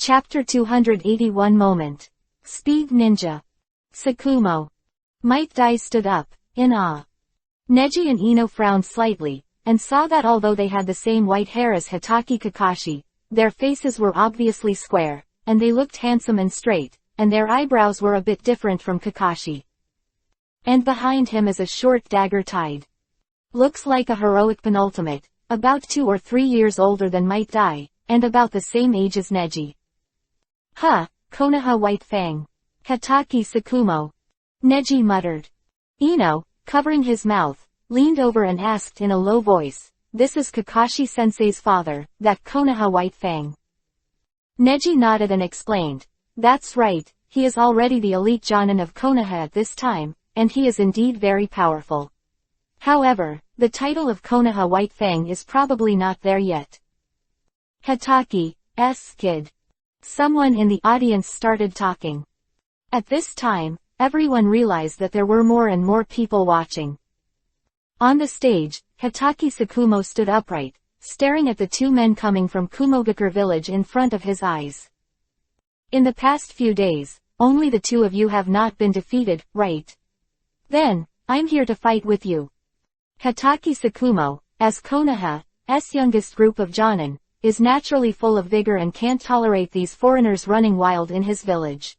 Chapter 281 Moment. Speed Ninja. Sakumo. Might Dai stood up, in awe. Neji and Ino frowned slightly, and saw that although they had the same white hair as Hitaki Kakashi, their faces were obviously square, and they looked handsome and straight, and their eyebrows were a bit different from Kakashi. And behind him is a short dagger tied. Looks like a heroic penultimate, about 2 or 3 years older than Might Dai, and about the same age as Neji. Huh, Konoha White Fang. Hitaki Sakumo. Neji muttered. Ino, covering his mouth, leaned over and asked in a low voice, "This is Kakashi-sensei's father, that Konoha White Fang." Neji nodded and explained, "That's right, he is already the elite Jonin of Konoha at this time, and he is indeed very powerful. However, the title of Konoha White Fang is probably not there yet." Hitaki's kid. Someone in the audience started talking. At this time, everyone realized that there were more and more people watching. On the stage, Hitaki Sakumo stood upright, staring at the 2 men coming from Kumogakure village in front of his eyes. "In the past few days, only the 2 of you have not been defeated, right? Then, I'm here to fight with you." Hitaki Sakumo, as Konoha's youngest group of Jonin, is naturally full of vigor and can't tolerate these foreigners running wild in his village.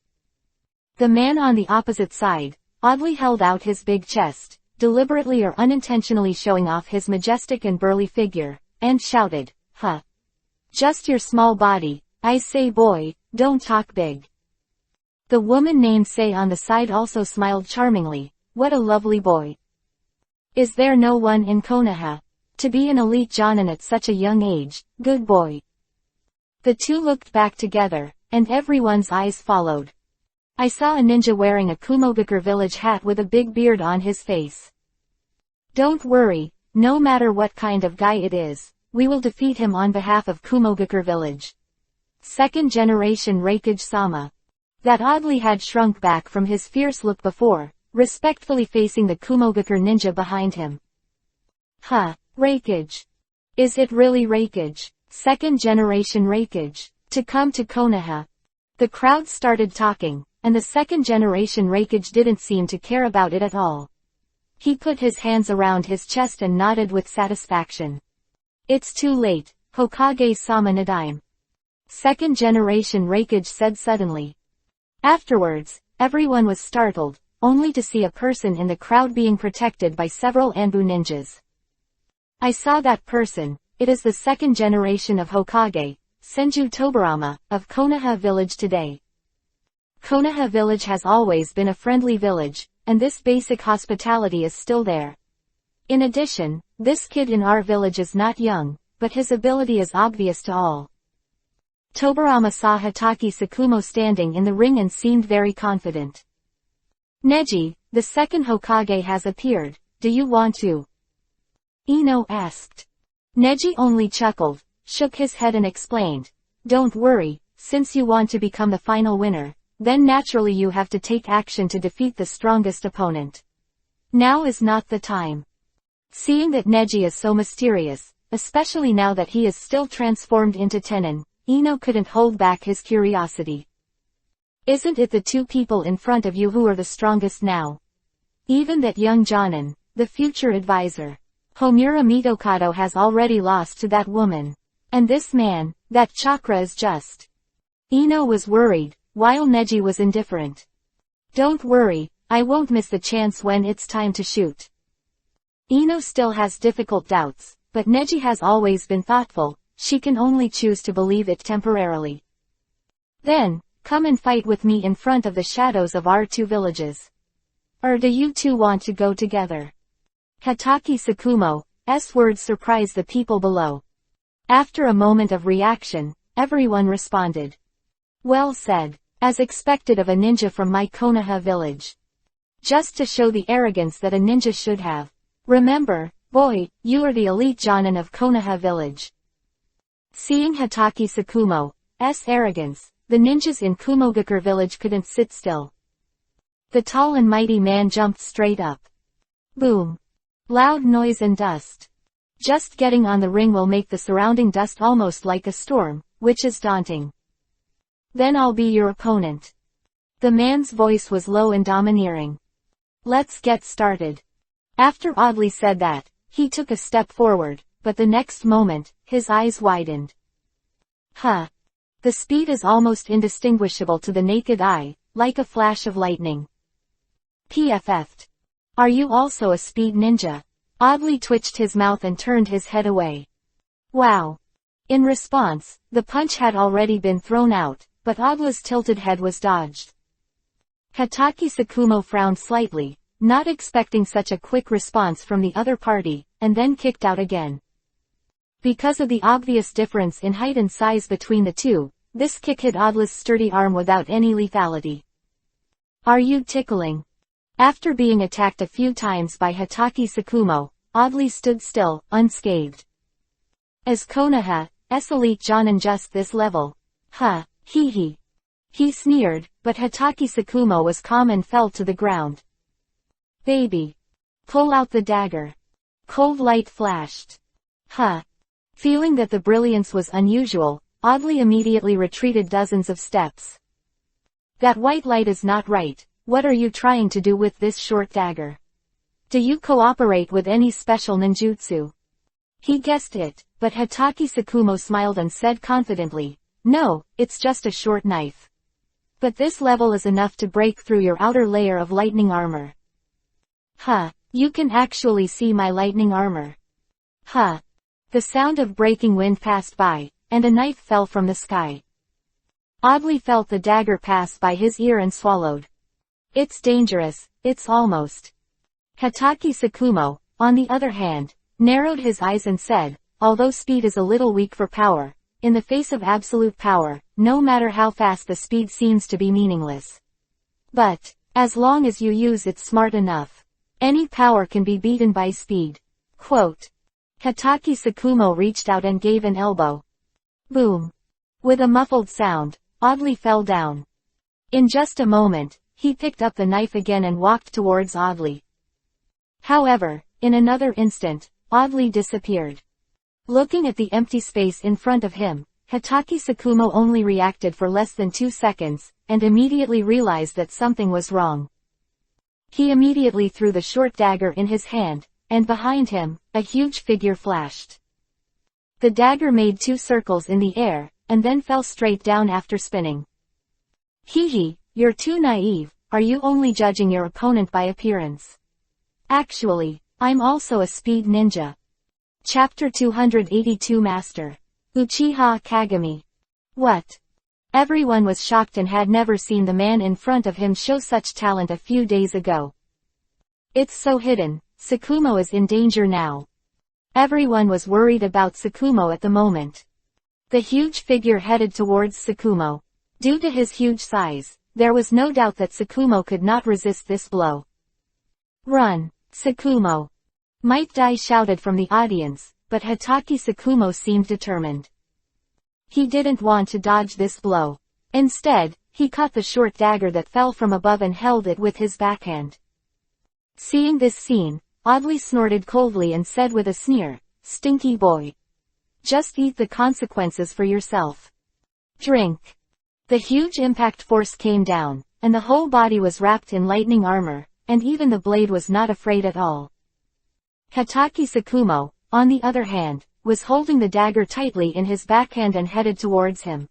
The man on the opposite side, oddly held out his big chest, deliberately or unintentionally showing off his majestic and burly figure, and shouted, "Huh. Just your small body, I say boy, don't talk big." The woman named Sei on the side also smiled charmingly, "What a lovely boy. Is there no one in Konoha to be an elite Jonin at such a young age, good boy." The 2 looked back together, and everyone's eyes followed. "I saw a ninja wearing a Kumogakure village hat with a big beard on his face. Don't worry, no matter what kind of guy it is, we will defeat him on behalf of Kumogakure village." Second generation Reikage-sama. That oddly had shrunk back from his fierce look before, respectfully facing the Kumogakure ninja behind him. "Huh, Reikage. Is it really Reikage? Second generation Reikage, to come to Konoha?" The crowd started talking, and the second generation Reikage didn't seem to care about it at all. He put his hands around his chest and nodded with satisfaction. "It's too late, Hokage-sama Nadaime," second generation Reikage said suddenly. Afterwards, everyone was startled, only to see a person in the crowd being protected by several Anbu ninjas. "I saw that person, it is the second generation of Hokage, Senju Tobarama, of Konoha village today. Konoha village has always been a friendly village, and this basic hospitality is still there. In addition, this kid in our village is not young, but his ability is obvious to all." Tobarama saw Hitaki Sakumo standing in the ring and seemed very confident. "Neji, the second Hokage has appeared, do you want to?" Ino asked. Neji only chuckled, shook his head and explained, "Don't worry, since you want to become the final winner, then naturally you have to take action to defeat the strongest opponent. Now is not the time." Seeing that Neji is so mysterious, especially now that he is still transformed into Tenin, Ino couldn't hold back his curiosity. "Isn't it the 2 people in front of you who are the strongest now? Even that young Jonin, the future advisor, Homura Mitokado, has already lost to that woman. And this man, that chakra is just..." Ino was worried, while Neji was indifferent. "Don't worry, I won't miss the chance when it's time to shoot." Ino still has difficult doubts, but Neji has always been thoughtful, she can only choose to believe it temporarily. "Then, come and fight with me in front of the shadows of our 2 villages. Or do you 2 want to go together?" Hitaki Sakumo's words surprised the people below. After a moment of reaction, everyone responded. "Well said, as expected of a ninja from my Konoha village. Just to show the arrogance that a ninja should have. Remember, boy, you are the elite Jonin of Konoha village." Seeing Hitaki Sakumo's arrogance, the ninjas in Kumogakure village couldn't sit still. The tall and mighty man jumped straight up. Boom. Loud noise and dust. Just getting on the ring will make the surrounding dust almost like a storm, which is daunting. Then I'll be your opponent. The man's voice was low and domineering. Let's get started. After Audley said that, he took a step forward, but the next moment, his eyes widened. Huh. The speed is almost indistinguishable to the naked eye, like a flash of lightning. PFF'd. Are you also a speed ninja? Audley twitched his mouth and turned his head away. Wow. In response, the punch had already been thrown out, but Audley's tilted head was dodged. Hatake Sakumo frowned slightly, not expecting such a quick response from the other party, and then kicked out again. Because of the obvious difference in height and size between the two, this kick hit Audley's sturdy arm without any lethality. Are you tickling? After being attacked a few times by Hatake Sakumo, Audley stood still, unscathed. As Konoha's elite jonin just this level. Huh, hee. He sneered, but Hatake Sakumo was calm and fell to the ground. Baby. Pull out the dagger. Cold light flashed. Huh. Feeling that the brilliance was unusual, Audley immediately retreated dozens of steps. That white light is not right. What are you trying to do with this short dagger? Do you cooperate with any special ninjutsu? He guessed it, but Hatake Sakumo smiled and said confidently, no, it's just a short knife. But this level is enough to break through your outer layer of lightning armor. Huh, you can actually see my lightning armor. Huh. The sound of breaking wind passed by, and a knife fell from the sky. Audley felt the dagger pass by his ear and swallowed. It's dangerous, it's almost. Hatake Sakumo, on the other hand, narrowed his eyes and said, although speed is a little weak for power, in the face of absolute power, no matter how fast the speed seems to be meaningless. But, as long as you use it smart enough, any power can be beaten by speed. Quote. Hatake Sakumo reached out and gave an elbow. Boom. With a muffled sound, Audley fell down. In just a moment, he picked up the knife again and walked towards Audley. However, in another instant, Audley disappeared. Looking at the empty space in front of him, Hatake Sakumo only reacted for less than 2 seconds, and immediately realized that something was wrong. He immediately threw the short dagger in his hand, and behind him, a huge figure flashed. The dagger made 2 circles in the air, and then fell straight down after spinning. Hee, you're too naive, are you only judging your opponent by appearance? Actually, I'm also a speed ninja. Chapter 282 Master. Uchiha Kagami. What? Everyone was shocked and had never seen the man in front of him show such talent a few days ago. It's so hidden, Sakumo is in danger now. Everyone was worried about Sakumo at the moment. The huge figure headed towards Sakumo. Due to his huge size, there was no doubt that Sakumo could not resist this blow. Run, Sakumo! Might Dai shouted from the audience, but Hatake Sakumo seemed determined. He didn't want to dodge this blow. Instead, he caught the short dagger that fell from above and held it with his backhand. Seeing this scene, Audley snorted coldly and said with a sneer, "Stinky boy. Just eat the consequences for yourself. Drink." The huge impact force came down, and the whole body was wrapped in lightning armor, and even the blade was not afraid at all. Hatake Sakumo, on the other hand, was holding the dagger tightly in his backhand and headed towards him.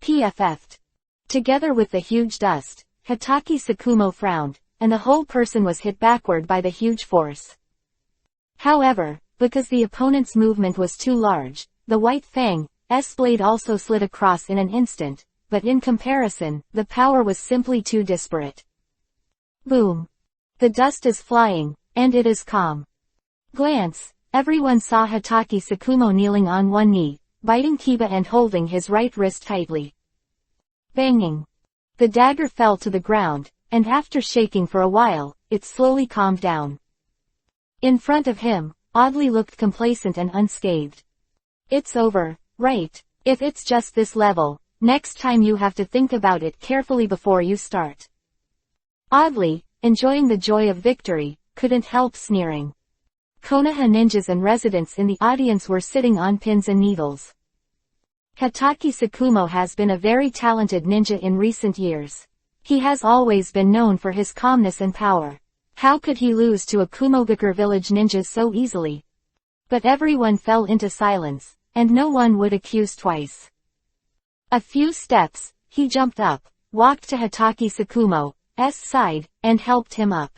PFF'd. Together with the huge dust, Hatake Sakumo frowned, and the whole person was hit backward by the huge force. However, because the opponent's movement was too large, the White Fang's blade also slid across in an instant, but in comparison, the power was simply too disparate. Boom. The dust is flying, and it is calm. Glance. Everyone saw Hatake Sakumo kneeling on one knee, biting Kiba and holding his right wrist tightly. Banging. The dagger fell to the ground, and after shaking for a while, it slowly calmed down. In front of him, Audley looked complacent and unscathed. It's over, right? If it's just this level, next time you have to think about it carefully before you start. Audley, enjoying the joy of victory, couldn't help sneering. Konoha ninjas and residents in the audience were sitting on pins and needles. Hatake Tsukumo has been a very talented ninja in recent years. He has always been known for his calmness and power. How could he lose to a Kumogakure village ninja so easily? But everyone fell into silence, and no one would accuse twice. A few steps, he jumped up, walked to Hatake Tsukumo's side, and helped him up.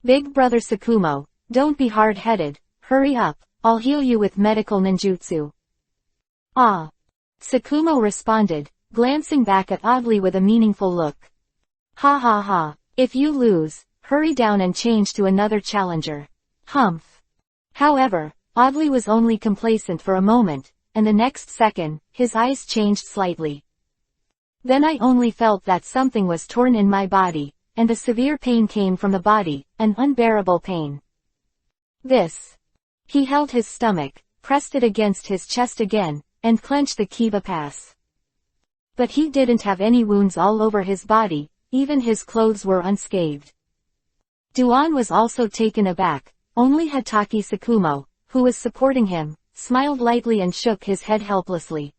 Big brother Tsukumo, don't be hard-headed, hurry up, I'll heal you with medical ninjutsu. Ah. Tsukumo responded, glancing back at Audley with a meaningful look. Ha ha ha, if you lose, hurry down and change to another challenger. Humph. However, Audley was only complacent for a moment, and the next second, his eyes changed slightly. Then I only felt that something was torn in my body, and a severe pain came from the body, an unbearable pain. This. He held his stomach, pressed it against his chest again, and clenched the kiba pass. But he didn't have any wounds all over his body, even his clothes were unscathed. Duan was also taken aback. Only Hatake Tsukumo, who was supporting him, smiled lightly and shook his head helplessly.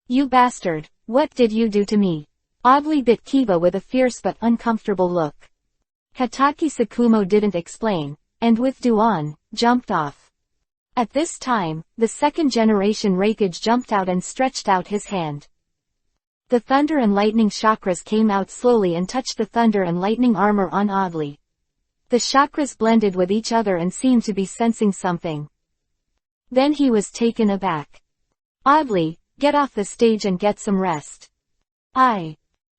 You bastard, what did you do to me? Audley bit Kiba with a fierce but uncomfortable look. Hatake Tsukumo didn't explain, and with Duan, jumped off. At this time, the second-generation Raikage jumped out and stretched out his hand. The thunder and lightning chakras came out slowly and touched the thunder and lightning armor on Audley. The chakras blended with each other and seemed to be sensing something. Then he was taken aback. Audley, get off the stage and get some rest.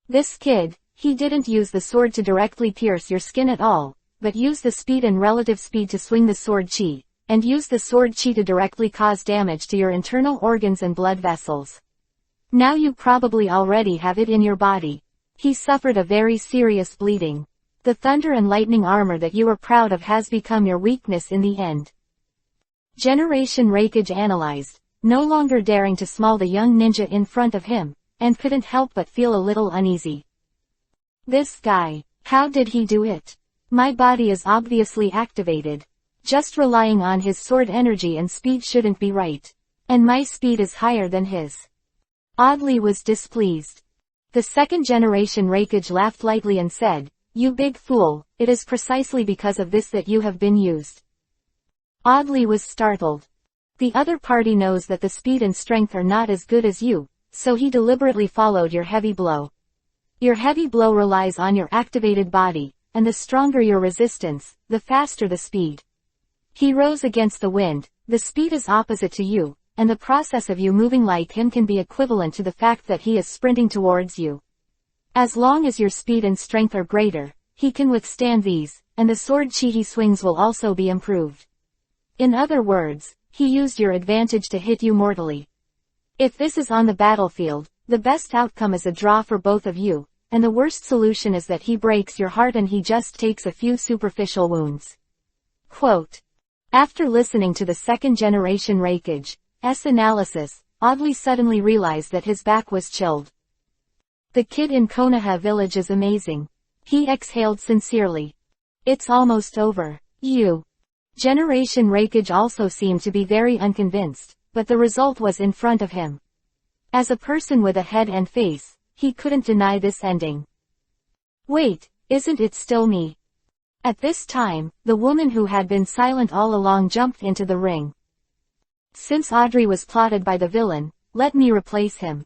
This kid, he didn't use the sword to directly pierce your skin at all, but used the speed and relative speed to swing the sword chi, and used the sword chi to directly cause damage to your internal organs and blood vessels. Now you probably already have it in your body. He suffered a very serious bleeding. The thunder and lightning armor that you are proud of has become your weakness in the end. Generation Raikage analyzed, no longer daring to small the young ninja in front of him, and couldn't help but feel a little uneasy. This guy, how did he do it? My body is obviously activated. Just relying on his sword energy and speed shouldn't be right. And my speed is higher than his. Audley was displeased. The second-generation Raikage laughed lightly and said, You big fool, it is precisely because of this that you have been used. Audley was startled. The other party knows that the speed and strength are not as good as you, so he deliberately followed your heavy blow. Your heavy blow relies on your activated body, and the stronger your resistance, the faster the speed. He rose against the wind, the speed is opposite to you, and the process of you moving like him can be equivalent to the fact that he is sprinting towards you. As long as your speed and strength are greater, he can withstand these, and the sword chi he swings will also be improved. In other words, he used your advantage to hit you mortally. If this is on the battlefield, the best outcome is a draw for both of you, and the worst solution is that he breaks your heart and he just takes a few superficial wounds. Quote. After listening to the second-generation Raikage's analysis, Audley suddenly realized that his back was chilled. The kid in Konoha village is amazing. He exhaled sincerely. It's almost over. Generation Raikage also seemed to be very unconvinced, but the result was in front of him. As a person with a head and face, he couldn't deny this ending. Wait, isn't it still me? At this time, the woman who had been silent all along jumped into the ring. Since Audrey was plotted by the villain, let me replace him.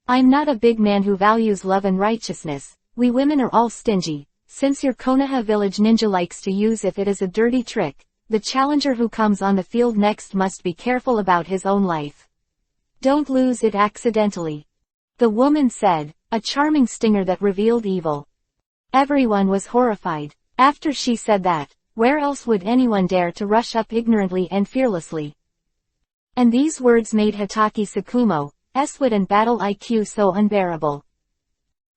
I'm not a big man who values love and righteousness, we women are all stingy, since your Konoha village ninja likes to use if it is a dirty trick, the challenger who comes on the field next must be careful about his own life. Don't lose it accidentally. The woman said, a charming stinger that revealed evil. Everyone was horrified. After she said that, where else would anyone dare to rush up ignorantly and fearlessly? And these words made Hatake Tsukumo's wit and battle IQ so unbearable.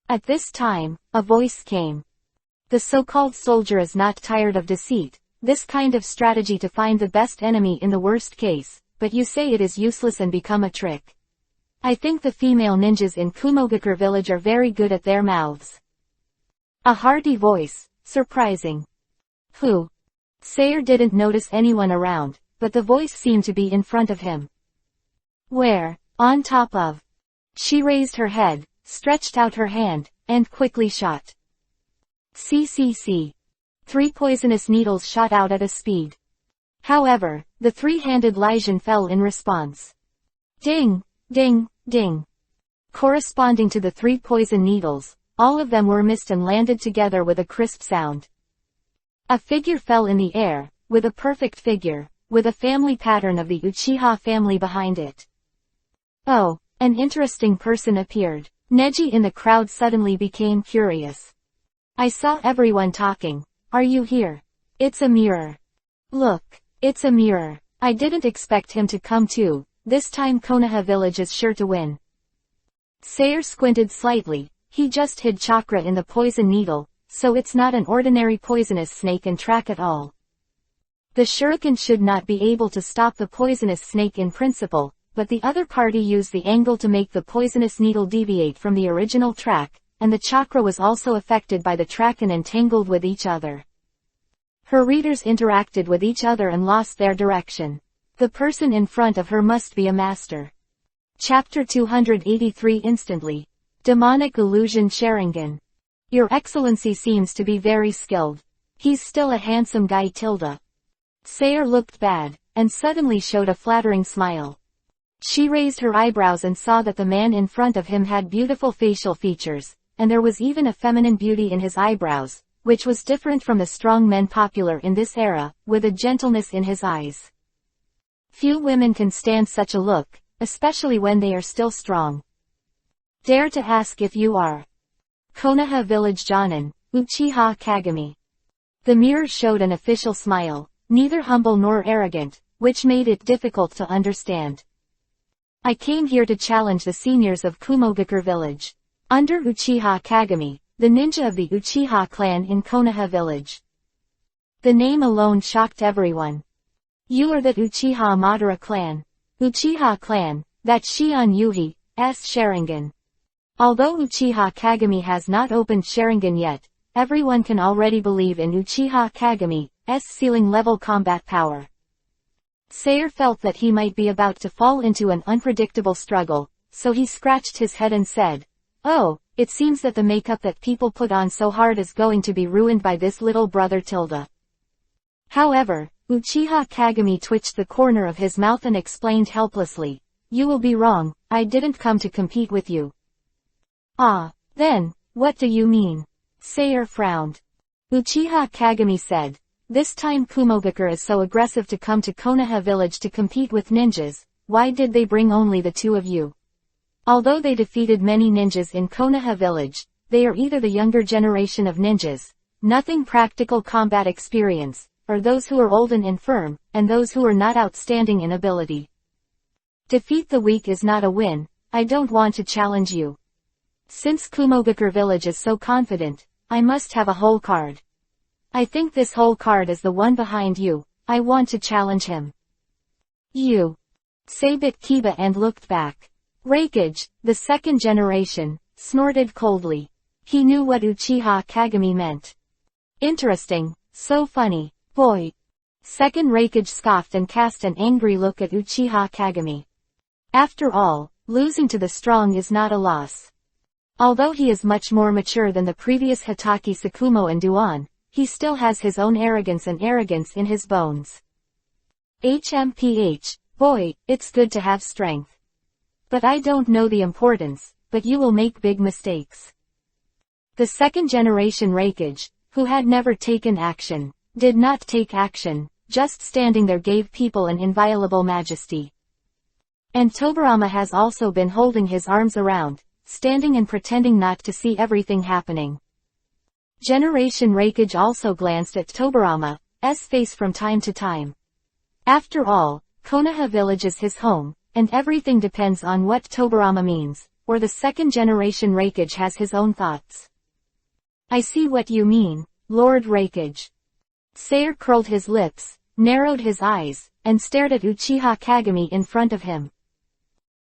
At this time, a voice came. The so-called soldier is not tired of deceit, this kind of strategy to find the best enemy in the worst case, but you say it is useless and become a trick. I think the female ninjas in Kumogakure village are very good at their mouths. A hearty voice, surprising. Who? Sayer didn't notice anyone around, but the voice seemed to be in front of him. Where? On top of. She raised her head, stretched out her hand, and quickly shot. CCC. 3 poisonous needles shot out at a speed. However, the 3-handed Lysian fell in response. Ding, ding, ding. Corresponding to the 3 poison needles, all of them were missed and landed together with a crisp sound. A figure fell in the air, with a perfect figure, with a family pattern of the Uchiha family behind it. Oh, an interesting person appeared. Neji in the crowd suddenly became curious. I saw everyone talking. Are you here? It's a mirror. Look, it's a mirror. I didn't expect him to come too. This time Konoha village is sure to win. Sayer squinted slightly. He just hid chakra in the poison needle, so it's not an ordinary poisonous snake and track at all. The shuriken should not be able to stop the poisonous snake in principle, but the other party used the angle to make the poisonous needle deviate from the original track, and the chakra was also affected by the track and entangled with each other. Her readers interacted with each other and lost their direction. The person in front of her must be a master. Chapter 283 Instantly. Demonic Illusion Sharingan. Your Excellency seems to be very skilled. He's still a handsome guy tilde. Sayer looked bad, and suddenly showed a flattering smile. She raised her eyebrows and saw that the man in front of him had beautiful facial features, and there was even a feminine beauty in his eyebrows, which was different from the strong men popular in this era, with a gentleness in his eyes. Few women can stand such a look, especially when they are still strong. Dare to ask if you are Konoha Village Jonin, Uchiha Kagami. The mirror showed an official smile, neither humble nor arrogant, which made it difficult to understand. I came here to challenge the seniors of Kumogakure village. Under Uchiha Kagami, the ninja of the Uchiha clan in Konoha village. The name alone shocked everyone. You are the Uchiha Madara clan. Uchiha clan, that Shion Yuhi's Sharingan. Although Uchiha Kagami has not opened Sharingan yet, everyone can already believe in Uchiha Kagami's ceiling-level combat power. Sayer felt that he might be about to fall into an unpredictable struggle, so he scratched his head and said, "Oh, it seems that the makeup that people put on so hard is going to be ruined by this little brother tilde." However, Uchiha Kagami twitched the corner of his mouth and explained helplessly, "You will be wrong, I didn't come to compete with you." "Ah, then, what do you mean?" Sayer frowned. Uchiha Kagami said, "This time Kumogakure is so aggressive to come to Konoha village to compete with ninjas, why did they bring only the 2 of you? Although they defeated many ninjas in Konoha village, they are either the younger generation of ninjas, nothing practical combat experience, or those who are old and infirm, and those who are not outstanding in ability. Defeat the weak is not a win. I don't want to challenge you. Since Kumogakure village is so confident, I must have a whole card. I think this whole card is the one behind you. I want to challenge him." "You?" Sabit Kiba and looked back. Raikage, the 2nd generation, snorted coldly. He knew what Uchiha Kagami meant. "Interesting, so funny, boy." 2nd Raikage scoffed and cast an angry look at Uchiha Kagami. After all, losing to the strong is not a loss. Although he is much more mature than the previous Hotake Sakumo and Duan, he still has his own arrogance in his bones. HMPH, boy, it's good to have strength. But I don't know the importance, but you will make big mistakes. The 2nd generation Raikage, who had never taken action, did not take action, just standing there gave people an inviolable majesty. And Tobarama has also been holding his arms around, standing and pretending not to see everything happening. Generation Raikage also glanced at Tobarama's face from time to time. After all, Konoha village is his home, and everything depends on what Tobarama means, or the 2nd generation Raikage has his own thoughts. "I see what you mean, Lord Raikage." Sayer curled his lips, narrowed his eyes, and stared at Uchiha Kagami in front of him.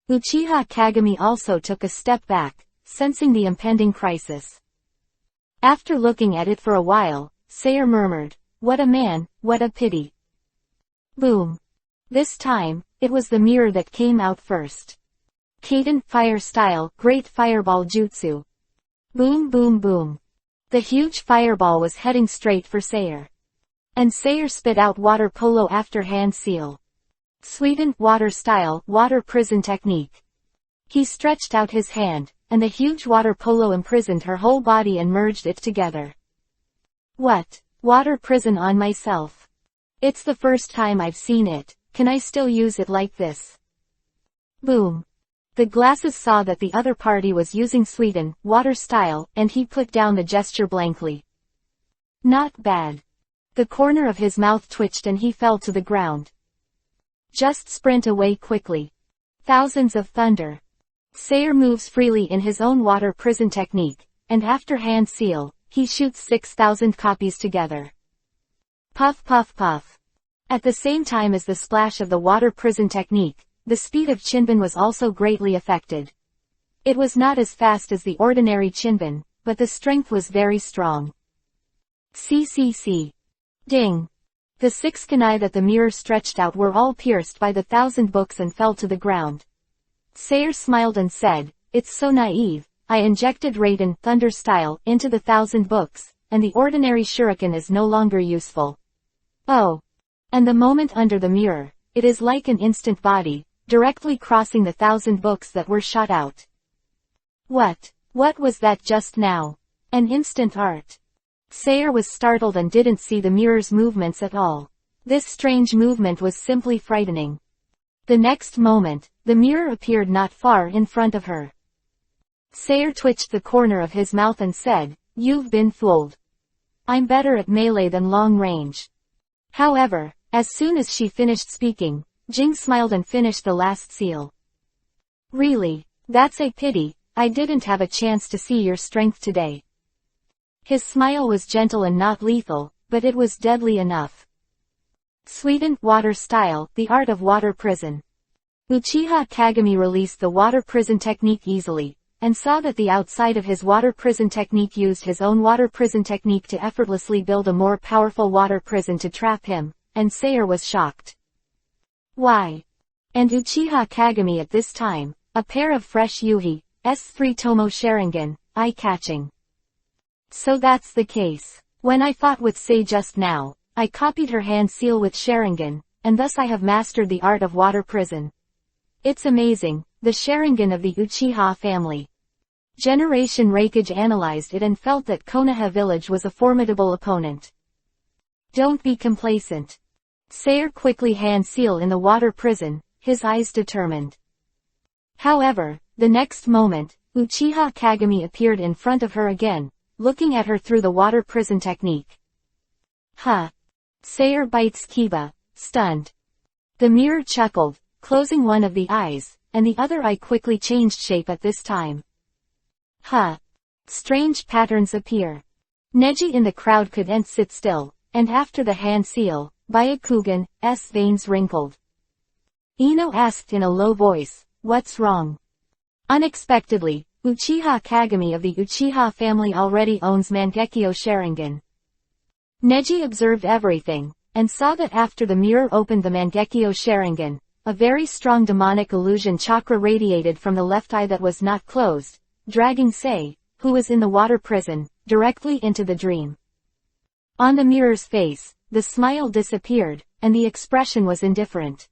Uchiha Kagami also took a step back, sensing the impending crisis. After looking at it for a while, Sayer murmured, "What a man, what a pity." Boom. This time, it was the mirror that came out first. Kaden fire style, great fireball jutsu. Boom boom boom. The huge fireball was heading straight for Sayer. And Sayer spit out water polo after hand seal. Sweden water style, water prison technique. He stretched out his hand, and the huge water polo imprisoned her whole body and merged it together. What? Water prison on myself. It's the first time I've seen it, can I still use it like this? Boom. The glasses saw that the other party was using Sweden water style, and he put down the gesture blankly. Not bad. The corner of his mouth twitched and he fell to the ground. Just sprint away quickly. Thousands of thunder. Sayer moves freely in his own water prison technique, and after hand seal, he shoots 6,000 copies together. Puff puff puff. At the same time as the splash of the water prison technique, the speed of Chinbin was also greatly affected. It was not as fast as the ordinary Chinbin, but the strength was very strong. CCC. Ding. The 6 kunai that the mirror stretched out were all pierced by the 1,000 books and fell to the ground. Sayer smiled and said, "It's so naive, I injected Raiden thunder style into the 1,000 books, and the ordinary shuriken is no longer useful. Oh. And the moment under the mirror, it is like an instant body, directly crossing the 1,000 books that were shot out." What was that just now? An instant art. Sayer was startled and didn't see the mirror's movements at all. This strange movement was simply frightening. The next moment, the mirror appeared not far in front of her. Sayer twitched the corner of his mouth and said, "You've been fooled. I'm better at melee than long range." However, as soon as she finished speaking, Jing smiled and finished the last seal. "Really? That's a pity, I didn't have a chance to see your strength today." His smile was gentle and not lethal, but it was deadly enough. Sweden water style, the art of water prison. Uchiha Kagami released the water prison technique easily, and saw that the outside of his water prison technique used his own water prison technique to effortlessly build a more powerful water prison to trap him, and Sayer was shocked. Why? And Uchiha Kagami at this time, a pair of fresh Yuhi, S3 Tomo Sharingan, eye-catching. So that's the case. When I fought with Sei just now, I copied her hand seal with Sharingan, and thus I have mastered the art of water prison. It's amazing, the Sharingan of the Uchiha family. Generation Reikage analyzed it and felt that Konoha village was a formidable opponent. Don't be complacent. Sayer quickly hand seal in the water prison, his eyes determined. However, the next moment, Uchiha Kagami appeared in front of her again, looking at her through the water prison technique. Huh. Sayer bites Kiba, stunned. The mirror chuckled, closing one of the eyes, and the other eye quickly changed shape at this time. Huh. Strange patterns appear. Neji in the crowd couldn't sit still, and after the hand seal, Byakugan's veins wrinkled. Ino asked in a low voice, "What's wrong?" Unexpectedly, Uchiha Kagami of the Uchiha family already owns Mangekyo Sharingan. Neji observed everything, and saw that after the mirror opened the Mangekyo Sharingan, a very strong demonic illusion chakra radiated from the left eye that was not closed, dragging Sei, who was in the water prison, directly into the dream. On the mirror's face, the smile disappeared, and the expression was indifferent.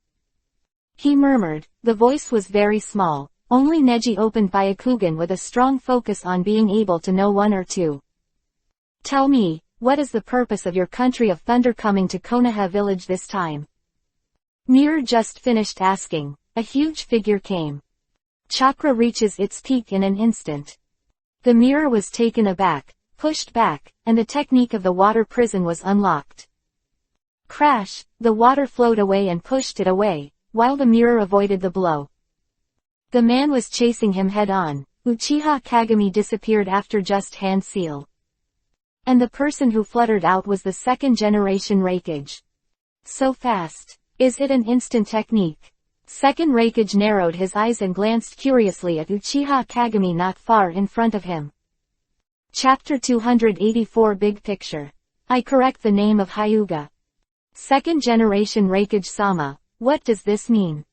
He murmured, the voice was very small, only Neji opened Byakugan with a strong focus on being able to know one or two. "Tell me, what is the purpose of your country of thunder coming to Konoha village this time?" Mirror just finished asking. A huge figure came. Chakra reaches its peak in an instant. The mirror was taken aback, pushed back, and the technique of the water prison was unlocked. Crash! The water flowed away and pushed it away, while the mirror avoided the blow. The man was chasing him head-on. Uchiha Kagami disappeared after just hand seal. And the person who fluttered out was the second generation Reikage. So fast. Is it an instant technique? Second Reikage narrowed his eyes and glanced curiously at Uchiha Kagami not far in front of him. Chapter 284 Big Picture. I correct the name of Hyuga. Second generation Reikage-sama, what does this mean?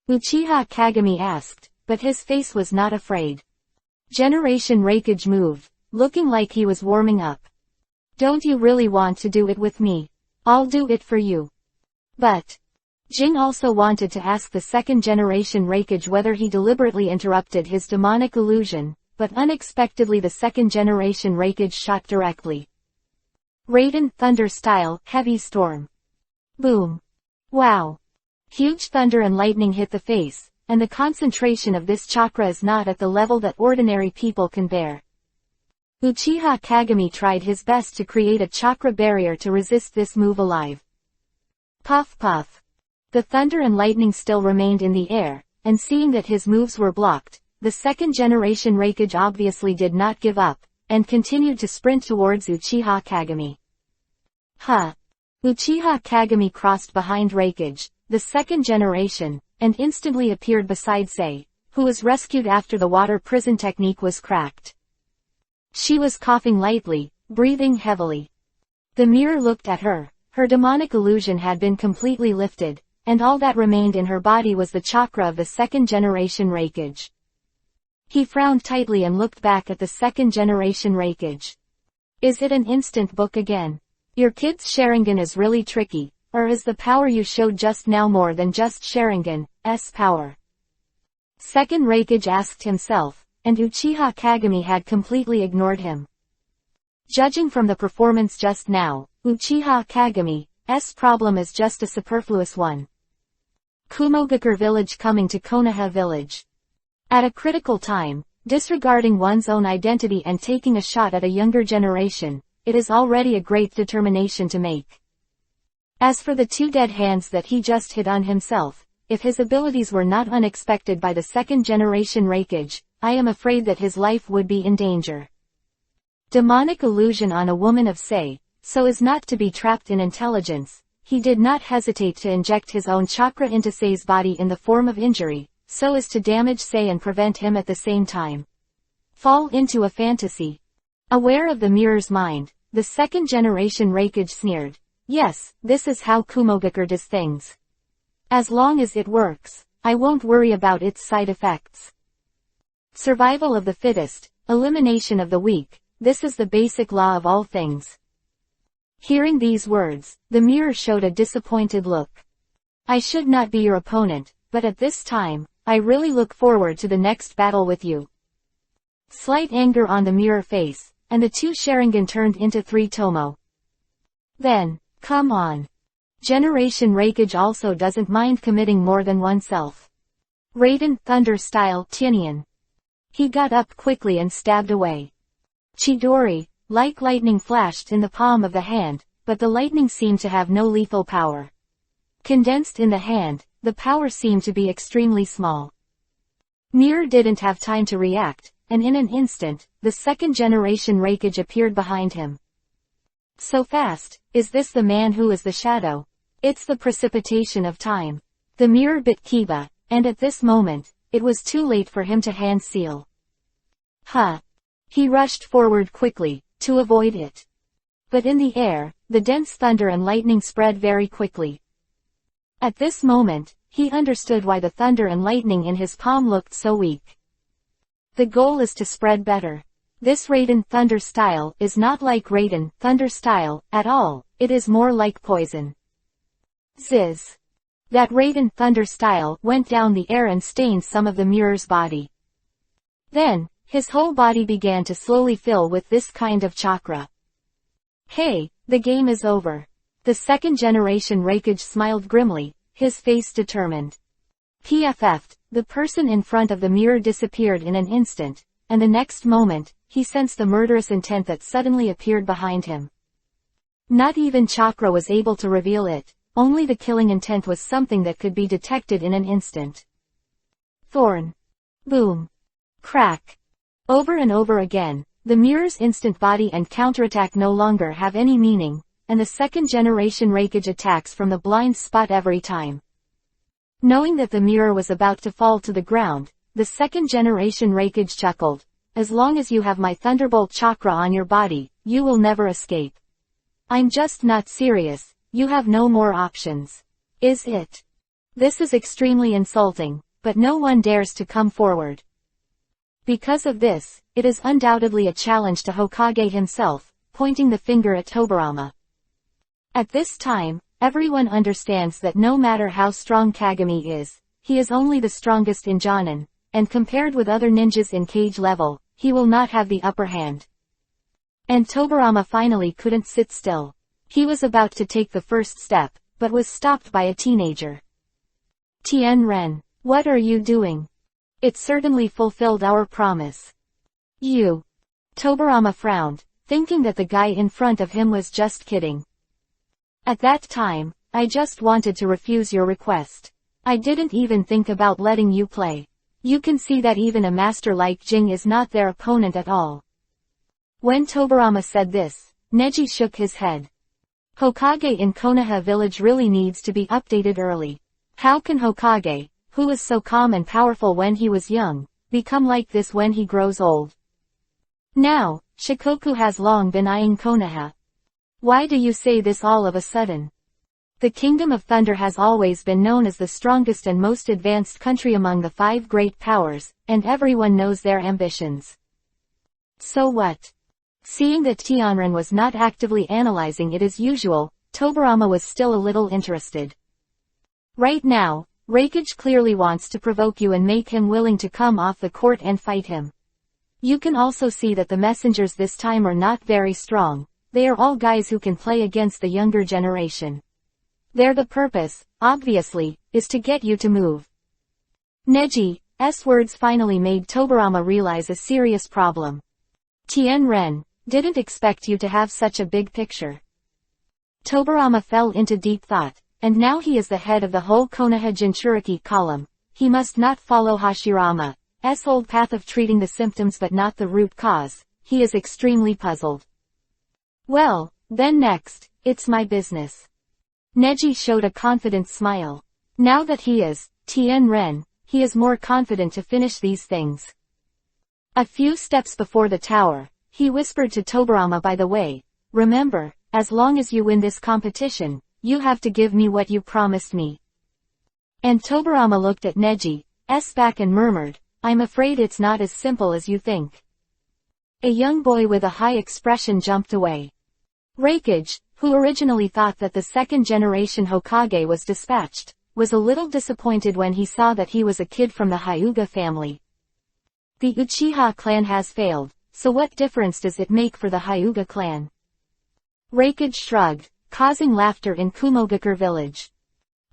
Uchiha Kagami asked, but his face was not afraid. Generation Reikage moved, looking like he was warming up. Don't you really want to do it with me? I'll do it for you. But Jing also wanted to ask the second generation Reikage whether he deliberately interrupted his demonic illusion, but unexpectedly the second generation Reikage shot directly. Raiden Thunder Style Heavy Storm. Boom. Wow. Huge thunder and lightning hit the face, and the concentration of this chakra is not at the level that ordinary people can bear. Uchiha Kagami tried his best to create a chakra barrier to resist this move alive. Puff puff. The thunder and lightning still remained in the air, and seeing that his moves were blocked, the second generation Reikage obviously did not give up, and continued to sprint towards Uchiha Kagami. Uchiha Kagami crossed behind Reikage, the second generation, and instantly appeared beside Sei, who was rescued after the water prison technique was cracked. She was coughing lightly, breathing heavily. The mirror looked at her. Her demonic illusion had been completely lifted, and all that remained in her body was the chakra of the second generation Reikage. He frowned tightly and looked back at the second generation Reikage. Is it an instant book again? Your kid's Sharingan is really tricky, or is the power you showed just now more than just Sharingan's power? Second Reikage asked himself, and Uchiha Kagami had completely ignored him. Judging from the performance just now, Uchiha Kagami's problem is just a superfluous one. Kumogakure village coming to Konoha village. At a critical time, disregarding one's own identity and taking a shot at a younger generation, it is already a great determination to make. As for the two dead hands that he just hit on himself, if his abilities were not unexpected by the second generation Reikage, I am afraid that his life would be in danger. Demonic illusion on a woman of Sei, so as not to be trapped in intelligence, he did not hesitate to inject his own chakra into Sei's body in the form of injury, so as to damage Sei and prevent him at the same time. Fall into a fantasy. Aware of the mirror's mind, the second generation Reikage sneered. Yes, this is how Kumogakure does things. As long as it works, I won't worry about its side effects. Survival of the fittest, elimination of the weak, this is the basic law of all things. Hearing these words, the mirror showed a disappointed look. I should not be your opponent, but at this time, I really look forward to the next battle with you. Slight anger on the mirror face, and the two Sharingan turned into three Tomo. Then, come on. Generation Reikage also doesn't mind committing more than oneself. Raiden Thunder Style Tinian. He got up quickly and stabbed away. Chidori, like lightning flashed in the palm of the hand, but the lightning seemed to have no lethal power. Condensed in the hand, the power seemed to be extremely small. Mirror didn't have time to react, and in an instant, the second generation Reikage appeared behind him. So fast, is this the man who is the shadow? It's the precipitation of time. The mirror bit Kiba, and at this moment, it was too late for him to hand seal. He rushed forward quickly, to avoid it. But in the air, the dense thunder and lightning spread very quickly. At this moment, he understood why the thunder and lightning in his palm looked so weak. The goal is to spread better. This Raiden Thunder Style is not like Raiden Thunder Style at all, it is more like poison. Ziz. That Raiden Thunder Style went down the air and stained some of the mirror's body. Then, his whole body began to slowly fill with this kind of chakra. Hey, the game is over. The second generation Reikage smiled grimly, his face determined. PFF'd, the person in front of the mirror disappeared in an instant, and the next moment, he sensed the murderous intent that suddenly appeared behind him. Not even chakra was able to reveal it, only the killing intent was something that could be detected in an instant. Thorn. Boom. Crack. Over and over again, the mirror's instant body and counterattack no longer have any meaning, and the second generation Reikage attacks from the blind spot every time. Knowing that the mirror was about to fall to the ground, the second generation Reikage chuckled. As long as you have my Thunderbolt chakra on your body, you will never escape. I'm just not serious, you have no more options. Is it? This is extremely insulting, but no one dares to come forward. Because of this, it is undoubtedly a challenge to Hokage himself, pointing the finger at Tobirama. At this time, everyone understands that no matter how strong Kagami is, he is only the strongest in Jonin, and compared with other ninjas in cage level, he will not have the upper hand. And Tobirama finally couldn't sit still. He was about to take the first step, but was stopped by a teenager. Tianren, what are you doing? It certainly fulfilled our promise. You. Tobirama frowned, thinking that the guy in front of him was just kidding. At that time, I just wanted to refuse your request. I didn't even think about letting you play. You can see that even a master like Jing is not their opponent at all. When Tobirama said this, Neji shook his head. Hokage in Konoha village really needs to be updated early. How can Hokage, who was so calm and powerful when he was young, become like this when he grows old? Now, Shikoku has long been eyeing Konoha. Why do you say this all of a sudden? The Kingdom of Thunder has always been known as the strongest and most advanced country among the 5 great powers, and everyone knows their ambitions. So what? Seeing that Tianren was not actively analyzing it as usual, Tobirama was still a little interested. Right now, Reikage clearly wants to provoke you and make him willing to come off the court and fight him. You can also see that the messengers this time are not very strong. They are all guys who can play against the younger generation. The purpose, obviously, is to get you to move. Neji's words finally made Tobirama realize a serious problem. Tianren, didn't expect you to have such a big picture. Tobirama fell into deep thought, and now he is the head of the whole Konoha Jinchuriki column. He must not follow Hashirama's old path of treating the symptoms but not the root cause. He is extremely puzzled. Well, then next, it's my business. Neji showed a confident smile. Now that he is Tianren, he is more confident to finish these things. A few steps before the tower, he whispered to Tobirama, by the way, remember, as long as you win this competition, you have to give me what you promised me. And Tobirama looked at Neji's back and murmured, I'm afraid it's not as simple as you think. A young boy with a high expression jumped away. Reikage, who originally thought that the second-generation Hokage was dispatched, was a little disappointed when he saw that he was a kid from the Hyuga family. The Uchiha clan has failed, so what difference does it make for the Hyuga clan? Reikage shrugged, causing laughter in Kumogakure village.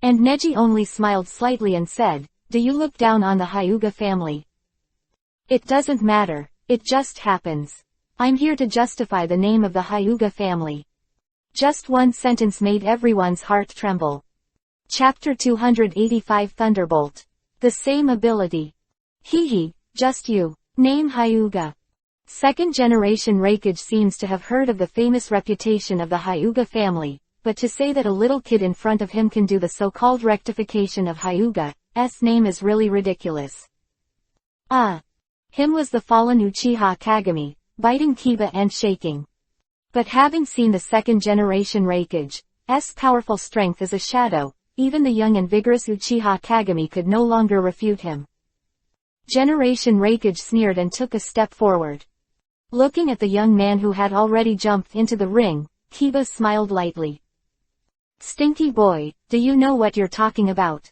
And Neji only smiled slightly and said, do you look down on the Hyuga family? It doesn't matter, it just happens. I'm here to justify the name of the Hyuga family. Just one sentence made everyone's heart tremble. Chapter 285 Thunderbolt. The same ability. Hehe, just you. Name Hyuga. Second generation Reikage seems to have heard of the famous reputation of the Hyuga family, but to say that a little kid in front of him can do the so-called rectification of Hyuga's name is really ridiculous. Him was the fallen Uchiha Kagami, biting Kiba and shaking. But having seen the second generation Reikage's powerful strength as a shadow, even the young and vigorous Uchiha Kagami could no longer refute him. Generation Reikage sneered and took a step forward. Looking at the young man who had already jumped into the ring, Kiba smiled lightly. Stinky boy, do you know what you're talking about?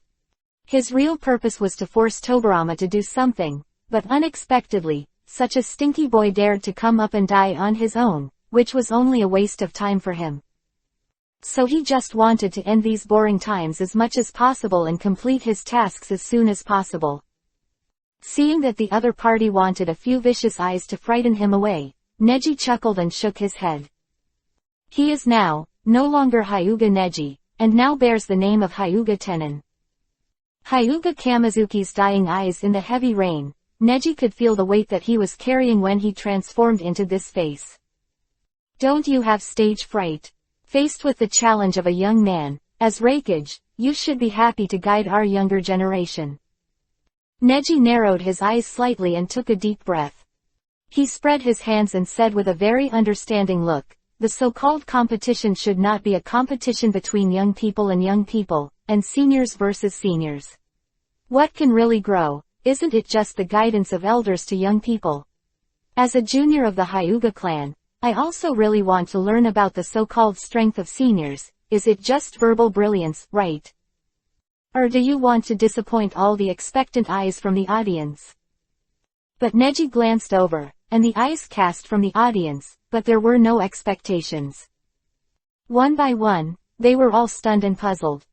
His real purpose was to force Tobirama to do something, but unexpectedly, such a stinky boy dared to come up and die on his own, which was only a waste of time for him. So he just wanted to end these boring times as much as possible and complete his tasks as soon as possible. Seeing that the other party wanted a few vicious eyes to frighten him away, Neji chuckled and shook his head. He is now, no longer Hyuga Neji, and now bears the name of Hyuga Tenin. Hyuga Kamizuki's dying eyes in the heavy rain, Neji could feel the weight that he was carrying when he transformed into this face. Don't you have stage fright? Faced with the challenge of a young man, as Reikage, you should be happy to guide our younger generation. Neji narrowed his eyes slightly and took a deep breath. He spread his hands and said with a very understanding look, the so-called competition should not be a competition between young people, and seniors versus seniors. What can really grow? Isn't it just the guidance of elders to young people? As a junior of the Hyuga clan, I also really want to learn about the so-called strength of seniors. Is it just verbal brilliance, right? Or do you want to disappoint all the expectant eyes from the audience? But Neji glanced over, and the eyes cast from the audience, but there were no expectations. One by one, they were all stunned and puzzled.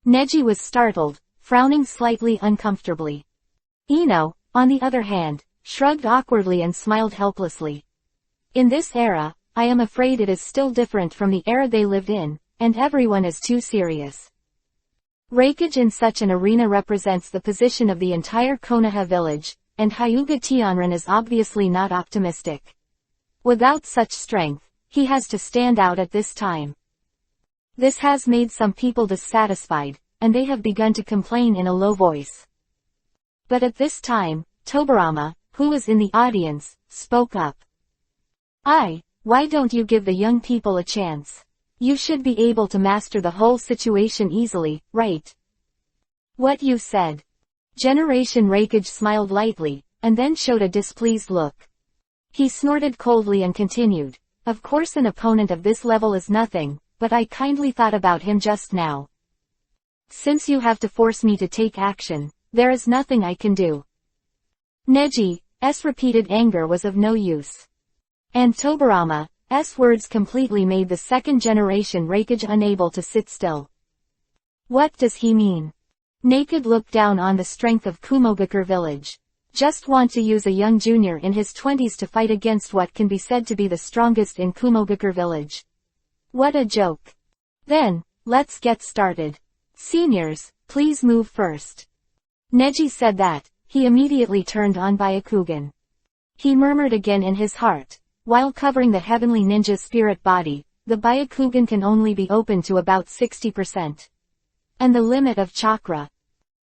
Neji was startled, frowning slightly uncomfortably. Ino, on the other hand, shrugged awkwardly and smiled helplessly. In this era, I am afraid it is still different from the era they lived in, and everyone is too serious. Reikage in such an arena represents the position of the entire Konoha village, and Hyuga Tianrin is obviously not optimistic. Without such strength, he has to stand out at this time. This has made some people dissatisfied, and they have begun to complain in a low voice. But at this time, Tobarama, who was in the audience, spoke up. Why don't you give the young people a chance? You should be able to master the whole situation easily, right? What you said. Generation Reikage smiled lightly, and then showed a displeased look. He snorted coldly and continued. Of course an opponent of this level is nothing, but I kindly thought about him just now. Since you have to force me to take action, there is nothing I can do. Neji's repeated anger was of no use. And Tobarama's words completely made the second generation Reikage unable to sit still. What does he mean? Naked looked down on the strength of Kumogakure village. Just want to use a young junior in his 20s to fight against what can be said to be the strongest in Kumogakure village. What a joke. Then, let's get started. Seniors, please move first. Neji said that, he immediately turned on Byakugan. He murmured again in his heart. While covering the heavenly ninja's spirit body, the Byakugan can only be opened to about 60%. And the limit of chakra.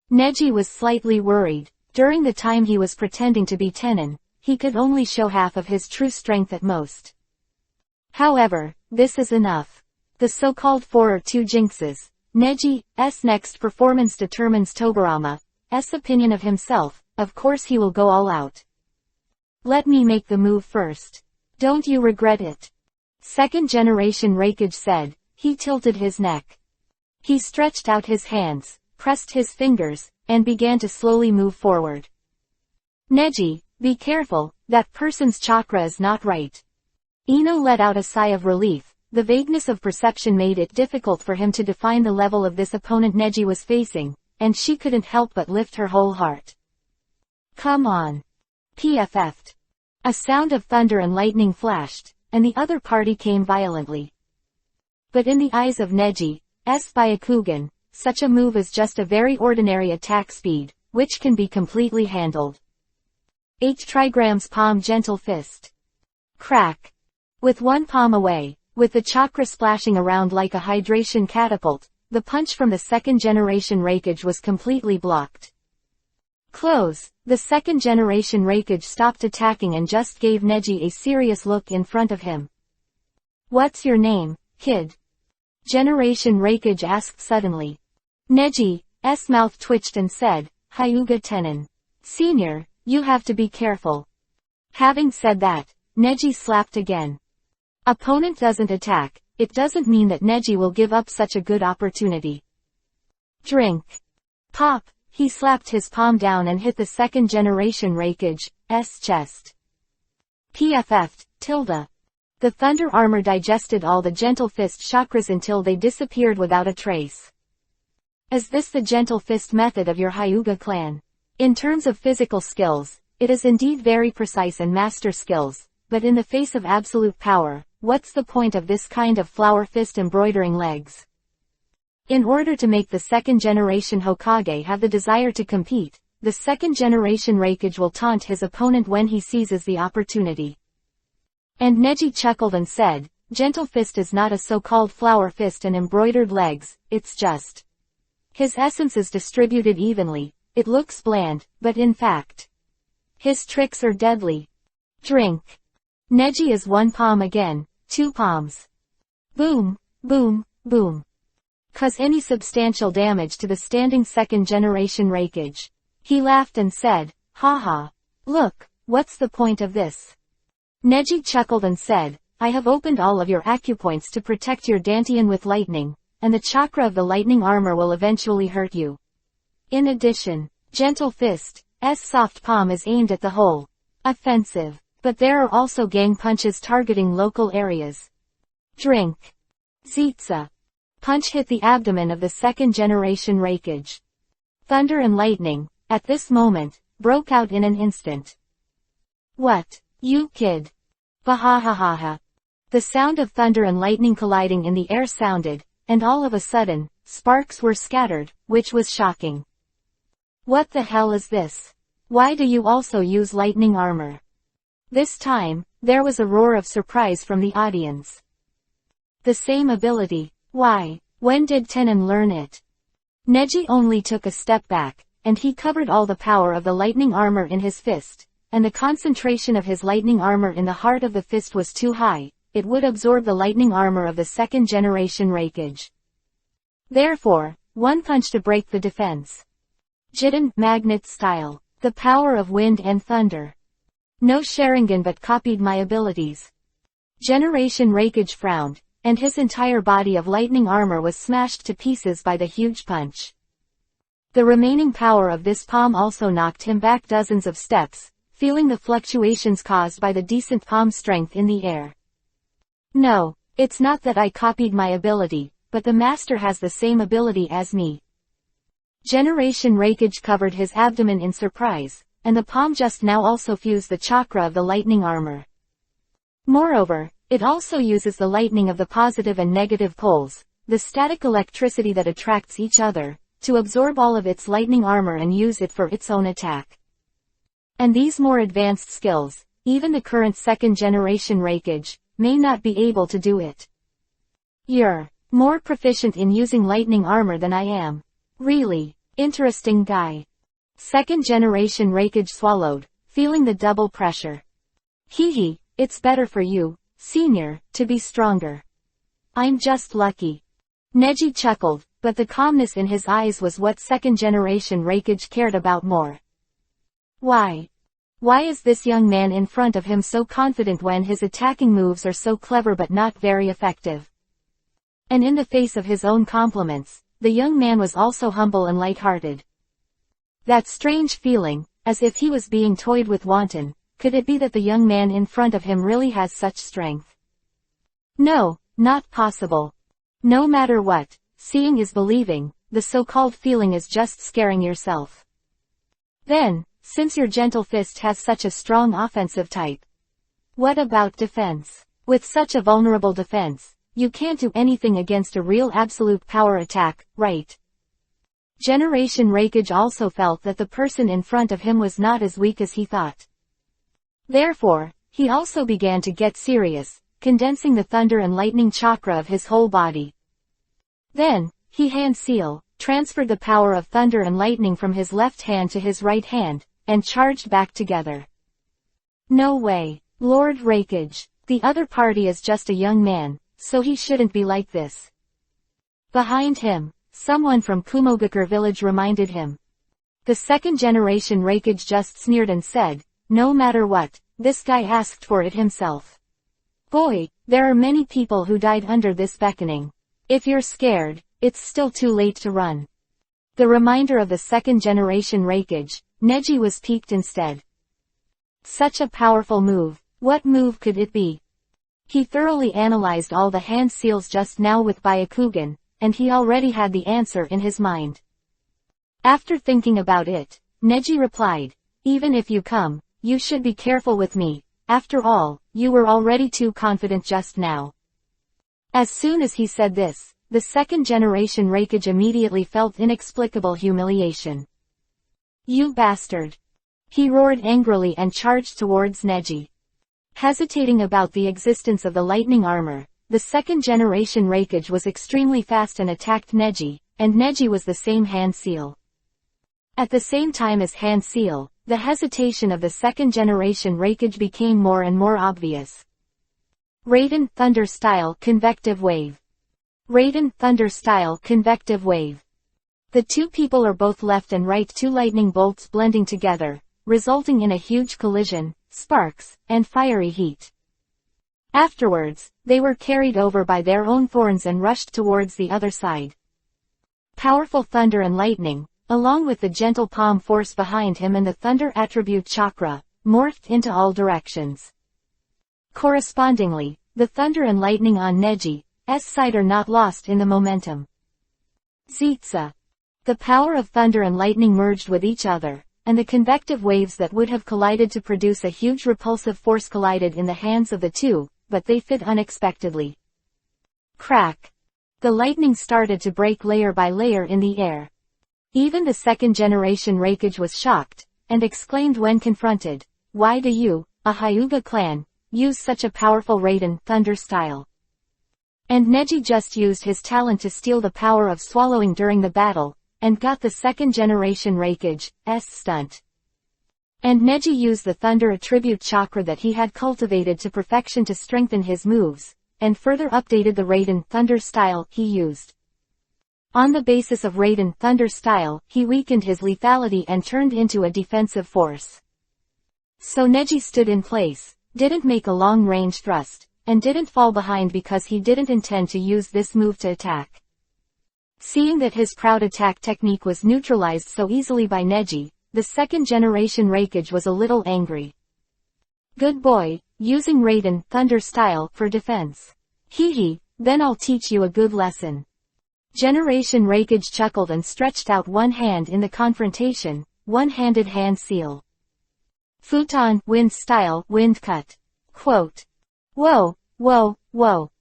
Neji was slightly worried. During the time he was pretending to be Tenin, he could only show half of his true strength at most. However, this is enough. The so-called 4 or 2 jinxes. Neji's next performance determines Tobarama's opinion of himself. Of course he will go all out. Let me make the move first. Don't you regret it? Second generation Reikage said. He tilted his neck. He stretched out his hands, pressed his fingers, and began to slowly move forward. Neji, be careful, that person's chakra is not right. Ino let out a sigh of relief. The vagueness of perception made it difficult for him to define the level of this opponent Neji was facing, and she couldn't help but lift her whole heart. Come on. PFF'd. A sound of thunder and lightning flashed, and the other party came violently. But in the eyes of Neji's Byakugan, such a move is just a very ordinary attack speed, which can be completely handled. 8 trigrams palm gentle fist. Crack. With one palm away, with the chakra splashing around like a hydration catapult, the punch from the second generation Reikage was completely blocked. Close. The second generation Reikage stopped attacking and just gave Neji a serious look in front of him. What's your name, kid? Generation Reikage asked suddenly. Neji's mouth twitched and said, Hyuga Tenin. Senior, you have to be careful. Having said that, Neji slapped again. Opponent doesn't attack, it doesn't mean that Neji will give up such a good opportunity. Drink. Pop. He slapped his palm down and hit the second generation Reikage's chest. PFF'd, tilde. The thunder armor digested all the gentle fist chakras until they disappeared without a trace. Is this the gentle fist method of your Hyuga clan? In terms of physical skills, it is indeed very precise and master skills, but in the face of absolute power, what's the point of this kind of flower fist embroidering legs? In order to make the second generation Hokage have the desire to compete, the second generation Reikage will taunt his opponent when he seizes the opportunity. And Neji chuckled and said, Gentle fist is not a so-called flower fist and embroidered legs, it's just. His essence is distributed evenly, it looks bland, but in fact. His tricks are deadly. Drink. Neji is one palm again, 2 palms. Boom, boom, boom. cause any substantial damage to the standing second-generation rakeage. He laughed and said, haha. Look, what's the point of this? Neji chuckled and said, I have opened all of your acupoints to protect your dantian with lightning, and the chakra of the lightning armor will eventually hurt you. In addition, Gentle Fist's soft palm is aimed at the hole. Offensive. But there are also gang punches targeting local areas. Drink. Zitsa. Punch hit the abdomen of the second-generation rakeage. Thunder and lightning, at this moment, broke out in an instant. What? You kid. Bahahahaha. The sound of thunder and lightning colliding in the air sounded, and all of a sudden, sparks were scattered, which was shocking. What the hell is this? Why do you also use lightning armor? This time, there was a roar of surprise from the audience. The same ability. Why? When did Tenon learn it? Neji only took a step back, and he covered all the power of the lightning armor in his fist, and the concentration of his lightning armor in the heart of the fist was too high. It would absorb the lightning armor of the second-generation rakeage. Therefore, one punch to break the defense. Jiden, magnet style. The power of wind and thunder. No Sharingan but copied my abilities. Generation Rakeage frowned, and his entire body of lightning armor was smashed to pieces by the huge punch. The remaining power of this palm also knocked him back dozens of steps, feeling the fluctuations caused by the decent palm strength in the air. No, it's not that I copied my ability, but the master has the same ability as me. Generation Rakeage covered his abdomen in surprise, and the palm just now also fused the chakra of the lightning armor. Moreover, it also uses the lightning of the positive and negative poles, the static electricity that attracts each other, to absorb all of its lightning armor and use it for its own attack. And these more advanced skills, even the current second-generation Rakeage, may not be able to do it. You're more proficient in using lightning armor than I am. Really? Interesting guy. Second-generation Rakeage swallowed, feeling the double pressure. Hee, it's better for you, senior, to be stronger. I'm just lucky. Neji chuckled, but the calmness in his eyes was what second-generation Rakeage cared about more. Why? Why is this young man in front of him so confident when his attacking moves are so clever but not very effective? And in the face of his own compliments, the young man was also humble and light-hearted. That strange feeling, as if he was being toyed with wanton, could it be that the young man in front of him really has such strength? No, not possible. No matter what, seeing is believing, the so-called feeling is just scaring yourself. Then, since your Gentle Fist has such a strong offensive type, what about defense? With such a vulnerable defense, you can't do anything against a real absolute power attack, right? Generation Rakeage also felt that the person in front of him was not as weak as he thought. Therefore, he also began to get serious, condensing the thunder and lightning chakra of his whole body. Then, he transferred the power of thunder and lightning from his left hand to his right hand, and charged back together. No way, Lord Rakeage. The other party is just a young man, so he shouldn't be like this. Behind him, someone from Kumogakure village reminded him. The second-generation Rakeage just sneered and said, no matter what, this guy asked for it himself. Boy, there are many people who died under this beckoning. If you're scared, it's still too late to run. The reminder of the second-generation Rakeage, Neji was piqued instead. Such a powerful move, what move could it be? He thoroughly analyzed all the hand seals just now with Byakugan, and he already had the answer in his mind. After thinking about it, Neji replied, even if you come, you should be careful with me, after all, you were already too confident just now. As soon as he said this, the second-generation Rakeage immediately felt inexplicable humiliation. You bastard! He roared angrily and charged towards Neji. Hesitating about the existence of the lightning armor, the second-generation Rakeage was extremely fast and attacked Neji, and Neji was the same hand seal. At the same time as hand seal, the hesitation of the second-generation Rakeage became more and more obvious. Raiden, Thunder Style Convective Wave. Raiden Thunder Style Convective Wave. The two people are both left and right, two lightning bolts blending together, resulting in a huge collision, sparks, and fiery heat. Afterwards, they were carried over by their own thorns and rushed towards the other side. Powerful thunder and lightning, along with the gentle palm force behind him and the thunder attribute chakra, morphed into all directions. Correspondingly, the thunder and lightning on Neji's side are not lost in the momentum. Zitsa. The power of thunder and lightning merged with each other, and the convective waves that would have collided to produce a huge repulsive force collided in the hands of the two, but they fit unexpectedly. Crack. The lightning started to break layer by layer in the air. Even the second-generation Raikage was shocked, and exclaimed when confronted, "Why do you, a Hyuga clan, use such a powerful Raiden Thunder style?" And Neji just used his talent to steal the power of swallowing during the battle, and got the second-generation Raikage's stunt. And Neji used the thunder attribute chakra that he had cultivated to perfection to strengthen his moves, and further updated the Raiden Thunder style he used. On the basis of Raiden Thunder style, he weakened his lethality and turned into a defensive force. So Neji stood in place, didn't make a long-range thrust, and didn't fall behind because he didn't intend to use this move to attack. Seeing that his proud attack technique was neutralized so easily by Neji, the second-generation Raikage was a little angry. "Good boy, using Raiden Thunder style for defense. Hee, then I'll teach you a good lesson." Generation Raikage chuckled and stretched out one hand in the confrontation, one-handed hand seal. Futon Wind Style Wind Cut. Quote. Whoa, whoa, whoa.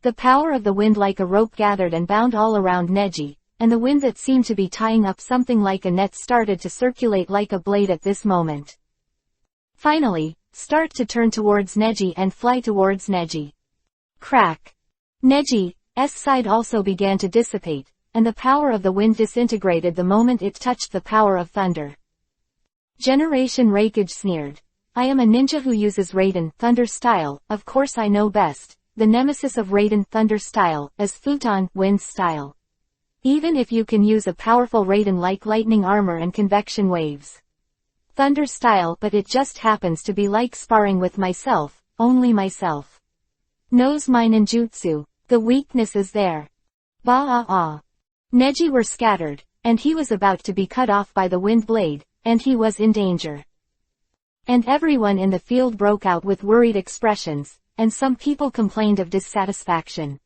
The power of the wind like a rope gathered and bound all around Neji, and the wind that seemed to be tying up something like a net started to circulate like a blade at this moment. Finally, start to turn towards Neji and fly towards Neji. Crack. Neji's side also began to dissipate, and the power of the wind disintegrated the moment it touched the power of thunder. Generation Raikage sneered. "I am a ninja who uses Raiden Thunder style, of course I know best. The nemesis of Raiden Thunder style is Futon Wind style. Even if you can use a powerful Raiden like lightning armor and convection waves. Thunder style, but it just happens to be like sparring with myself, only myself. Knows my ninjutsu, the weakness is there." Ba-ah-ah. Neji were scattered, and he was about to be cut off by the wind blade, and he was in danger. And everyone in the field broke out with worried expressions, and some people complained of dissatisfaction.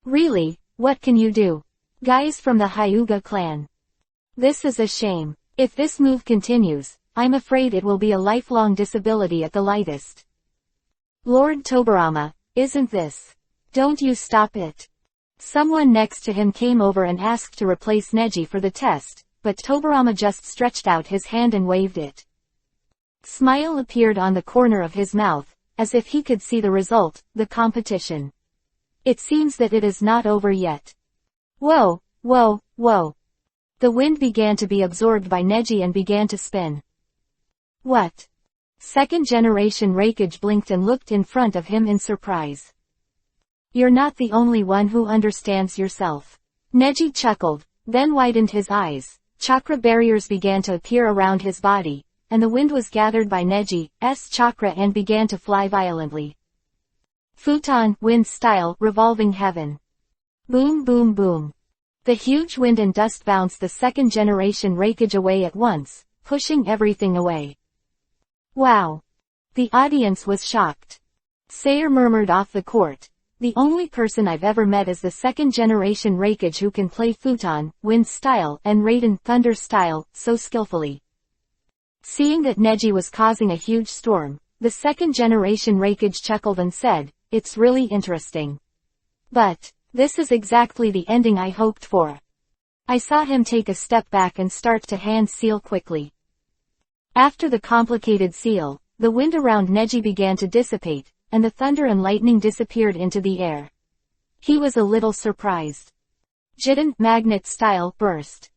"Really, what can you do? Guys from the Hyuga clan. This is a shame. If this move continues, I'm afraid it will be a lifelong disability at the lightest. Lord Tobirama, isn't this? Don't you stop it." Someone next to him came over and asked to replace Neji for the test, but Tobirama just stretched out his hand and waved it. Smile appeared on the corner of his mouth, as if he could see the result, the competition. It seems that it is not over yet. Whoa, whoa, whoa. The wind began to be absorbed by Neji and began to spin. What? Second-generation Raikage blinked and looked in front of him in surprise. "You're not the only one who understands yourself." Neji chuckled, then widened his eyes. Chakra barriers began to appear around his body, and the wind was gathered by Neji's chakra and began to fly violently. Futon Wind style Revolving Heaven. Boom boom boom. The huge wind and dust bounced the second-generation Raikage away at once, pushing everything away. Wow. The audience was shocked. Sayer murmured off the court. "The only person I've ever met is the second-generation Raikage who can play Futon Wind style and Raiden Thunder style so skillfully." Seeing that Neji was causing a huge storm, the second-generation Raikage chuckled and said, "It's really interesting. But this is exactly the ending I hoped for." I saw him take a step back and start to hand seal quickly. After the complicated seal, the wind around Neji began to dissipate, and the thunder and lightning disappeared into the air. He was a little surprised. Jiden Magnet Style Burst.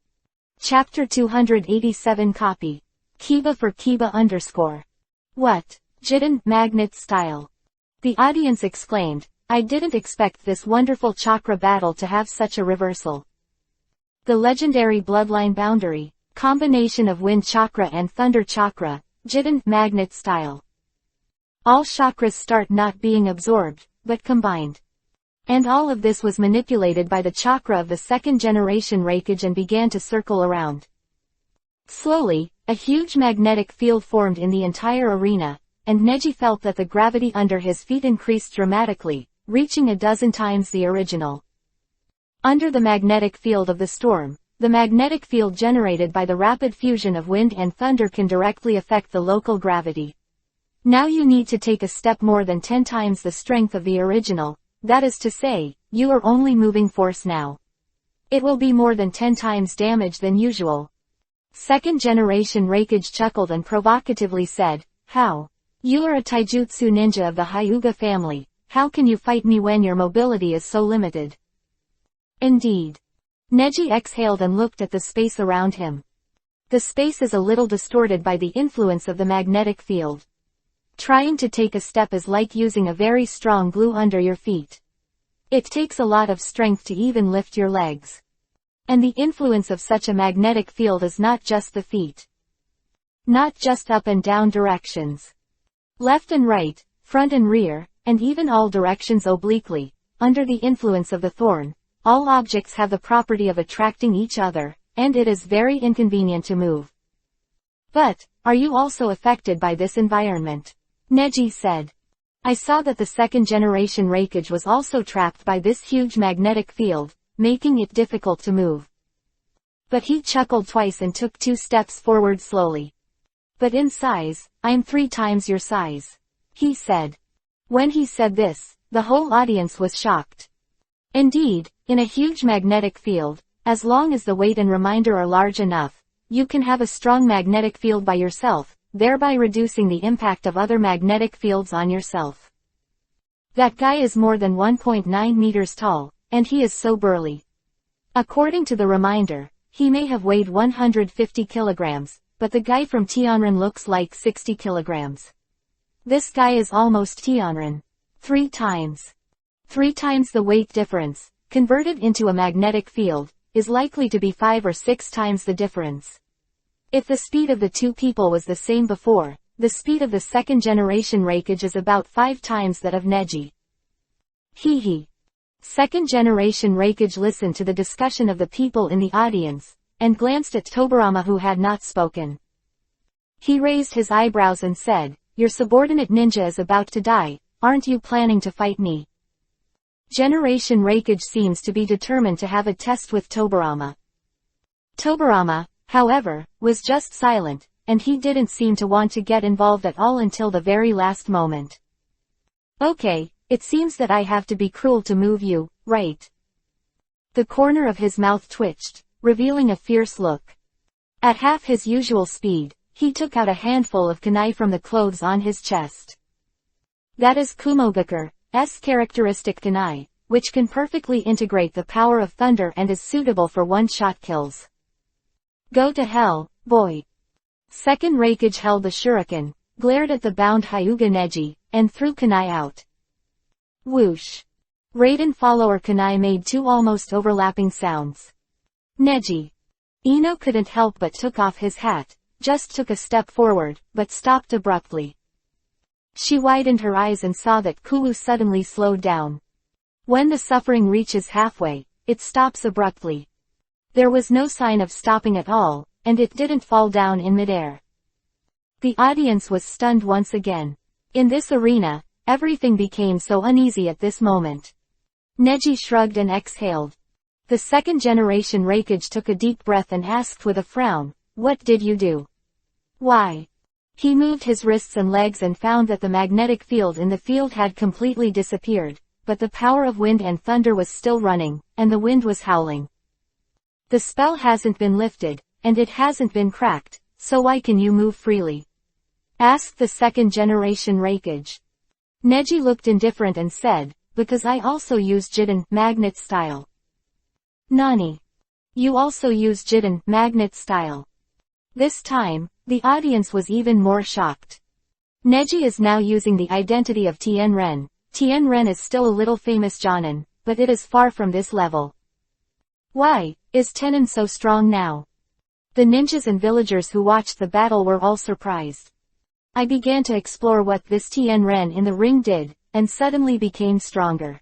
Chapter 287 Copy. Kiba for Kiba _. What? Jiden Magnet Style. The audience exclaimed, I didn't expect this wonderful chakra battle to have such a reversal. The legendary bloodline boundary, combination of wind chakra and thunder chakra, Jiden magnet style. All chakras start not being absorbed, but combined. And all of this was manipulated by the chakra of the second generation Reikage and began to circle around. Slowly, a huge magnetic field formed in the entire arena, and Neji felt that the gravity under his feet increased dramatically, reaching a dozen times the original. Under the magnetic field of the storm, the magnetic field generated by the rapid fusion of wind and thunder can directly affect the local gravity. Now you need to take a step more than 10 times the strength of the original, that is to say, you are only moving force now. It will be more than 10 times damage than usual. Second generation Reikage chuckled and provocatively said, how? You are a taijutsu ninja of the Hyuga family, how can you fight me when your mobility is so limited? Indeed. Neji exhaled and looked at the space around him. The space is a little distorted by the influence of the magnetic field. Trying to take a step is like using a very strong glue under your feet. It takes a lot of strength to even lift your legs. And the influence of such a magnetic field is not just the feet. Not just up and down directions. Left and right, front and rear, and even all directions obliquely, under the influence of the thorn, all objects have the property of attracting each other, and it is very inconvenient to move. But, are you also affected by this environment? Neji said. I saw that the second generation Reikage was also trapped by this huge magnetic field, making it difficult to move. But he chuckled twice and took 2 steps forward slowly. But in size, I'm 3 times your size, he said. When he said this, the whole audience was shocked. Indeed, in a huge magnetic field, as long as the weight and reminder are large enough, you can have a strong magnetic field by yourself, thereby reducing the impact of other magnetic fields on yourself. That guy is more than 1.9 meters tall, and he is so burly. According to the reminder, he may have weighed 150 kilograms, but the guy from Tianren looks like 60 kilograms. This guy is almost Tianren. 3 times. 3 times the weight difference, converted into a magnetic field, is likely to be 5 or 6 times the difference. If the speed of the 2 people was the same before, the speed of the second generation Reikage is about 5 times that of Neji. Hee. Second generation Reikage listened to the discussion of the people in the audience, and glanced at Tobarama who had not spoken. He raised his eyebrows and said, your subordinate ninja is about to die, aren't you planning to fight me? Generation Reikage seems to be determined to have a test with Tobarama. Tobarama, however, was just silent, and he didn't seem to want to get involved at all until the very last moment. Okay, it seems that I have to be cruel to move you, right? The corner of his mouth twitched, revealing a fierce look. At half his usual speed, he took out a handful of kunai from the clothes on his chest. That is Kumogakure's characteristic kunai, which can perfectly integrate the power of thunder and is suitable for one-shot kills. Go to hell, boy. Second Reikage held the shuriken, glared at the bound Hyuga Neji, and threw kunai out. Whoosh. Raiden follower kunai made 2 almost overlapping sounds. Neji. Ino couldn't help but took off his hat, just took a step forward, but stopped abruptly. She widened her eyes and saw that Kulu suddenly slowed down. When the suffering reaches halfway, it stops abruptly. There was no sign of stopping at all, and it didn't fall down in midair. The audience was stunned once again. In this arena, everything became so uneasy at this moment. Neji shrugged and exhaled. The second generation Reikage took a deep breath and asked with a frown, what did you do? Why? He moved his wrists and legs and found that the magnetic field in the field had completely disappeared, but the power of wind and thunder was still running, and the wind was howling. The spell hasn't been lifted, and it hasn't been cracked, so why can you move freely? Asked the second generation Reikage. Neji looked indifferent and said, because I also use Jiden magnet style. Nani? You also use Jiden magnet style. This time, the audience was even more shocked. Neji is now using the identity of Tianren, Tianren is still a little famous Jonin, but it is far from this level. Why is Tenon so strong now? The ninjas and villagers who watched the battle were all surprised. I began to explore what this Tianren in the ring did, and suddenly became stronger.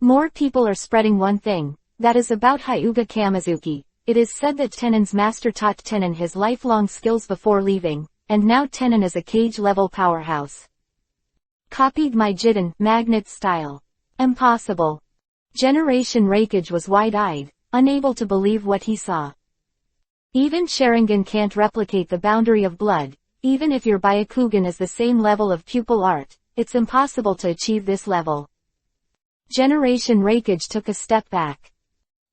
More people are spreading one thing, that is about Hyuga Kamizuki. It is said that Tenon's master taught Tenon his lifelong skills before leaving, and now Tenon is a cage-level powerhouse. Copied my Jiden magnet style. Impossible. Generation Reikage was wide-eyed, unable to believe what he saw. Even Sharingan can't replicate the boundary of blood. Even if your Byakugan is the same level of pupil art, it's impossible to achieve this level. Generation Reikage took a step back.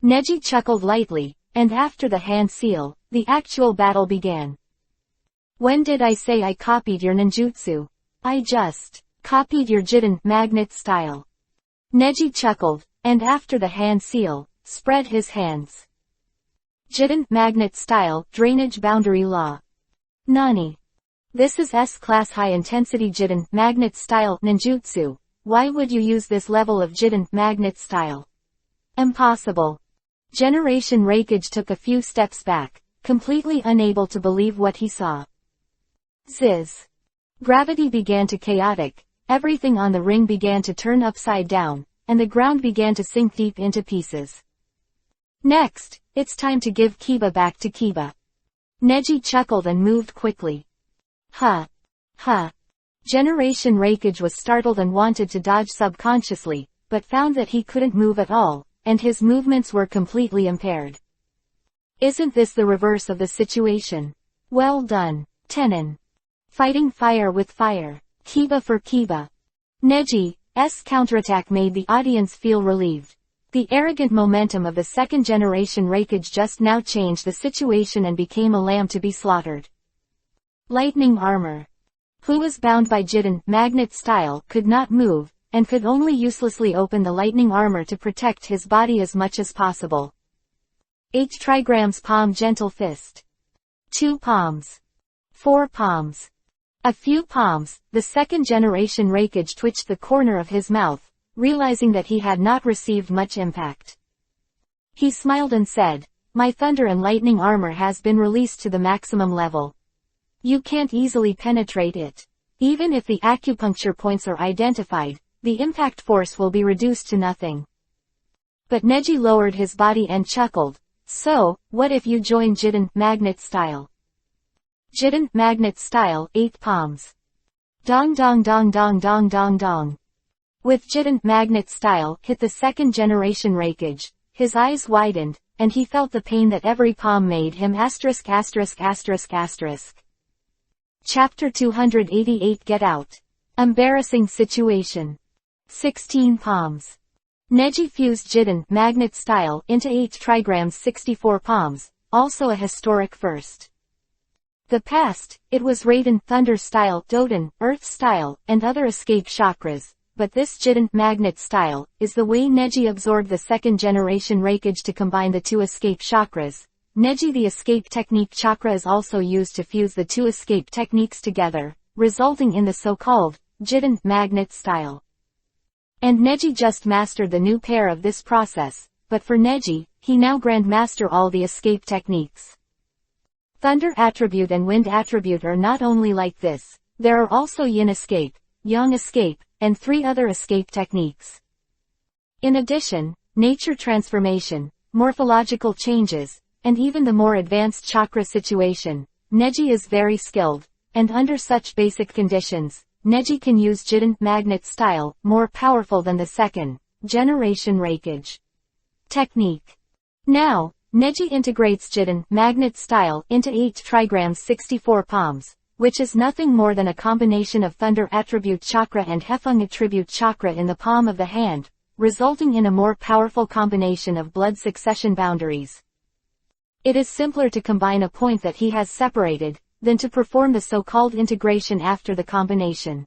Neji chuckled lightly, and after the hand seal, the actual battle began. When did I say I copied your ninjutsu? I just copied your Jiden magnet style. Neji chuckled, and after the hand seal, spread his hands. Jiden magnet style, drainage boundary law. Nani? This is S-class high-intensity Jiden magnet style ninjutsu. Why would you use this level of Jiden magnet style? Impossible. Generation Reikage took a few steps back, completely unable to believe what he saw. Ziz. Gravity began to chaotic, everything on the ring began to turn upside down, and the ground began to sink deep into pieces. Next, it's time to give Kiba back to Kiba. Neji chuckled and moved quickly. Huh. Huh. Generation Reikage was startled and wanted to dodge subconsciously, but found that he couldn't move at all, and his movements were completely impaired. Isn't this the reverse of the situation? Well done, Tenon. Fighting fire with fire. Kiba for Kiba. Neji's counterattack made the audience feel relieved. The arrogant momentum of the second generation Reikage just now changed the situation and became a lamb to be slaughtered. Lightning armor. Who was bound by Jiden magnet style could not move, and could only uselessly open the lightning armor to protect his body as much as possible. 8 trigrams palm gentle fist. 2 palms. 4 palms. A few palms. The second generation Reikage twitched the corner of his mouth, realizing that he had not received much impact. He smiled and said, "My thunder and lightning armor has been released to the maximum level. You can't easily penetrate it. Even if the acupuncture points are identified, the impact force will be reduced to nothing." But Neji lowered his body and chuckled. So, what if you join Jiden magnet style? Jiden magnet style, 8 palms. Dong dong dong dong dong dong dong. With Jiden magnet style hit the second generation Reikage, his eyes widened, and he felt the pain that every palm made him asterisk asterisk asterisk asterisk. Chapter 288 Get Out. Embarrassing situation. 16 palms. Neji fused Jiden magnet style into 8 trigrams 64 palms, also a historic first. The past, it was Raiden thunder style, Doden, earth style, and other escape chakras, but this Jiden magnet style is the way Neji absorbed the second generation Reikage to combine the 2 escape chakras. Neji the escape technique chakra is also used to fuse the 2 escape techniques together, resulting in the so-called Jiden magnet style. And Neji just mastered the new pair of this process, but for Neji, he now grandmaster all the escape techniques. Thunder attribute and wind attribute are not only like this, there are also yin escape, yang escape, and 3 other escape techniques. In addition, nature transformation, morphological changes, and even the more advanced chakra situation, Neji is very skilled, and under such basic conditions, Neji can use Jiden magnet style, more powerful than the second generation Reikage technique. Now, Neji integrates Jiden magnet style into 8 trigrams 64 palms, which is nothing more than a combination of thunder attribute chakra and Hefeng attribute chakra in the palm of the hand, resulting in a more powerful combination of blood succession boundaries. It is simpler to combine a point that he has separated, than to perform the so-called integration after the combination.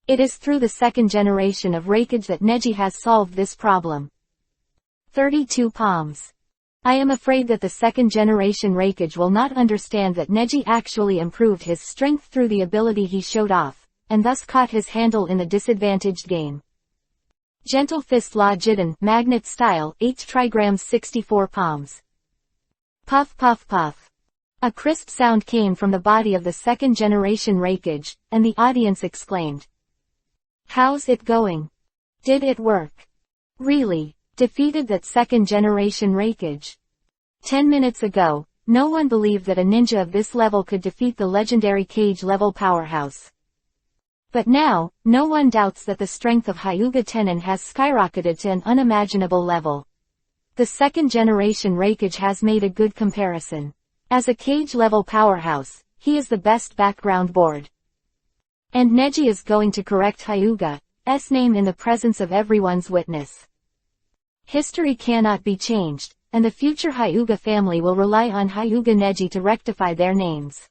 It is through the second generation of Reikage that Neji has solved this problem. 32 palms. I am afraid that the second generation Reikage will not understand that Neji actually improved his strength through the ability he showed off, and thus caught his handle in the disadvantaged game. Gentle Fist La Jidon, Magnet Style, 8 trigrams 64 palms. Puff puff puff. A crisp sound came from the body of the second-generation Reikage, and the audience exclaimed. How's it going? Did it work? Really? Defeated that second-generation Reikage? 10 minutes ago, no one believed that a ninja of this level could defeat the legendary Cage-level powerhouse. But now, no one doubts that the strength of Hyuga Tenin has skyrocketed to an unimaginable level. The second-generation Reikage has made a good comparison. As a Cage-level powerhouse, he is the best background board. And Neji is going to correct Hyuga's name in the presence of everyone's witness. History cannot be changed, and the future Hyuga family will rely on Hyuga Neji to rectify their names.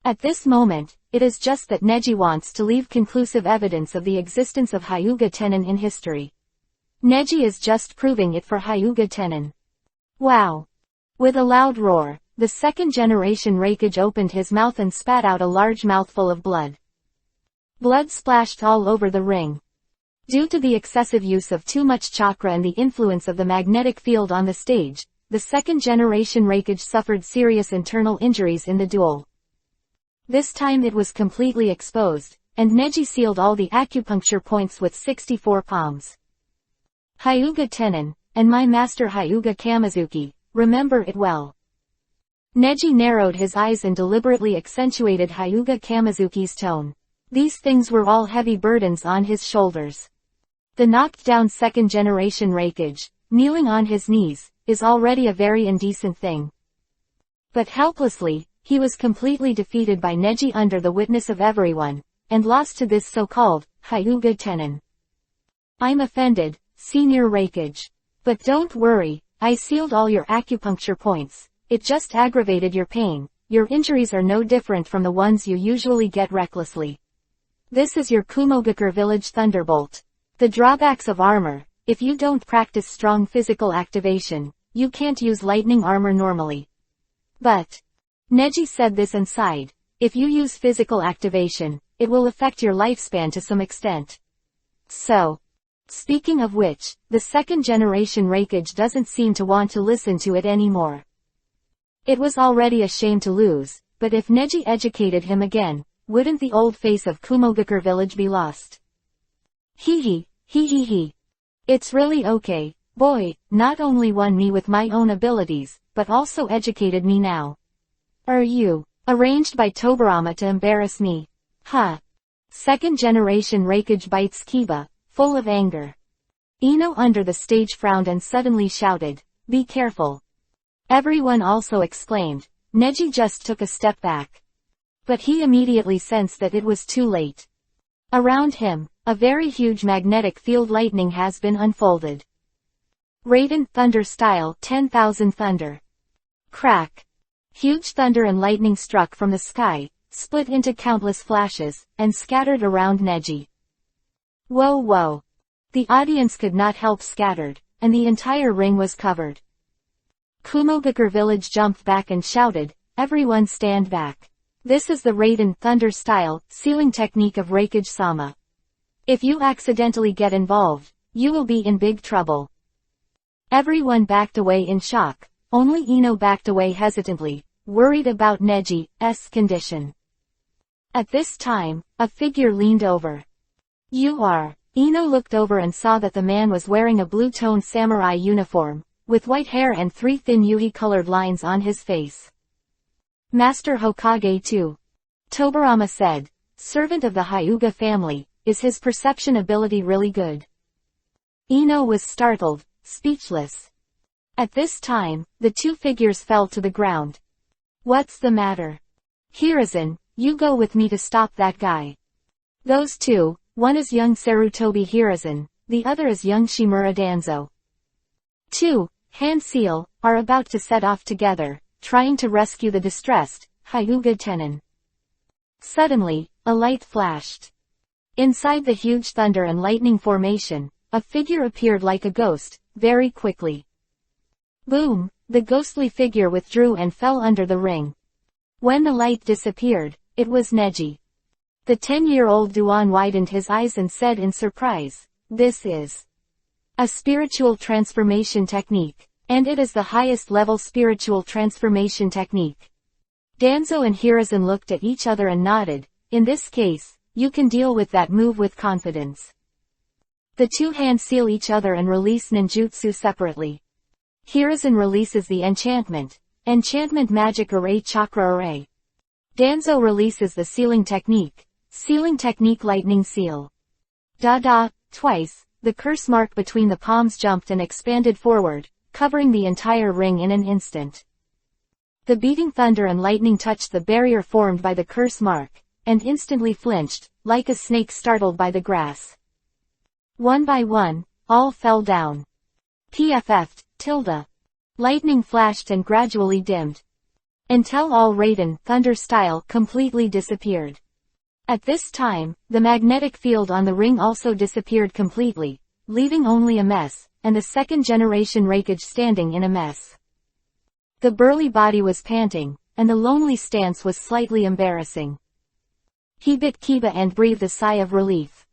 At this moment, it is just that Neji wants to leave conclusive evidence of the existence of Hyuga Tenin in history. Neji is just proving it for Hyuga Tenin. Wow! With a loud roar, the second-generation Reikage opened his mouth and spat out a large mouthful of blood. Blood splashed all over the ring. Due to the excessive use of too much chakra and the influence of the magnetic field on the stage, the second-generation Reikage suffered serious internal injuries in the duel. This time it was completely exposed, and Neji sealed all the acupuncture points with 64 palms. Hyuga Tenin, and my master Hyuga Kamizuki, remember it well. Neji narrowed his eyes and deliberately accentuated Hyuga Kamizuki's tone. These things were all heavy burdens on his shoulders. The knocked-down second-generation Reikage, kneeling on his knees, is already a very indecent thing. But helplessly, he was completely defeated by Neji under the witness of everyone, and lost to this so-called Hyuga Tenin. I'm offended, Senior Reikage. But don't worry, I sealed all your acupuncture points. It just aggravated your pain. Your injuries are no different from the ones you usually get recklessly. This is your Kumogakure Village Thunderbolt. The drawbacks of armor: if you don't practice strong physical activation, you can't use lightning armor normally. But, Neji said this and sighed, if you use physical activation, it will affect your lifespan to some extent. So, speaking of which, the second-generation Reikage doesn't seem to want to listen to it anymore. It was already a shame to lose, but if Neji educated him again, wouldn't the old face of Kumogakure Village be lost? Hee. It's really okay, boy, not only won me with my own abilities, but also educated me now. You, arranged by Tobarama to embarrass me. Huh. Second-generation Reikage bites Kiba, full of anger. Ino under the stage frowned and suddenly shouted, be careful. Everyone also exclaimed. Neji just took a step back. But he immediately sensed that it was too late. Around him, a very huge magnetic field lightning has been unfolded. Raiden Thunder Style 10,000 Thunder. Crack. Huge thunder and lightning struck from the sky, split into countless flashes, and scattered around Neji. Whoa. The audience could not help scattered, and the entire ring was covered. Kumogakure Village jumped back and shouted, everyone stand back. This is the Raiden Thunder Style sealing technique of Reikage-sama. If you accidentally get involved, you will be in big trouble. Everyone backed away in shock, only Ino backed away hesitantly, worried about Neji's condition. At this time, a figure leaned over. You are. Ino looked over and saw that the man was wearing a blue-toned samurai uniform, with white hair and 3 thin yui-colored lines on his face. Master Hokage II. Tobarama said, servant of the Hyuga family, is his perception ability really good? Ino was startled, speechless. At this time, the two figures fell to the ground. What's the matter? Hiruzen, you go with me to stop that guy. Those two, one is young Sarutobi Hiruzen, the other is young Shimura Danzo. 2. Hand Seal, are about to set off together, trying to rescue the distressed Hyuga Tenin. Suddenly, a light flashed. Inside the huge thunder and lightning formation, a figure appeared like a ghost, very quickly. Boom! The ghostly figure withdrew and fell under the ring. When the light disappeared, it was Neji. The 10-year-old Duan widened his eyes and said in surprise, "This is a spiritual transformation technique. And it is the highest level spiritual transformation technique." Danzo and Hiruzen looked at each other and nodded. "In this case, you can deal with that move with confidence." The two hand seal each other and release ninjutsu separately. Hiruzen releases the enchantment magic array chakra array. Danzo releases the sealing technique lightning seal. Da-da, twice, the curse mark between the palms jumped and expanded forward, covering the entire ring in an instant. The beating thunder and lightning touched the barrier formed by the curse mark, and instantly flinched, like a snake startled by the grass. One by one, all fell down. PFF'd, tilde. Lightning flashed and gradually dimmed. Until all Raiden, thunder style, completely disappeared. At this time, the magnetic field on the ring also disappeared completely, leaving only a mess, and the second generation Reikage standing in a mess. The burly body was panting, and the lonely stance was slightly embarrassing. He bit Kiba and breathed a sigh of relief.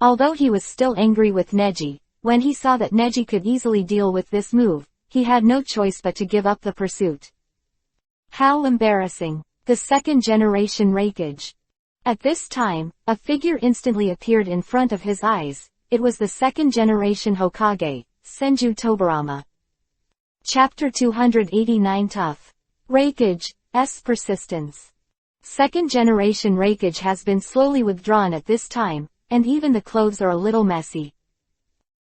Although he was still angry with Neji, when he saw that Neji could easily deal with this move, he had no choice but to give up the pursuit. How embarrassing. The second generation Reikage. At this time, a figure instantly appeared in front of his eyes. It was the second generation Hokage, Senju Tobarama. Chapter 289 Tough. Reikage's persistence. Second generation Reikage has been slowly withdrawn at this time, and even the clothes are a little messy.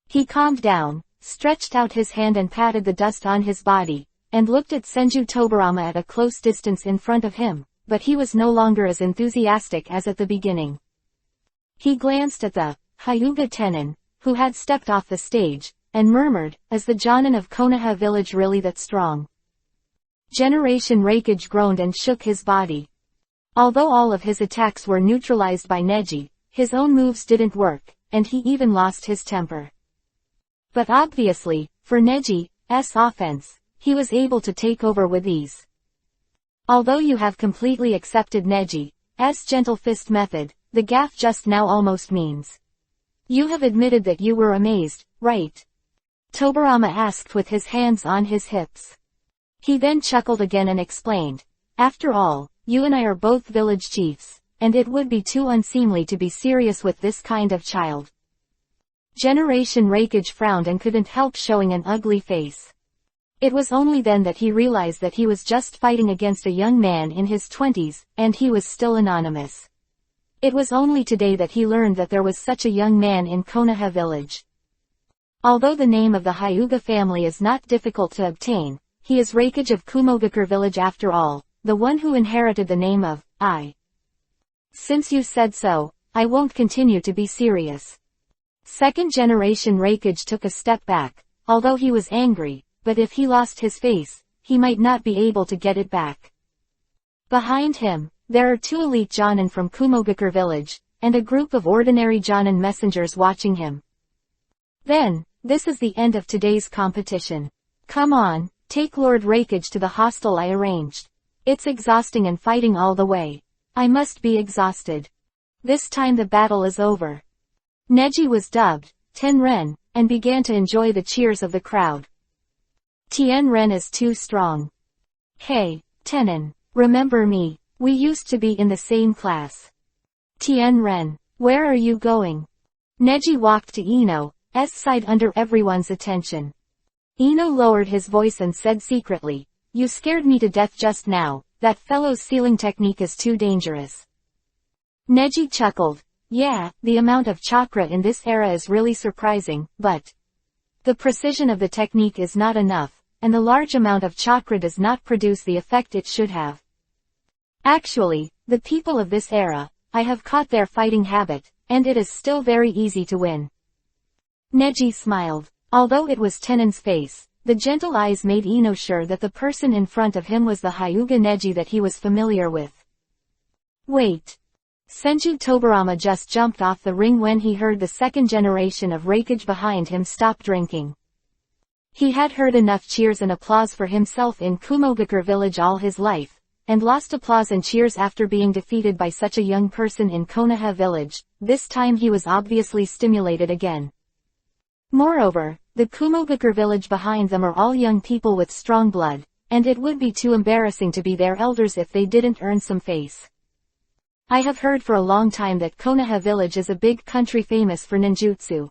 He calmed down, stretched out his hand and patted the dust on his body, and looked at Senju Tobarama at a close distance in front of him, but he was no longer as enthusiastic as at the beginning. He glanced at the Hyuga Tenin, who had stepped off the stage, and murmured, "Is the Jonin of Konoha village really that strong?" Generation Reikage groaned and shook his body. Although all of his attacks were neutralized by Neji, his own moves didn't work, and he even lost his temper. But obviously, for Neji's offense, he was able to take over with ease. Although you have completely accepted Neji's gentle fist method, the gaffe just now almost means you have admitted that you were amazed, right? Tobarama asked with his hands on his hips. He then chuckled again and explained, "After all, you and I are both village chiefs, and it would be too unseemly to be serious with this kind of child." Generation Reikage frowned and couldn't help showing an ugly face. It was only then that he realized that he was just fighting against a young man in his 20s, and he was still anonymous. It was only today that he learned that there was such a young man in Konoha village. Although the name of the Hyuga family is not difficult to obtain, he is Reikage of Kumogakure village after all, the one who inherited the name of I. Since you said so, I won't continue to be serious. Second generation Reikage took a step back, although he was angry, but if he lost his face, he might not be able to get it back. Behind him, there are two elite Jonin from Kumogakure village, and a group of ordinary Jonin messengers watching him. Then, this is the end of today's competition. Come on, take Lord Reikage to the hostel I arranged. It's exhausting and fighting all the way. I must be exhausted. This time the battle is over. Neji was dubbed Tenren, and began to enjoy the cheers of the crowd. Tianren is too strong. Hey, Tenin, remember me? We used to be in the same class. Tianren, where are you going? Neji walked to Ino's side under everyone's attention. Ino lowered his voice and said secretly, "You scared me to death just now, that fellow's sealing technique is too dangerous." Neji chuckled. Yeah, the amount of chakra in this era is really surprising, but the precision of the technique is not enough, and the large amount of chakra does not produce the effect it should have. Actually, the people of this era, I have caught their fighting habit, and it is still very easy to win. Neji smiled. Although it was Tenin's face, the gentle eyes made Ino sure that the person in front of him was the Hyuga Neji that he was familiar with. Wait. Senju Tobarama just jumped off the ring when he heard the second generation of Reikage behind him stop drinking. He had heard enough cheers and applause for himself in Kumogakure village all his life, and lost applause and cheers after being defeated by such a young person in Konoha village. This time he was obviously stimulated again. Moreover, the Kumogakure village behind them are all young people with strong blood, and it would be too embarrassing to be their elders if they didn't earn some face. I have heard for a long time that Konoha village is a big country famous for ninjutsu.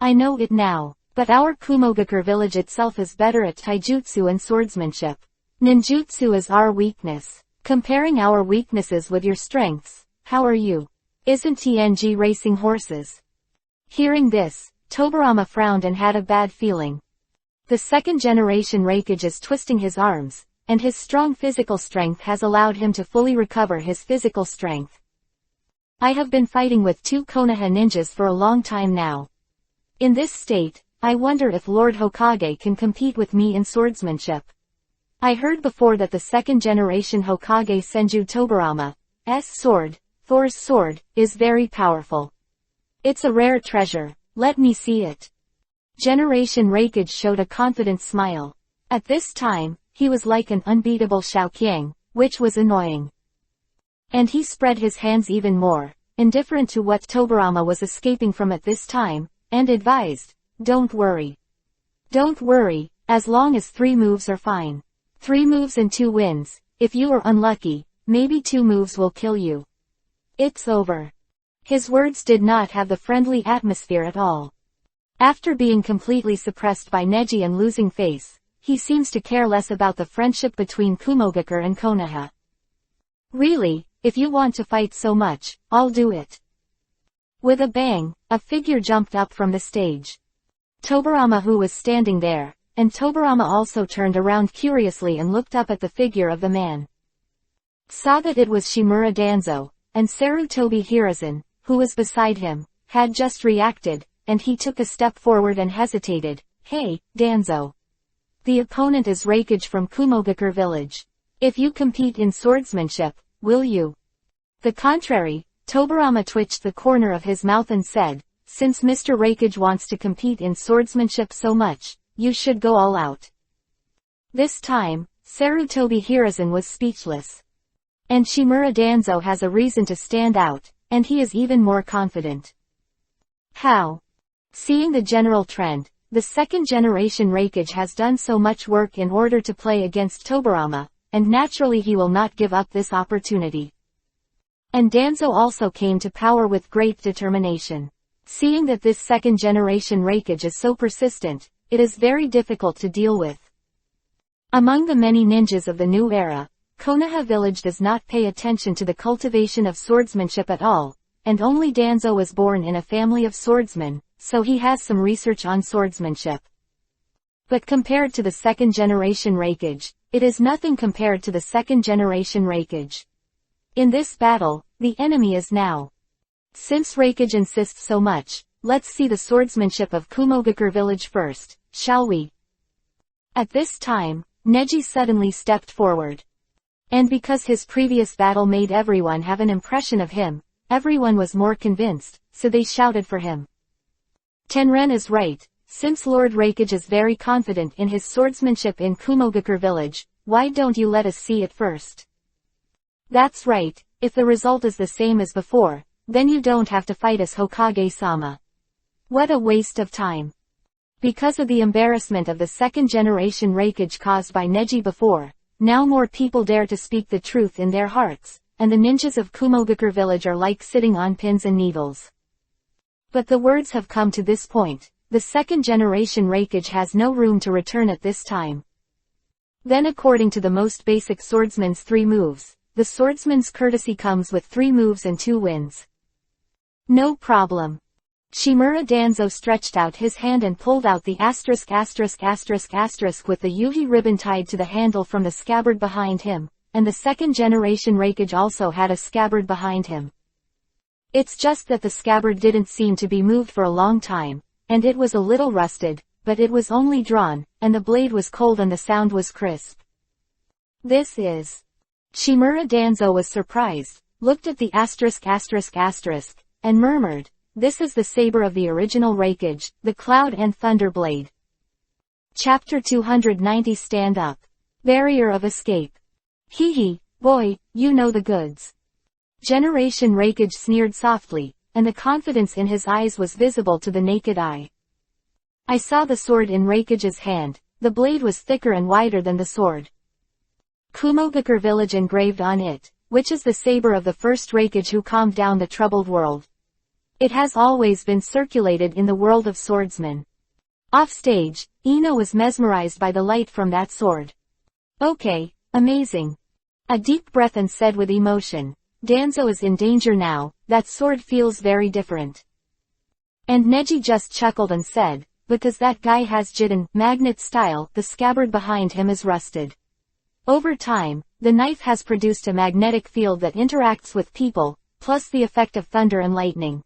I know it now, but our Kumogakure village itself is better at taijutsu and swordsmanship. Ninjutsu is our weakness. Comparing our weaknesses with your strengths, how are you? Isn't TNG racing horses? Hearing this, Tobarama frowned and had a bad feeling. The second generation Reikage is twisting his arms, and his strong physical strength has allowed him to fully recover his physical strength. I have been fighting with 2 Konoha ninjas for a long time now. In this state, I wonder if Lord Hokage can compete with me in swordsmanship. I heard before that the second generation Hokage Senju Tobarama's sword, Thor's sword, is very powerful. It's a rare treasure, let me see it. Generation Reikage showed a confident smile. At this time, he was like an unbeatable Shaoqiang, which was annoying. And he spread his hands even more, indifferent to what Tobarama was escaping from at this time, and advised, don't worry. Don't worry, as long as 3 moves are fine. 3 moves and 2 wins, if you are unlucky, maybe 2 moves will kill you. It's over. His words did not have the friendly atmosphere at all. After being completely suppressed by Neji and losing face, he seems to care less about the friendship between Kumogakure and Konoha. Really, if you want to fight so much, I'll do it. With a bang, a figure jumped up from the stage. Tobarama who was standing there, and Tobarama also turned around curiously and looked up at the figure of the man. Saw that it was Shimura Danzo, and Sarutobi Hiruzen, who was beside him, had just reacted, and he took a step forward and hesitated. Hey, Danzo. The opponent is Reikage from Kumogakure village. If you compete in swordsmanship, will you? The contrary, Tobarama twitched the corner of his mouth and said, since Mr. Reikage wants to compete in swordsmanship so much, you should go all out. This time, Sarutobi Hiruzen was speechless. And Shimura Danzo has a reason to stand out, and he is even more confident. How? Seeing the general trend, the second generation Reikage has done so much work in order to play against Tobarama, and naturally he will not give up this opportunity. And Danzo also came to power with great determination. Seeing that this second generation Reikage is so persistent, it is very difficult to deal with. Among the many ninjas of the new era, Konoha village does not pay attention to the cultivation of swordsmanship at all, and only Danzo was born in a family of swordsmen, so he has some research on swordsmanship. But compared to the second generation Reikage, it is nothing compared to the second generation Reikage. In this battle, the enemy is now. Since Reikage insists so much, let's see the swordsmanship of Kumogakure village first, shall we? At this time, Neji suddenly stepped forward. And because his previous battle made everyone have an impression of him, everyone was more convinced, so they shouted for him. Tenren is right, since Lord Reikage is very confident in his swordsmanship in Kumogakure village, why don't you let us see it first? That's right, if the result is the same as before, then you don't have to fight as Hokage-sama. What a waste of time. Because of the embarrassment of the second generation Reikage caused by Neji before, now more people dare to speak the truth in their hearts, and the ninjas of Kumogakure village are like sitting on pins and needles. But the words have come to this point, the second generation Reikage has no room to return at this time. Then according to the most basic swordsman's 3 moves, the swordsman's courtesy comes with 3 moves and 2 wins. No problem. Shimura Danzo stretched out his hand and pulled out the ***** with the yuhi ribbon tied to the handle from the scabbard behind him, and the second generation Reikage also had a scabbard behind him. It's just that the scabbard didn't seem to be moved for a long time, and it was a little rusted, but it was only drawn, and the blade was cold and the sound was crisp. This is... Shimura Danzo was surprised, looked at the ****, and murmured, this is the saber of the original Reikage, the Cloud and Thunder Blade. Chapter 290 Stand Up. Barrier of Escape. Hee hee, Boy, you know the goods. Generation Reikage sneered softly, and the confidence in his eyes was visible to the naked eye. I saw the sword in Reikage's hand. The blade was thicker and wider than the sword. Kumogakure village engraved on it, which is the saber of the first Reikage who calmed down the troubled world. It has always been circulated in the world of swordsmen. Off stage, Ino was mesmerized by the light from that sword. Okay, amazing. A deep breath and said with emotion, Danzo is in danger now, that sword feels very different. And Neji just chuckled and said, because that guy has Jiden, magnet style, the scabbard behind him is rusted. Over time, the knife has produced a magnetic field that interacts with people, plus the effect of thunder and lightning.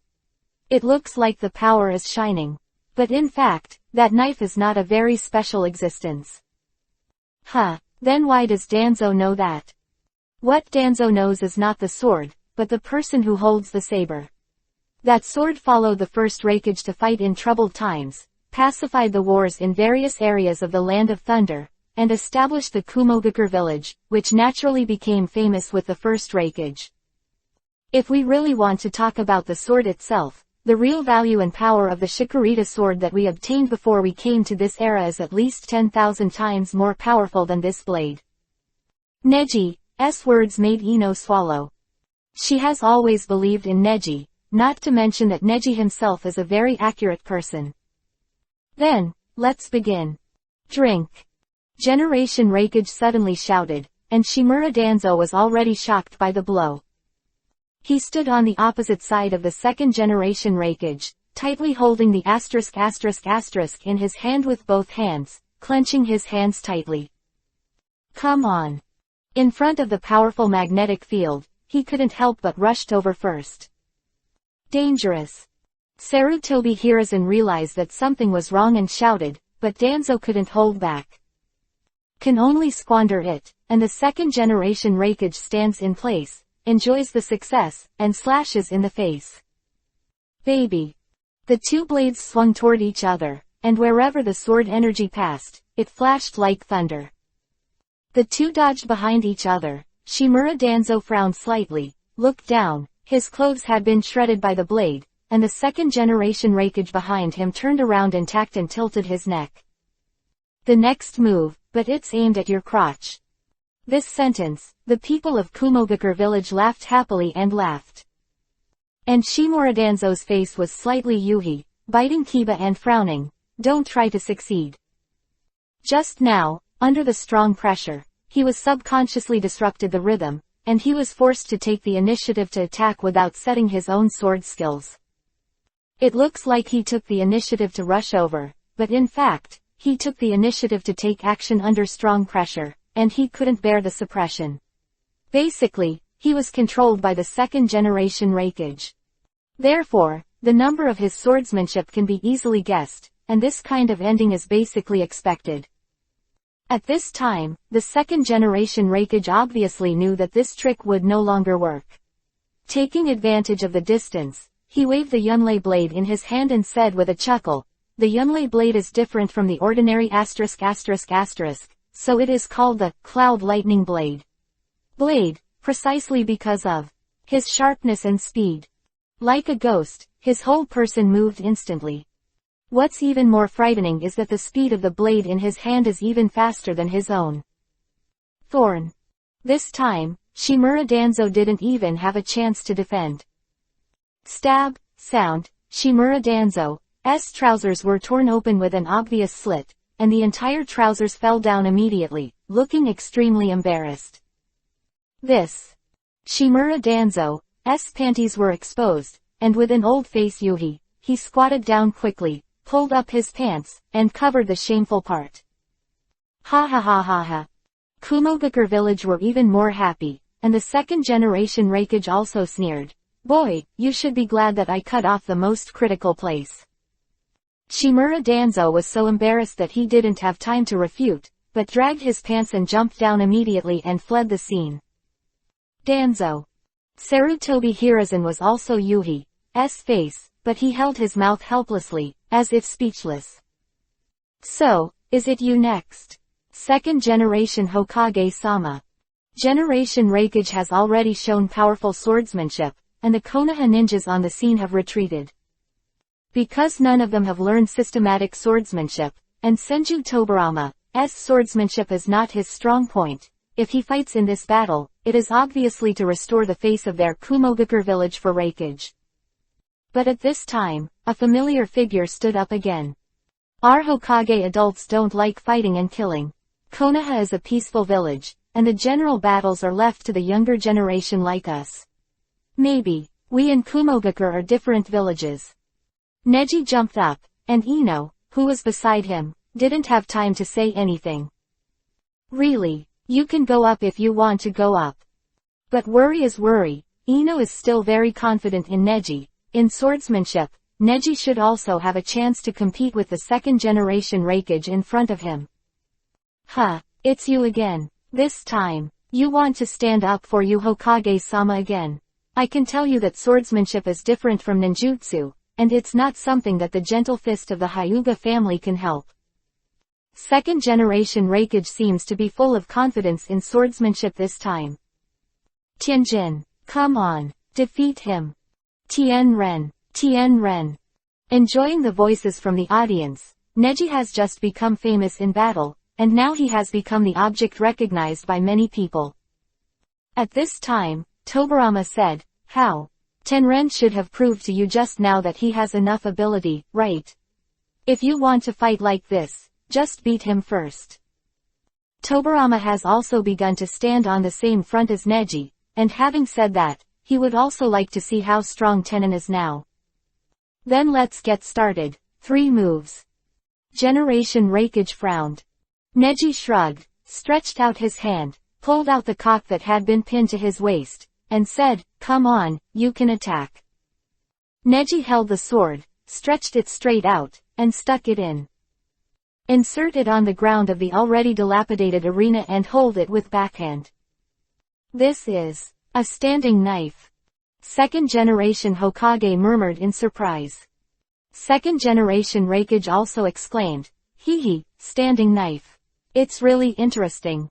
It looks like the power is shining. But in fact, that knife is not a very special existence. Huh, then why does Danzo know that? What Danzo knows is not the sword, but the person who holds the saber. That sword followed the first Reikage to fight in troubled times, pacified the wars in various areas of the Land of Thunder, and established the Kumogakure village, which naturally became famous with the first Reikage. If we really want to talk about the sword itself, the real value and power of the Shikurita sword that we obtained before we came to this era is at least 10,000 times more powerful than this blade. Neji's words made Ino swallow. She has always believed in Neji, not to mention that Neji himself is a very accurate person. Then, let's begin. Drink. Generation Reikage suddenly shouted, and Shimura Danzo was already shocked by the blow. He stood on the opposite side of the second generation Reikage, tightly holding the **** in his hand with both hands, clenching his hands tightly. Come on. In front of the powerful magnetic field, he couldn't help but rushed over first. Dangerous. Sarutobi Hiruzen realized that something was wrong and shouted, but Danzo couldn't hold back. Can only squander it, and the second generation Reikage stands in place, enjoys the success, and slashes in the face. Baby. The two blades swung toward each other, and wherever the sword energy passed, it flashed like thunder. The two dodged behind each other. Shimura Danzo frowned slightly, looked down, his clothes had been shredded by the blade, and the second generation Reikage behind him turned around intact and tilted his neck. The next move, but it's aimed at your crotch. This sentence, the people of Kumogakure village laughed happily and laughed. And Shimura Danzo's face was slightly yuhi, biting kiba and frowning. Don't try to succeed. Just now, under the strong pressure, he was subconsciously disrupted the rhythm, and he was forced to take the initiative to attack without setting his own sword skills. It looks like he took the initiative to rush over, but in fact, he took the initiative to take action under strong pressure, and he couldn't bear the suppression. Basically, he was controlled by the second generation Reikage. Therefore, the number of his swordsmanship can be easily guessed, and this kind of ending is basically expected. At this time, the second generation Reikage obviously knew that this trick would no longer work. Taking advantage of the distance, he waved the Yunlei blade in his hand and said with a chuckle, the Yunlei blade is different from the ordinary ****, so it is called the Cloud Lightning Blade. Blade, precisely because of his sharpness and speed. Like a ghost, his whole person moved instantly. What's even more frightening is that the speed of the blade in his hand is even faster than his own. Thorn. This time, Shimura Danzo didn't even have a chance to defend. Stab, sound, Shimura Danzo's trousers were torn open with an obvious slit, and the entire trousers fell down immediately, looking extremely embarrassed. Shimura Danzo's panties were exposed, and with an old-face yuhi, he squatted down quickly, pulled up his pants, and covered the shameful part. Ha ha ha ha ha. Kumogakure village were even more happy, and the second generation Reikage also sneered. Boy, you should be glad that I cut off the most critical place. Shimura Danzo was so embarrassed that he didn't have time to refute, but dragged his pants and jumped down immediately and fled the scene. Danzo. Sarutobi Hiruzen was also Yuhi's face, but he held his mouth helplessly, as if speechless. So, is it you next? Second generation Hokage-sama. Generation Reikage has already shown powerful swordsmanship, and the Konoha ninjas on the scene have retreated. Because none of them have learned systematic swordsmanship, and Senju Tobarama's swordsmanship is not his strong point, if he fights in this battle, it is obviously to restore the face of their Kumogakure village for Reikage. But at this time, a familiar figure stood up again. Our Hokage adults don't like fighting and killing. Konoha is a peaceful village, and the general battles are left to the younger generation like us. Maybe, we and Kumogakure are different villages. Neji jumped up, and Ino, who was beside him, didn't have time to say anything. Really, you can go up if you want to go up. But worry is worry. Ino is still very confident in Neji. In swordsmanship, Neji should also have a chance to compete with the second generation Reikage in front of him. Huh, it's you again. This time, you want to stand up for you Hokage-sama again. I can tell you that swordsmanship is different from ninjutsu, and it's not something that the gentle fist of the Hyuga family can help. Second generation Reikage seems to be full of confidence in swordsmanship this time. Tianjin, come on, defeat him. Tien Ren. Enjoying the voices from the audience, Neji has just become famous in battle, and now he has become the object recognized by many people. At this time, Tobarama said, how? Tenren should have proved to you just now that he has enough ability, right? If you want to fight like this, just beat him first. Tobarama has also begun to stand on the same front as Neji, and having said that, he would also like to see how strong Tenon is now. Then let's get started. 3 moves. Generation Reikage frowned. Neji shrugged, stretched out his hand, pulled out the cock that had been pinned to his waist, and said, come on, you can attack. Neji held the sword, stretched it straight out, and stuck it in. Insert it on the ground of the already dilapidated arena and hold it with backhand. This is a standing knife. Second generation Hokage murmured in surprise. Second generation Reikage also exclaimed, hee, standing knife. It's really interesting.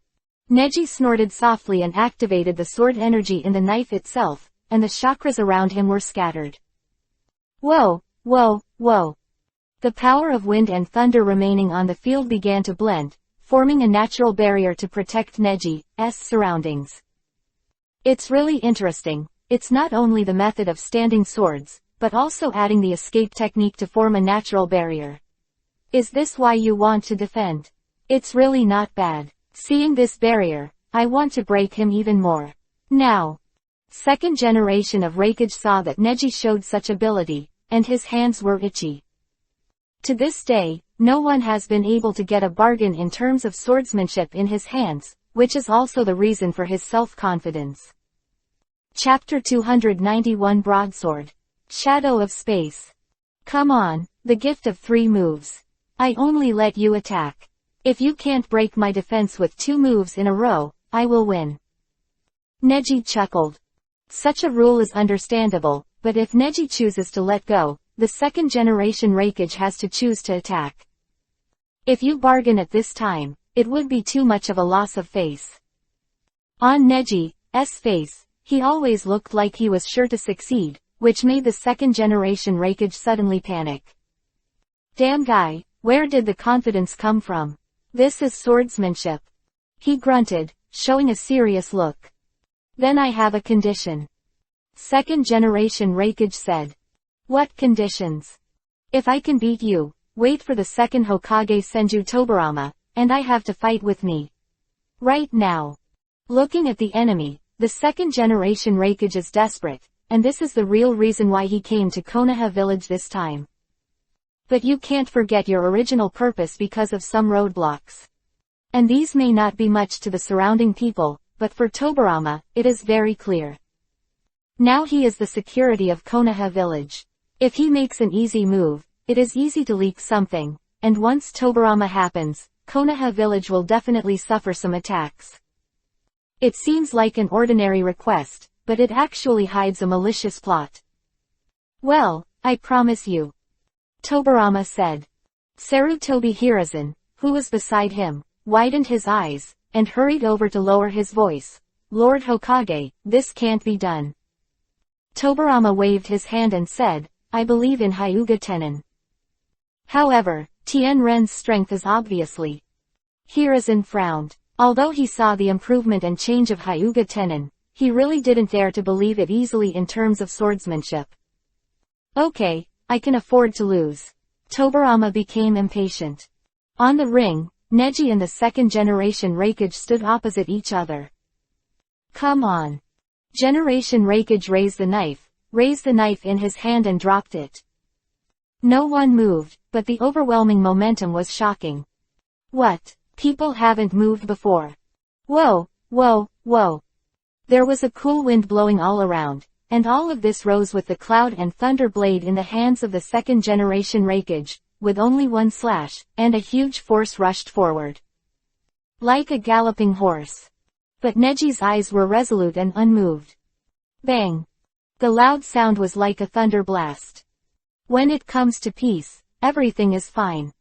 Neji snorted softly and activated the sword energy in the knife itself, and the chakras around him were scattered. Whoa. The power of wind and thunder remaining on the field began to blend, forming a natural barrier to protect Neji's surroundings. It's really interesting. It's not only the method of standing swords, but also adding the escape technique to form a natural barrier. Is this why you want to defend? It's really not bad. Seeing this barrier, I want to break him even more. Now. Second generation of Reikage saw that Neji showed such ability, and his hands were itchy. To this day, no one has been able to get a bargain in terms of swordsmanship in his hands, which is also the reason for his self-confidence. Chapter 291 Broadsword. Shadow of Space. Come on, the gift of 3 moves. I only let you attack. If you can't break my defense with 2 moves in a row, I will win. Neji chuckled. Such a rule is understandable, but if Neji chooses to let go, the second generation Reikage has to choose to attack. If you bargain at this time, it would be too much of a loss of face. On Neji's face, he always looked like he was sure to succeed, which made the second generation Reikage suddenly panic. Damn guy, where did the confidence come from? This is swordsmanship. He grunted, showing a serious look. Then I have a condition. Second generation Reikage said. What conditions? If I can beat you, wait for the second Hokage Senju Tobarama, and I have to fight with me. Right now. Looking at the enemy, the second generation Reikage is desperate, and this is the real reason why he came to Konoha village this time. But you can't forget your original purpose because of some roadblocks. And these may not be much to the surrounding people, but for Tobarama, it is very clear. Now he is the security of Konoha village. If he makes an easy move, it is easy to leak something, and once Tobarama happens, Konoha village will definitely suffer some attacks. It seems like an ordinary request, but it actually hides a malicious plot. Well, I promise you. Tobarama said. Sarutobi Hiruzen, who was beside him, widened his eyes, and hurried over to lower his voice. Lord Hokage, this can't be done. Tobirama waved his hand and said, I believe in Hyuga Tenin. However, Tianren's strength is obviously. Hiruzen frowned. Although he saw the improvement and change of Hyuga Tenin, he really didn't dare to believe it easily in terms of swordsmanship. Okay, I can afford to lose. Tobirama became impatient. On the ring, Neji and the second-generation Raikage stood opposite each other. Come on. Generation Raikage raised the knife in his hand and dropped it. No one moved, but the overwhelming momentum was shocking. What? People haven't moved before. Whoa, whoa, whoa. There was a cool wind blowing all around, and all of this rose with the cloud and thunder blade in the hands of the second-generation Raikage, with only one slash, and a huge force rushed forward. Like a galloping horse. But Neji's eyes were resolute and unmoved. Bang! The loud sound was like a thunder blast. When it comes to peace, everything is fine.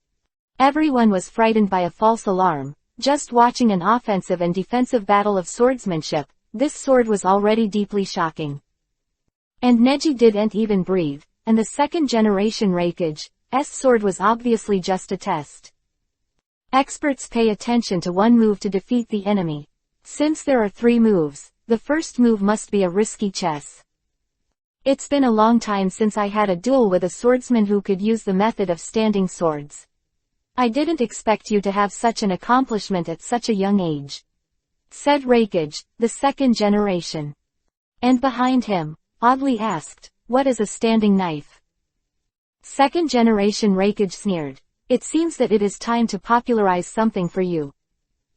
Everyone was frightened by a false alarm, just watching an offensive and defensive battle of swordsmanship. This sword was already deeply shocking. And Neji didn't even breathe, and the second-generation Raikage's sword was obviously just a test. Experts pay attention to one move to defeat the enemy. Since there are 3 moves, the first move must be a risky chess. It's been a long time since I had a duel with a swordsman who could use the method of standing swords. I didn't expect you to have such an accomplishment at such a young age, said Raikage, the second generation. And behind him, oddly asked, what is a standing knife? Second generation Raikage sneered. It seems that it is time to popularize something for you.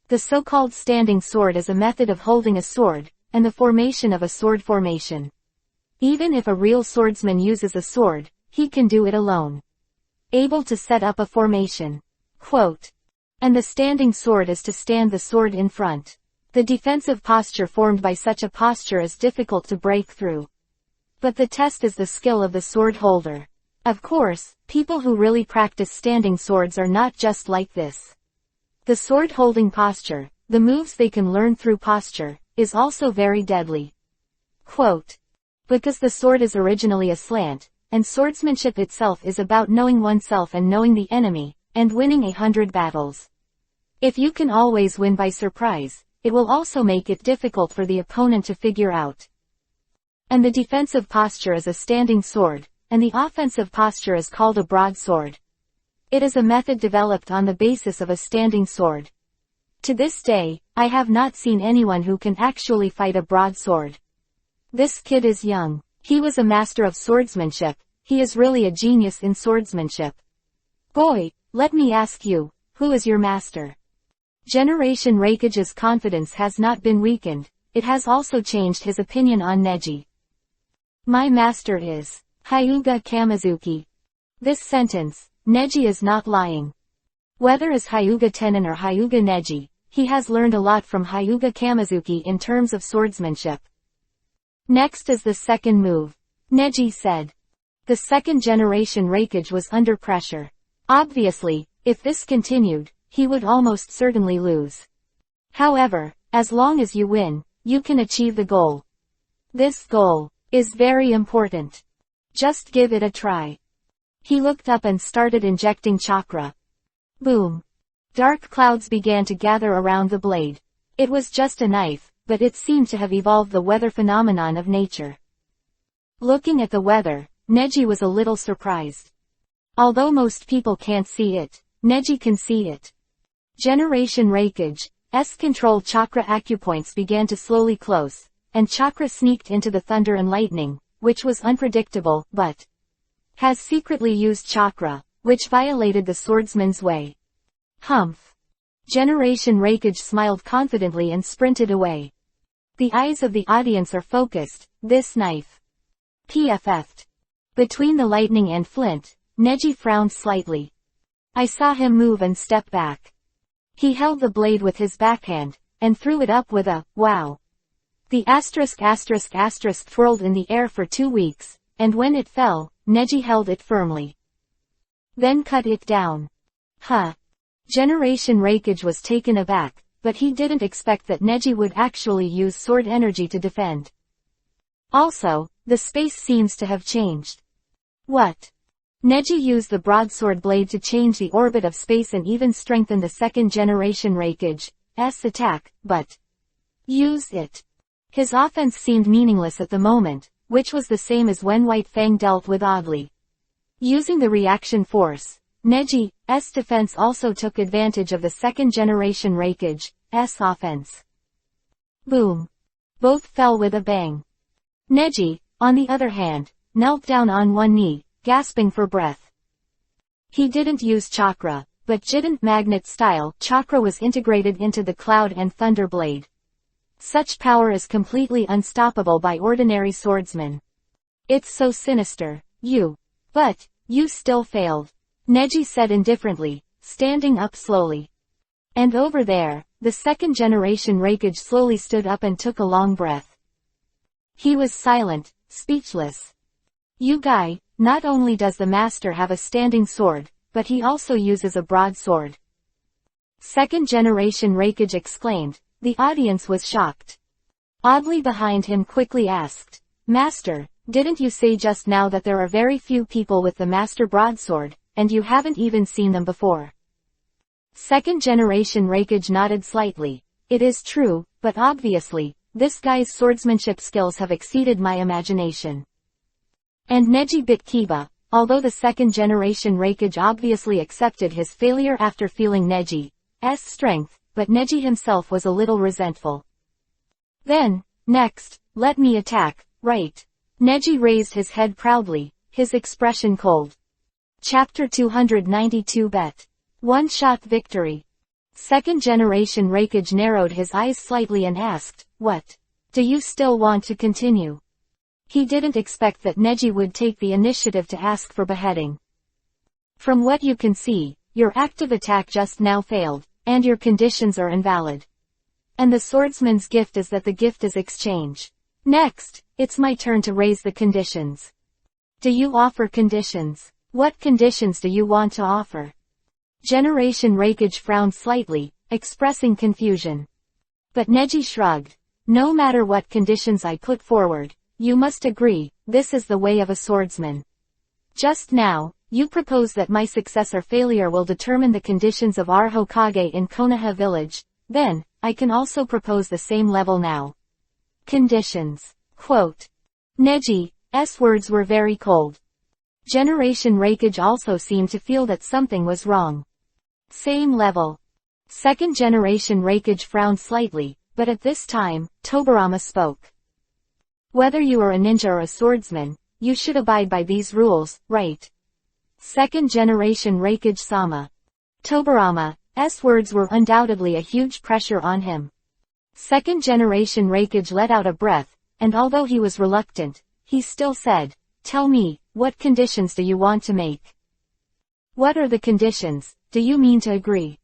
The so-called standing sword is a method of holding a sword, and the formation of a sword formation. Even if a real swordsman uses a sword, he can do it alone. Able to set up a formation. Quote. And the standing sword is to stand the sword in front. The defensive posture formed by such a posture is difficult to break through. But the test is the skill of the sword holder. Of course, people who really practice standing swords are not just like this. The sword-holding posture, the moves they can learn through posture, is also very deadly. Quote. Because the sword is originally aslant, and swordsmanship itself is about knowing oneself and knowing the enemy, and winning 100 battles. If you can always win by surprise, it will also make it difficult for the opponent to figure out. And the defensive posture is a standing sword, and the offensive posture is called a broadsword. It is a method developed on the basis of a standing sword. To this day, I have not seen anyone who can actually fight a broadsword. This kid is young. He was a master of swordsmanship. He is really a genius in swordsmanship. Boy, let me ask you, who is your master? Generation Raikage's confidence has not been weakened, it has also changed his opinion on Neji. My master is Hyuga Kamizuki. This sentence, Neji is not lying. Whether as Hyuga Tenin or Hyuga Neji, he has learned a lot from Hyuga Kamizuki in terms of swordsmanship. Next is the second move, Neji said. The second generation Raikage was under pressure. Obviously, if this continued, he would almost certainly lose. However, as long as you win, you can achieve the goal. This goal is very important. Just give it a try. He looked up and started injecting chakra. Boom. Dark clouds began to gather around the blade. It was just a knife, but it seemed to have evolved the weather phenomenon of nature. Looking at the weather, Neji was a little surprised. Although most people can't see it, Neji can see it. Generation Raikage's control chakra acupoints began to slowly close, and chakra sneaked into the thunder and lightning, which was unpredictable, but has secretly used chakra, which violated the swordsman's way. Humph. Generation Raikage smiled confidently and sprinted away. The eyes of the audience are focused, this knife. PFF'd. Between the lightning and flint, Neji frowned slightly. I saw him move and step back. He held the blade with his backhand, and threw it up with a, wow. The **** twirled in the air for 2 weeks, and when it fell, Neji held it firmly. Then cut it down. Huh. Generation Raikage was taken aback, but he didn't expect that Neji would actually use sword energy to defend. Also, the space seems to have changed. What? Neji used the broadsword blade to change the orbit of space and even strengthen the second-generation Raikage's attack, but use it. His offense seemed meaningless at the moment, which was the same as when White Fang dealt with Audley. Using the reaction force, Neji's defense also took advantage of the second-generation Raikage's offense. Boom. Both fell with a bang. Neji, on the other hand, knelt down on one knee, gasping for breath. He didn't use chakra, but Jident magnet-style chakra was integrated into the Cloud and Thunder blade. Such power is completely unstoppable by ordinary swordsmen. It's so sinister. But you still failed. Neji said indifferently, standing up slowly. And over there, the second-generation Raikage slowly stood up and took a long breath. He was silent, speechless. You guy, not only does the master have a standing sword, but he also uses a broadsword. Second-generation Raikage exclaimed. The audience was shocked. Audley behind him quickly asked, Master, didn't you say just now that there are very few people with the master broadsword, and you haven't even seen them before? Second-generation Raikage nodded slightly. It is true, but obviously, this guy's swordsmanship skills have exceeded my imagination. And Neji bit Kiba, although the second-generation Raikage obviously accepted his failure after feeling Neji's strength, but Neji himself was a little resentful. Then, next, let me attack, right? Neji raised his head proudly, his expression cold. Chapter 292 Bet. One-shot victory. Second-generation Raikage narrowed his eyes slightly and asked, What? Do you still want to continue? He didn't expect that Neji would take the initiative to ask for beheading. From what you can see, your active attack just now failed, and your conditions are invalid. And the swordsman's gift is that the gift is exchange. Next, it's my turn to raise the conditions. Do you offer conditions? What conditions do you want to offer? Generation Raikage frowned slightly, expressing confusion. But Neji shrugged. No matter what conditions I put forward, you must agree, this is the way of a swordsman. Just now, you propose that my success or failure will determine the conditions of our Hokage in Konoha village, then, I can also propose the same level now. Conditions. Quote. Neji's words were very cold. Generation Raikage also seemed to feel that something was wrong. Same level. Second generation Raikage frowned slightly, but at this time, Tobirama spoke. Whether you are a ninja or a swordsman, you should abide by these rules, right? Second generation Raikage-sama. Tobirama's words were undoubtedly a huge pressure on him. Second generation Raikage let out a breath, and although he was reluctant, he still said, Tell me, what conditions do you want to make? What are the conditions, do you mean to agree?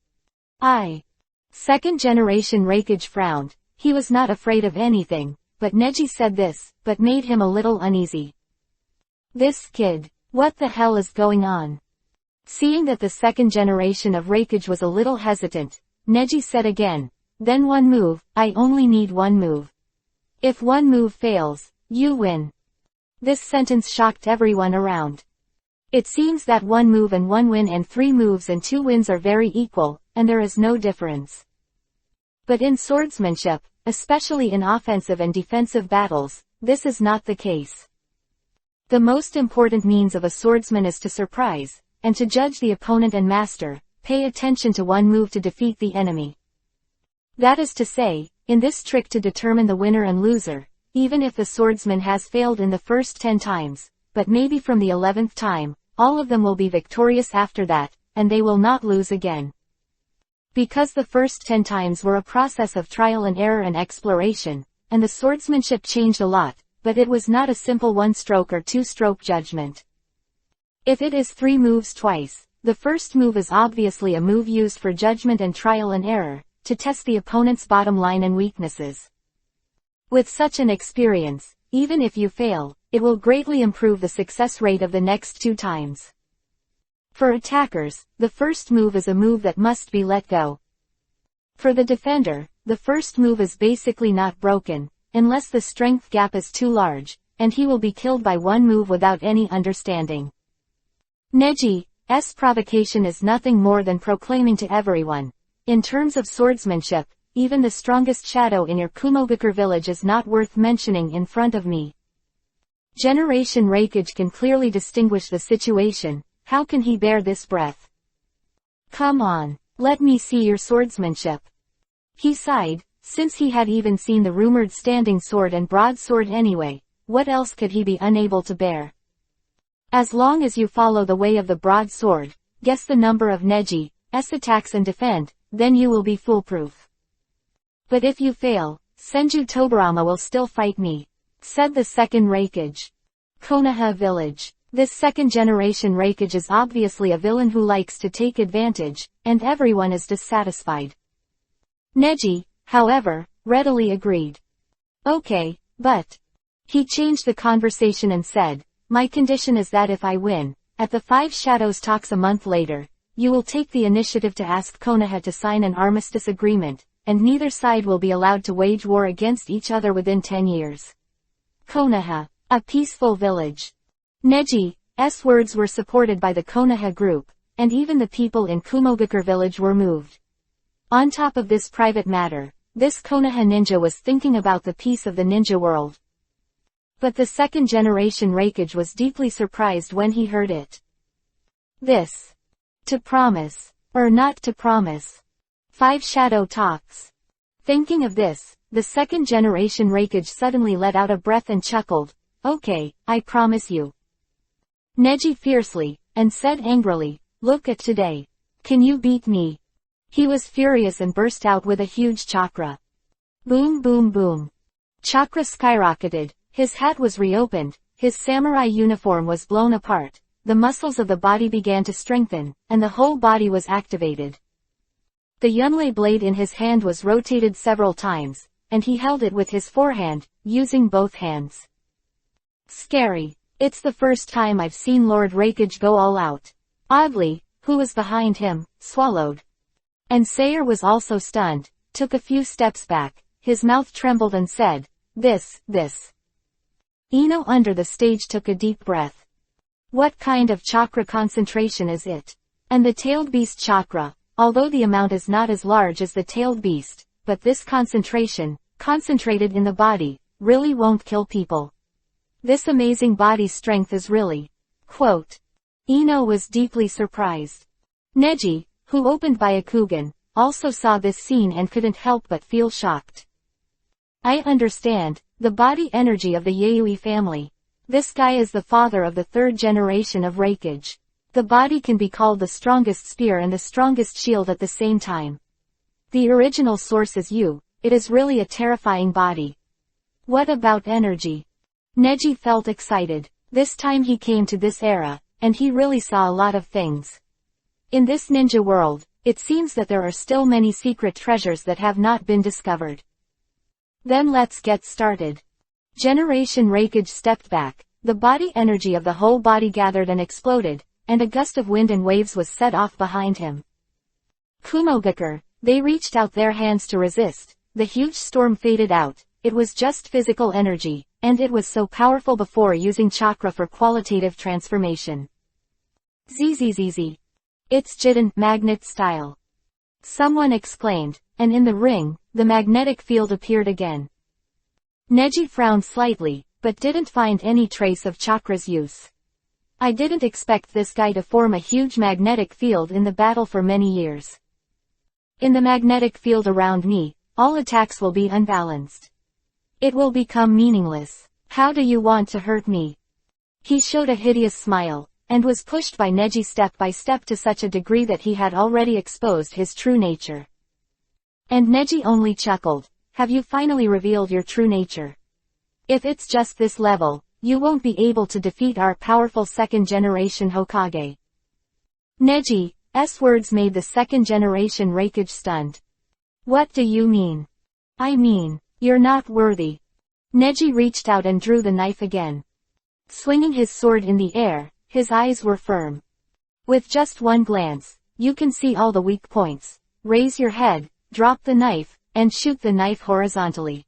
Second generation Raikage frowned. He was not afraid of anything, but Neji said this, but made him a little uneasy. This kid, what the hell is going on? Seeing that the second generation of Raikage was a little hesitant, Neji said again, Then one move, I only need one move. If one move fails, you win. This sentence shocked everyone around. It seems that one move and one win and 3 moves and 2 wins are very equal, and there is no difference. But in swordsmanship, especially in offensive and defensive battles, this is not the case. The most important means of a swordsman is to surprise, and to judge the opponent and master, pay attention to one move to defeat the enemy. That is to say, in this trick to determine the winner and loser, even if the swordsman has failed in the first 10 times, but maybe from the 11th time, all of them will be victorious after that, and they will not lose again. Because the first 10 times were a process of trial and error and exploration, and the swordsmanship changed a lot, but it was not a simple 1-stroke or 2-stroke judgment. If it is 3 moves twice, the first move is obviously a move used for judgment and trial and error, to test the opponent's bottom line and weaknesses. With such an experience, even if you fail, it will greatly improve the success rate of the next 2 times. For attackers, the first move is a move that must be let go. For the defender, the first move is basically not broken, unless the strength gap is too large, and he will be killed by one move without any understanding. Neji's provocation is nothing more than proclaiming to everyone, in terms of swordsmanship, even the strongest shadow in your Kumogakure village is not worth mentioning in front of me. Generation Reikage can clearly distinguish the situation. How can he bear this breath? Come on, let me see your swordsmanship. He sighed, since he had even seen the rumored standing sword and broadsword anyway, what else could he be unable to bear? As long as you follow the way of the broadsword, guess the number of Neji's attacks and defend, then you will be foolproof. But if you fail, Senju Tobarama will still fight me, said the second Reikage. Konoha Village. This second-generation Reikage is obviously a villain who likes to take advantage, and everyone is dissatisfied. Neji, however, readily agreed. Okay, but... He changed the conversation and said, my condition is that if I win, at the 5 Shadows talks a month later, you will take the initiative to ask Konoha to sign an armistice agreement, and neither side will be allowed to wage war against each other within 10 years. Konoha, a peaceful village. Neji's words were supported by the Konoha group, and even the people in Kumogakure village were moved. On top of this private matter, this Konoha ninja was thinking about the peace of the ninja world. But the second-generation Reikage was deeply surprised when he heard it. This. To promise. Or not to promise. 5 Shadow talks. Thinking of this, the second-generation Reikage suddenly let out a breath and chuckled. Okay, I promise you. Neji fiercely, and said angrily, look at today. Can you beat me? He was furious and burst out with a huge chakra. Boom boom boom. Chakra skyrocketed, his hat was reopened, his samurai uniform was blown apart, the muscles of the body began to strengthen, and the whole body was activated. The yunlei blade in his hand was rotated several times, and he held it with his forehand, using both hands. Scary. It's the first time I've seen Lord Reikage go all out. Oddly, who was behind him, swallowed. And Sayer was also stunned, took a few steps back, his mouth trembled and said, this. Ino under the stage took a deep breath. What kind of chakra concentration is it? And the tailed beast chakra, although the amount is not as large as the tailed beast, but this concentration, concentrated in the body, really won't kill people. This amazing body strength is really, quote. Ino was deeply surprised. Neji, who opened Byakugan, also saw this scene and couldn't help but feel shocked. I understand, the body energy of the Yayoi family. This guy is the father of the 3rd generation of Reikage. The body can be called the strongest spear and the strongest shield at the same time. The original source is you, it is really a terrifying body. What about energy? Neji felt excited. This time he came to this era, and he really saw a lot of things. In this ninja world, it seems that there are still many secret treasures that have not been discovered. Then let's get started. Generation Reikage stepped back, the body energy of the whole body gathered and exploded, and a gust of wind and waves was set off behind him. Kumogakure, they reached out their hands to resist, the huge storm faded out, it was just physical energy, and it was so powerful before using chakra for qualitative transformation. Zzz. It's Jiden, magnet style. Someone exclaimed, and in the ring, the magnetic field appeared again. Neji frowned slightly, but didn't find any trace of chakra's use. I didn't expect this guy to form a huge magnetic field in the battle for many years. In the magnetic field around me, all attacks will be unbalanced. It will become meaningless. How do you want to hurt me? He showed a hideous smile, and was pushed by Neji step by step to such a degree that he had already exposed his true nature. And Neji only chuckled. Have you finally revealed your true nature? If it's just this level, you won't be able to defeat our powerful 2nd generation Hokage. Neji's words made the 2nd generation Reikage stunned. What do you mean? I mean, you're not worthy. Neji reached out and drew the knife again. Swinging his sword in the air, his eyes were firm. With just one glance, you can see all the weak points. Raise your head, drop the knife, and shoot the knife horizontally.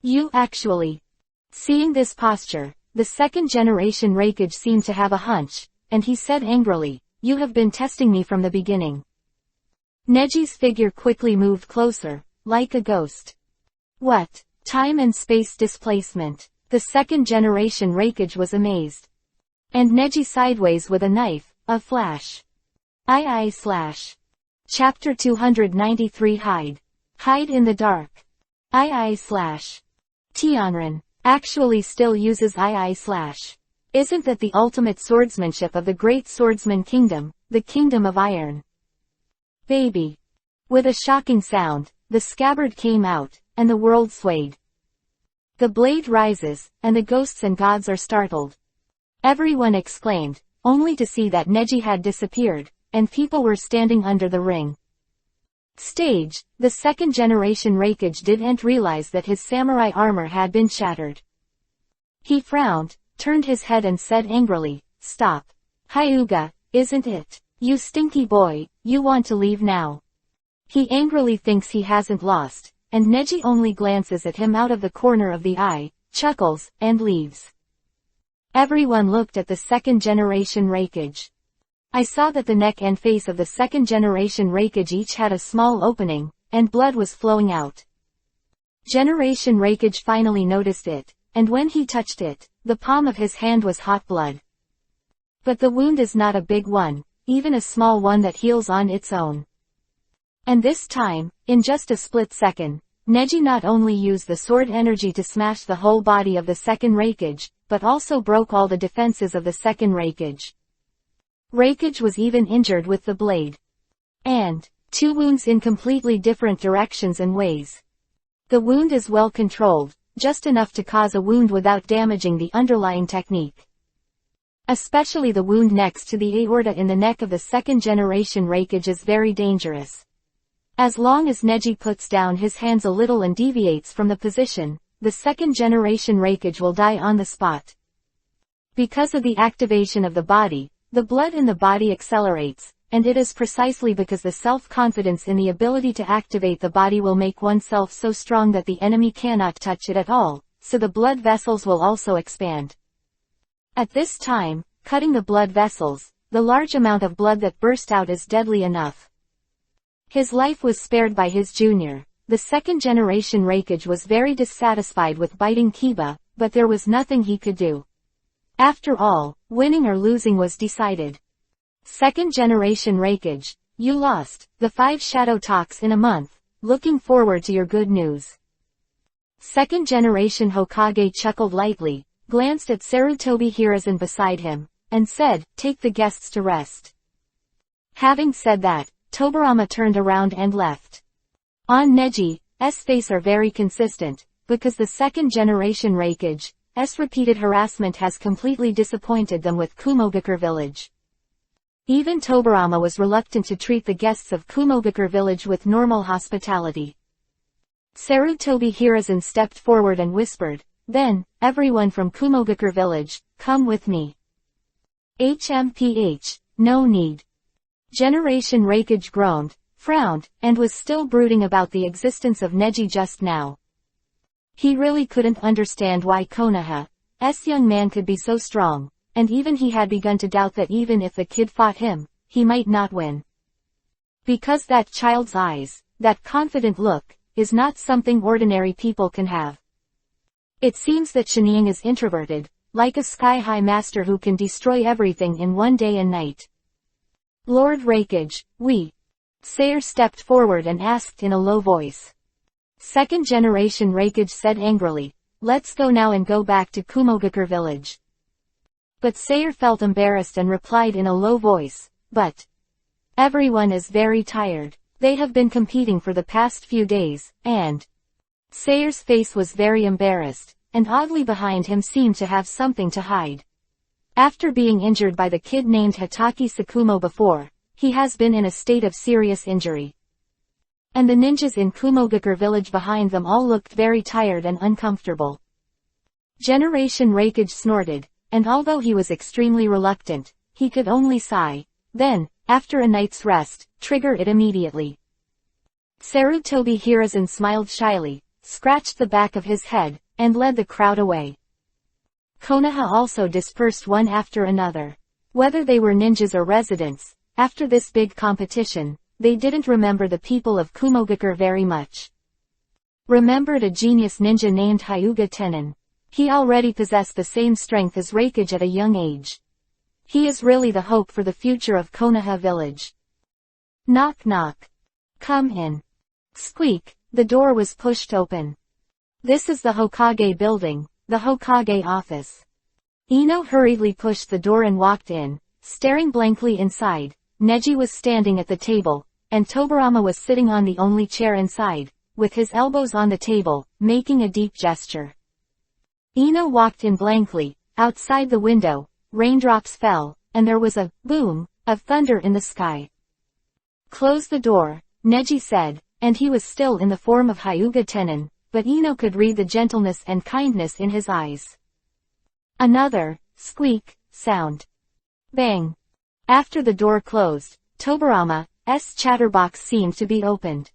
You actually. Seeing this posture, the second-generation Reikage seemed to have a hunch, and he said angrily, "You have been testing me from the beginning." Neji's figure quickly moved closer, like a ghost. What? Time and space displacement. The second-generation Reikage was amazed. And Neji sideways with a knife, a flash. // Chapter 293 Hide. Hide in the dark. // Tianren actually still uses // Isn't that the ultimate swordsmanship of the great swordsman kingdom, the kingdom of iron? Baby. With a shocking sound, the scabbard came out, and the world swayed. The blade rises, and the ghosts and gods are startled. Everyone exclaimed, only to see that Neji had disappeared, and people were standing under the ring. Stage, the second-generation Reikage didn't realize that his samurai armor had been shattered. He frowned, turned his head and said angrily, "Stop. Hyuga, isn't it? You stinky boy, you want to leave now." He angrily thinks he hasn't lost, and Neji only glances at him out of the corner of the eye, chuckles, and leaves. Everyone looked at the second-generation Reikage. I saw that the neck and face of the second-generation Reikage each had a small opening, and blood was flowing out. Generation Reikage finally noticed it, and when he touched it, the palm of his hand was hot blood. But the wound is not a big one, even a small one that heals on its own. And this time, in just a split second, Neji not only used the sword energy to smash the whole body of the second Reikage, but also broke all the defenses of the second Reikage. Reikage was even injured with the blade. And, 2 wounds in completely different directions and ways. The wound is well controlled, just enough to cause a wound without damaging the underlying technique. Especially the wound next to the aorta in the neck of the second-generation Reikage is very dangerous. As long as Neji puts down his hands a little and deviates from the position, the second-generation Reikage will die on the spot. Because of the activation of the body, the blood in the body accelerates, and it is precisely because the self-confidence in the ability to activate the body will make oneself so strong that the enemy cannot touch it at all, so the blood vessels will also expand. At this time, cutting the blood vessels, the large amount of blood that burst out is deadly enough. His life was spared by his junior. The second-generation Reikage was very dissatisfied with biting Kiba, but there was nothing he could do. After all, winning or losing was decided. Second-generation Reikage, you lost. The 5 shadow talks in a month. Looking forward to your good news. Second-generation Hokage chuckled lightly, glanced at Sarutobi Hiruzen beside him, and said, "Take the guests to rest." Having said that, Tobarama turned around and left. On Neji's face are very consistent, because the second-generation Reikage's repeated harassment has completely disappointed them with Kumogakure village. Even Tobarama was reluctant to treat the guests of Kumogakure village with normal hospitality. Sarutobi Hiruzen stepped forward and whispered, "Then, everyone from Kumogakure village, come with me." HMPH, no need. Generation Reikage groaned, frowned, and was still brooding about the existence of Neji just now. He really couldn't understand why Konoha's young man could be so strong, and even he had begun to doubt that even if the kid fought him, he might not win. Because that child's eyes, that confident look, is not something ordinary people can have. It seems that Shinying is introverted, like a sky-high master who can destroy everything in one day and night. Lord Reikage, Sayer stepped forward and asked in a low voice. Second-generation Reikage said angrily, "Let's go now and go back to Kumogakure village." But Sayer felt embarrassed and replied in a low voice, "But everyone is very tired. They have been competing for the past few days, and..." Sayer's face was very embarrassed, and oddly behind him seemed to have something to hide. After being injured by the kid named Hatake Sakumo before, he has been in a state of serious injury. And the ninjas in Kumogakure village behind them all looked very tired and uncomfortable. Generation Reikage snorted, and although he was extremely reluctant, he could only sigh. Then, after a night's rest, trigger it immediately. Sarutobi Hiruzen smiled shyly, scratched the back of his head, and led the crowd away. Konoha also dispersed one after another. Whether they were ninjas or residents, after this big competition, they didn't remember the people of Kumogakure very much. Remembered a genius ninja named Hyuga Tenin. He already possessed the same strength as Raikage at a young age. He is really the hope for the future of Konoha village. Knock knock. Come in. Squeak, the door was pushed open. This is the Hokage building, the Hokage office. Ino hurriedly pushed the door and walked in, staring blankly inside. Neji was standing at the table, and Tobirama was sitting on the only chair inside, with his elbows on the table, making a deep gesture. Ino walked in blankly. Outside the window, raindrops fell, and there was a boom of thunder in the sky. Close the door, Neji said, and he was still in the form of Hyuga Tenin, but Ino could read the gentleness and kindness in his eyes. Another squeak sound. Bang. After the door closed, Tobirama's chatterbox seemed to be opened.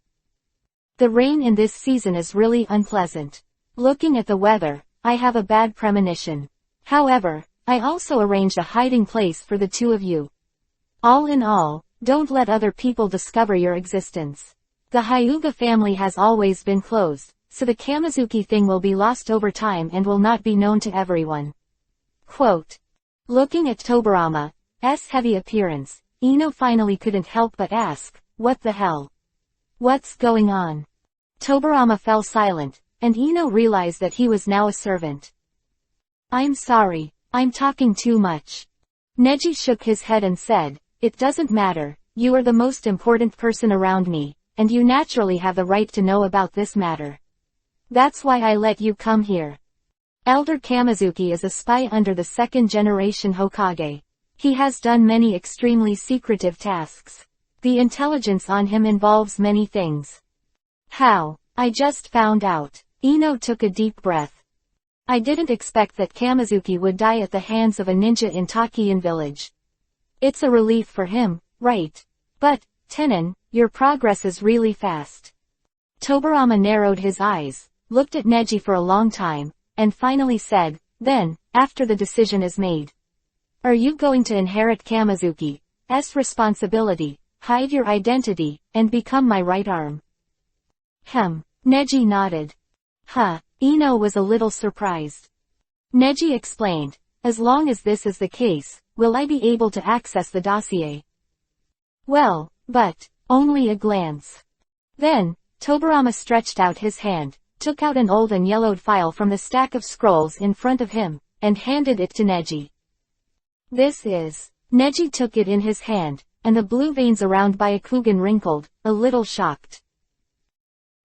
The rain in this season is really unpleasant. Looking at the weather, I have a bad premonition. However, I also arranged a hiding place for the two of you. All in all, don't let other people discover your existence. The Hyuga family has always been closed, so the Kamizuki thing will be lost over time and will not be known to everyone. Quote. Looking at Tobirama's heavy appearance, Ino finally couldn't help but ask, what the hell? What's going on? Tobirama fell silent, and Ino realized that he was now a servant. I'm sorry, I'm talking too much. Neji shook his head and said, it doesn't matter, you are the most important person around me, and you naturally have the right to know about this matter. That's why I let you come here. Elder Kamizuki is a spy under the second-generation Hokage. He has done many extremely secretive tasks. The intelligence on him involves many things. How? I just found out. Ino took a deep breath. I didn't expect that Kamizuki would die at the hands of a ninja in Takian village. It's a relief for him, right? But, Tenin, your progress is really fast. Tobirama narrowed his eyes, looked at Neji for a long time, and finally said, then, after the decision is made. Are you going to inherit Kamizuki's responsibility, hide your identity, and become my right arm? Neji nodded. Ino was a little surprised. Neji explained, as long as this is the case, will I be able to access the dossier? Well, but, only a glance. Then, Tobirama stretched out his hand, took out an old and yellowed file from the stack of scrolls in front of him, and handed it to Neji. This is. Neji took it in his hand, and the blue veins around Byakugan wrinkled, a little shocked.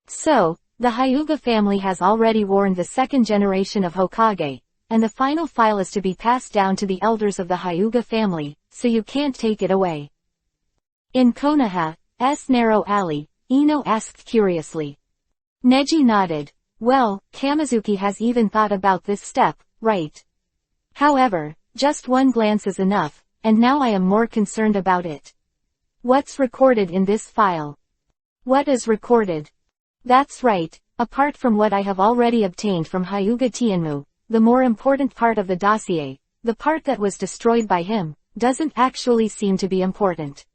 So, the Hyuga family has already warned the second generation of Hokage, and the final file is to be passed down to the elders of the Hyuga family, so you can't take it away. In Konoha's narrow alley, Ino asked curiously. Neji nodded. Well, Kamizuki has even thought about this step, right? However, just one glance is enough, and now I am more concerned about it. What's recorded in this file? What is recorded? That's right, apart from what I have already obtained from Hyuga Tianmu, the more important part of the dossier, the part that was destroyed by him, doesn't actually seem to be important.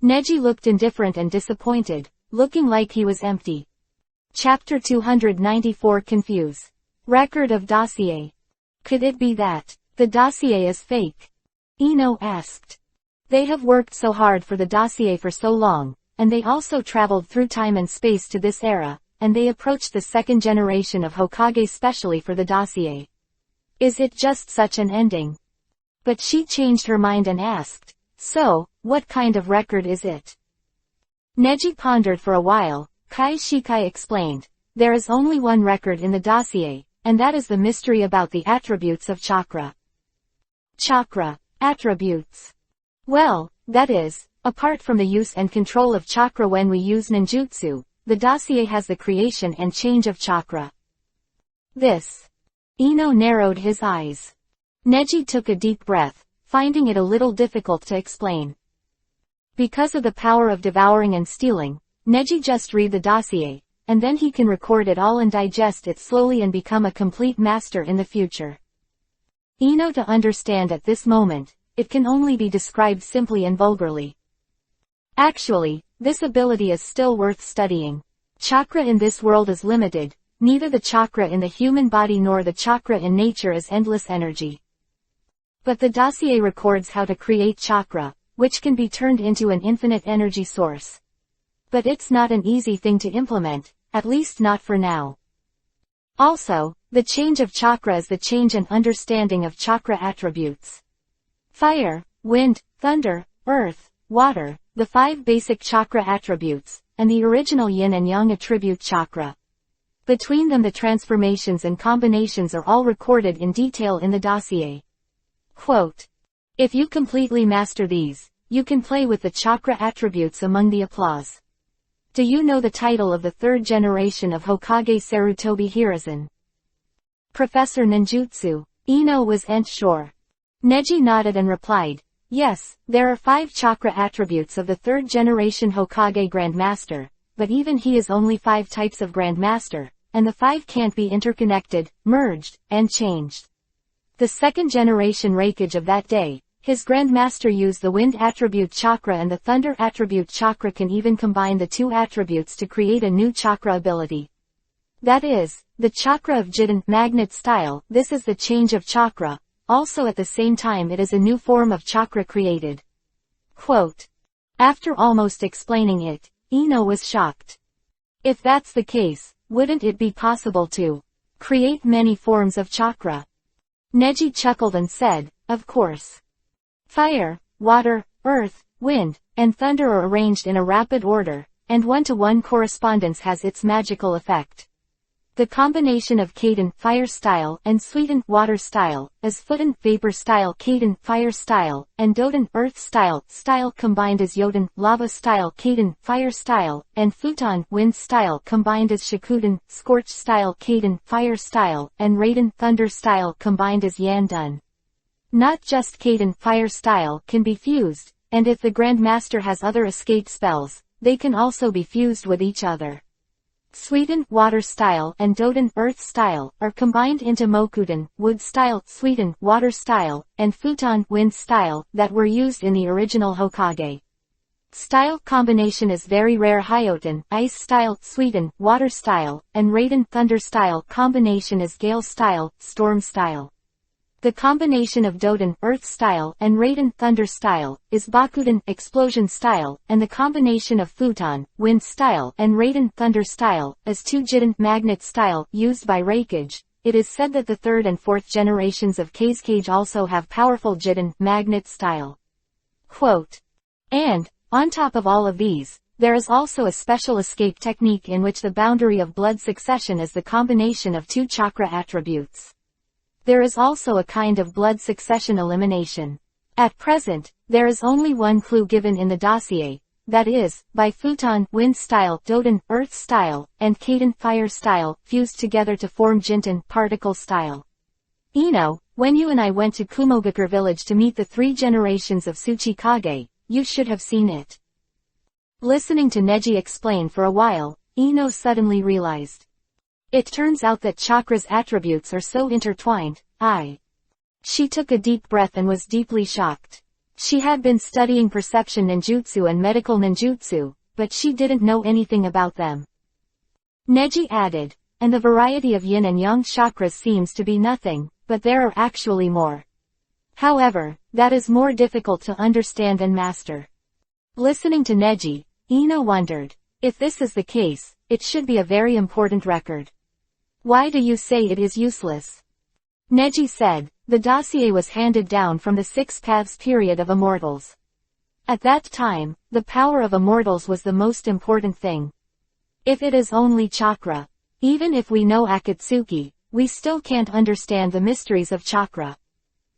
Neji looked indifferent and disappointed, looking like he was empty. Chapter 294 Confuse. Record of dossier. Could it be that the dossier is fake? Ino asked. They have worked so hard for the dossier for so long, and they also traveled through time and space to this era, and they approached the second generation of Hokage specially for the dossier. Is it just such an ending? But she changed her mind and asked, so, what kind of record is it? Neji pondered for a while. Kai Shikai explained, there is only one record in the dossier, and that is the mystery about the attributes of chakra. Chakra. Attributes. Well, that is, apart from the use and control of chakra when we use ninjutsu, the dossier has the creation and change of chakra. This. Ino narrowed his eyes. Neji took a deep breath, finding it a little difficult to explain. Because of the power of devouring and stealing, Neji just read the dossier, and then he can record it all and digest it slowly and become a complete master in the future. Ino to understand at this moment, it can only be described simply and vulgarly. Actually, this ability is still worth studying. Chakra in this world is limited, neither the chakra in the human body nor the chakra in nature is endless energy. But the dossier records how to create chakra, which can be turned into an infinite energy source. But it's not an easy thing to implement, at least not for now. Also, the change of chakra is the change and understanding of chakra attributes. Fire, wind, thunder, earth, water, the 5 basic chakra attributes, and the original yin and yang attribute chakra. Between them the transformations and combinations are all recorded in detail in the dossier. Quote, if you completely master these, you can play with the chakra attributes among the applause. Do you know the title of the 3rd generation of Hokage Sarutobi Hiruzen? Professor Ninjutsu. Ino wasn't sure. Neji nodded and replied, yes, there are 5 chakra attributes of the 3rd generation Hokage Grandmaster, but even he is only 5 types of Grandmaster, and the 5 can't be interconnected, merged, and changed. The 2nd generation Raikage of that day, his Grandmaster used the wind attribute chakra and the thunder attribute chakra can even combine the 2 attributes to create a new chakra ability. That is, the chakra of Jiden magnet style. This is the change of chakra. Also at the same time it is a new form of chakra created. Quote. After almost explaining it, Ino was shocked. If that's the case, wouldn't it be possible to create many forms of chakra? Neji chuckled and said, of course. Fire, water, earth, wind, and thunder are arranged in a rapid order, and 1-to-1 correspondence has its magical effect. The combination of Kaiden fire style and Suiten water style, as Futen vapor style Kaiden fire style, and Doden earth style combined as Yoden lava style Kaiden fire style, and Futon wind style combined as Shikuden scorch style Kaiden fire style, and Raiden thunder style combined as Yandun. Not just Kaiden fire style can be fused, and if the Grandmaster has other escape spells, they can also be fused with each other. Suiten water style and Doden earth style are combined into Mokuden wood style Suiten water style, and Futon wind style that were used in the original Hokage. Style combination is very rare. Hyoten ice style Suiten water style, and Raiden thunder style combination is Gale style, storm style. The combination of Doden earth style and Raiden thunder style is Bakuden explosion style, and the combination of Futon wind style and Raiden thunder style is 2 Jiden magnet style used by Raikage. It is said that the 3rd and 4th generations of Kazekage also have powerful Jiden magnet style. Quote. And, on top of all of these, there is also a special escape technique in which the boundary of blood succession is the combination of 2 chakra attributes. There is also a kind of blood succession elimination. At present, there is only one clue given in the dossier, that is, by Futon wind style, Doden earth style, and Kaiden fire style fused together to form Jinten particle style. Ino, when you and I went to Kumogakure village to meet the 3 generations of Tsuchikage, you should have seen it. Listening to Neji explain for a while, Ino suddenly realized. It turns out that chakra's attributes are so intertwined. She took a deep breath and was deeply shocked. She had been studying perception ninjutsu and medical ninjutsu, but she didn't know anything about them. Neji added, and the variety of yin and yang chakras seems to be nothing, but there are actually more. However, that is more difficult to understand and master. Listening to Neji, Ino wondered, if this is the case, it should be a very important record. Why do you say it is useless? Neji said, the dossier was handed down from the 6 paths period of immortals. At that time, the power of immortals was the most important thing. If it is only chakra, even if we know Akatsuki, we still can't understand the mysteries of chakra.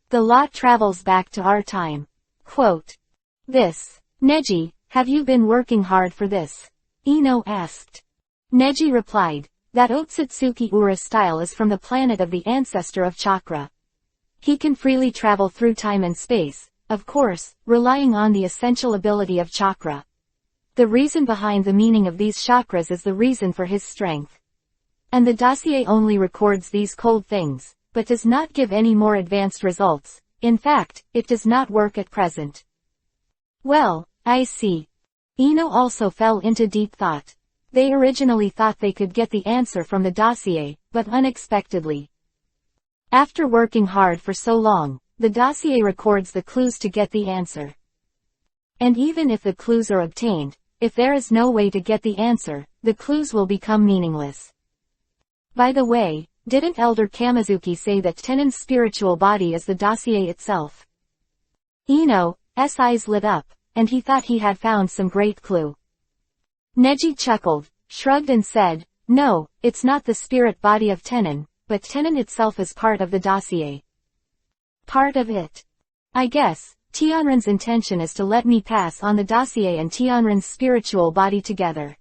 The lot travels back to our time. Quote. This. Neji, have you been working hard for this? Ino asked. Neji replied, that Otsutsuki Ura style is from the planet of the ancestor of chakra. He can freely travel through time and space, of course, relying on the essential ability of chakra. The reason behind the meaning of these chakras is the reason for his strength. And the dossier only records these cold things, but does not give any more advanced results. In fact, it does not work at present. Well, I see. Ino also fell into deep thought. They originally thought they could get the answer from the dossier, but unexpectedly. After working hard for so long, the dossier records the clues to get the answer. And even if the clues are obtained, if there is no way to get the answer, the clues will become meaningless. By the way, didn't Elder Kamizuki say that Tenen's spiritual body is the dossier itself? Ino's eyes lit up, and he thought he had found some great clue. Neji chuckled, shrugged and said, "No, it's not the spirit body of Tenen, but Tenen itself is part of the dossier." Part of it. I guess, Tianren's intention is to let me pass on the dossier and Tianren's spiritual body together.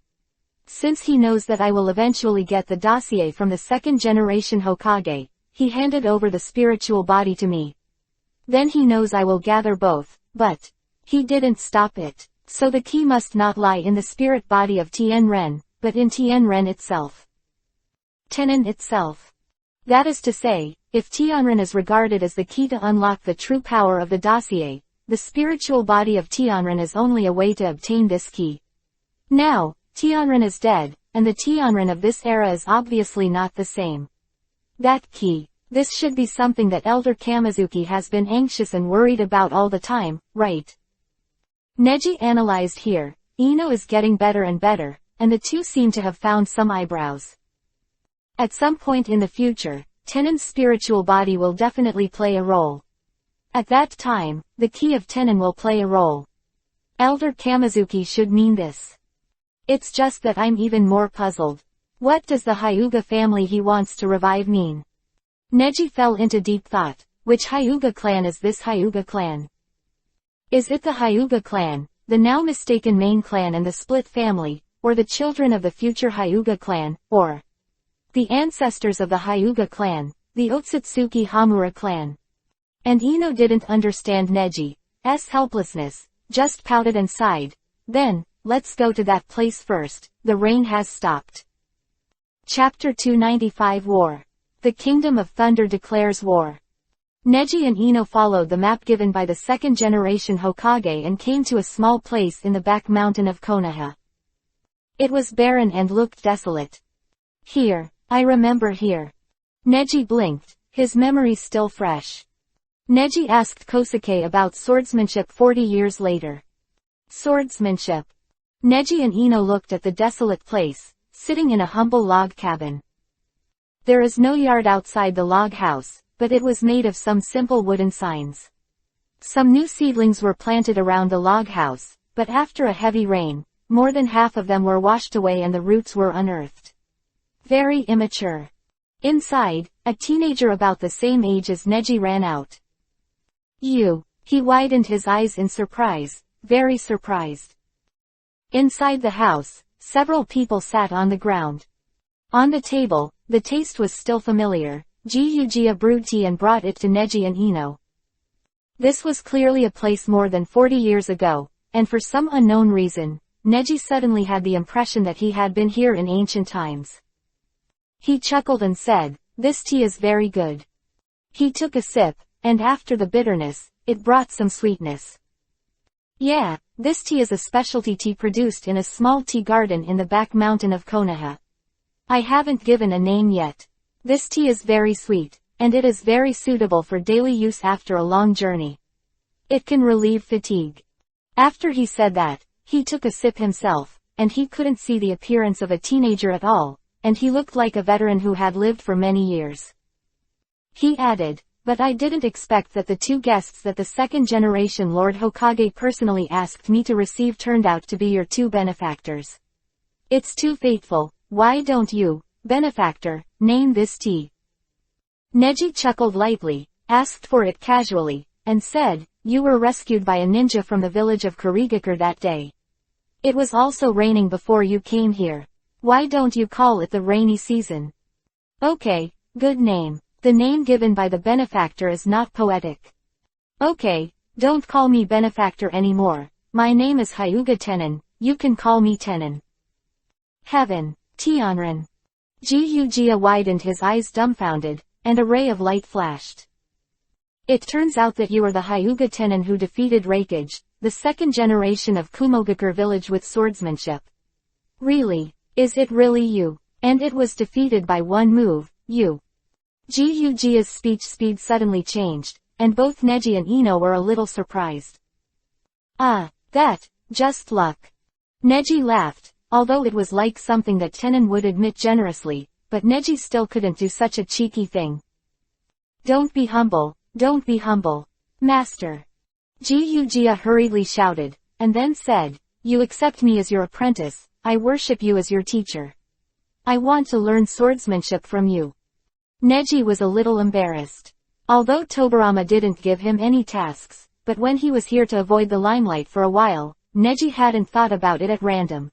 Since he knows that I will eventually get the dossier from the second-generation Hokage, he handed over the spiritual body to me. Then he knows I will gather both, but he didn't stop it. So the key must not lie in the spirit body of Tianren, but in Tianren itself. Tenen itself. That is to say, if Tianren is regarded as the key to unlock the true power of the dossier, the spiritual body of Tianren is only a way to obtain this key. Now, Tianren is dead, and the Tianren of this era is obviously not the same. That key. This should be something that Elder Kamizuki has been anxious and worried about all the time, right? Neji analyzed here. Ino is getting better and better, and the two seem to have found some eyebrows. At some point in the future, Tenen's spiritual body will definitely play a role. At that time, the key of Tenen will play a role. Elder Kamizuki should mean this. It's just that I'm even more puzzled. What does the Hyuga family he wants to revive mean? Neji fell into deep thought. Which Hyuga clan is this Hyuga clan? Is it the Hyuga clan, the now mistaken main clan and the split family, or the children of the future Hyuga clan, or the ancestors of the Hyuga clan, the Otsutsuki Hamura clan? And Ino didn't understand Neji's helplessness, just pouted and sighed. Then, let's go to that place first. The rain has stopped. Chapter 295 War. The Kingdom of Thunder declares war. Neji and Ino followed the map given by the second-generation Hokage and came to a small place in the back mountain of Konoha. It was barren and looked desolate. Here, I remember here. Neji blinked, his memory still fresh. Neji asked Kosuke about swordsmanship 40 years later. Swordsmanship. Neji and Ino looked at the desolate place, sitting in a humble log cabin. There is no yard outside the log house, but it was made of some simple wooden signs. Some new seedlings were planted around the log house, but after a heavy rain, more than half of them were washed away and the roots were unearthed. Very immature. Inside, a teenager about the same age as Neji ran out. You. He widened his eyes in surprise, very surprised. Inside the house, several people sat on the ground. On the table, the taste was still familiar. Gyugia brewed tea and brought it to Neji and Ino. This was clearly a place more than 40 years ago, and for some unknown reason, Neji suddenly had the impression that he had been here in ancient times. He chuckled and said, "This tea is very good." He took a sip, and after the bitterness, it brought some sweetness. Yeah, this tea is a specialty tea produced in a small tea garden in the back mountain of Konoha. I haven't given a name yet. This tea is very sweet, and it is very suitable for daily use after a long journey. It can relieve fatigue. After he said that, he took a sip himself, and he couldn't see the appearance of a teenager at all, and he looked like a veteran who had lived for many years. He added, "But I didn't expect that the two guests that the second-generation Lord Hokage personally asked me to receive turned out to be your two benefactors. It's too fateful. Why don't you, benefactor, name this tea?" Neji chuckled lightly, asked for it casually, and said, "You were rescued by a ninja from the village of Kurigakure that day. It was also raining before you came here. Why don't you call it the rainy season?" Okay, good name. The name given by the benefactor is not poetic. Okay, don't call me benefactor anymore. My name is Hyuga Tenen, you can call me Tenon. Heaven, Tianren. Jia widened his eyes dumbfounded, and a ray of light flashed. It turns out that you are the Hyuga Tenon who defeated Raikage, the second generation of Kumogakure village with swordsmanship. Really? Is it really you? And it was defeated by one move, you. Jia's speech speed suddenly changed, and both Neji and Ino were a little surprised. Ah, that, just luck. Neji laughed, although it was like something that Tenon would admit generously, but Neji still couldn't do such a cheeky thing. Don't be humble, Master. Jia hurriedly shouted, and then said, you accept me as your apprentice, I worship you as your teacher. I want to learn swordsmanship from you. Neji was a little embarrassed. Although Tobirama didn't give him any tasks, but when he was here to avoid the limelight for a while, Neji hadn't thought about it at random.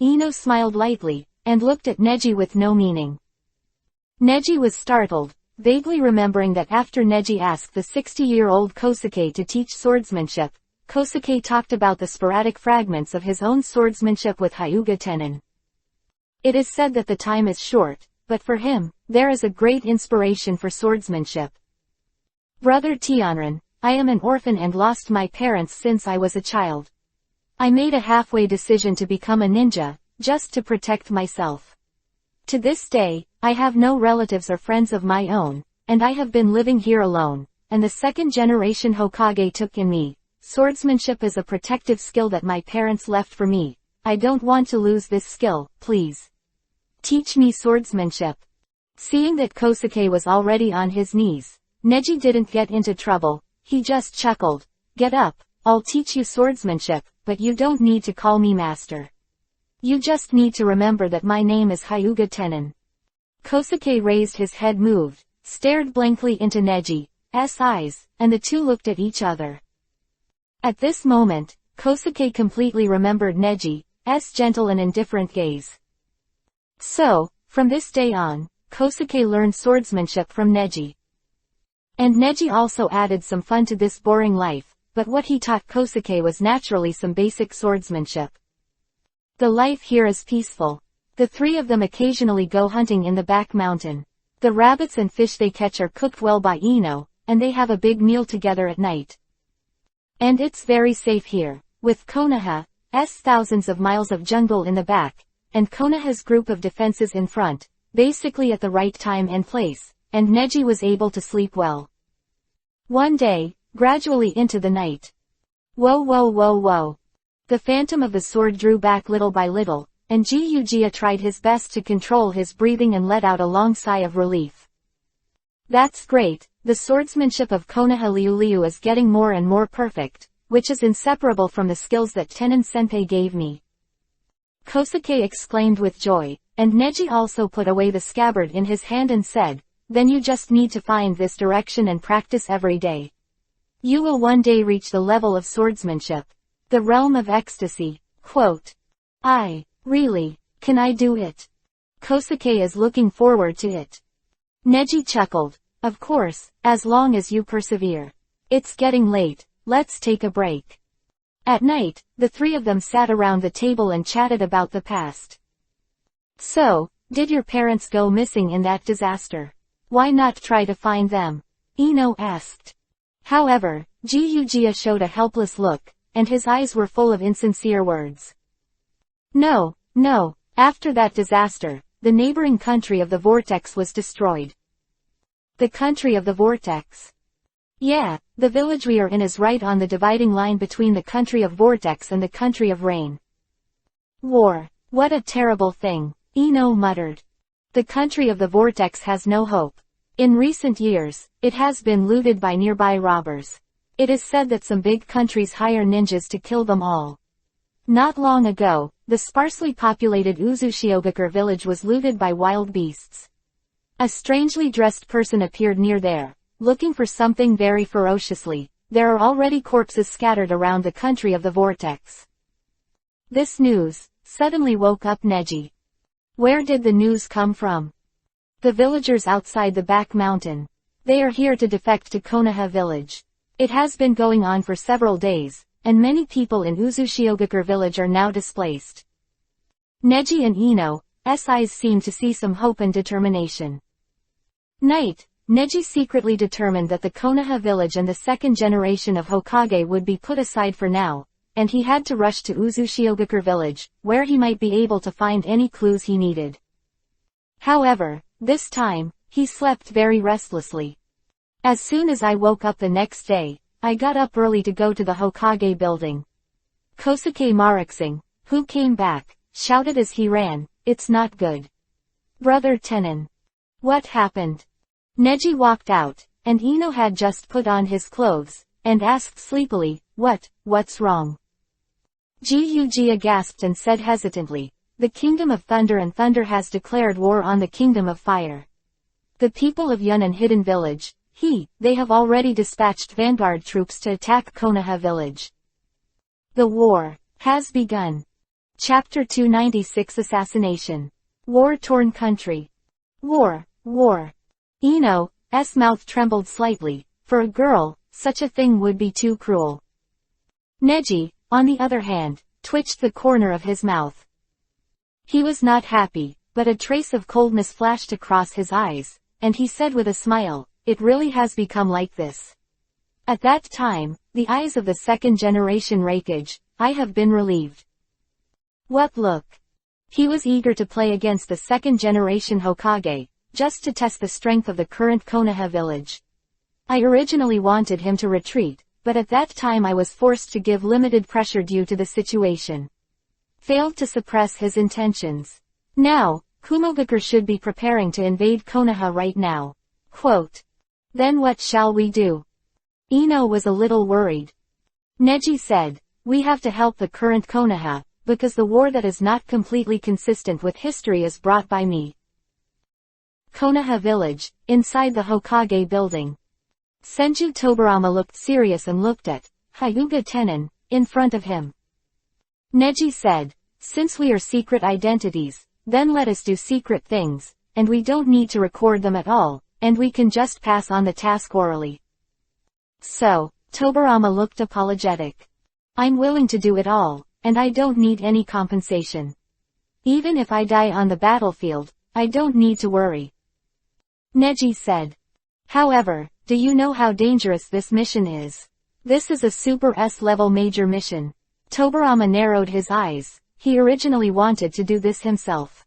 Ino smiled lightly, and looked at Neji with no meaning. Neji was startled, vaguely remembering that after Neji asked the 60-year-old Kosuke to teach swordsmanship, Kosuke talked about the sporadic fragments of his own swordsmanship with Hyuga Tenon. It is said that the time is short, but for him, there is a great inspiration for swordsmanship. Brother Tianren, I am an orphan and lost my parents since I was a child. I made a halfway decision to become a ninja, just to protect myself. To this day, I have no relatives or friends of my own, and I have been living here alone, and the second generation Hokage took in me. Swordsmanship is a protective skill that my parents left for me. I don't want to lose this skill, please. Teach me swordsmanship. Seeing that Kosuke was already on his knees, Neji didn't get into trouble, he just chuckled. Get up, I'll teach you swordsmanship, but you don't need to call me master. You just need to remember that my name is Hyuga Tenon. Kosuke raised his head, moved, stared blankly into Neji's eyes, and the two looked at each other. At this moment, Kosuke completely remembered Neji's gentle and indifferent gaze. So, from this day on, Kosuke learned swordsmanship from Neji. And Neji also added some fun to this boring life, but what he taught Kosuke was naturally some basic swordsmanship. The life here is peaceful. The three of them occasionally go hunting in the back mountain. The rabbits and fish they catch are cooked well by Ino, and they have a big meal together at night. And it's very safe here, with Konoha's thousands of miles of jungle in the back, and Konoha's group of defenses in front, basically at the right time and place, and Neji was able to sleep well. One day, gradually into the night. Whoa. The phantom of the sword drew back little by little, and Jia tried his best to control his breathing and let out a long sigh of relief. That's great, the swordsmanship of Konoha Liu is getting more and more perfect, which is inseparable from the skills that Tenon-senpai gave me. Kosuke exclaimed with joy, and Neji also put away the scabbard in his hand and said, then you just need to find this direction and practice every day. You will one day reach the level of swordsmanship. The realm of ecstasy. Quote. Really, can I do it? Kosuke is looking forward to it. Neji chuckled. Of course, as long as you persevere. It's getting late, let's take a break. At night, the three of them sat around the table and chatted about the past. So, did your parents go missing in that disaster? Why not try to find them? Ino asked. However, Jia showed a helpless look, and his eyes were full of insincere words. No, after that disaster, the neighboring country of the Vortex was destroyed. The country of the Vortex. Yeah, the village we are in is right on the dividing line between the country of Vortex and the country of Rain. War. What a terrible thing, Ino muttered. The country of the Vortex has no hope. In recent years, it has been looted by nearby robbers. It is said that some big countries hire ninjas to kill them all. Not long ago, the sparsely populated Uzushiogakure village was looted by wild beasts. A strangely dressed person appeared near there, looking for something very ferociously. There are already corpses scattered around the country of the Vortex. This news suddenly woke up Neji. Where did the news come from? The villagers outside the back mountain. They are here to defect to Konoha village. It has been going on for several days, and many people in Uzushiogakure village are now displaced. Neji and Ino's eyes seem to see some hope and determination. Night, Neji secretly determined that the Konoha village and the second generation of Hokage would be put aside for now, and he had to rush to Uzushiogakure village, where he might be able to find any clues he needed. However, this time, he slept very restlessly. As soon as I woke up the next day, I got up early to go to the Hokage building. Kosuke Maruxing, who came back, shouted as he ran, "It's not good. Brother Tenon. What happened?" Neji walked out, and Ino had just put on his clothes, and asked sleepily, What's wrong?" Gyugia gasped and said hesitantly, "The Kingdom of Thunder and Thunder has declared war on the Kingdom of Fire. The people of Yun and Hidden Village, they have already dispatched vanguard troops to attack Konoha village. The war has begun." Chapter 296 Assassination. War-torn country. War. Ino's mouth trembled slightly. For a girl, such a thing would be too cruel. Neji, on the other hand, twitched the corner of his mouth. He was not happy, but a trace of coldness flashed across his eyes, and he said with a smile, "It really has become like this." At that time, the eyes of the second generation Raikage, I have been relieved. What look? He was eager to play against the second generation Hokage, just to test the strength of the current Konoha village. I originally wanted him to retreat, but at that time I was forced to give limited pressure due to the situation. Failed to suppress his intentions. Now, Kumogakure should be preparing to invade Konoha right now. Quote. Then what shall we do? Ino was a little worried. Neji said, "We have to help the current Konoha, because the war that is not completely consistent with history is brought by me." Konoha village, inside the Hokage building. Senju Tobarama looked serious and looked at Hyuga Tenon, in front of him. Neji said, "Since we are secret identities, then let us do secret things, and we don't need to record them at all, and we can just pass on the task orally." So, Tobarama looked apologetic. "I'm willing to do it all, and I don't need any compensation. Even if I die on the battlefield, I don't need to worry." Neji said. "However, do you know how dangerous this mission is? This is a Super S-level major mission." Tobarama narrowed his eyes. He originally wanted to do this himself.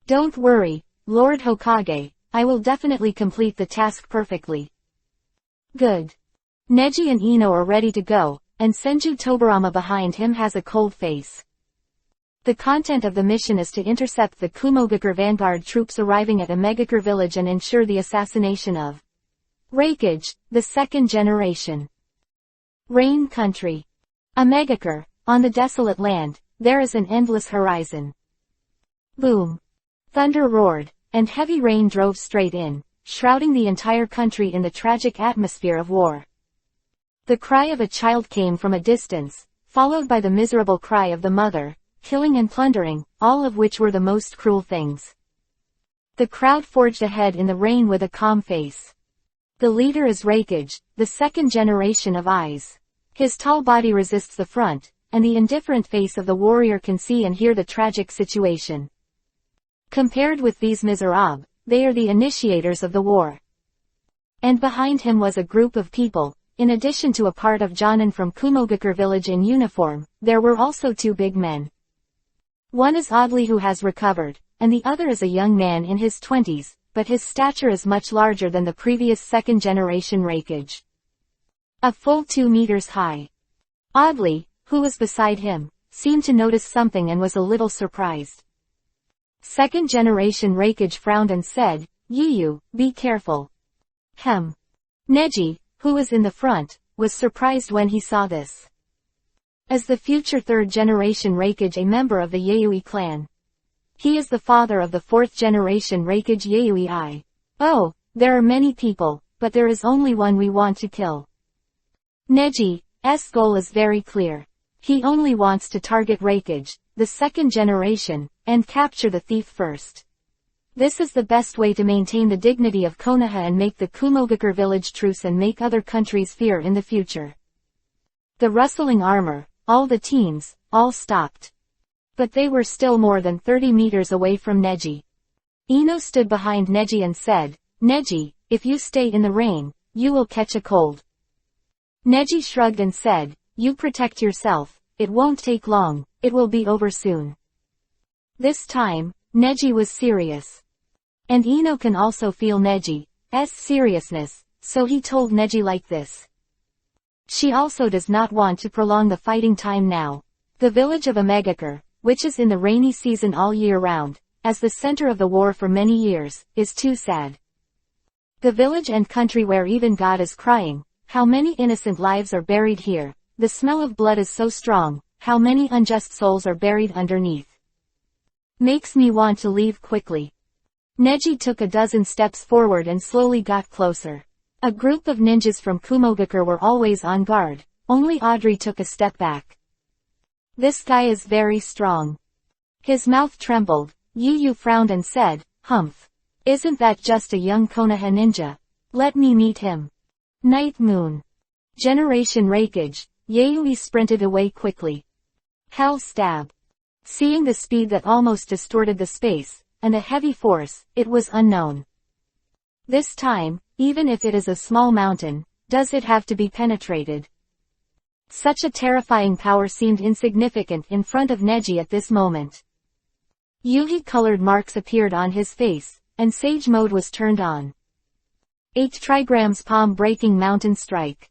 "Don't worry, Lord Hokage, I will definitely complete the task perfectly." Good. Neji and Ino are ready to go, and Senju Tobarama behind him has a cold face. The content of the mission is to intercept the Kumogakure vanguard troops arriving at Omegakure village and ensure the assassination of Raikage, the second generation. Rain country. Omegakure, on the desolate land, there is an endless horizon. Boom. Thunder roared, and heavy rain drove straight in, shrouding the entire country in the tragic atmosphere of war. The cry of a child came from a distance, followed by the miserable cry of the mother, killing and plundering, all of which were the most cruel things. The crowd forged ahead in the rain with a calm face. The leader is Raikage, the second generation of eyes. His tall body resists the front, and the indifferent face of the warrior can see and hear the tragic situation. Compared with these miserables, they are the initiators of the war. And behind him was a group of people. In addition to a part of Jonin from Kumogakure village in uniform, there were also two big men. One is Audley who has recovered, and the other is a young man in his 20s, but his stature is much larger than the previous second-generation Raikage. A full 2 meters high. Audley, who was beside him, seemed to notice something and was a little surprised. Second-generation Raikage frowned and said, "Yu, be careful." Neji, who was in the front, was surprised when he saw this. As the future third-generation Raikage, a member of the Yayoi clan. He is the father of the fourth-generation Raikage Yayoi I. "Oh, there are many people, but there is only one we want to kill." Neji's goal is very clear. He only wants to target Raikage, the second generation, and capture the thief first. This is the best way to maintain the dignity of Konoha and make the Kumogakure village truce and make other countries fear in the future. The rustling armor, all the teens, all stopped. But they were still more than 30 meters away from Neji. Ino stood behind Neji and said, "Neji, if you stay in the rain, you will catch a cold." Neji shrugged and said, "You protect yourself, it won't take long, it will be over soon." This time, Neji was serious. And Ino can also feel Neji's seriousness, so he told Neji like this. She also does not want to prolong the fighting time now. The village of Omegakure, which is in the rainy season all year round, as the center of the war for many years, is too sad. The village and country where even God is crying, how many innocent lives are buried here, the smell of blood is so strong, how many unjust souls are buried underneath. Makes me want to leave quickly. Neji took a dozen steps forward and slowly got closer. A group of ninjas from Kumogakure were always on guard, only Audrey took a step back. This guy is very strong. His mouth trembled. Yu frowned and said, "Humph. Isn't that just a young Konoha ninja? Let me meet him." Night Moon. Generation Reikage. Yayoi sprinted away quickly. Hell stab. Seeing the speed that almost distorted the space, and a heavy force, it was unknown. This time, even if it is a small mountain, does it have to be penetrated? Such a terrifying power seemed insignificant in front of Neji at this moment. Yuhi-colored marks appeared on his face, and Sage Mode was turned on. 8 trigrams palm-breaking mountain strike.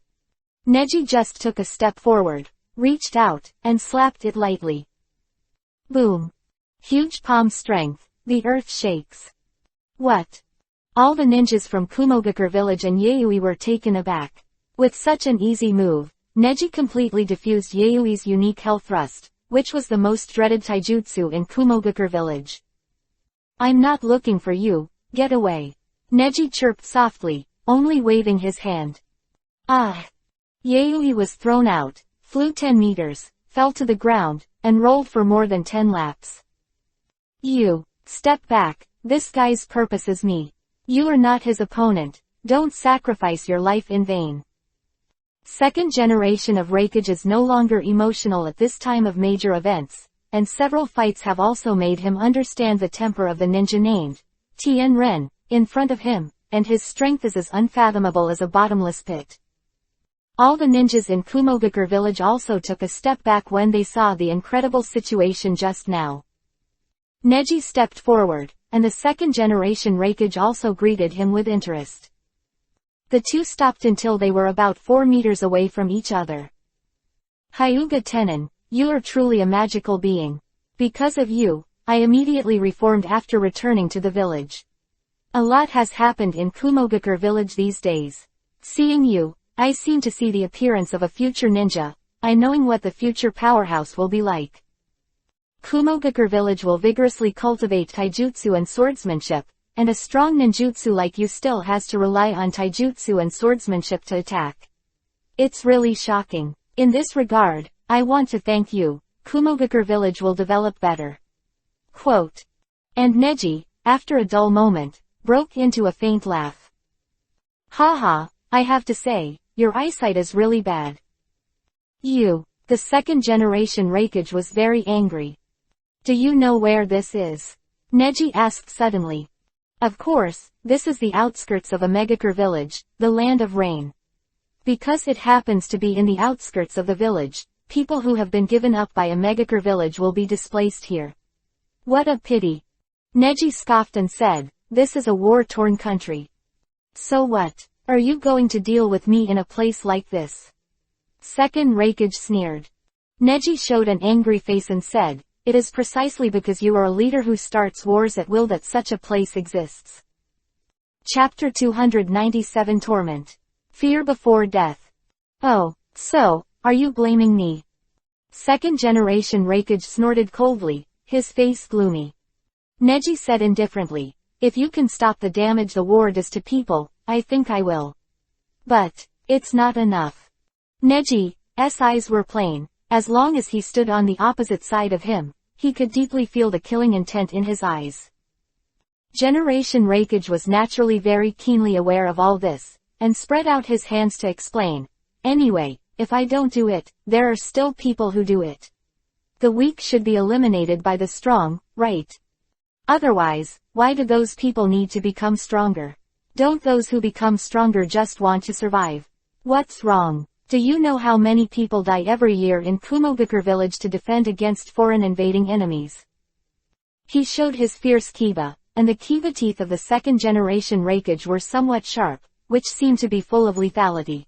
Neji just took a step forward, reached out, and slapped it lightly. Boom. Huge palm strength, the earth shakes. What? All the ninjas from Kumogakure village and Yayoi were taken aback. With such an easy move, Neji completely defused Yayoi's unique hell thrust, which was the most dreaded taijutsu in Kumogakure village. "I'm not looking for you, get away." Neji chirped softly, only waving his hand. Ah! Yayoi was thrown out, flew 10 meters, fell to the ground, and rolled for more than 10 laps. "You, step back, this guy's purpose is me. You are not his opponent, don't sacrifice your life in vain." Second generation of Reikage is no longer emotional at this time of major events, and several fights have also made him understand the temper of the ninja named Tien Ren, in front of him, and his strength is as unfathomable as a bottomless pit. All the ninjas in Kumogakure village also took a step back when they saw the incredible situation just now. Neji stepped forward, and the second generation Reikage also greeted him with interest. The two stopped until they were about 4 meters away from each other. "Hyuga Tenin, you are truly a magical being. Because of you, I immediately reformed after returning to the village. A lot has happened in Kumogakure village these days. Seeing you, I seem to see the appearance of a future ninja, I knowing what the future powerhouse will be like. Kumogakure village will vigorously cultivate taijutsu and swordsmanship, and a strong ninjutsu like you still has to rely on taijutsu and swordsmanship to attack. It's really shocking. In this regard, I want to thank you. Kumogakure village will develop better." Quote. And Neji, after a dull moment, broke into a faint laugh. "Haha, I have to say, your eyesight is really bad." The second generation Reikage was very angry. "Do you know where this is?" Neji asked suddenly. "Of course, this is the outskirts of Omegakure village, the land of rain. Because it happens to be in the outskirts of the village, people who have been given up by Omegakure village will be displaced here." "What a pity." Neji scoffed and said, "This is a war-torn country. So what? Are you going to deal with me in a place like this?" Second Reikage sneered. Neji showed an angry face and said, "It is precisely because you are a leader who starts wars at will that such a place exists." Chapter 297 Torment. Fear before death. "Oh, so, are you blaming me?" Second generation Reikage snorted coldly, his face gloomy. Neji said indifferently, "If you can stop the damage the war does to people, I think I will. But, it's not enough." Neji's eyes were plain. As long as he stood on the opposite side of him, he could deeply feel the killing intent in his eyes. Generation Reikage was naturally very keenly aware of all this, and spread out his hands to explain. "Anyway, if I don't do it, there are still people who do it. The weak should be eliminated by the strong, right? Otherwise, why do those people need to become stronger? Don't those who become stronger just want to survive? What's wrong? Do you know how many people die every year in Kumogakure village to defend against foreign invading enemies? He showed his fierce kiba, and the kiba teeth of the second-generation Reikage were somewhat sharp, which seemed to be full of lethality.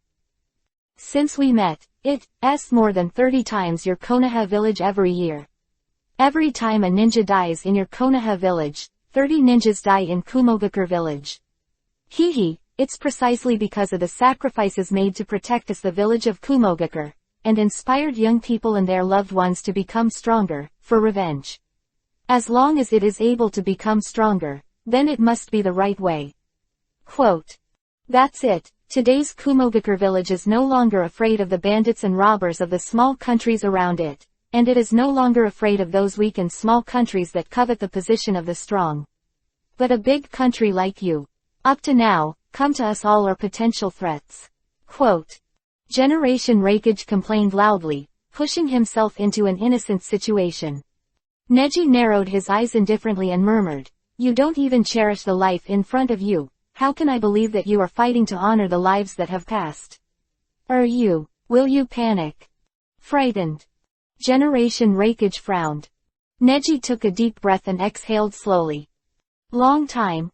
Since we met, it's more than 30 times your Konoha village every year. Every time a ninja dies in your Konoha village, 30 ninjas die in Kumogakure village. Hehe, it's precisely because of the sacrifices made to protect us the village of Kumogakure, and inspired young people and their loved ones to become stronger, for revenge. As long as it is able to become stronger, then it must be the right way. Quote. That's it, today's Kumogakure village is no longer afraid of the bandits and robbers of the small countries around it, and it is no longer afraid of those weak and small countries that covet the position of the strong. But a big country like you, up to now, come to us all are potential threats. Quote. Generation Reikage complained loudly, pushing himself into an innocent situation. Neji narrowed his eyes indifferently and murmured, You don't even cherish the life in front of you. How can I believe that you are fighting to honor the lives that have passed? Will you panic? Frightened. Generation Reikage frowned. Neji took a deep breath and exhaled slowly. Long time.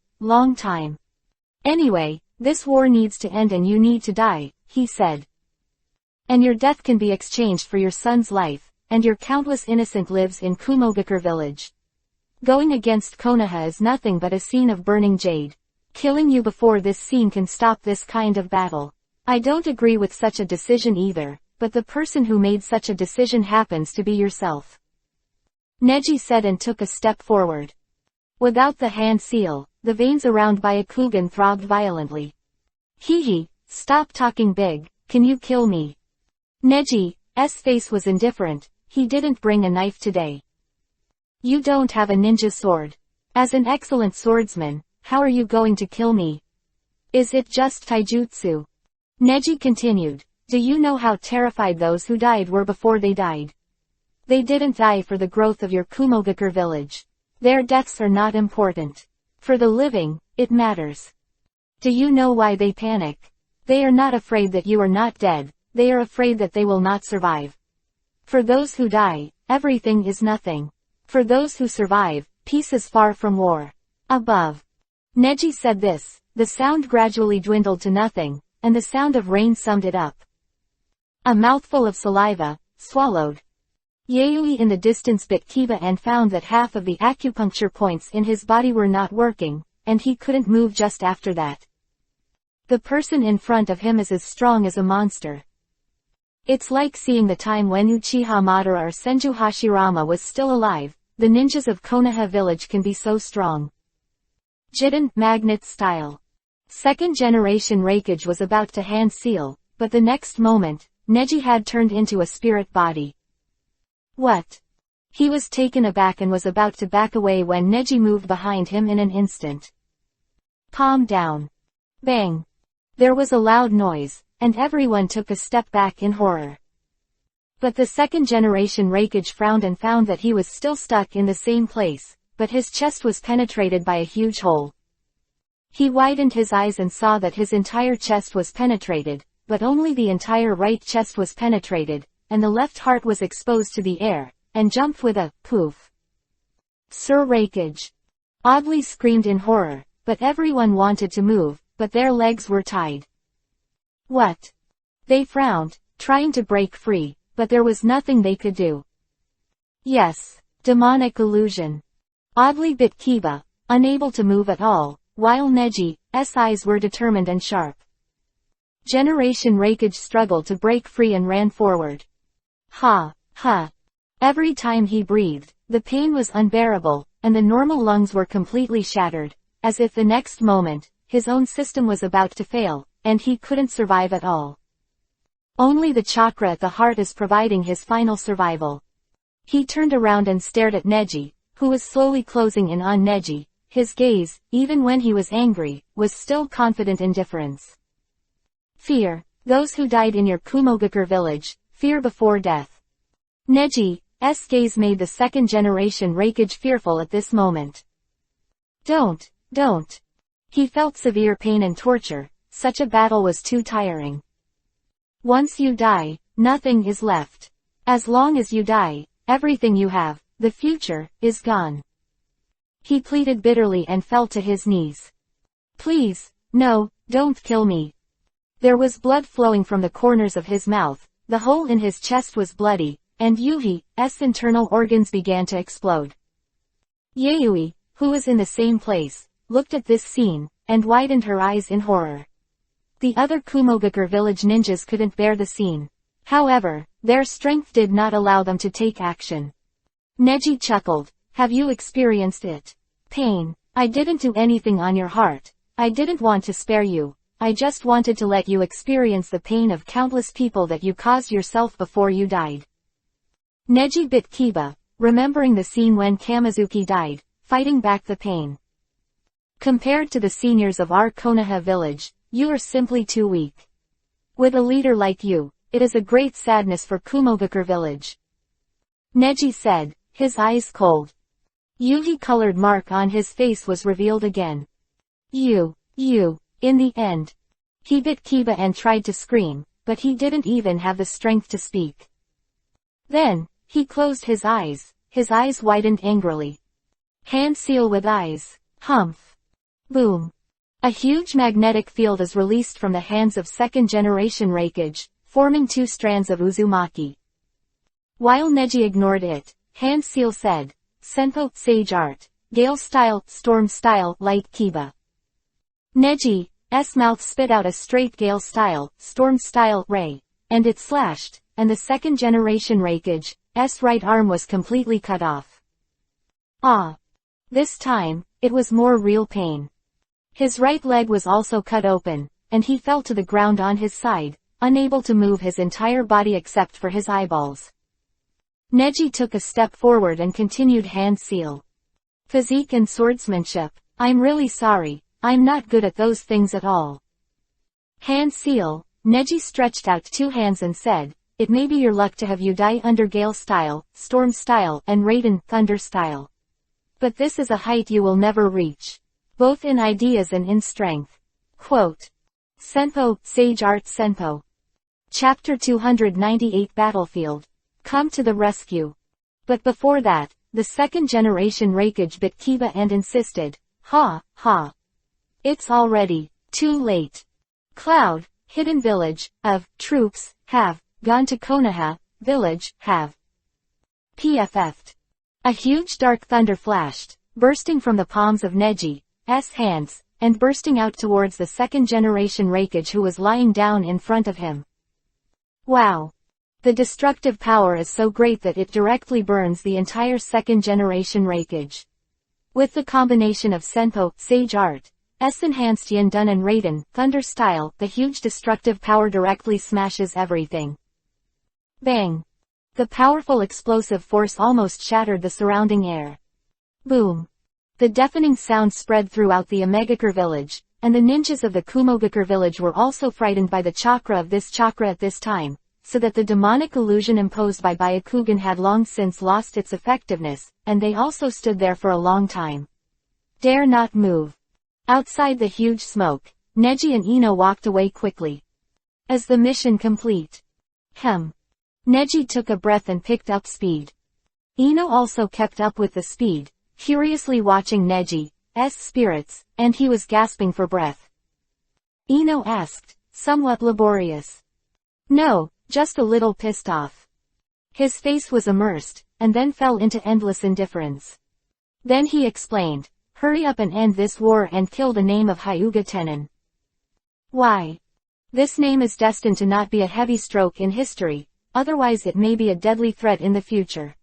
Anyway, this war needs to end and you need to die, he said. And your death can be exchanged for your son's life, and your countless innocent lives in Kumogakure village. Going against Konoha is nothing but a scene of burning jade. Killing you before this scene can stop this kind of battle. I don't agree with such a decision either, but the person who made such a decision happens to be yourself. Neji said and took a step forward. Without the hand seal, the veins around Byakugan throbbed violently. Hehe, stop talking big, can you kill me? Neji's face was indifferent, he didn't bring a knife today. You don't have a ninja sword. As an excellent swordsman, how are you going to kill me? Is it just taijutsu? Neji continued, do you know how terrified those who died were before they died? They didn't die for the growth of your Kumogakure village. Their deaths are not important. For the living, it matters. Do you know why they panic? They are not afraid that you are not dead, they are afraid that they will not survive. For those who die, everything is nothing. For those who survive, peace is far from war. Above. Neji said this, the sound gradually dwindled to nothing, and the sound of rain summed it up. A mouthful of saliva, swallowed. Yayoi in the distance bit Kiba and found that half of the acupuncture points in his body were not working, and he couldn't move just after that. The person in front of him is as strong as a monster. It's like seeing the time when Uchiha Madara or Senju Hashirama was still alive, the ninjas of Konoha village can be so strong. Jiden, magnet style. Second generation Reikage was about to hand seal, but the next moment, Neji had turned into a spirit body. What? He was taken aback and was about to back away when Neji moved behind him in an instant. Palm down. Bang. There was a loud noise, and everyone took a step back in horror. But the second generation Reikage frowned and found that he was still stuck in the same place, but his chest was penetrated by a huge hole. He widened his eyes and saw that his entire chest was penetrated, but only the entire right chest was penetrated, and the left heart was exposed to the air, and jumped with a poof. Sir Reikage oddly screamed in horror, but everyone wanted to move, but their legs were tied. What? They frowned, trying to break free, but there was nothing they could do. Yes, demonic illusion. Oddly bit Kiba, unable to move at all, while Neji's eyes were determined and sharp. Generation Reikage struggled to break free and ran forward. Ha. Every time he breathed, the pain was unbearable, and the normal lungs were completely shattered, as if the next moment, his own system was about to fail, and he couldn't survive at all. Only the chakra at the heart is providing his final survival. He turned around and stared at Neji, who was slowly closing in on Neji. His gaze, even when he was angry, was still confident indifference. Fear. Those who died in your Kumogakure village, fear before death. Neji's gaze made the second-generation Reikage fearful at this moment. Don't. He felt severe pain and torture, such a battle was too tiring. Once you die, nothing is left. As long as you die, everything you have, the future, is gone. He pleaded bitterly and fell to his knees. Please, no, don't kill me. There was blood flowing from the corners of his mouth, the hole in his chest was bloody, and Yuhi's internal organs began to explode. Yayoi, who was in the same place, looked at this scene, and widened her eyes in horror. The other Kumogakure village ninjas couldn't bear the scene. However, their strength did not allow them to take action. Neji chuckled. Have you experienced it? Pain. I didn't do anything on your heart. I didn't want to spare you. I just wanted to let you experience the pain of countless people that you caused yourself before you died. Neji bit Kiba, remembering the scene when Kamizuki died, fighting back the pain. Compared to the seniors of our Konoha village, you are simply too weak. With a leader like you, it is a great sadness for Kumogakure village. Neji said, his eyes cold. Yuhi-colored mark on his face was revealed again. You. In the end. He bit Kiba and tried to scream, but he didn't even have the strength to speak. Then, he closed his eyes widened angrily. Hand seal with eyes. Humph. Boom. A huge magnetic field is released from the hands of second-generation Reikage, forming two strands of Uzumaki. While Neji ignored it, Hand Seal said, Senpo, Sage Art, Gale Style, Storm Style, Light Kiba. Neji's mouth spit out a straight Gale Style, Storm Style, ray, and it slashed, and the second-generation Reikage's right arm was completely cut off. Ah! This time, it was more real pain. His right leg was also cut open, and he fell to the ground on his side, unable to move his entire body except for his eyeballs. Neji took a step forward and continued Hand Seal. Physique and swordsmanship. I'm really sorry, I'm not good at those things at all. Hand Seal. Neji stretched out two hands and said, it may be your luck to have you die under Gale Style, Storm Style, and Raiden, Thunder Style. But this is a height you will never reach. Both in ideas and in strength. Quote. Senpo, Sage Art Senpo. Chapter 298 Battlefield. Come to the rescue. But before that, the second-generation Reikage bit Kiba and insisted, ha. It's already too late. Cloud, hidden village, of troops, have gone to Konoha village, have PFF'd. A huge dark thunder flashed, bursting from the palms of Neji's hands, and bursting out towards the second-generation Reikage who was lying down in front of him. Wow! The destructive power is so great that it directly burns the entire second-generation Reikage. With the combination of Senpo, Sage Art, enhanced Yandun and Raiden, Thunder Style, the huge destructive power directly smashes everything. Bang! The powerful explosive force almost shattered the surrounding air. Boom! The deafening sound spread throughout the Omegakure village, and the ninjas of the Kumogakure village were also frightened by the chakra of this chakra at this time, so that the demonic illusion imposed by Byakugan had long since lost its effectiveness, and they also stood there for a long time. Dare not move. Outside the huge smoke, Neji and Ino walked away quickly. Is the mission complete? Neji took a breath and picked up speed. Ino also kept up with the speed, curiously watching Neji's spirits, and he was gasping for breath. Ino asked, somewhat laborious. No, just a little pissed off. His face was immersed, and then fell into endless indifference. Then he explained, hurry up and end this war and kill the name of Hyuga Tenin. Why? This name is destined to not be a heavy stroke in history, otherwise it may be a deadly threat in the future.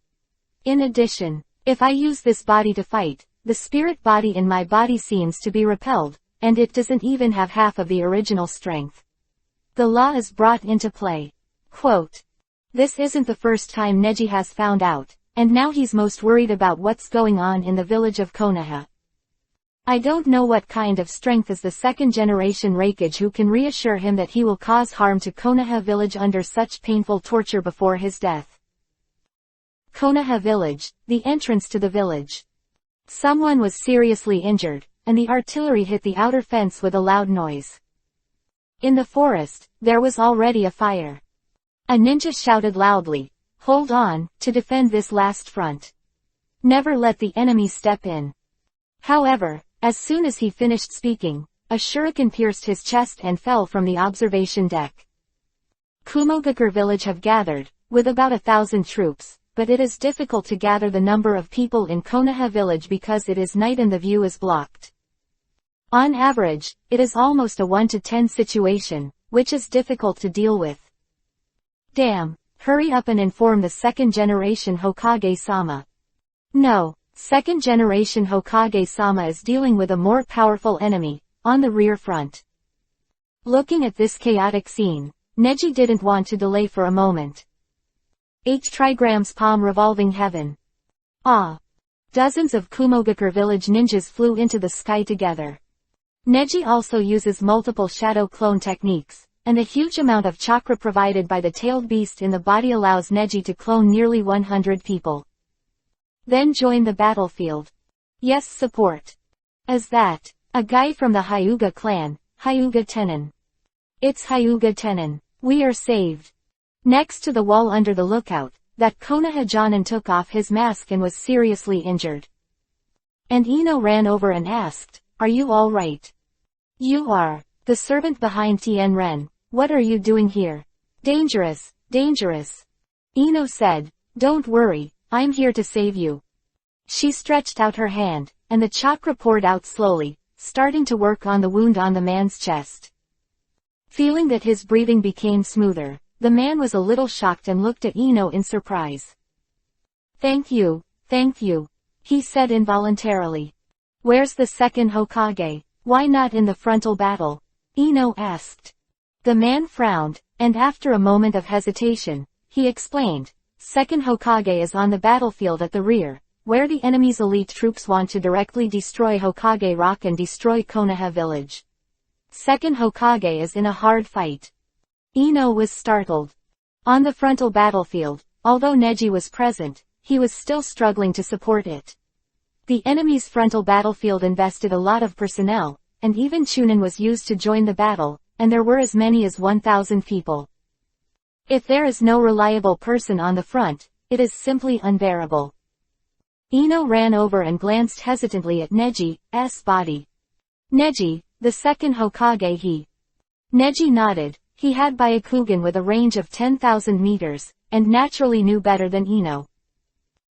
In addition, if I use this body to fight, the spirit body in my body seems to be repelled, and it doesn't even have half of the original strength. The law is brought into play. Quote. This isn't the first time Neji has found out, and now he's most worried about what's going on in the village of Konoha. I don't know what kind of strength is the second-generation Raikage who can reassure him that he will cause harm to Konoha village under such painful torture before his death. Konoha village, the entrance to the village. Someone was seriously injured, and the artillery hit the outer fence with a loud noise. In the forest, there was already a fire. A ninja shouted loudly, "Hold on, to defend this last front. Never let the enemy step in." However, as soon as he finished speaking, a shuriken pierced his chest and fell from the observation deck. Kumogakure village have gathered, with about 1,000 troops, but it is difficult to gather the number of people in Konoha village because it is night and the view is blocked. On average, it is almost a 1 to 10 situation, which is difficult to deal with. Damn, hurry up and inform the second-generation Hokage-sama. No, second-generation Hokage-sama is dealing with a more powerful enemy, on the rear front. Looking at this chaotic scene, Neji didn't want to delay for a moment. 8 trigrams palm revolving heaven. Ah! Dozens of Kumogakure village ninjas flew into the sky together. Neji also uses multiple shadow clone techniques, and the huge amount of chakra provided by the tailed beast in the body allows Neji to clone nearly 100 people. Then join the battlefield. Yes, support. As that, a guy from the Hyuga clan, Hyuga Tenin. It's Hyuga Tenin. We are saved. Next to the wall under the lookout, that Konoha Jonin took off his mask and was seriously injured. And Ino ran over and asked, "Are you all right?" "You are." The servant behind Tien Ren, "What are you doing here?" "Dangerous, dangerous." Ino said, "Don't worry, I'm here to save you." She stretched out her hand, and the chakra poured out slowly, starting to work on the wound on the man's chest. Feeling that his breathing became smoother, the man was a little shocked and looked at Ino in surprise. Thank you," he said involuntarily. "Where's the second Hokage? Why not in the frontal battle?" Ino asked. The man frowned, and after a moment of hesitation, he explained, "Second Hokage is on the battlefield at the rear, where the enemy's elite troops want to directly destroy Hokage Rock and destroy Konoha village. Second Hokage is in a hard fight." Ino was startled. On the frontal battlefield, although Neji was present, he was still struggling to support it. The enemy's frontal battlefield invested a lot of personnel, and even Chunin was used to join the battle, and there were as many as 1,000 people. If there is no reliable person on the front, it is simply unbearable. Ino ran over and glanced hesitantly at Neji's body. "Neji, the second Hokage he." Neji nodded. He had Byakugan with a range of 10,000 meters, and naturally knew better than Ino.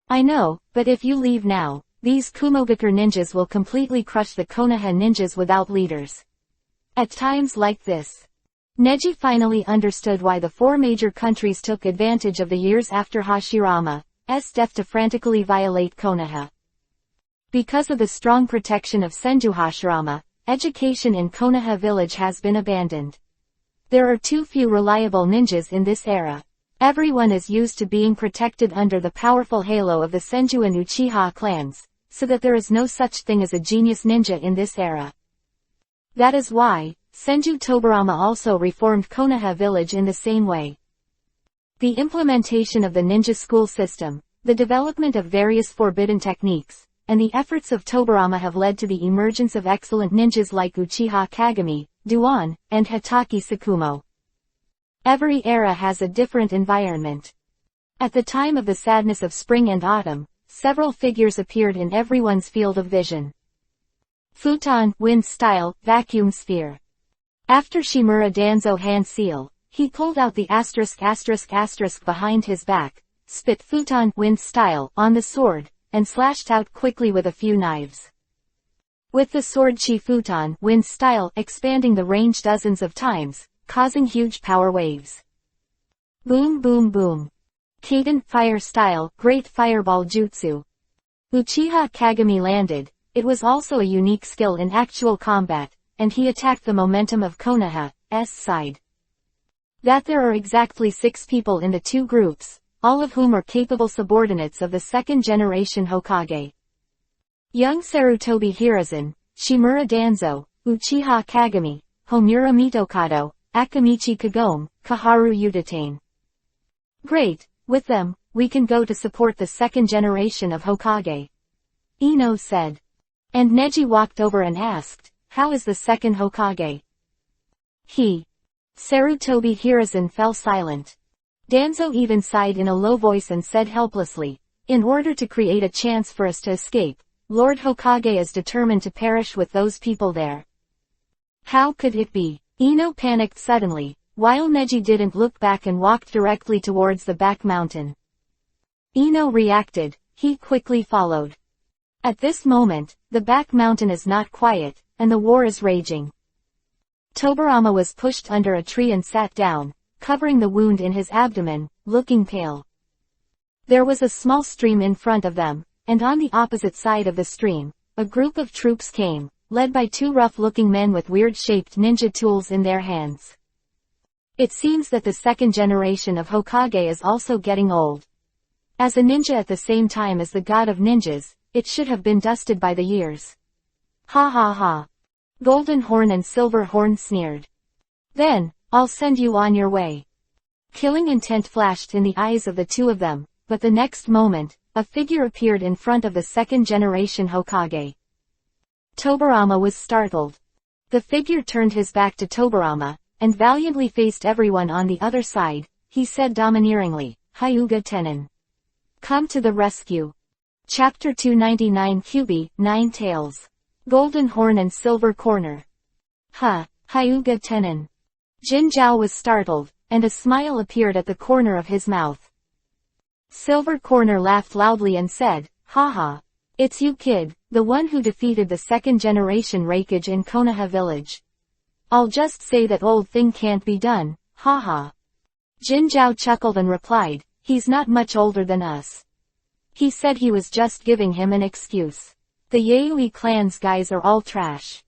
"I know, but if you leave now, these Kumogakure ninjas will completely crush the Konoha ninjas without leaders." At times like this, Neji finally understood why the 4 major countries took advantage of the years after Hashirama's death to frantically violate Konoha. Because of the strong protection of Senju Hashirama, education in Konoha village has been abandoned. There are too few reliable ninjas in this era. Everyone is used to being protected under the powerful halo of the Senju and Uchiha clans, so that there is no such thing as a genius ninja in this era. That is why, Senju Tobarama also reformed Konoha village in the same way. The implementation of the ninja school system, the development of various forbidden techniques, and the efforts of Tobarama have led to the emergence of excellent ninjas like Uchiha Kagami, Duan, and Hatake Sakumo. Every era has a different environment. At the time of the sadness of spring and autumn, several figures appeared in everyone's field of vision. Futon, wind style, vacuum sphere. After Shimura Danzo hand seal, he pulled out the **** behind his back, spit futon, wind style, on the sword, and slashed out quickly with a few knives. With the sword Chi Futon, wind style, expanding the range dozens of times, causing huge power waves. Boom boom boom. Kaden, fire style, great fireball jutsu. Uchiha Kagami landed. It was also a unique skill in actual combat, and he attacked the momentum of Konoha's side. That there are exactly 6 people in the 2 groups, all of whom are capable subordinates of the second generation Hokage. Young Sarutobi Hiruzen, Shimura Danzo, Uchiha Kagami, Homura Mitokado, Akamichi Kagome, Kaharu Udatane. Great, with them, we can go to support the second generation of Hokage. Ino said. And Neji walked over and asked, how is the second Hokage? Sarutobi Hiruzen fell silent. Danzo even sighed in a low voice and said helplessly, in order to create a chance for us to escape, Lord Hokage is determined to perish with those people there. How could it be? Ino panicked suddenly, while Neji didn't look back and walked directly towards the back mountain. Ino reacted, he quickly followed. At this moment, the back mountain is not quiet, and the war is raging. Tobirama was pushed under a tree and sat down, covering the wound in his abdomen, looking pale. There was a small stream in front of them, and on the opposite side of the stream, a group of troops came, led by two rough-looking men with weird-shaped ninja tools in their hands. It seems that the second generation of Hokage is also getting old. As a ninja at the same time as the god of ninjas, it should have been dusted by the years. Ha ha ha. Golden Horn and Silver Horn sneered. Then, I'll send you on your way. Killing intent flashed in the eyes of the two of them, but the next moment, a figure appeared in front of the second generation Hokage. Tobirama was startled. The figure turned his back to Tobirama, and valiantly faced everyone on the other side. He said domineeringly, Hyuga Tenin. Come to the rescue. Chapter 299 Kyubi, Nine Tails. Golden Horn and Silver Corner. Hyuga Tenin. Jinzhou was startled, and a smile appeared at the corner of his mouth. Silver Corner laughed loudly and said, haha. It's you kid, the one who defeated the second generation Raikage in Konoha village. I'll just say that old thing can't be done, haha. Jinzhou chuckled and replied, he's not much older than us. He said he was just giving him an excuse. The Yayoi clan's guys are all trash.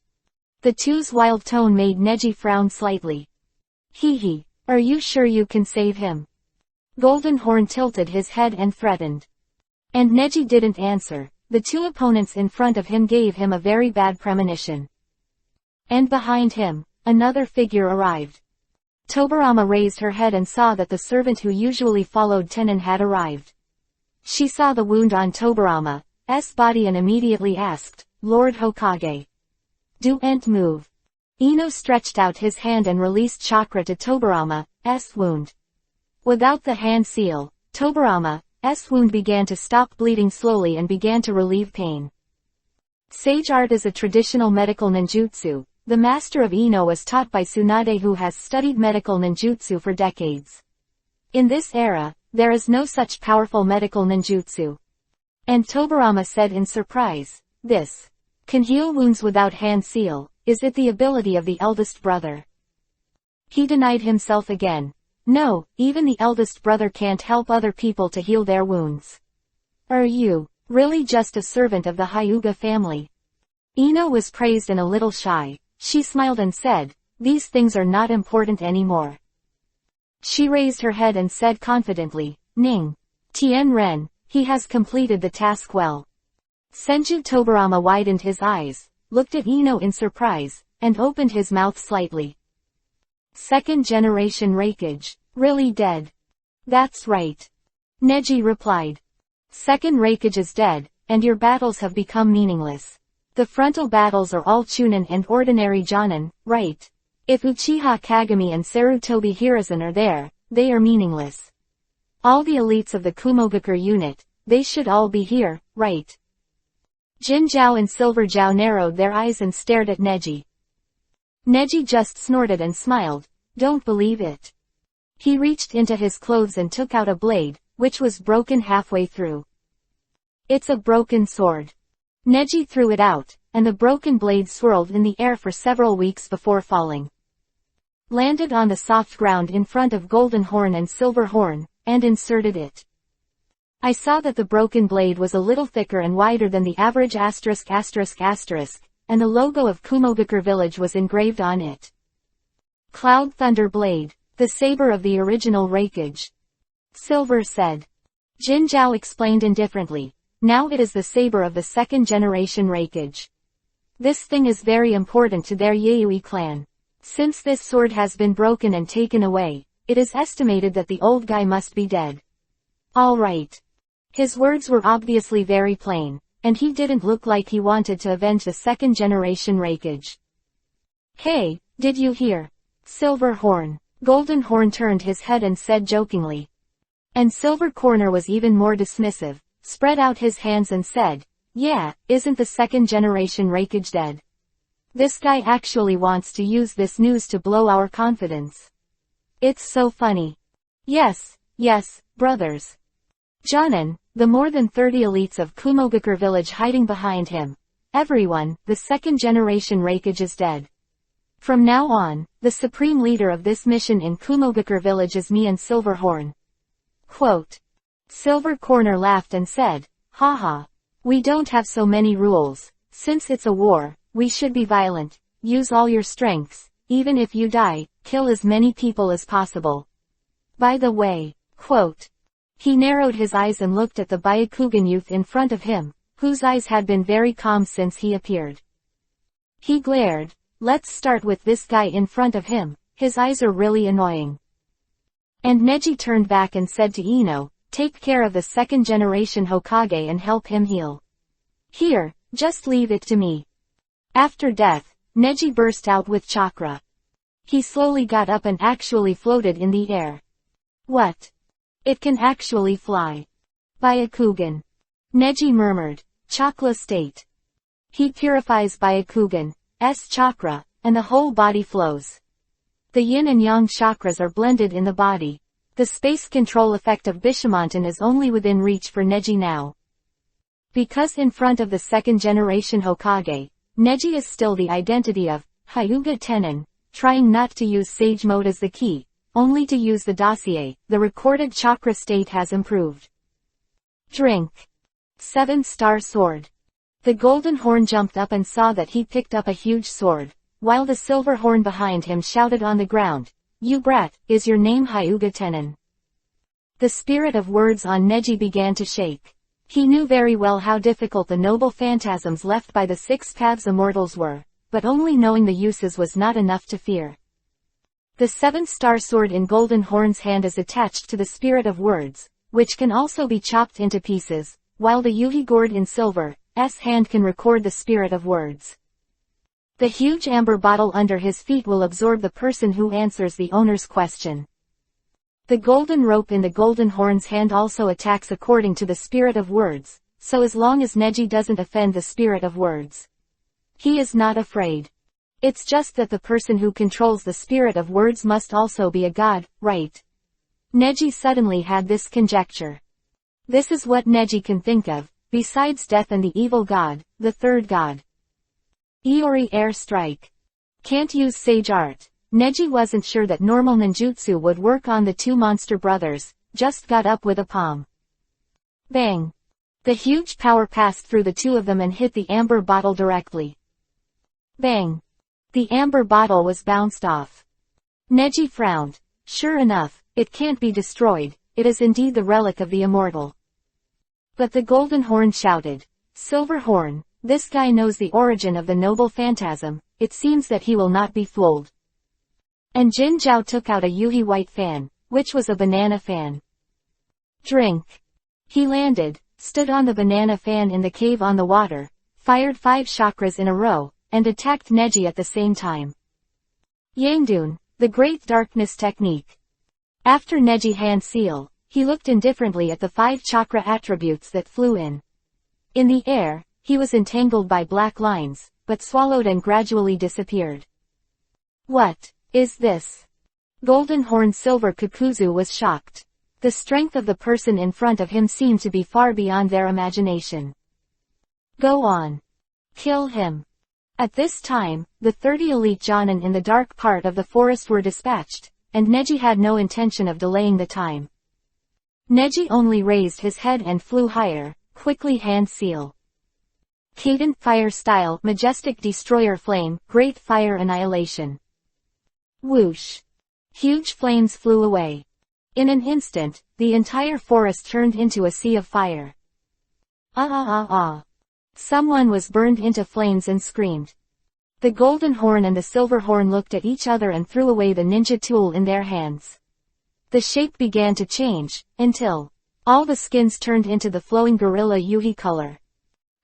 The two's wild tone made Neji frown slightly. Hee, are you sure you can save him? Golden Horn tilted his head and threatened. And Neji didn't answer. The two opponents in front of him gave him a very bad premonition. And behind him, another figure arrived. Tobirama raised her head and saw that the servant who usually followed Tenin had arrived. She saw the wound on Tobirama's body and immediately asked, Lord Hokage. Do-ent move. Ino stretched out his hand and released chakra to Tobirama's wound. Without the hand seal, Tobirama's wound began to stop bleeding slowly and began to relieve pain. Sage art is a traditional medical ninjutsu. The master of Ino is taught by Tsunade, who has studied medical ninjutsu for decades. In this era, there is no such powerful medical ninjutsu. And Tobirama said in surprise, this can heal wounds without hand seal. Is it the ability of the eldest brother? He denied himself again. No, even the eldest brother can't help other people to heal their wounds. Are you really just a servant of the Hyuga family? Ino was praised and a little shy. She smiled and said, these things are not important anymore. She raised her head and said confidently, Ning. Tien Ren, he has completed the task well. Senju Tobirama widened his eyes, looked at Ino in surprise, and opened his mouth slightly. Second generation Raikage, really dead? That's right. Neji replied. Second Raikage is dead, and your battles have become meaningless. The frontal battles are all Chunin and ordinary Jonin, right? If Uchiha Kagami and Sarutobi Hiruzen are there, they are meaningless. All the elites of the Kumogakur unit, they should all be here, right? Jinzhou and Silver Zhao narrowed their eyes and stared at Neji. Neji just snorted and smiled, don't believe it. He reached into his clothes and took out a blade, which was broken halfway through. It's a broken sword. Neji threw it out, and the broken blade swirled in the air for several weeks before falling. Landed on the soft ground in front of Golden Horn and Silver Horn, and inserted it. I saw that the broken blade was a little thicker and wider than the average *****, and the logo of Kumogakur village was engraved on it. Cloud Thunder Blade, the saber of the original Raikage. Silver said. Jinzhou explained indifferently, now it is the saber of the second generation Raikage. This thing is very important to their Yayoi clan. Since this sword has been broken and taken away, it is estimated that the old guy must be dead. All right. His words were obviously very plain, and he didn't look like he wanted to avenge the second-generation Raikage. Hey, did you hear? Silver Horn. Golden Horn turned his head and said jokingly. And Silver Corner was even more dismissive, spread out his hands and said, yeah, isn't the second-generation Raikage dead? This guy actually wants to use this news to blow our confidence. It's so funny. Yes, brothers. Jonin, the more than 30 elites of Kumogakure village hiding behind him. Everyone, the second-generation Raikage is dead. From now on, the supreme leader of this mission in Kumogakure village is me and Silverhorn. Quote. Silver Corner laughed and said, haha. We don't have so many rules. Since it's a war, we should be violent. Use all your strengths. Even if you die, kill as many people as possible. By the way, quote. He narrowed his eyes and looked at the Byakugan youth in front of him, whose eyes had been very calm since he appeared. He glared. Let's start with this guy in front of him, his eyes are really annoying. And Neji turned back and said to Ino, take care of the second-generation Hokage and help him heal. Here, just leave it to me. After death, Neji burst out with chakra. He slowly got up and actually floated in the air. What? It can actually fly. Byakugan. Neji murmured. Chakra state. He purifies Byakugan's chakra, and the whole body flows. The yin and yang chakras are blended in the body. The space control effect of Bishamonten is only within reach for Neji now. Because in front of the second-generation Hokage, Neji is still the identity of Hyuga Tenin, trying not to use Sage Mode as the key, only to use the dossier. The recorded chakra state has improved. Drink. 7-star sword. The Golden Horn jumped up and saw that he picked up a huge sword, while the Silver Horn behind him shouted on the ground, you brat, is your name Hyuga Tenin? The spirit of words on Neji began to shake. He knew very well how difficult the noble phantasms left by the 6 paths immortals were, but only knowing the uses was not enough to fear. The 7-star sword in Golden Horn's hand is attached to the spirit of words, which can also be chopped into pieces, while the Yuhi gourd in Silver's hand can record the spirit of words. The huge amber bottle under his feet will absorb the person who answers the owner's question. The golden rope in the Golden Horn's hand also attacks according to the spirit of words, so as long as Neji doesn't offend the spirit of words, he is not afraid. It's just that the person who controls the spirit of words must also be a god, right? Neji suddenly had this conjecture. This is what Neji can think of, besides death and the evil god, the third god. Iori air strike. Can't use sage art. Neji wasn't sure that normal ninjutsu would work on the 2 monster brothers, just got up with a palm. Bang. The huge power passed through the 2 of them and hit the amber bottle directly. Bang. The amber bottle was bounced off. Neji frowned. Sure enough, it can't be destroyed, it is indeed the relic of the immortal. But the Golden Horn shouted, Silver Horn, this guy knows the origin of the noble phantasm, it seems that he will not be fooled. And Jin Zhao took out a Yuhi white fan, which was a banana fan. Drink. He landed, stood on the banana fan in the cave on the water, fired 5 chakras in a row, and attacked Neji at the same time. Yangdun, the Great Darkness Technique. After Neji hand seal, he looked indifferently at the 5 chakra attributes that flew in. In the air, he was entangled by black lines, but swallowed and gradually disappeared. What is this? Golden Horn Silver Kakuzu was shocked. The strength of the person in front of him seemed to be far beyond their imagination. Go on. Kill him. At this time, the 30 elite Jonin in the dark part of the forest were dispatched, and Neji had no intention of delaying the time. Neji only raised his head and flew higher, quickly hand seal. Cadent fire style, majestic destroyer flame, great fire annihilation. Whoosh. Huge flames flew away. In an instant, the entire forest turned into a sea of fire. Ah ah ah ah. Someone was burned into flames and screamed. The golden horn and the silver horn looked at each other and threw away the ninja tool in their hands. The shape began to change, until all the skins turned into the flowing gorilla Yuhi color.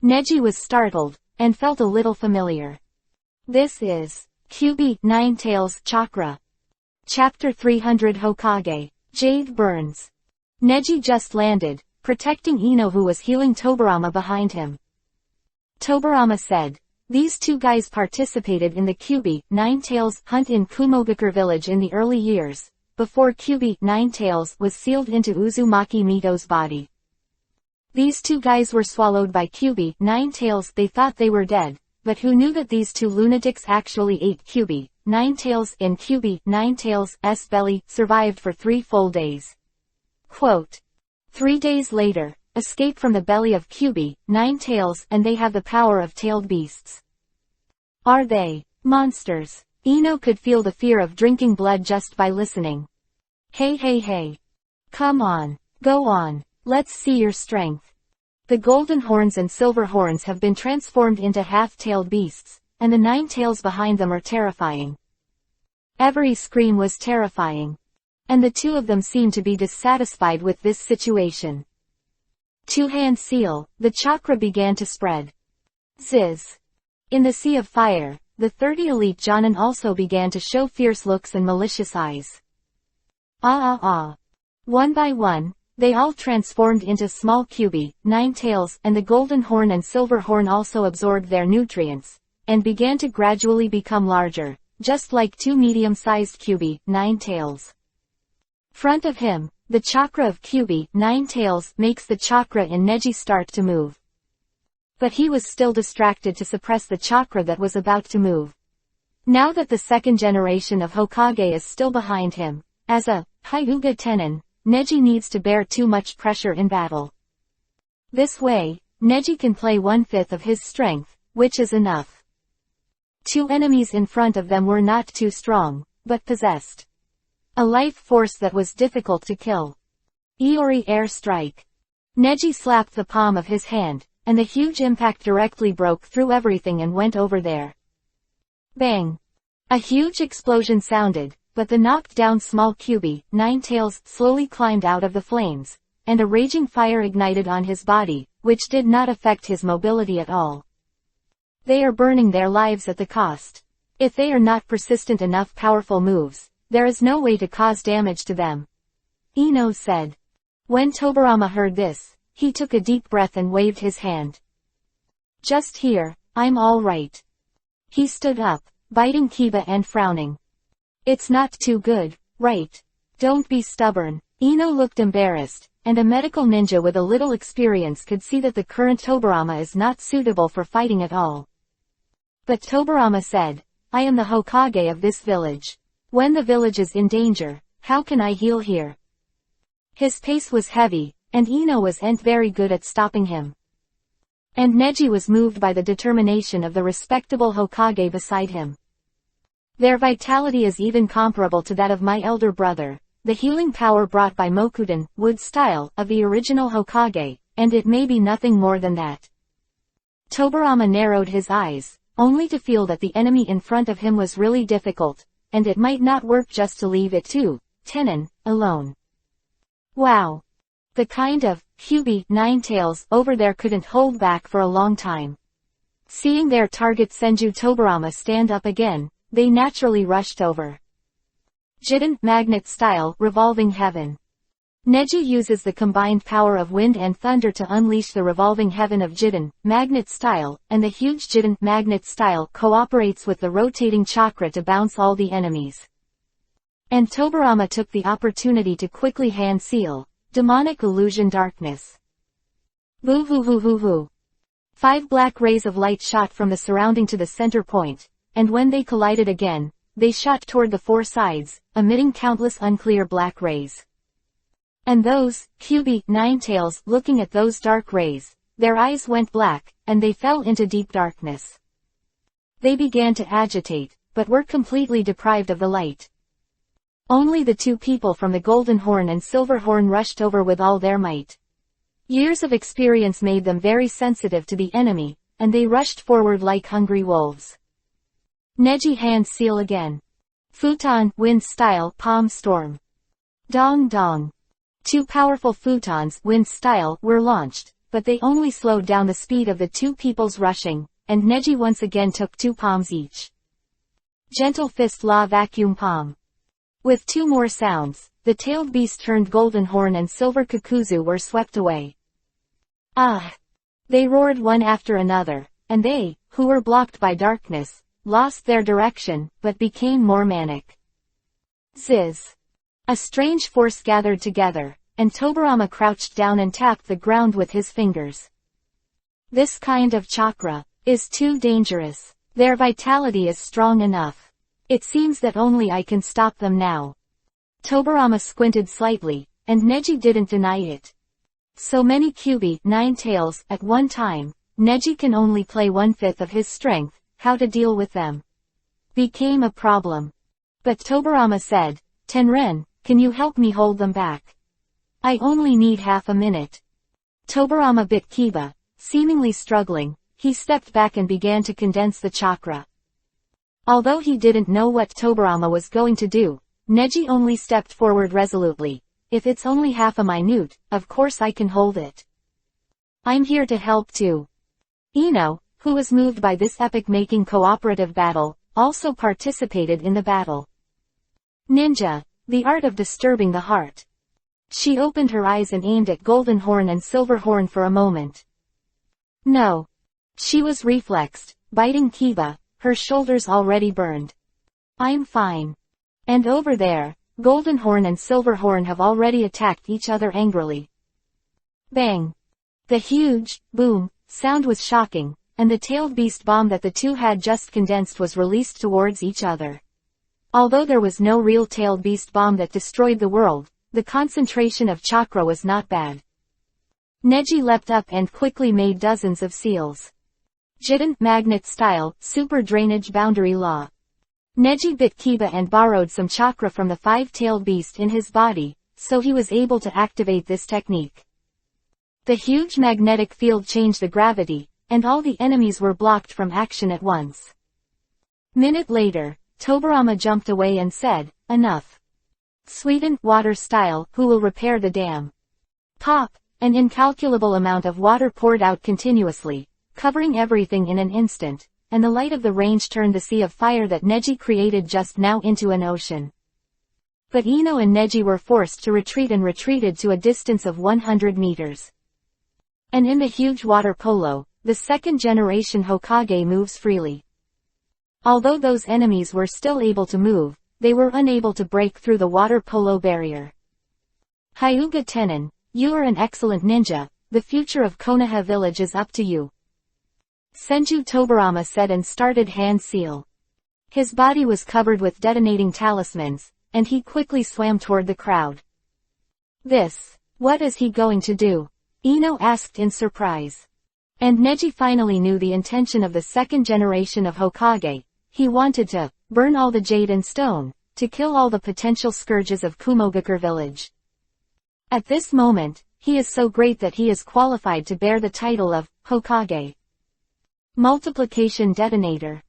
Neji was startled, and felt a little familiar. This is Kyuubi, Nine Tails, Chakra. Chapter 300 Hokage, Jade Burns. Neji just landed, protecting Ino who was healing Tobirama behind him. Tobirama said, "These two guys participated in the Kyuubi, Nine Tails, hunt in Kumogakure village in the early years, before Kyuubi, Nine Tails, was sealed into Uzumaki Mito's body. These two guys were swallowed by Kyuubi, Nine Tails. They thought they were dead, but who knew that these two lunatics actually ate Kyuubi, Nine Tails, and Kyuubi, Nine Tails' belly, survived for 3 full days." Quote, 3 days later, escape from the belly of Kyuubi, Nine Tails, and they have the power of tailed beasts. Are they monsters? Ino could feel the fear of drinking blood just by listening. Hey. Come on. Go on. Let's see your strength. The golden horns and silver horns have been transformed into half-tailed beasts, and the 9 tails behind them are terrifying. Every scream was terrifying. And the two of them seemed to be dissatisfied with this situation. Two-hand seal, the chakra began to spread. Ziz. In the sea of fire, the 30 elite Jonin also began to show fierce looks and malicious eyes. One by one, they all transformed into small Kyuubi, 9 tails, and the golden horn and silver horn also absorbed their nutrients, and began to gradually become larger, just like 2 medium-sized Kyuubi, 9 tails. Front of him, the chakra of Kyuubi, 9 tails, makes the chakra in Neji start to move. But he was still distracted to suppress the chakra that was about to move. Now that the second generation of Hokage is still behind him, as a Hyuga Tenin, Neji needs to bear too much pressure in battle. This way, Neji can play 1/5 of his strength, which is enough. 2 enemies in front of them were not too strong, but possessed a life force that was difficult to kill. Iori air strike. Neji slapped the palm of his hand, and the huge impact directly broke through everything and went over there. Bang! A huge explosion sounded, but the knocked-down small Kyuubi, 9 tails, slowly climbed out of the flames, and a raging fire ignited on his body, which did not affect his mobility at all. They are burning their lives at the cost. If they are not persistent enough powerful moves, there is no way to cause damage to them. Ino said. When Tobirama heard this, he took a deep breath and waved his hand. Just here, I'm all right. He stood up, biting Kiba and frowning. It's not too good, right? Don't be stubborn. Ino looked embarrassed, and a medical ninja with a little experience could see that the current Tobirama is not suitable for fighting at all. But Tobirama said, I am the Hokage of this village. When the village is in danger, how can I heal here? His pace was heavy, and Ino wasn't very good at stopping him. And Neji was moved by the determination of the respectable Hokage beside him. Their vitality is even comparable to that of my elder brother, the healing power brought by Mokuden, wood style, of the original Hokage, and it may be nothing more than that. Tobirama narrowed his eyes, only to feel that the enemy in front of him was really difficult, and it might not work just to leave it to Tenin alone. Wow! The kind of Kyuubi, 9 tails, over there couldn't hold back for a long time. Seeing their target Senju Tobirama stand up again, they naturally rushed over. Jiden, magnet style, revolving heaven. Neji uses the combined power of wind and thunder to unleash the revolving heaven of Jiden, magnet style, and the huge Jiden, magnet style, cooperates with the rotating chakra to bounce all the enemies. And Tobirama took the opportunity to quickly hand seal, demonic illusion darkness. Boo hoo hoo hoo hoo. 5 black rays of light shot from the surrounding to the center point, and when they collided again, they shot toward the 4 sides, emitting countless unclear black rays. And those, Kyuubi, 9 tails, looking at those dark rays, their eyes went black, and they fell into deep darkness. They began to agitate, but were completely deprived of the light. Only the 2 people from the Golden Horn and Silver Horn rushed over with all their might. Years of experience made them very sensitive to the enemy, and they rushed forward like hungry wolves. Neji hand seal again. Futon, wind style, palm storm. Dong dong. Two powerful futons, wind style, were launched, but they only slowed down the speed of the two peoples rushing, and Neji once again took 2 palms each. Gentle fist la vacuum palm. With 2 more sounds, the tailed beast turned golden horn and silver kakuzu were swept away. Ah! They roared one after another, and they, who were blocked by darkness, lost their direction, but became more manic. Ziz! A strange force gathered together, and Tobirama crouched down and tapped the ground with his fingers. This kind of chakra is too dangerous. Their vitality is strong enough. It seems that only I can stop them now. Tobirama squinted slightly, and Neji didn't deny it. So many Kyuubi, 9 tails, at one time, Neji can only play 1/5 of his strength. How to deal with them became a problem. But Tobirama said, Tenren, can you help me hold them back? I only need half a minute. Tobirama bit Kiba, seemingly struggling. He stepped back and began to condense the chakra. Although he didn't know what Tobirama was going to do, Neji only stepped forward resolutely. If it's only half a minute, of course I can hold it. I'm here to help too. Ino, who was moved by this epic-making cooperative battle, also participated in the battle. Ninja, the art of disturbing the heart. She opened her eyes and aimed at Golden Horn and Silver Horn for a moment. No. She was reflexed, biting Kiba, her shoulders already burned. I'm fine. And over there, Golden Horn and Silver Horn have already attacked each other angrily. Bang! The huge, boom, sound was shocking, and the tailed beast bomb that the two had just condensed was released towards each other. Although there was no real tailed beast bomb that destroyed the world, the concentration of chakra was not bad. Neji leapt up and quickly made dozens of seals. Jiden, magnet style, super drainage boundary law. Neji bit Kiba and borrowed some chakra from the 5-tailed beast in his body, so he was able to activate this technique. The huge magnetic field changed the gravity, and all the enemies were blocked from action at once. Minute later, Tobirama jumped away and said, enough. Sweden, water style, who will repair the dam? Pop! An incalculable amount of water poured out continuously, covering everything in an instant, and the light of the range turned the sea of fire that Neji created just now into an ocean. But Ino and Neji were forced to retreat and retreated to a distance of 100 meters. And in the huge water polo, the second generation Hokage moves freely. Although those enemies were still able to move, they were unable to break through the water polo barrier. Hyuga Tenon, you are an excellent ninja, the future of Konoha village is up to you. Senju Tobirama said and started hand seal. His body was covered with detonating talismans, and he quickly swam toward the crowd. What is he going to do? Ino asked in surprise. And Neji finally knew the intention of the second generation of Hokage. He wanted to burn all the jade and stone, to kill all the potential scourges of Kumogakure village. At this moment, he is so great that he is qualified to bear the title of Hokage. Multiplication detonator.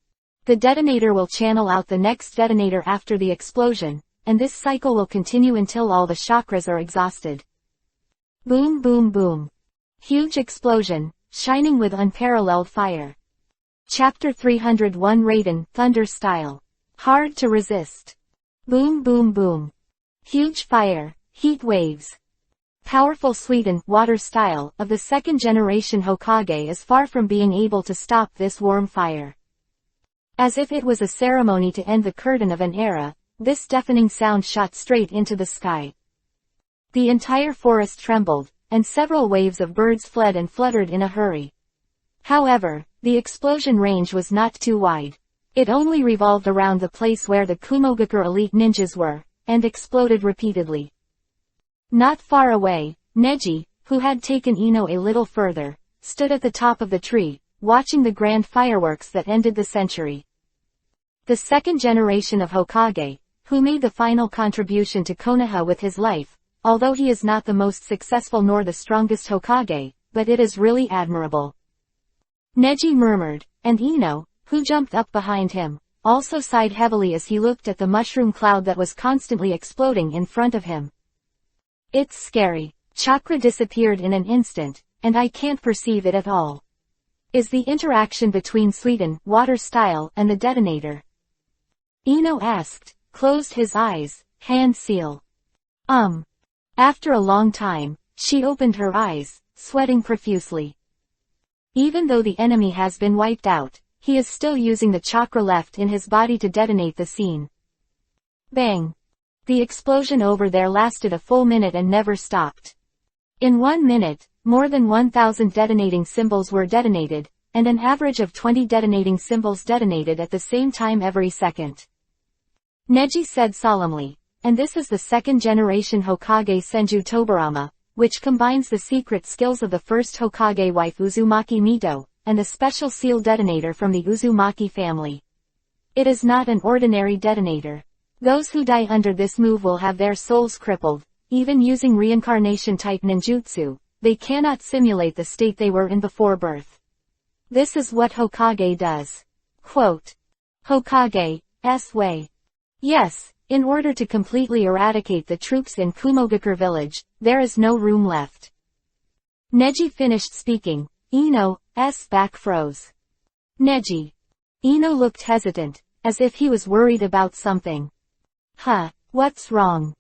The detonator will channel out the next detonator after the explosion, and this cycle will continue until all the chakras are exhausted. Boom boom boom. Huge explosion, shining with unparalleled fire. Chapter 301 Raiden, Thunder Style. Hard to resist. Boom boom boom. Huge fire, heat waves. Powerful Sweden, water style, of the second generation Hokage is far from being able to stop this warm fire. As if it was a ceremony to end the curtain of an era, this deafening sound shot straight into the sky. The entire forest trembled, and several waves of birds fled and fluttered in a hurry. However, the explosion range was not too wide. It only revolved around the place where the Kumogakure elite ninjas were, and exploded repeatedly. Not far away, Neji, who had taken Ino a little further, stood at the top of the tree, watching the grand fireworks that ended the century. The second generation of Hokage, who made the final contribution to Konoha with his life, although he is not the most successful nor the strongest Hokage, but it is really admirable. Neji murmured, and Ino, who jumped up behind him, also sighed heavily as he looked at the mushroom cloud that was constantly exploding in front of him. It's scary. Chakra disappeared in an instant, and I can't perceive it at all. Is the interaction between Suiten, water style, and the detonator? Ino asked, closed his eyes, hand seal. After a long time, she opened her eyes, sweating profusely. Even though the enemy has been wiped out, he is still using the chakra left in his body to detonate the scene. Bang! The explosion over there lasted a full minute and never stopped. In 1 minute, more than 1,000 detonating symbols were detonated, and an average of 20 detonating symbols detonated at the same time every second. Neji said solemnly, and this is the second generation Hokage Senju Tobarama, which combines the secret skills of the first Hokage wife Uzumaki Mito, and a special seal detonator from the Uzumaki family. It is not an ordinary detonator. Those who die under this move will have their souls crippled. Even using reincarnation-type ninjutsu, they cannot simulate the state they were in before birth. This is what Hokage does. Quote. Hokage's way. Yes, in order to completely eradicate the troops in Kumogakure village, there is no room left. Neji finished speaking. Ino's back froze. Neji. Ino looked hesitant, as if he was worried about something. What's wrong?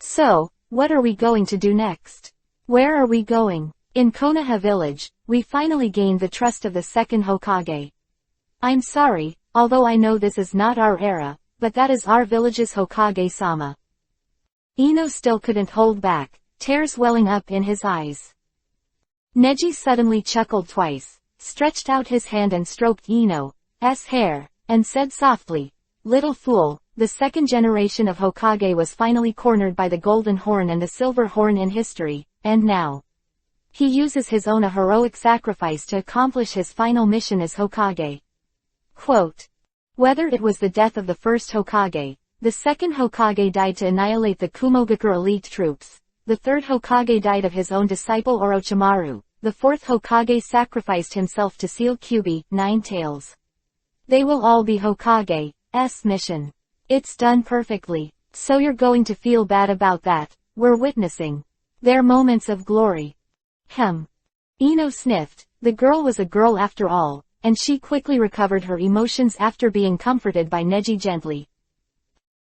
So, what are we going to do next? Where are we going? In Konoha village, we finally gained the trust of the second Hokage. I'm sorry, although I know this is not our era, but that is our village's Hokage-sama. Ino still couldn't hold back, tears welling up in his eyes. Neji suddenly chuckled twice, stretched out his hand and stroked Ino's hair, and said softly, "Little fool, the second generation of Hokage was finally cornered by the Golden Horn and the Silver Horn in history, and now he uses his own heroic sacrifice to accomplish his final mission as Hokage." Quote. Whether it was the death of the first Hokage, the second Hokage died to annihilate the Kumogakure elite troops, the third Hokage died of his own disciple Orochimaru, the fourth Hokage sacrificed himself to seal Kyuubi, 9 tails. They will all be Hokage's mission. It's done perfectly, so you're going to feel bad about that. We're witnessing their moments of glory. Ino sniffed. The girl was a girl after all, and she quickly recovered her emotions after being comforted by Neji gently.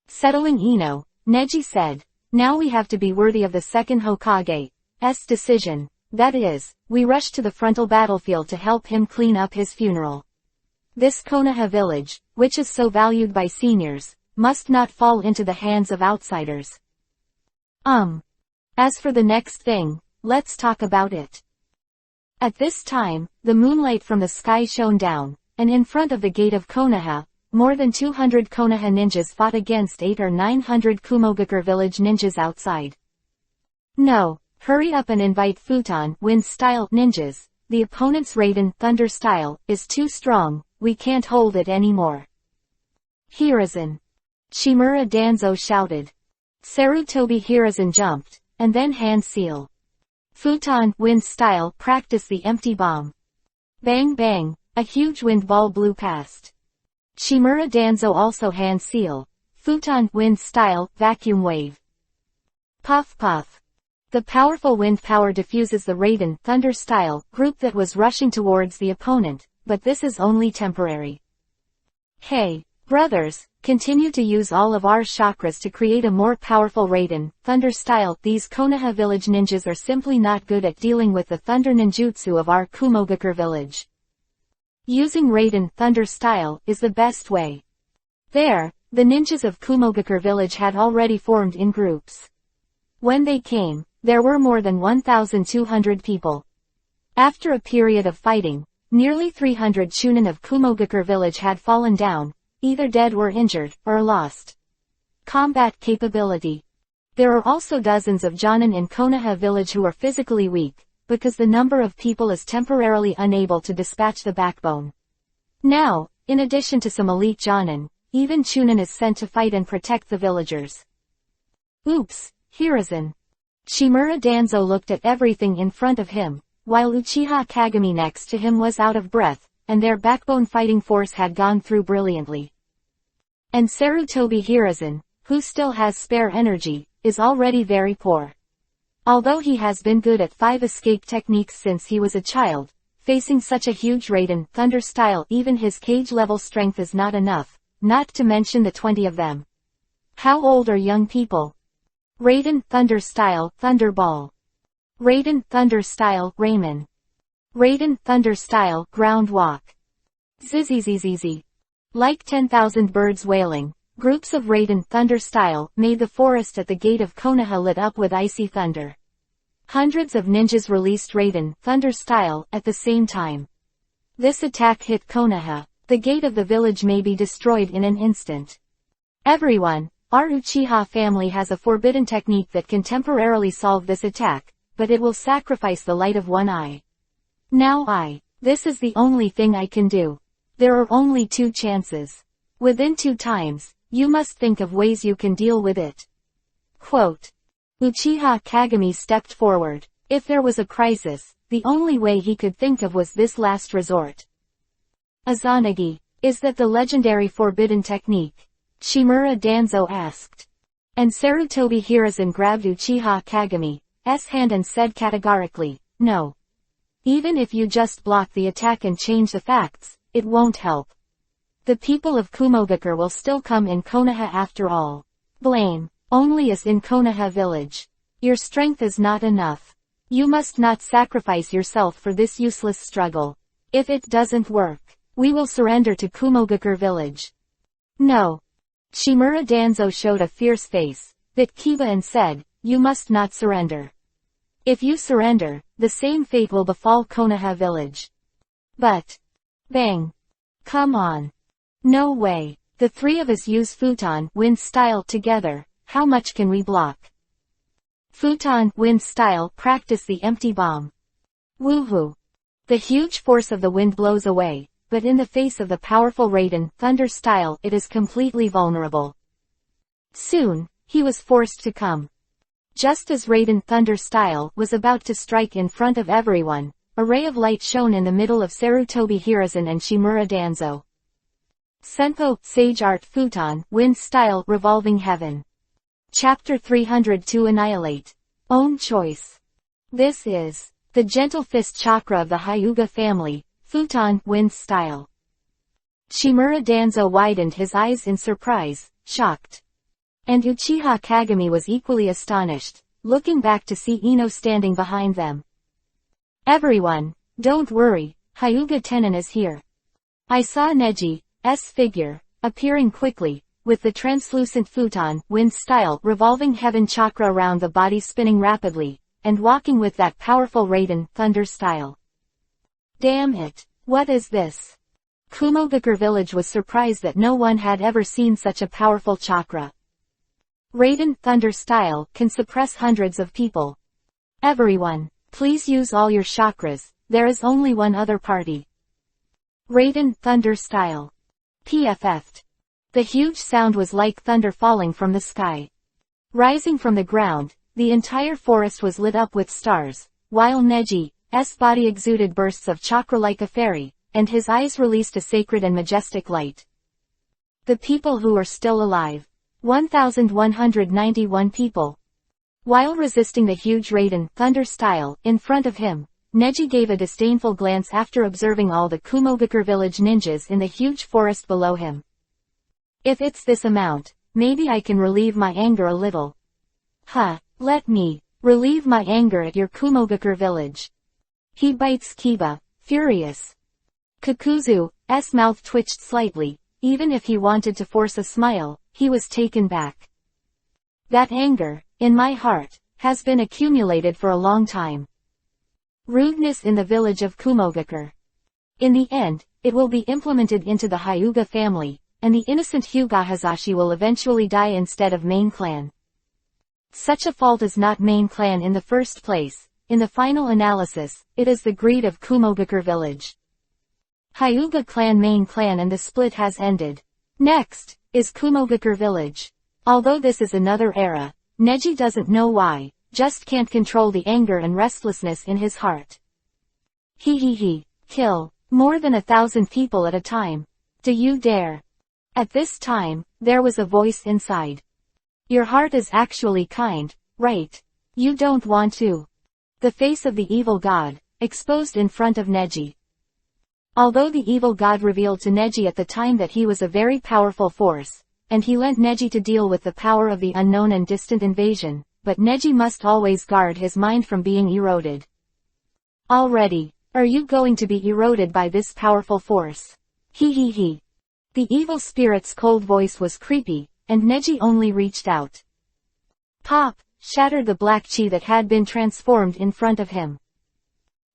Settling Ino, Neji said, "Now we have to be worthy of the second Hokage's decision. That is, we rush to the frontal battlefield to help him clean up his funeral. This Konoha village, which is so valued by seniors, must not fall into the hands of outsiders. As for the next thing, let's talk about it." At this time, the moonlight from the sky shone down, and in front of the gate of Konoha, more than 200 Konoha ninjas fought against 800 or 900 Kumogakure village ninjas outside. "No, hurry up and invite Futon Wind-style ninjas. The opponent's Raiden Thunder-style is too strong, we can't hold it anymore." Hiruzen. Shimura Danzo shouted. Sarutobi Hiruzen jumped, and then hand seal. Futon Wind-style practiced the empty bomb. Bang bang, a huge wind ball blew past. Shimura Danzo also hand seal. Futon Wind-style vacuum wave. Puff puff. The powerful wind power diffuses the Raiden Thunder-style group that was rushing towards the opponent, but this is only temporary. Hey, brothers, continue to use all of our chakras to create a more powerful Raiden Thunder-style. These Konoha village ninjas are simply not good at dealing with the thunder ninjutsu of our Kumogakure village. Using Raiden Thunder-style is the best way. There, the ninjas of Kumogakure village had already formed in groups. When they came, there were more than 1,200 people. After a period of fighting, nearly 300 Chunin of Kumogakure village had fallen down, either dead or injured, or lost combat capability. There are also dozens of Jonin in Konoha village who are physically weak, because the number of people is temporarily unable to dispatch the backbone. Now, in addition to some elite Jonin, even Chunin is sent to fight and protect the villagers. Oops, Hiruzen. Shimura Danzo looked at everything in front of him, while Uchiha Kagami next to him was out of breath, and their backbone fighting force had gone through brilliantly. And Sarutobi Hiruzen, who still has spare energy, is already very poor. Although he has been good at 5 escape techniques since he was a child, facing such a huge Raiden Thunder style, even his cage level strength is not enough, not to mention the 20 of them. How old are young people? Raiden Thunder style Thunderball. Raiden Thunder style Rayman. Raiden Thunder style Ground Walk. Zzzzzz. Like 10,000 birds wailing, groups of Raiden Thunder style made the forest at the gate of Konoha lit up with icy thunder. Hundreds of ninjas released Raiden Thunder style at the same time. This attack hit Konoha. The gate of the village may be destroyed in an instant. Everyone, our Uchiha family has a forbidden technique that can temporarily solve this attack, but it will sacrifice the light of one eye. Now this is the only thing I can do. There are only 2 chances. Within 2 times, you must think of ways you can deal with it. Quote. Uchiha Kagami stepped forward. If there was a crisis, the only way he could think of was this last resort. Izanagi, is that the legendary forbidden technique? Shimura Danzo asked. And Sarutobi Hiruzen grabbed Uchiha Kagami's hand and said categorically, no. Even if you just block the attack and change the facts, it won't help. The people of Kumogakure will still come in Konoha after all. Blame only is in Konoha village. Your strength is not enough. You must not sacrifice yourself for this useless struggle. If it doesn't work, we will surrender to Kumogakure village. No. Shimura Danzo showed a fierce face, bit Kiba and said, you must not surrender. If you surrender, the same fate will befall Konoha village. But. Bang. Come on. No way. The 3 of us use futon wind style together, how much can we block? Futon wind style practice the empty bomb. Woohoo. The huge force of the wind blows away, but in the face of the powerful Raiden Thunder style it is completely vulnerable. Soon, he was forced to come. Just as Raiden Thunder style was about to strike in front of everyone, a ray of light shone in the middle of Sarutobi Hiruzen and Shimura Danzo. Senpo, Sage Art Futon, Wind Style, Revolving Heaven. Chapter 302 Annihilate. Own choice. This is the gentle fist chakra of the Hyuga family, Futon, Wind Style. Shimura Danzo widened his eyes in surprise, shocked. And Uchiha Kagami was equally astonished, looking back to see Ino standing behind them. Everyone, don't worry, Hyuga Tenin is here. I saw Neji's figure, appearing quickly, with the translucent futon, wind style, revolving heaven chakra around the body spinning rapidly, and walking with that powerful Raiden, thunder style. Damn it, what is this? Kumogakure village was surprised that no one had ever seen such a powerful chakra. Raiden, thunder style, can suppress hundreds of people. Everyone, please use all your chakras, there is only one other party. Raiden, thunder style. PFF'd. The huge sound was like thunder falling from the sky. Rising from the ground, the entire forest was lit up with stars, while Neji's body exuded bursts of chakra like a fairy, and his eyes released a sacred and majestic light. The people who are still alive. 1,191 people. While resisting the huge Raiden, thunder style, in front of him, Neji gave a disdainful glance after observing all the Kumogakure village ninjas in the huge forest below him. If it's this amount, maybe I can relieve my anger a little. Let me relieve my anger at your Kumogakure village. He bites Kiba, furious. Kakuzu's mouth twitched slightly, even if he wanted to force a smile, he was taken back. That anger, in my heart, has been accumulated for a long time. Rudeness in the village of Kumogakure. In the end, it will be implemented into the Hyuga family, and the innocent Hyuga will eventually die instead of main clan. Such a fault is not main clan in the first place. In the final analysis, it is the greed of Kumogakure village. Hyuga clan main clan and the split has ended. Next, is Kumogakure village. Although this is another era, Neji doesn't know why, just can't control the anger and restlessness in his heart. Kill. More than 1,000 people at a time. Do you dare? At this time, there was a voice inside. Your heart is actually kind, right? You don't want to. The face of the evil god, exposed in front of Neji. Although the evil god revealed to Neji at the time that he was a very powerful force, and he lent Neji to deal with the power of the unknown and distant invasion, but Neji must always guard his mind from being eroded. Already, are you going to be eroded by this powerful force? He. The evil spirit's cold voice was creepy, and Neji only reached out. Pop! Shattered the black chi that had been transformed in front of him.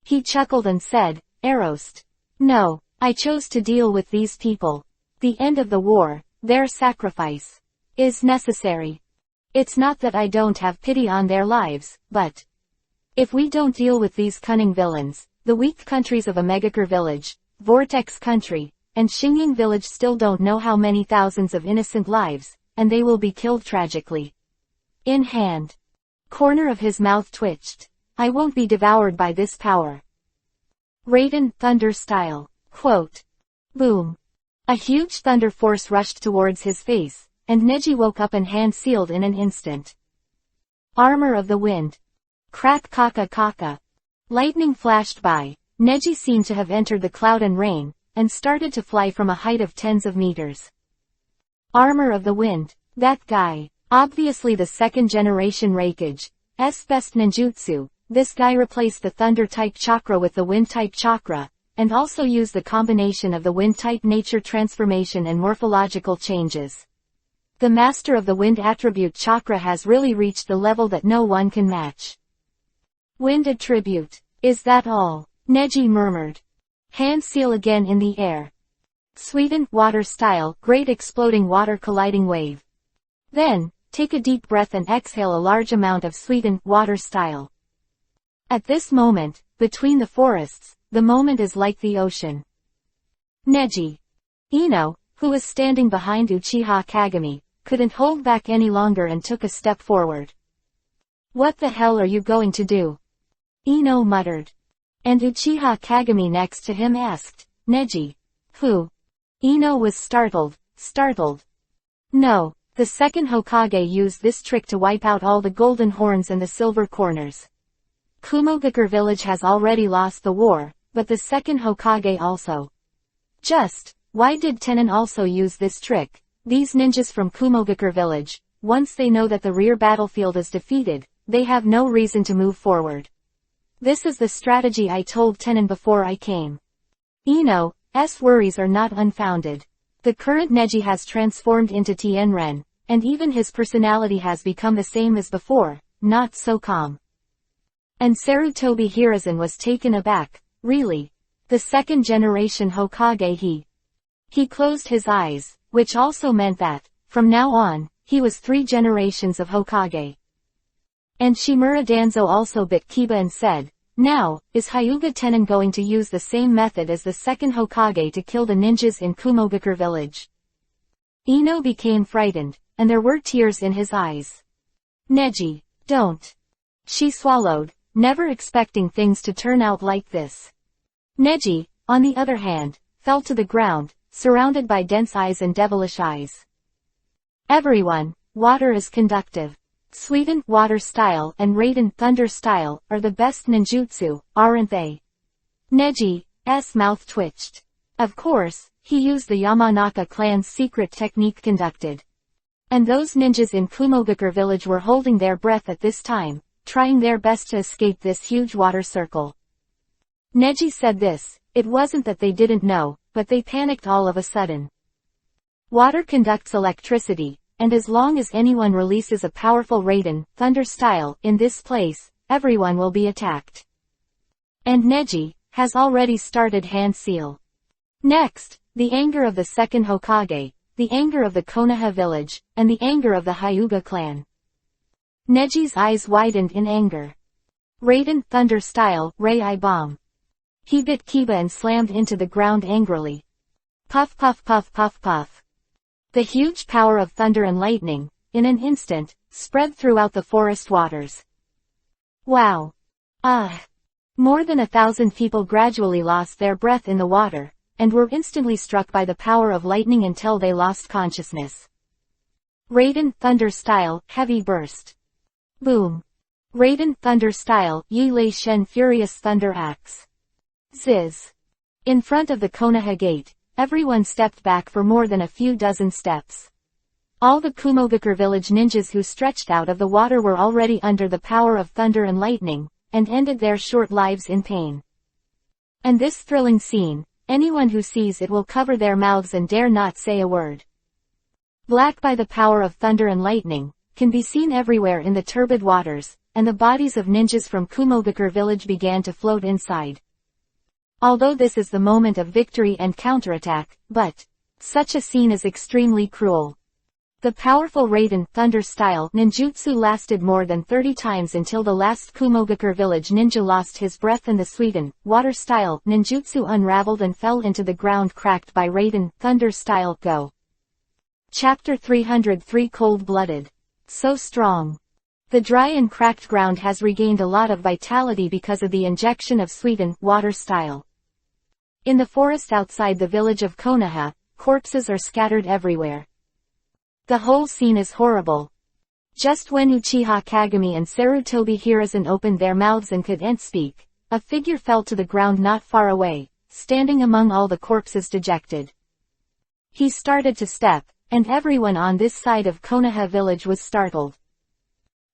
He chuckled and said, Arost. No, I chose to deal with these people. The end of the war, their sacrifice, is necessary. It's not that I don't have pity on their lives, but if we don't deal with these cunning villains, the weak countries of Omegakure Village, Vortex Country, and Xingying Village still don't know how many thousands of innocent lives, and they will be killed tragically. In hand. Corner of his mouth twitched. I won't be devoured by this power. Raiden, thunder style. Quote. Boom. A huge thunder force rushed towards his face, and Neji woke up and hand-sealed in an instant. Armor of the wind. Crack kaka. Lightning flashed by. Neji seemed to have entered the cloud and rain, and started to fly from a height of tens of meters. Armor of the wind. That guy. Obviously the second generation Reikage. Best ninjutsu. This guy replaced the thunder-type chakra with the wind-type chakra, and also used the combination of the wind-type nature transformation and morphological changes. The master of the wind attribute chakra has really reached the level that no one can match. Wind attribute. Is that all? Neji murmured. Hand seal again in the air. Sweden, water style, great exploding water colliding wave. Then, take a deep breath and exhale a large amount of Sweden, water style. At this moment, between the forests, the moment is like the ocean. Neji. Ino, who was standing behind Uchiha Kagami, couldn't hold back any longer and took a step forward. What the hell are you going to do? Ino muttered. And Uchiha Kagami next to him asked, Neji. Who? Ino was startled. No, the second Hokage used this trick to wipe out all the golden horns and the silver corners. Kumogakure village has already lost the war, but the second Hokage also. Why did Tenon also use this trick? These ninjas from Kumogakure village, once they know that the rear battlefield is defeated, they have no reason to move forward. This is the strategy I told Tenon before I came. Ino's worries are not unfounded. The current Neji has transformed into Tienren, and even his personality has become the same as before, not so calm. And Sarutobi Hiruzen was taken aback. Really? The second generation Hokage He closed his eyes, which also meant that, from now on, he was 3 generations of Hokage. And Shimura Danzo also bit Kiba and said, now, is Hyuga Tenon going to use the same method as the second Hokage to kill the ninjas in Kumogakure village? Ino became frightened, and there were tears in his eyes. Neji, don't. She swallowed, never expecting things to turn out like this. Neji, on the other hand, fell to the ground, surrounded by dense eyes and devilish eyes. Everyone, water is conductive. Sweden, water style, and Raiden, thunder style, are the best ninjutsu, aren't they? Neji's mouth twitched. Of course, he used the Yamanaka clan's secret technique conducted. And those ninjas in Kumogakure village were holding their breath at this time, trying their best to escape this huge water circle. Neji said this, it wasn't that they didn't know, but they panicked all of a sudden. Water conducts electricity, and as long as anyone releases a powerful Raiden, thunder style, in this place, everyone will be attacked. And Neji has already started hand seal. Next, the anger of the second Hokage, the anger of the Konoha village, and the anger of the Hyuga clan. Neji's eyes widened in anger. Raiden, thunder style, Rai bomb. He bit Kiba and slammed into the ground angrily. Puff puff puff puff puff. The huge power of thunder and lightning, in an instant, spread throughout the forest waters. Wow. More than 1,000 people gradually lost their breath in the water, and were instantly struck by the power of lightning until they lost consciousness. Raiden, Thunder Style, Heavy Burst. Boom. Raiden, Thunder Style, Yi Lei Shen Furious Thunder Axe. Ziz. In front of the Konoha gate, everyone stepped back for more than a few dozen steps. All the Kumogakure village ninjas who stretched out of the water were already under the power of thunder and lightning, and ended their short lives in pain. And this thrilling scene, anyone who sees it will cover their mouths and dare not say a word. Black by the power of thunder and lightning, can be seen everywhere in the turbid waters, and the bodies of ninjas from Kumogakure village began to float inside. Although this is the moment of victory and counterattack, but such a scene is extremely cruel. The powerful Raiden, Thunder Style, ninjutsu lasted more than 30 times until the last Kumogakure village ninja lost his breath and the Suiden, Water Style, ninjutsu unraveled and fell into the ground cracked by Raiden, Thunder Style, Go. Chapter 303 Cold-Blooded. So strong. The dry and cracked ground has regained a lot of vitality because of the injection of Suiden, Water Style. In the forest outside the village of Konoha, corpses are scattered everywhere. The whole scene is horrible. Just when Uchiha Kagami and Sarutobi Hiruzen opened their mouths and couldn't speak, a figure fell to the ground not far away, standing among all the corpses dejected. He started to step, and everyone on this side of Konoha village was startled.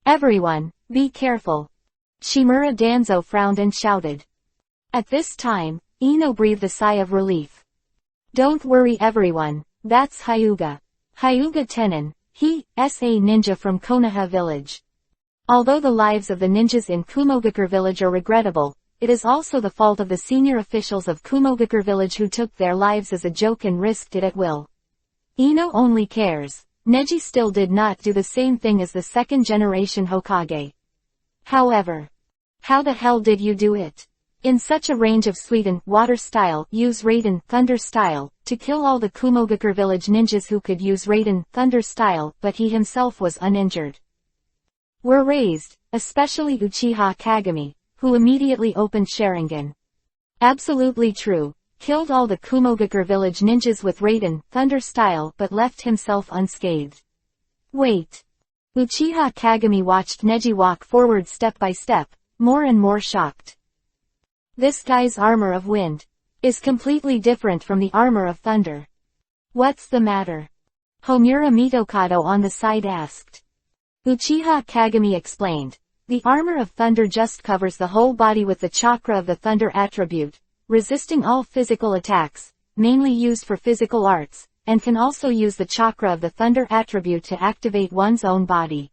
Everyone, be careful. Shimura Danzo frowned and shouted. At this time, Ino breathed a sigh of relief. Don't worry everyone, that's Hyuga. Hyuga Tenin, he, a ninja from Konoha village. Although the lives of the ninjas in Kumogakure village are regrettable, it is also the fault of the senior officials of Kumogakure village who took their lives as a joke and risked it at will. Ino only cares. Neji still did not do the same thing as the second-generation Hokage. However, how the hell did you do it? In such a range of Suiden, Water Style, use Raiden, Thunder Style, to kill all the Kumogakure village ninjas who could use Raiden, Thunder Style, but he himself was uninjured. Were raised, especially Uchiha Kagami, who immediately opened Sharingan. Absolutely true, killed all the Kumogakure village ninjas with Raiden, Thunder Style but left himself unscathed. Wait. Uchiha Kagami watched Neji walk forward step by step, more and more shocked. This guy's armor of wind is completely different from the armor of thunder. What's the matter? Homura Mitokado on the side asked. Uchiha Kagami explained. The armor of thunder just covers the whole body with the chakra of the thunder attribute, resisting all physical attacks, mainly used for physical arts, and can also use the chakra of the thunder attribute to activate one's own body.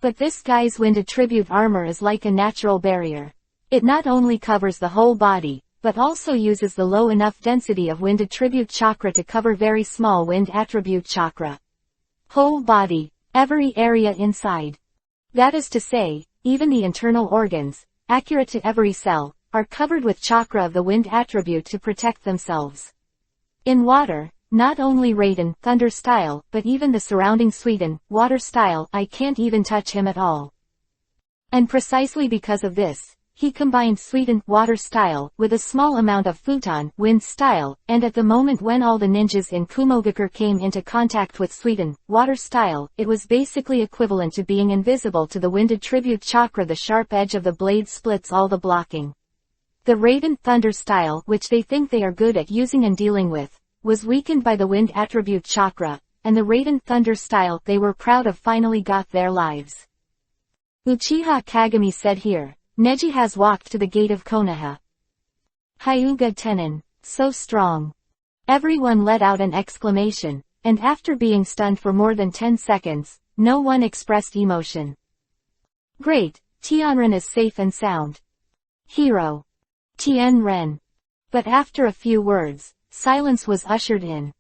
But this guy's wind attribute armor is like a natural barrier. It not only covers the whole body, but also uses the low enough density of wind attribute chakra to cover very small wind attribute chakra. Whole body, every area inside. That is to say, even the internal organs, accurate to every cell, are covered with chakra of the wind attribute to protect themselves. In water, not only Raiden, Thunder Style, but even the surrounding Suiden, Water Style, I can't even touch him at all. And precisely because of this, he combined Suiden, Water Style, with a small amount of Futon, Wind Style, and at the moment when all the ninjas in Kumogakure came into contact with Suiden, Water Style, it was basically equivalent to being invisible to the wind attribute chakra. The sharp edge of the blade splits all the blocking. The Raiden, Thunder Style, which they think they are good at using and dealing with, was weakened by the wind attribute chakra, and the Raiden, Thunder Style they were proud of finally got their lives. Uchiha Kagami said here. Neji has walked to the gate of Konoha. Hyuga Tenin, so strong. Everyone let out an exclamation, and after being stunned for more than 10 seconds, no one expressed emotion. Great, Tianren is safe and sound. Hero. Tianren. But after a few words, silence was ushered in.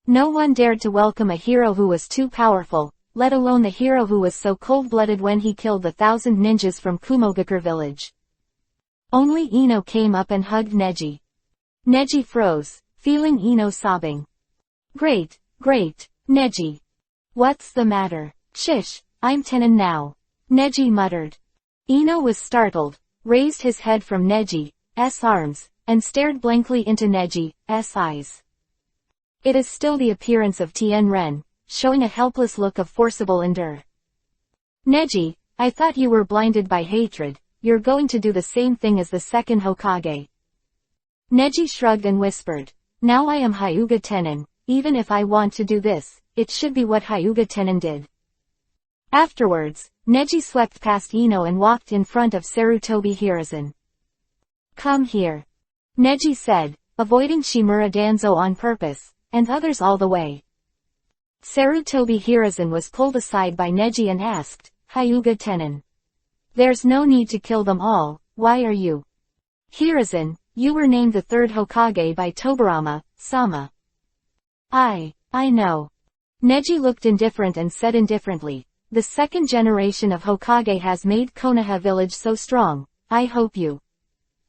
No one dared to welcome a hero who was too powerful, let alone the hero who was so cold-blooded when he killed the 1,000 ninjas from Kumogakure village. Only Ino came up and hugged Neji. Neji froze, feeling Ino sobbing. Great, Neji. What's the matter? Shish, I'm Tenin now. Neji muttered. Ino was startled, raised his head from Neji's arms, and stared blankly into Neji's eyes. It is still the appearance of Tianren, showing a helpless look of forcible endure. Neji, I thought you were blinded by hatred, you're going to do the same thing as the second Hokage. Neji shrugged and whispered, now I am Hyuga Tenin, even if I want to do this, it should be what Hyuga Tenin did. Afterwards, Neji swept past Ino and walked in front of Sarutobi Hiruzen. Come here. Neji said, avoiding Shimura Danzo on purpose, and others all the way. Sarutobi Hiruzen was pulled aside by Neji and asked, Hyuga Tenin. There's no need to kill them all, why are you? Hiruzen, you were named the third Hokage by Tobirama-sama. I know. Neji looked indifferent and said indifferently, the second generation of Hokage has made Konoha village so strong, I hope you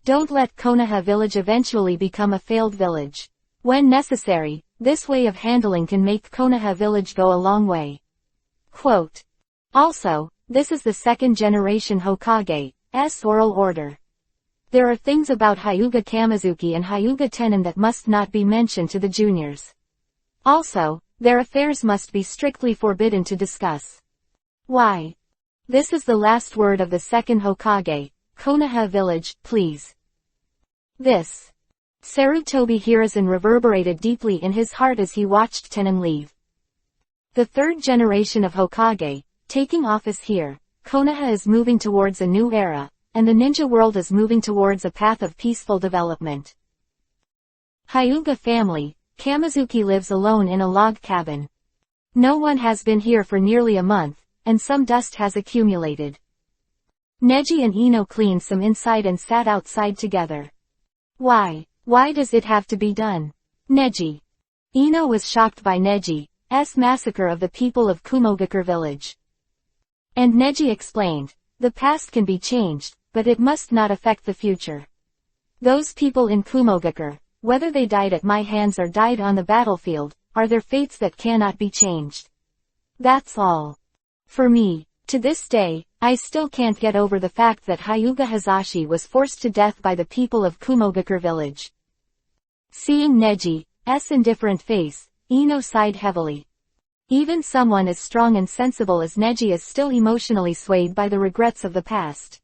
don't let Konoha village eventually become a failed village. When necessary, this way of handling can make Konoha village go a long way. Quote. Also, this is the second generation Hokage's oral order. There are things about Hyuga Kamizuki and Hyuga Tenin that must not be mentioned to the juniors. Also, their affairs must be strictly forbidden to discuss. Why? This is the last word of the second Hokage, Konoha village, please. This. Sarutobi Hiruzen reverberated deeply in his heart as he watched Tenin leave. The third generation of Hokage, taking office here, Konoha is moving towards a new era, and the ninja world is moving towards a path of peaceful development. Hyuga family, Kamizuki lives alone in a log cabin. No one has been here for nearly a month, and some dust has accumulated. Neji and Ino cleaned some inside and sat outside together. Why does it have to be done? Neji. Ino was shocked by Neji's massacre of the people of Kumogakure village. And Neji explained, the past can be changed, but it must not affect the future. Those people in Kumogakure, whether they died at my hands or died on the battlefield, are their fates that cannot be changed. That's all. For me, to this day, I still can't get over the fact that Hyuga Hazashi was forced to death by the people of Kumogakure village. Seeing Neji's indifferent face, Ino sighed heavily. Even someone as strong and sensible as Neji is still emotionally swayed by the regrets of the past.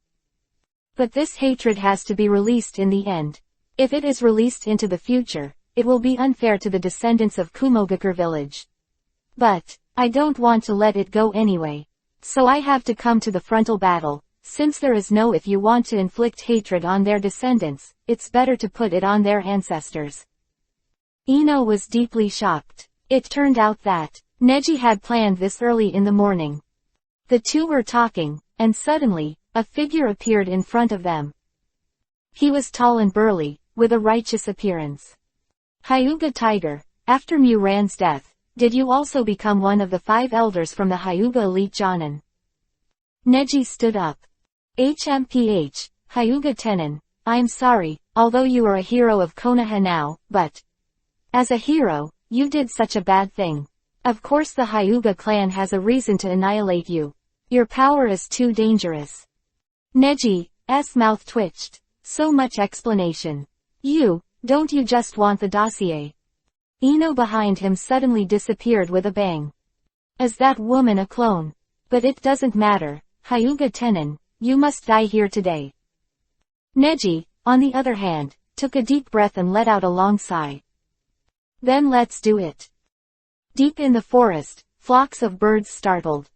But this hatred has to be released in the end. If it is released into the future, it will be unfair to the descendants of Kumogakure village. But, I don't want to let it go anyway. So I have to come to the frontal battle. Since there is no if you want to inflict hatred on their descendants, it's better to put it on their ancestors. Ino was deeply shocked. It turned out that Neji had planned this early in the morning. The two were talking, and suddenly, a figure appeared in front of them. He was tall and burly, with a righteous appearance. Hyuga Tiger, after Muran's death, did you also become one of the 5 elders from the Hyuga elite Jonin? Neji stood up. HMPH, Hyuga Tenin, I'm sorry, although you are a hero of Konoha now, but as a hero, you did such a bad thing. Of course the Hyuga clan has a reason to annihilate you. Your power is too dangerous. Neji's mouth twitched. So much explanation. Don't you just want the dossier? Ino behind him suddenly disappeared with a bang. Is that woman a clone? But it doesn't matter, Hyuga Tenin, you must die here today. Neji, on the other hand, took a deep breath and let out a long sigh. Then let's do it. Deep in the forest, flocks of birds startled.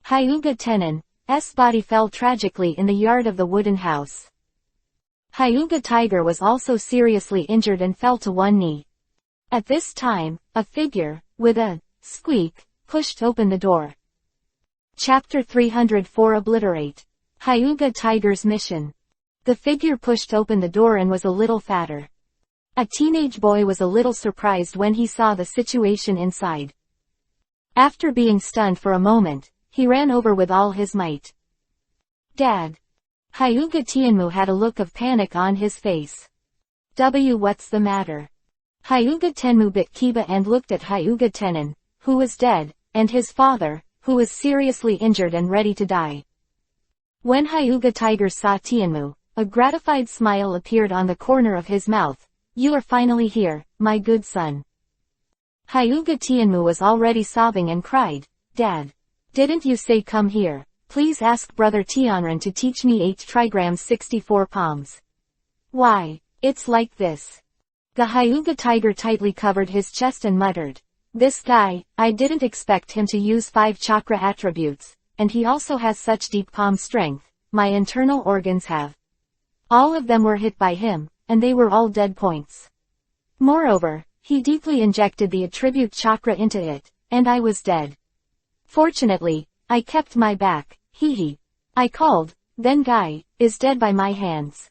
Hyuga Tenin's body fell tragically in the yard of the wooden house. Hyuga Tiger was also seriously injured and fell to one knee. At this time, a figure, with a squeak, pushed open the door. Chapter 304 Obliterate. Hyuga Tiger's mission. The figure pushed open the door and was a little fatter. A teenage boy was a little surprised when he saw the situation inside. After being stunned for a moment, he ran over with all his might. Dad. Hyuga Tianmu had a look of panic on his face. What's the matter? Hyuga Tenmu bit Kiba and looked at Hyuga Tenin, who was dead, and his father, who was seriously injured and ready to die. When Hyuga Tiger saw Tianmu, A gratified smile appeared on the corner of his mouth. You are finally here, my good son. Hyuga Tianmu was already sobbing and cried, Dad. Didn't you say come here? Please ask brother Tianren to teach me 8 trigrams 64 palms. Why, it's like this. The Hyuga tiger tightly covered his chest and muttered. This guy, I didn't expect him to use 5 chakra attributes, and he also has such deep palm strength, my internal organs have. All of them were hit by him, and they were all dead points. Moreover, he deeply injected the attribute chakra into it, and I was dead. Fortunately, I kept my back, hee. I called, then Guy, is dead by my hands.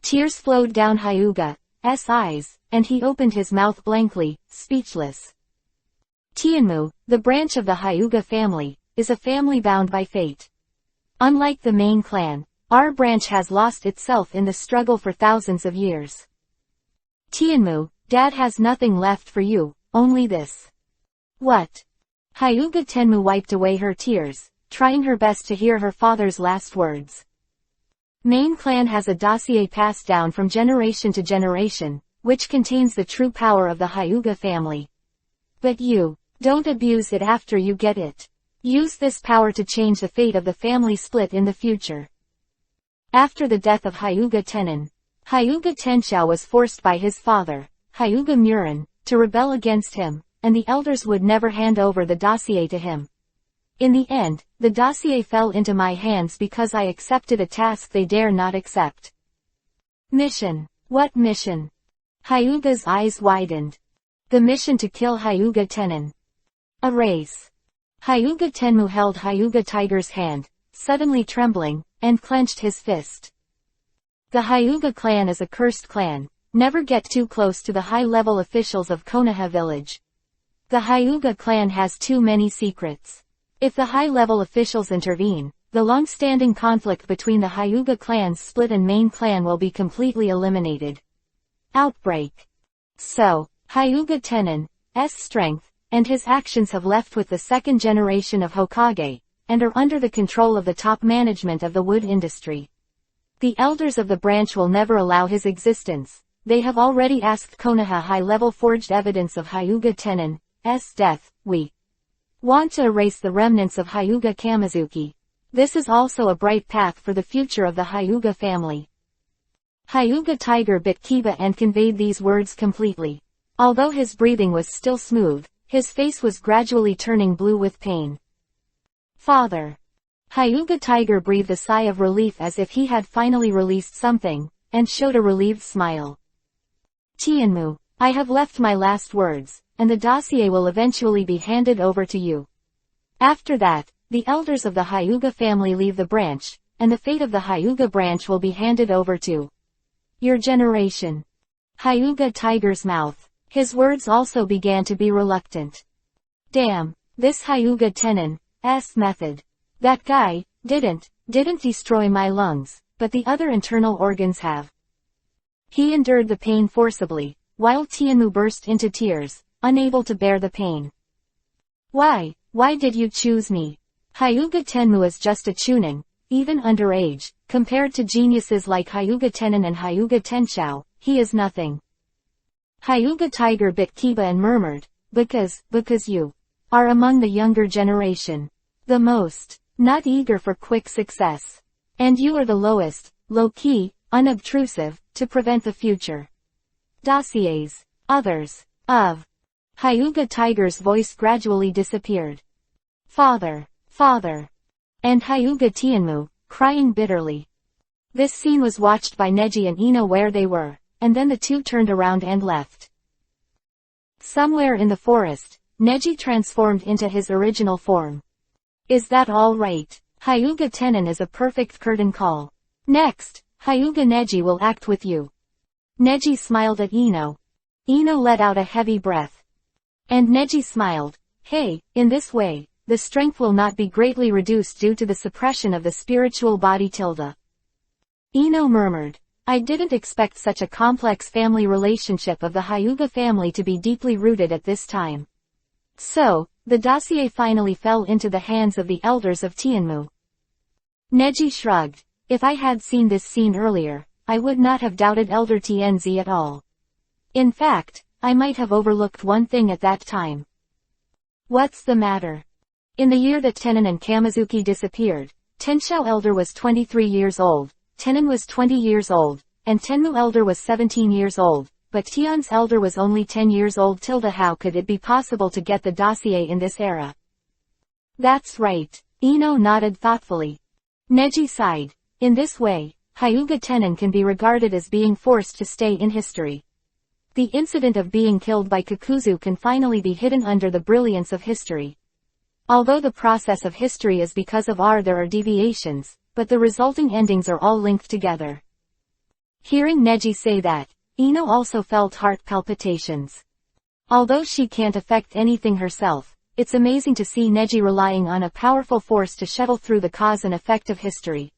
Tears flowed down Hyuga's eyes, and he opened his mouth blankly, speechless. Tianmu, the branch of the Hyuga family, is a family bound by fate. Unlike the main clan, our branch has lost itself in the struggle for thousands of years. Tianmu, Dad has nothing left for you, only this. What? Hyuga Tenmu wiped away her tears, trying her best to hear her father's last words. Main clan has a dossier passed down from generation to generation, which contains the true power of the Hyuga family. But you, don't abuse it after you get it. Use this power to change the fate of the family split in the future. After the death of Hyuga Tenin, Hyuga Tenshao was forced by his father, Hyuga Murin, to rebel against him, and the elders would never hand over the dossier to him. In the end, the dossier fell into my hands because I accepted a task they dare not accept. Mission. What mission? Hyuga's eyes widened. The mission to kill Hyuga Tenin. A race. Hyuga Tenmu held Hyuga Tiger's hand, suddenly trembling, and clenched his fist. The Hyuga clan is a cursed clan. Never get too close to the high-level officials of Konoha village. The Hyuga clan has too many secrets. If the high-level officials intervene, the long-standing conflict between the Hyuga clan's split and main clan will be completely eliminated. Outbreak. So, Hyuga Tenin's strength, and his actions have left with the second generation of Hokage, and are under the control of the top management of the wood industry. The elders of the branch will never allow his existence. They have already asked Konoha high-level forged evidence of Hyuga Tenin's death. We want to erase the remnants of Hyuga Kamizuki. This is also a bright path for the future of the Hyuga family. Hyuga Tiger bit Kiba and conveyed these words completely. Although his breathing was still smooth, his face was gradually turning blue with pain. Father. Hyuga Tiger breathed a sigh of relief as if he had finally released something, and showed a relieved smile. Tianmu, I have left my last words, and the dossier will eventually be handed over to you. After that, the elders of the Hyuga family leave the branch, and the fate of the Hyuga branch will be handed over to your generation. Hyuga Tiger's mouth. His words also began to be reluctant. Damn, this Hyuga Tenin's method. That guy, didn't destroy my lungs, but the other internal organs have. He endured the pain forcibly, while Tianmu burst into tears, unable to bear the pain. Why did you choose me? Hyuga Tenmu is just a chunin, even underage, compared to geniuses like Hyuga Tenin and Hyuga Tenshao, he is nothing. Hyuga Tiger bit Kiba and murmured, because you are among the younger generation. The most, not eager for quick success. And you are the lowest, low-key, unobtrusive, to prevent the future. Dossiers. Others. Of. Hyuga Tiger's voice gradually disappeared. Father. And Hyuga Tianmu, crying bitterly. This scene was watched by Neji and Ino where they were, and then the two turned around and left. Somewhere in the forest, Neji transformed into his original form. Is that all right? Hyuga Tenin is a perfect curtain call. Next, Hyuga Neji will act with you. Neji smiled at Ino. Ino let out a heavy breath. And Neji smiled. Hey, in this way, the strength will not be greatly reduced due to the suppression of the spiritual body tilde. Ino murmured. I didn't expect such a complex family relationship of the Hyuga family to be deeply rooted at this time. So, the dossier finally fell into the hands of the elders of Tianmu. Neji shrugged. If I had seen this scene earlier, I would not have doubted Elder TNZ at all. In fact, I might have overlooked one thing at that time. What's the matter? In the year that Tenon and Kamizuki disappeared, Tenshou Elder was 23 years old, Tenon was 20 years old, and Tenmu Elder was 17 years old, but Tion's Elder was only 10 years old. How could it be possible to get the dossier in this era? That's right. Ino nodded thoughtfully. Neji sighed. In this way, Hyuga Tenon can be regarded as being forced to stay in history. The incident of being killed by Kakuzu can finally be hidden under the brilliance of history. Although the process of history is because of there are deviations, but the resulting endings are all linked together. Hearing Neji say that, Ino also felt heart palpitations. Although she can't affect anything herself, it's amazing to see Neji relying on a powerful force to shuttle through the cause and effect of history.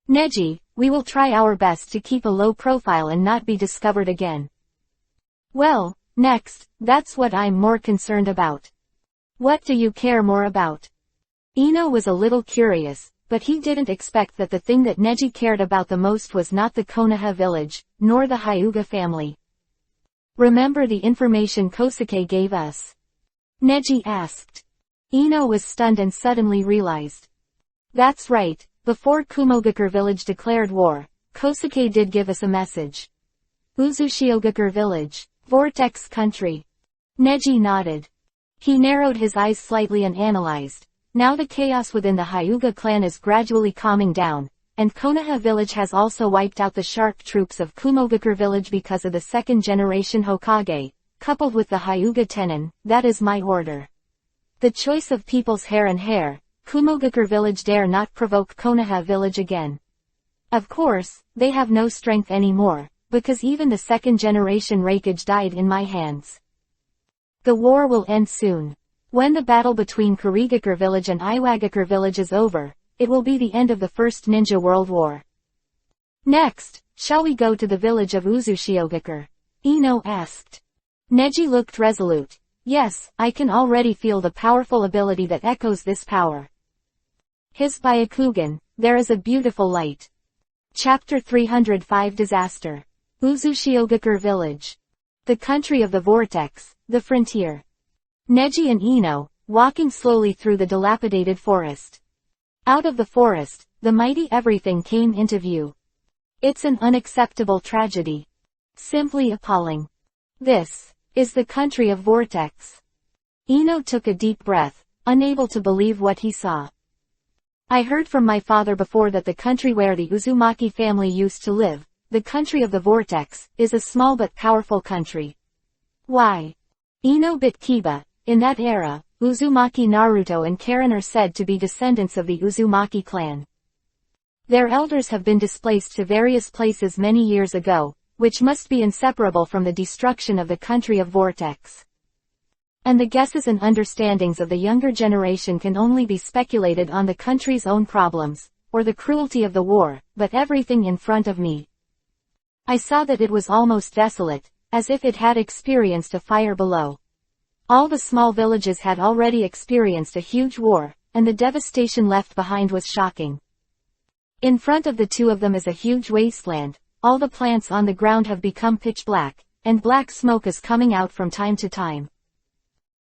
Neji, we will try our best to keep a low profile and not be discovered again. Well, next, that's what I'm more concerned about. What do you care more about? Ino was a little curious, but he didn't expect that the thing that Neji cared about the most was not the Konoha village, nor the Hyuga family. Remember the information Kosuke gave us? Neji asked. Ino was stunned and suddenly realized. That's right, before Kumogakure village declared war, Kosuke did give us a message. Uzushiogakure village, Vortex country. Neji nodded. He narrowed his eyes slightly and analyzed. Now the chaos within the Hyuga clan is gradually calming down, and Konoha village has also wiped out the shark troops of Kumogakure village because of the second-generation Hokage, coupled with the Hyuga Tenon. That is my order. The choice of people's hair and hair, Kumogakure village dare not provoke Konoha village again. Of course, they have no strength anymore, because even the second-generation Raikage died in my hands. The war will end soon. When the battle between Kurigakure village and Iwagakure village is over, it will be the end of the First Ninja World War. Next, shall we go to the village of Uzushiogakure? Ino asked. Neji looked resolute. Yes, I can already feel the powerful ability that echoes this power. His Byakugan, there is a beautiful light. Chapter 305 Disaster. Uzushiogakure village. The country of the vortex, the frontier. Neji and Ino, walking slowly through the dilapidated forest. Out of the forest, the mighty everything came into view. It's an unacceptable tragedy. Simply appalling. This is the country of vortex. Ino took a deep breath, unable to believe what he saw. I heard from my father before that the country where the Uzumaki family used to live, the country of the vortex, is a small but powerful country. Why? Ino bit Kiba. In that era, Uzumaki Naruto and Karen are said to be descendants of the Uzumaki clan. Their elders have been displaced to various places many years ago, which must be inseparable from the destruction of the country of vortex. And the guesses and understandings of the younger generation can only be speculated on the country's own problems, or the cruelty of the war, but everything in front of me. I saw that it was almost desolate, as if it had experienced a fire below. All the small villages had already experienced a huge war, and the devastation left behind was shocking. In front of the two of them is a huge wasteland. All the plants on the ground have become pitch black, and black smoke is coming out from time to time.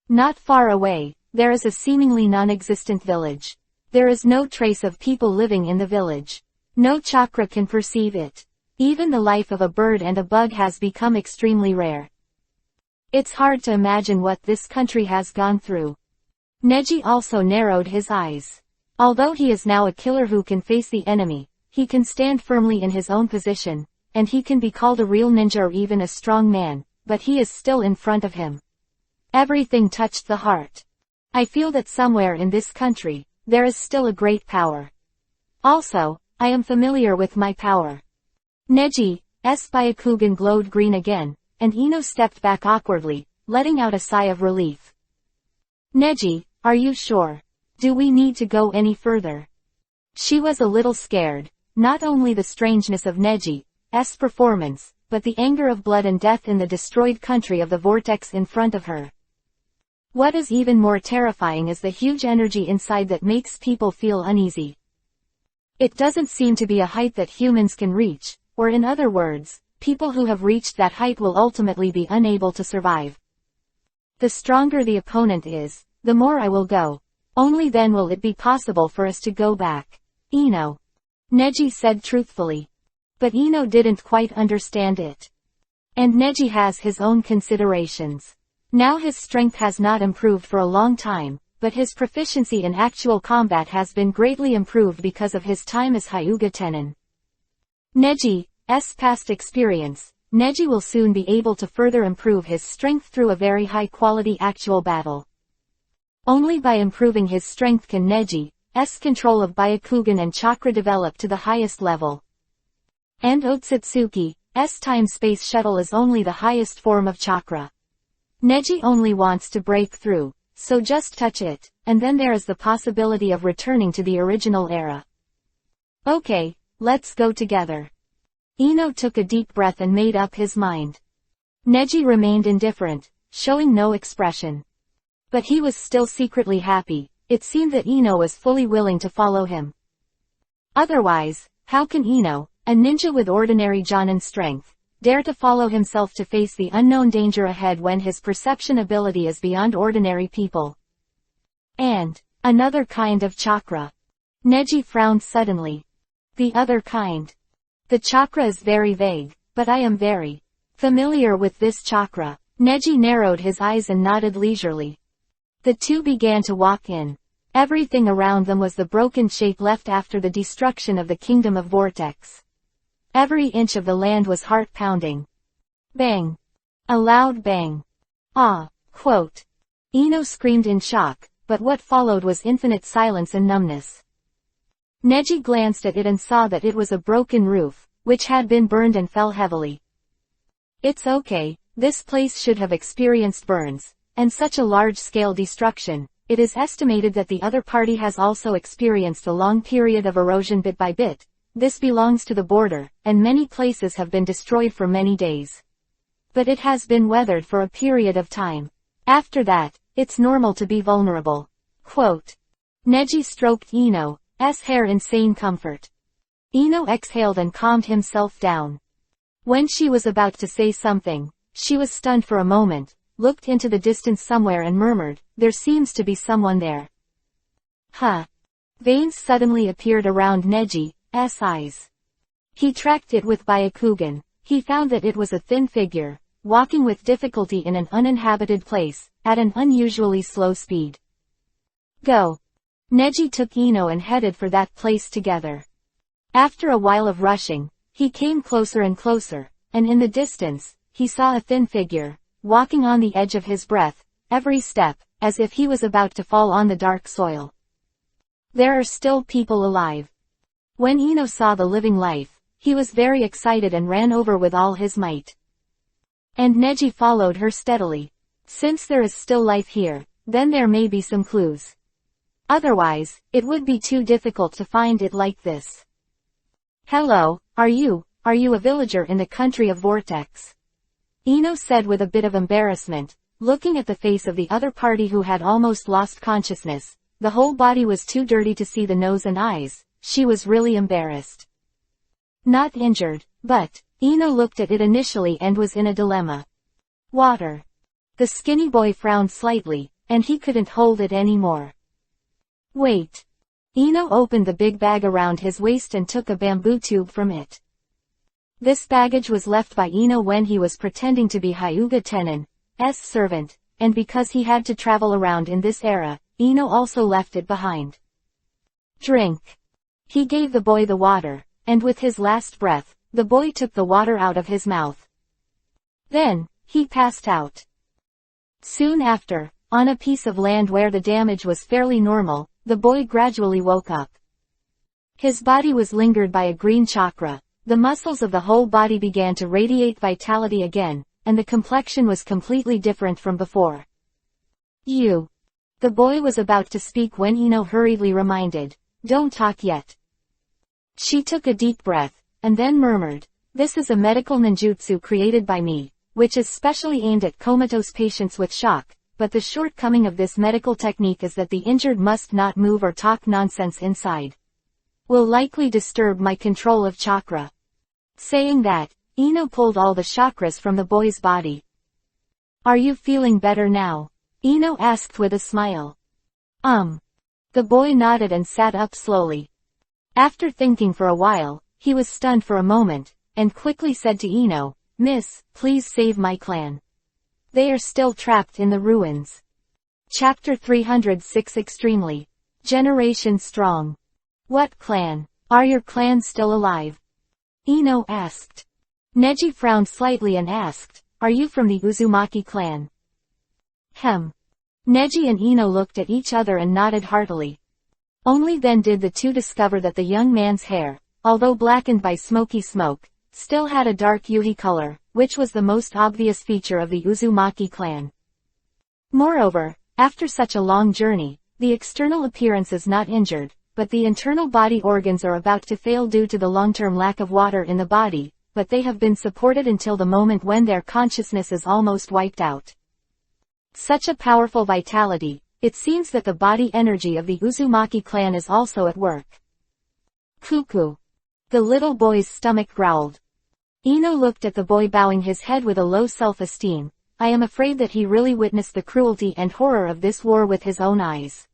Not far away, there is a seemingly non-existent village. There is no trace of people living in the village. No chakra can perceive it. Even the life of a bird and a bug has become extremely rare. It's hard to imagine what this country has gone through. Neji also narrowed his eyes. Although he is now a killer who can face the enemy, he can stand firmly in his own position, and he can be called a real ninja or even a strong man, but he is still in front of him. Everything touched the heart. I feel that somewhere in this country, there is still a great power. Also, I am familiar with my power. Neji's Byakugan glowed green again, and Ino stepped back awkwardly, letting out a sigh of relief. Neji, are you sure? Do we need to go any further? She was a little scared, not only the strangeness of Neji's performance, but the anger of blood and death in the destroyed country of the vortex in front of her. What is even more terrifying is the huge energy inside that makes people feel uneasy. It doesn't seem to be a height that humans can reach, or in other words, people who have reached that height will ultimately be unable to survive. The stronger the opponent is, the more I will go. Only then will it be possible for us to go back. Ino. Neji said truthfully. But Ino didn't quite understand it. And Neji has his own considerations. Now his strength has not improved for a long time, but his proficiency in actual combat has been greatly improved because of his time as Hyuga Tenin. Neji's past experience, Neji will soon be able to further improve his strength through a very high-quality actual battle. Only by improving his strength can Neji's control of Byakugan and chakra develop to the highest level. And Otsutsuki's time-space shuttle is only the highest form of chakra. Neji only wants to break through, so just touch it, and then there is the possibility of returning to the original era. Okay, let's go together. Ino took a deep breath and made up his mind. Neji remained indifferent, showing no expression. But he was still secretly happy. It seemed that Ino was fully willing to follow him. Otherwise, how can Ino, a ninja with ordinary Jonin strength, dare to follow himself to face the unknown danger ahead when his perception ability is beyond ordinary people? And another kind of chakra. Neji frowned suddenly. The other kind. The chakra is very vague, but I am very familiar with this chakra. Neji narrowed his eyes and nodded leisurely. The two began to walk in. Everything around them was the broken shape left after the destruction of the Kingdom of Vortex. Every inch of the land was heart-pounding. Bang. A loud bang. Ah, quote. Ino screamed in shock, but what followed was infinite silence and numbness. Neji glanced at it and saw that it was a broken roof, which had been burned and fell heavily. It's okay, this place should have experienced burns, and such a large-scale destruction. It is estimated that the other party has also experienced a long period of erosion bit by bit. This belongs to the border, and many places have been destroyed for many days. But it has been weathered for a period of time. After that, it's normal to be vulnerable. Quote. Neji stroked Ino's hair in sane comfort. Ino exhaled and calmed himself down. When she was about to say something, she was stunned for a moment, looked into the distance somewhere and murmured, "There seems to be someone there." Huh. Veins suddenly appeared around Neji's eyes. He tracked it with Byakugan. He found that it was a thin figure, walking with difficulty in an uninhabited place, at an unusually slow speed. Go. Neji took Ino and headed for that place together. After a while of rushing, he came closer and closer, and in the distance, he saw a thin figure, walking on the edge of his breath, every step, as if he was about to fall on the dark soil. There are still people alive. When Ino saw the living life, he was very excited and ran over with all his might. And Neji followed her steadily. Since there is still life here, then there may be some clues. Otherwise, it would be too difficult to find it like this. Hello, are you a villager in the country of Vortex? Ino said with a bit of embarrassment, looking at the face of the other party who had almost lost consciousness. The whole body was too dirty to see the nose and eyes. She was really embarrassed. Not injured, but Ino looked at it initially and was in a dilemma. Water. The skinny boy frowned slightly, and he couldn't hold it anymore. Wait. Ino opened the big bag around his waist and took a bamboo tube from it. This baggage was left by Ino when he was pretending to be Hyuga Tenin's servant, and because he had to travel around in this era, Ino also left it behind. Drink. He gave the boy the water, and with his last breath, the boy took the water out of his mouth. Then, he passed out. Soon after, on a piece of land where the damage was fairly normal, the boy gradually woke up. His body was lingered by a green chakra, the muscles of the whole body began to radiate vitality again, and the complexion was completely different from before. You. The boy was about to speak when Ino hurriedly reminded, "Don't talk yet." She took a deep breath, and then murmured, "This is a medical ninjutsu created by me, which is specially aimed at comatose patients with shock, but the shortcoming of this medical technique is that the injured must not move or talk nonsense inside. will likely disturb my control of chakra. Saying that, Ino pulled all the chakras from the boy's body. Are you feeling better now? Ino asked with a smile. The boy nodded and sat up slowly. After thinking for a while, he was stunned for a moment, and quickly said to Ino, Miss, please save my clan. They are still trapped in the ruins. Chapter 306 Extremely. Generation Strong. What clan? Are your clans still alive? Ino asked. Neji frowned slightly and asked, Are you from the Uzumaki clan? Neji and Ino looked at each other and nodded heartily. Only then did the two discover that the young man's hair, although blackened by smoky smoke, still had a dark yuhi color, which was the most obvious feature of the Uzumaki clan. Moreover, after such a long journey, the external appearance is not injured, but the internal body organs are about to fail due to the long-term lack of water in the body, but they have been supported until the moment when their consciousness is almost wiped out. Such a powerful vitality, it seems that the body energy of the Uzumaki clan is also at work. Cuckoo. The little boy's stomach growled. Ino looked at the boy bowing his head with a low self-esteem. I am afraid that he really witnessed the cruelty and horror of this war with his own eyes.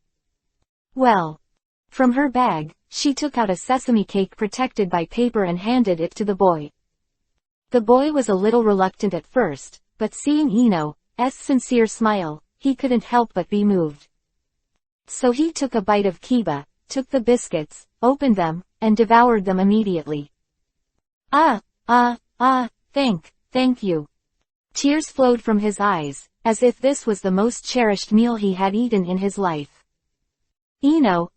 Well. From her bag, she took out a sesame cake protected by paper and handed it to the boy. The boy was a little reluctant at first, but seeing Ino's sincere smile, he couldn't help but be moved. So he took a bite of kiba, took the biscuits, opened them, and devoured them immediately. Thank you. Tears flowed from his eyes, as if this was the most cherished meal he had eaten in his life. Ino's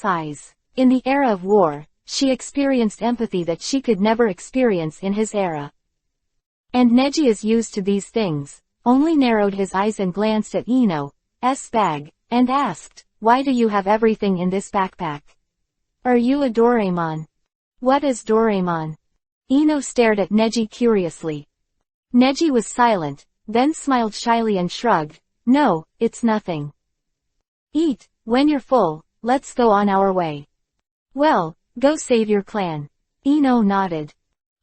eyes. In the era of war, she experienced empathy that she could never experience in his era. And Neji is used to these things, only narrowed his eyes and glanced at Ino's bag, and asked, Why do you have everything in this backpack? Are you a Doraemon? What is Doraemon? Ino stared at Neji curiously. Neji was silent, then smiled shyly and shrugged, No, it's nothing. Eat, when you're full, let's go on our way. Well, go save your clan. Ino nodded.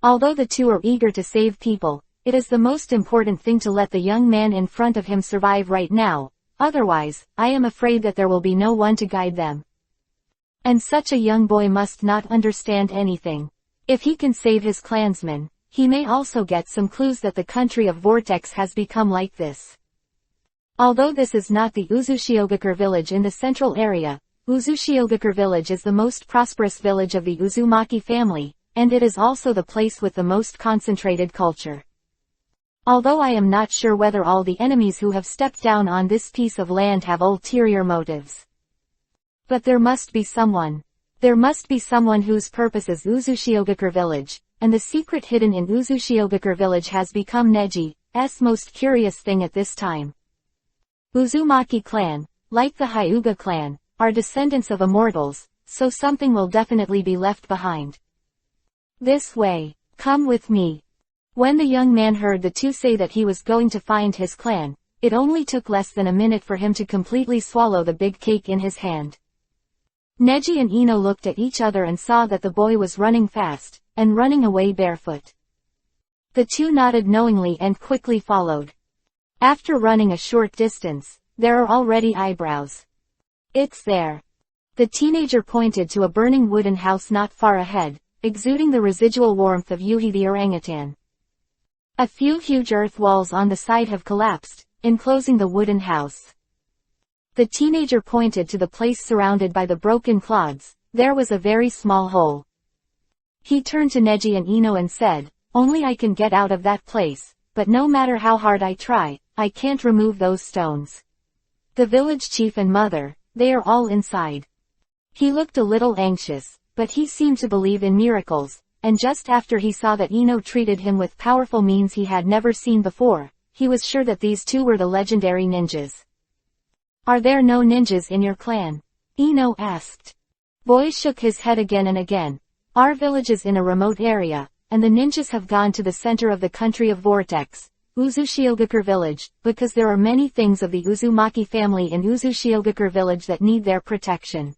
Although the two are eager to save people, it is the most important thing to let the young man in front of him survive right now, otherwise, I am afraid that there will be no one to guide them. And such a young boy must not understand anything. If he can save his clansmen, he may also get some clues that the country of Vortex has become like this. Although this is not the Uzushiogakure village in the central area, Uzushiogakure village is the most prosperous village of the Uzumaki family, and it is also the place with the most concentrated culture. Although I am not sure whether all the enemies who have stepped down on this piece of land have ulterior motives. But there must be someone. There must be someone whose purpose is Uzushiogakure village, and the secret hidden in Uzushiogakure village has become Neji's most curious thing at this time. Uzumaki clan, like the Hyuga clan, are descendants of immortals, so something will definitely be left behind. This way. Come with me. When the young man heard the two say that he was going to find his clan, it only took less than a minute for him to completely swallow the big cake in his hand. Neji and Ino looked at each other and saw that the boy was running fast, and running away barefoot. The two nodded knowingly and quickly followed. After running a short distance, there are already eyebrows. It's there. The teenager pointed to a burning wooden house not far ahead, exuding the residual warmth of Yuhi the orangutan. A few huge earth walls on the side have collapsed, enclosing the wooden house. The teenager pointed to the place surrounded by the broken clods. There was a very small hole. He turned to Neji and Ino and said, Only I can get out of that place, but no matter how hard I try, I can't remove those stones. The village chief and mother, they are all inside. He looked a little anxious, but he seemed to believe in miracles, and just after he saw that Ino treated him with powerful means he had never seen before, he was sure that these two were the legendary ninjas. Are there no ninjas in your clan? Ino asked. Boy shook his head again and again. Our village is in a remote area, and the ninjas have gone to the center of the country of Vortex, Uzushiogakure village, because there are many things of the Uzumaki family in Uzushiogakure village that need their protection.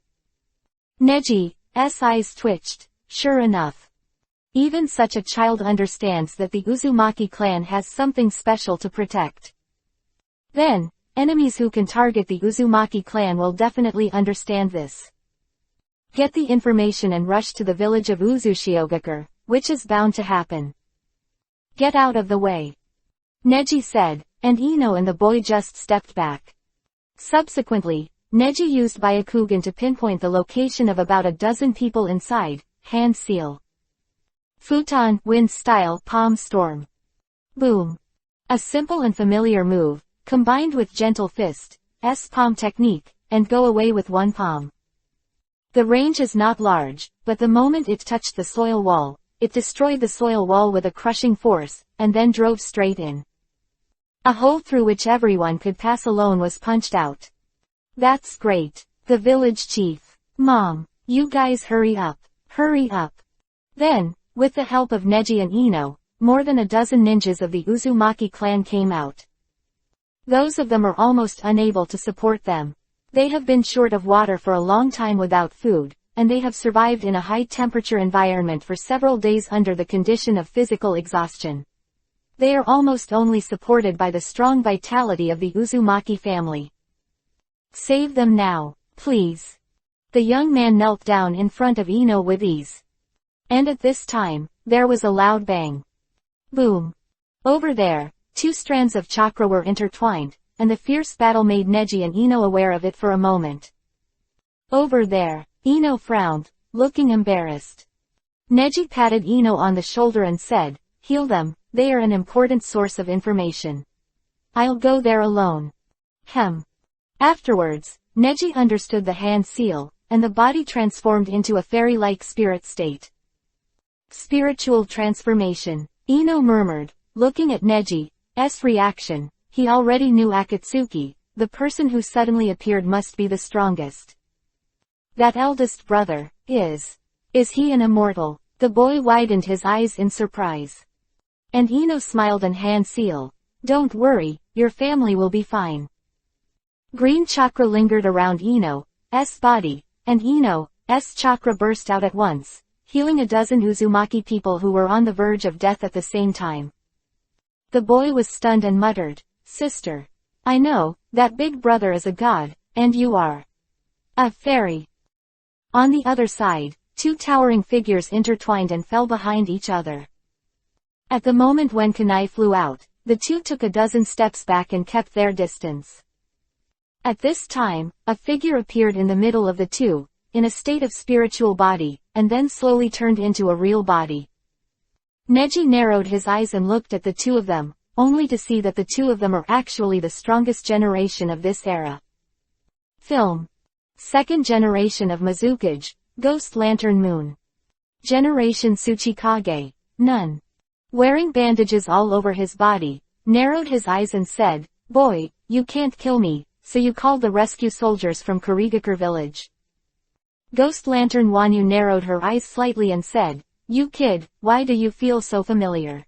Neji, eyes twitched. Sure enough. Even such a child understands that the Uzumaki clan has something special to protect. Then, enemies who can target the Uzumaki clan will definitely understand this. Get the information and rush to the village of Uzushiogakure, which is bound to happen. Get out of the way. Neji said, and Ino and the boy just stepped back. Subsequently, Neji used Byakugan to pinpoint the location of about a dozen people inside, hand seal. Futon, wind style, palm storm. Boom. A simple and familiar move, combined with gentle fist, palm technique, and go away with one palm. The range is not large, but the moment it touched the soil wall, it destroyed the soil wall with a crushing force, and then drove straight in. A hole through which everyone could pass alone was punched out. That's great. The village chief. Mom, you guys hurry up. Hurry up. Then, with the help of Neji and Ino, more than a dozen ninjas of the Uzumaki clan came out. Those of them are almost unable to support them. They have been short of water for a long time without food, and they have survived in a high-temperature environment for several days under the condition of physical exhaustion. They are almost only supported by the strong vitality of the Uzumaki family. Save them now, please. The young man knelt down in front of Ino with ease. And at this time, there was a loud bang. Boom. Over there, two strands of chakra were intertwined, and the fierce battle made Neji and Ino aware of it for a moment. Over there, Ino frowned, looking embarrassed. Neji patted Ino on the shoulder and said, heal them, they are an important source of information. I'll go there alone. Afterwards, Neji understood the hand seal, and the body transformed into a fairy-like spirit state. Spiritual transformation. Ino murmured, looking at Neji's reaction. He already knew Akatsuki, the person who suddenly appeared must be the strongest. That eldest brother, is he an immortal? The boy widened his eyes in surprise. And Ino smiled and hand seal. Don't worry, your family will be fine. Green chakra lingered around Ino's body, and Ino's chakra burst out at once, healing a dozen Uzumaki people who were on the verge of death at the same time. The boy was stunned and muttered, Sister. I know, that big brother is a god, and you are a fairy. On the other side, two towering figures intertwined and fell behind each other. At the moment when kunai flew out, the two took a dozen steps back and kept their distance. At this time, a figure appeared in the middle of the two, in a state of spiritual body, and then slowly turned into a real body. Neji narrowed his eyes and looked at the two of them, only to see that the two of them are actually the strongest generation of this era. Film. Second generation of Mizukage, Ghost Lantern Moon. Generation Tsuchikage, Nun. Wearing bandages all over his body, narrowed his eyes and said, Boy, you can't kill me, so you called the rescue soldiers from Kurigakure village. Ghost Lantern Wanyu narrowed her eyes slightly and said, You kid, why do you feel so familiar?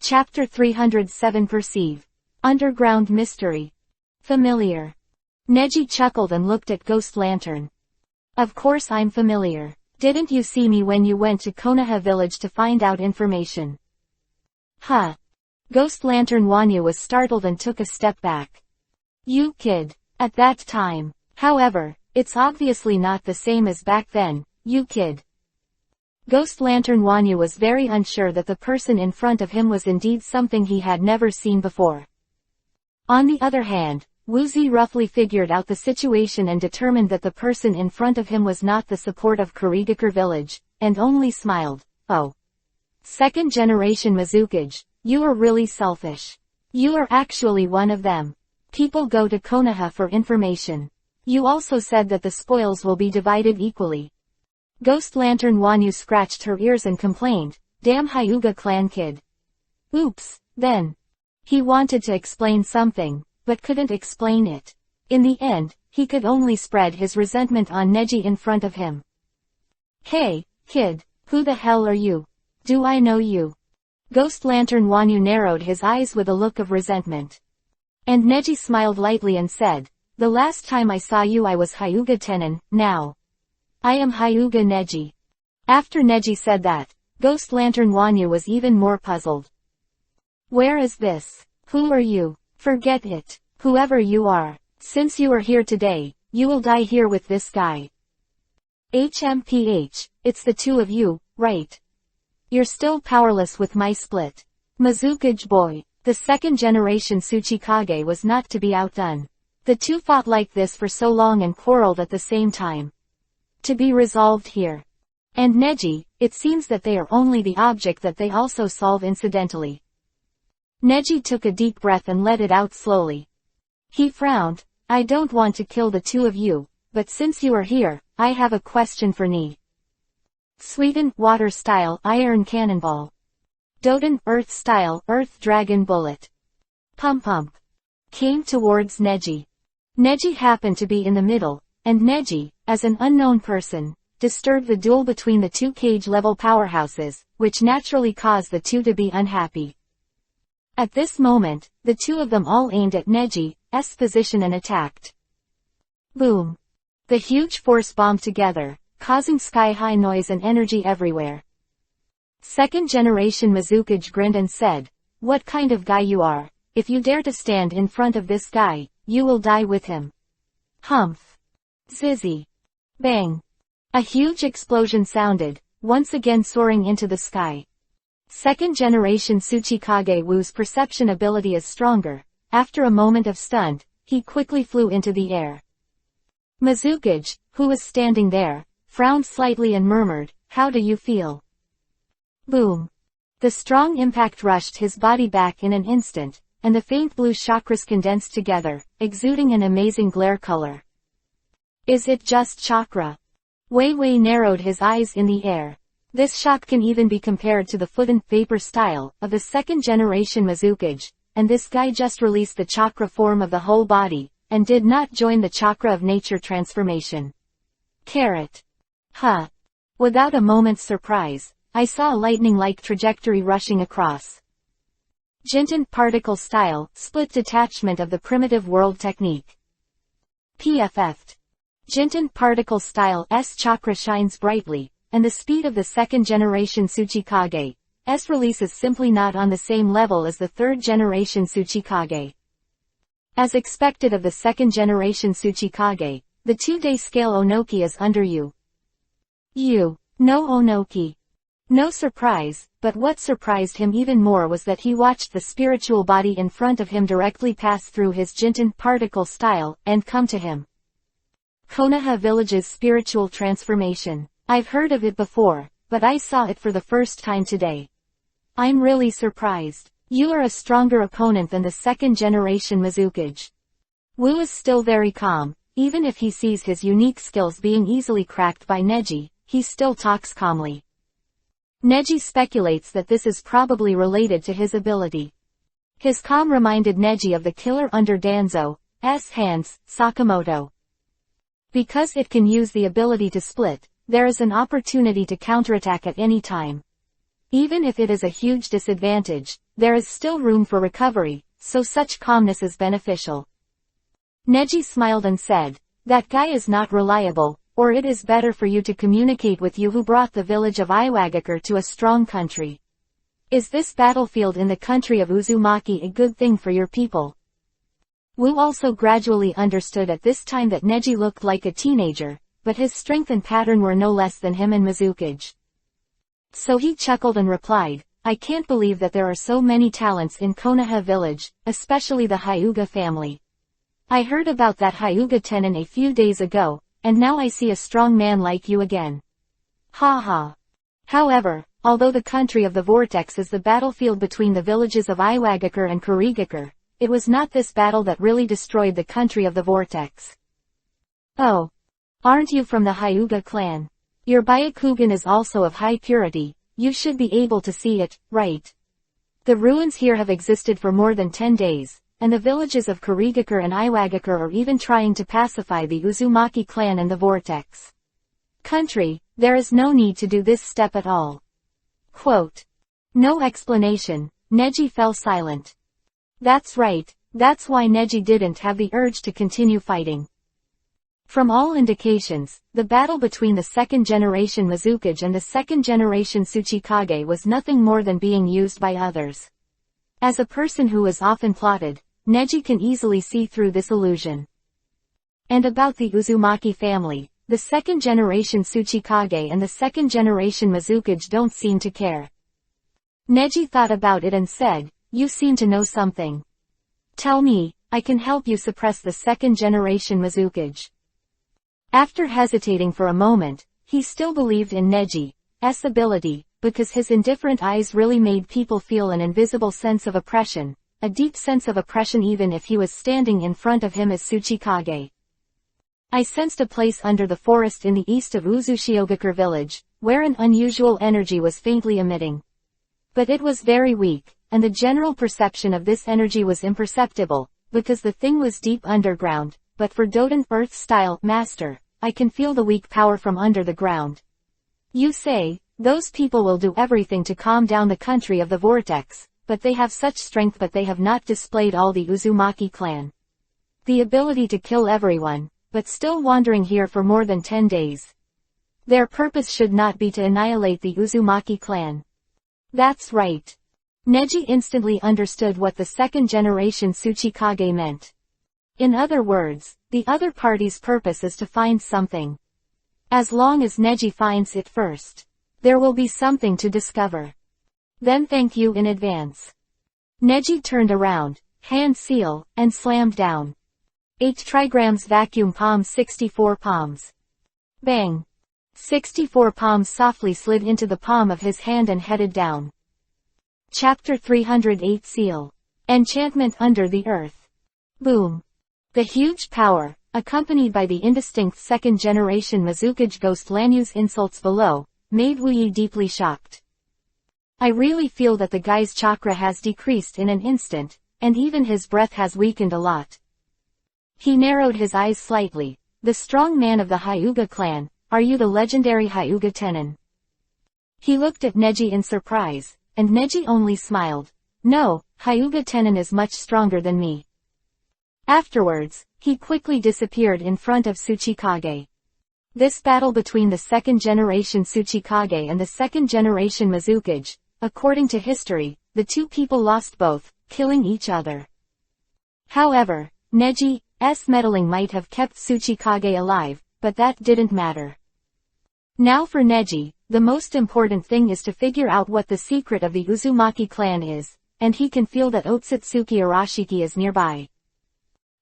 Chapter 307 Perceive. Underground Mystery. Familiar. Neji chuckled and looked at Ghost Lantern. Of course I'm familiar. Didn't you see me when you went to Konoha village to find out information? Huh. Ghost Lantern Wanyu was startled and took a step back. You kid. At that time. However, it's obviously not the same as back then, you kid. Ghost Lantern Wanyu was very unsure that the person in front of him was indeed something he had never seen before. On the other hand, Woozy roughly figured out the situation and determined that the person in front of him was not the support of Kurigakure village, and only smiled. Oh. Second generation Mizukage, you are really selfish. You are actually one of them. People go to Konoha for information. You also said that the spoils will be divided equally. Ghost Lantern Wanyu scratched her ears and complained, Damn Hyuga clan kid. Oops, then. He wanted to explain something, but couldn't explain it. In the end, he could only spread his resentment on Neji in front of him. Hey, kid, who the hell are you? Do I know you? Ghost Lantern Wanyu narrowed his eyes with a look of resentment. And Neji smiled lightly and said, The last time I saw you I was Hyuga Tenin, now. I am Hyuga Neji. After Neji said that, Ghost Lantern Wanyu was even more puzzled. Where is this? Who are you? Forget it. Whoever you are. Since you are here today, you will die here with this guy. HMPH, it's the two of you, right? You're still powerless with my split. Mizukage boy. The second generation Tsuchikage was not to be outdone. The two fought like this for so long and quarreled at the same time. To be resolved here. And Neji, it seems that they are only the object that they also solve incidentally. Neji took a deep breath and let it out slowly. He frowned. I don't want to kill the two of you, but since you are here, I have a question for Ni. Sweden, water style, iron cannonball. Doden, earth style, earth dragon bullet. Pump came towards Neji. Neji happened to be in the middle, and Neji, as an unknown person, disturbed the duel between the two cage-level powerhouses, which naturally caused the two to be unhappy. At this moment, the two of them all aimed at Neji's position and attacked. Boom! The huge force bombed together, causing sky-high noise and energy everywhere. Second generation Mizukage grinned and said, "What kind of guy you are? If you dare to stand in front of this guy, you will die with him." Humph! Zizzy! Bang! A huge explosion sounded, once again soaring into the sky. Second generation Tsuchikage Wu's perception ability is stronger. After a moment of stunt, he quickly flew into the air. Mizukage, who was standing there, frowned slightly and murmured, "How do you feel?" Boom! The strong impact rushed his body back in an instant, and the faint blue chakras condensed together, exuding an amazing glare color. Is it just chakra? Wei Wei narrowed his eyes in the air. This shock can even be compared to the Fuden vapor style of the second generation Mizukage, and this guy just released the chakra form of the whole body, and did not join the chakra of nature transformation. Carrot. Huh. Without a moment's surprise, I saw a lightning-like trajectory rushing across. Jinten particle style, split detachment of the primitive world technique. PFF'd. Jinten particle style S chakra shines brightly, and the speed of the second generation Tsuchikage's release is simply not on the same level as the third generation Tsuchikage. As expected of the second generation Tsuchikage, the 2-day scale Onoki is under you. No Onoki. No surprise, but what surprised him even more was that he watched the spiritual body in front of him directly pass through his Jinten particle style, and come to him. Konoha Village's spiritual transformation. I've heard of it before, but I saw it for the first time today. I'm really surprised. You are a stronger opponent than the second generation Mizukage. Wu is still very calm, even if he sees his unique skills being easily cracked by Neji, he still talks calmly. Neji speculates that this is probably related to his ability. His calm reminded Neji of the killer under Danzo's hands, Sakamoto. Because it can use the ability to split, there is an opportunity to counterattack at any time. Even if it is a huge disadvantage, there is still room for recovery, so such calmness is beneficial. Neji smiled and said, "That guy is not reliable, or it is better for you to communicate with you who brought the village of Iwagakure to a strong country. Is this battlefield in the country of Uzumaki a good thing for your people?" Wu also gradually understood at this time that Neji looked like a teenager, but his strength and pattern were no less than him and Mizukage. So he chuckled and replied, "I can't believe that there are so many talents in Konoha village, especially the Hyuga family. I heard about that Hyuga tenon a few days ago, and now I see a strong man like you again. Ha ha. However, although the country of the vortex is the battlefield between the villages of Iwagakure and Kurigakure, it was not this battle that really destroyed the country of the vortex." "Oh. Aren't you from the Hyuga clan? Your Byakugan is also of high purity, you should be able to see it, right? The ruins here have existed for more than 10 days, and the villages of Kurigakure and Iwagakure are even trying to pacify the Uzumaki clan and the vortex. Country, there is no need to do this step at all." Quote. No explanation. Neji fell silent. That's right, that's why Neji didn't have the urge to continue fighting. From all indications, the battle between the second-generation Mizukage and the second-generation Tsuchikage was nothing more than being used by others. As a person who is often plotted, Neji can easily see through this illusion. And about the Uzumaki family, the second-generation Tsuchikage and the second-generation Mizukage don't seem to care. Neji thought about it and said, "You seem to know something. Tell me, I can help you suppress the second-generation Mizukage." After hesitating for a moment, he still believed in Neji's ability, because his indifferent eyes really made people feel an invisible sense of oppression, a deep sense of oppression even if he was standing in front of him as Tsuchikage. I sensed a place under the forest in the east of Uzushiogakure village, where an unusual energy was faintly emitting. But it was very weak, and the general perception of this energy was imperceptible, because the thing was deep underground, but for Doden Earth-style Master, I can feel the weak power from under the ground. You say, those people will do everything to calm down the country of the vortex, but they have such strength but they have not displayed all the Uzumaki clan. The ability to kill everyone, but still wandering here for more than 10 days. Their purpose should not be to annihilate the Uzumaki clan. That's right. Neji instantly understood what the second-generation Tsuchikage meant. In other words, the other party's purpose is to find something. As long as Neji finds it first, there will be something to discover. Then thank you in advance. Neji turned around, hand seal, and slammed down. 8 trigrams vacuum palm 64 palms. Bang! 64 palms softly slid into the palm of his hand and headed down. Chapter 308 Seal. Enchantment under the earth. Boom. The huge power, accompanied by the indistinct second-generation Mizukage ghost Lanyu's insults below, made Wu Yi deeply shocked. I really feel that the guy's chakra has decreased in an instant, and even his breath has weakened a lot. He narrowed his eyes slightly. The strong man of the Hyuga clan, are you the legendary Hyuga Tenin? He looked at Neji in surprise, and Neji only smiled. No, Hyuga Tenin is much stronger than me. Afterwards, he quickly disappeared in front of Tsuchikage. This battle between the second-generation Tsuchikage and the second-generation Mizukage, according to history, the two people lost both, killing each other. However, Neji's meddling might have kept Tsuchikage alive, but that didn't matter. Now for Neji, the most important thing is to figure out what the secret of the Uzumaki clan is, and he can feel that Otsutsuki Arashiki is nearby.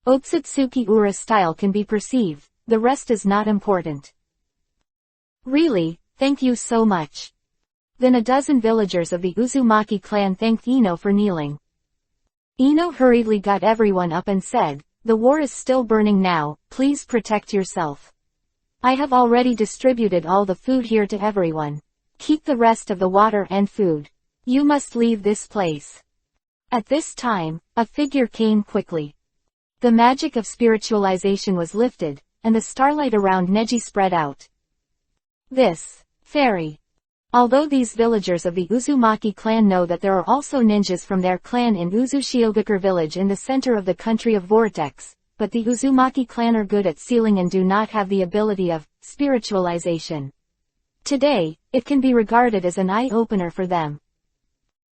Otsutsuki Ura's style can be perceived, the rest is not important. Really, thank you so much. Then a dozen villagers of the Uzumaki clan thanked Ino for kneeling. Ino hurriedly got everyone up and said, the war is still burning now, please protect yourself. I have already distributed all the food here to everyone. Keep the rest of the water and food. You must leave this place. At this time, a figure came quickly. The magic of spiritualization was lifted, and the starlight around Neji spread out. This fairy. Although these villagers of the Uzumaki clan know that there are also ninjas from their clan in Uzushiogakure village in the center of the country of Vortex, but the Uzumaki clan are good at sealing and do not have the ability of spiritualization. Today, it can be regarded as an eye-opener for them.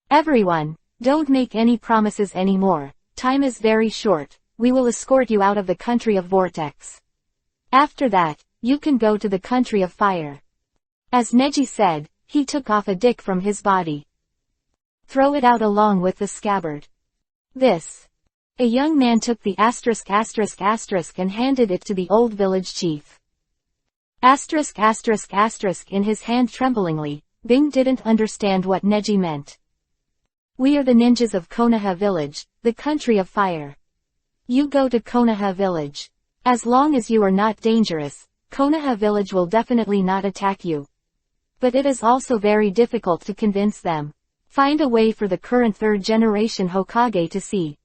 Everyone, don't make any promises anymore. Time is very short. We will escort you out of the country of Vortex. After that, you can go to the country of fire. As Neji said, he took off a dick from his body. Throw it out along with the scabbard. This. A young man took the **** and handed it to the old village chief. **** in his hand tremblingly, Bing didn't understand what Neji meant. We are the ninjas of Konoha village, the country of fire. You go to Konoha village. As long as you are not dangerous, Konoha village will definitely not attack you. But it is also very difficult to convince them. Find a way for the current third-generation Hokage to see.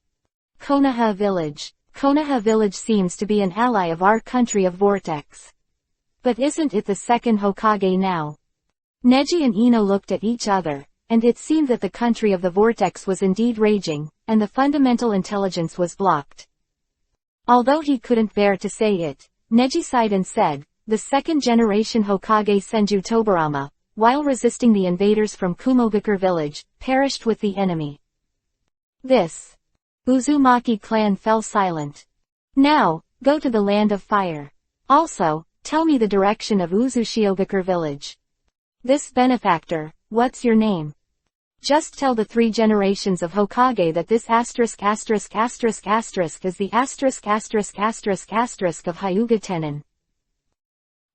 Konoha village. Konoha village seems to be an ally of our country of Vortex. But isn't it the second Hokage now? Neji and Ino looked at each other, and it seemed that the country of the Vortex was indeed raging, and the fundamental intelligence was blocked. Although he couldn't bear to say it, Neji sighed and said, the second-generation Hokage Senju Tobarama, while resisting the invaders from Kumogakure village, perished with the enemy. This Uzumaki clan fell silent. Now, go to the land of fire. Also, tell me the direction of Uzushiogakure village. This benefactor, what's your name? Just tell the 3 generations of Hokage that this ******* is the ****** of Hyuga Tenin.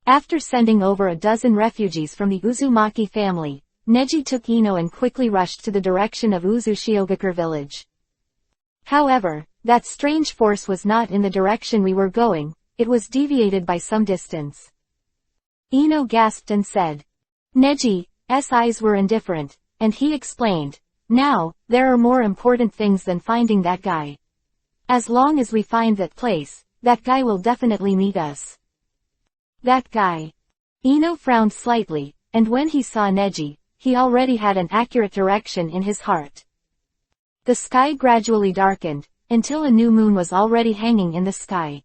After sending over a dozen refugees from the Uzumaki family, Neji took Ino and quickly rushed to the direction of Uzushiogakure village. However, that strange force was not in the direction we were going, it was deviated by some distance. Ino gasped and said. Neji's eyes were indifferent, and he explained, now, there are more important things than finding that guy. As long as we find that place, that guy will definitely meet us. That guy. Ino frowned slightly, and when he saw Neji, he already had an accurate direction in his heart. The sky gradually darkened, until a new moon was already hanging in the sky.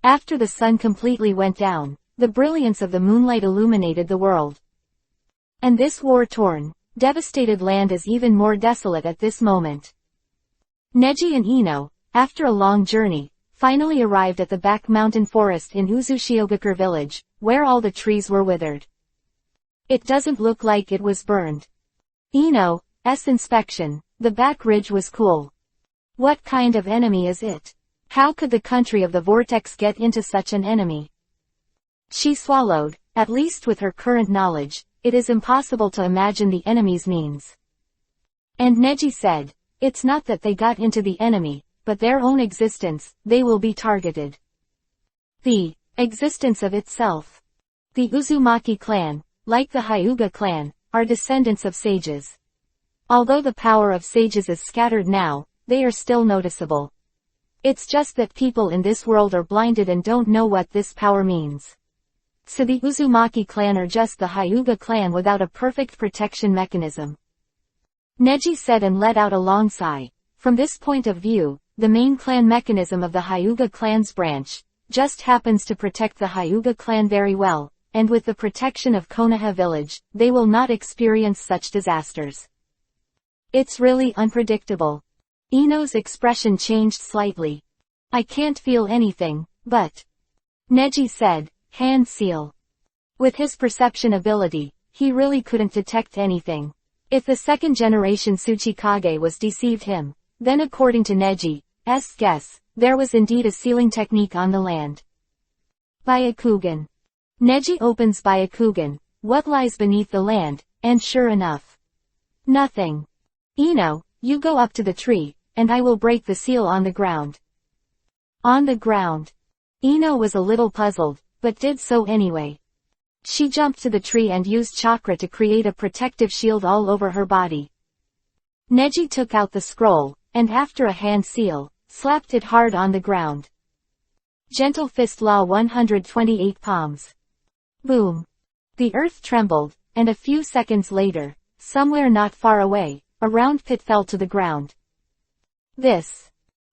After the sun completely went down, the brilliance of the moonlight illuminated the world. And this war-torn, devastated land is even more desolate at this moment. Neji and Ino, after a long journey, finally arrived at the back mountain forest in Uzushiogakure village, where all the trees were withered. It doesn't look like it was burned. Ino's inspection, the back ridge was cool. What kind of enemy is it? How could the country of the vortex get into such an enemy? She swallowed, at least with her current knowledge, it is impossible to imagine the enemy's means. And Neji said, it's not that they got into the enemy, but their own existence, they will be targeted. The existence of itself. The Uzumaki clan, like the Hyuga clan, are descendants of sages. Although the power of sages is scattered now, they are still noticeable. It's just that people in this world are blinded and don't know what this power means. So the Uzumaki clan are just the Hyuga clan without a perfect protection mechanism. Neji said and let out a long sigh. From this point of view, the main clan mechanism of the Hyuga clan's branch, just happens to protect the Hyuga clan very well, and with the protection of Konoha village, they will not experience such disasters. It's really unpredictable. Ino's expression changed slightly. I can't feel anything, but... Neji said, hand seal. With his perception ability, he really couldn't detect anything. If the second generation Tsuchikage was deceived him, then according to Neji's guess, there was indeed a sealing technique on the land. Byakugan. Neji opens Byakugan, what lies beneath the land, and sure enough. Nothing. Ino, you go up to the tree, and I will break the seal on the ground. On the ground. Ino was a little puzzled, but did so anyway. She jumped to the tree and used chakra to create a protective shield all over her body. Neji took out the scroll, and after a hand seal, slapped it hard on the ground. Gentle Fist Law 128 palms. Boom. The earth trembled, and a few seconds later, somewhere not far away, a round pit fell to the ground. This.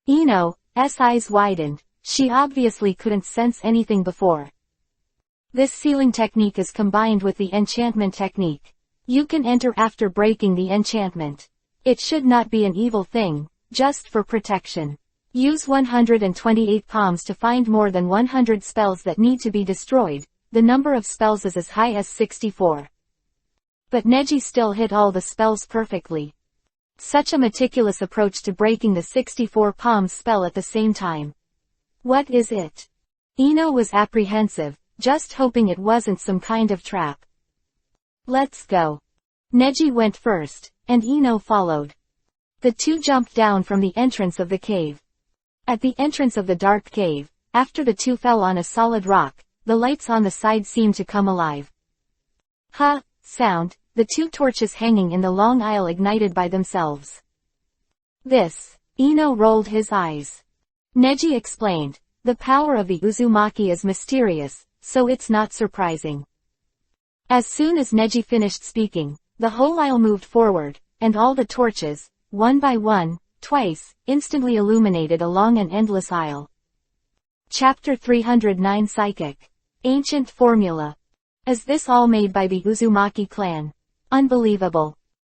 Ino's eyes widened, she obviously couldn't sense anything before. This sealing technique is combined with the enchantment technique. You can enter after breaking the enchantment. It should not be an evil thing, just for protection. Use 128 palms to find more than 100 spells that need to be destroyed. The number of spells is as high as 64. But Neji still hit all the spells perfectly. Such a meticulous approach to breaking the 64 palms spell at the same time. What is it? Ino was apprehensive, just hoping it wasn't some kind of trap. Let's go. Neji went first, and Ino followed. The two jumped down from the entrance of the cave. At the entrance of the dark cave, after the two fell on a solid rock, the lights on the side seemed to come alive. Sound, the two torches hanging in the long aisle ignited by themselves. This. Ino rolled his eyes. Neji explained, the power of the Uzumaki is mysterious, so it's not surprising. As soon as Neji finished speaking, the whole aisle moved forward, and all the torches, one by one, twice, instantly illuminated along an endless aisle. Chapter 309 Psychic. Ancient Formula. Is this all made by the Uzumaki clan? Unbelievable.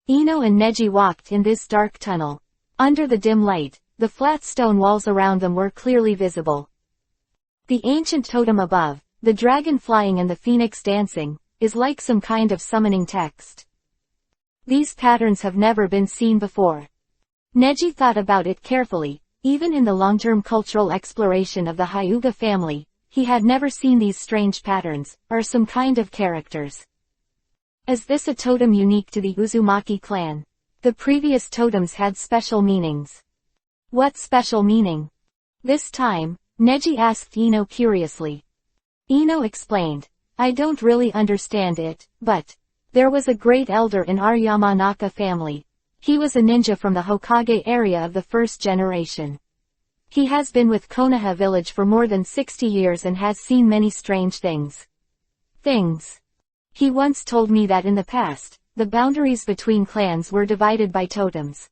Ino and Neji walked in this dark tunnel. Under the dim light, the flat stone walls around them were clearly visible. The ancient totem above, the dragon flying and the phoenix dancing, is like some kind of summoning text. These patterns have never been seen before. Neji thought about it carefully. Even in the long-term cultural exploration of the Hyuga family, he had never seen these strange patterns, or some kind of characters. Is this a totem unique to the Uzumaki clan? The previous totems had special meanings. What special meaning? This time, Neji asked Ino curiously. Ino explained, I don't really understand it, but there was a great elder in our Yamanaka family. He was a ninja from the Hokage area of the first generation. He has been with Konoha village for more than 60 years and has seen many strange things. He once told me that in the past, the boundaries between clans were divided by totems.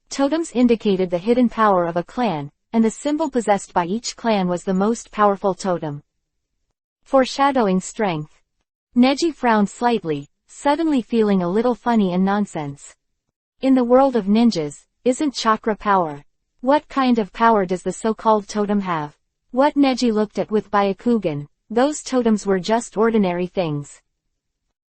Totems indicated the hidden power of a clan, and the symbol possessed by each clan was the most powerful totem. Foreshadowing strength. Neji frowned slightly, suddenly feeling a little funny and nonsense. In the world of ninjas, isn't chakra power? What kind of power does the so-called totem have? What Neji looked at with Byakugan, those totems were just ordinary things.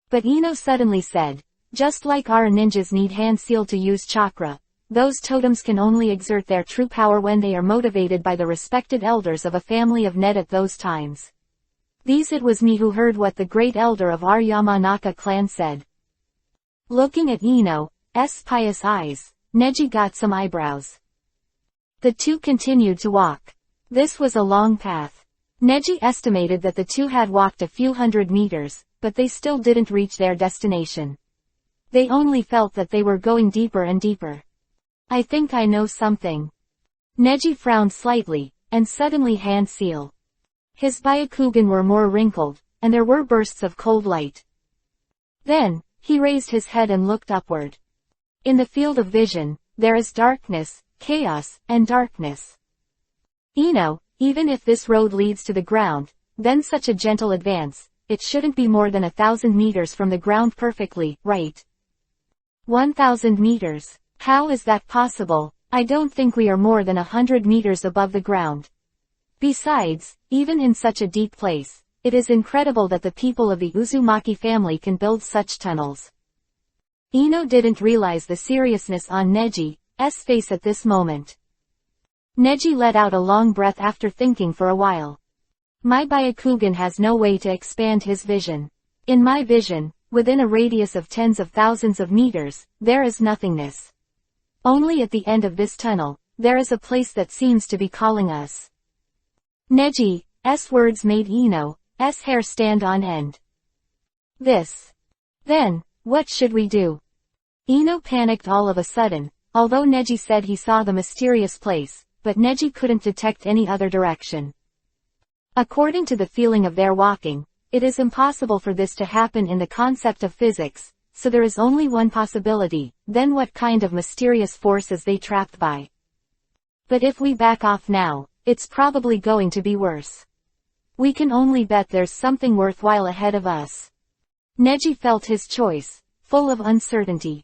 But Ino suddenly said, just like our ninjas need hand seal to use chakra, those totems can only exert their true power when they are motivated by the respected elders of a family of Ned at those times. It was me who heard what the great elder of our Yamanaka clan said. Looking at Ino's pious eyes, Neji got some eyebrows. The two continued to walk. This was a long path. Neji estimated that the two had walked a few hundred meters, but they still didn't reach their destination. They only felt that they were going deeper and deeper. I think I know something. Neji frowned slightly, and suddenly hand seal. His Byakugan were more wrinkled, and there were bursts of cold light. Then, he raised his head and looked upward. In the field of vision, there is darkness, chaos, and darkness. Ino, even if this road leads to the ground, then such a gentle advance, it shouldn't be more than 1,000 meters from the ground perfectly, right? 1,000 meters. How is that possible? I don't think we are more than 100 meters above the ground. Besides, even in such a deep place, it is incredible that the people of the Uzumaki family can build such tunnels. Ino didn't realize the seriousness on Neji's face at this moment. Neji let out a long breath after thinking for a while. My Byakugan has no way to expand his vision. In my vision, within a radius of tens of thousands of meters, there is nothingness. Only at the end of this tunnel, there is a place that seems to be calling us. Neji's words made Ino's hair stand on end. Then, what should we do? Ino panicked all of a sudden, although Neji said he saw the mysterious place, but Neji couldn't detect any other direction. According to the feeling of their walking, it is impossible for this to happen in the concept of physics, so there is only one possibility, then what kind of mysterious force is they trapped by? But if we back off now, it's probably going to be worse. We can only bet there's something worthwhile ahead of us. Neji felt his choice, full of uncertainty.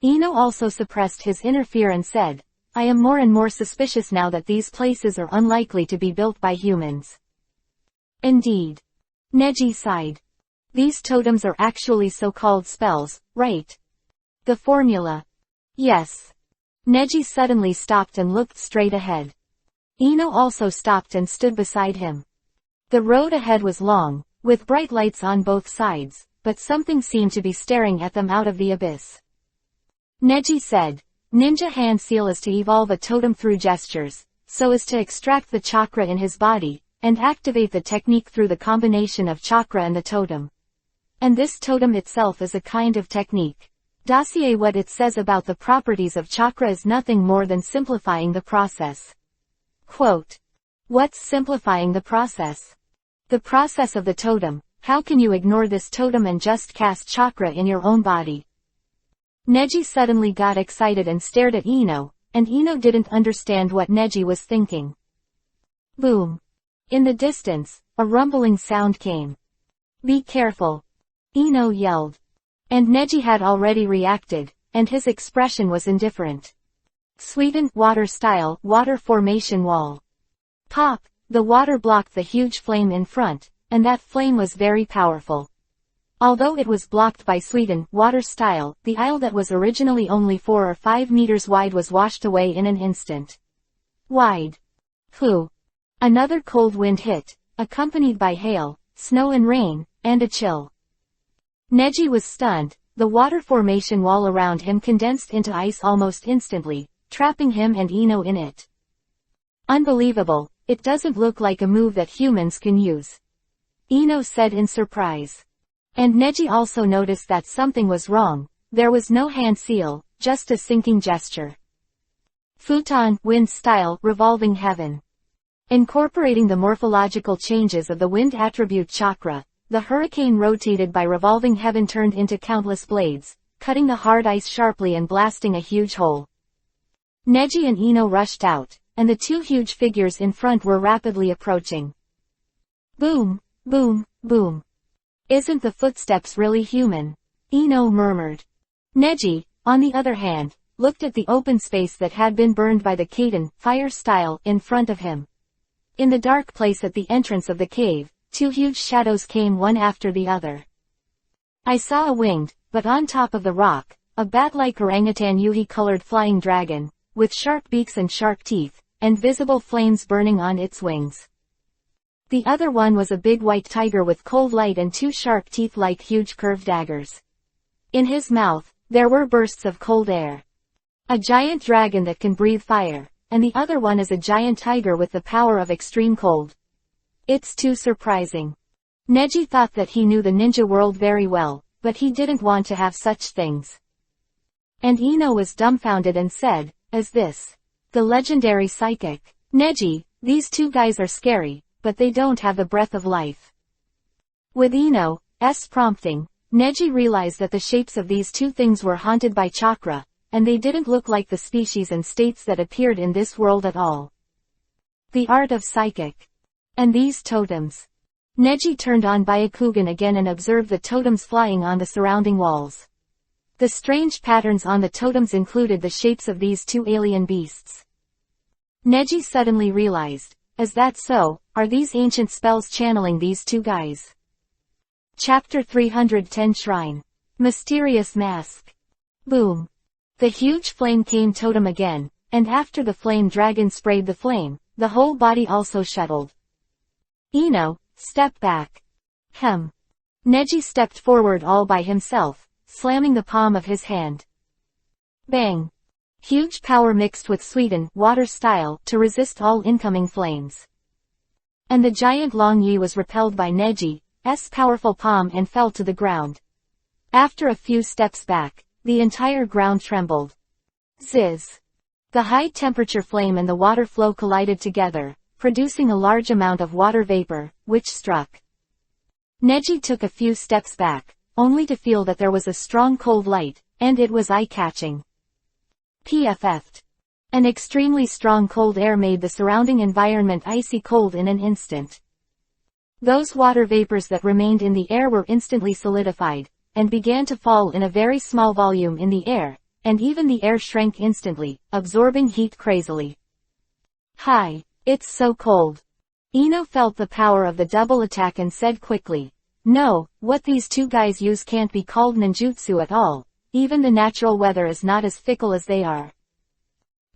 Ino also suppressed his inner fear and said, I am more and more suspicious now that these places are unlikely to be built by humans. Indeed. Neji sighed. These totems are actually so-called spells, right? The formula. Yes. Neji suddenly stopped and looked straight ahead. Ino also stopped and stood beside him. The road ahead was long, with bright lights on both sides, but something seemed to be staring at them out of the abyss. Neji said, Ninja hand seal is to evolve a totem through gestures, so as to extract the chakra in his body, and activate the technique through the combination of chakra and the totem. And this totem itself is a kind of technique. Dossier what it says about the properties of chakra is nothing more than simplifying the process. Quote. What's simplifying the process? The process of the totem. How can you ignore this totem and just cast chakra in your own body? Neji suddenly got excited and stared at Ino, and Ino didn't understand what Neji was thinking. Boom. In the distance, a rumbling sound came. "Be careful!" Ino yelled. And Neji had already reacted, and his expression was indifferent. Sweetened water style water formation wall. Pop! The water blocked the huge flame in front, and that flame was very powerful. Although it was blocked by sweetened water style, the aisle that was originally only 4 or 5 meters wide was washed away in an instant. Wide. Whew! Another cold wind hit, accompanied by hail, snow and rain, and a chill. Neji was stunned. The water formation wall around him condensed into ice almost instantly, trapping him and Ino in it. Unbelievable, it doesn't look like a move that humans can use. Ino said in surprise. And Neji also noticed that something was wrong. There was no hand seal, just a sinking gesture. Futon, wind style, revolving heaven. Incorporating the morphological changes of the wind attribute chakra, the hurricane rotated by revolving heaven turned into countless blades, cutting the hard ice sharply and blasting a huge hole. Neji and Ino rushed out, and the two huge figures in front were rapidly approaching. Boom, boom, boom. Isn't the footsteps really human? Ino murmured. Neji, on the other hand, looked at the open space that had been burned by the Kaiden, fire style, in front of him. In the dark place at the entrance of the cave, two huge shadows came one after the other. I saw a winged, but on top of the rock, a bat-like orangutan Yuhi-colored flying dragon, with sharp beaks and sharp teeth, and visible flames burning on its wings. The other one was a big white tiger with cold light and two sharp teeth like huge curved daggers. In his mouth, there were bursts of cold air. A giant dragon that can breathe fire, and the other one is a giant tiger with the power of extreme cold. It's too surprising. Neji thought that he knew the ninja world very well, but he didn't want to have such things. And Ino was dumbfounded and said, "Is this the legendary psychic?" Neji, these two guys are scary, but they don't have the breath of life. With Ino's prompting, Neji realized that the shapes of these two things were haunted by chakra, and they didn't look like the species and states that appeared in this world at all. The art of psychic. And these totems. Neji turned on Byakugan again and observed the totems flying on the surrounding walls. The strange patterns on the totems included the shapes of these two alien beasts. Neji suddenly realized, is that so, are these ancient spells channeling these two guys? Chapter 310 Shrine. Mysterious Mask. Boom. The huge flame came totem again, and after the flame dragon sprayed the flame, the whole body also shuttled. Ino, step back. Neji stepped forward all by himself, slamming the palm of his hand. Bang. Huge power mixed with sweetened water style to resist all incoming flames. And the giant Long Yi was repelled by Neji's powerful palm and fell to the ground. After a few steps back, the entire ground trembled. Zizz. The high-temperature flame and the water flow collided together, producing a large amount of water vapor, which struck. Neji took a few steps back, only to feel that there was a strong cold light, and it was eye-catching. PFF'd. An extremely strong cold air made the surrounding environment icy cold in an instant. Those water vapors that remained in the air were instantly solidified, and began to fall in a very small volume in the air, and even the air shrank instantly, absorbing heat crazily. Hi, it's so cold. Ino felt the power of the double attack and said quickly, no, what these two guys use can't be called ninjutsu at all, even the natural weather is not as fickle as they are.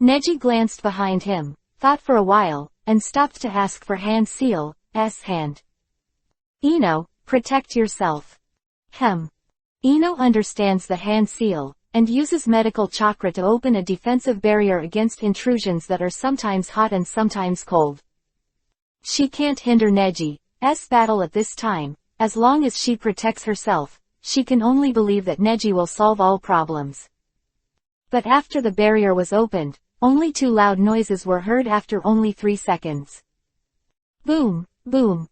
Neji glanced behind him, thought for a while, and stopped to ask for hand seal's hand. Ino, protect yourself. Ino understands the hand seal, and uses medical chakra to open a defensive barrier against intrusions that are sometimes hot and sometimes cold. She can't hinder Neji's battle at this time, as long as she protects herself, she can only believe that Neji will solve all problems. But after the barrier was opened, only two loud noises were heard after only 3 seconds. Boom, boom,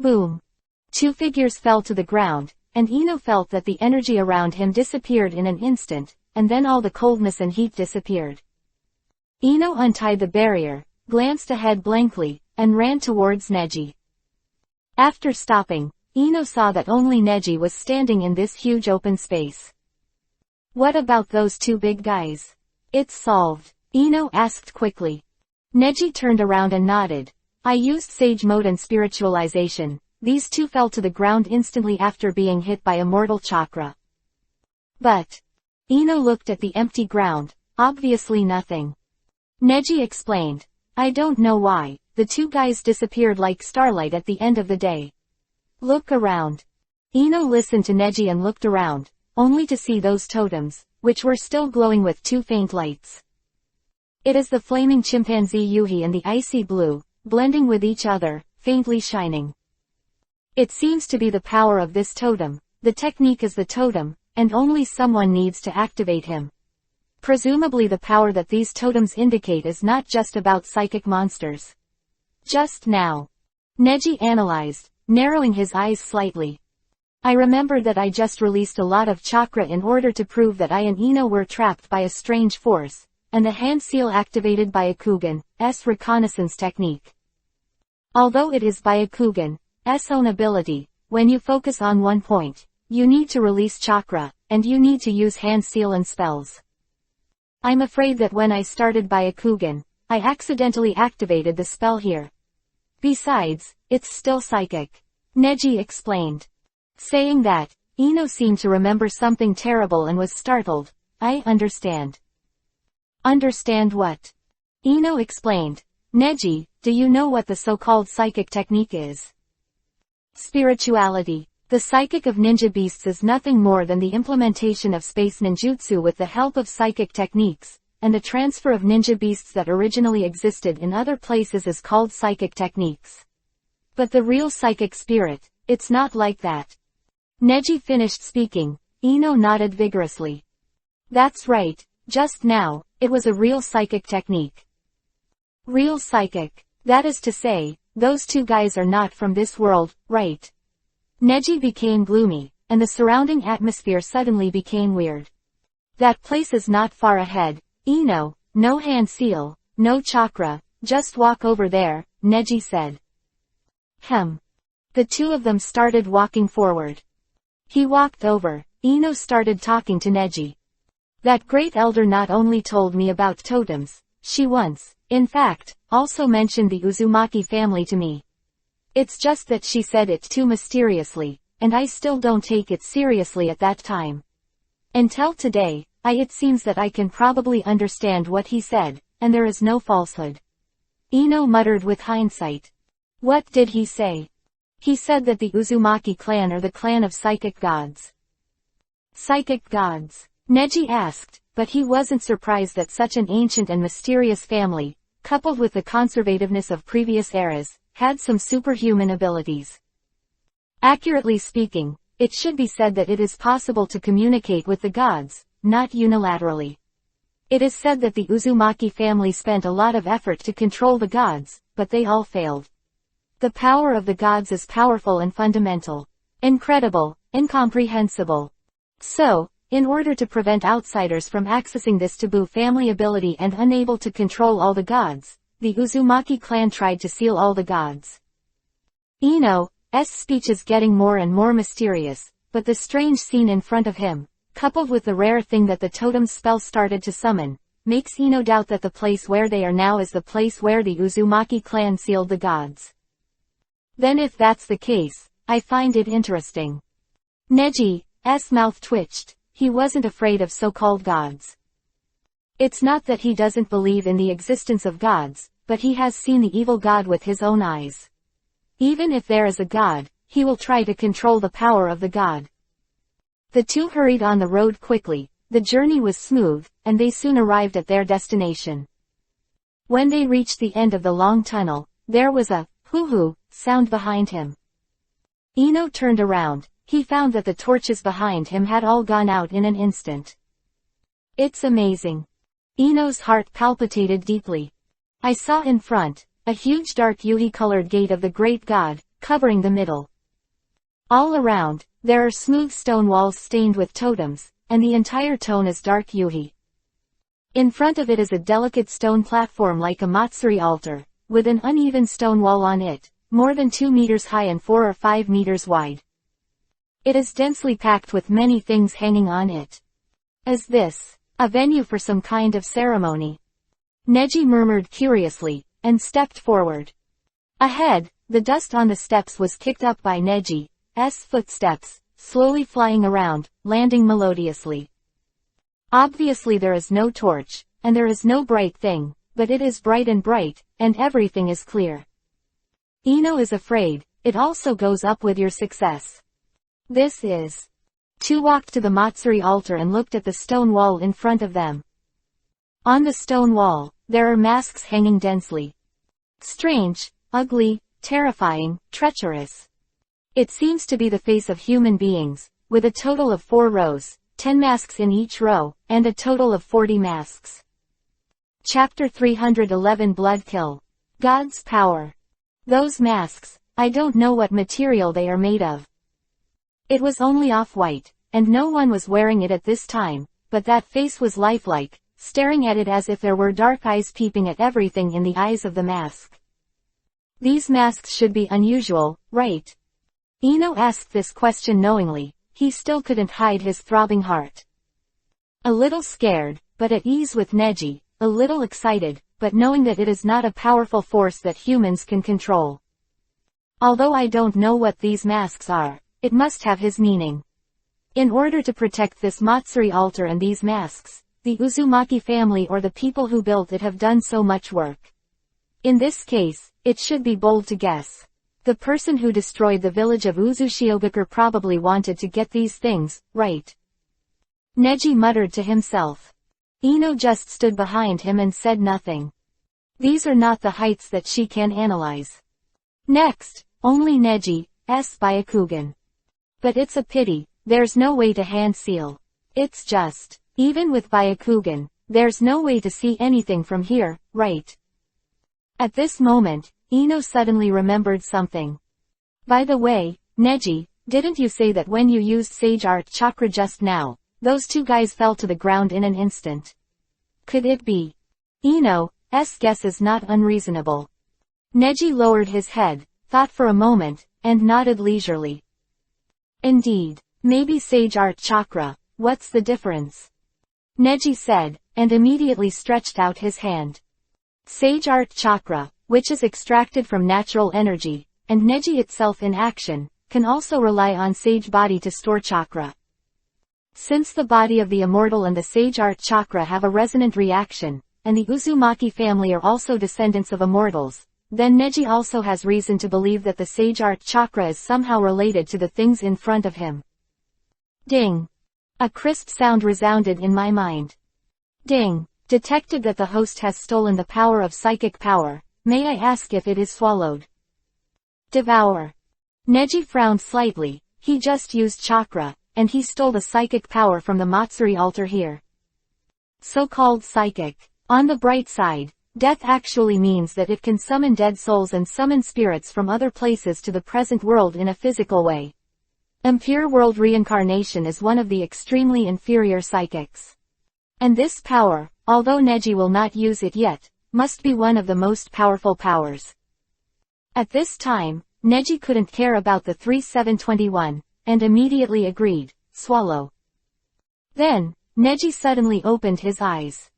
boom. Two figures fell to the ground, and Ino felt that the energy around him disappeared in an instant, and then all the coldness and heat disappeared. Ino untied the barrier, glanced ahead blankly, and ran towards Neji. After stopping, Ino saw that only Neji was standing in this huge open space. What about those two big guys? It's solved, Ino asked quickly. Neji turned around and nodded. I used Sage Mode and Spiritualization. These two fell to the ground instantly after being hit by a mortal chakra. But Ino looked at the empty ground, obviously nothing. Neji explained. I don't know why, the two guys disappeared like starlight at the end of the day. Look around. Ino listened to Neji and looked around, only to see those totems, which were still glowing with two faint lights. It is the flaming chimpanzee Yuhi and the icy blue, blending with each other, faintly shining. It seems to be the power of this totem. The technique is the totem, and only someone needs to activate him. Presumably the power that these totems indicate is not just about psychic monsters. Just now, Neji analyzed, narrowing his eyes slightly. I remembered that I just released a lot of chakra in order to prove that I and Ino were trapped by a strange force, and the hand seal activated Byakugan's reconnaissance technique. Although it is Byakugan's own ability, when you focus on one point, you need to release chakra, and you need to use hand seal and spells. I'm afraid that when I started Byakugan, I accidentally activated the spell here. Besides, it's still psychic. Neji explained. Saying that, Ino seemed to remember something terrible and was startled. I understand. Understand what? Ino explained. Neji, do you know what the so-called psychic technique is? Spirituality. The psychic of ninja beasts is nothing more than the implementation of space ninjutsu with the help of psychic techniques, and the transfer of ninja beasts that originally existed in other places is called psychic techniques. But the real psychic spirit, it's not like that. Neji finished speaking. Ino nodded vigorously. That's right, just now, it was a real psychic technique. Real psychic. That is to say, those two guys are not from this world, right? Neji became gloomy, and the surrounding atmosphere suddenly became weird. That place is not far ahead, Ino, no hand seal, no chakra, just walk over there, Neji said. The two of them started walking forward. He walked over. Ino started talking to Neji. That great elder not only told me about totems, she once, in fact, also mentioned the Uzumaki family to me. It's just that she said it too mysteriously, and I still don't take it seriously at that time. Until today, it seems that I can probably understand what he said, and there is no falsehood. Ino muttered with hindsight. What did he say? He said that the Uzumaki clan are the clan of psychic gods. Psychic gods? Neji asked, but he wasn't surprised that such an ancient and mysterious family, coupled with the conservativeness of previous eras, had some superhuman abilities. Accurately speaking, it should be said that it is possible to communicate with the gods, not unilaterally. It is said that the Uzumaki family spent a lot of effort to control the gods, but they all failed. The power of the gods is powerful and fundamental. Incredible, incomprehensible. So, in order to prevent outsiders from accessing this taboo family ability and unable to control all the gods, the Uzumaki clan tried to seal all the gods. Ino's speech is getting more and more mysterious, but the strange scene in front of him, coupled with the rare thing that the totem spell started to summon, makes Ino doubt that the place where they are now is the place where the Uzumaki clan sealed the gods. Then if that's the case, I find it interesting. Neji's mouth twitched. He wasn't afraid of so-called gods. It's not that he doesn't believe in the existence of gods, but he has seen the evil god with his own eyes. Even if there is a god, he will try to control the power of the god. The two hurried on the road quickly. The journey was smooth, and they soon arrived at their destination. When they reached the end of the long tunnel, there was a hoo-hoo sound behind him. Ino turned around. He found that the torches behind him had all gone out in an instant. It's amazing. Ino's heart palpitated deeply. I saw in front, a huge dark Yuhi-colored gate of the great god, covering the middle. All around, there are smooth stone walls stained with totems, and the entire tone is dark Yuhi. In front of it is a delicate stone platform like a Matsuri altar, with an uneven stone wall on it, more than 2 meters high and 4 or 5 meters wide. It is densely packed with many things hanging on it. Is this a venue for some kind of ceremony? Neji murmured curiously, and stepped forward. Ahead, the dust on the steps was kicked up by Neji's footsteps, slowly flying around, landing melodiously. Obviously there is no torch, and there is no bright thing, but it is bright, and everything is clear. Ino is afraid, it also goes up with your success. This is. Two walked to the Matsuri altar and looked at the stone wall in front of them. On the stone wall, there are masks hanging densely. Strange, ugly, terrifying, treacherous. It seems to be the face of human beings, with a total of 4 rows, 10 masks in each row, and a total of 40 masks. Chapter 311 Bloodkill. God's Power. Those masks, I don't know what material they are made of. It was only off-white, and no one was wearing it at this time, but that face was lifelike, staring at it as if there were dark eyes peeping at everything in the eyes of the mask. These masks should be unusual, right? Ino asked this question knowingly, he still couldn't hide his throbbing heart. A little scared, but at ease with Neji, a little excited, but knowing that it is not a powerful force that humans can control. Although I don't know what these masks are, it must have his meaning. In order to protect this Matsuri altar and these masks, the Uzumaki family or the people who built it have done so much work. In this case, it should be bold to guess. The person who destroyed the village of Uzushiobukuro probably wanted to get these things, right? Neji muttered to himself. Ino just stood behind him and said nothing. These are not the heights that she can analyze. Next, only Neji's Byakugan. But it's a pity, there's no way to hand seal. It's just, even with Byakugan, there's no way to see anything from here, right? At this moment, Ino suddenly remembered something. By the way, Neji, didn't you say that when you used Sage Art Chakra just now, those 2 guys fell to the ground in an instant? Could it be? Ino's guess is not unreasonable. Neji lowered his head, thought for a moment, and nodded leisurely. Indeed, maybe Sage Art Chakra, what's the difference? Neji said, and immediately stretched out his hand. Sage Art Chakra, which is extracted from natural energy, and Neji itself in action, can also rely on Sage Body to store chakra. Since the body of the immortal and the Sage Art Chakra have a resonant reaction, and the Uzumaki family are also descendants of immortals, then Neji also has reason to believe that the Sage Art Chakra is somehow related to the things in front of him. Ding! A crisp sound resounded in my mind. Ding! Detected that the host has stolen the power of psychic power. May I ask if it is swallowed? Devour. Neji frowned slightly, he just used chakra, and he stole the psychic power from the Matsuri altar here. So-called psychic. On the bright side, death actually means that it can summon dead souls and summon spirits from other places to the present world in a physical way. Impure world reincarnation is one of the extremely inferior psychics. And this power, although Neji will not use it yet, must be one of the most powerful powers. At this time, Neji couldn't care about the 3721, and immediately agreed, swallow. Then, Neji suddenly opened his eyes.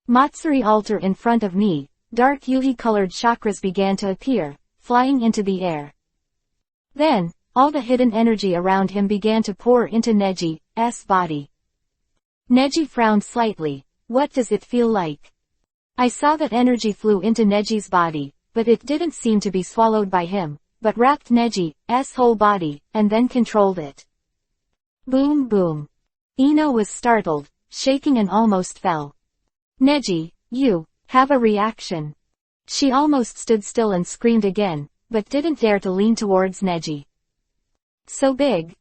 Matsuri altar in front of me, dark yuhi-colored chakras began to appear, flying into the air. Then, all the hidden energy around him began to pour into Neji's body. Neji frowned slightly. What does it feel like? I saw that energy flew into Neji's body, but it didn't seem to be swallowed by him, but wrapped Neji's whole body, and then controlled it. Boom boom. Ino was startled, shaking and almost fell. Neji, you have a reaction. She almost stood still and screamed again, but didn't dare to lean towards Neji. So big,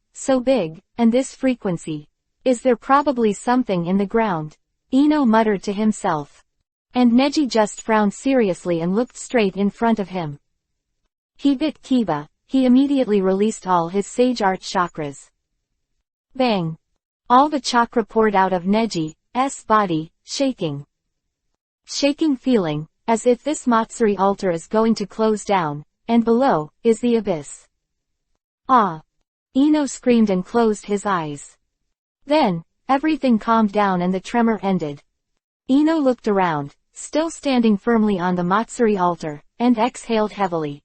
and this frequency. Is there probably something in the ground? Ino muttered to himself. And Neji just frowned seriously and looked straight in front of him. He bit Kiba, he immediately released all his Sage Art chakras. Bang! All the chakra poured out of Neji's body, shaking. Shaking feeling, as if this Matsuri altar is going to close down, and below, is the abyss. Ah! Ino screamed and closed his eyes. Then, everything calmed down and the tremor ended. Ino looked around, still standing firmly on the Matsuri altar, and exhaled heavily.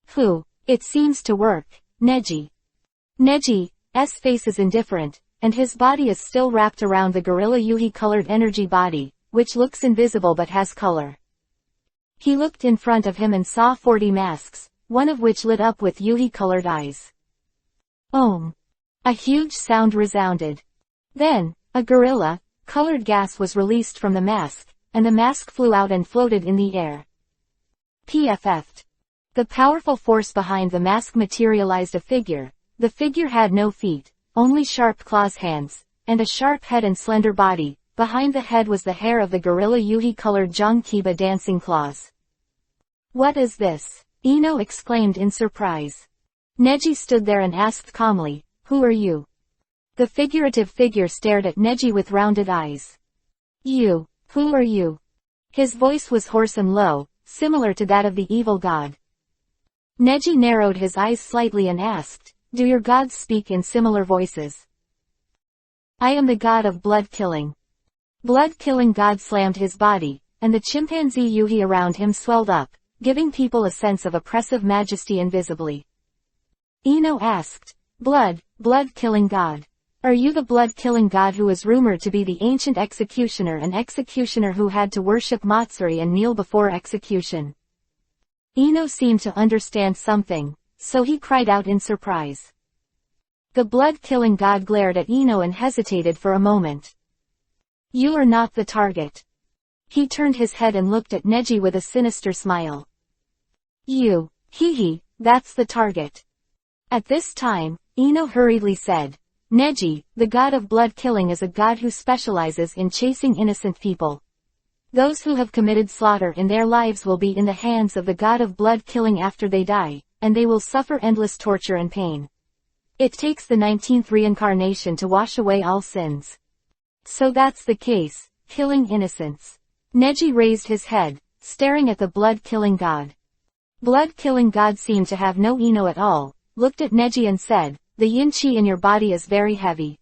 Phew, it seems to work, Neji. Neji's face is indifferent, and his body is still wrapped around the gorilla Yuhi-colored energy body, which looks invisible but has color. He looked in front of him and saw 40 masks, one of which lit up with Yuhi-colored eyes. Om! A huge sound resounded. Then, a gorilla-colored gas was released from the mask, and the mask flew out and floated in the air. PFF'd. The powerful force behind the mask materialized a figure. The figure had no feet, only sharp claws hands, and a sharp head and slender body. Behind the head was the hair of the gorilla Yuhi-colored Jongkiba dancing claws. What is this? Ino exclaimed in surprise. Neji stood there and asked calmly, who are you? The figurative figure stared at Neji with rounded eyes. You, who are you? His voice was hoarse and low, similar to that of the evil god. Neji narrowed his eyes slightly and asked, do your gods speak in similar voices? I am the god of blood killing. Blood-killing god slammed his body, and the chimpanzee Yuhi around him swelled up, giving people a sense of oppressive majesty invisibly. Ino asked, blood-killing god. Are you the blood-killing god who is rumored to be the ancient executioner, an executioner who had to worship Matsuri and kneel before execution? Ino seemed to understand something, so he cried out in surprise. The blood-killing god glared at Ino and hesitated for a moment. You are not the target. He turned his head and looked at Neji with a sinister smile. You, that's the target. At this time, Ino hurriedly said, Neji, the god of blood killing is a god who specializes in chasing innocent people. Those who have committed slaughter in their lives will be in the hands of the god of blood killing after they die, and they will suffer endless torture and pain. It takes the 19th reincarnation to wash away all sins. So that's the case, killing innocents. Neji raised his head, staring at the blood-killing god. Blood-killing god seemed to have no Ino at all, looked at Neji and said, the yin-chi in your body is very heavy.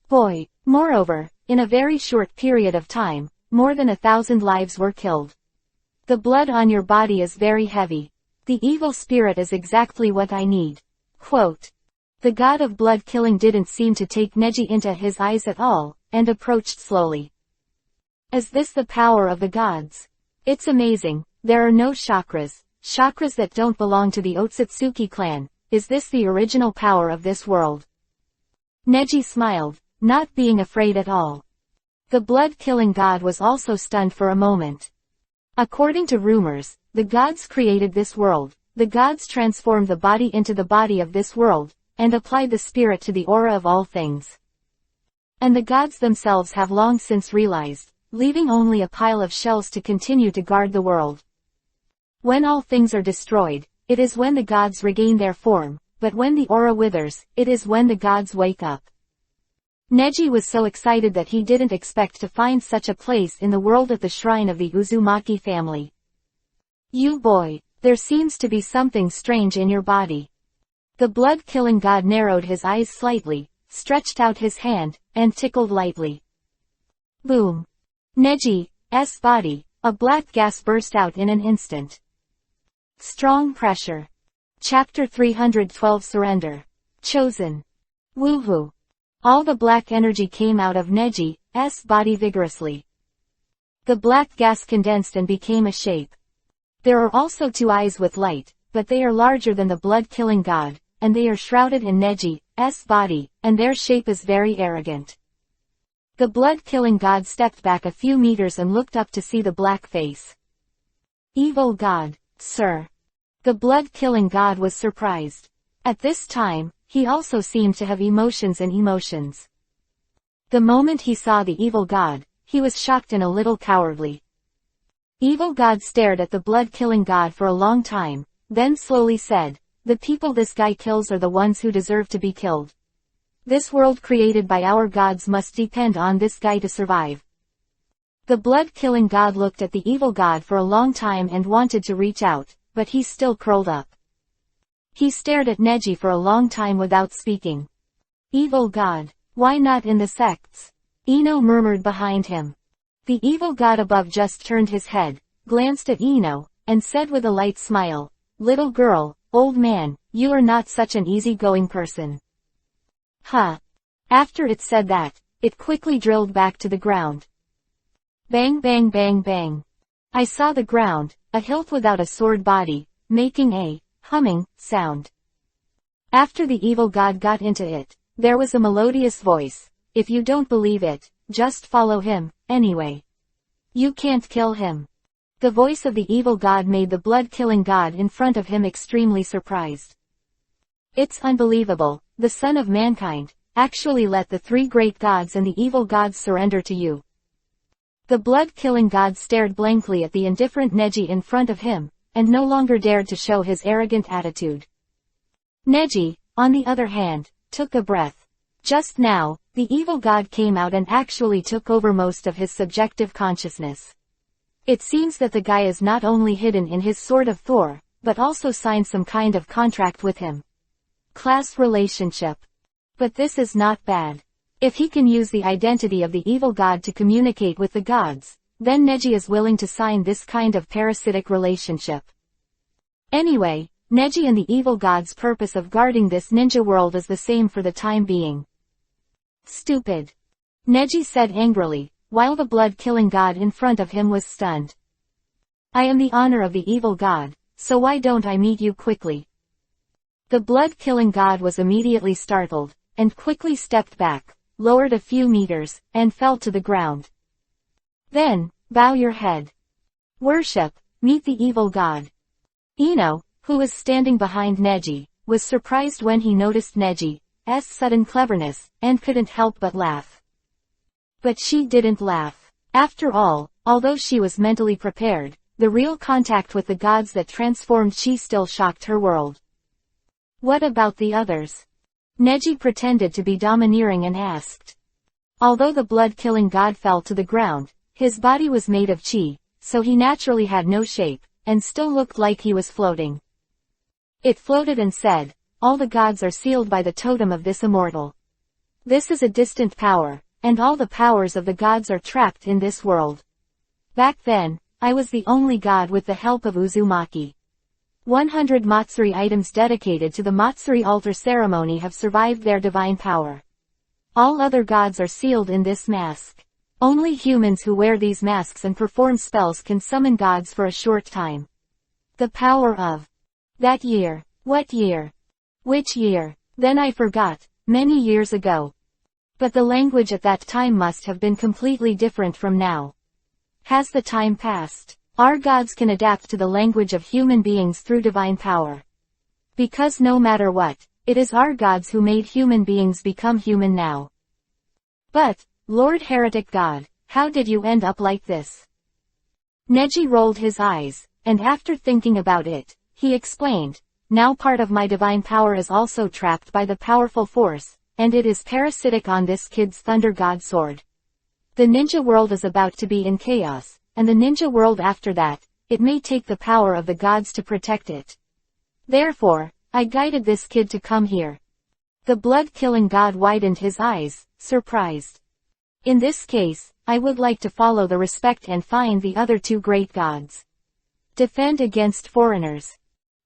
Boy, moreover, in a very short period of time, more than 1,000 lives were killed. The blood on your body is very heavy. The evil spirit is exactly what I need. Quote. The god of blood killing didn't seem to take Neji into his eyes at all, and approached slowly. Is this the power of the gods? It's amazing, there are no chakras that don't belong to the Otsutsuki clan. Is this the original power of this world? Neji smiled, not being afraid at all. The blood-killing god was also stunned for a moment. According to rumors, the gods created this world. The gods transformed the body into the body of this world, and applied the spirit to the aura of all things. And the gods themselves have long since realized, leaving only a pile of shells to continue to guard the world. When all things are destroyed, it is when the gods regain their form, but when the aura withers, it is when the gods wake up. Neji was so excited that he didn't expect to find such a place in the world at the shrine of the Uzumaki family. You boy, there seems to be something strange in your body. The blood-killing god narrowed his eyes slightly, stretched out his hand, and tickled lightly. Boom. Neji's body, a black gas burst out in an instant. Strong pressure. Chapter 312 Surrender. Chosen. Woohoo. All the black energy came out of Neji's body vigorously. The black gas condensed and became a shape. There are also 2 eyes with light, but they are larger than the blood-killing god, and they are shrouded in Neji's body, and their shape is very arrogant. The blood-killing god stepped back a few meters and looked up to see the black face. Evil god, sir. The blood-killing god was surprised. At this time, he also seemed to have emotions. The moment he saw the evil god, he was shocked and a little cowardly. Evil god stared at the blood-killing god for a long time, then slowly said, the people this guy kills are the ones who deserve to be killed. This world created by our gods must depend on this guy to survive. The blood-killing god looked at the evil god for a long time and wanted to reach out, but he still curled up. He stared at Neji for a long time without speaking. Evil god. Why not in the sects? Ino murmured behind him. The evil god above just turned his head, glanced at Ino, and said with a light smile, "Little girl, old man, you are not such an easy-going person." Huh. After it said that, it quickly drilled back to the ground. Bang bang bang bang. I saw the ground, a hilt without a sword body, making a humming sound. After the evil god got into it, there was a melodious voice. If you don't believe it, just follow him, anyway. You can't kill him. The voice of the evil god made the blood-killing god in front of him extremely surprised. It's unbelievable, the son of mankind, actually let the three great gods and the evil gods surrender to you. The blood-killing god stared blankly at the indifferent Neji in front of him, and no longer dared to show his arrogant attitude. Neji, on the other hand, took a breath. Just now, the evil god came out and actually took over most of his subjective consciousness. It seems that the guy is not only hidden in his Sword of Thor, but also signed some kind of contract with him. Class relationship. But this is not bad. If he can use the identity of the evil god to communicate with the gods, then Neji is willing to sign this kind of parasitic relationship. Anyway, Neji and the evil god's purpose of guarding this ninja world is the same for the time being. Stupid. Neji said angrily, while the blood-killing god in front of him was stunned. I am the honor of the evil god, so why don't I meet you quickly? The blood-killing god was immediately startled, and quickly stepped back, lowered a few meters, and fell to the ground. Then, bow your head. Worship, meet the evil god. Ino, who was standing behind Neji, was surprised when he noticed Neji's sudden cleverness, and couldn't help but laugh. But she didn't laugh. After all, although she was mentally prepared, the real contact with the gods that transformed she still shocked her world. What about the others? Neji pretended to be domineering and asked. Although the blood-killing god fell to the ground, his body was made of chi, so he naturally had no shape, and still looked like he was floating. It floated and said, all the gods are sealed by the totem of this immortal. This is a distant power, and all the powers of the gods are trapped in this world. Back then, I was the only god with the help of Uzumaki. 100 Matsuri items dedicated to the Matsuri altar ceremony have survived their divine power. All other gods are sealed in this mask. Only humans who wear these masks and perform spells can summon gods for a short time. The power of that year. What year? Which year? Then I forgot, many years ago. But the language at that time must have been completely different from now. Has the time passed? Our gods can adapt to the language of human beings through divine power. Because no matter what, it is our gods who made human beings become human now. But, Lord Heretic God, how did you end up like this? Neji rolled his eyes, and after thinking about it, he explained, now part of my divine power is also trapped by the powerful force, and it is parasitic on this kid's Thunder God sword. The ninja world is about to be in chaos, and the ninja world after that, it may take the power of the gods to protect it. Therefore, I guided this kid to come here. The blood-killing god widened his eyes, surprised. In this case, I would like to follow the respect and find the other two great gods. Defend against foreigners.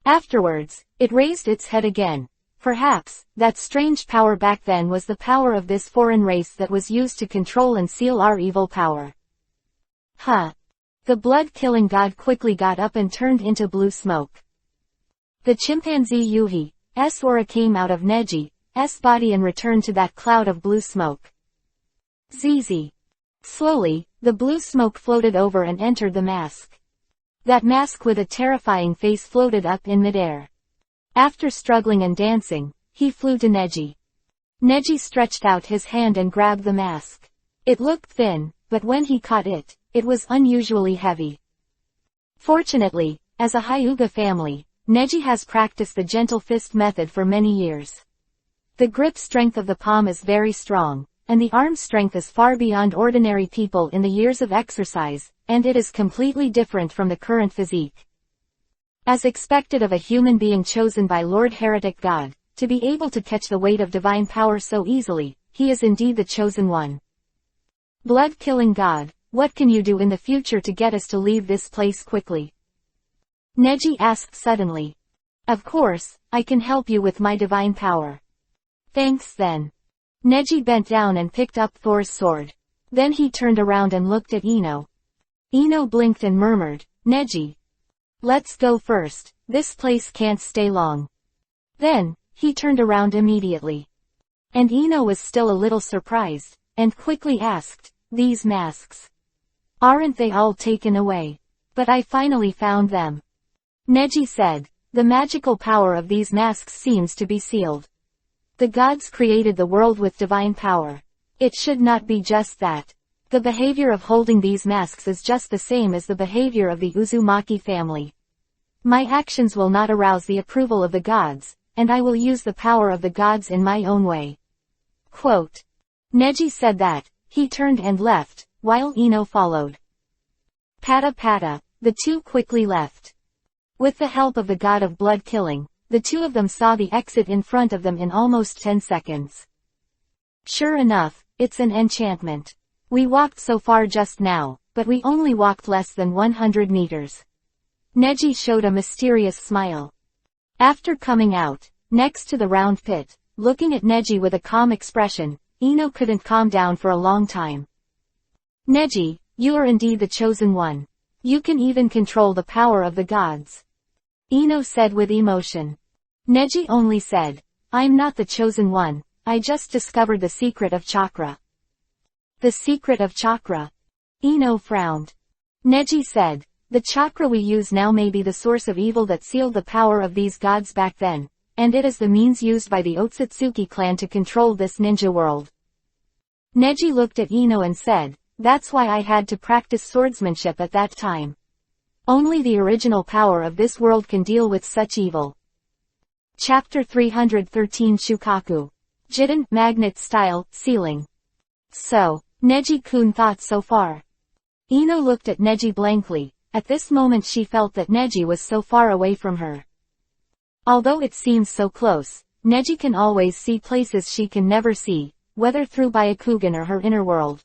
Afterwards, it raised its head again. Perhaps, that strange power back then was the power of this foreign race that was used to control and seal our evil power. Huh. The blood-killing god quickly got up and turned into blue smoke. The chimpanzee Yuhi's aura came out of Neji's body and returned to that cloud of blue smoke. ZZ. Slowly, the blue smoke floated over and entered the mask. That mask with a terrifying face floated up in midair. After struggling and dancing, he flew to Neji. Neji stretched out his hand and grabbed the mask. It looked thin, but when he caught it, it was unusually heavy. Fortunately, as a Hyuga family, Neji has practiced the gentle fist method for many years. The grip strength of the palm is very strong, and the arm strength is far beyond ordinary people in the years of exercise, and it is completely different from the current physique. As expected of a human being chosen by Lord Heretic God, to be able to catch the weight of divine power so easily, he is indeed the chosen one. Blood-killing God, what can you do in the future to get us to leave this place quickly? Neji asked suddenly. Of course, I can help you with my divine power. Thanks then. Neji bent down and picked up Thor's sword. Then he turned around and looked at Ino. Ino blinked and murmured, Neji. Let's go first, this place can't stay long. Then, he turned around immediately. And Ino was still a little surprised, and quickly asked, these masks. Aren't they all taken away? But I finally found them. Neji said, the magical power of these masks seems to be sealed. The gods created the world with divine power. It should not be just that. The behavior of holding these masks is just the same as the behavior of the Uzumaki family. My actions will not arouse the approval of the gods, and I will use the power of the gods in my own way. Quote. Neji said that, he turned and left, while Ino followed. Pata pata, the two quickly left. With the help of the god of blood killing, the two of them saw the exit in front of them in almost 10 seconds. Sure enough, it's an enchantment. We walked so far just now, but we only walked less than 100 meters. Neji showed a mysterious smile. After coming out, next to the round pit, looking at Neji with a calm expression, Ino couldn't calm down for a long time. Neji, you are indeed the chosen one. You can even control the power of the gods. Ino said with emotion. Neji only said, I'm not the chosen one, I just discovered the secret of chakra. The secret of chakra? Ino frowned. Neji said, the chakra we use now may be the source of evil that sealed the power of these gods back then, and it is the means used by the Otsutsuki clan to control this ninja world. Neji looked at Ino and said, that's why I had to practice swordsmanship at that time. Only the original power of this world can deal with such evil. Chapter 313 Shukaku. Jiden, magnet style, sealing. So, Neji-kun thought so far. Ino looked at Neji blankly. At this moment she felt that Neji was so far away from her. Although it seems so close, Neji can always see places she can never see, whether through Byakugan or her inner world.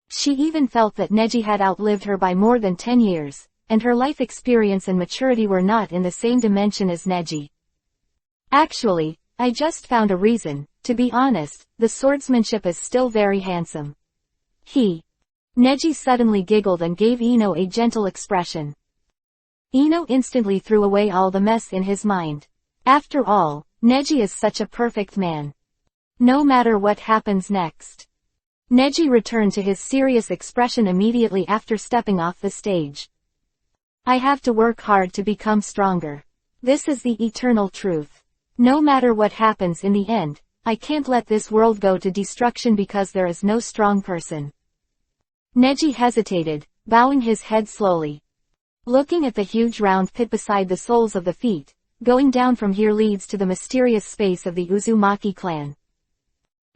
She even felt that Neji had outlived her by more than 10 years, and her life experience and maturity were not in the same dimension as Neji. Actually, I just found a reason. To be honest, the swordsmanship is still very handsome. Neji suddenly giggled and gave Ino a gentle expression. Ino instantly threw away all the mess in his mind. After all, Neji is such a perfect man. No matter what happens next. Neji returned to his serious expression immediately after stepping off the stage. I have to work hard to become stronger. This is the eternal truth. No matter what happens in the end, I can't let this world go to destruction because there is no strong person. Neji hesitated, bowing his head slowly. Looking at the huge round pit beside the soles of the feet, going down from here leads to the mysterious space of the Uzumaki clan.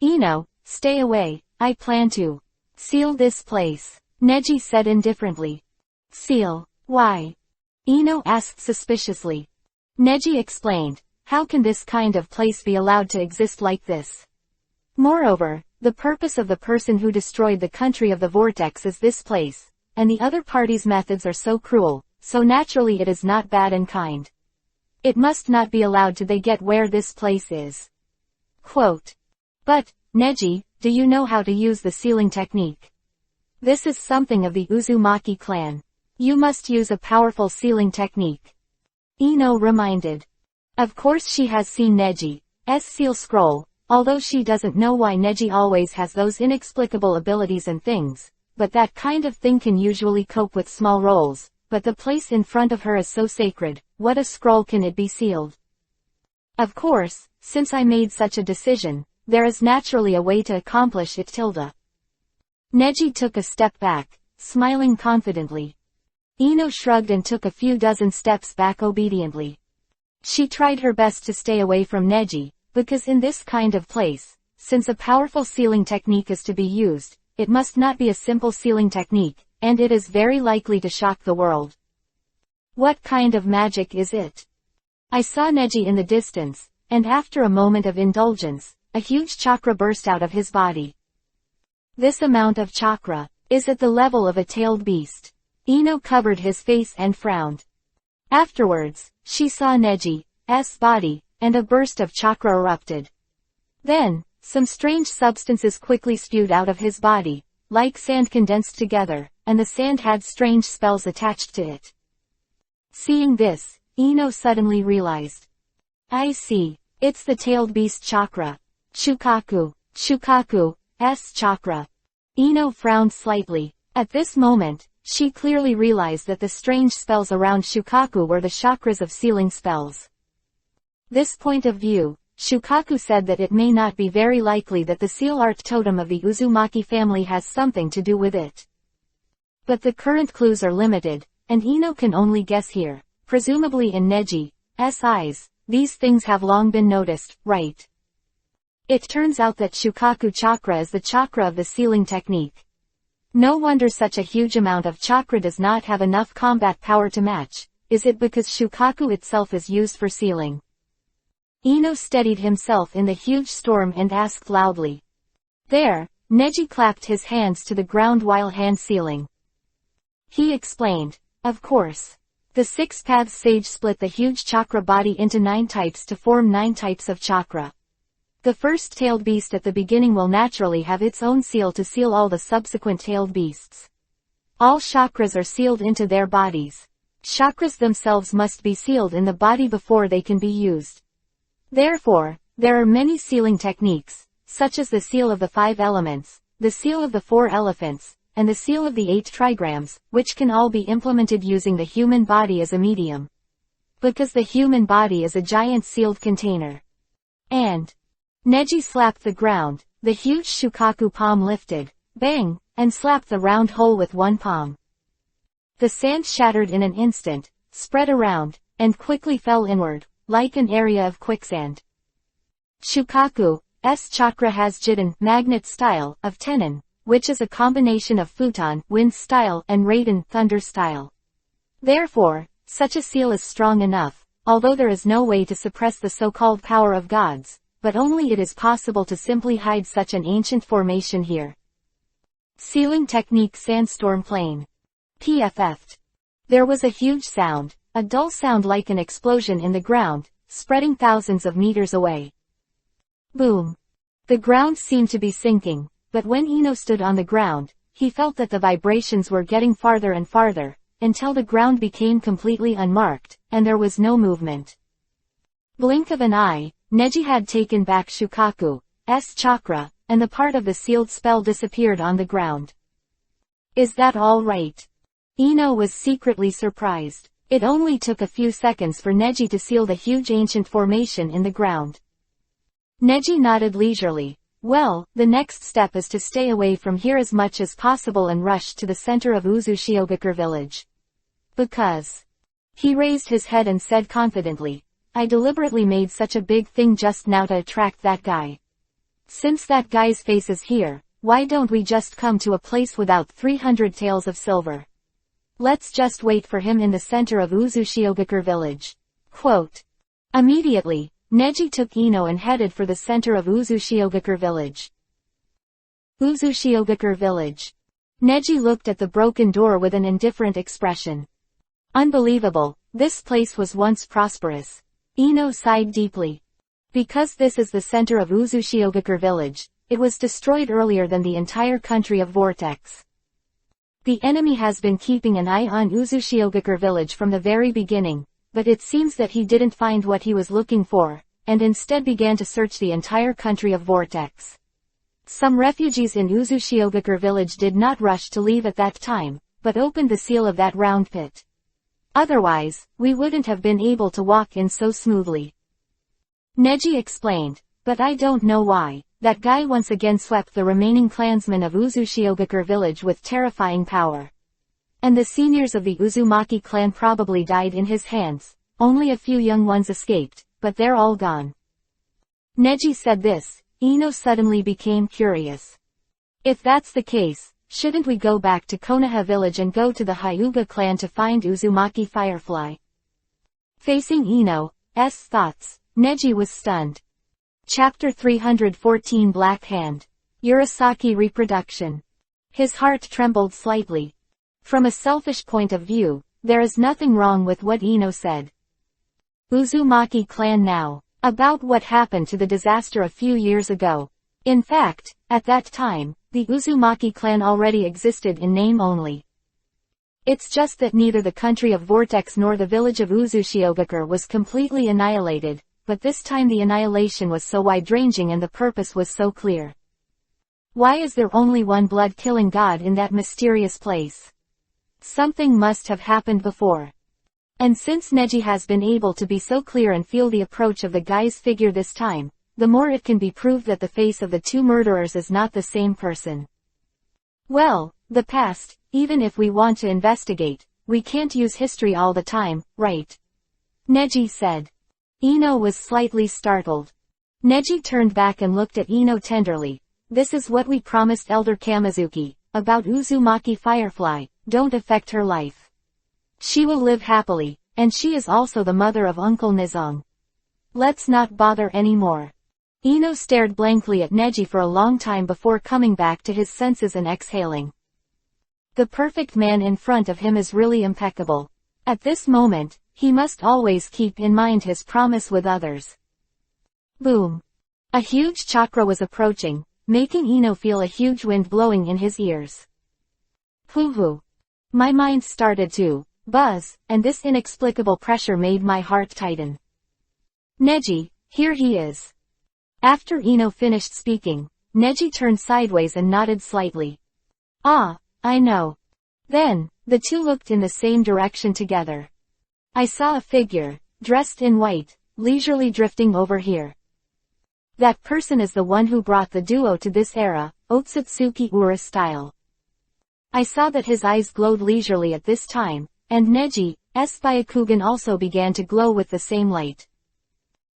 Ino, stay away, I plan to seal this place, Neji said indifferently. Seal? Why? Ino asked suspiciously. Neji explained, how can this kind of place be allowed to exist like this? Moreover, the purpose of the person who destroyed the country of the vortex is this place, and the other party's methods are so cruel, so naturally it is not bad and kind. It must not be allowed till they get where this place is. Quote. But, Neji, do you know how to use the sealing technique? This is something of the Uzumaki clan. You must use a powerful sealing technique. Ino reminded. Of course she has seen Neji's seal scroll, although she doesn't know why Neji always has those inexplicable abilities and things, but that kind of thing can usually cope with small rolls, but the place in front of her is so sacred, what a scroll can it be sealed? Of course, since I made such a decision, there is naturally a way to accomplish it. Neji took a step back, smiling confidently. Ino shrugged and took a few dozen steps back obediently. She tried her best to stay away from Neji, because in this kind of place, since a powerful sealing technique is to be used, it must not be a simple sealing technique, and it is very likely to shock the world. What kind of magic is it? I saw Neji in the distance, and after a moment of indulgence, a huge chakra burst out of his body. This amount of chakra is at the level of a tailed beast. Ino covered his face and frowned. Afterwards, she saw Neji's body, and a burst of chakra erupted. Then, some strange substances quickly spewed out of his body, like sand condensed together, and the sand had strange spells attached to it. Seeing this, Ino suddenly realized. I see, it's the tailed beast chakra. Shukaku's chakra. Ino frowned slightly. At this moment, she clearly realized that the strange spells around Shukaku were the chakras of sealing spells. This point of view, Shukaku said that it may not be very likely that the seal art totem of the Uzumaki family has something to do with it. But the current clues are limited, and Ino can only guess here. Presumably in Neji's eyes, these things have long been noticed, right? It turns out that Shukaku chakra is the chakra of the sealing technique. No wonder such a huge amount of chakra does not have enough combat power to match. Is it because Shukaku itself is used for sealing? Ino steadied himself in the huge storm and asked loudly. There, Neji clapped his hands to the ground while hand sealing. He explained, of course. The six paths sage split the huge chakra body into 9 types to form 9 types of chakra. The first tailed beast at the beginning will naturally have its own seal to seal all the subsequent tailed beasts. All chakras are sealed into their bodies. Chakras themselves must be sealed in the body before they can be used. Therefore, there are many sealing techniques, such as the seal of the 5 elements, the seal of the 4 elephants, and the seal of the 8 trigrams, which can all be implemented using the human body as a medium. Because the human body is a giant sealed container. And Neji slapped the ground, the huge Shukaku palm lifted, bang, and slapped the round hole with one palm. The sand shattered in an instant, spread around, and quickly fell inward, like an area of quicksand. Shukaku's chakra has Jiten, magnet style, of tenon, which is a combination of futon, wind style, and raiden, thunder style. Therefore, such a seal is strong enough, although there is no way to suppress the so-called power of gods, but only it is possible to simply hide such an ancient formation here. Sealing technique sandstorm plane. PFF'd. There was a huge sound, a dull sound like an explosion in the ground, spreading thousands of meters away. Boom. The ground seemed to be sinking, but when Ino stood on the ground, he felt that the vibrations were getting farther and farther, until the ground became completely unmarked, and there was no movement. Blink of an eye, Neji had taken back Shukaku's chakra, and the part of the sealed spell disappeared on the ground. Is that all right? Ino was secretly surprised. It only took a few seconds for Neji to seal the huge ancient formation in the ground. Neji nodded leisurely. Well, the next step is to stay away from here as much as possible and rush to the center of Uzushiogakure village. Because. He raised his head and said confidently, I deliberately made such a big thing just now to attract that guy. Since that guy's face is here, why don't we just come to a place without 300 taels of silver? Let's just wait for him in the center of Uzushiogakure village. Quote. Immediately, Neji took Ino and headed for the center of Uzushiogakure village. Uzushiogakure village. Neji looked at the broken door with an indifferent expression. Unbelievable, this place was once prosperous. Ino sighed deeply. Because this is the center of Uzushiogakure village, it was destroyed earlier than the entire country of Vortex. The enemy has been keeping an eye on Uzushiogakure village from the very beginning, but it seems that he didn't find what he was looking for, and instead began to search the entire country of Vortex. Some refugees in Uzushiogakure village did not rush to leave at that time, but opened the seal of that round pit. Otherwise, we wouldn't have been able to walk in so smoothly. Neji explained, but I don't know why. That guy once again swept the remaining clansmen of Uzushiogakure village with terrifying power. And the seniors of the Uzumaki clan probably died in his hands. Only a few young ones escaped, but they're all gone. Neji said this, Ino suddenly became curious. If that's the case, shouldn't we go back to Konoha village and go to the Hyuga clan to find Uzumaki Firefly? Facing Ino's thoughts, Neji was stunned. Chapter 314 Black Hand. Urasaki Reproduction. His heart trembled slightly. From a selfish point of view, there is nothing wrong with what Ino said. Uzumaki clan now. About what happened to the disaster a few years ago. In fact, at that time, the Uzumaki clan already existed in name only. It's just that neither the country of Vortex nor the village of Uzushiogakure was completely annihilated, but this time the annihilation was so wide-ranging and the purpose was so clear. Why is there only one blood-killing god in that mysterious place? Something must have happened before. And since Neji has been able to be so clear and feel the approach of the guy's figure this time, the more it can be proved that the face of the two murderers is not the same person. Well, the past, even if we want to investigate, we can't use history all the time, right? Neji said. Ino was slightly startled. Neji turned back and looked at Ino tenderly. This is what we promised Elder Kamizuki, about Uzumaki Firefly, don't affect her life. She will live happily, and she is also the mother of Uncle Nizong. Let's not bother anymore. Ino stared blankly at Neji for a long time before coming back to his senses and exhaling. The perfect man in front of him is really impeccable. At this moment, he must always keep in mind his promise with others. Boom. A huge chakra was approaching, making Ino feel a huge wind blowing in his ears. Hoo-hoo. My mind started to buzz, and this inexplicable pressure made my heart tighten. Neji, here he is. After Ino finished speaking, Neji turned sideways and nodded slightly. Ah, I know. Then, the two looked in the same direction together. I saw a figure, dressed in white, leisurely drifting over here. That person is the one who brought the duo to this era, Otsutsuki Ura style. I saw that his eyes glowed leisurely at this time, and Neji's Byakugan also began to glow with the same light.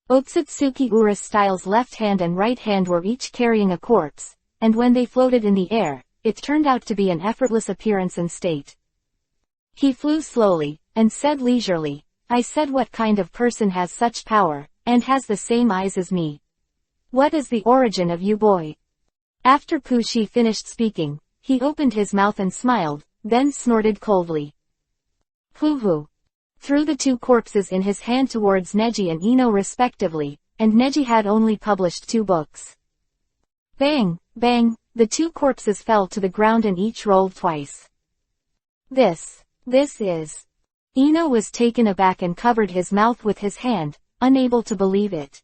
Otsutsuki Ura's style's left hand and right hand were each carrying a corpse, and when they floated in the air, it turned out to be an effortless appearance and state. He flew slowly, and said leisurely, I said what kind of person has such power, and has the same eyes as me? What is the origin of you boy? After Pushi finished speaking, he opened his mouth and smiled, then snorted coldly. Hoo-hoo. Threw the two corpses in his hand towards Neji and Ino respectively, and Neji had only published 2 books. Bang, bang, the 2 corpses fell to the ground and each rolled twice. This is... Ino was taken aback and covered his mouth with his hand, unable to believe it.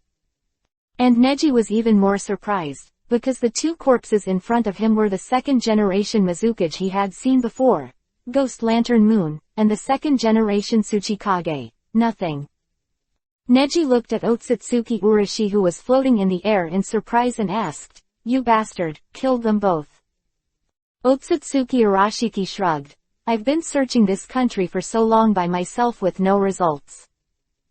And Neji was even more surprised, because the 2 corpses in front of him were the 2nd generation Mizukage he had seen before, Ghost Lantern Moon, and the 2nd generation Tsuchikage, nothing. Neji looked at Otsutsuki Urashi who was floating in the air in surprise and asked, You bastard, killed them both. Otsutsuki Urashiki shrugged. I've been searching this country for so long by myself with no results.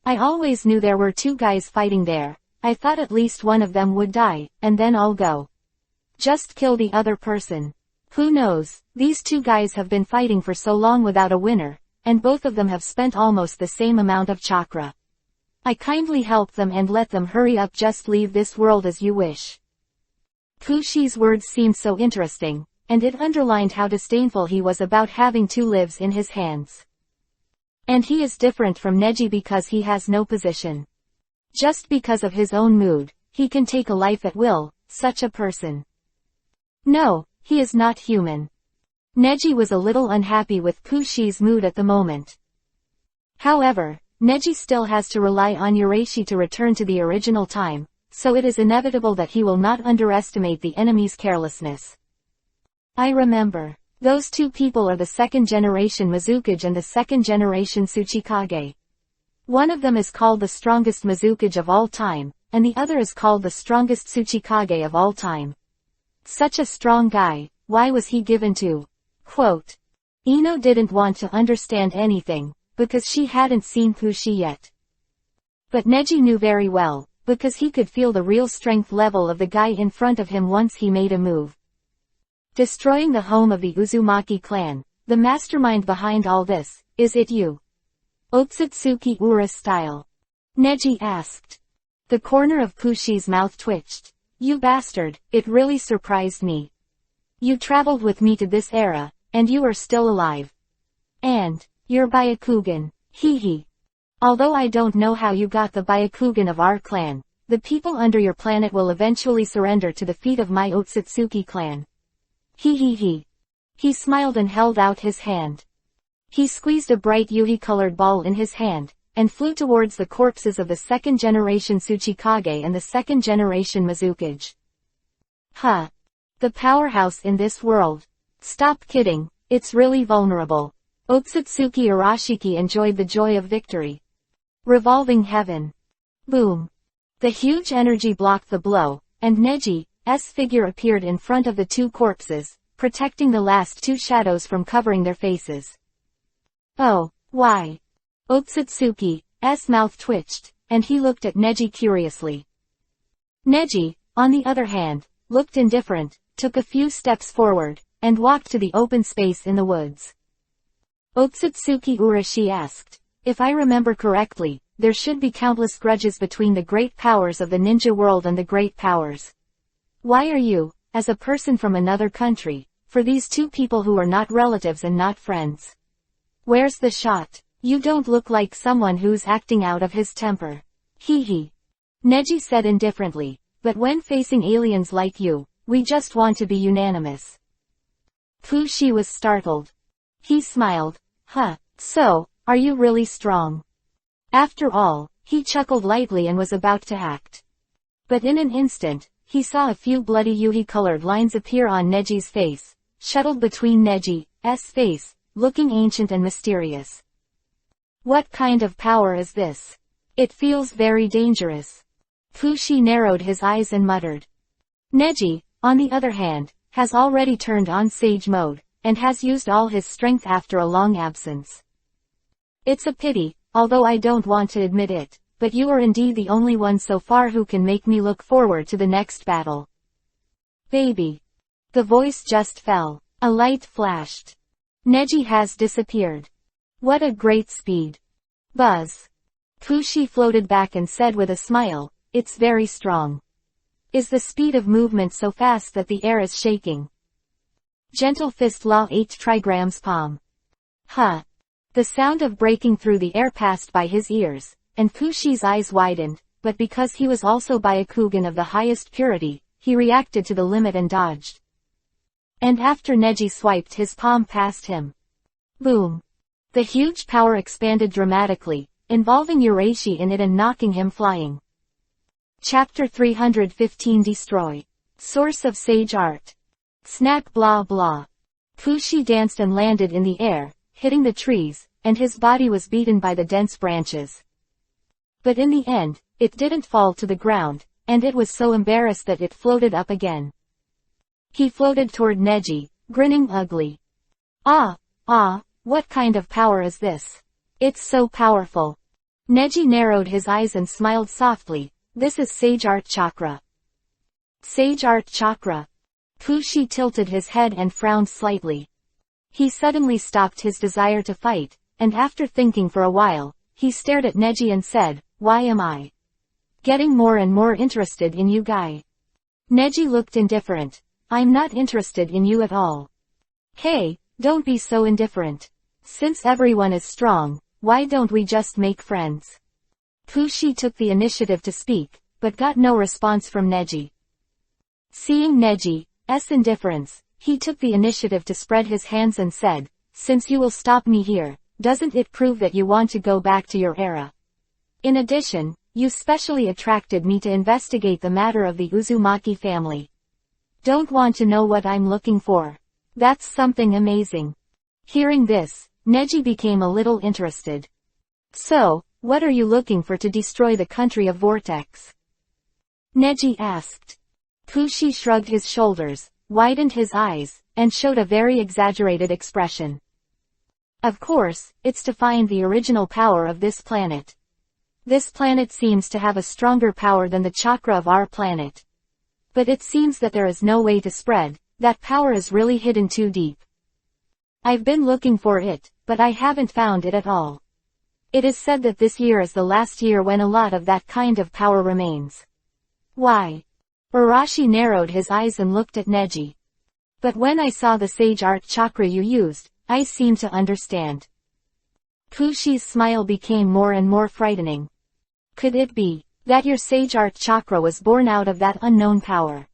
I always knew there were 2 guys fighting there. I thought at least one of them would die, and then I'll go. Just kill the other person. Who knows, these 2 guys have been fighting for so long without a winner, and both of them have spent almost the same amount of chakra. I kindly help them and let them hurry up, just leave this world as you wish. Pushi's words seemed so interesting, and it underlined how disdainful he was about having 2 lives in his hands. And he is different from Neji because he has no position. Just because of his own mood, he can take a life at will, such a person. No, he is not human. Neji was a little unhappy with Pushi's mood at the moment. However, Neji still has to rely on Urashi to return to the original time, so it is inevitable that he will not underestimate the enemy's carelessness. I remember. Those 2 people are the 2nd generation Mizukage and the 2nd generation Tsuchikage. One of them is called the strongest Mizukage of all time, and the other is called the strongest Tsuchikage of all time. Such a strong guy, why was he given to? Quote. Ino didn't want to understand anything, because she hadn't seen Pushi yet. But Neji knew very well, because he could feel the real strength level of the guy in front of him once he made a move. Destroying the home of the Uzumaki clan, the mastermind behind all this, is it you? Otsutsuki Ura style? Neji asked. The corner of Pushi's mouth twitched. You bastard, it really surprised me. You traveled with me to this era, and you are still alive. And, you're Byakugan, hee. Although I don't know how you got the Byakugan of our clan, the people under your planet will eventually surrender to the feet of my Otsutsuki clan. He. He smiled and held out his hand. He squeezed a bright Yuhi-colored ball in his hand, and flew towards the corpses of the second-generation Tsuchikage and the second-generation Mizukage. Huh. The powerhouse in this world. Stop kidding, it's really vulnerable. Otsutsuki Arashiki enjoyed the joy of victory. Revolving heaven. Boom. The huge energy blocked the blow, and Neji's figure appeared in front of the two corpses, protecting the last two shadows from covering their faces. Oh, why? Otsutsuki's mouth twitched, and he looked at Neji curiously. Neji, on the other hand, looked indifferent, took a few steps forward, and walked to the open space in the woods. Otsutsuki Urashi asked, if I remember correctly, there should be countless grudges between the great powers of the ninja world and the great powers. Why are you, as a person from another country, for these two people who are not relatives and not friends? Where's the shot? You don't look like someone who's acting out of his temper. Hee. Neji said indifferently, but when facing aliens like you, we just want to be unanimous. Fushi was startled. He smiled. Huh, so, are you really strong? After all, he chuckled lightly and was about to act. But in an instant, he saw a few bloody Yuhi-colored lines appear on Neji's face, shuttled between Neji's face, looking ancient and mysterious. What kind of power is this? It feels very dangerous. Fushi narrowed his eyes and muttered. Neji, on the other hand, has already turned on sage mode, and has used all his strength after a long absence. It's a pity, although I don't want to admit it, but you are indeed the only one so far who can make me look forward to the next battle. Baby. The voice just fell. A light flashed. Neji has disappeared. What a great speed. Buzz. Fushi floated back and said with a smile, it's very strong. Is the speed of movement so fast that the air is shaking? Gentle fist law 8 trigrams palm. Huh. The sound of breaking through the air passed by his ears, and Fushi's eyes widened, but because he was also Byakugan of the highest purity, he reacted to the limit and dodged. And after Neji swiped his palm past him. Boom. The huge power expanded dramatically, involving Urashi in it and knocking him flying. Chapter 315 Destroy. Source of Sage Art. Snack blah blah. Fushi danced and landed in the air, hitting the trees, and his body was beaten by the dense branches. But in the end, it didn't fall to the ground, and it was so embarrassed that it floated up again. He floated toward Neji, grinning ugly. What kind of power is this? It's so powerful. Neji narrowed his eyes and smiled softly. This is Sage Art Chakra. Sage Art Chakra. Fushi tilted his head and frowned slightly. He suddenly stopped his desire to fight, and after thinking for a while, he stared at Neji and said, why am I getting more and more interested in you guy? Neji looked indifferent. I'm not interested in you at all. Hey, don't be so indifferent. Since everyone is strong, why don't we just make friends? Fushi took the initiative to speak, but got no response from Neji. Seeing Neji's indifference, he took the initiative to spread his hands and said, since you will stop me here, doesn't it prove that you want to go back to your era? In addition, you specially attracted me to investigate the matter of the Uzumaki family. Don't want to know what I'm looking for. That's something amazing. Hearing this, Neji became a little interested. So, what are you looking for to destroy the country of Vortex? Neji asked. Fushi shrugged his shoulders, widened his eyes, and showed a very exaggerated expression. Of course, it's to find the original power of this planet. This planet seems to have a stronger power than the chakra of our planet. But it seems that there is no way to spread, that power is really hidden too deep. I've been looking for it, but I haven't found it at all. It is said that this year is the last year when a lot of that kind of power remains. Why? Urashi narrowed his eyes and looked at Neji. But when I saw the sage art chakra you used, I seemed to understand. Pushi's smile became more and more frightening. Could it be that your sage art chakra was born out of that unknown power?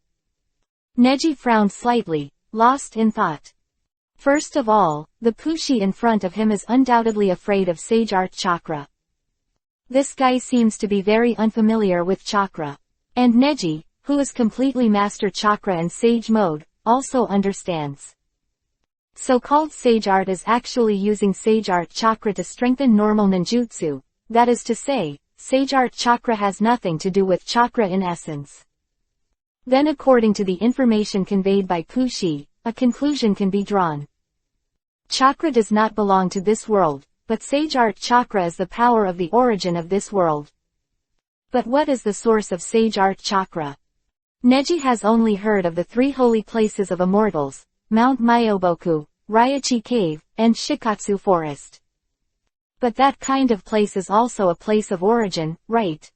Neji frowned slightly, lost in thought. First of all, the Pushi in front of him is undoubtedly afraid of sage art chakra. This guy seems to be very unfamiliar with chakra. And Neji, who is completely master chakra and sage mode, also understands. So-called sage art is actually using sage art chakra to strengthen normal ninjutsu, that is to say, sage art chakra has nothing to do with chakra in essence. Then according to the information conveyed by Pushi, a conclusion can be drawn. Chakra does not belong to this world, but sage art chakra is the power of the origin of this world. But what is the source of sage art chakra? Neji has only heard of the 3 holy places of immortals, Mount Myoboku, Ryachi Cave, and Shikatsu Forest. But that kind of place is also a place of origin, right?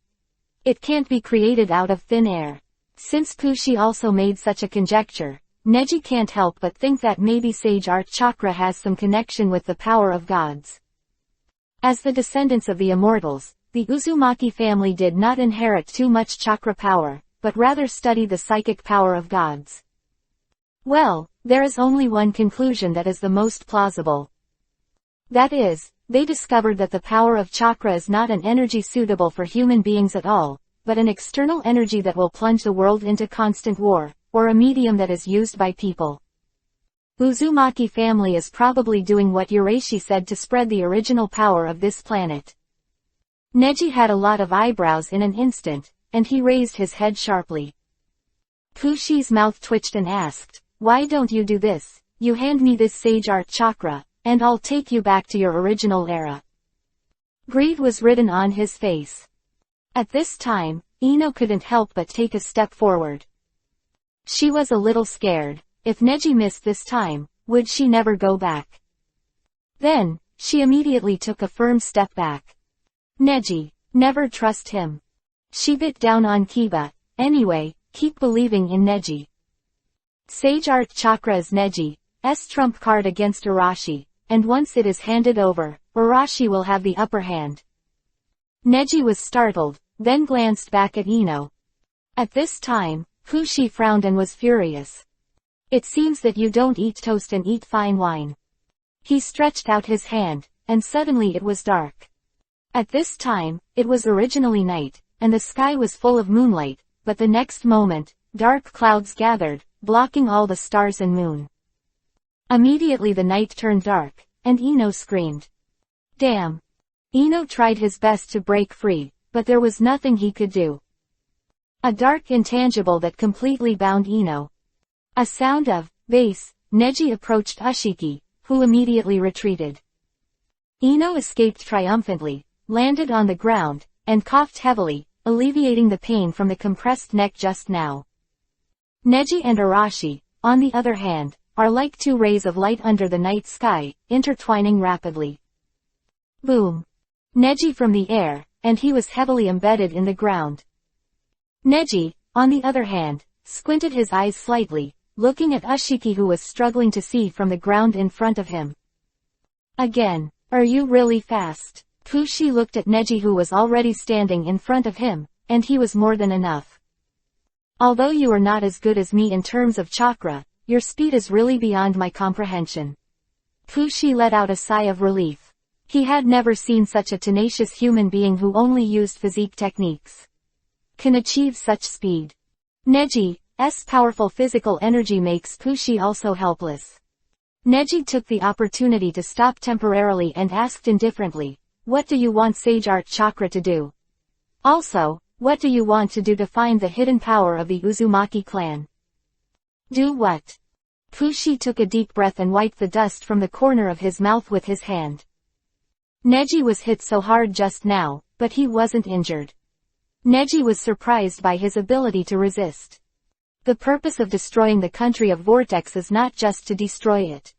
It can't be created out of thin air. Since Pushi also made such a conjecture, Neji can't help but think that maybe sage art chakra has some connection with the power of gods. As the descendants of the immortals, the Uzumaki family did not inherit too much chakra power, but rather study the psychic power of gods. Well, there is only one conclusion that is the most plausible. That is, they discovered that the power of chakra is not an energy suitable for human beings at all, but an external energy that will plunge the world into constant war, or a medium that is used by people. Uzumaki family is probably doing what Urashi said to spread the original power of this planet. Neji had a lot of eyebrows in an instant, and he raised his head sharply. Pushi's mouth twitched and asked, "Why don't you do this? You hand me this sage art chakra, and I'll take you back to your original era." Greed was written on his face. At this time, Ino couldn't help but take a step forward. She was a little scared. If Neji missed this time, would she never go back? Then, she immediately took a firm step back. Neji, never trust him. She bit down on Kiba. Anyway, keep believing in Neji. Sage art chakra is Neji's trump card against Urashi, and once it is handed over, Urashi will have the upper hand. Neji was startled, then glanced back at Ino. At this time, Pushi frowned and was furious. "It seems that you don't eat toast and eat fine wine." He stretched out his hand, and suddenly it was dark. At this time, it was originally night, and the sky was full of moonlight, but the next moment, dark clouds gathered, blocking all the stars and moon. Immediately the night turned dark, and Ino screamed. Damn! Ino tried his best to break free, but there was nothing he could do. A dark intangible that completely bound Ino. A sound of bass. Neji approached Ushiki, who immediately retreated. Ino escaped triumphantly, landed on the ground, and coughed heavily, alleviating the pain from the compressed neck just now. Neji and Urashi, on the other hand, are like 2 rays of light under the night sky, intertwining rapidly. Boom! Neji from the air, and he was heavily embedded in the ground. Neji, on the other hand, squinted his eyes slightly, looking at Ushiki who was struggling to see from the ground in front of him. Again, are you really fast? Pushi looked at Neji who was already standing in front of him, and he was more than enough. Although you are not as good as me in terms of chakra, your speed is really beyond my comprehension. Pushi let out a sigh of relief. He had never seen such a tenacious human being who only used physique techniques can achieve such speed. Neji's powerful physical energy makes Pushi also helpless. Neji took the opportunity to stop temporarily and asked indifferently, "What do you want Sage Art Chakra to do? Also, what do you want to do to find the hidden power of the Uzumaki clan?" "Do what?" Pushi took a deep breath and wiped the dust from the corner of his mouth with his hand. Neji was hit so hard just now, but he wasn't injured. Neji was surprised by his ability to resist. The purpose of destroying the country of Vortex is not just to destroy it.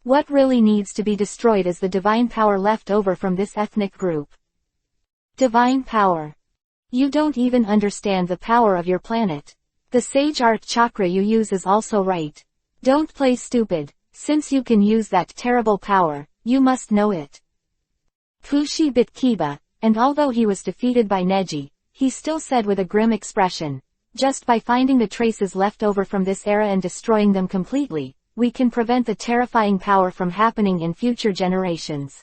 What really needs to be destroyed is the divine power left over from this ethnic group. Divine power. You don't even understand the power of your planet. The Sage Art Chakra you use is also right. Don't play stupid, since you can use that terrible power, you must know it. Fushi bit Kiba, and although he was defeated by Neji, he still said with a grim expression, just by finding the traces left over from this era and destroying them completely, we can prevent the terrifying power from happening in future generations.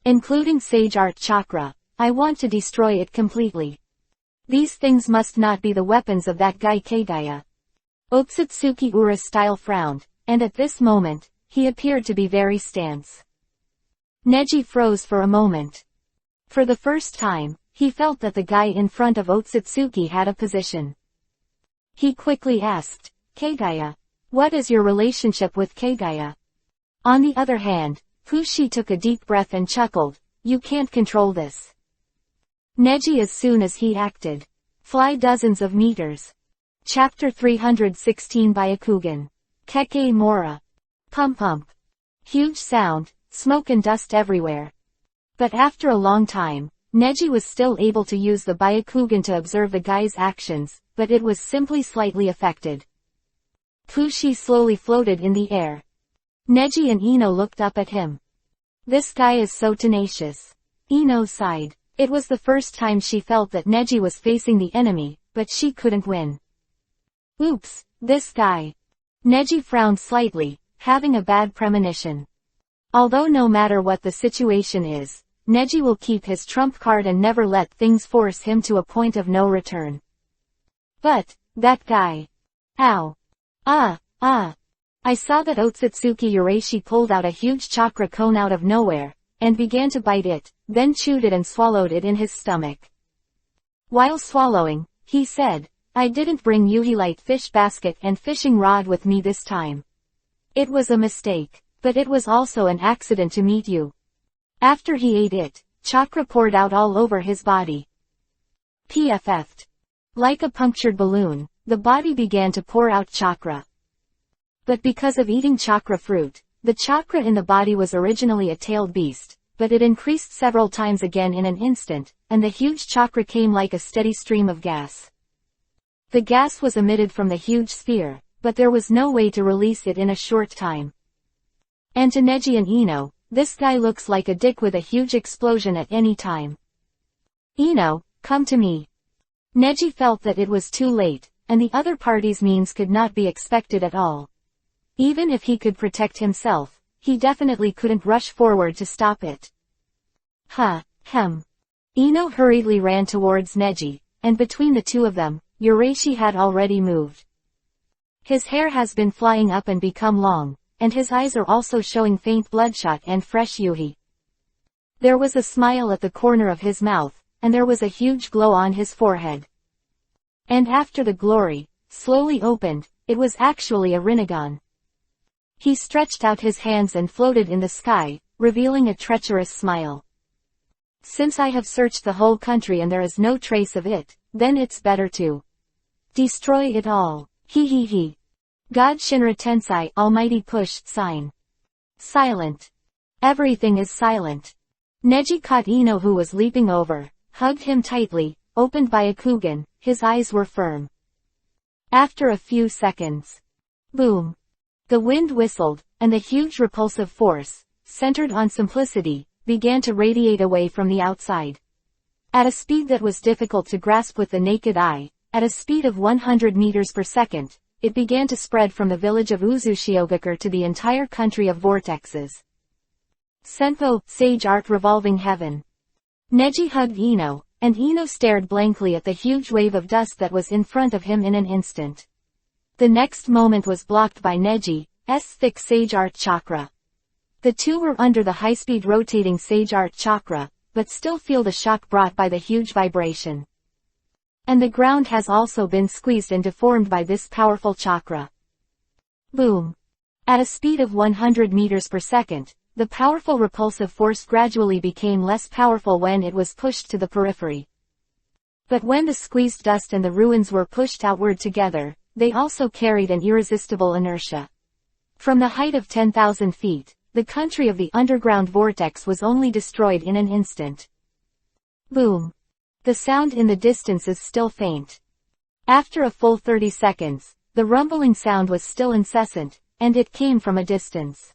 Including Sage Art Chakra, I want to destroy it completely. These things must not be the weapons of that guy Kagaya. Otsutsuki Ura's style frowned, and at this moment, he appeared to be very tense. Neji froze for a moment. For the first time, he felt that the guy in front of Otsutsuki had a position. He quickly asked, Kagaya, what is your relationship with Kagaya? On the other hand, Fushi took a deep breath and chuckled, you can't control this. Neji as soon as he acted. Fly dozens of meters. Chapter 316 Byakugan. Keke Mora. Pump pump. Huge sound, smoke and dust everywhere. But after a long time, Neji was still able to use the Byakugan to observe the guy's actions, but it was simply slightly affected. Fushi slowly floated in the air. Neji and Ino looked up at him. This guy is so tenacious. Ino sighed. It was the first time she felt that Neji was facing the enemy, but she couldn't win. Oops, this guy. Neji frowned slightly, having a bad premonition. Although no matter what the situation is, Neji will keep his trump card and never let things force him to a point of no return. But, that guy. Ow. I saw that Otsutsuki Urashi pulled out a huge chakra cone out of nowhere, and began to bite it, then chewed it and swallowed it in his stomach. While swallowing, he said, I didn't bring Yuhi-light fish basket and fishing rod with me this time. It was a mistake, but it was also an accident to meet you. After he ate it, chakra poured out all over his body. PFF'd. Like a punctured balloon, the body began to pour out chakra. But because of eating chakra fruit, the chakra in the body was originally a tailed beast, but it increased several times again in an instant, and the huge chakra came like a steady stream of gas. The gas was emitted from the huge sphere, but there was no way to release it in a short time. And to Neji and Ino, this guy looks like a dick with a huge explosion at any time. Ino, come to me. Neji felt that it was too late, and the other party's means could not be expected at all. Even if he could protect himself, he definitely couldn't rush forward to stop it. Ino hurriedly ran towards Neji, and between the two of them, Urashi had already moved. His hair has been flying up and become long, and his eyes are also showing faint bloodshot and fresh yuhi. There was a smile at the corner of his mouth, and there was a huge glow on his forehead. And after the glory, slowly opened, it was actually a Rinnegan. He stretched out his hands and floated in the sky, revealing a treacherous smile. Since I have searched the whole country and there is no trace of it, then it's better to destroy it all. God Shinra Tensei Almighty Push sign. Silent. Everything is silent. Neji caught Ino who was leaping over, hugged him tightly, opened Byakugan, his eyes were firm. After a few seconds. Boom. The wind whistled, and the huge repulsive force, centered on simplicity, began to radiate away from the outside. At a speed that was difficult to grasp with the naked eye, at a speed of 100 meters per second, it began to spread from the village of Uzushiogakure to the entire country of vortexes. Senpo, Sage Art Revolving Heaven. Neji hugged Ino, and Ino stared blankly at the huge wave of dust that was in front of him in an instant. The next moment was blocked by Neji's thick Sage Art Chakra. The two were under the high-speed rotating Sage Art Chakra, but still feel the shock brought by the huge vibration. And the ground has also been squeezed and deformed by this powerful chakra. Boom. At a speed of 100 meters per second, the powerful repulsive force gradually became less powerful when it was pushed to the periphery. But when the squeezed dust and the ruins were pushed outward together, they also carried an irresistible inertia. From the height of 10,000 feet, the country of the underground vortex was only destroyed in an instant. Boom. The sound in the distance is still faint. After a full 30 seconds, the rumbling sound was still incessant, and it came from a distance.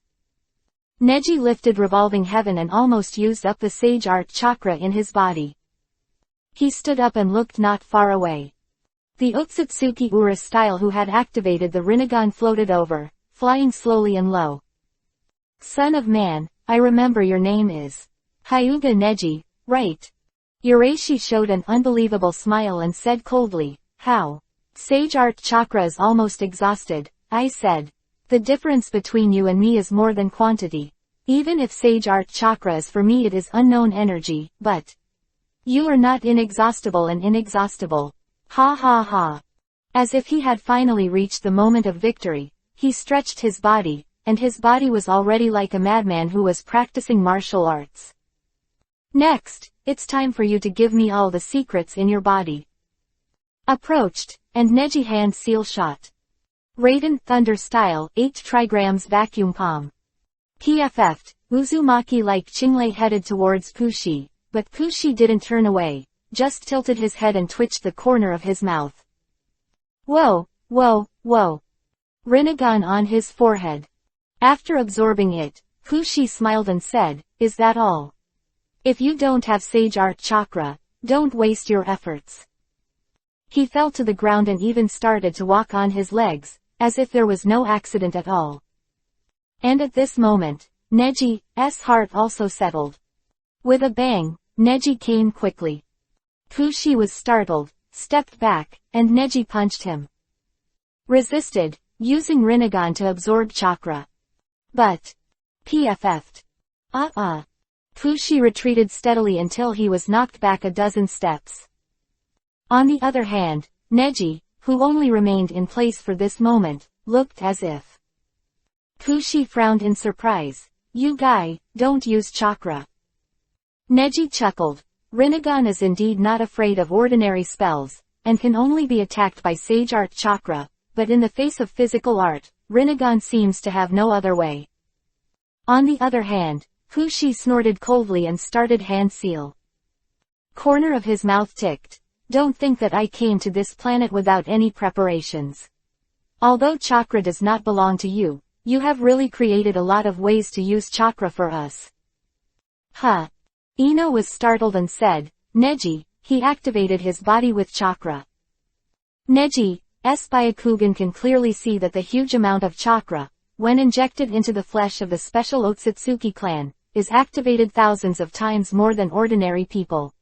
Neji lifted revolving heaven and almost used up the sage art chakra in his body. He stood up and looked not far away. The Otsutsuki Ura style who had activated the Rinnegan floated over, flying slowly and low. Son of man, I remember your name is Hyuga Neji, right? Urashi showed an unbelievable smile and said coldly, how? Sage art chakra is almost exhausted, I said. The difference between you and me is more than quantity. Even if sage art chakra is for me it is unknown energy, but you are not inexhaustible and inexhaustible. Ha ha ha. As if he had finally reached the moment of victory, he stretched his body, and his body was already like a madman who was practicing martial arts. Next, it's time for you to give me all the secrets in your body. Approached, and Neji hand seal shot. Raiden Thunder style 8 trigrams vacuum palm. PFF'd, Uzumaki like Qinglei headed towards Pushi, but Pushi didn't turn away, just tilted his head and twitched the corner of his mouth. Whoa, whoa, whoa. Rinnegan on his forehead. After absorbing it, Pushi smiled and said, is that all? If you don't have sage art chakra, don't waste your efforts. He fell to the ground and even started to walk on his legs, as if there was no accident at all. And at this moment, Neji's heart also settled. With a bang, Neji came quickly. Pushi was startled, stepped back, and Neji punched him. Resisted, using Rinnegan to absorb chakra. But PFF'd. Pushi retreated steadily until he was knocked back a dozen steps. On the other hand, Neji, who only remained in place for this moment, looked as if. Pushi frowned in surprise. You guy, don't use chakra. Neji chuckled. Rinnegan is indeed not afraid of ordinary spells, and can only be attacked by sage art chakra, but in the face of physical art, Rinnegan seems to have no other way. On the other hand, Pushi snorted coldly and started hand seal. Corner of his mouth ticked. Don't think that I came to this planet without any preparations. Although chakra does not belong to you, you have really created a lot of ways to use chakra for us. Huh. Ino was startled and said, Neji, he activated his body with chakra. Neji's Byakugan can clearly see that the huge amount of chakra, when injected into the flesh of the special Otsutsuki clan, is activated thousands of times more than ordinary people.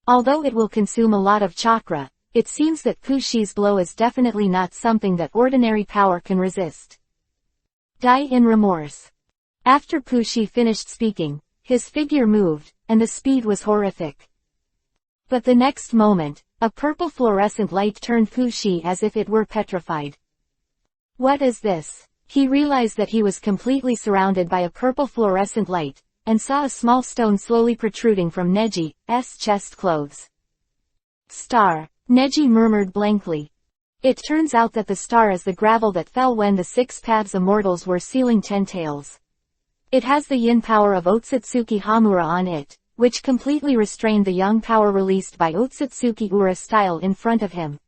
Although it will consume a lot of chakra, it seems that Pushi's blow is definitely not something that ordinary power can resist. Die in remorse. After Pushi finished speaking, his figure moved, and the speed was horrific. But the next moment, a purple fluorescent light turned Pushi as if it were petrified. What is this? He realized that he was completely surrounded by a purple fluorescent light, and saw a small stone slowly protruding from Neji's chest clothes. Star, Neji murmured blankly. It turns out that the star is the gravel that fell when the 6 paths immortals were sealing 10 tails. It has the yin power of Otsutsuki Hamura on it, which completely restrained the yang power released by Otsutsuki Ura style in front of him.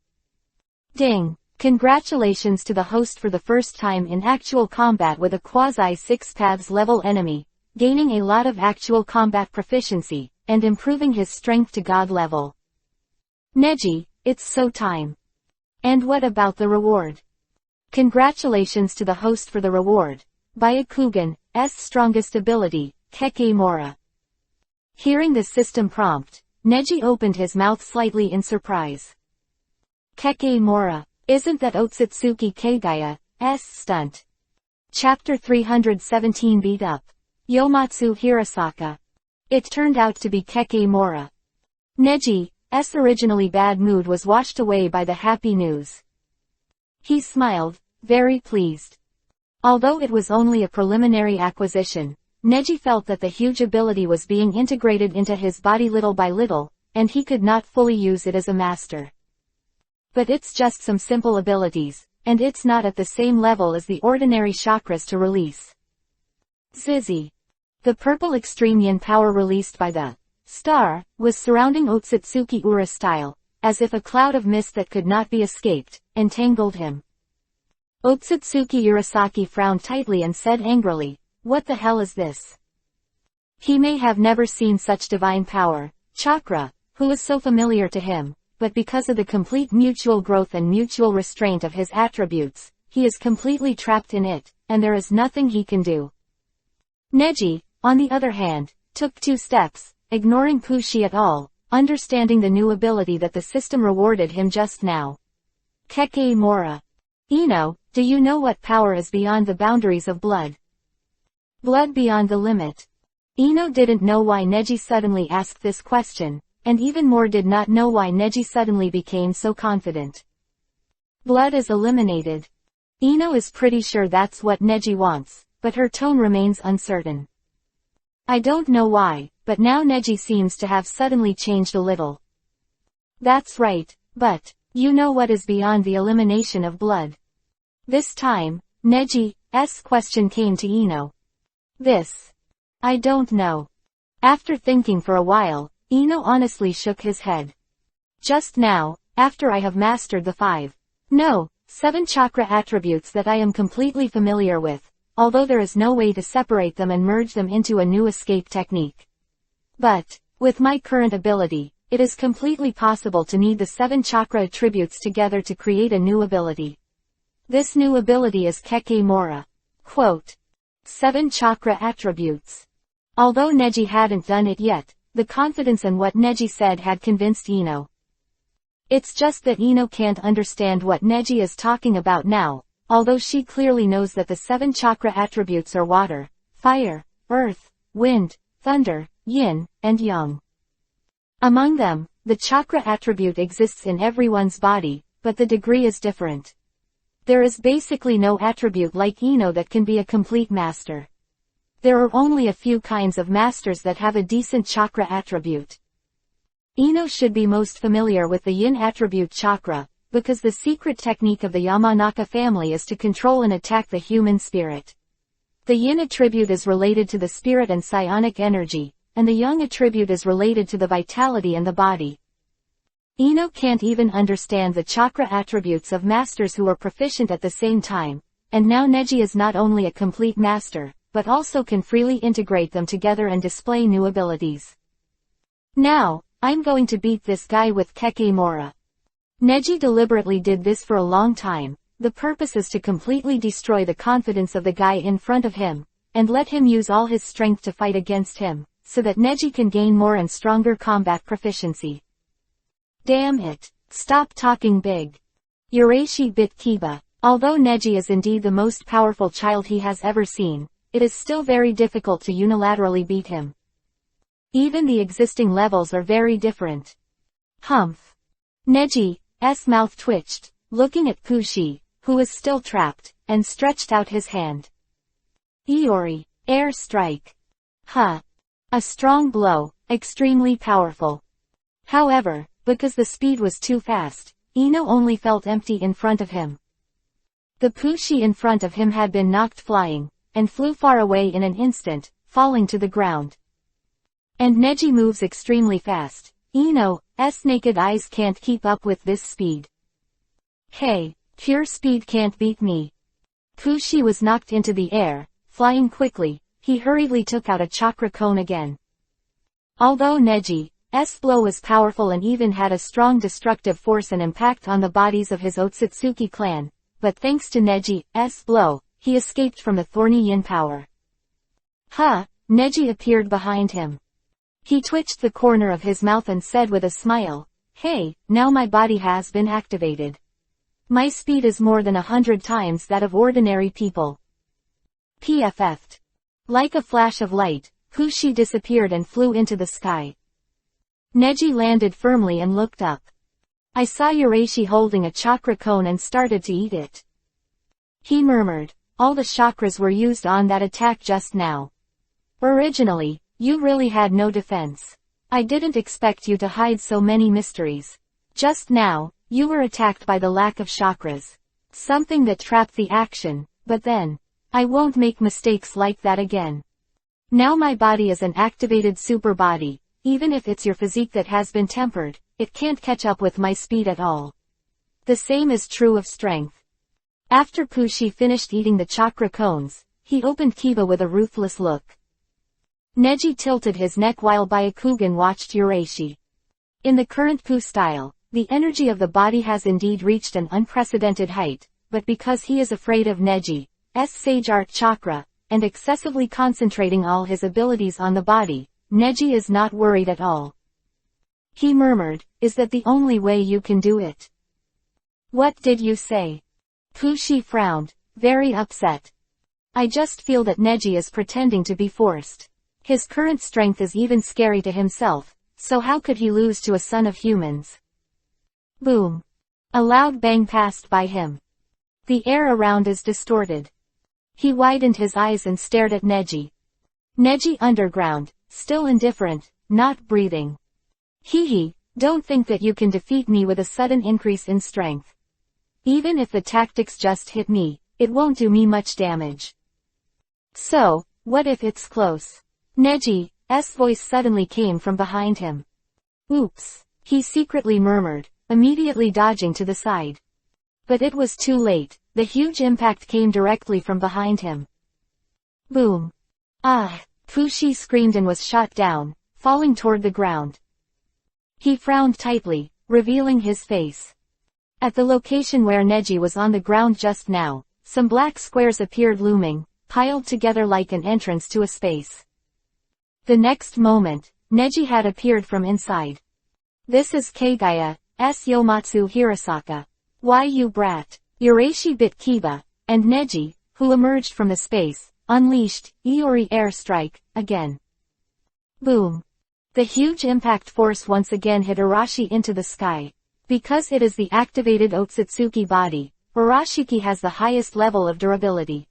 Ding! Congratulations to the host for the first time in actual combat with a quasi 6 paths level enemy, gaining a lot of actual combat proficiency, and improving his strength to god level. Neji, it's so time. And what about the reward? Congratulations to the host for the reward. Byakugan's strongest ability, Kekemora. Hearing the system prompt, Neji opened his mouth slightly in surprise. Kekemora, isn't that Otsutsuki Kagaya's stunt? Chapter 317 Beat Up. Yomatsu Hirasaka. It turned out to be Kekemora. Neji's originally bad mood was washed away by the happy news. He smiled, very pleased. Although it was only a preliminary acquisition, Neji felt that the huge ability was being integrated into his body little by little, and he could not fully use it as a master. But it's just some simple abilities, and it's not at the same level as the ordinary chakras to release. Zizzy. The purple extreme yin power released by the star was surrounding Otsutsuki Ura style, as if a cloud of mist that could not be escaped, entangled him. Otsutsuki Urasaki frowned tightly and said angrily, "What the hell is this?" He may have never seen such divine power, chakra, who was so familiar to him, but because of the complete mutual growth and mutual restraint of his attributes, he is completely trapped in it, and there is nothing he can do. Neji, on the other hand, took 2 steps, ignoring Pushi at all, understanding the new ability that the system rewarded him just now. Keke Mora. Ino, do you know what power is beyond the boundaries of blood? Blood beyond the limit. Ino didn't know why Neji suddenly asked this question, and even more did not know why Neji suddenly became so confident. Blood is eliminated. Ino is pretty sure that's what Neji wants, but her tone remains uncertain. I don't know why, but now Neji seems to have suddenly changed a little. That's right, but, you know what is beyond the elimination of blood? This time, Neji's question came to Ino. This. I don't know. After thinking for a while, Ino honestly shook his head. Just now, after I have mastered the 7 chakra attributes that I am completely familiar with, although there is no way to separate them and merge them into a new escape technique. But, with my current ability, it is completely possible to knead the 7 chakra attributes together to create a new ability. This new ability is Keke Mora. Quote. 7 chakra attributes. Although Neji hadn't done it yet, the confidence in what Neji said had convinced Ino. It's just that Ino can't understand what Neji is talking about now, although she clearly knows that the 7 chakra attributes are water, fire, earth, wind, thunder, yin, and yang. Among them, the chakra attribute exists in everyone's body, but the degree is different. There is basically no attribute like Ino that can be a complete master. There are only a few kinds of masters that have a decent chakra attribute. Ino should be most familiar with the yin attribute chakra, because the secret technique of the Yamanaka family is to control and attack the human spirit. The yin attribute is related to the spirit and psionic energy, and the yang attribute is related to the vitality and the body. Ino can't even understand the chakra attributes of masters who are proficient at the same time, and now Neji is not only a complete master, but also can freely integrate them together and display new abilities. Now, I'm going to beat this guy with Keke Mora. Neji deliberately did this for a long time. The purpose is to completely destroy the confidence of the guy in front of him, and let him use all his strength to fight against him, so that Neji can gain more and stronger combat proficiency. Damn it. Stop talking big. Urashi bit Kiba. Although Neji is indeed the most powerful child he has ever seen, it is still very difficult to unilaterally beat him. Even the existing levels are very different. Humph. Neji's mouth twitched, looking at Pushi, who was still trapped, and stretched out his hand. Iori, air strike. Huh. A strong blow, extremely powerful. However, because the speed was too fast, Ino only felt empty in front of him. The Pushi in front of him had been knocked flying, and flew far away in an instant, falling to the ground. And Neji moves extremely fast. Ino's naked eyes can't keep up with this speed. Hey, pure speed can't beat me. Pushi was knocked into the air, flying quickly. He hurriedly took out a chakra cone again. Although Neji's blow was powerful and even had a strong destructive force and impact on the bodies of his Otsutsuki clan, but thanks to Neji's blow, he escaped from the thorny yin power. Neji appeared behind him. He twitched the corner of his mouth and said with a smile, "Hey, now my body has been activated. My speed is more than 100 times that of ordinary people." PFF'd. Like a flash of light, Pushi disappeared and flew into the sky. Neji landed firmly and looked up. I saw Urashi holding a chakra cone and started to eat it. He murmured, all the chakras were used on that attack just now. Originally, you really had no defense. I didn't expect you to hide so many mysteries. Just now, you were attacked by the lack of chakras. Something that trapped the action, but then, I won't make mistakes like that again. Now my body is an activated super body, even if it's your physique that has been tempered, it can't catch up with my speed at all. The same is true of strength. After Pushi finished eating the chakra cones, he opened Kiba with a ruthless look. Neji tilted his neck while Byakugan watched Urashi. In the current Poo style, the energy of the body has indeed reached an unprecedented height, but because he is afraid of Neji's Sage Art Chakra, and excessively concentrating all his abilities on the body, Neji is not worried at all. He murmured, "Is that the only way you can do it?" "What did you say?" Pushi frowned, very upset. "I just feel that Neji is pretending to be forced. His current strength is even scary to himself, so how could he lose to a son of humans?" Boom. A loud bang passed by him. The air around is distorted. He widened his eyes and stared at Neji. Neji underground, still indifferent, not breathing. "Hee, don't think that you can defeat me with a sudden increase in strength. Even if the tactics just hit me, it won't do me much damage." "So, what if it's close?" Neji's voice suddenly came from behind him. "Oops," he secretly murmured, immediately dodging to the side. But it was too late, the huge impact came directly from behind him. Boom. Ah! Pushi screamed and was shot down, falling toward the ground. He frowned tightly, revealing his face. At the location where Neji was on the ground just now, some black squares appeared looming, piled together like an entrance to a space. The next moment, Neji had appeared from inside. "This is Kaguya's Yomatsu Hirasaka. Why you brat?" Urashi bit Kiba, and Neji, who emerged from the space, unleashed Iori airstrike again. Boom. The huge impact force once again hit Urashi into the sky. Because it is the activated Otsutsuki body, Urashiki has the highest level of durability.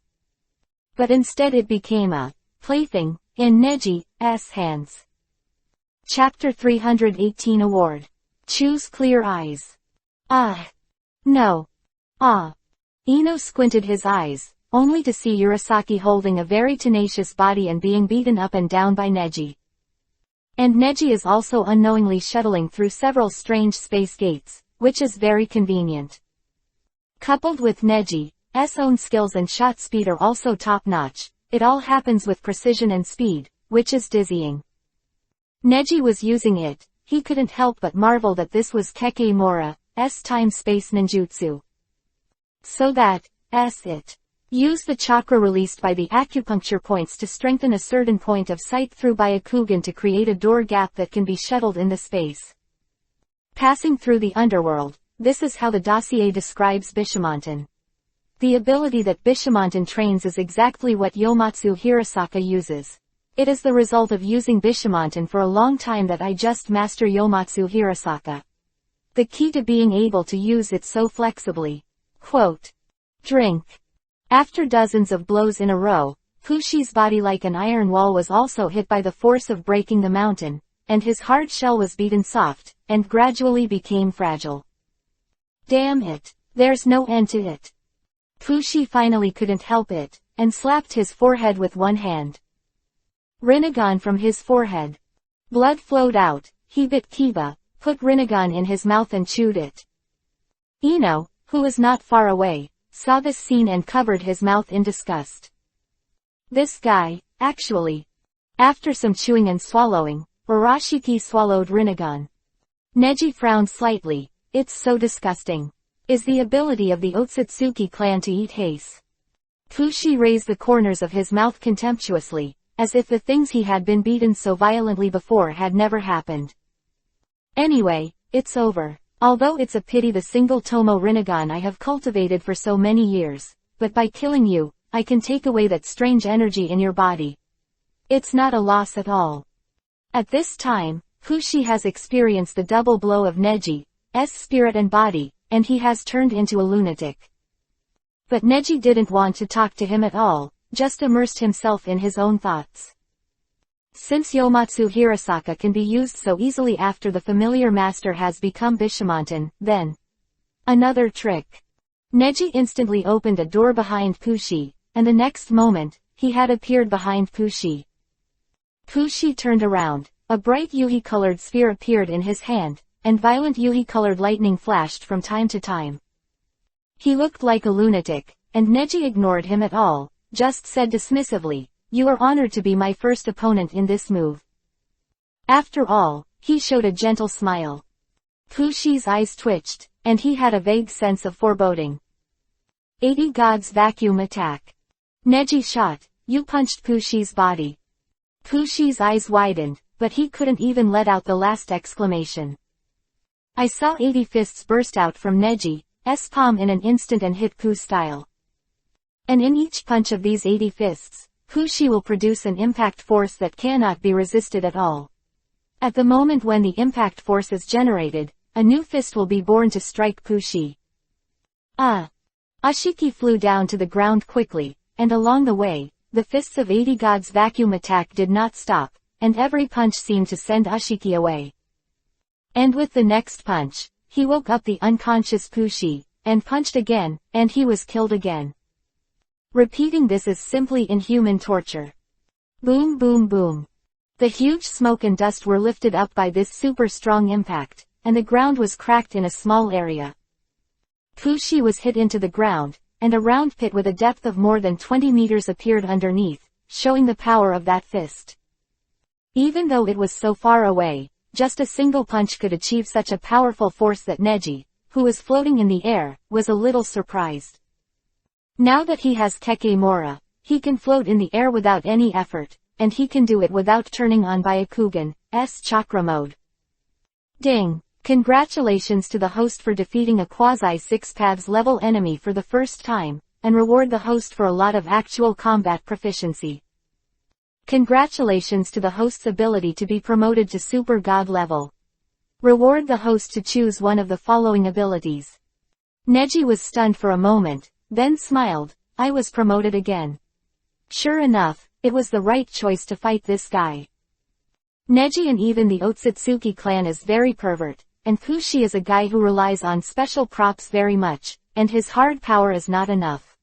But instead it became a plaything in Neji's hands. Chapter 318 Award. Choose Clear Eyes. Ah. No. Ah. Ino squinted his eyes, only to see Urasaki holding a very tenacious body and being beaten up and down by Neji. And Neji is also unknowingly shuttling through several strange space gates, which is very convenient. Coupled with Neji's own skills and shot speed are also top-notch, it all happens with precision and speed, which is dizzying. Neji was using it, he couldn't help but marvel that this was Kekimura's time-space ninjutsu. So that, it used the chakra released by the acupuncture points to strengthen a certain point of sight through Byakugan to create a door gap that can be shuttled in the space. Passing through the underworld, this is how the dossier describes Bishamonten. The ability that Bishamonten trains is exactly what Yomatsu Hirasaka uses. It is the result of using Bishamonten for a long time that I just master Yomatsu Hirasaka. The key to being able to use it so flexibly. Quote. Drink. After dozens of blows in a row, Pushi's body like an iron wall was also hit by the force of breaking the mountain, and his hard shell was beaten soft, and gradually became fragile. Damn it, there's no end to it. Pushi finally couldn't help it, and slapped his forehead with one hand. Rinnegan from his forehead. Blood flowed out, he bit Kiba, put Rinnegan in his mouth and chewed it. Ino, who was not far away, saw this scene and covered his mouth in disgust. This guy, actually. After some chewing and swallowing, Urashiki swallowed Rinnegan. Neji frowned slightly, it's so disgusting. Is the ability of the Otsutsuki clan to eat haste. Pushi raised the corners of his mouth contemptuously, as if the things he had been beaten so violently before had never happened. Anyway, it's over. Although it's a pity the single Tomo Rinnegan I have cultivated for so many years, but by killing you, I can take away that strange energy in your body. It's not a loss at all. At this time, Pushi has experienced the double blow of Neji's spirit and body, and he has turned into a lunatic. But Neji didn't want to talk to him at all, just immersed himself in his own thoughts. Since Yomatsu Hirasaka can be used so easily after the familiar master has become Bishamonten, then. Another trick. Neji instantly opened a door behind Pushi, and the next moment, he had appeared behind Pushi. Pushi turned around, a bright Yuhi-colored sphere appeared in his hand, and violent Yuhi-colored lightning flashed from time to time. He looked like a lunatic, and Neji ignored him at all, just said dismissively, "You are honored to be my first opponent in this move." After all, he showed a gentle smile. Pushi's eyes twitched, and he had a vague sense of foreboding. 80 Gods Vacuum Attack. Neji shot, "You punched Pushi's body." Pushi's eyes widened, but he couldn't even let out the last exclamation. I saw 80 fists burst out from Neji's palm in an instant and hit Pu's style. And in each punch of these 80 fists, Pushi will produce an impact force that cannot be resisted at all. At the moment when the impact force is generated, a new fist will be born to strike Pushi. Ashiki flew down to the ground quickly, and along the way, the fists of 80 Gods vacuum attack did not stop, and every punch seemed to send Ashiki away. And with the next punch, he woke up the unconscious Pushi, and punched again, and he was killed again. Repeating this is simply inhuman torture. Boom boom boom. The huge smoke and dust were lifted up by this super strong impact, and the ground was cracked in a small area. Pushi was hit into the ground, and a round pit with a depth of more than 20 meters appeared underneath, showing the power of that fist. Even though it was so far away, just a single punch could achieve such a powerful force that Neji, who was floating in the air, was a little surprised. Now that he has Kekemora, he can float in the air without any effort, and he can do it without turning on Byakugan's chakra mode. Ding! Congratulations to the host for defeating a quasi-6 paths level enemy for the first time, and reward the host for a lot of actual combat proficiency. Congratulations to the host's ability to be promoted to Super God level. Reward the host to choose one of the following abilities. Neji was stunned for a moment, then smiled, "I was promoted again." Sure enough, it was the right choice to fight this guy. Neji and even the Otsutsuki clan is very pervert, and Pushi is a guy who relies on special props very much, and his hard power is not enough.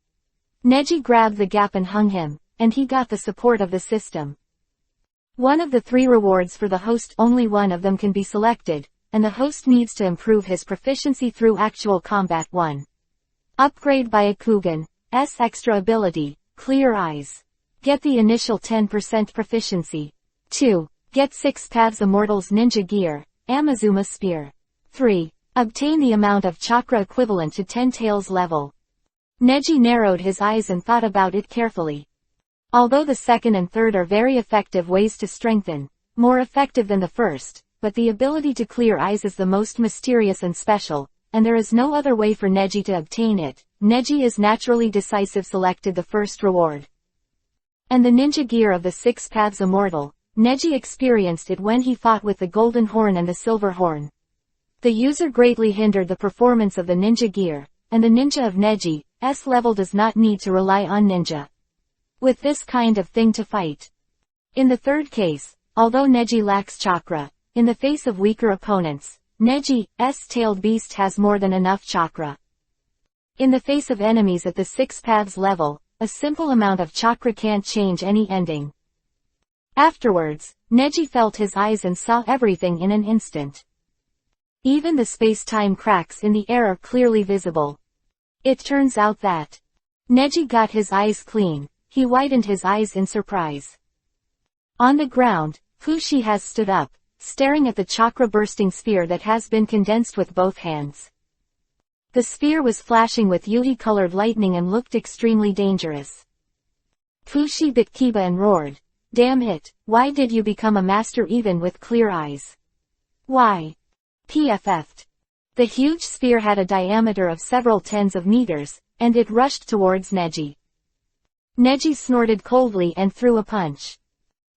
Neji grabbed the gap and hung him, and he got the support of the system. One of the 3 rewards for the host, only one of them can be selected, and the host needs to improve his proficiency through actual combat. 1. Upgrade Byakugan's extra ability, Clear Eyes. Get the initial 10% proficiency. 2. Get 6 Paths Immortal's Ninja Gear, Amazuma Spear. 3. Obtain the amount of chakra equivalent to 10 Tails level. Neji narrowed his eyes and thought about it carefully. Although the second and third are very effective ways to strengthen, more effective than the first, but the ability to clear eyes is the most mysterious and special, and there is no other way for Neji to obtain it. Neji is naturally decisive selected the first reward. And the ninja gear of the 6 Paths Immortal, Neji experienced it when he fought with the Golden Horn and the Silver Horn. The user greatly hindered the performance of the ninja gear, and the ninja of Neji's level does not need to rely on ninja with this kind of thing to fight. In the third case, although Neji lacks chakra, in the face of weaker opponents, Neji's tailed beast has more than enough chakra. In the face of enemies at the 6 Paths level, a simple amount of chakra can't change any ending. Afterwards, Neji felt his eyes and saw everything in an instant. Even the space-time cracks in the air are clearly visible. It turns out that Neji got his eyes clean. He widened his eyes in surprise. On the ground, Pushi has stood up, staring at the chakra-bursting sphere that has been condensed with both hands. The sphere was flashing with Yuhi-colored lightning and looked extremely dangerous. Pushi bit Kiba and roared, "Damn it, why did you become a master even with clear eyes? Why?" PFF'd. The huge sphere had a diameter of several tens of meters, and it rushed towards Neji. Neji snorted coldly and threw a punch.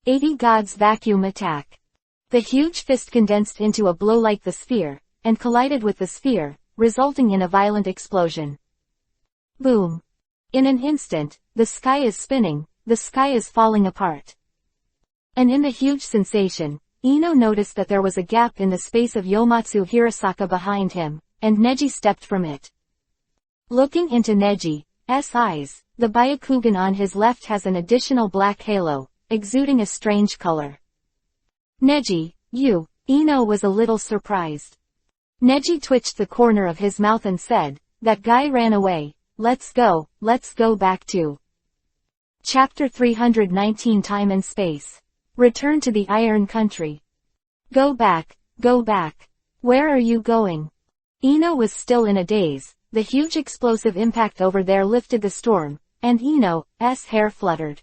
80 Gods Vacuum Attack. The huge fist condensed into a blow like the sphere, and collided with the sphere, resulting in a violent explosion. Boom. In an instant, the sky is spinning, the sky is falling apart. And in the huge sensation, Ino noticed that there was a gap in the space of Yomatsu Hirasaka behind him, and Neji stepped from it. Looking into Neji's eyes, the Byakugan on his left has an additional black halo, exuding a strange color. Neji, you, Ino was a little surprised. Neji twitched the corner of his mouth and said, that guy ran away, let's go back to. Chapter 319 Time and Space. Return to the Iron Country. Go back. Where are you going? Ino was still in a daze. The huge explosive impact over there lifted the storm, and Ino's hair fluttered.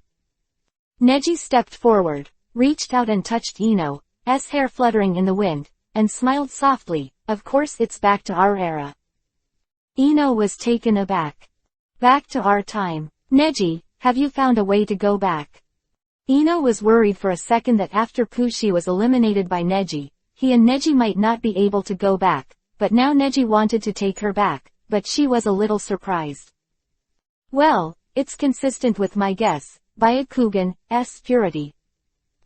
Neji stepped forward, reached out and touched Ino's hair fluttering in the wind, and smiled softly. Of course it's back to our era. Ino was taken aback. Back to our time. Neji, have you found a way to go back? Ino was worried for a second that after Pushi was eliminated by Neji, he and Neji might not be able to go back, but now Neji wanted to take her back, but she was a little surprised. Well, it's consistent with my guess, Byakugan's purity.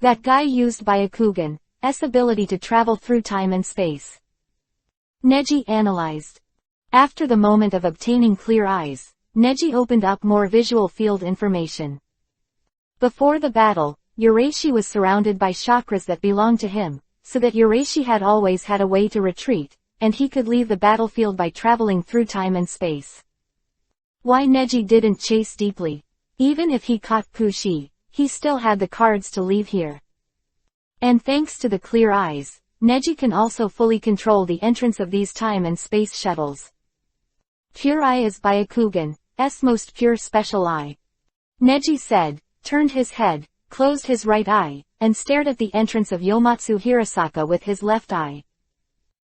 That guy used Byakugan's ability to travel through time and space. Neji analyzed. After the moment of obtaining clear eyes, Neji opened up more visual field information. Before the battle, Urashi was surrounded by chakras that belonged to him, so that Urashi had always had a way to retreat, and he could leave the battlefield by traveling through time and space. Why Neji didn't chase deeply? Even if he caught Pushi, he still had the cards to leave here. And thanks to the clear eyes, Neji can also fully control the entrance of these time and space shuttles. Pure Eye is Byakugan's most pure special eye. Neji said, turned his head, closed his right eye, and stared at the entrance of Yomatsu Hirasaka with his left eye.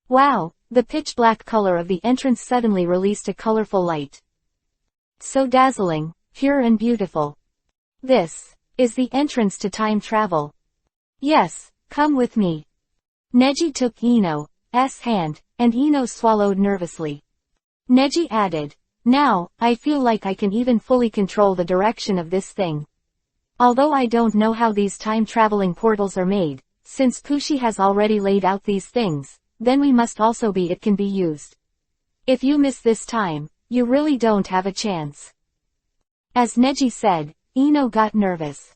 Wow, the pitch-black color of the entrance suddenly released a colorful light. So dazzling, pure and beautiful. This is the entrance to time travel. Yes, come with me. Neji took Ino's hand, and Ino swallowed nervously. Neji added, now, I feel like I can even fully control the direction of this thing. Although I don't know how these time-traveling portals are made, since Pushi has already laid out these things, then we must also be it can be used. If you miss this time, you really don't have a chance. As Neji said, Ino got nervous.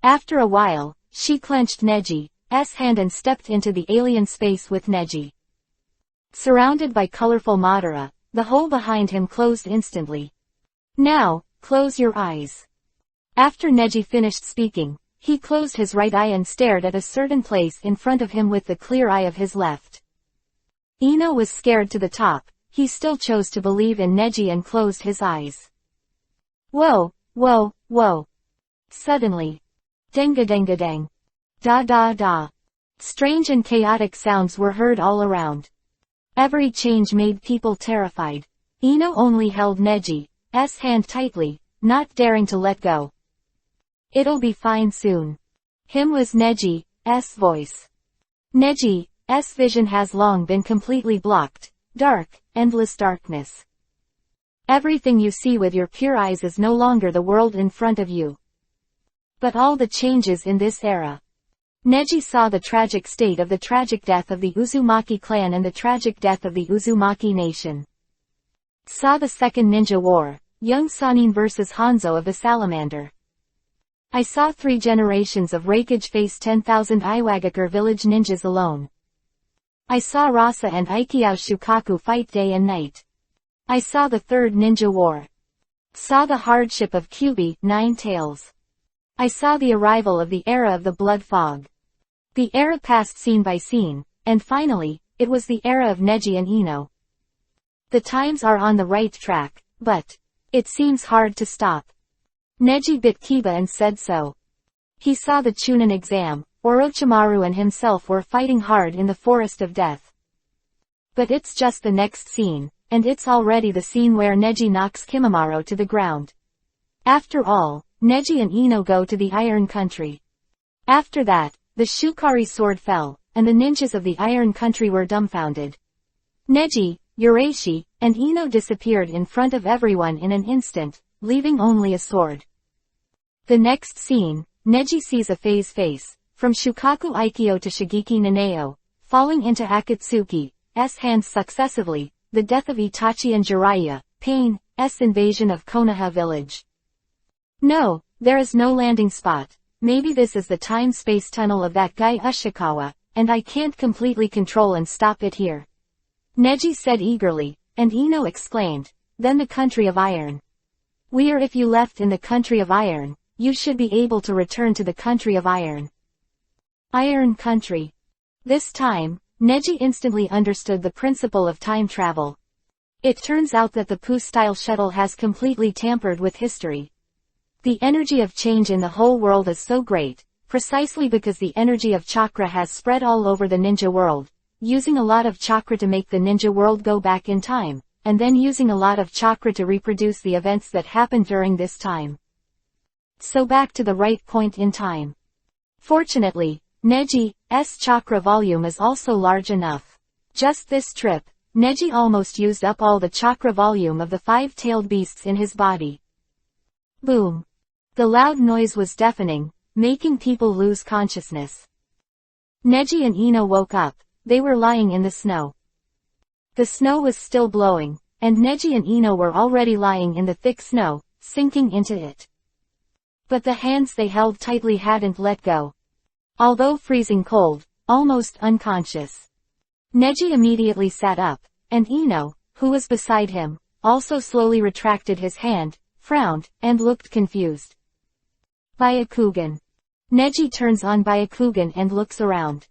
After a while, she clenched Neji's hand and stepped into the alien space with Neji. Surrounded by colorful Madara, the hole behind him closed instantly. Now, close your eyes. After Neji finished speaking, he closed his right eye and stared at a certain place in front of him with the clear eye of his left. Ino was scared to the top. He still chose to believe in Neji and closed his eyes. Whoa. Suddenly. Denga-denga-dang. Da-da-da. Strange and chaotic sounds were heard all around. Every change made people terrified. Ino only held Neji's hand tightly, not daring to let go. It'll be fine soon. Him was Neji's voice. Neji's vision has long been completely blocked. Dark, endless darkness. Everything you see with your pure eyes is no longer the world in front of you. But all the changes in this era. Neji saw the tragic state of the tragic death of the Uzumaki clan and the tragic death of the Uzumaki nation. Saw the Second Ninja War, young Sannin versus Hanzo of the Salamander. I saw 3 generations of Raikage face 10,000 Iwagakure village ninjas alone. I saw Rasa and Aikyo Shukaku fight day and night. I saw the Third Ninja War. Saw the hardship of Kyuubi, 9 Tails. I saw the arrival of the era of the Blood Fog. The era passed scene by scene, and finally, it was the era of Neji and Ino. The times are on the right track, but it seems hard to stop. Neji bit Kiba and said so. He saw the Chunin exam. Orochimaru and himself were fighting hard in the forest of death. But it's just the next scene, and it's already the scene where Neji knocks Kimimaro to the ground. After all, Neji and Ino go to the Iron Country. After that, the Shukari sword fell, and the ninjas of the Iron Country were dumbfounded. Neji, Urashi, and Ino disappeared in front of everyone in an instant, leaving only a sword. The next scene, Neji sees a phase face, from Shukaku Aikyo to Shigeki Naneo, falling into Akatsuki's hands successively, the death of Itachi and Jiraiya, Pain's invasion of Konoha village. No, there is no landing spot. Maybe this is the time-space tunnel of that guy Ushikawa, and I can't completely control and stop it here. Neji said eagerly, and Ino exclaimed, then the country of iron. Where if you left in the country of iron, you should be able to return to the country of iron. Iron country. This time, Neji instantly understood the principle of time travel. It turns out that the EPUB-style shuttle has completely tampered with history. The energy of change in the whole world is so great, precisely because the energy of chakra has spread all over the ninja world, using a lot of chakra to make the ninja world go back in time, and then using a lot of chakra to reproduce the events that happened during this time. So back to the right point in time. Fortunately, Neji's chakra volume is also large enough. Just this trip, Neji almost used up all the chakra volume of the five-tailed beasts in his body. Boom. The loud noise was deafening, making people lose consciousness. Neji and Ino woke up. They were lying in the snow. The snow was still blowing, and Neji and Ino were already lying in the thick snow, sinking into it. But the hands they held tightly hadn't let go. Although freezing cold, almost unconscious. Neji immediately sat up, and Ino, who was beside him, also slowly retracted his hand, frowned, and looked confused. Byakugan. Neji turns on Byakugan and looks around.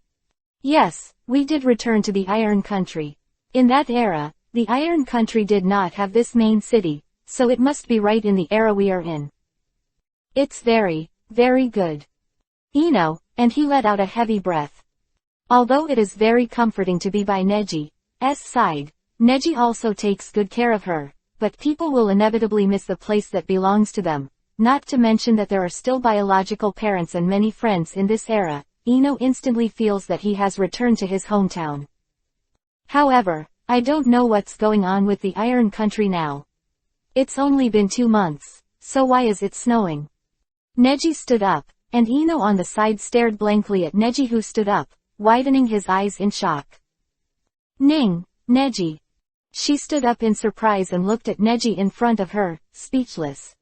Yes, we did return to the Iron Country. In that era, the Iron Country did not have this main city, so it must be right in the era we are in. It's very, very good. Ino, and he let out a heavy breath. Although it is very comforting to be by Neji's side, Neji also takes good care of her, but people will inevitably miss the place that belongs to them, not to mention that there are still biological parents and many friends in this era. Ino instantly feels that he has returned to his hometown. However, I don't know what's going on with the Iron Country now. It's only been 2 months, so why is it snowing? Neji stood up, and Ino on the side stared blankly at Neji who stood up, widening his eyes in shock. Ning, Neji. She stood up in surprise and looked at Neji in front of her, speechless.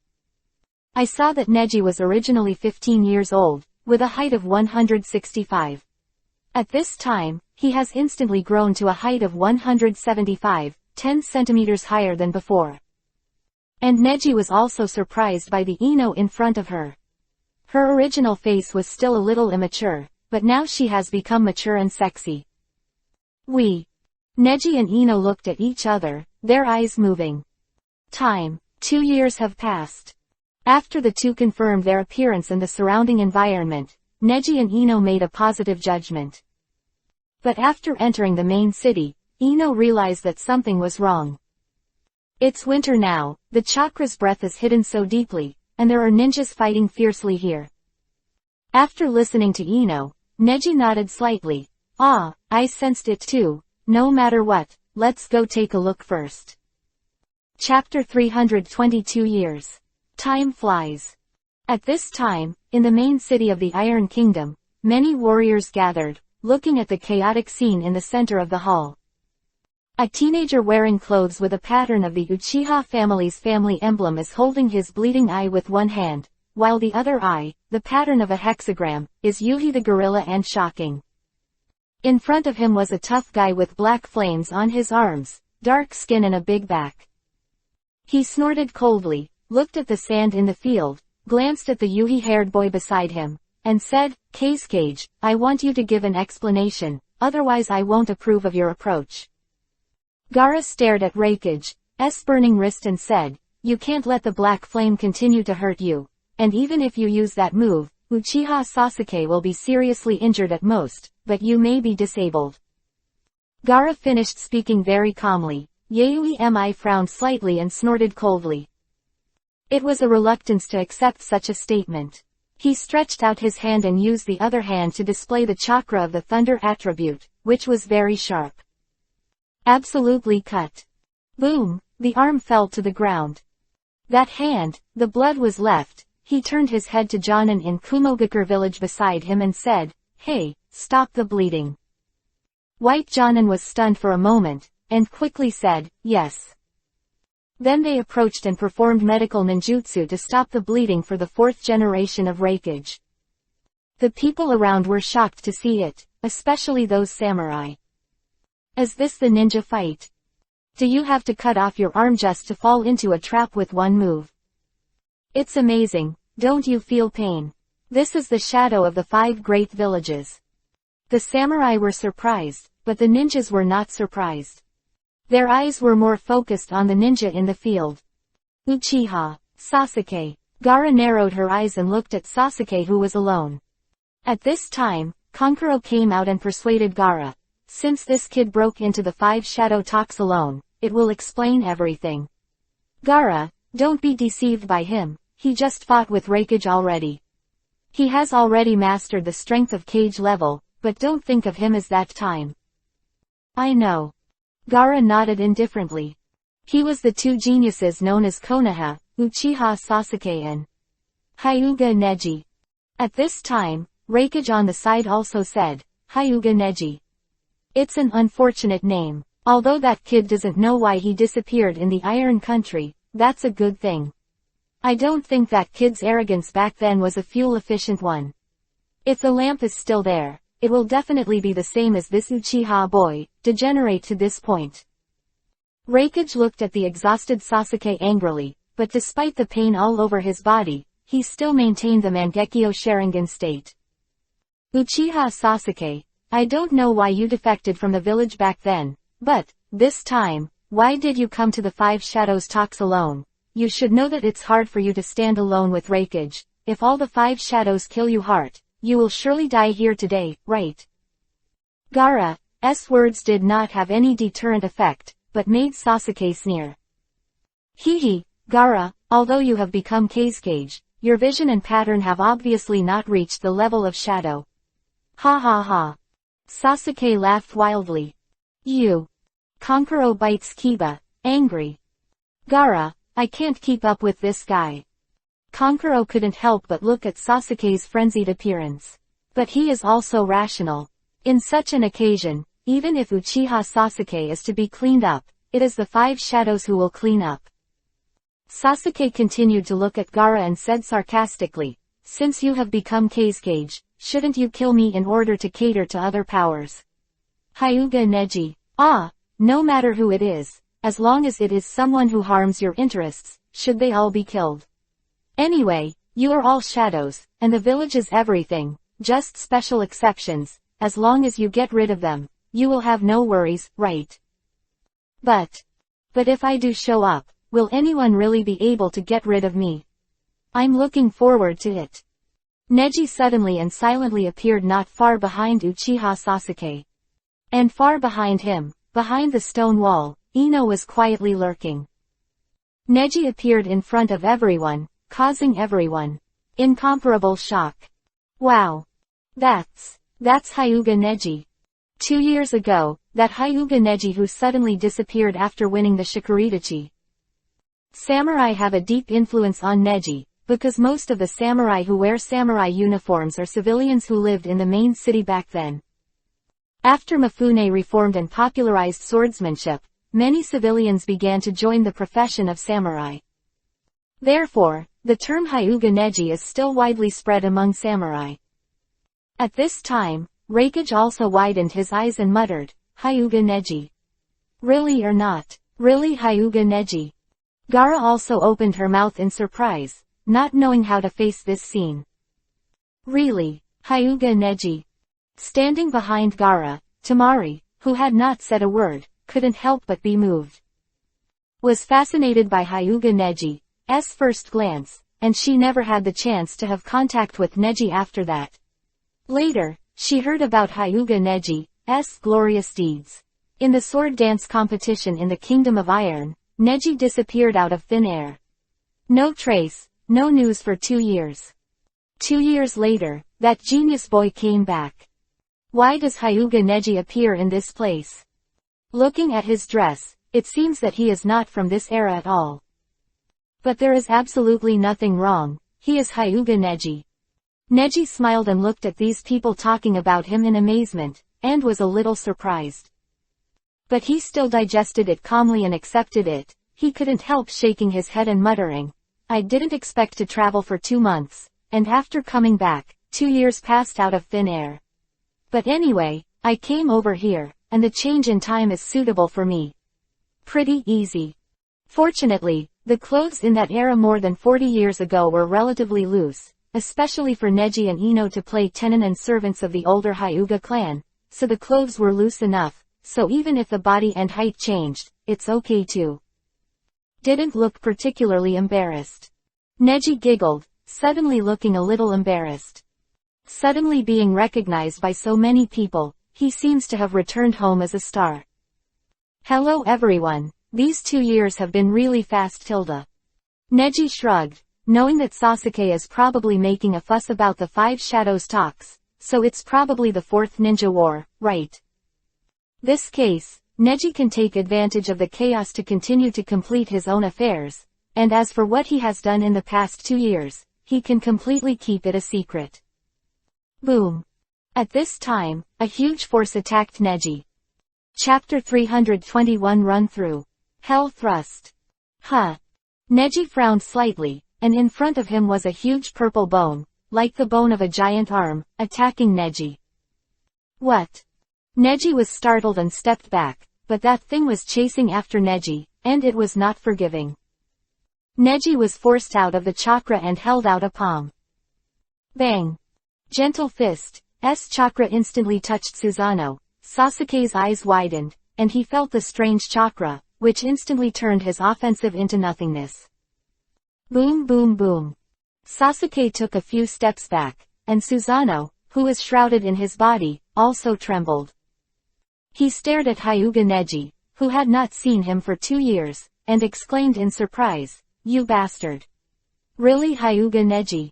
I saw that Neji was originally 15 years old, with a height of 165. At this time, he has instantly grown to a height of 175, 10 centimeters higher than before. And Neji was also surprised by the Ino in front of her. Her original face was still a little immature, but now she has become mature and sexy. Neji and Ino looked at each other, their eyes moving. 2 years have passed. After the two confirmed their appearance and the surrounding environment, Neji and Ino made a positive judgment. But after entering the main city, Ino realized that something was wrong. It's winter now, the chakra's breath is hidden so deeply, and there are ninjas fighting fiercely here. After listening to Ino, Neji nodded slightly. Ah, I sensed it too. No matter what, let's go take a look first. Chapter 322 Years. Time flies. At this time, in the main city of the Iron Kingdom, many warriors gathered, looking at the chaotic scene in the center of the hall. A teenager wearing clothes with a pattern of the Uchiha family's family emblem is holding his bleeding eye with one hand, while the other eye, the pattern of a hexagram, is Yuhi the gorilla and shocking. In front of him was a tough guy with black flames on his arms, dark skin and a big back. He snorted coldly, looked at the sand in the field, glanced at the Yuhi-haired boy beside him, and said, Cage, I want you to give an explanation, otherwise I won't approve of your approach. Gaara stared at Raikage's burning wrist and said, you can't let the black flame continue to hurt you, and even if you use that move, Uchiha Sasuke will be seriously injured at most, but you may be disabled. Gaara finished speaking very calmly. Yui frowned slightly and snorted coldly. It was a reluctance to accept such a statement. He stretched out his hand and used the other hand to display the chakra of the thunder attribute, which was very sharp. Absolutely cut. Boom, the arm fell to the ground. That hand, the blood was left. He turned his head to Jonin in Kumogakure village beside him and said, Hey, stop the bleeding. White Jonan was stunned for a moment, and quickly said, yes. Then they approached and performed medical ninjutsu to stop the bleeding for the 4th generation of Reikage. The people around were shocked to see it, especially those samurai. Is this the ninja fight? Do you have to cut off your arm just to fall into a trap with one move? It's amazing, don't you feel pain? This is the shadow of the 5 great villages. The samurai were surprised, but the ninjas were not surprised. Their eyes were more focused on the ninja in the field. Uchiha, Sasuke. Gaara narrowed her eyes and looked at Sasuke, who was alone. At this time, Kankuro came out and persuaded Gaara. Since this kid broke into the 5 shadow talks alone, it will explain everything. Gaara, don't be deceived by him, he just fought with Reikage already. He has already mastered the strength of Kage level, but don't think of him as that time. I know. Gaara nodded indifferently. He was the 2 geniuses known as Konoha, Uchiha Sasuke and Hyuga Neji. At this time, Reikage on the side also said, Hyuga Neji. It's an unfortunate name. Although that kid doesn't know why he disappeared in the Iron Country, that's a good thing. I don't think that kid's arrogance back then was a fuel-efficient one. If the lamp is still there, it will definitely be the same as this Uchiha boy, degenerate to this point. Reikage looked at the exhausted Sasuke angrily, but despite the pain all over his body, he still maintained the Mangekyo Sharingan state. Uchiha Sasuke, I don't know why you defected from the village back then, but, this time, why did you come to the 5 shadows talks alone? You should know that it's hard for you to stand alone with Reikage. If all the 5 shadows kill you you will surely die here today, right? Gaara's words did not have any deterrent effect, but made Sasuke sneer. Hee, Gaara, although you have become Kage, your vision and pattern have obviously not reached the level of shadow. Ha ha ha. Sasuke laughed wildly. You. Kankuro bites Kiba, angry. Gaara, I can't keep up with this guy. Kankuro couldn't help but look at Sasuke's frenzied appearance. But he is also rational. In such an occasion, even if Uchiha Sasuke is to be cleaned up, it is the 5 shadows who will clean up. Sasuke continued to look at Gaara and said sarcastically, since you have become Kage, shouldn't you kill me in order to cater to other powers? Hyuga Neji. No matter who it is, as long as it is someone who harms your interests, should they all be killed. Anyway, you are all shadows, and the village is everything, just special exceptions. As long as you get rid of them, you will have no worries, right? But if I do show up, will anyone really be able to get rid of me? I'm looking forward to it. Neji suddenly and silently appeared not far behind Uchiha Sasuke. And far behind him, behind the stone wall, Ino was quietly lurking. Neji appeared in front of everyone, causing everyone incomparable shock. Wow. That's Hyuga Neji. 2 years ago, that Hyuga Neji who suddenly disappeared after winning the Shikaridachi. Samurai have a deep influence on Neji, because most of the samurai who wear samurai uniforms are civilians who lived in the main city back then. After Mifune reformed and popularized swordsmanship, many civilians began to join the profession of samurai. Therefore, the term Hyuga Neji is still widely spread among samurai. At this time, Reikage also widened his eyes and muttered, Hyuga Neji. Really or not? Really Hyuga Neji? Gaara also opened her mouth in surprise, not knowing how to face this scene. Really, Hyuga Neji? Standing behind Gaara, Temari, who had not said a word, couldn't help but be moved. Was fascinated by Hyuga Neji's first glance, and she never had the chance to have contact with Neji after that. Later, she heard about Hyuga Neji's glorious deeds. In the sword dance competition in the Kingdom of Iron, Neji disappeared out of thin air. No trace, no news for 2 years. 2 years later, that genius boy came back. Why does Hyuga Neji appear in this place? Looking at his dress, it seems that he is not from this era at all. But there is absolutely nothing wrong, he is Hyuga Neji. Neji smiled and looked at these people talking about him in amazement, and was a little surprised. But he still digested it calmly and accepted it. He couldn't help shaking his head and muttering, I didn't expect to travel for 2 months, and after coming back, 2 years passed out of thin air. But anyway, I came over here, and the change in time is suitable for me. Pretty easy. Fortunately, the clothes in that era more than 40 years ago were relatively loose, especially for Neji and Ino to play tenant and servants of the older Hyuga clan, so the clothes were loose enough, so even if the body and height changed, it's okay too. Didn't look particularly embarrassed. Neji giggled, suddenly looking a little embarrassed. Suddenly being recognized by so many people, he seems to have returned home as a star. Hello everyone, these 2 years have been really fast. Neji shrugged, knowing that Sasuke is probably making a fuss about the 5 Shadows talks, so it's probably the 4th Ninja War, right? This case, Neji can take advantage of the chaos to continue to complete his own affairs, and as for what he has done in the past 2 years, he can completely keep it a secret. Boom. At this time, a huge force attacked Neji. Chapter 321 Run-Through. Hell Thrust. Huh. Neji frowned slightly, and in front of him was a huge purple bone, like the bone of a giant arm, attacking Neji. What? Neji was startled and stepped back, but that thing was chasing after Neji, and it was not forgiving. Neji was forced out of the chakra and held out a palm. Bang! Gentle fist. Chakra instantly touched Susanoo. Sasuke's eyes widened, and he felt the strange chakra, which instantly turned his offensive into nothingness. Boom boom boom. Sasuke took a few steps back, and Susanoo, who was shrouded in his body, also trembled. He stared at Hyuga Neji, who had not seen him for 2 years, and exclaimed in surprise, You bastard. Really Hyuga Neji?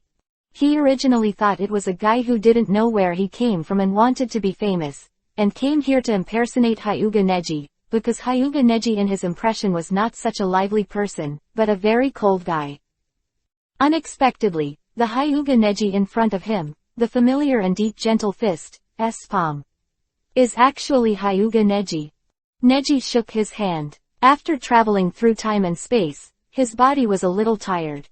He originally thought it was a guy who didn't know where he came from and wanted to be famous, and came here to impersonate Hyuga Neji, because Hyuga Neji in his impression was not such a lively person, but a very cold guy. Unexpectedly, the Hyuga Neji in front of him, the familiar and deep gentle fist, palm, is actually Hyuga Neji. Neji shook his hand. After traveling through time and space, his body was a little tired.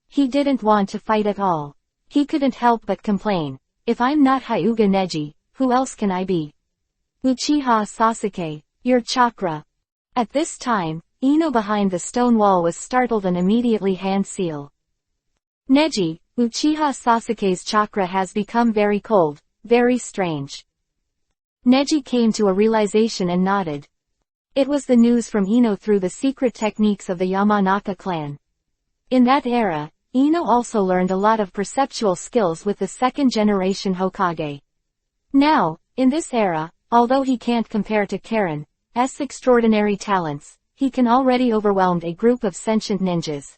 He didn't want to fight at all. He couldn't help but complain, if I'm not Hyuga Neji, who else can I be? Uchiha Sasuke, your chakra. At this time, Ino behind the stone wall was startled and immediately hand seal. Neji, Uchiha Sasuke's chakra has become very cold, very strange. Neji came to a realization and nodded. It was the news from Ino through the secret techniques of the Yamanaka clan. In that era, Ino also learned a lot of perceptual skills with the 2nd generation Hokage. Now, in this era, although he can't compare to Karen's extraordinary talents, he can already overwhelm a group of sentient ninjas.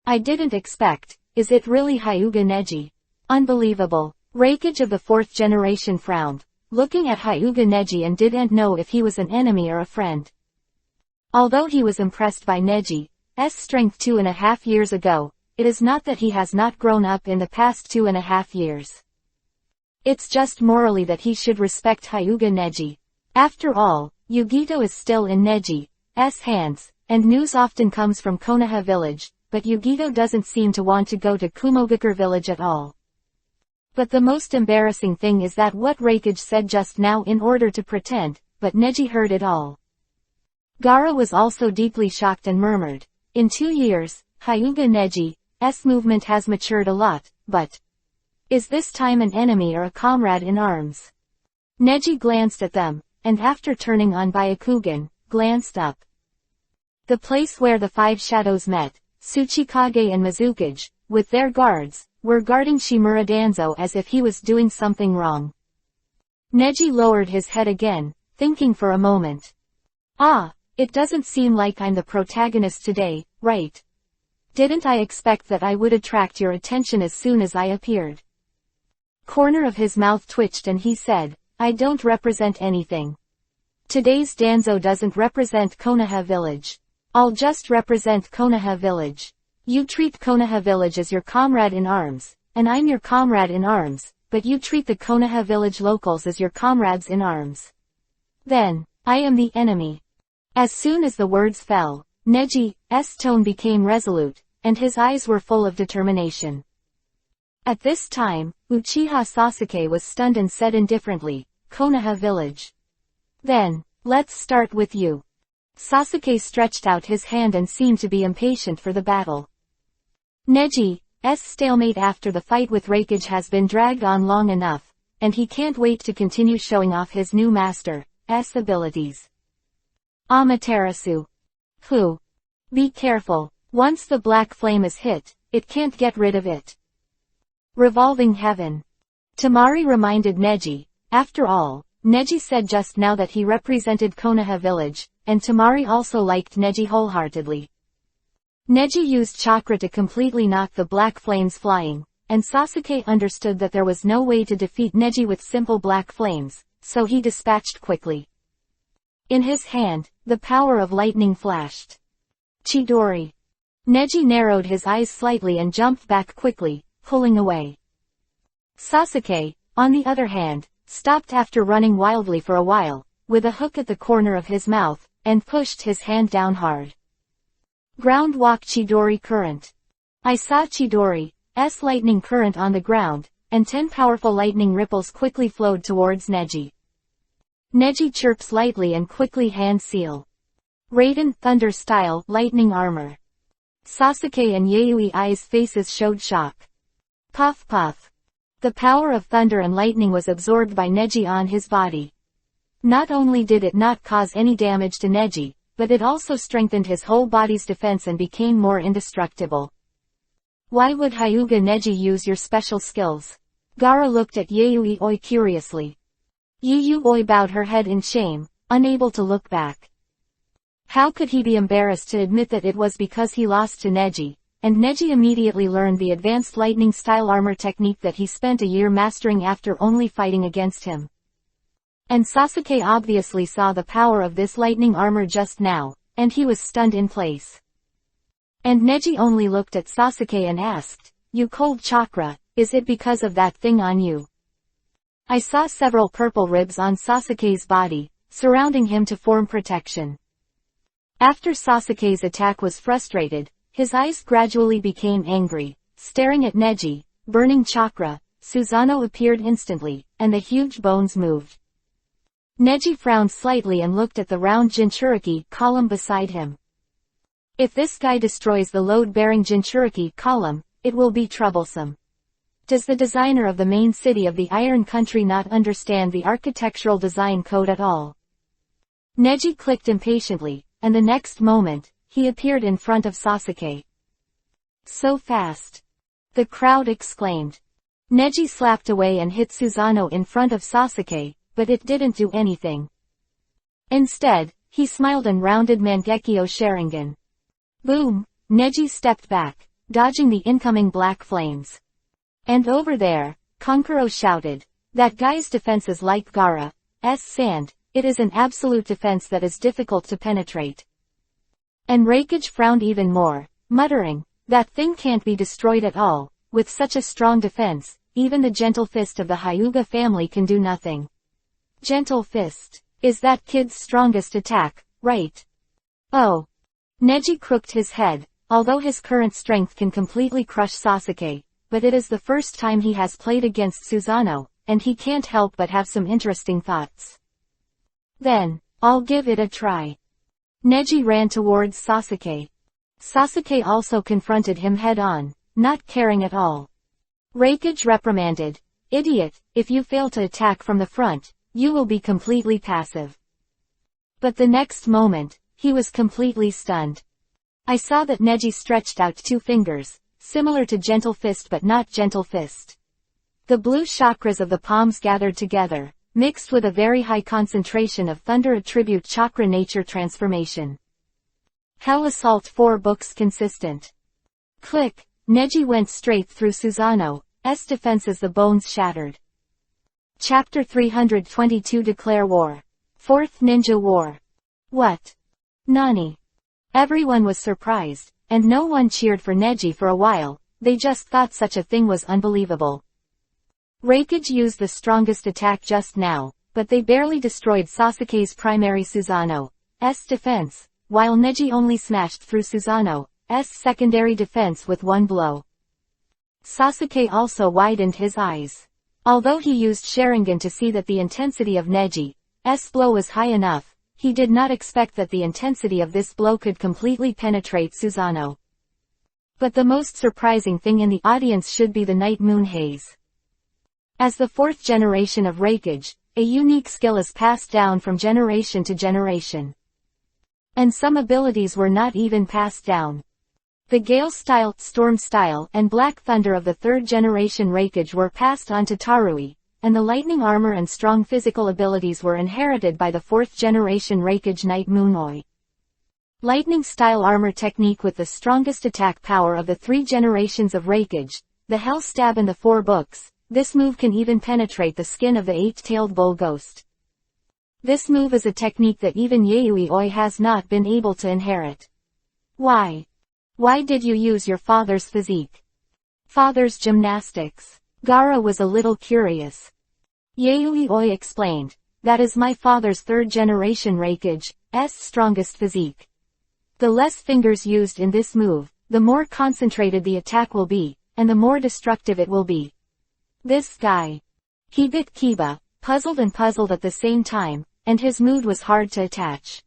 I didn't expect, is it really Hyuga Neji? Unbelievable. Reikage of the 4th generation frowned, looking at Hyuga Neji and didn't know if he was an enemy or a friend. Although he was impressed by Neji's strength 2.5 years ago, it is not that he has not grown up in the past 2.5 years. It's just morally that he should respect Hyuga Neji. After all, Yugito is still in Neji's hands, and news often comes from Konoha village, but Yugito doesn't seem to want to go to Kumogakure village at all. But the most embarrassing thing is that what Reikage said just now in order to pretend, but Neji heard it all. Gaara was also deeply shocked and murmured, in 2 years, Hyuga Neji's movement has matured a lot, but is this time an enemy or a comrade in arms? Neji glanced at them, and after turning on Byakugan, glanced up. The place where the 5 shadows met, Tsuchikage and Mizukage, with their guards, were guarding Shimura Danzo as if he was doing something wrong. Neji lowered his head again, thinking for a moment. It doesn't seem like I'm the protagonist today, right? Didn't I expect that I would attract your attention as soon as I appeared? Corner of his mouth twitched and he said, I don't represent anything. Today's Danzo doesn't represent Konoha village. I'll just represent Konoha village. You treat Konoha village as your comrade in arms, and I'm your comrade in arms, but you treat the Konoha village locals as your comrades in arms. Then, I am the enemy. As soon as the words fell, Neji's tone became resolute, and his eyes were full of determination. At this time, Uchiha Sasuke was stunned and said indifferently, Konoha village. Then, let's start with you. Sasuke stretched out his hand and seemed to be impatient for the battle. Neji's stalemate after the fight with Reikage has been dragged on long enough, and he can't wait to continue showing off his new master's abilities. Amaterasu. Who? Be careful, once the black flame is hit, it can't get rid of it. Revolving heaven. Temari reminded Neji. After all, Neji said just now that he represented Konoha village, and Temari also liked Neji wholeheartedly. Neji used chakra to completely knock the black flames flying, and Sasuke understood that there was no way to defeat Neji with simple black flames, so he dispatched quickly. In his hand, the power of lightning flashed. Chidori. Neji narrowed his eyes slightly and jumped back quickly, pulling away. Sasuke, on the other hand, stopped after running wildly for a while, with a hook at the corner of his mouth, and pushed his hand down hard. Ground walk Chidori current. I saw Chidori's lightning current on the ground, and 10 powerful lightning ripples quickly flowed towards Neji. Neji chirps lightly and quickly hand seal. Raiden Thunder style lightning armor. Sasuke and Yayui's faces showed shock. Puff puff. The power of thunder and lightning was absorbed by Neji on his body. Not only did it not cause any damage to Neji, but it also strengthened his whole body's defense and became more indestructible. Why would Hyuga Neji use your special skills? Gaara looked at Yayoi curiously. Yayoi bowed her head in shame, unable to look back. How could he be embarrassed to admit that it was because he lost to Neji, and Neji immediately learned the advanced lightning-style armor technique that he spent a year mastering after only fighting against him. And Sasuke obviously saw the power of this lightning armor just now, and he was stunned in place. And Neji only looked at Sasuke and asked, "You cold chakra, is it because of that thing on you?" I saw several purple ribs on Sasuke's body, surrounding him to form protection. After Sasuke's attack was frustrated, his eyes gradually became angry, staring at Neji. Burning chakra, Susanoo appeared instantly, and the huge bones moved. Neji frowned slightly and looked at the round Jinchuriki column beside him. If this guy destroys the load-bearing Jinchuriki column, it will be troublesome. Does the designer of the main city of the Iron Country not understand the architectural design code at all? Neji clicked impatiently, and the next moment, he appeared in front of Sasuke. So fast! The crowd exclaimed. Neji slapped away and hit Susanoo in front of Sasuke, but it didn't do anything. Instead, he smiled and rounded Mangekyo Sharingan. Boom! Neji stepped back, dodging the incoming black flames. And over there, Kankuro shouted, "That guy's defense is like Gaara's sand, it is an absolute defense that is difficult to penetrate." And Reikage frowned even more, muttering, "That thing can't be destroyed at all, with such a strong defense, even the gentle fist of the Hyuga family can do nothing." Gentle fist. Is that kid's strongest attack, right? Oh. Neji crooked his head, although his current strength can completely crush Sasuke, but it is the first time he has played against Susanoo, and he can't help but have some interesting thoughts. Then, I'll give it a try. Neji ran towards Sasuke. Sasuke also confronted him head-on, not caring at all. Reikage reprimanded, "Idiot, if you fail to attack from the front, you will be completely passive." But the next moment, he was completely stunned. I saw that Neji stretched out 2 fingers, similar to Gentle Fist but not Gentle Fist. The blue chakras of the palms gathered together, mixed with a very high concentration of Thunder Attribute Chakra Nature Transformation. Hell Assault 4 books consistent. Click, Neji went straight through Susanoo's defense as the bones shattered. Chapter 322 Declare War. 4th Ninja War. What? Nani? Everyone was surprised, and no one cheered for Neji for a while, they just thought such a thing was unbelievable. Reikage used the strongest attack just now, but they barely destroyed Sasuke's primary Susanoo's defense, while Neji only smashed through Susanoo's secondary defense with one blow. Sasuke also widened his eyes. Although he used Sharingan to see that the intensity of Neji's blow was high enough, he did not expect that the intensity of this blow could completely penetrate Susanoo. But the most surprising thing in the audience should be the night moon haze. As the fourth generation of Reikage, a unique skill is passed down from generation to generation. And some abilities were not even passed down. The Gale Style, Storm Style, and Black Thunder of the third generation Reikage were passed on to Tarui, and the lightning armor and strong physical abilities were inherited by the fourth generation Reikage Night Moon Oi. Lightning Style armor technique with the strongest attack power of the three generations of Reikage, the Hell Stab and the four books, this move can even penetrate the skin of the eight-tailed bull ghost. This move is a technique that even Yayoi Oi has not been able to inherit. Why? Why did you use your father's physique? Father's gymnastics. Gaara was a little curious. Yayoi Oi explained, that is my father's third generation Reikage's strongest physique. The less fingers used in this move, the more concentrated the attack will be, and the more destructive it will be. This guy. He bit Kiba, puzzled and puzzled at the same time, and his mood was hard to attach.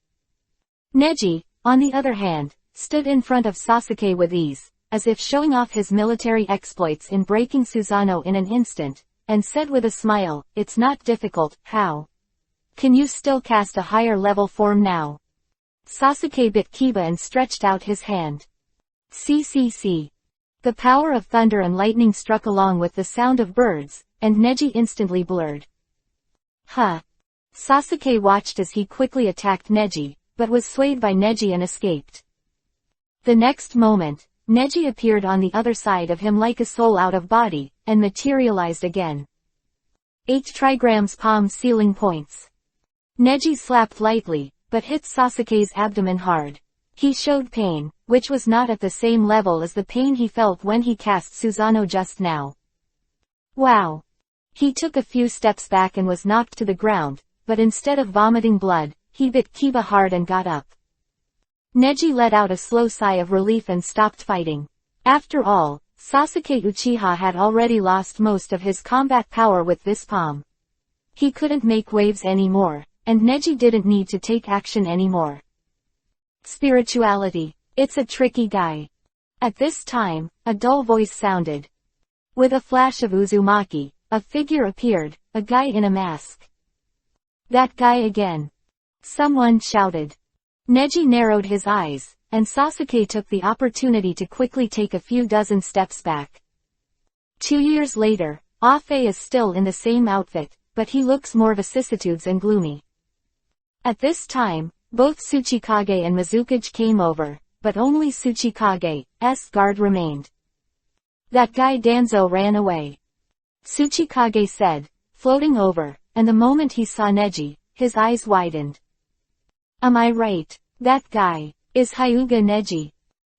Neji, on the other hand, stood in front of Sasuke with ease, as if showing off his military exploits in breaking Susanoo in an instant, and said with a smile, "It's not difficult, how? Can you still cast a higher level form now?" Sasuke bit Kiba and stretched out his hand. CCC. The power of thunder and lightning struck along with the sound of birds, and Neji instantly blurred. Huh. Sasuke watched as he quickly attacked Neji, but was swayed by Neji and escaped. The next moment, Neji appeared on the other side of him like a soul out of body, and materialized again. 8 trigrams palm ceiling points. Neji slapped lightly, but hit Sasuke's abdomen hard. He showed pain, which was not at the same level as the pain he felt when he cast Susanoo just now. Wow. He took a few steps back and was knocked to the ground, but instead of vomiting blood, he bit Kiba hard and got up. Neji let out a slow sigh of relief and stopped fighting. After all, Sasuke Uchiha had already lost most of his combat power with this palm. He couldn't make waves anymore, and Neji didn't need to take action anymore. Spirituality. It's a tricky guy. At this time, a dull voice sounded. With a flash of Uzumaki, a figure appeared, a guy in a mask. That guy again. Someone shouted. Neji narrowed his eyes, and Sasuke took the opportunity to quickly take a few dozen steps back. 2 years later, Afe is still in the same outfit, but he looks more vicissitudes and gloomy. At this time, both Tsuchikage and Mizukage came over, but only Tsuchikage's guard remained. That guy Danzo ran away. Tsuchikage said, floating over, and the moment he saw Neji, his eyes widened. Am I right? That guy is Hyuga Neji.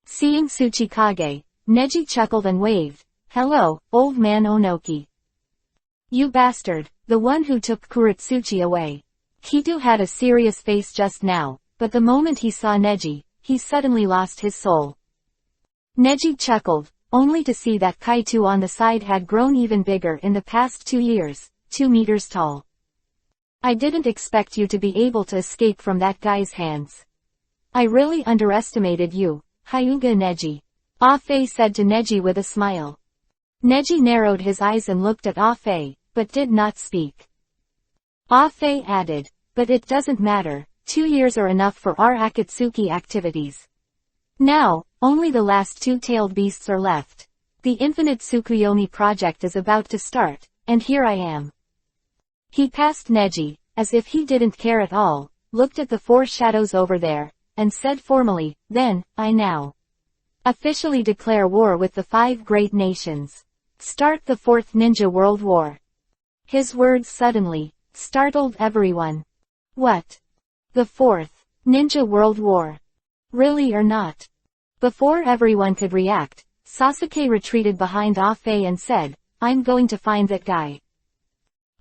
Seeing Tsuchikage, Neji chuckled and waved. Hello, old man Onoki. You bastard, the one who took Kuretsuchi away. Kitu had a serious face just now, but the moment he saw Neji, he suddenly lost his soul. Neji chuckled, only to see that Kaito on the side had grown even bigger in the past 2 years, 2 meters tall. I didn't expect you to be able to escape from that guy's hands. I really underestimated you, Hyuga Neji. Afe said to Neji with a smile. Neji narrowed his eyes and looked at Afe, but did not speak. Afe added, but it doesn't matter, 2 years are enough for our Akatsuki activities. Now, only the last 2-tailed beasts are left. The Infinite Tsukuyomi project is about to start, and here I am. He passed Neji, as if he didn't care at all, looked at the 4 shadows over there, and said formally, then, I now officially declare war with the 5 great nations. Start the 4th Ninja World War. His words suddenly startled everyone. What? The 4th Ninja World War? Really or not? Before everyone could react, Sasuke retreated behind Ah-Fei and said, I'm going to find that guy.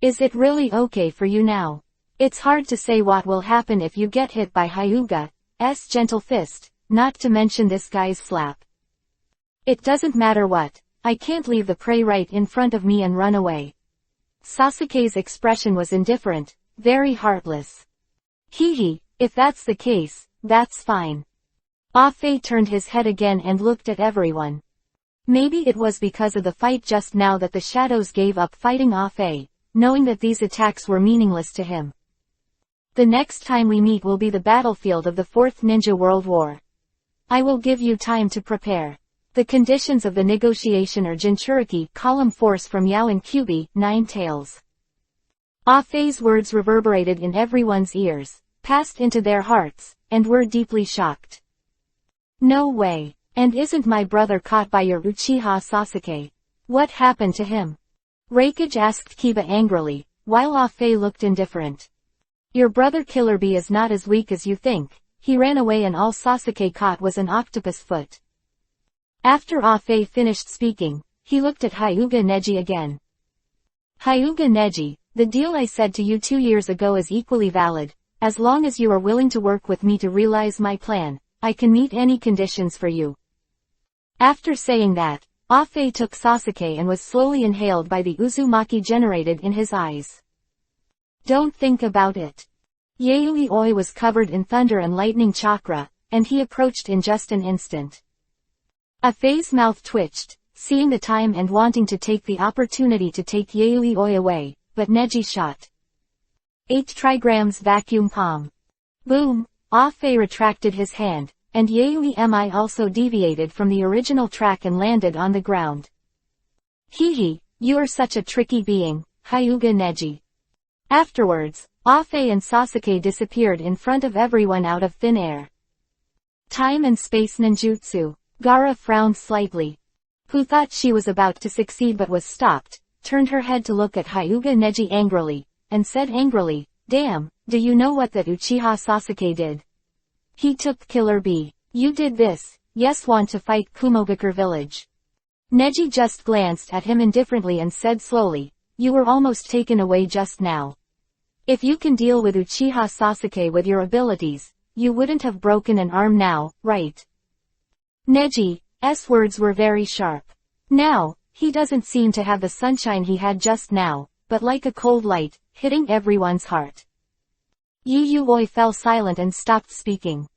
Is it really okay for you now? It's hard to say what will happen if you get hit by Hyuga's gentle fist, not to mention this guy's slap. It doesn't matter what, I can't leave the prey right in front of me and run away. Sasuke's expression was indifferent, very heartless. Hee, if that's the case, that's fine. Ah-Fei turned his head again and looked at everyone. Maybe it was because of the fight just now that the shadows gave up fighting Ah-Fei, knowing that these attacks were meaningless to him. The next time we meet will be the battlefield of the Fourth Ninja World War. I will give you time to prepare. The conditions of the negotiation are Jinchuriki, column force from Yao and Kyubi, 9 tails. Ah-Fei's words reverberated in everyone's ears, passed into their hearts, and were deeply shocked. No way. And isn't my brother caught by your Uchiha Sasuke? What happened to him? Reikage asked Kiba angrily, while Ah-Fei looked indifferent. Your brother Killer Bee is not as weak as you think, he ran away and all Sasuke caught was an octopus foot. After Ah-Fei finished speaking, he looked at Hyuga Neji again. Hyuga Neji, the deal I said to you 2 years ago is equally valid, as long as you are willing to work with me to realize my plan, I can meet any conditions for you. After saying that, Ah-Fei took Sasuke and was slowly inhaled by the Uzumaki generated in his eyes. Don't think about it. Yayoi Oi was covered in thunder and lightning chakra, and he approached in just an instant. Ah-Fei's mouth twitched, seeing the time and wanting to take the opportunity to take Yayoi Oi away, but Neji shot. 8 trigrams vacuum palm. Boom! Ah-Fei retracted his hand, and Yayoi-Mi also deviated from the original track and landed on the ground. Hee, you are such a tricky being, Hyuga Neji. Afterwards, Ah-Fei and Sasuke disappeared in front of everyone out of thin air. Time and space ninjutsu. Gaara frowned slightly. Who thought she was about to succeed but was stopped, turned her head to look at Hyuga Neji angrily, and said angrily, Damn, do you know what that Uchiha Sasuke did? He took Killer Bee. You did this, yes, want to fight Kumogakure village. Neji just glanced at him indifferently and said slowly, you were almost taken away just now. If you can deal with Uchiha Sasuke with your abilities, you wouldn't have broken an arm now, right? Neji's words were very sharp. Now, he doesn't seem to have the sunshine he had just now, but like a cold light, hitting everyone's heart. Yayoi fell silent and stopped speaking.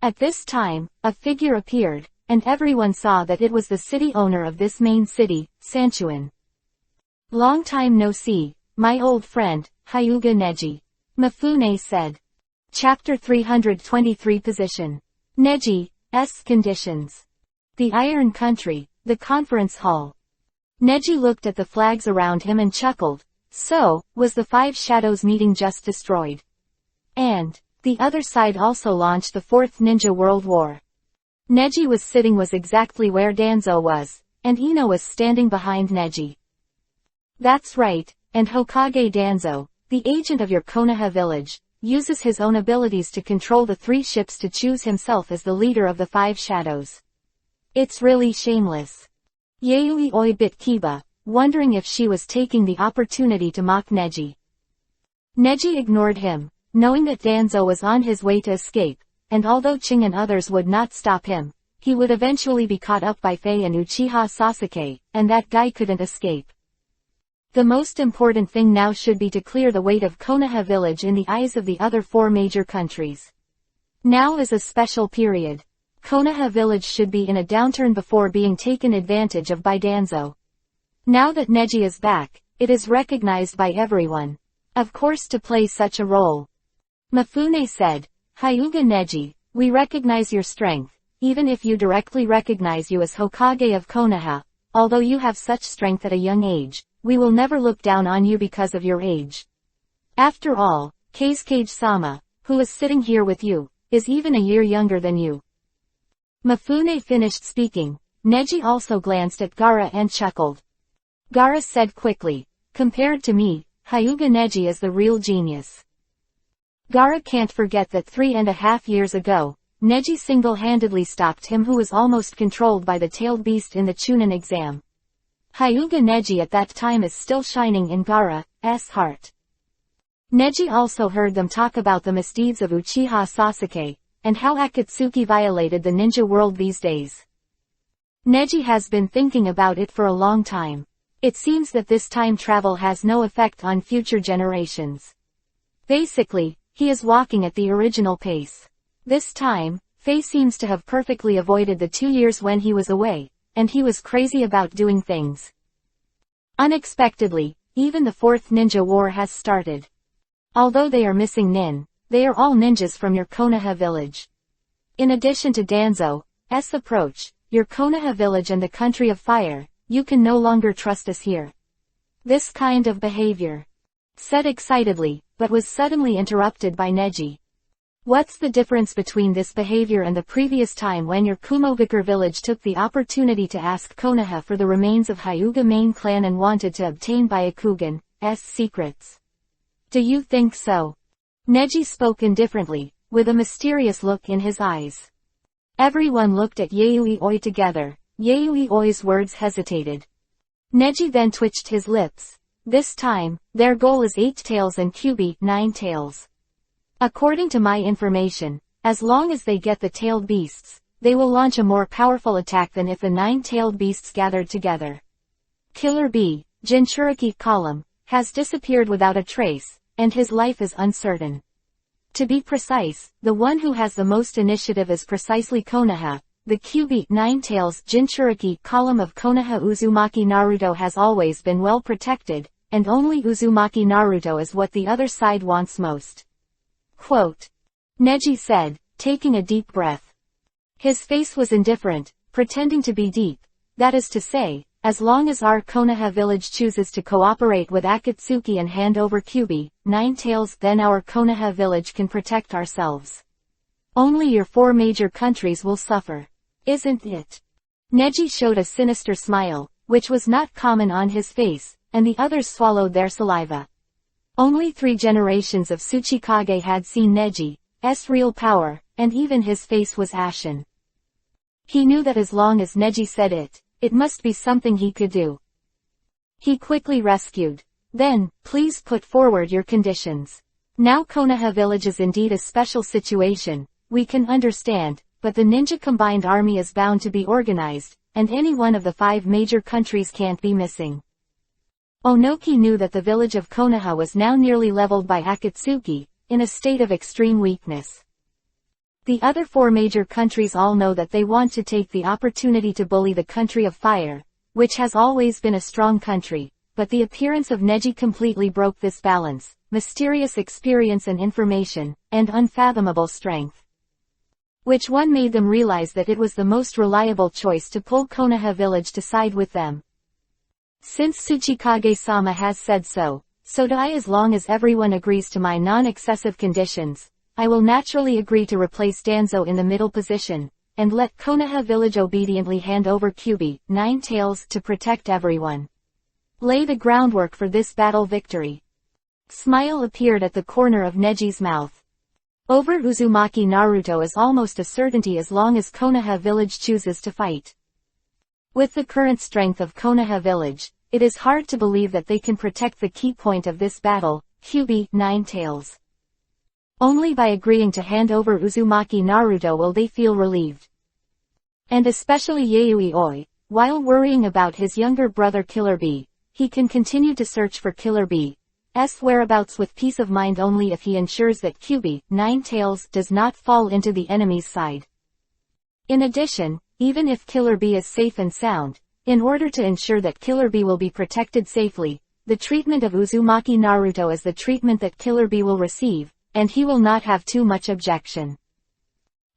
At this time, a figure appeared, and everyone saw that it was the city owner of this main city, Sanchuan. Long time no see, my old friend, Hyuga Neji. Mifune said. Chapter 323 Position. Neji's conditions. The Iron Country, the conference hall. Neji looked at the flags around him and chuckled. So, was the 5 Shadows meeting just destroyed? And, the other side also launched the Fourth Ninja World War. Neji was sitting was exactly where Danzo was, and Ino was standing behind Neji. That's right, and Hokage Danzo, the agent of your Konoha village, uses his own abilities to control the 3 ships to choose himself as the leader of the 5 Shadows. It's really shameless. Yayoi Oi bit Kiba, wondering if she was taking the opportunity to mock Neji. Neji ignored him, knowing that Danzo was on his way to escape, and although Ching and others would not stop him, he would eventually be caught up by Fei and Uchiha Sasuke, and that guy couldn't escape. The most important thing now should be to clear the weight of Konoha village in the eyes of the other 4 major countries. Now is a special period. Konoha village should be in a downturn before being taken advantage of by Danzo. Now that Neji is back, it is recognized by everyone. Of course to play such a role. Mifune said, Hyuga Neji, we recognize your strength, even if you directly recognize you as Hokage of Konoha, although you have such strength at a young age. We will never look down on you because of your age. After all, Kazekage-sama, who is sitting here with you, is even a year younger than you. Mifune finished speaking. Neji also glanced at Gaara and chuckled. Gaara said quickly, compared to me, Hyuga Neji is the real genius. Gaara can't forget that 3.5 years ago, Neji single-handedly stopped him who was almost controlled by the tailed beast in the Chunin exam. Hyuga Neji at that time is still shining in Gaara's heart. Neji also heard them talk about the misdeeds of Uchiha Sasuke, and how Akatsuki violated the ninja world these days. Neji has been thinking about it for a long time. It seems that this time travel has no effect on future generations. Basically, he is walking at the original pace. This time, Faye seems to have perfectly avoided the 2 years when he was away, and he was crazy about doing things. Unexpectedly, even the fourth ninja war has started. Although they are missing Nin, they are all ninjas from your Konoha village. In addition to Danzo's approach, your Konoha village and the country of fire, you can no longer trust us here. This kind of behavior, said excitedly, but was suddenly interrupted by Neji. What's the difference between this behavior and the previous time when your Kumogakure village took the opportunity to ask Konoha for the remains of Hyuga main clan and wanted to obtain Byakugan's secrets? Do you think so? Neji spoke indifferently, with a mysterious look in his eyes. Everyone looked at Yayoi Oi together. Yayoi Oi's words hesitated. Neji then twitched his lips. This time, their goal is 8 tails and Kyuubi 9 tails. According to my information, as long as they get the tailed beasts, they will launch a more powerful attack than if the 9 tailed beasts gathered together. Killer Bee, Jinchuriki column, has disappeared without a trace, and his life is uncertain. To be precise, the one who has the most initiative is precisely Konoha. The Kyuubi 9 tails Jinchuriki column of Konoha Uzumaki Naruto has always been well protected, and only Uzumaki Naruto is what the other side wants most. Quote. Neji said, taking a deep breath. His face was indifferent, pretending to be deep. That is to say, as long as our Konoha village chooses to cooperate with Akatsuki and hand over Kyuubi 9 tails, then our Konoha village can protect ourselves. Only your 4 major countries will suffer. Isn't it? Neji showed a sinister smile, which was not common on his face, and the others swallowed their saliva. Only 3 generations of Tsuchikage had seen Neji's real power, and even his face was ashen. He knew that as long as Neji said it, it must be something he could do. He quickly rescued. Then, please put forward your conditions. Now Konoha village is indeed a special situation, we can understand, but the ninja combined army is bound to be organized, and any one of the 5 major countries can't be missing. Onoki knew that the village of Konoha was now nearly leveled by Akatsuki, in a state of extreme weakness. The other 4 major countries all know that they want to take the opportunity to bully the country of fire, which has always been a strong country, but the appearance of Neji completely broke this balance, mysterious experience and information, and unfathomable strength. Which one made them realize that it was the most reliable choice to pull Konoha village to side with them. Since Tsuchikage-sama has said so, so do I. As long as everyone agrees to my non-excessive conditions, I will naturally agree to replace Danzo in the middle position, and let Konoha village obediently hand over Kyuubi 9 tails to protect everyone. Lay the groundwork for this battle victory. Smile appeared at the corner of Neji's mouth. Over Uzumaki Naruto is almost a certainty as long as Konoha village chooses to fight. With the current strength of Konoha village, it is hard to believe that they can protect the key point of this battle, Kyuubi 9 tails. Only by agreeing to hand over Uzumaki Naruto will they feel relieved. And especially Yayoi Oi, while worrying about his younger brother Killer Bee, he can continue to search for Killer Bee's whereabouts with peace of mind only if he ensures that Kyuubi 9 tails does not fall into the enemy's side. In addition, even if Killer Bee is safe and sound, in order to ensure that Killer Bee will be protected safely, the treatment of Uzumaki Naruto is the treatment that Killer Bee will receive, and he will not have too much objection.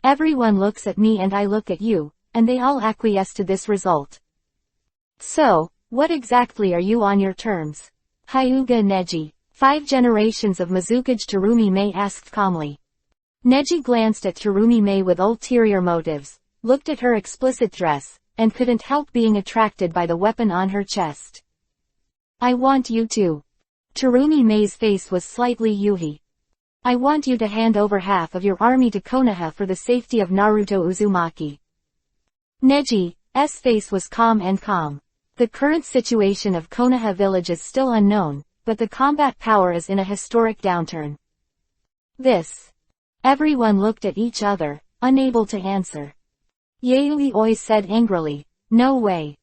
Everyone looks at me and I look at you, and they all acquiesce to this result. So, what exactly are you on your terms? Hyuga Neji. 5 generations of Mizukage Terumi Mei asked calmly. Neji glanced at Terumi Mei with ulterior motives, looked at her explicit dress, and couldn't help being attracted by the weapon on her chest. I want you to. Terumi Mei's face was slightly yuhi. I want you to hand over half of your army to Konoha for the safety of Naruto Uzumaki. Neji's face was calm and calm. The current situation of Konoha village is still unknown, but the combat power is in a historic downturn. This. Everyone looked at each other, unable to answer. Yayoi said angrily, "No way."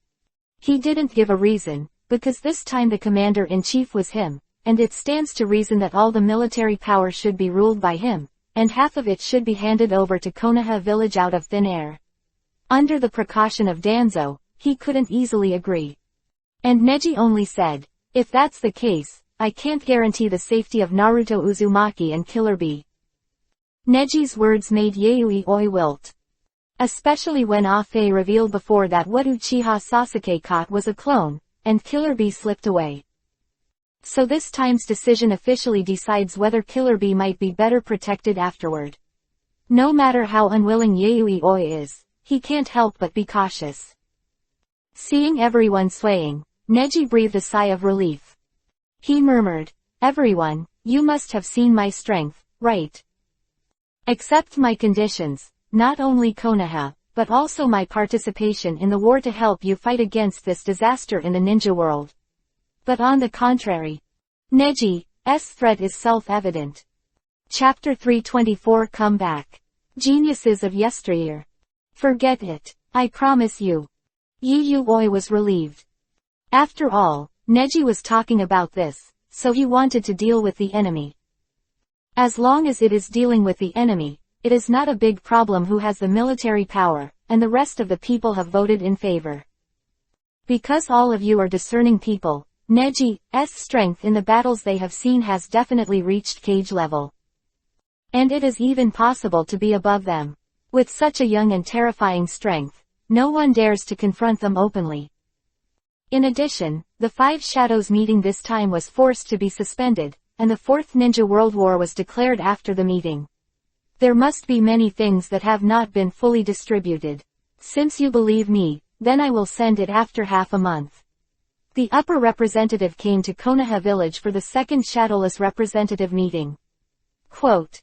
He didn't give a reason, because this time the commander-in-chief was him, and it stands to reason that all the military power should be ruled by him, and half of it should be handed over to Konoha village out of thin air. Under the precaution of Danzo, he couldn't easily agree. And Neji only said, "If that's the case, I can't guarantee the safety of Naruto Uzumaki and Killer Bee." Neji's words made Yayoi wilt. Especially when Afe revealed before that what Uchiha Sasuke caught was a clone, and Killer Bee slipped away. So this time's decision officially decides whether Killer Bee might be better protected afterward. No matter how unwilling Yayoi is, he can't help but be cautious. Seeing everyone swaying, Neji breathed a sigh of relief. He murmured, "Everyone, you must have seen my strength, right? Accept my conditions, not only Konoha, but also my participation in the war to help you fight against this disaster in the ninja world." But on the contrary, Neji's threat is self-evident. Chapter 324 Come Back. Geniuses of Yesteryear. Forget it, I promise you. Yayoi was relieved. After all, Neji was talking about this, so he wanted to deal with the enemy. As long as it is dealing with the enemy, it is not a big problem who has the military power, and the rest of the people have voted in favor. Because all of you are discerning people, Neji's strength in the battles they have seen has definitely reached cage level. And it is even possible to be above them. With such a young and terrifying strength, no one dares to confront them openly. In addition, the Five Shadows meeting this time was forced to be suspended, and the Fourth Ninja World War was declared after the meeting. There must be many things that have not been fully distributed. Since you believe me, then I will send it after half a month. The upper representative came to Konoha village for the second Shadowless representative meeting. Quote,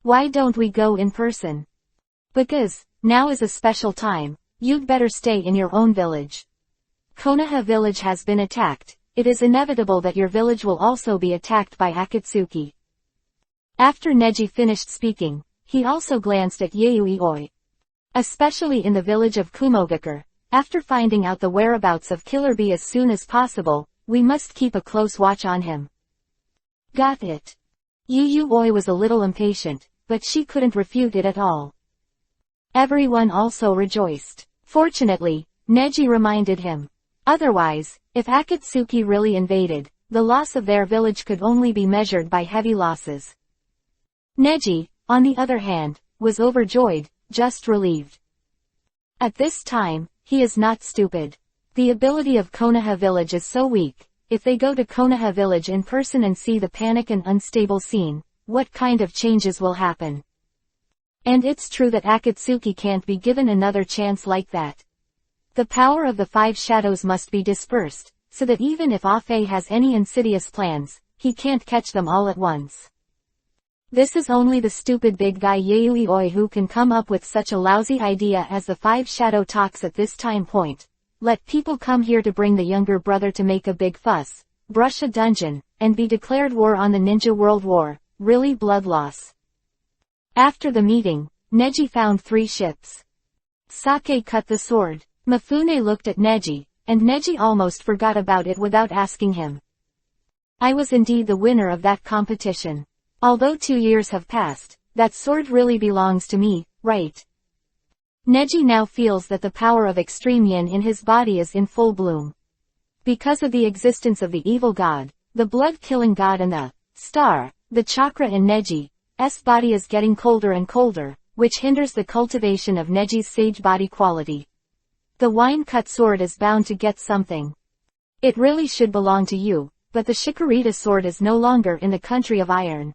"Why don't we go in person? Because, now is a special time, you'd better stay in your own village. Konoha village has been attacked, it is inevitable that your village will also be attacked by Akatsuki." After Neji finished speaking, he also glanced at Yayoi. Especially in the village of Kumogakure, after finding out the whereabouts of Killer Bee as soon as possible, we must keep a close watch on him. Got it. Yayoi was a little impatient, but she couldn't refute it at all. Everyone also rejoiced. Fortunately, Neji reminded him. Otherwise, if Akatsuki really invaded, the loss of their village could only be measured by heavy losses. Neji, on the other hand, was overjoyed, just relieved. At this time, he is not stupid. The ability of Konoha village is so weak, if they go to Konoha village in person and see the panic and unstable scene, what kind of changes will happen? And it's true that Akatsuki can't be given another chance like that. The power of the Five Shadows must be dispersed, so that even if Afe has any insidious plans, he can't catch them all at once. This is only the stupid big guy Yayoi who can come up with such a lousy idea as the Five Shadow talks at this time point. Let people come here to bring the younger brother to make a big fuss, brush a dungeon, and be declared war on the Ninja World War, really blood loss. After the meeting, Neji found 3 ships. Sake cut the sword. Mifune looked at Neji, and Neji almost forgot about it without asking him. I was indeed the winner of that competition. Although 2 years have passed, that sword really belongs to me, right? Neji now feels that the power of extreme yin in his body is in full bloom. Because of the existence of the evil god, the blood-killing god and the star, the chakra in Neji's body is getting colder and colder, which hinders the cultivation of Neji's sage body quality. The wine-cut sword is bound to get something. It really should belong to you, but the Shikarita sword is no longer in the country of iron.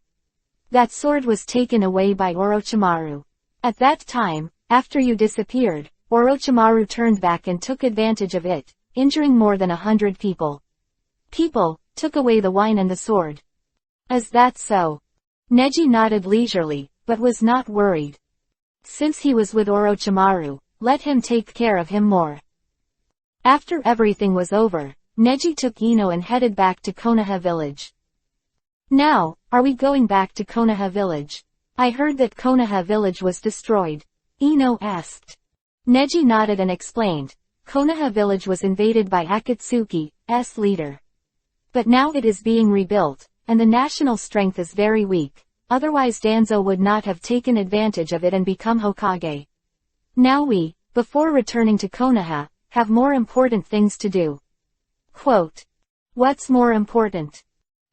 That sword was taken away by Orochimaru. At that time, after you disappeared, Orochimaru turned back and took advantage of it, injuring more than 100 people. People took away the wine and the sword. Is that so? Neji nodded leisurely, but was not worried. Since he was with Orochimaru, let him take care of him more. After everything was over, Neji took Ino and headed back to Konoha village. Now, are we going back to Konoha village? I heard that Konoha village was destroyed. Ino asked. Neji nodded and explained. Konoha village was invaded by Akatsuki's leader. But now it is being rebuilt, and the national strength is very weak, otherwise Danzo would not have taken advantage of it and become Hokage. Now we, before returning to Konoha, have more important things to do. Quote. What's more important?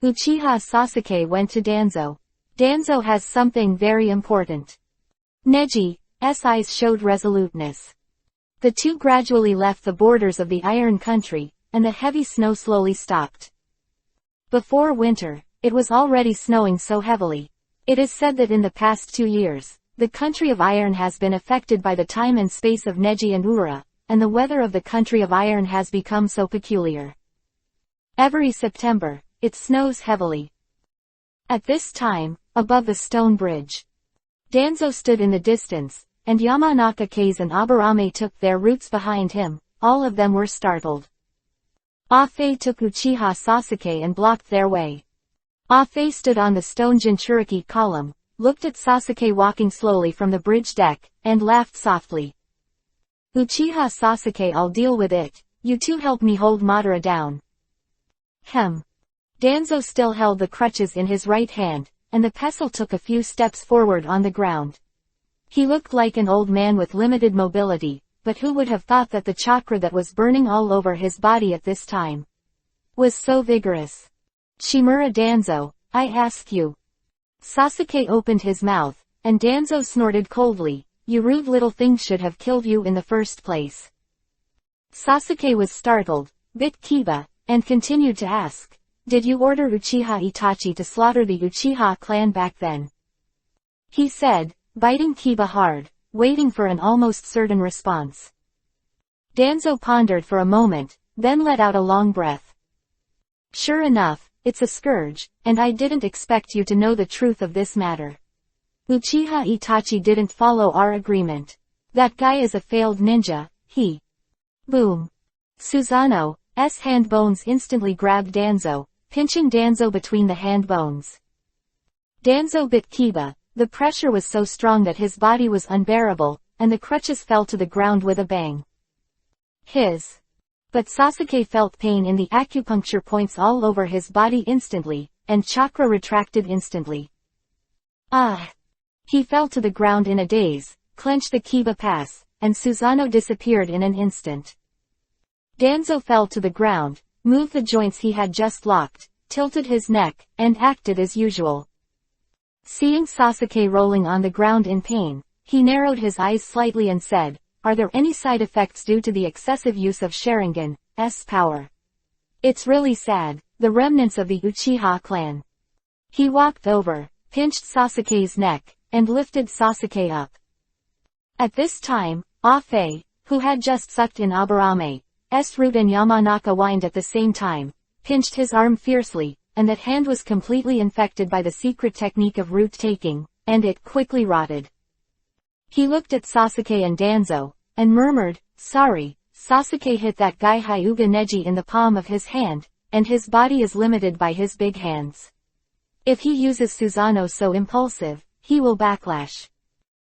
Uchiha Sasuke went to Danzo. Danzo has something very important. Neji's eyes showed resoluteness. The two gradually left the borders of the Iron Country, and the heavy snow slowly stopped. Before winter, it was already snowing so heavily. It is said that in the past 2 years, the country of Iron has been affected by the time and space of Neji and Ura, and the weather of the country of Iron has become so peculiar. Every September, it snows heavily. At this time, above the stone bridge, Danzo stood in the distance, and Yamanaka Kase and Aburame took their routes behind him. All of them were startled. Afe took Uchiha Sasuke and blocked their way. Afe stood on the stone Jinchuriki column, looked at Sasuke walking slowly from the bridge deck, and laughed softly. Uchiha Sasuke, I'll deal with it, you two help me hold Madara down. Hem. Danzo still held the crutches in his right hand, and the pestle took a few steps forward on the ground. He looked like an old man with limited mobility, but who would have thought that the chakra that was burning all over his body at this time was so vigorous? Shimura Danzo, I ask you. Sasuke opened his mouth, and Danzo snorted coldly, you rude little thing, should have killed you in the first place. Sasuke was startled, bit Kiba, and continued to ask, did you order Uchiha Itachi to slaughter the Uchiha clan back then? He said, biting Kiba hard, waiting for an almost certain response. Danzo pondered for a moment, then let out a long breath. Sure enough, it's a scourge, and I didn't expect you to know the truth of this matter. Uchiha Itachi didn't follow our agreement. That guy is a failed ninja, he. Boom. Susanoo's hand bones instantly grabbed Danzo, pinching Danzo between the hand bones. Danzo bit Kiba. The pressure was so strong that his body was unbearable, and the crutches fell to the ground with a bang. But Sasuke felt pain in the acupuncture points all over his body instantly, and chakra retracted instantly. Ah! He fell to the ground in a daze, clenched the Kiba pass, and Susanoo disappeared in an instant. Danzo fell to the ground, moved the joints he had just locked, tilted his neck, and acted as usual. Seeing Sasuke rolling on the ground in pain, he narrowed his eyes slightly and said, are there any side effects due to the excessive use of Sharingan's power? It's really sad, the remnants of the Uchiha clan. He walked over, pinched Sasuke's neck, and lifted Sasuke up. At this time, Afe, who had just sucked in Aburame's root, and Yamanaka whined at the same time, pinched his arm fiercely, and that hand was completely infected by the secret technique of root taking, and it quickly rotted. He looked at Sasuke and Danzo, and murmured, sorry, Sasuke hit that guy Hyuga Neji in the palm of his hand, and his body is limited by his big hands. If he uses Susanoo so impulsive, he will backlash.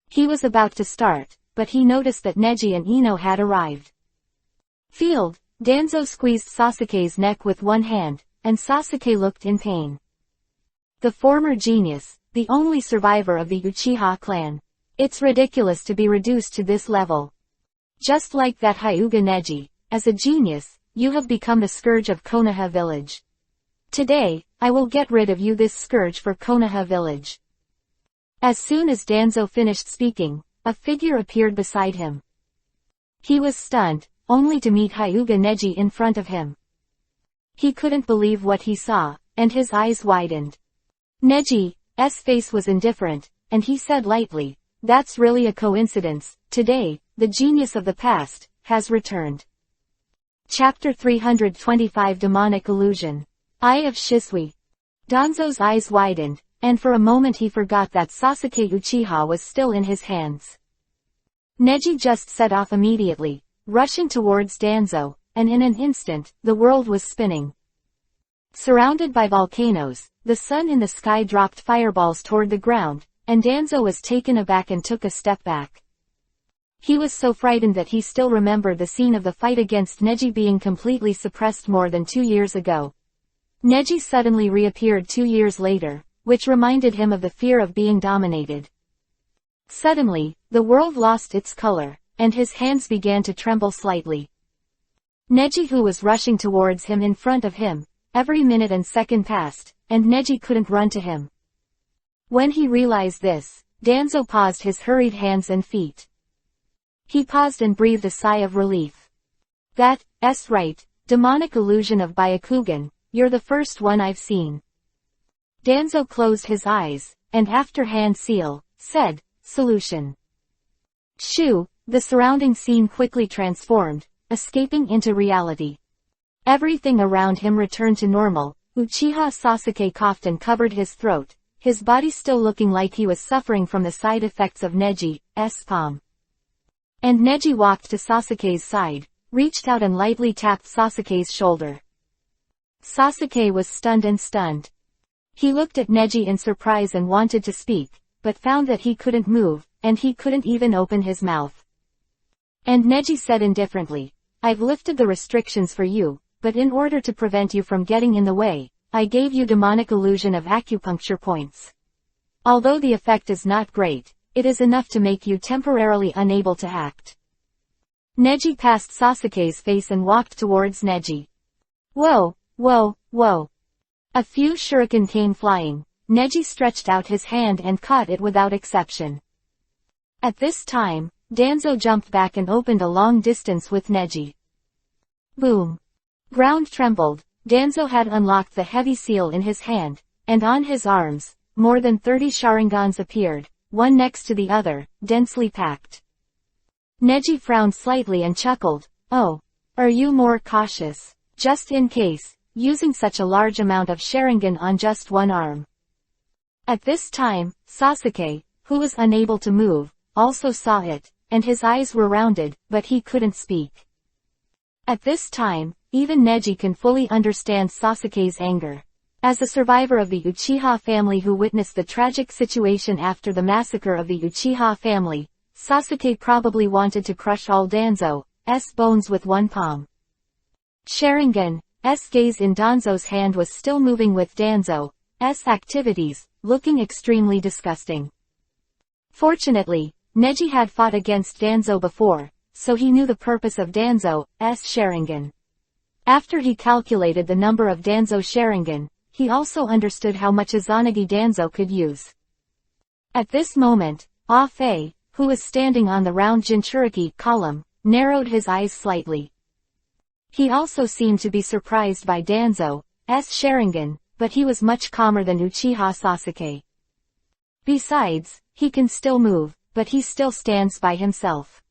He was about to start, but he noticed that Neji and Ino had arrived. Danzo squeezed Sasuke's neck with one hand, and Sasuke looked in pain. The former genius, the only survivor of the Uchiha clan. It's ridiculous to be reduced to this level. Just like that Hyuga Neji, as a genius, you have become the scourge of Konoha village. Today, I will get rid of you, this scourge for Konoha village. As soon as Danzo finished speaking, a figure appeared beside him. He was stunned, only to meet Hyuga Neji in front of him. He couldn't believe what he saw, and his eyes widened. Neji's face was indifferent, and he said lightly, that's really a coincidence, today, the genius of the past, has returned. Chapter 325 Demonic Illusion. Eye of Shisui. Danzo's eyes widened, and for a moment he forgot that Sasuke Uchiha was still in his hands. Neji just set off immediately, rushing towards Danzo, and in an instant, the world was spinning. Surrounded by volcanoes, the sun in the sky dropped fireballs toward the ground, and Danzo was taken aback and took a step back. He was so frightened that he still remembered the scene of the fight against Neji being completely suppressed more than 2 years ago. Neji suddenly reappeared 2 years later, which reminded him of the fear of being dominated. Suddenly, the world lost its color, and his hands began to tremble slightly. Neji, who was rushing towards him in front of him, every minute and second passed, and Neji couldn't run to him. When he realized this, Danzo paused his hurried hands and feet. He paused and breathed a sigh of relief. That's right, demonic illusion of Byakugan, you're the first one I've seen. Danzo closed his eyes, and after hand seal, said, solution. Shoo, the surrounding scene quickly transformed, escaping into reality. Everything around him returned to normal. Uchiha Sasuke coughed and covered his throat, his body still looking like he was suffering from the side effects of Neji's palm. And Neji walked to Sasuke's side, reached out and lightly tapped Sasuke's shoulder. Sasuke was stunned. He looked at Neji in surprise and wanted to speak, but found that he couldn't move, and he couldn't even open his mouth. And Neji said indifferently, I've lifted the restrictions for you, but in order to prevent you from getting in the way, I gave you demonic illusion of acupuncture points. Although the effect is not great, it is enough to make you temporarily unable to act. Neji passed Sasuke's face and walked towards Neji. Whoa. A few shuriken came flying. Neji stretched out his hand and caught it without exception. At this time, Danzo jumped back and opened a long distance with Neji. Boom. Ground trembled. Danzo had unlocked the heavy seal in his hand, and on his arms, more than 30 Sharingans appeared, one next to the other, densely packed. Neji frowned slightly and chuckled, oh, are you more cautious? Just in case, using such a large amount of Sharingan on just one arm. At this time, Sasuke, who was unable to move, also saw it, and his eyes were rounded, but he couldn't speak. At this time, even Neji can fully understand Sasuke's anger. As a survivor of the Uchiha family who witnessed the tragic situation after the massacre of the Uchiha family, Sasuke probably wanted to crush all Danzo's bones with one palm. Sharingan's gaze in Danzo's hand was still moving with Danzo's activities, looking extremely disgusting. Fortunately, Neji had fought against Danzo before, so he knew the purpose of Danzo's Sharingan. After he calculated the number of Danzo's Sharingan, he also understood how much Izanagi Danzo could use. At this moment, Ah-Fei, who was standing on the round Jinchuriki column, narrowed his eyes slightly. He also seemed to be surprised by Danzo's Sharingan, but he was much calmer than Uchiha Sasuke. Besides, he can still move, but he still stands by himself.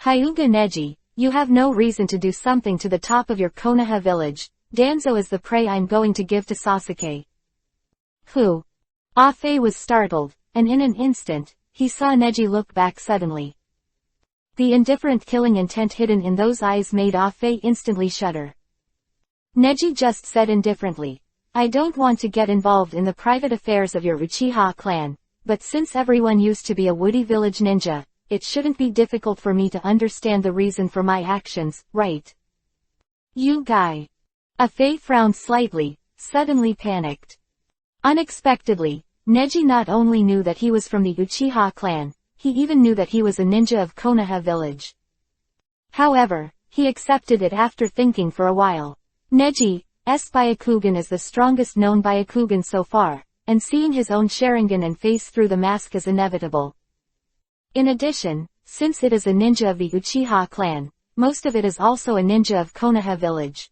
Hyuga Neji, you have no reason to do something to the top of your Konoha village. Danzo is the prey I'm going to give to Sasuke. Who? Ah-Fei was startled, and in an instant, he saw Neji look back suddenly. The indifferent killing intent hidden in those eyes made Ah-Fei instantly shudder. Neji just said indifferently, I don't want to get involved in the private affairs of your Uchiha clan, but since everyone used to be a Woody Village ninja, it shouldn't be difficult for me to understand the reason for my actions, right? You guy. Ah-Fei frowned slightly, suddenly panicked. Unexpectedly, Neji not only knew that he was from the Uchiha clan, he even knew that he was a ninja of Konoha village. However, he accepted it after thinking for a while. Neji's Byakugan is the strongest known Byakugan so far, and seeing his own Sharingan and face through the mask is inevitable. In addition, since it is a ninja of the Uchiha clan, most of it is also a ninja of Konoha village.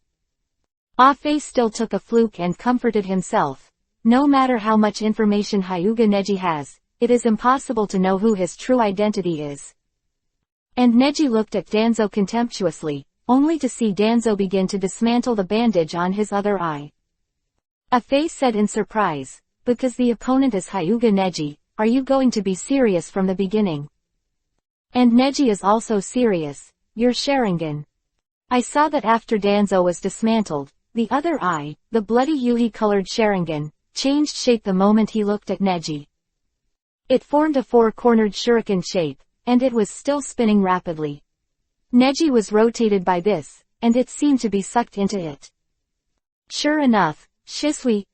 Ah-Fei still took a fluke and comforted himself. No matter how much information Hyuga Neji has, it is impossible to know who his true identity is. And Neji looked at Danzo contemptuously, only to see Danzo begin to dismantle the bandage on his other eye. Ah-Fei said in surprise, because the opponent is Hyuga Neji, are you going to be serious from the beginning? And Neji is also serious, your Sharingan. I saw that after Danzo was dismantled, the other eye, the bloody Yuhi-colored Sharingan, changed shape the moment he looked at Neji. It formed a four-cornered shuriken shape, and it was still spinning rapidly. Neji was rotated by this, and it seemed to be sucked into it. Sure enough, Shisui's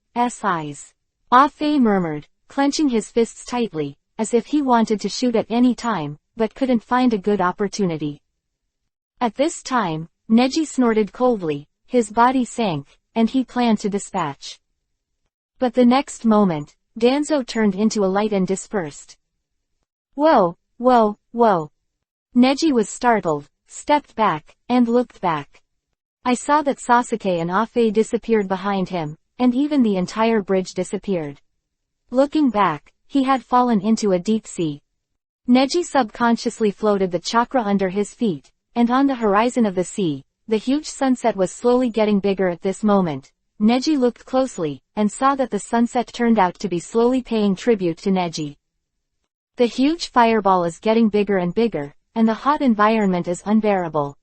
eyes. Ah-Fei murmured, clenching his fists tightly, as if he wanted to shoot at any time, but couldn't find a good opportunity. At this time, Neji snorted coldly, his body sank, and he planned to dispatch. But the next moment, Danzo turned into a light and dispersed. Whoa, whoa, whoa. Neji was startled, stepped back, and looked back. I saw that Sasuke and Ah-Fei disappeared behind him, and even the entire bridge disappeared. Looking back, he had fallen into a deep sea. Neji subconsciously floated the chakra under his feet, and on the horizon of the sea, the huge sunset was slowly getting bigger at this moment. Neji looked closely, and saw that the sunset turned out to be slowly paying tribute to Neji. The huge fireball is getting bigger and bigger, and the hot environment is unbearable.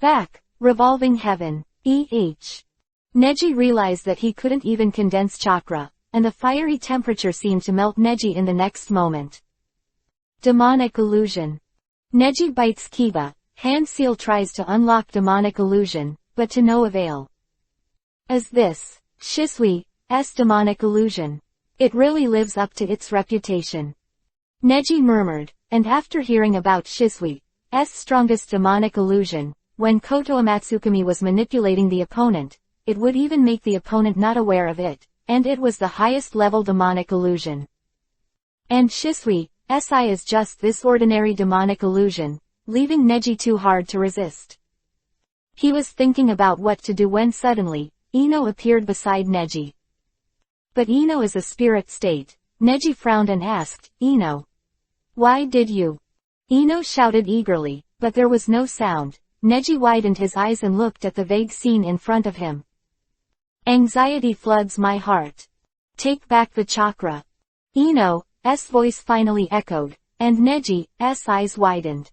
Back, revolving heaven, Neji realized that he couldn't even condense chakra, and the fiery temperature seemed to melt Neji in the next moment. Demonic illusion. Neji bites Kiba, Hand Seal tries to unlock demonic illusion, but to no avail. Is this Shisui's demonic illusion? It really lives up to its reputation. Neji murmured, and after hearing about Shisui's strongest demonic illusion, when Koto Amatsukami was manipulating the opponent, it would even make the opponent not aware of it, and it was the highest level demonic illusion. And Shisui's is just this ordinary demonic illusion, leaving Neji too hard to resist. He was thinking about what to do when suddenly, Ino appeared beside Neji. But Ino is a spirit state. Neji frowned and asked, Ino. Why did you? Ino shouted eagerly, but there was no sound. Neji widened his eyes and looked at the vague scene in front of him. Anxiety floods my heart. Take back the chakra. Ino's voice finally echoed, and Neji's eyes widened.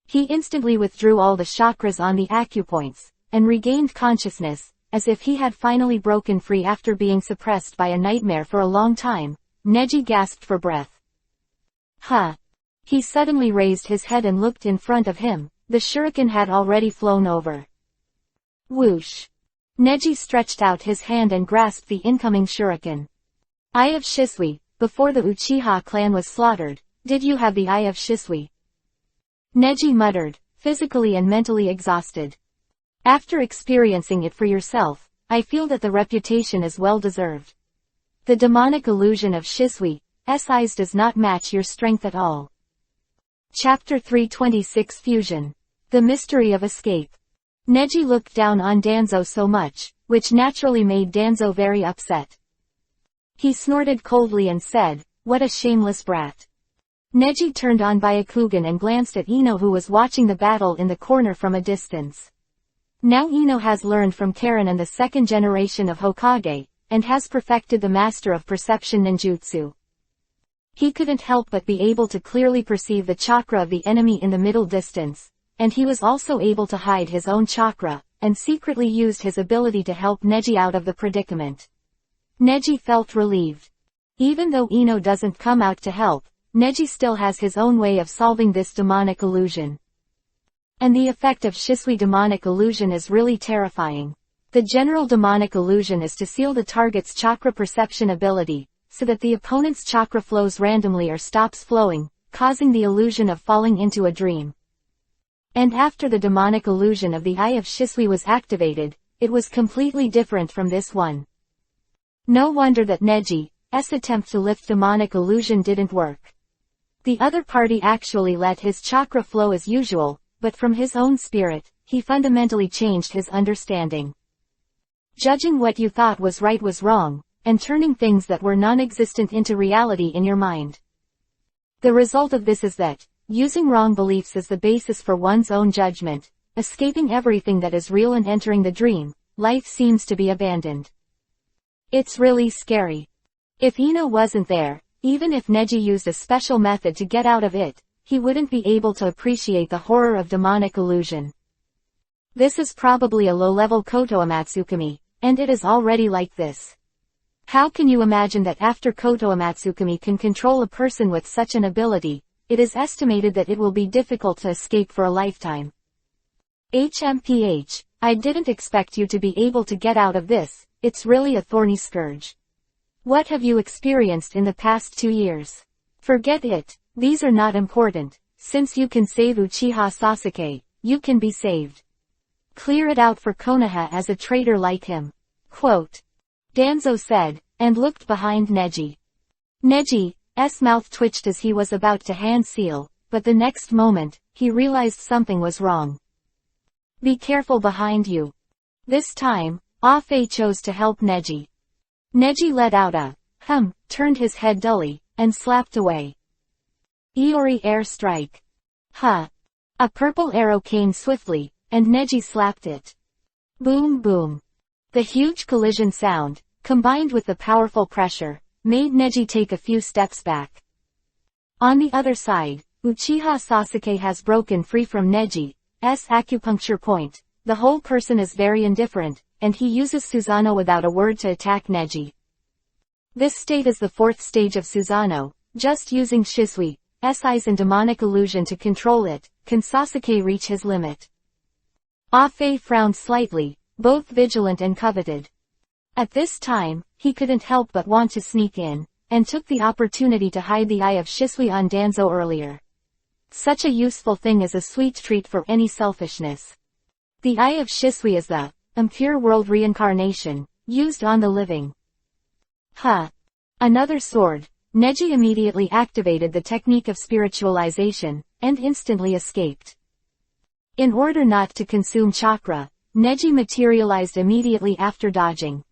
He instantly withdrew all the chakras on the acupoints, and regained consciousness, as if he had finally broken free after being suppressed by a nightmare for a long time. Neji gasped for breath. Huh. He suddenly raised his head and looked in front of him. The shuriken had already flown over. Whoosh. Neji stretched out his hand and grasped the incoming shuriken. Eye of Shisui, before the Uchiha clan was slaughtered, did you have the Eye of Shisui? Neji muttered, physically and mentally exhausted. After experiencing it for yourself, I feel that the reputation is well deserved. The demonic illusion of Shisui's eyes does not match your strength at all. Chapter 326 Fusion. The Mystery of Escape. Neji looked down on Danzo so much, which naturally made Danzo very upset. He snorted coldly and said, what a shameless brat. Neji turned on Byakugan and glanced at Ino, who was watching the battle in the corner from a distance. Now Ino has learned from Karen and the second generation of Hokage, and has perfected the Master of Perception ninjutsu. He couldn't help but be able to clearly perceive the chakra of the enemy in the middle distance, and he was also able to hide his own chakra, and secretly used his ability to help Neji out of the predicament. Neji felt relieved. Even though Ino doesn't come out to help, Neji still has his own way of solving this demonic illusion. And the effect of Shisui demonic illusion is really terrifying. The general demonic illusion is to seal the target's chakra perception ability, so that the opponent's chakra flows randomly or stops flowing, causing the illusion of falling into a dream. And after the demonic illusion of the Eye of Shisui was activated, it was completely different from this one. No wonder that Neji's attempt to lift demonic illusion didn't work. The other party actually let his chakra flow as usual, but from his own spirit, he fundamentally changed his understanding. Judging what you thought was right was wrong, and turning things that were non-existent into reality in your mind. The result of this is that, using wrong beliefs as the basis for one's own judgment, escaping everything that is real and entering the dream, life seems to be abandoned. It's really scary. If Ino wasn't there, even if Neji used a special method to get out of it, he wouldn't be able to appreciate the horror of demonic illusion. This is probably a low-level Koto Amatsukami, and it is already like this. How can you imagine that after Koto Amatsukami can control a person with such an ability, it is estimated that it will be difficult to escape for a lifetime. HMPH, I didn't expect you to be able to get out of this, it's really a thorny scourge. What have you experienced in the past 2 years? Forget it, these are not important, since you can save Uchiha Sasuke, you can be saved. Clear it out for Konoha as a traitor like him. Quote. Danzo said, and looked behind Neji. Neji's mouth twitched as he was about to hand seal, but the next moment, he realized something was wrong. Be careful behind you. This time, Ah-Fei chose to help Neji. Neji let out a turned his head dully, and slapped away. Iori air strike. A purple arrow came swiftly, and Neji slapped it. Boom boom. The huge collision sound, combined with the powerful pressure, made Neji take a few steps back. On the other side, Uchiha Sasuke has broken free from Neji's acupuncture point. The whole person is very indifferent, and he uses Susanoo without a word to attack Neji. This state is the 4th stage of Susanoo, just using Shisui's eyes and demonic illusion to control it, can Sasuke reach his limit. Ah-Fei frowned slightly, both vigilant and coveted. At this time, he couldn't help but want to sneak in, and took the opportunity to hide the eye of Shisui on Danzo earlier. Such a useful thing is a sweet treat for any selfishness. The eye of Shisui is the impure world reincarnation, used on the living. Another sword. Neji immediately activated the technique of spiritualization, and instantly escaped. In order not to consume chakra, Neji materialized immediately after dodging.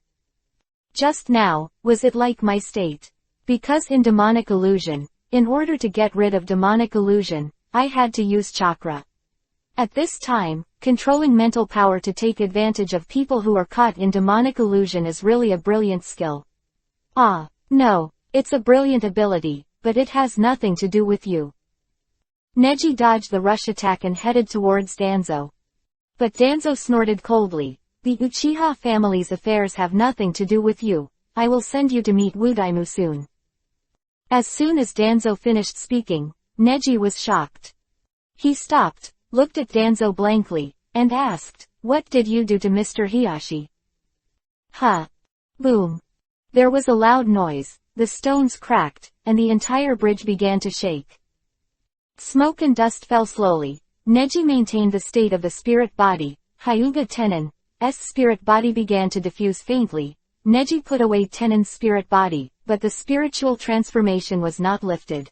Just now, was it like my state? Because in demonic illusion, in order to get rid of demonic illusion, I had to use chakra. At this time, controlling mental power to take advantage of people who are caught in demonic illusion is really a brilliant skill. No, it's a brilliant ability, but it has nothing to do with you. Neji dodged the rush attack and headed towards Danzo. But Danzo snorted coldly. The Uchiha family's affairs have nothing to do with you. I will send you to meet Wudaimu soon. As soon as Danzo finished speaking, Neji was shocked. He stopped, looked at Danzo blankly, and asked, "What did you do to Mr. Hiyashi?" Boom. There was a loud noise, the stones cracked, and the entire bridge began to shake. Smoke and dust fell slowly. Neji maintained the state of the spirit body. Hyuga Tennin's spirit body began to diffuse faintly. Neji put away Tennin's spirit body, but the spiritual transformation was not lifted.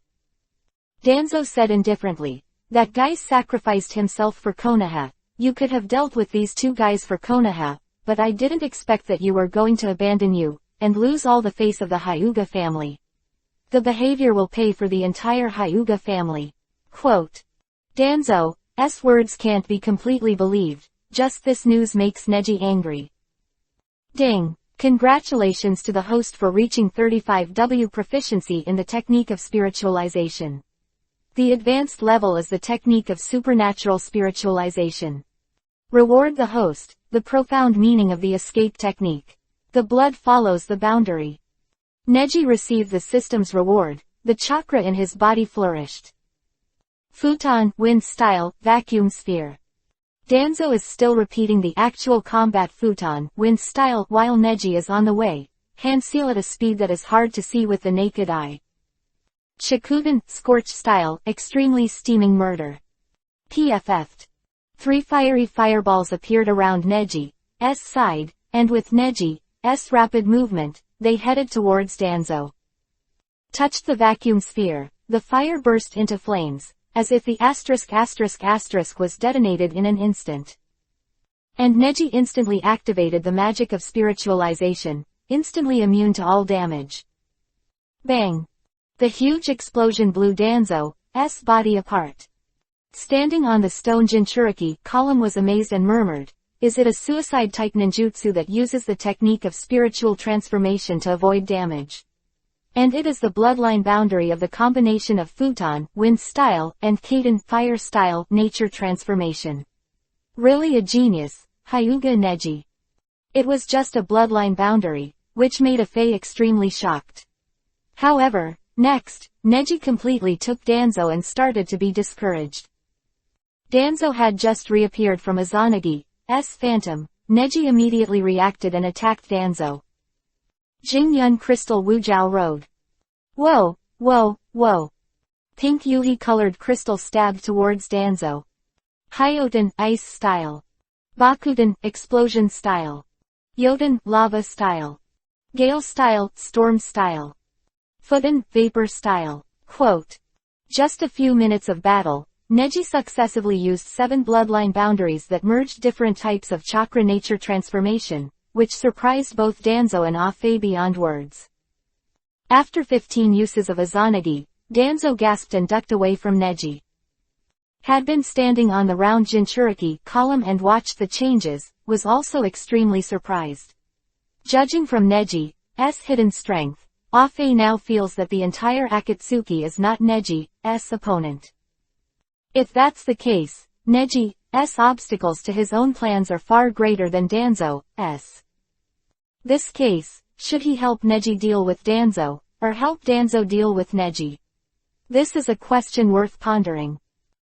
Danzo said indifferently, "That guy sacrificed himself for Konoha. You could have dealt with these 2 guys for Konoha, but I didn't expect that you were going to abandon you, and lose all the face of the Hyuga family. The behavior will pay for the entire Hyuga family." Quote. Danzo's words can't be completely believed, just this news makes Neji angry. Ding! Congratulations to the host for reaching 35W proficiency in the technique of spiritualization. The advanced level is the technique of supernatural spiritualization. Reward the host, the profound meaning of the escape technique. The blood follows the boundary. Neji received the system's reward, the chakra in his body flourished. Futon, wind style, vacuum sphere. Danzo is still repeating the actual combat futon, wind style, while Neji is on the way, hand seal at a speed that is hard to see with the naked eye. Shikuden, scorch style, extremely steaming murder. PFF'd. 3 fiery fireballs appeared around Neji's side, and with Neji's rapid movement, they headed towards Danzo. Touched the vacuum sphere, the fire burst into flames, as if the **** was detonated in an instant. And Neji instantly activated the magic of spiritualization, instantly immune to all damage. Bang! The huge explosion blew Danzo's body apart. Standing on the stone Jinchuriki column was amazed and murmured, "Is it a suicide type ninjutsu that uses the technique of spiritual transformation to avoid damage?" And it is the bloodline boundary of the combination of futon, wind style, and Kaden, fire style, nature transformation. Really a genius, Hyuga Neji. It was just a bloodline boundary, which made Afei extremely shocked. However, next, Neji completely took Danzo and started to be discouraged. Danzo had just reappeared from Izanagi's phantom. Neji immediately reacted and attacked Danzo. Jingyun Crystal Wujiao Road. Whoa, whoa, whoa. Pink Yuhi-colored crystal stabbed towards Danzo. Hyoten, ice style. Bakuten, explosion style. Yoten, lava style. Gale style, storm style. Futen, vapor style. Quote. Just a few minutes of battle, Neji successively used 7 bloodline boundaries that merged different types of chakra nature transformation, which surprised both Danzo and Afei beyond words. After 15 uses of Izanagi, Danzo gasped and ducked away from Neji. Had been standing on the round Jinchuriki column and watched the changes, was also extremely surprised. Judging from Neji's hidden strength, Afei now feels that the entire Akatsuki is not Neji's opponent. If that's the case, Neji's obstacles to his own plans are far greater than Danzo's. This case, should he help Neji deal with Danzo, or help Danzo deal with Neji? This is a question worth pondering.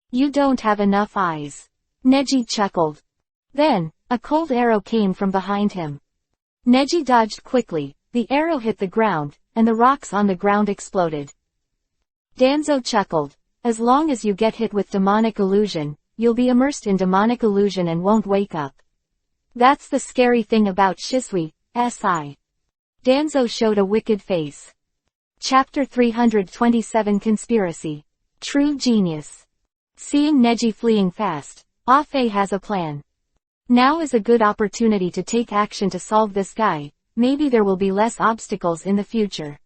You don't have enough eyes. Neji chuckled. Then, a cold arrow came from behind him. Neji dodged quickly, the arrow hit the ground, and the rocks on the ground exploded. Danzo chuckled. As long as you get hit with demonic illusion, you'll be immersed in demonic illusion and won't wake up. That's the scary thing about Shisui, S.I. Danzo showed a wicked face. Chapter 327 Conspiracy. True Genius. Seeing Neji fleeing fast, Afei has a plan. Now is a good opportunity to take action to solve this guy, maybe there will be less obstacles in the future.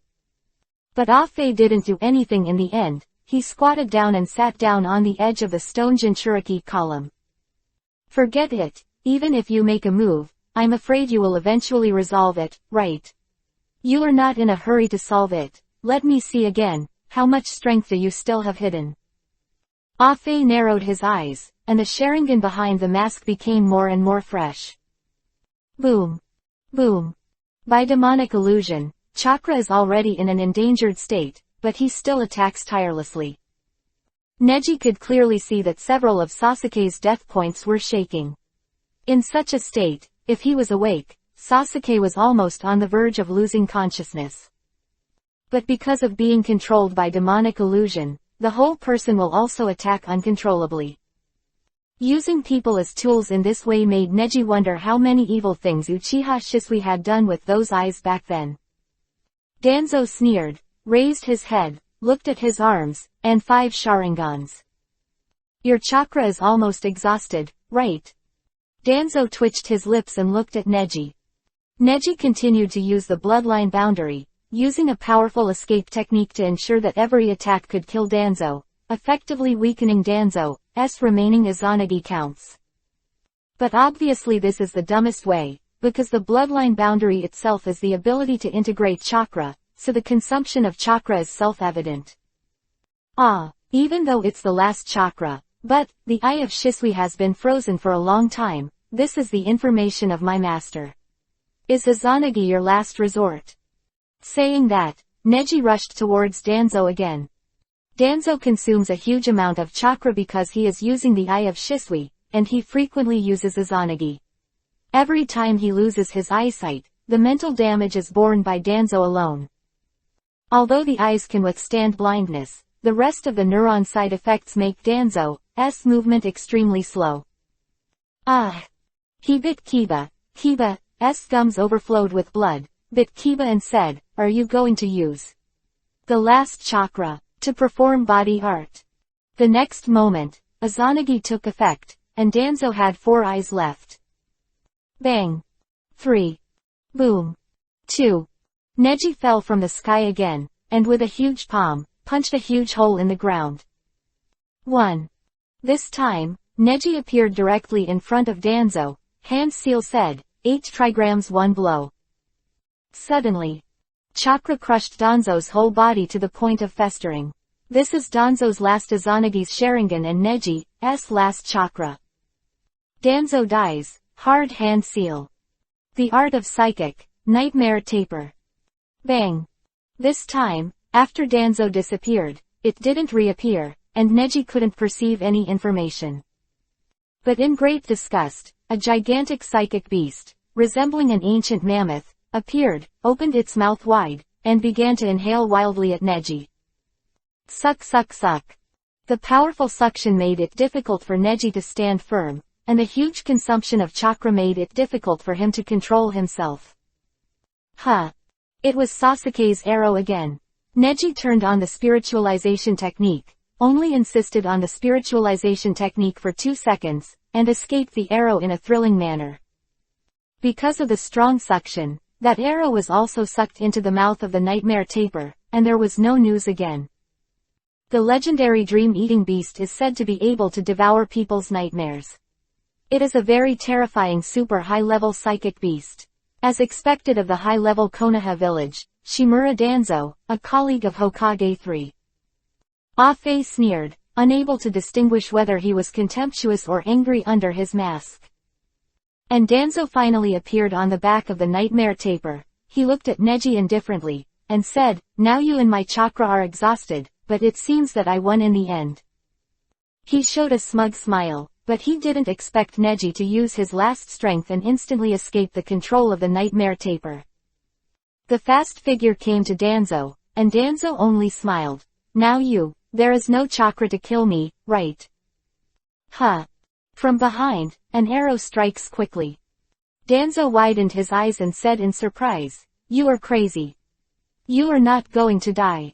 But Afei didn't do anything in the end. He squatted down and sat down on the edge of the stone Jinchuriki column. Forget it, even if you make a move, I'm afraid you will eventually resolve it, right? You are not in a hurry to solve it. Let me see again, how much strength do you still have hidden? Afei narrowed his eyes, and the Sharingan behind the mask became more and more fresh. Boom. Boom. By demonic illusion, Chakra is already in an endangered state, but he still attacks tirelessly. Neji could clearly see that several of Sasuke's death points were shaking. In such a state, if he was awake, Sasuke was almost on the verge of losing consciousness. But because of being controlled by demonic illusion, the whole person will also attack uncontrollably. Using people as tools in this way made Neji wonder how many evil things Uchiha Shisui had done with those eyes back then. Danzo sneered, raised his head, looked at his arms, and 5 Sharingans. Your chakra is almost exhausted, right? Danzo twitched his lips and looked at Neji. Neji continued to use the bloodline boundary, using a powerful escape technique to ensure that every attack could kill Danzo, effectively weakening Danzo's remaining Izanagi counts. But obviously this is the dumbest way, because the bloodline boundary itself is the ability to integrate chakra, so the consumption of chakra is self-evident. Even though it's the last chakra, but, the eye of Shisui has been frozen for a long time, this is the information of my master. Is Izanagi your last resort? Saying that, Neji rushed towards Danzo again. Danzo consumes a huge amount of chakra because he is using the eye of Shisui, and he frequently uses Izanagi. Every time he loses his eyesight, the mental damage is borne by Danzo alone. Although the eyes can withstand blindness, the rest of the neuron side effects make Danzo's movement extremely slow. He bit Kiba. Kiba's gums overflowed with blood, bit Kiba and said, "Are you going to use the last chakra to perform body art?" The next moment, Izanagi took effect, and Danzo had 4 eyes left. Bang. 3. Boom. 2. Neji fell from the sky again, and with a huge palm, punched a huge hole in the ground. 1. This time, Neji appeared directly in front of Danzo. Hand Seal said, 8 trigrams 1 blow. Suddenly, Chakra crushed Danzo's whole body to the point of festering. This is Danzo's last Izanagi's Sharingan and Neji's last chakra. Danzo dies, hard hand seal. The art of psychic, nightmare taper. Bang. This time, after Danzo disappeared, it didn't reappear, and Neji couldn't perceive any information. But in great disgust, a gigantic psychic beast, resembling an ancient mammoth, appeared, opened its mouth wide, and began to inhale wildly at Neji. Suck suck suck. The powerful suction made it difficult for Neji to stand firm, and the huge consumption of chakra made it difficult for him to control himself. Huh. It was Sasuke's arrow again. Neji turned on the spiritualization technique, only insisted on the spiritualization technique for 2 seconds, and escaped the arrow in a thrilling manner. Because of the strong suction, that arrow was also sucked into the mouth of the nightmare taper, and there was no news again. The legendary dream-eating beast is said to be able to devour people's nightmares. It is a very terrifying super high-level psychic beast. As expected of the high-level Konoha village, Shimura Danzo, a colleague of Hokage III. Ah-Fei sneered, unable to distinguish whether he was contemptuous or angry under his mask. And Danzo finally appeared on the back of the nightmare taper. He looked at Neji indifferently, and said, "Now you and my chakra are exhausted, but it seems that I won in the end." He showed a smug smile, but he didn't expect Neji to use his last strength and instantly escape the control of the nightmare taper. The fast figure came to Danzo, and Danzo only smiled. "Now there is no chakra to kill me, right?" Huh. From behind, an arrow strikes quickly. Danzo widened his eyes and said in surprise, "You are crazy. You are not going to die."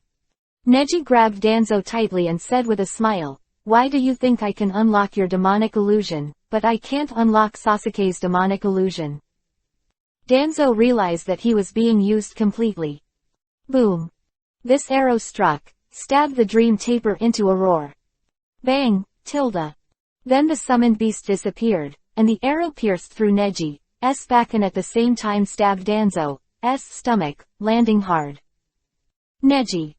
Neji grabbed Danzo tightly and said with a smile, "Why do you think I can unlock your demonic illusion, but I can't unlock Sasuke's demonic illusion?" Danzo realized that he was being used completely. Boom. This arrow struck, stabbed the dream taper into a roar. Bang, tilde. Then the summoned beast disappeared, and the arrow pierced through Neji's back and at the same time stabbed Danzo's stomach, landing hard. Neji.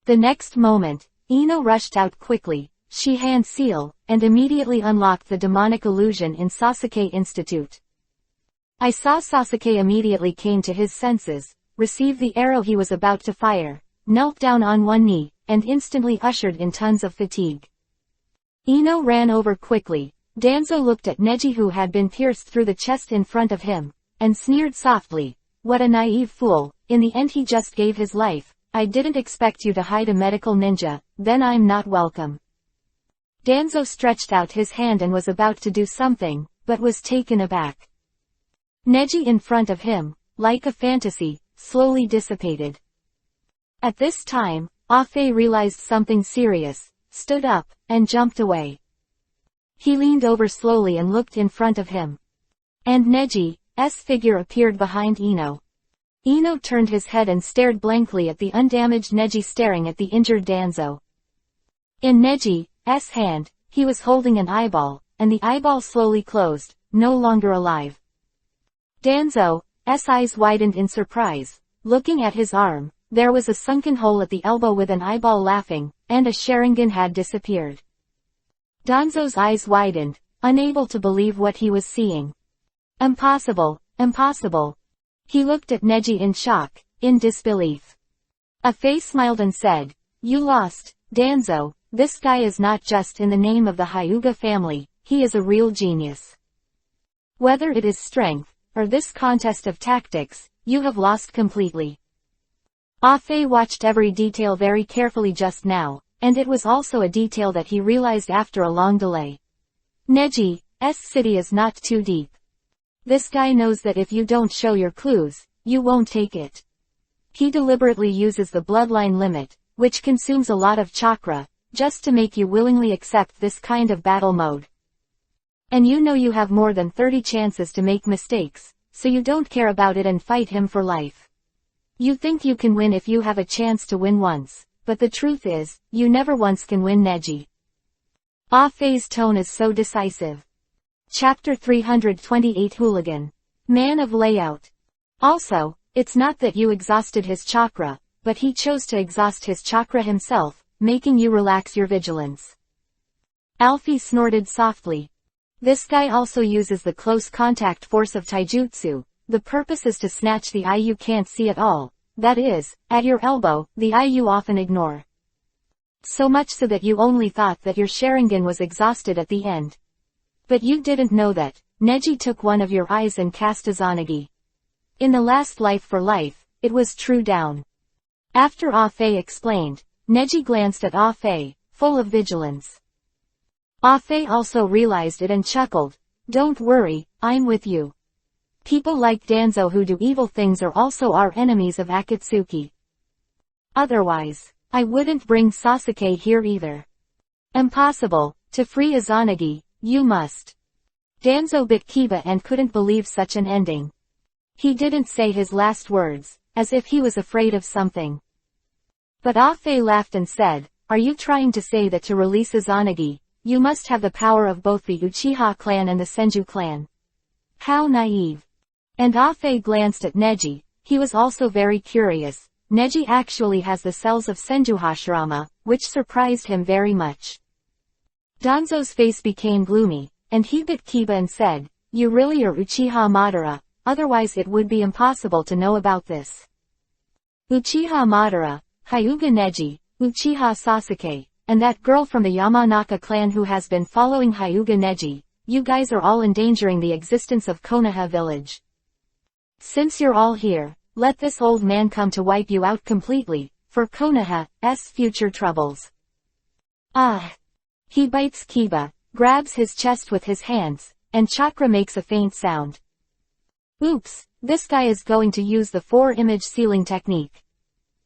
The next moment, Ino rushed out quickly, she hand seal, and immediately unlocked the demonic illusion in Sasuke Institute. I saw Sasuke immediately came to his senses, received the arrow he was about to fire, knelt down on one knee, and instantly ushered in tons of fatigue. Ino ran over quickly. Danzo looked at Neji who had been pierced through the chest in front of him, and sneered softly, "What a naive fool, in the end he just gave his life. I didn't expect you to hide a medical ninja, then I'm not welcome." Danzo stretched out his hand and was about to do something, but was taken aback. Neji in front of him, like a fantasy, slowly dissipated. At this time, Ah-Fei realized something serious, stood up, and jumped away. He leaned over slowly and looked in front of him. And Neji's figure appeared behind Ino. Ino turned his head and stared blankly at the undamaged Neji staring at the injured Danzo. In Neji's hand, he was holding an eyeball, and the eyeball slowly closed, no longer alive. Danzo's eyes widened in surprise. Looking at his arm, there was a sunken hole at the elbow with an eyeball laughing, and a Sharingan had disappeared. Danzo's eyes widened, unable to believe what he was seeing. Impossible, impossible. He looked at Neji in shock, in disbelief. Ah-Fei smiled and said, "You lost, Danzo. This guy is not just in the name of the Hyuga family, he is a real genius. Whether it is strength, or this contest of tactics, you have lost completely." Ah-Fei watched every detail very carefully just now, and it was also a detail that he realized after a long delay. Neji's city is not too deep. This guy knows that if you don't show your clues, you won't take it. He deliberately uses the bloodline limit, which consumes a lot of chakra, just to make you willingly accept this kind of battle mode. And you know you have more than 30 chances to make mistakes, so you don't care about it and fight him for life. You think you can win if you have a chance to win once, but the truth is, you never once can win Neji. Ah-Fei's tone is so decisive. Chapter 328 Hooligan. Man of Layout. Also, it's not that you exhausted his chakra, but he chose to exhaust his chakra himself, making you relax your vigilance. Alfie snorted softly. This guy also uses the close contact force of taijutsu. The purpose is to snatch the eye you can't see at all, that is, at your elbow, the eye you often ignore. So much so that you only thought that your Sharingan was exhausted at the end. But you didn't know that Neji took one of your eyes and cast Izanagi. In the last Life for Life, it was true down. After Ah-Fei explained, Neji glanced at Ah-Fei, full of vigilance. Ah-Fei also realized it and chuckled. Don't worry, I'm with you. People like Danzo who do evil things are also our enemies of Akatsuki. Otherwise, I wouldn't bring Sasuke here either. Impossible, to free Izanagi, you must. Danzo bit Kiba and couldn't believe such an ending. He didn't say his last words, as if he was afraid of something. But Ah-Fei laughed and said, are you trying to say that to release Izanagi, you must have the power of both the Uchiha clan and the Senju clan? How naive. And Ah-Fei glanced at Neji. He was also very curious. Neji actually has the cells of Senju Hashirama, which surprised him very much. Danzo's face became gloomy, and he bit Kiba and said, you really are Uchiha Madara, otherwise it would be impossible to know about this. Uchiha Madara, Hyuga Neji, Uchiha Sasuke, and that girl from the Yamanaka clan who has been following Hyuga Neji, you guys are all endangering the existence of Konoha village. Since you're all here, let this old man come to wipe you out completely, for Konoha's future troubles. Ah! He bites Kiba, grabs his chest with his hands, and chakra makes a faint sound. Oops, this guy is going to use the 4-image sealing technique.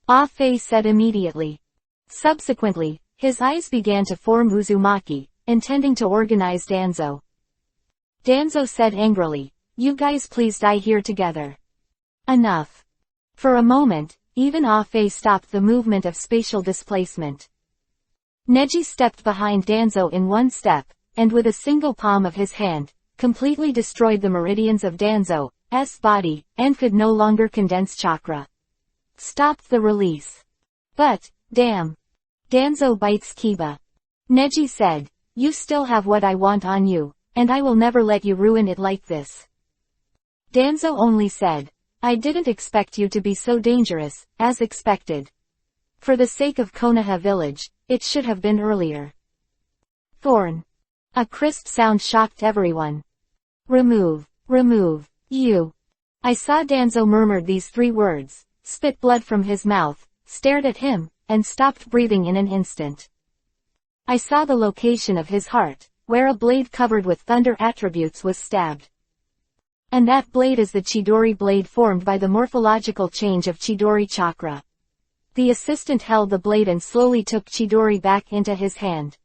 Ah-Fei said immediately. Subsequently, his eyes began to form Uzumaki, intending to organize Danzo. Danzo said angrily, you guys please die here together. Enough. For a moment, even Ah-Fei stopped the movement of spatial displacement. Neji stepped behind Danzo in one step, and with a single palm of his hand, completely destroyed the meridians of Danzo's body, and could no longer condense chakra. Stopped the release. But, damn. Danzo bites Kiba. Neji said, you still have what I want on you, and I will never let you ruin it like this. Danzo only said, I didn't expect you to be so dangerous, as expected. For the sake of Konoha village, it should have been earlier. Thorn. A crisp sound shocked everyone. Remove, you. I saw Danzo murmured these 3 words, spit blood from his mouth, stared at him, and stopped breathing in an instant. I saw the location of his heart, where a blade covered with thunder attributes was stabbed. And that blade is the Chidori blade formed by the morphological change of Chidori chakra. The assistant held the blade and slowly took Chidori back into his hand.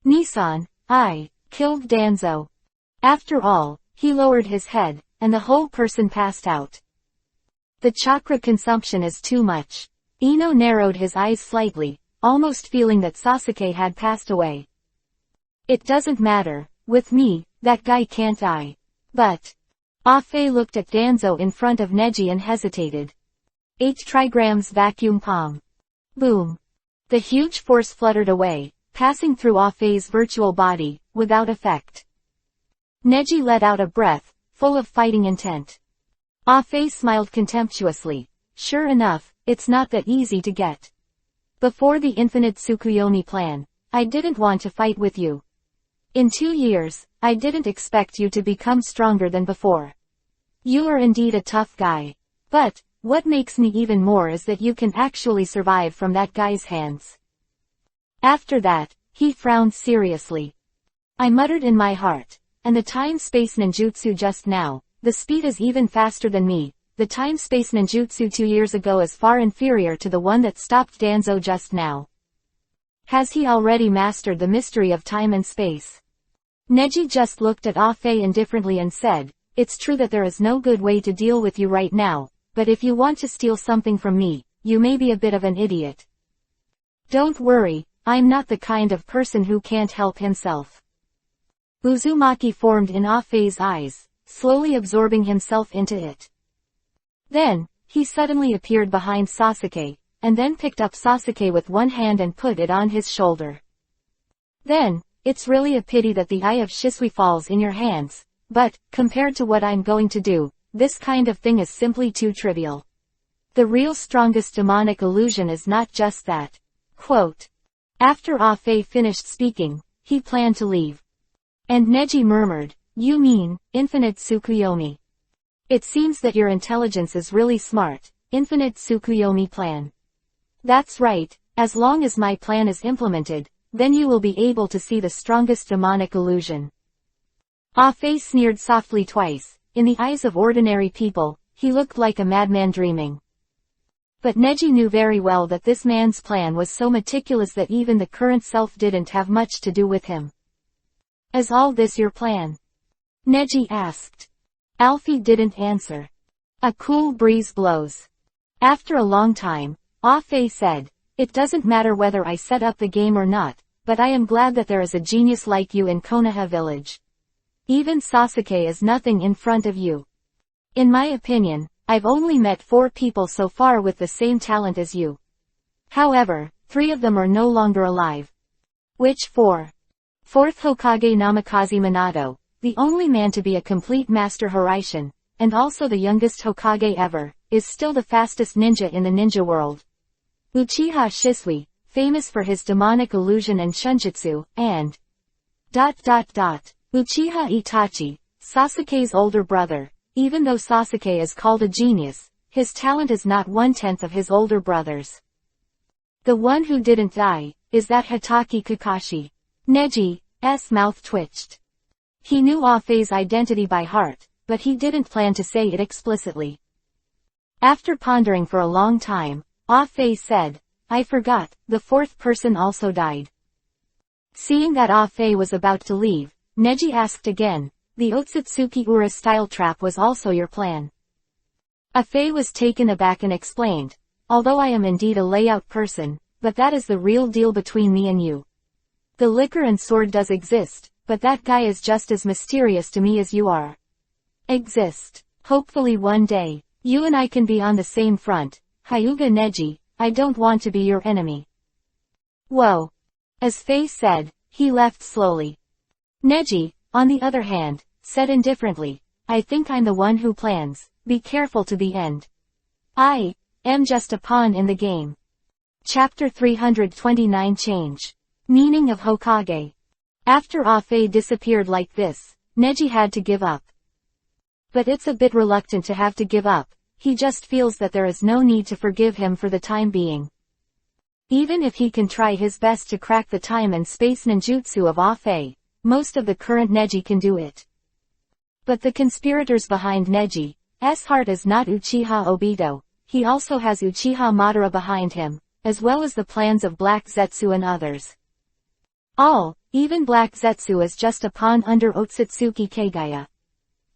Nissan, I killed Danzo. After all, he lowered his head, and the whole person passed out. The chakra consumption is too much. Ino narrowed his eyes slightly, almost feeling that Sasuke had passed away. It doesn't matter, with me, that guy can't die. But... Ah-Fei looked at Danzo in front of Neji and hesitated. 8 trigrams vacuum palm. Boom. The huge force fluttered away, passing through Ah-Fei's virtual body, without effect. Neji let out a breath, full of fighting intent. Ah-Fei smiled contemptuously. Sure enough, it's not that easy to get. Before the infinite Tsukuyomi plan, I didn't want to fight with you. In 2 years, I didn't expect you to become stronger than before. You are indeed a tough guy. But, what makes me even more is that you can actually survive from that guy's hands. After that, he frowned seriously. I muttered in my heart. And the time-space ninjutsu just now, the speed is even faster than me. The time-space ninjutsu 2 years ago is far inferior to the one that stopped Danzo just now. Has he already mastered the mystery of time and space? Neji just looked at Ah-Fei indifferently and said, it's true that there is no good way to deal with you right now, but if you want to steal something from me, you may be a bit of an idiot. Don't worry, I'm not the kind of person who can't help himself. Uzumaki formed in Ah-Fei's eyes, slowly absorbing himself into it. Then, he suddenly appeared behind Sasuke, and then picked up Sasuke with one hand and put it on his shoulder. Then, it's really a pity that the eye of Shisui falls in your hands, but, compared to what I'm going to do, this kind of thing is simply too trivial. The real strongest demonic illusion is not just that. Quote. After Ah-Fei finished speaking, he planned to leave. And Neji murmured, "You mean, Infinite Tsukuyomi. It seems that your intelligence is really smart, Infinite Tsukuyomi plan." That's right, as long as my plan is implemented, then you will be able to see the strongest demonic illusion. Ah-Fei sneered softly twice. In the eyes of ordinary people, he looked like a madman dreaming. But Neji knew very well that this man's plan was so meticulous that even the current self didn't have much to do with him. "Is all this your plan?" Neji asked. Alfie didn't answer. A cool breeze blows. After a long time, Ah-Fei said, "It doesn't matter whether I set up the game or not, but I am glad that there is a genius like you in Konoha village. Even Sasuke is nothing in front of you. In my opinion, I've only met 4 people so far with the same talent as you. However, 3 of them are no longer alive." "Which 4? "Fourth Hokage Namikaze Minato, the only man to be a complete master Hiraishin, and also the youngest Hokage ever, is still the fastest ninja in the ninja world. Uchiha Shisui, famous for his demonic illusion and shunjutsu, and... Uchiha Itachi, Sasuke's older brother. Even though Sasuke is called a genius, his talent is not 1/10 of his older brother's. The one who didn't die, is that Hitachi Kakashi." Neji's mouth twitched. He knew Ah-Fei's identity by heart, but he didn't plan to say it explicitly. After pondering for a long time, Ah-Fei said, "I forgot, the 4th person also died." Seeing that Ah-Fei was about to leave, Neji asked again, "The Otsutsuki Ura style trap was also your plan?" Ah-Fei was taken aback and explained, "Although I am indeed a layout person, but that is the real deal between me and you. The liquor and sword does exist, but that guy is just as mysterious to me as you are. Exist. Hopefully one day, you and I can be on the same front. Hyuga Neji, I don't want to be your enemy." "Whoa." As Fei said, he left slowly. Neji, on the other hand, said indifferently, "I think I'm the one who plans, be careful to the end. I am just a pawn in the game." Chapter 329 Change. Meaning of Hokage. After Ah-Fei disappeared like this, Neji had to give up. But it's a bit reluctant to have to give up, he just feels that there is no need to forgive him for the time being. Even if he can try his best to crack the time and space ninjutsu of Ah-Fei, most of the current Neji can do it. But the conspirators behind Neji's heart is not Uchiha Obito, he also has Uchiha Madara behind him, as well as the plans of Black Zetsu and others. Even Black Zetsu is just a pawn under Otsutsuki Kagaya.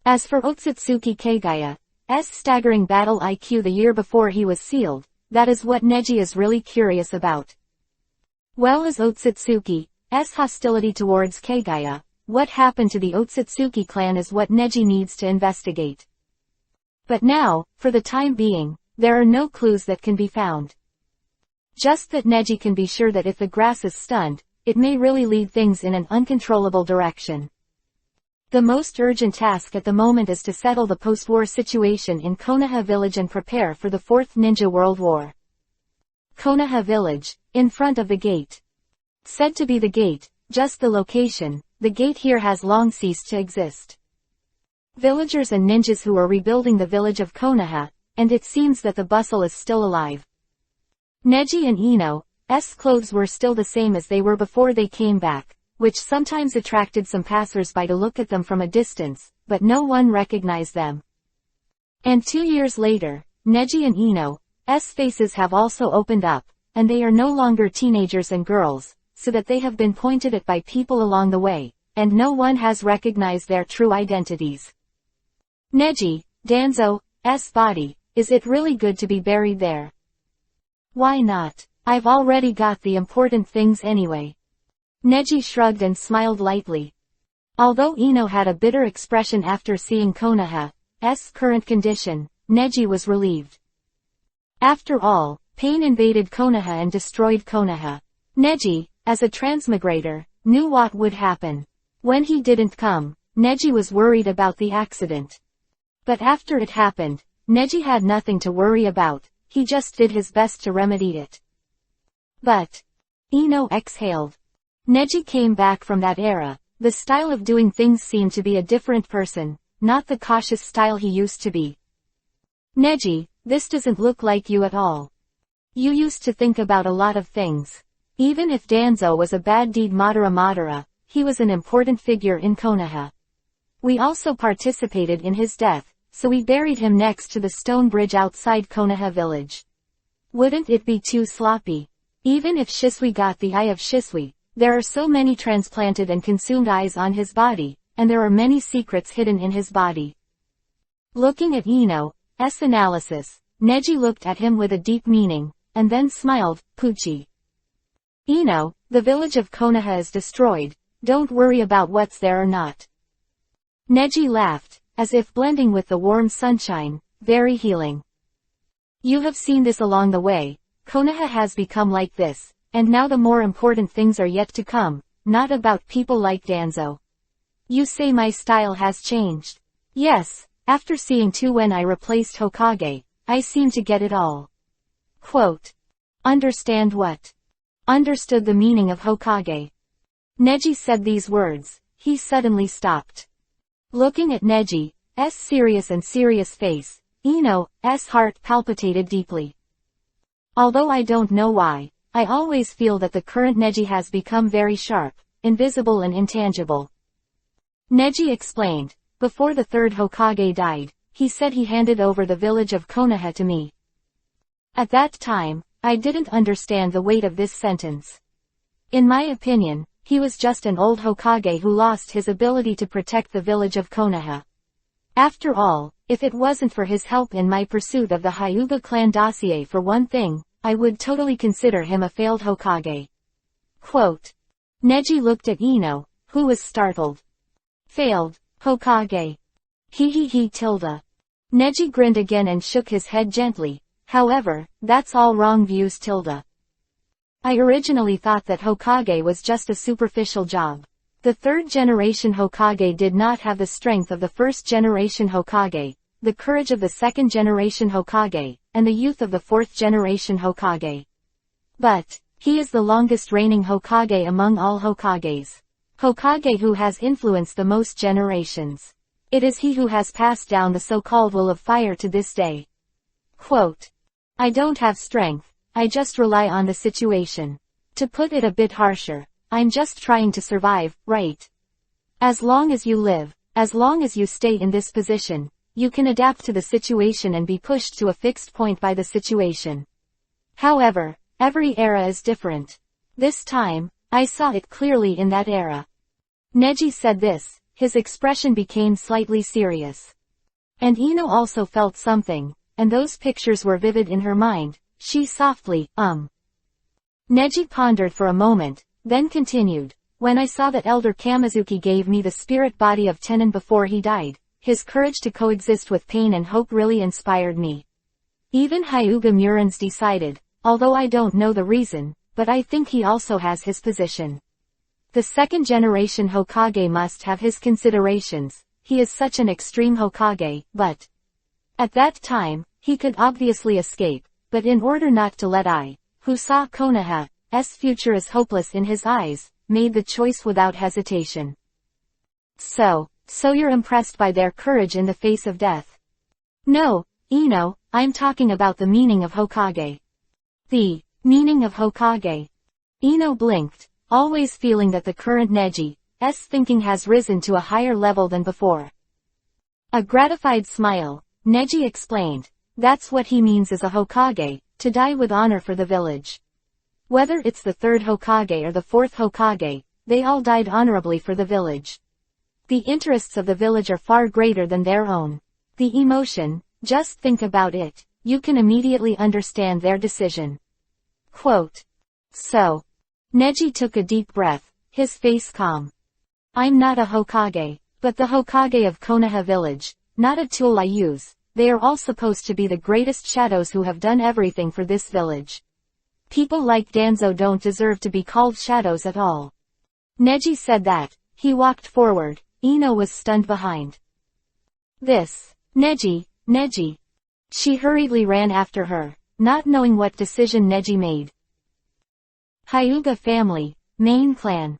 As for Otsutsuki Kagaya's staggering battle IQ the year before he was sealed, that is what Neji is really curious about. Well as Otsutsuki's hostility towards Kagaya, what happened to the Otsutsuki clan is what Neji needs to investigate. But now, for the time being, there are no clues that can be found. Just that Neji can be sure that if the grass is stunned, it may really lead things in an uncontrollable direction. The most urgent task at the moment is to settle the post-war situation in Konoha village and prepare for the 4th Ninja World War. Konoha village, in front of the gate. Said to be the gate, just the location, the gate here has long ceased to exist. Villagers and ninjas who are rebuilding the village of Konoha, and it seems that the bustle is still alive. Neji and Ino's clothes were still the same as they were before they came back, which sometimes attracted some passers-by to look at them from a distance, but no one recognized them. And 2 years later, Neji and Ino's faces have also opened up, and they are no longer teenagers and girls, so that they have been pointed at by people along the way, and no one has recognized their true identities. Neji, Danzo's body, is it really good to be buried there? Why not? I've already got the important things anyway. Neji shrugged and smiled lightly. Although Ino had a bitter expression after seeing Konoha's current condition, Neji was relieved. After all, pain invaded Konoha and destroyed Konoha. Neji, as a transmigrator, knew what would happen. When he didn't come, Neji was worried about the accident. But after it happened, Neji had nothing to worry about, he just did his best to remedy it. But Ino exhaled. Neji came back from that era. The style of doing things seemed to be a different person, not the cautious style he used to be. Neji, this doesn't look like you at all. You used to think about a lot of things. Even if Danzo was a bad deed Madara, he was an important figure in Konoha. We also participated in his death, so we buried him next to the stone bridge outside Konoha village. Wouldn't it be too sloppy? Even if Shisui got the eye of Shisui, there are so many transplanted and consumed eyes on his body, and there are many secrets hidden in his body. Looking at Ino's analysis, Neji looked at him with a deep meaning, and then smiled. Pucci. Ino, the village of Konoha is destroyed, don't worry about what's there or not. Neji laughed, as if blending with the warm sunshine, very healing. You have seen this along the way, Konoha has become like this, and now the more important things are yet to come, not about people like Danzo. You say my style has changed. Yes, after seeing 2 when I replaced Hokage, I seem to get it all. Quote. Understand what? Understood the meaning of Hokage. Neji said these words, he suddenly stopped. Looking at Neji's serious face, Ino's heart palpitated deeply. Although I don't know why, I always feel that the current Neji has become very sharp, invisible and intangible. Neji explained, before the 3rd Hokage died, he said he handed over the village of Konoha to me. At that time, I didn't understand the weight of this sentence. In my opinion, he was just an old Hokage who lost his ability to protect the village of Konoha. After all, if it wasn't for his help in my pursuit of the Hyuga clan dossier for one thing, I would totally consider him a failed Hokage. Quote. Neji looked at Ino, who was startled. Failed Hokage. Tilde. Neji grinned again and shook his head gently. However, that's all wrong views tilde. I originally thought that Hokage was just a superficial job. The 3rd generation Hokage did not have the strength of the 1st generation Hokage, the courage of the 2nd generation Hokage, and the youth of the 4th generation Hokage. But he is the longest reigning Hokage among all Hokages. Hokage who has influenced the most generations. It is he who has passed down the so-called will of fire to this day. Quote. I don't have strength, I just rely on the situation. To put it a bit harsher, I'm just trying to survive, right? As long as you live, as long as you stay in this position, you can adapt to the situation and be pushed to a fixed point by the situation. However, every era is different. This time, I saw it clearly in that era. Neji said this, his expression became slightly serious. And Ino also felt something, and those pictures were vivid in her mind. She softly, Neji pondered for a moment, then continued, when I saw that Elder Kamizuki gave me the spirit body of Tenon before he died, his courage to coexist with pain and hope really inspired me. Even Hyuga Murens decided, although I don't know the reason, but I think he also has his position. The 2nd generation Hokage must have his considerations, he is such an extreme Hokage, but at that time, he could obviously escape, but in order not to let who saw Konoha's future as hopeless in his eyes, made the choice without hesitation. So you're impressed by their courage in the face of death? No, Ino, I'm talking about the meaning of Hokage. The meaning of Hokage. Ino blinked, always feeling that the current Neji's thinking has risen to a higher level than before. A gratified smile, Neji explained, that's what he means as a Hokage, to die with honor for the village. Whether it's the 3rd Hokage or the 4th Hokage, they all died honorably for the village. The interests of the village are far greater than their own. The emotion, just think about it, you can immediately understand their decision. Quote. So. Neji took a deep breath, his face calm. I'm not a Hokage, but the Hokage of Konoha village, not a tool I use, they are all supposed to be the greatest shadows who have done everything for this village. People like Danzo don't deserve to be called shadows at all. Neji said that. He walked forward. Ino was stunned behind. This. Neji. She hurriedly ran after her, not knowing what decision Neji made. Hyuga family, main clan.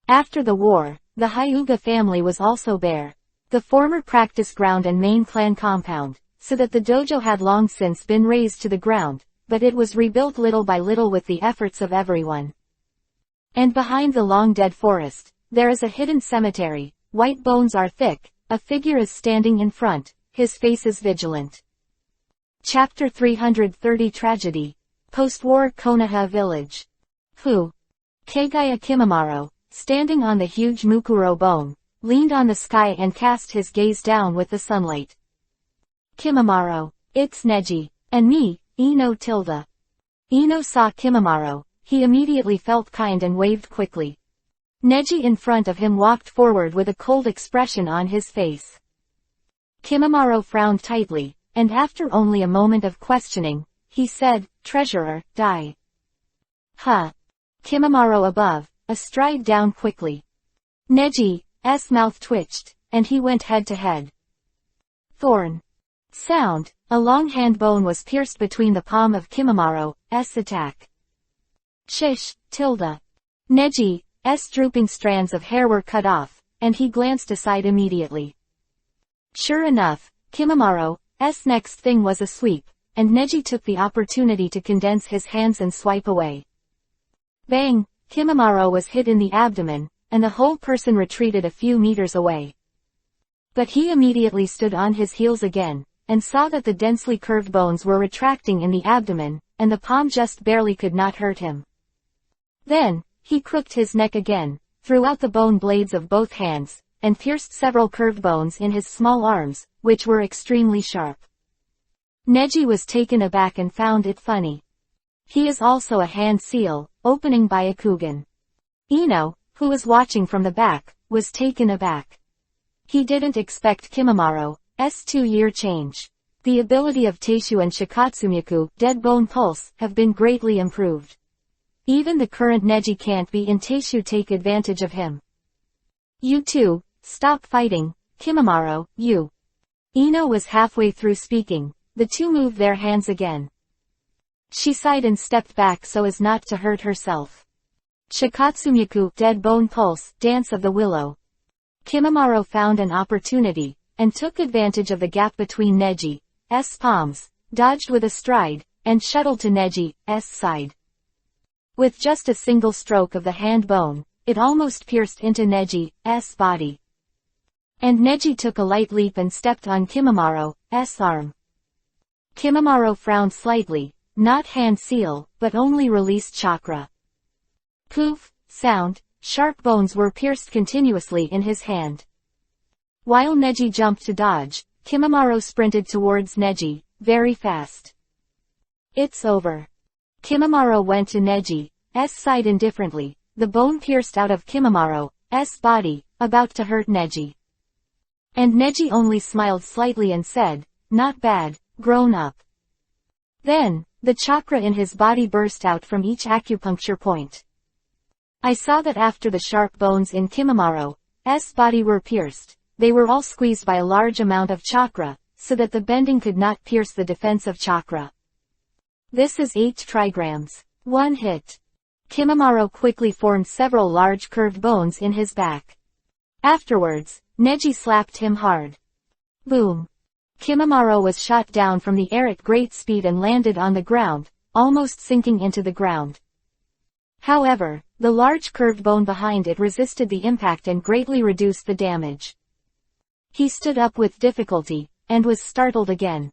After the war, the Hyuga family was also bare. The former practice ground and main clan compound, so that the dojo had long since been razed to the ground, but it was rebuilt little by little with the efforts of everyone. And behind the long-dead forest, there is a hidden cemetery. White bones are thick, a figure is standing in front, his face is vigilant. Chapter 330 Tragedy. Post-war Konoha Village. Kagaya Kimimaro, standing on the huge Mukuro bone, leaned on the sky and cast his gaze down with the sunlight. Kimimaro, it's Neji. And me, Ino tilde. Ino saw Kimimaro, he immediately felt kind and waved quickly. Neji in front of him walked forward with a cold expression on his face. Kimimaro frowned tightly, and after only a moment of questioning, he said, Treasurer, die. Huh. Kimimaro above, a stride down quickly. Neji's mouth twitched, and he went head to head. Thorn. Sound, a long hand bone was pierced between the palm of Kimimaro's attack. Shish, tilde. Neji's drooping strands of hair were cut off, and he glanced aside immediately. Sure enough, Kimimaro's next thing was a sweep, and Neji took the opportunity to condense his hands and swipe away. Bang! Kimimaro was hit in the abdomen, and the whole person retreated a few meters away. But he immediately stood on his heels again, and saw that the densely curved bones were retracting in the abdomen, and the palm just barely could not hurt him. Then, he crooked his neck again, threw out the bone blades of both hands, and pierced several curved bones in his small arms, which were extremely sharp. Neji was taken aback and found it funny. He is also a hand seal, opening by Akugan. Ino, who was watching from the back, was taken aback. He didn't expect Kimimaro's 2-year change. The ability of Teishu and Shikatsumyaku, Dead Bone Pulse, have been greatly improved. Even the current Neji can't be in Teishu take advantage of him. You two, stop fighting, Kimimaro, you. Ino was halfway through speaking. The two moved their hands again. She sighed and stepped back so as not to hurt herself. Shikatsumyaku, Dead Bone Pulse, Dance of the Willow. Kimimaro found an opportunity, and took advantage of the gap between Neji's palms, dodged with a stride, and shuttled to Neji's side. With just a single stroke of the hand bone, it almost pierced into Neji's body. And Neji took a light leap and stepped on Kimimaro's arm. Kimimaro frowned slightly, not hand seal, but only released chakra. Poof, sound, sharp bones were pierced continuously in his hand. While Neji jumped to dodge, Kimimaro sprinted towards Neji, very fast. It's over. Kimimaro went to Neji's side indifferently, the bone pierced out of Kimimaro's body, about to hurt Neji. And Neji only smiled slightly and said, not bad, grown up. Then, the chakra in his body burst out from each acupuncture point. I saw that after the sharp bones in Kimimaro's body were pierced, they were all squeezed by a large amount of chakra, so that the bending could not pierce the defensive chakra. This is 8 trigrams. 1 hit. Kimimaro quickly formed several large curved bones in his back. Afterwards, Neji slapped him hard. Boom. Kimimaro was shot down from the air at great speed and landed on the ground, almost sinking into the ground. However, the large curved bone behind it resisted the impact and greatly reduced the damage. He stood up with difficulty, and was startled again.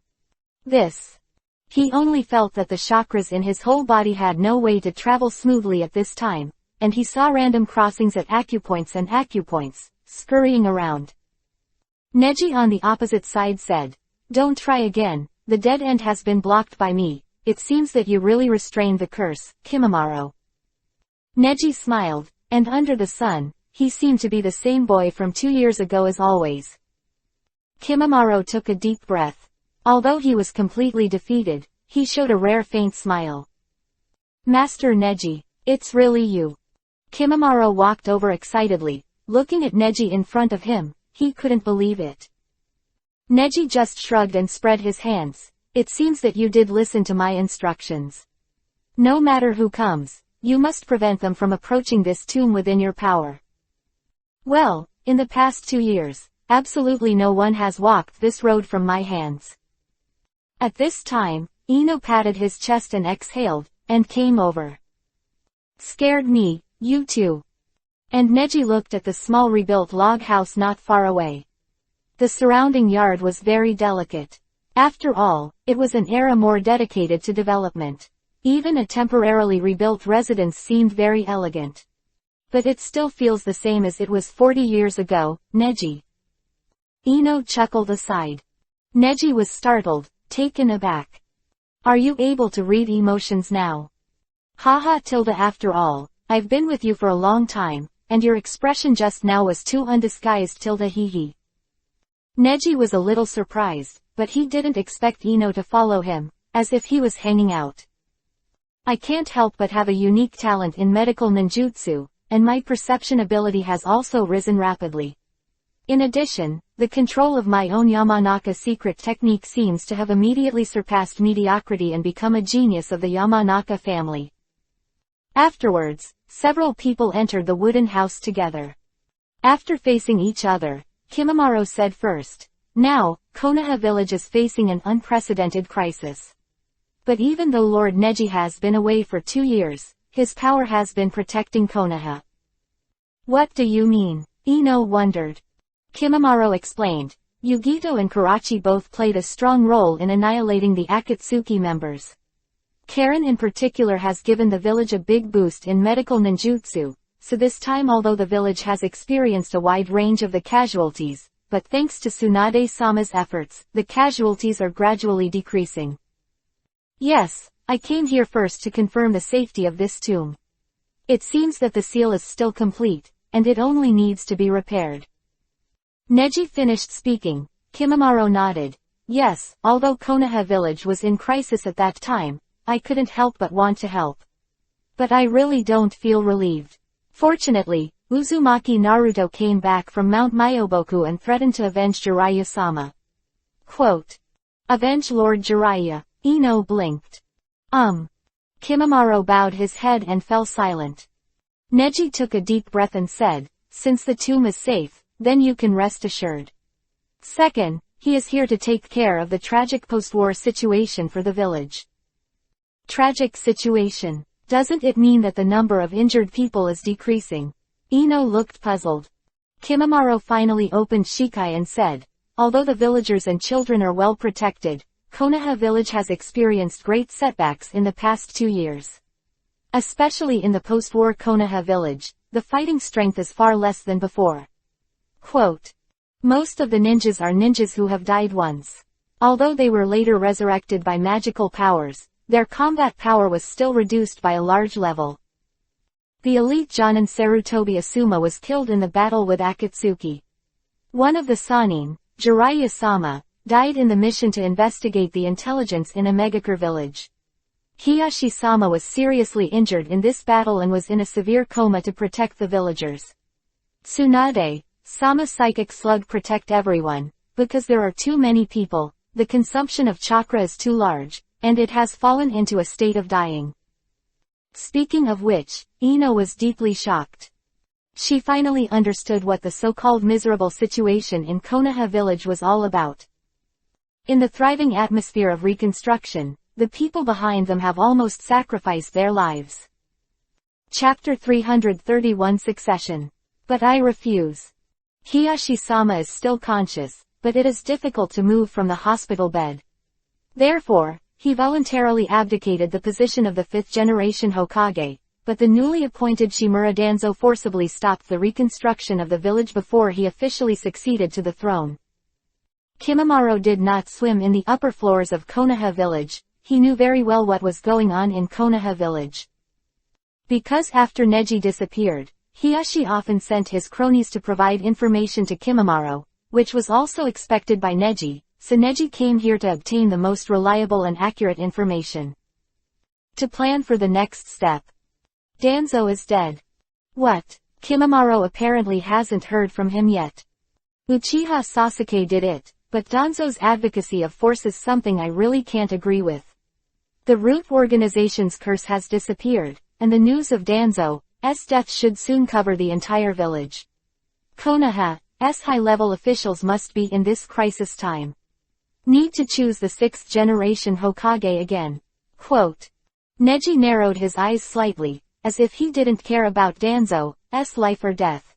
He only felt that the chakras in his whole body had no way to travel smoothly at this time, and he saw random crossings at acupoints, scurrying around. Neji on the opposite side said, don't try again, the dead end has been blocked by me, it seems that you really restrained the curse, Kimimaro. Neji smiled, and under the sun, he seemed to be the same boy from 2 years ago as always. Kimimaro took a deep breath. Although he was completely defeated, he showed a rare faint smile. "Master Neji, it's really you." Kimimaro walked over excitedly, looking at Neji in front of him. He couldn't believe it. Neji just shrugged and spread his hands. "It seems that you did listen to my instructions. No matter who comes, you must prevent them from approaching this tomb within your power." "Well, in the past 2 years, absolutely no one has walked this road from my hands." At this time, Ino patted his chest and exhaled, and came over. "Scared me, you too." And Neji looked at the small rebuilt log house not far away. The surrounding yard was very delicate. After all, it was an era more dedicated to development. Even a temporarily rebuilt residence seemed very elegant. "But it still feels the same as it was 40 years ago, Neji." Ino chuckled aside. Neji was startled, taken aback. "Are you able to read emotions now?" "Haha tilde after all, I've been with you for a long time, and your expression just now was too undisguised tilde hee. Neji was a little surprised, but he didn't expect Ino to follow him, as if he was hanging out. "I can't help but have a unique talent in medical ninjutsu, and my perception ability has also risen rapidly. In addition, the control of my own Yamanaka secret technique seems to have immediately surpassed mediocrity and become a genius of the Yamanaka family." Afterwards, several people entered the wooden house together. After facing each other, Kimimaro said first, "Now, Konoha village is facing an unprecedented crisis. But even though Lord Neji has been away for 2 years, his power has been protecting Konoha." "What do you mean?" Ino wondered. Kimimaro explained, "Yugito and Karachi both played a strong role in annihilating the Akatsuki members. Karen in particular has given the village a big boost in medical ninjutsu, so this time although the village has experienced a wide range of the casualties, but thanks to Tsunade-sama's efforts, the casualties are gradually decreasing. Yes, I came here first to confirm the safety of this tomb. It seems that the seal is still complete, and it only needs to be repaired." Neji finished speaking. Kimimaro nodded. "Yes, although Konoha village was in crisis at that time, I couldn't help but want to help. But I really don't feel relieved. Fortunately, Uzumaki Naruto came back from Mount Myoboku and threatened to avenge Jiraiya-sama." Quote. "Avenge Lord Jiraiya." Ino blinked. Kimimaro bowed his head and fell silent. Neji took a deep breath and said, "Since the tomb is safe, then you can rest assured. Second, he is here to take care of the tragic post-war situation for the village." "Tragic situation? Doesn't it mean that the number of injured people is decreasing?" Ino looked puzzled. Kimimaro finally opened Shikai and said, "Although the villagers and children are well protected, Konoha village has experienced great setbacks in the past 2 years. Especially in the post-war Konoha village, the fighting strength is far less than before." Quote. "Most of the ninjas are ninjas who have died once. Although they were later resurrected by magical powers, their combat power was still reduced by a large level. The elite Jonin Sarutobi Asuma was killed in the battle with Akatsuki. One of the Sanin, Jiraiya-sama, died in the mission to investigate the intelligence in a Megakure village. Hiyashi-sama was seriously injured in this battle and was in a severe coma to protect the villagers. Tsunade-sama psychic slug protect everyone, because there are too many people, the consumption of chakra is too large, and it has fallen into a state of dying." Speaking of which, Ino was deeply shocked. She finally understood what the so-called miserable situation in Konoha village was all about. In the thriving atmosphere of reconstruction, the people behind them have almost sacrificed their lives. Chapter 331 Succession. "But I refuse. Hiyashi-sama is still conscious, but it is difficult to move from the hospital bed. Therefore, he voluntarily abdicated the position of the 5th-generation Hokage, but the newly appointed Shimura Danzo forcibly stopped the reconstruction of the village before he officially succeeded to the throne." Kimimaro did not swim in the upper floors of Konoha village. He knew very well what was going on in Konoha village. Because after Neji disappeared, Hiyashi often sent his cronies to provide information to Kimimaro, which was also expected by Neji, so Neji came here to obtain the most reliable and accurate information. To plan for the next step. Danzo is dead. What? Kimimaro apparently hasn't heard from him yet. Uchiha Sasuke did it, but Danzo's advocacy of force is something I really can't agree with. The root organization's curse has disappeared, and the news of Danzo's death should soon cover the entire village. Konoha's high-level officials must be in this crisis time. Need to choose the 6th generation Hokage again. Quote. Neji narrowed his eyes slightly, as if he didn't care about Danzo's life or death.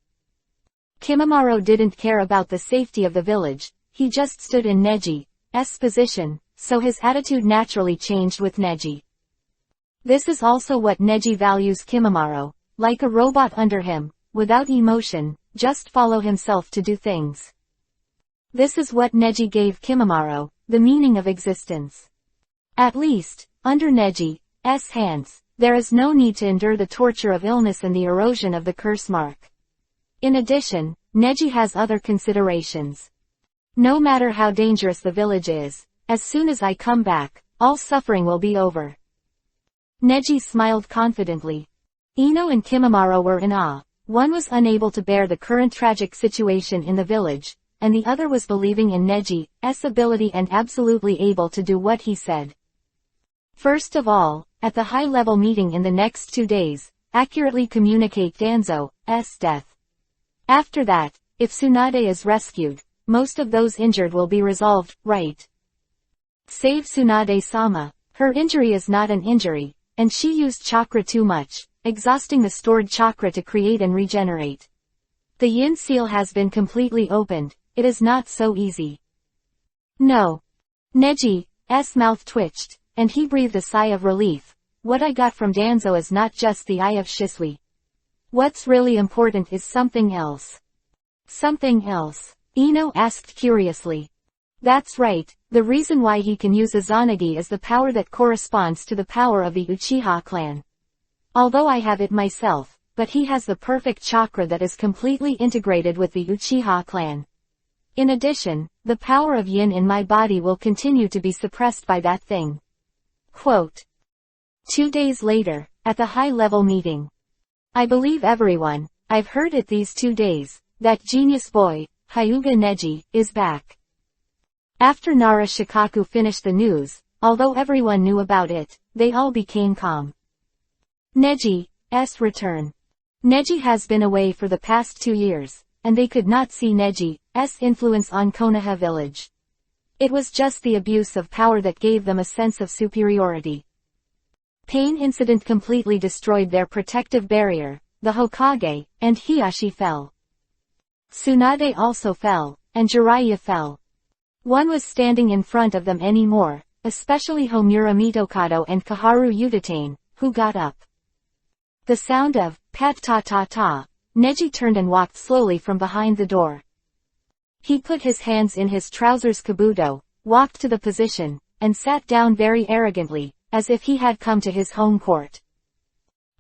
Kimimaro didn't care about the safety of the village, he just stood in Neji's position, so his attitude naturally changed with Neji. This is also what Neji values Kimimaro, like a robot under him, without emotion, just follow himself to do things. This is what Neji gave Kimimaro, the meaning of existence. At least, under Neji's hands, there is no need to endure the torture of illness and the erosion of the curse mark. In addition, Neji has other considerations. No matter how dangerous the village is, as soon as I come back, all suffering will be over. Neji smiled confidently. Ino and Kimimaro were in awe. One was unable to bear the current tragic situation in the village, and the other was believing in Neji's ability and absolutely able to do what he said. First of all, at the high-level meeting in the next 2 days, accurately communicate Danzo's death. After that, if Tsunade is rescued, most of those injured will be resolved, right? Save Tsunade-sama. Her injury is not an injury, and she used chakra too much, exhausting the stored chakra to create and regenerate. The yin seal has been completely opened, it is not so easy. No. Neji's mouth twitched, and he breathed a sigh of relief. What I got from Danzo is not just the eye of Shisui. What's really important is something else. Something else? Ino asked curiously. That's right, the reason why he can use Izanagi is the power that corresponds to the power of the Uchiha clan. Although I have it myself, but he has the perfect chakra that is completely integrated with the Uchiha clan. In addition, the power of yin in my body will continue to be suppressed by that thing. Quote. 2 days later, at the high-level meeting. I believe everyone, I've heard it these 2 days, that genius boy, Hyuga Neji, is back. After Nara Shikaku finished the news, although everyone knew about it, they all became calm. Neji's return. Neji has been away for the past 2 years, and they could not see Neji's influence on Konoha village. It was just the abuse of power that gave them a sense of superiority. Pain incident completely destroyed their protective barrier, the Hokage, and Hiashi fell. Tsunade also fell, and Jiraiya fell. One was standing in front of them anymore, especially Homura Mitokado and Kaharu Udatane, who got up. The sound of pat-ta-ta-ta, Neji turned and walked slowly from behind the door. He put his hands in his trousers kabuto, walked to the position, and sat down very arrogantly, as if he had come to his home court.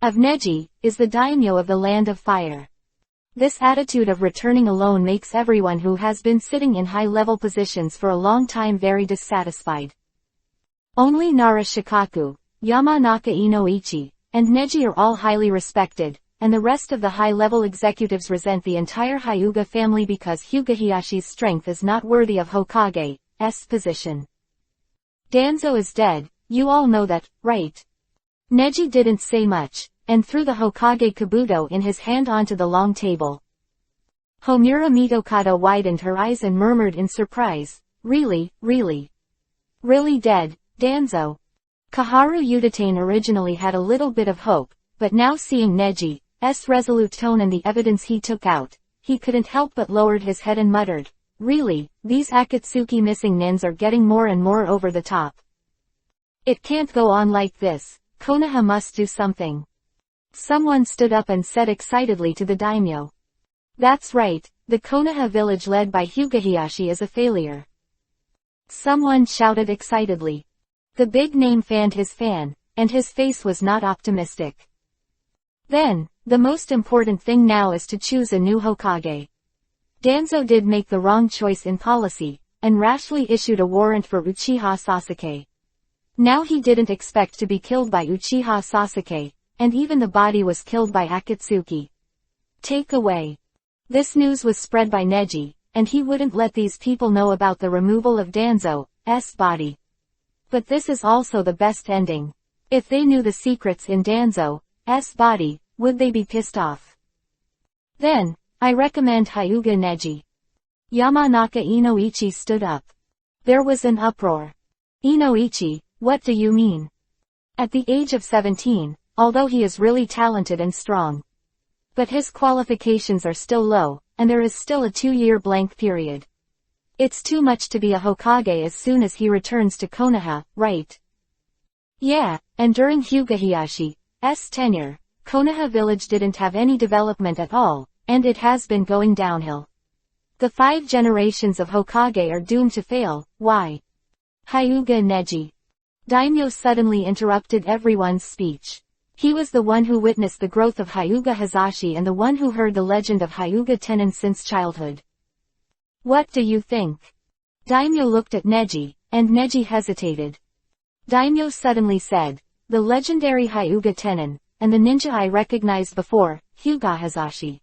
Of Neji, is the daimyo of the land of fire. This attitude of returning alone makes everyone who has been sitting in high-level positions for a long time very dissatisfied. Only Nara Shikaku, Yamanaka Inoichi, and Neji are all highly respected, and the rest of the high-level executives resent the entire Hyuga family because Hyuga-Hiyashi's strength is not worthy of Hokage's position. Danzo is dead, you all know that, right? Neji didn't say much, and threw the Hokage kabuto in his hand onto the long table. Homura Mitokado widened her eyes and murmured in surprise, really dead, Danzo? Kaharu Udatane originally had a little bit of hope, but now seeing Neji's resolute tone and the evidence he took out, he couldn't help but lowered his head and muttered, really, these Akatsuki missing nins are getting more and more over the top. It can't go on like this, Konoha must do something. Someone stood up and said excitedly to the daimyo. That's right, the Konoha village led by Hyuga-Hiyashi is a failure. Someone shouted excitedly. The big name fanned his fan, and his face was not optimistic. Then, the most important thing now is to choose a new Hokage. Danzo did make the wrong choice in policy, and rashly issued a warrant for Uchiha Sasuke. Now he didn't expect to be killed by Uchiha Sasuke, and even the body was killed by Akatsuki. Take away. This news was spread by Neji, and he wouldn't let these people know about the removal of Danzo's body. But this is also the best ending. If they knew the secrets in Danzo's body, would they be pissed off? Then, I recommend Hyuga Neji. Yamanaka Inoichi stood up. There was an uproar. Inoichi, what do you mean? At the age of 17, although he is really talented and strong. But his qualifications are still low, and there is still a 2-year blank period. It's too much to be a Hokage as soon as he returns to Konoha, right? Yeah, and during Higahiyashi's tenure, Konoha village didn't have any development at all, and it has been going downhill. The 5 generations of Hokage are doomed to fail. Why? Hyuga Neji. Daimyo suddenly interrupted everyone's speech. He was the one who witnessed the growth of Hyuga Hazashi and the one who heard the legend of Hyuga Tenin since childhood. What do you think? Daimyo looked at Neji, and Neji hesitated. Daimyo suddenly said, the legendary Hyuga Tenin, and the ninja I recognized before, Hyuga Hazashi.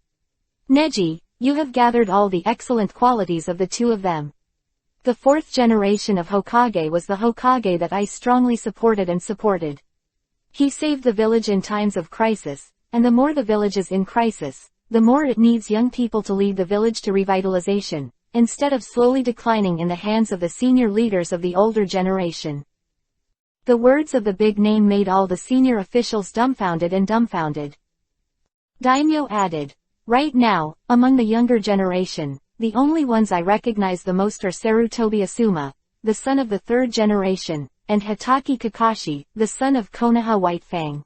Neji, you have gathered all the excellent qualities of the two of them. The 4th generation of Hokage was the Hokage that I strongly supported and supported. He saved the village in times of crisis, and the more the village is in crisis, the more it needs young people to lead the village to revitalization, instead of slowly declining in the hands of the senior leaders of the older generation. The words of the big name made all the senior officials dumbfounded. Daimyo added, right now, among the younger generation, the only ones I recognize the most are Sarutobi Asuma, the son of the 3rd generation, and Hatake Kakashi, the son of Konoha White Fang.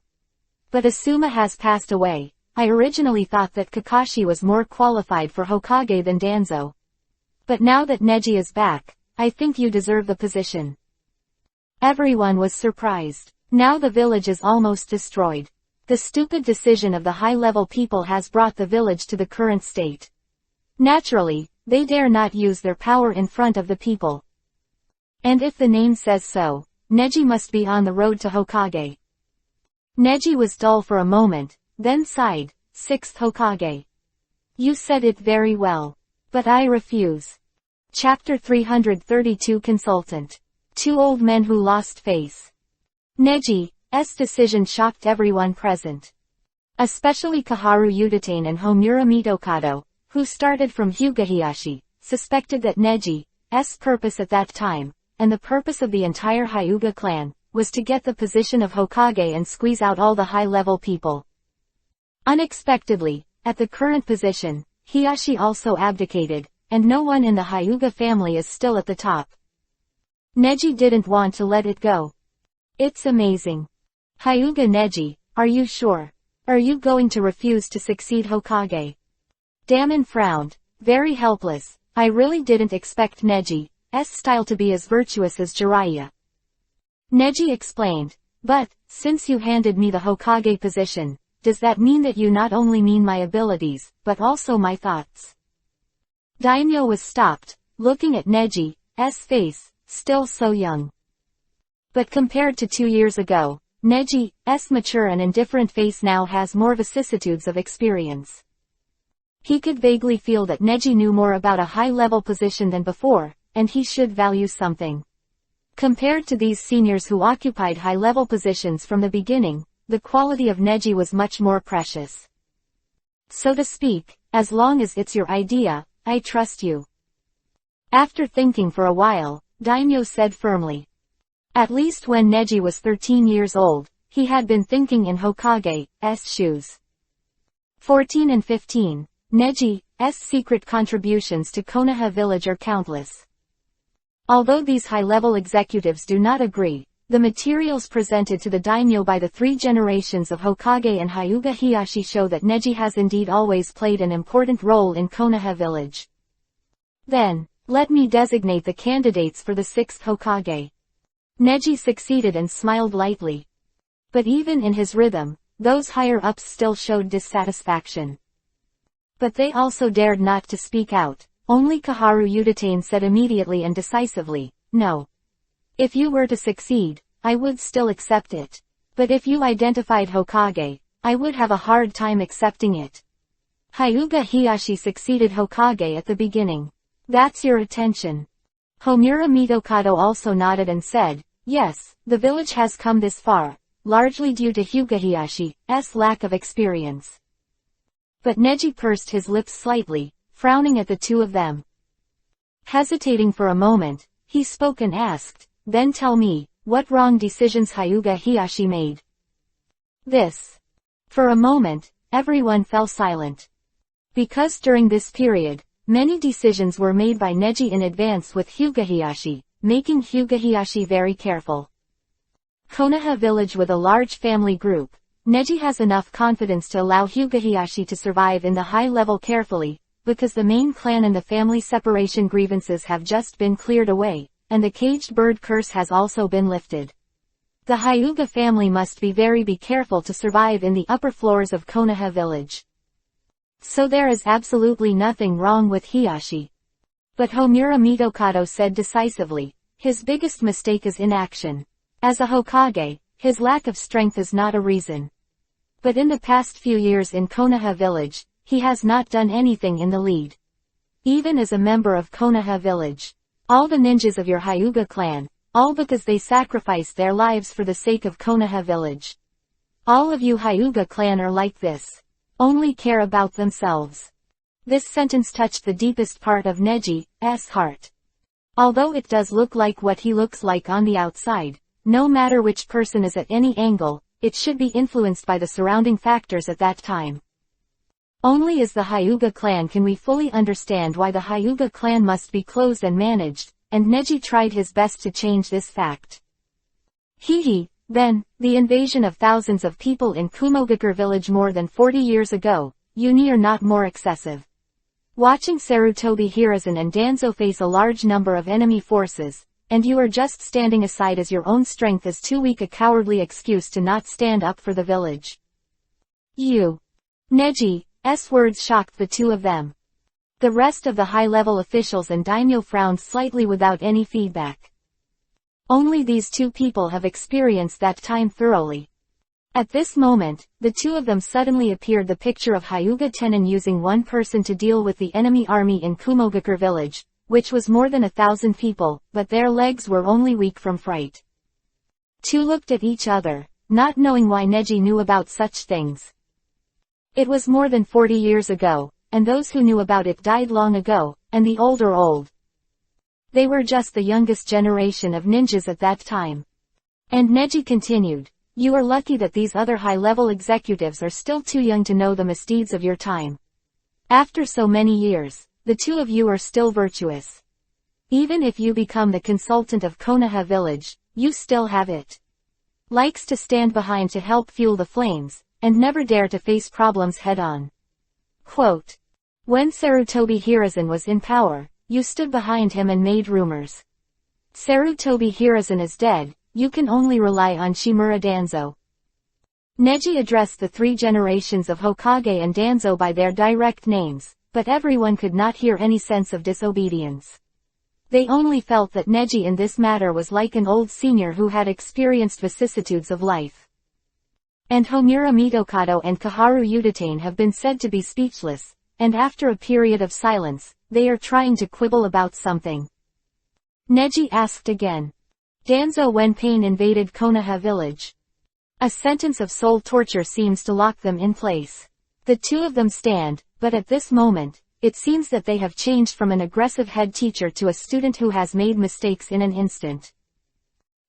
But Asuma has passed away. I originally thought that Kakashi was more qualified for Hokage than Danzo. But now that Neji is back, I think you deserve the position. Everyone was surprised. Now the village is almost destroyed. The stupid decision of the high-level people has brought the village to the current state. Naturally, they dare not use their power in front of the people. And if the name says so, Neji must be on the road to Hokage. Neji was dull for a moment, then sighed, 6th Hokage. You said it very well. But I refuse. Chapter 332 Consultant. 2 old men who lost face. Neji's decision shocked everyone present. Especially Kaharu Udatane and Homura Mitokado, who started from Hyugahiyashi, suspected that Neji's purpose at that time, and the purpose of the entire Hyuga clan, was to get the position of Hokage and squeeze out all the high-level people. Unexpectedly, at the current position, Hiyashi also abdicated, and no one in the Hyuga family is still at the top. Neji didn't want to let it go. It's amazing. Hyuga Neji, are you sure? Are you going to refuse to succeed Hokage? Daimon frowned, very helpless. I really didn't expect Neji's style to be as virtuous as Jiraiya. Neji explained, but, since you handed me the Hokage position, does that mean that you not only mean my abilities, but also my thoughts? Daimyo was stopped, looking at Neji's face, still so young. But compared to 2 years ago, Neji's mature and indifferent face now has more vicissitudes of experience. He could vaguely feel that Neji knew more about a high-level position than before, and he should value something. Compared to these seniors who occupied high-level positions from the beginning, the quality of Neji was much more precious. So to speak, as long as it's your idea, I trust you. After thinking for a while, Daimyo said firmly. At least when Neji was 13 years old, he had been thinking in Hokage's shoes. 14 and 15, Neji's secret contributions to Konoha village are countless. Although these high-level executives do not agree, the materials presented to the daimyo by the 3 generations of Hokage and Hyuga Hiyashi show that Neji has indeed always played an important role in Konoha village. Then, let me designate the candidates for the 6th Hokage. Neji succeeded and smiled lightly. But even in his rhythm, those higher-ups still showed dissatisfaction. But they also dared not to speak out, Only Koharu Udatane said immediately and decisively, "No. If you were to succeed, I would still accept it. But if you identified Hokage, I would have a hard time accepting it. Hyuga Hiyashi succeeded Hokage at the beginning. That's your attention." Homura Mitokado also nodded and said, "Yes, the village has come this far, largely due to Hyuga Hiyashi's lack of experience." But Neji pursed his lips slightly, frowning at the two of them. Hesitating for a moment, he spoke and asked, "Then tell me, what wrong decisions Hyuga Hiyashi made?" This. For a moment, everyone fell silent. Because during this period, many decisions were made by Neji in advance with Hyuga Hiyashi, making Hyuga Hiyashi very careful. Konoha village with a large family group, Neji has enough confidence to allow Hyuga Hiyashi to survive in the high level carefully, because the main clan and the family separation grievances have just been cleared away, and the caged bird curse has also been lifted. The Hyuga family must be very careful to survive in the upper floors of Konoha village. So there is absolutely nothing wrong with Hiyashi. But Homura Mitokado said decisively, his biggest mistake is inaction. As a Hokage, his lack of strength is not a reason. But in the past few years in Konoha village, he has not done anything in the lead. Even as a member of Konoha village, all the ninjas of your Hyuga clan, all because they sacrificed their lives for the sake of Konoha village. All of you Hyuga clan are like this. Only care about themselves. This sentence touched the deepest part of Neji's heart. Although it does look like what he looks like on the outside, no matter which person is at any angle, it should be influenced by the surrounding factors at that time. Only as the Hyuga clan can we fully understand why the Hyuga clan must be closed and managed, and Neji tried his best to change this fact. Then, the invasion of thousands of people in Kumogakure village more than 40 years ago, are not more excessive. Watching Sarutobi Hiruzen and Danzo face a large number of enemy forces, and you are just standing aside as your own strength is too weak, a cowardly excuse to not stand up for the village. Neji's words shocked the two of them. The rest of the high-level officials and daimyo frowned slightly without any feedback. Only these two people have experienced that time thoroughly. At this moment, the two of them suddenly appeared the picture of Hyuga Tenin using one person to deal with the enemy army in Kumogakure village, which was more than 1,000 people, but their legs were only weak from fright. Two looked at each other, not knowing why Neji knew about such things. It was more than 40 years ago, and those who knew about it died long ago, and the old are old. They were just the youngest generation of ninjas at that time. And Neji continued, "You are lucky that these other high-level executives are still too young to know the misdeeds of your time. After so many years, the two of you are still virtuous. Even if you become the consultant of Konoha village, you still have it. Likes to stand behind to help fuel the flames, and never dare to face problems head-on." Quote. When Sarutobi Hiruzen was in power, you stood behind him and made rumors. Sarutobi Hiruzen is dead, you can only rely on Shimura Danzo. Neji addressed the three generations of Hokage and Danzo by their direct names, but everyone could not hear any sense of disobedience. They only felt that Neji in this matter was like an old senior who had experienced vicissitudes of life. And Homura Mitokado and Koharu Udatane have been said to be speechless, and after a period of silence, they are trying to quibble about something. Neji asked again. Danzo when pain invaded Konoha village. A sentence of soul torture seems to lock them in place. The two of them stand, but at this moment, it seems that they have changed from an aggressive head teacher to a student who has made mistakes in an instant.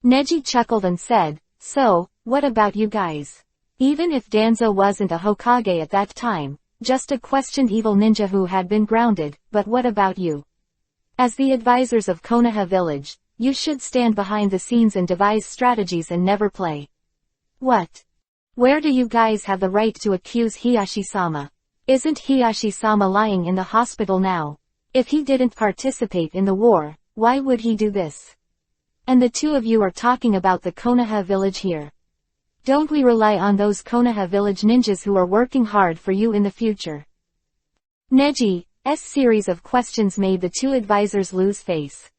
Neji chuckled and said, "So, what about you guys? Even if Danzo wasn't a Hokage at that time, just a questioned evil ninja who had been grounded, but what about you? As the advisors of Konoha village, you should stand behind the scenes and devise strategies and never play. What? Where do you guys have the right to accuse Hiyashi-sama? Isn't Hiyashi-sama lying in the hospital now? If he didn't participate in the war, why would he do this? And the two of you are talking about the Konoha village here. Don't we rely on those Konoha village ninjas who are working hard for you in the future?" Neji, series of questions made the two advisors lose face.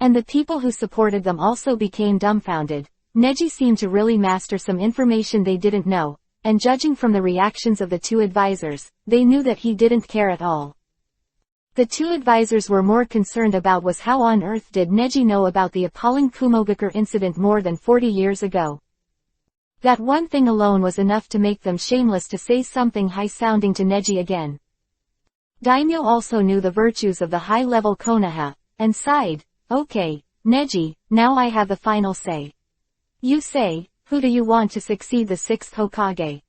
And the people who supported them also became dumbfounded. Neji seemed to really master some information they didn't know, and judging from the reactions of the two advisors, they knew that he didn't care at all. The two advisors were more concerned about was how on earth did Neji know about the appalling Kumogakure incident more than 40 years ago. That one thing alone was enough to make them shameless to say something high-sounding to Neji again. Daimyo also knew the virtues of the high-level Konoha, and sighed, "Okay, Neji, now I have the final say. You say, who do you want to succeed the sixth Hokage?"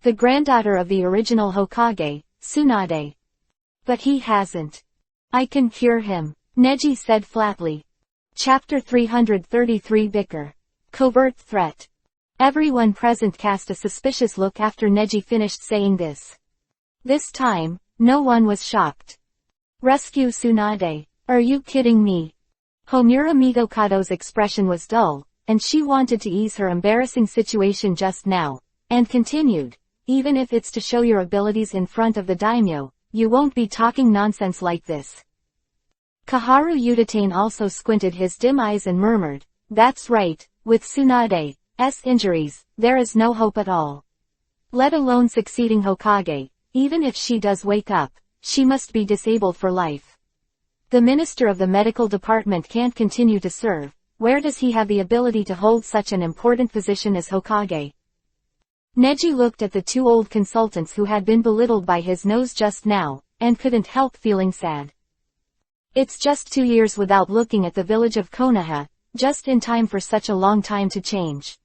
"The granddaughter of the original Hokage, Tsunade." "But he hasn't." "I can cure him," Neji said flatly. Chapter 333 Bicker. Covert Threat. Everyone present cast a suspicious look after Neji finished saying this. This time, no one was shocked. "Rescue Tsunade? Are you kidding me?" Homura Mikokado's expression was dull, and she wanted to ease her embarrassing situation just now, and continued, "Even if it's to show your abilities in front of the daimyo, you won't be talking nonsense like this." Kaharu Udatane also squinted his dim eyes and murmured, "That's right, with Tsunade's injuries, there is no hope at all. Let alone succeeding Hokage, even if she does wake up, she must be disabled for life. The minister of the medical department can't continue to serve. Where does he have the ability to hold such an important position as Hokage?" Neji looked at the two old consultants who had been belittled by his nose just now, and couldn't help feeling sad. It's just 2 years without looking at the village of Konoha, just in time for such a long time to change.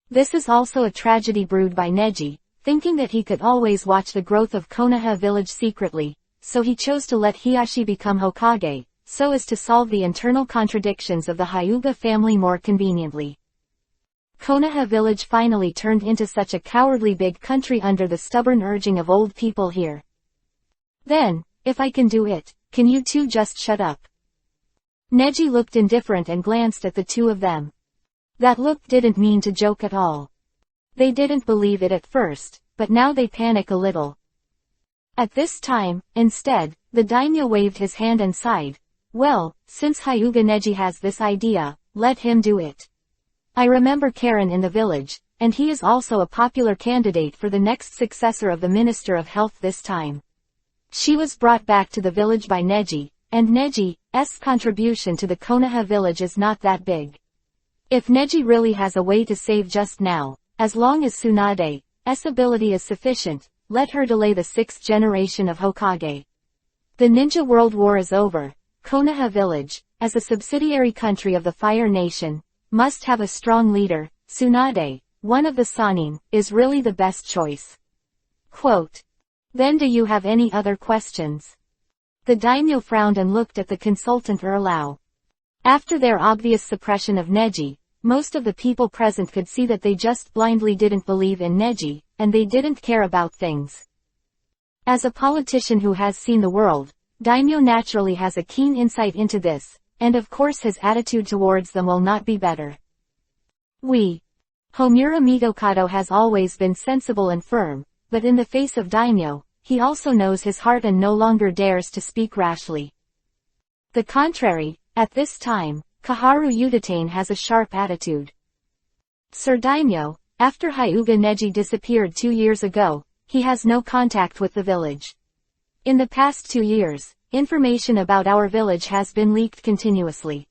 This is also a tragedy brewed by Neji, thinking that he could always watch the growth of Konoha village secretly, so he chose to let Hiyashi become Hokage, so as to solve the internal contradictions of the Hyuga family more conveniently. Konoha village finally turned into such a cowardly big country under the stubborn urging of old people here. Then, if I can do it, can you two just shut up? Neji looked indifferent and glanced at the two of them. That look didn't mean to joke at all. They didn't believe it at first, but now they panic a little. At this time, instead, the daimyo waved his hand and sighed. "Well, since Hyuga Neji has this idea, let him do it. I remember Karen in the village, and he is also a popular candidate for the next successor of the Minister of Health this time. She was brought back to the village by Neji, and Neji's contribution to the Konoha village is not that big. If Neji really has a way to save just now, as long as Tsunade's ability is sufficient, let her delay the 6th generation of Hokage. The Ninja World War is over. Konoha village, as a subsidiary country of the Fire Nation, must have a strong leader. Tsunade, one of the Sanin, is really the best choice." Quote. "Then do you have any other questions?" The daimyo frowned and looked at the consultant Erlao. After their obvious suppression of Neji, most of the people present could see that they just blindly didn't believe in Neji, and they didn't care about things. As a politician who has seen the world, daimyo naturally has a keen insight into this, and of course his attitude towards them will not be better. Homura Mitokado has always been sensible and firm, but in the face of daimyo, he also knows his heart and no longer dares to speak rashly. The contrary, at this time, Kaharu Udatane has a sharp attitude. "Sir Daimyo, after Hyuga Neji disappeared 2 years ago, he has no contact with the village. In the past 2 years, information about our village has been leaked continuously.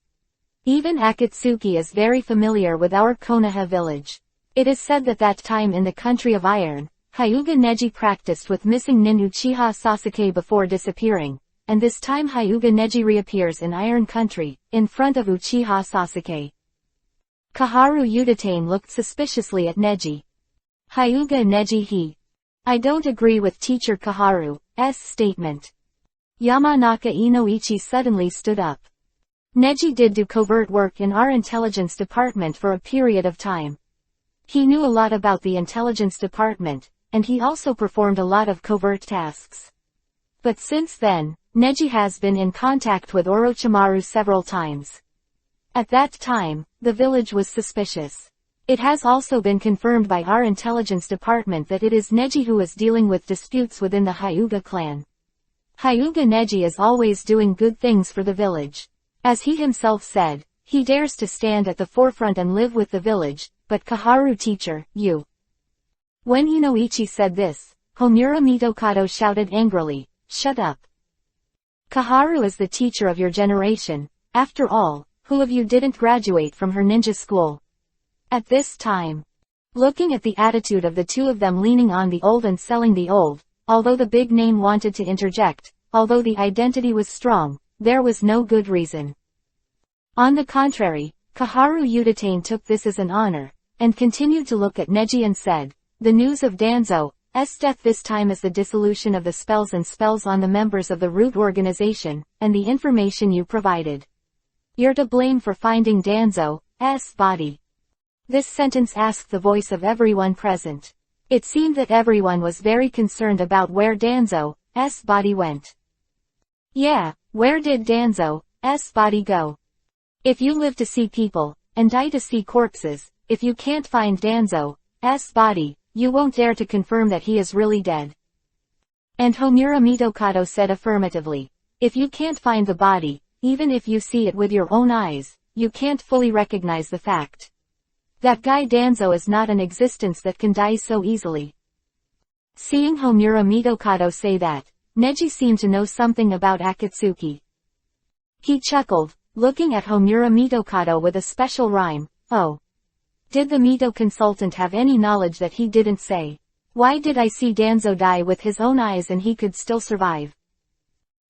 Even Akatsuki is very familiar with our Konoha village. It is said that that time in the country of Iron, Hyuga Neji practiced with missing nin Uchiha Sasuke before disappearing, and this time Hyuga Neji reappears in Iron Country, in front of Uchiha Sasuke." Kaharu Udatane looked suspiciously at Neji. "Hyuga Neji I don't agree with Teacher Kaharu's statement." Yamanaka Inoichi suddenly stood up. "Neji did do covert work in our intelligence department for a period of time. He knew a lot about the intelligence department, and he also performed a lot of covert tasks. But since then, Neji has been in contact with Orochimaru several times. At that time, the village was suspicious. It has also been confirmed by our intelligence department that it is Neji who is dealing with disputes within the Hyuga clan. Hyuga Neji is always doing good things for the village. As he himself said, he dares to stand at the forefront and live with the village, but Kaharu teacher, you. When Inoichi said this, Homura Mitokado shouted angrily, shut up. Kaharu is the teacher of your generation. After all, who of you didn't graduate from her ninja school? At this time, looking at the attitude of the two of them leaning on the old and selling the old, although the big name wanted to interject, although the identity was strong, there was no good reason. On the contrary, Kaharu Udatane took this as an honor, and continued to look at Neji and said, the news of Danzo's death this time is the dissolution of the spells and spells on the members of the root organization, and the information you provided. You're to blame for finding Danzo's body. This sentence asked the voice of everyone present. It seemed that everyone was very concerned about where Danzo's body went. Yeah, where did Danzo's body go? If you live to see people, and die to see corpses, if you can't find Danzo's body, you won't dare to confirm that he is really dead. And Homura Mitokado said affirmatively. If you can't find the body, even if you see it with your own eyes, you can't fully recognize the fact. That guy Danzo is not an existence that can die so easily. Seeing Homura Mitokado say that, Neji seemed to know something about Akatsuki. He chuckled, looking at Homura Mitokado with a special rhyme, oh. Did the Mito consultant have any knowledge that he didn't say? Why did I see Danzo die with his own eyes and he could still survive?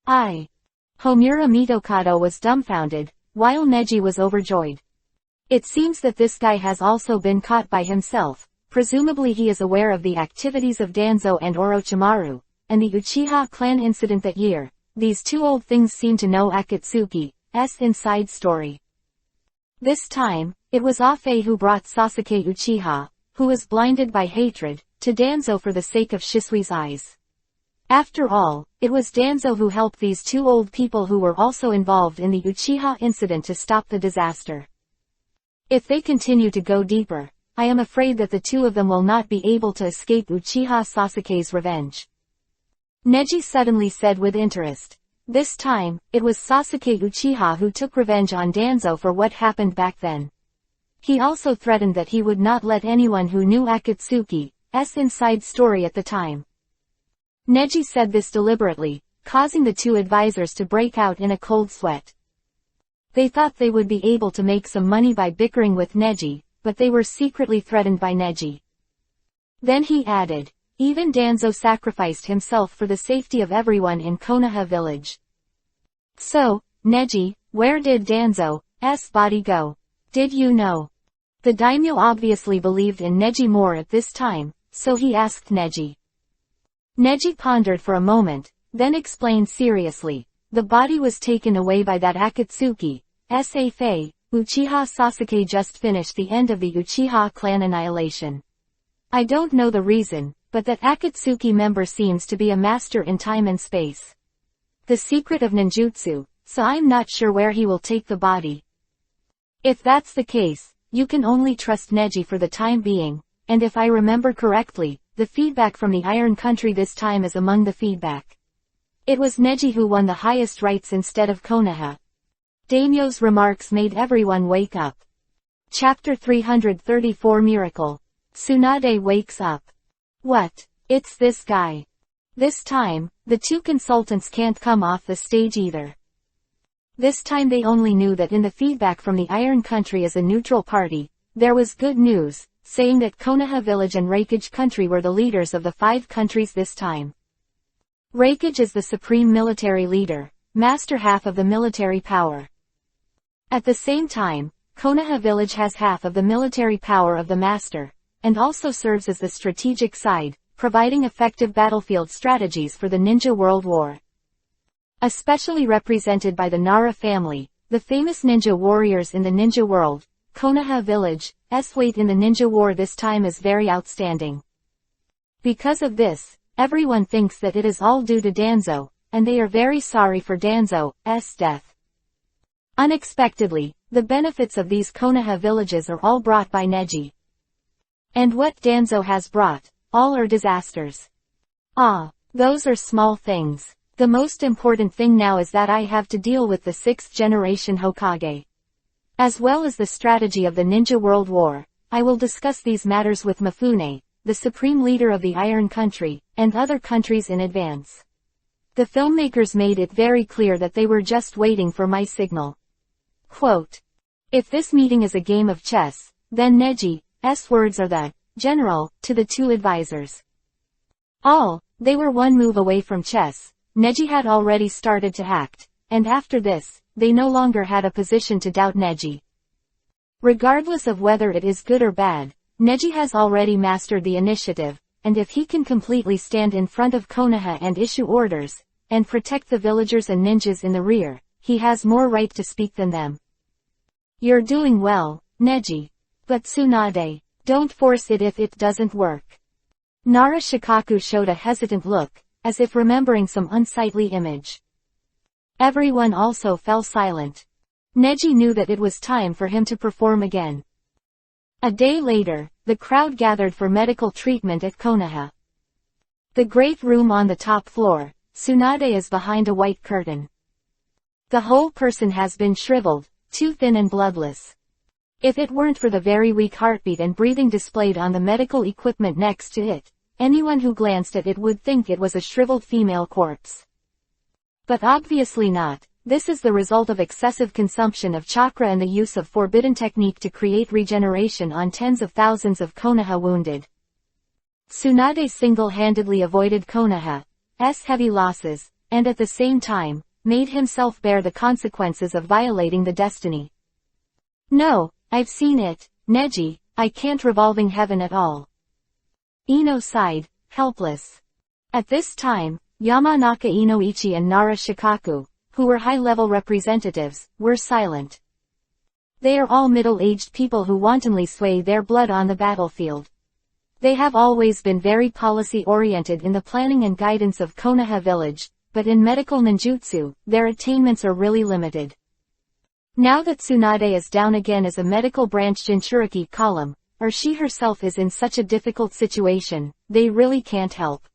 Homura Mitokado was dumbfounded, while Neji was overjoyed. It seems that this guy has also been caught by himself. Presumably he is aware of the activities of Danzo and Orochimaru, and the Uchiha clan incident that year. These two old things seem to know Akatsuki's inside story. This time, it was Afe who brought Sasuke Uchiha, who was blinded by hatred, to Danzo for the sake of Shisui's eyes. After all, it was Danzo who helped these two old people who were also involved in the Uchiha incident to stop the disaster. If they continue to go deeper, I am afraid that the two of them will not be able to escape Uchiha Sasuke's revenge. Neji suddenly said with interest. This time, it was Sasuke Uchiha who took revenge on Danzo for what happened back then. He also threatened that he would not let anyone who knew Akatsuki's inside story at the time. Neji said this deliberately, causing the two advisors to break out in a cold sweat. They thought they would be able to make some money by bickering with Neji, but they were secretly threatened by Neji. Then he added, even Danzo sacrificed himself for the safety of everyone in Konoha village. So, Neji, where did Danzo's body go? Did you know? The daimyo obviously believed in Neji more at this time, so he asked Neji. Neji pondered for a moment, then explained seriously. The body was taken away by that Akatsuki's Afe. Uchiha Sasuke just finished the end of the Uchiha clan annihilation. I don't know the reason, but that Akatsuki member seems to be a master in time and space. The secret of ninjutsu, so I'm not sure where he will take the body. If that's the case, you can only trust Neji for the time being, and if I remember correctly, the feedback from the Iron Country this time is among the feedback. It was Neji who won the highest rights instead of Konoha. Daimyo's remarks made everyone wake up. Chapter 334 Miracle. Tsunade wakes up. What? It's this guy. This time, the two consultants can't come off the stage either. This time they only knew that in the feedback from the Iron Country as a neutral party, there was good news, saying that Konoha Village and Reikage Country were the leaders of the 5 countries this time. Reikage is the supreme military leader, master half of the military power. At the same time, Konoha Village has half of the military power of the master, and also serves as the strategic side, providing effective battlefield strategies for the Ninja World War. Especially represented by the Nara family, the famous ninja warriors in the ninja world, Konoha Village's weight in the ninja war this time is very outstanding. Because of this, everyone thinks that it is all due to Danzo, and they are very sorry for Danzo's death. Unexpectedly, the benefits of these Konoha villages are all brought by Neji. And what Danzo has brought, all are disasters. Ah, those are small things. The most important thing now is that I have to deal with the 6th generation Hokage. As well as the strategy of the Ninja World War, I will discuss these matters with Mifune, the supreme leader of the Iron Country, and other countries in advance. The filmmakers made it very clear that they were just waiting for my signal. Quote, if this meeting is a game of chess, then Neji's words are the general to the two advisors. They were one move away from chess. Neji had already started to act, and after this, they no longer had a position to doubt Neji. Regardless of whether it is good or bad, Neji has already mastered the initiative, and if he can completely stand in front of Konoha and issue orders, and protect the villagers and ninjas in the rear, he has more right to speak than them. You're doing well, Neji. But Tsunade, don't force it if it doesn't work. Nara Shikaku showed a hesitant look, as if remembering some unsightly image. Everyone also fell silent. Neji knew that it was time for him to perform again. A day later, the crowd gathered for medical treatment at Konoha. The great room on the top floor, Tsunade is behind a white curtain. The whole person has been shriveled, too thin and bloodless. If it weren't for the very weak heartbeat and breathing displayed on the medical equipment next to it, anyone who glanced at it would think it was a shriveled female corpse. But obviously not. This is the result of excessive consumption of chakra and the use of forbidden technique to create regeneration on tens of thousands of Konoha wounded. Tsunade single-handedly avoided Konoha's heavy losses, and at the same time, made himself bear the consequences of violating the destiny. No, I've seen it, Neji, I can't revolving heaven at all. Ino sighed, helpless. At this time, Yamanaka Inoichi and Nara Shikaku, who were high-level representatives, were silent. They are all middle-aged people who wantonly sway their blood on the battlefield. They have always been very policy-oriented in the planning and guidance of Konoha village, but in medical ninjutsu, their attainments are really limited. Now that Tsunade is down again as a medical branch Jinchuriki column, or she herself is in such a difficult situation, they really can't help.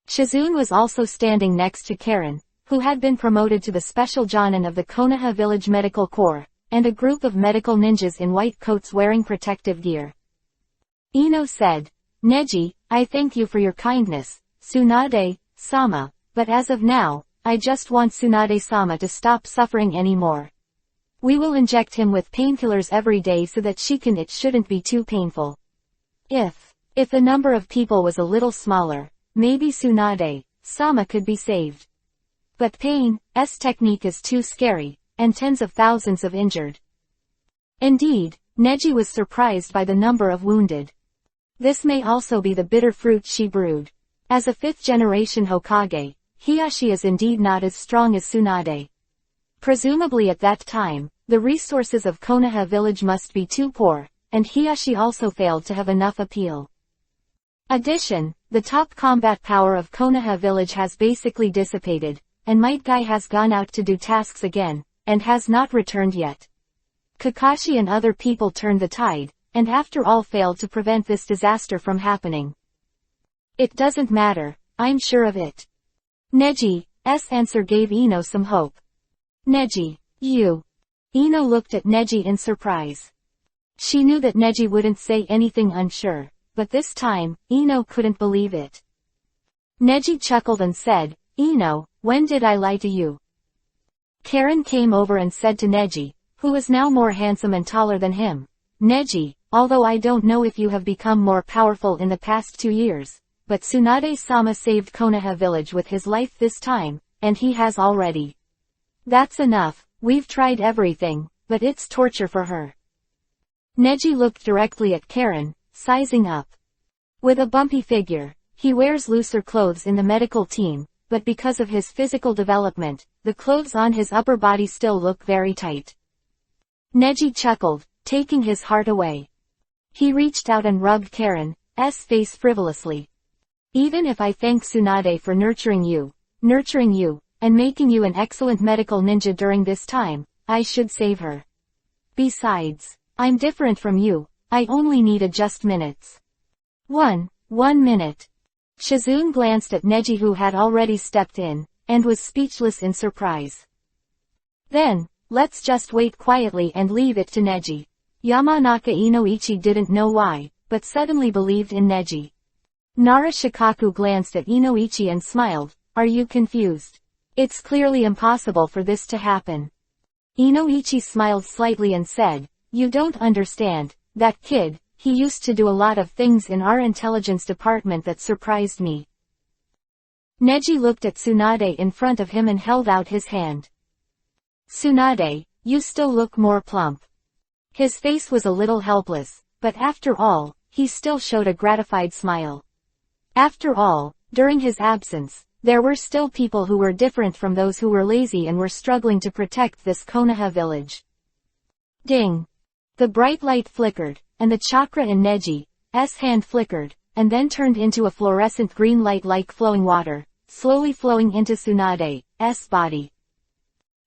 Shizune was also standing next to Karen, who had been promoted to the special Jonin of the Konoha Village Medical Corps, and a group of medical ninjas in white coats wearing protective gear. Ino said, Neji, I thank you for your kindness, Tsunade-sama, but as of now, I just want Tsunade-sama to stop suffering anymore. We will inject him with painkillers every day so that it shouldn't be too painful. If the number of people was a little smaller, maybe Tsunade-sama could be saved. But pain's technique is too scary, and tens of thousands of injured. Indeed, Neji was surprised by the number of wounded. This may also be the bitter fruit she brewed. As a 5th-generation Hokage, Hiyashi is indeed not as strong as Tsunade. Presumably at that time, the resources of Konoha village must be too poor, and Hiyashi also failed to have enough appeal. Addition, the top combat power of Konoha village has basically dissipated, and Might Guy has gone out to do tasks again, and has not returned yet. Kakashi and other people turned the tide, and after all failed to prevent this disaster from happening. It doesn't matter, I'm sure of it. Neji's answer gave Ino some hope. Neji, you. Ino looked at Neji in surprise. She knew that Neji wouldn't say anything unsure, but this time, Ino couldn't believe it. Neji chuckled and said, Ino, when did I lie to you? Karen came over and said to Neji, who was now more handsome and taller than him, Neji, although I don't know if you have become more powerful in the past 2 years, but Tsunade-sama saved Konoha village with his life this time, and he has already. That's enough, we've tried everything, but it's torture for her. Neji looked directly at Karen, sizing up. With a bumpy figure, he wears looser clothes in the medical team, but because of his physical development, the clothes on his upper body still look very tight. Neji chuckled, taking his heart away. He reached out and rubbed Karen's face frivolously. Even if I thank Tsunade for nurturing you, and making you an excellent medical ninja during this time, I should save her. Besides, I'm different from you, I only need just minutes. 1 minute. Shizune glanced at Neji who had already stepped in, and was speechless in surprise. Then, let's just wait quietly and leave it to Neji. Yamanaka Inoichi didn't know why, but suddenly believed in Neji. Nara Shikaku glanced at Inoichi and smiled. Are you confused? It's clearly impossible for this to happen. Inoichi smiled slightly and said, you don't understand, that kid, he used to do a lot of things in our intelligence department that surprised me. Neji looked at Tsunade in front of him and held out his hand. Tsunade, you still look more plump. His face was a little helpless, but after all, he still showed a gratified smile. After all, during his absence, there were still people who were different from those who were lazy and were struggling to protect this Konoha village. Ding! The bright light flickered, and the chakra in Neji's hand flickered, and then turned into a fluorescent green light like flowing water, slowly flowing into Tsunade's body.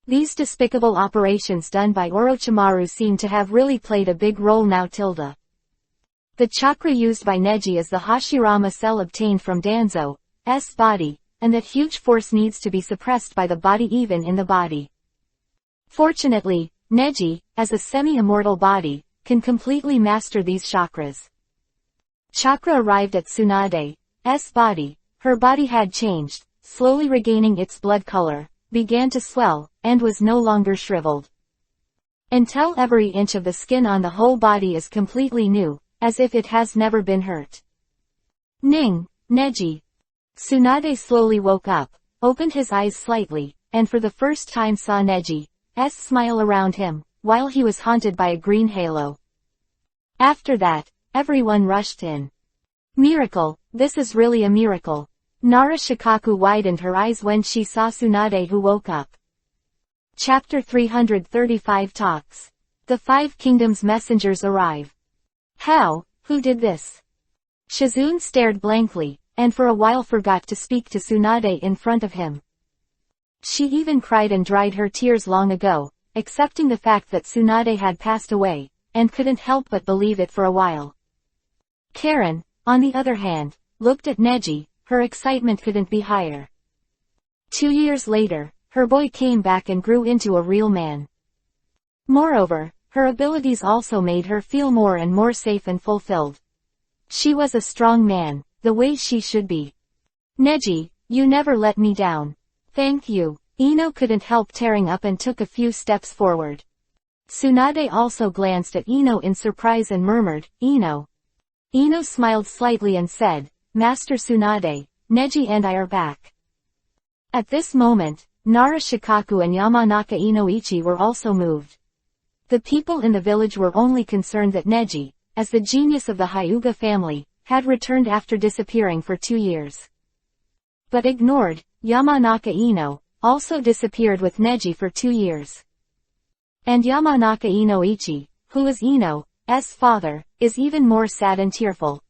These despicable operations done by Orochimaru seem to have really played a big role now. The chakra used by Neji is the Hashirama cell obtained from Danzo's body, and that huge force needs to be suppressed by the body even in the body. Fortunately, Neji, as a semi-immortal body, can completely master these chakras. Chakra arrived at Tsunade's body, her body had changed, slowly regaining its blood color, began to swell, and was no longer shriveled. Until every inch of the skin on the whole body is completely new, as if it has never been hurt. Ning, Neji. Tsunade slowly woke up, opened his eyes slightly, and for the first time saw Neji's smile around him, while he was haunted by a green halo. After that, everyone rushed in. Miracle, this is really a miracle. Nara Shikaku widened her eyes when she saw Tsunade who woke up. Chapter 335 Talks. The Five Kingdoms messengers arrive. How? Who did this? Shizune stared blankly, and for a while forgot to speak to Tsunade in front of him. She even cried and dried her tears long ago, accepting the fact that Tsunade had passed away, and couldn't help but believe it for a while. Karen, on the other hand, looked at Neji, her excitement couldn't be higher. 2 years later, her boy came back and grew into a real man. Moreover, her abilities also made her feel more and more safe and fulfilled. She was a strong man, the way she should be. Neji, you never let me down. Thank you. Ino couldn't help tearing up and took a few steps forward. Tsunade also glanced at Ino in surprise and murmured, Ino. Ino smiled slightly and said, Master Tsunade, Neji and I are back. At this moment, Nara Shikaku and Yamanaka Inoichi were also moved. The people in the village were only concerned that Neji, as the genius of the Hyuga family, had returned after disappearing for 2 years. But ignored, Yamanaka Ino, also disappeared with Neji for 2 years. And Yamanaka Inoichi, who is Ino's father, is even more sad and tearful.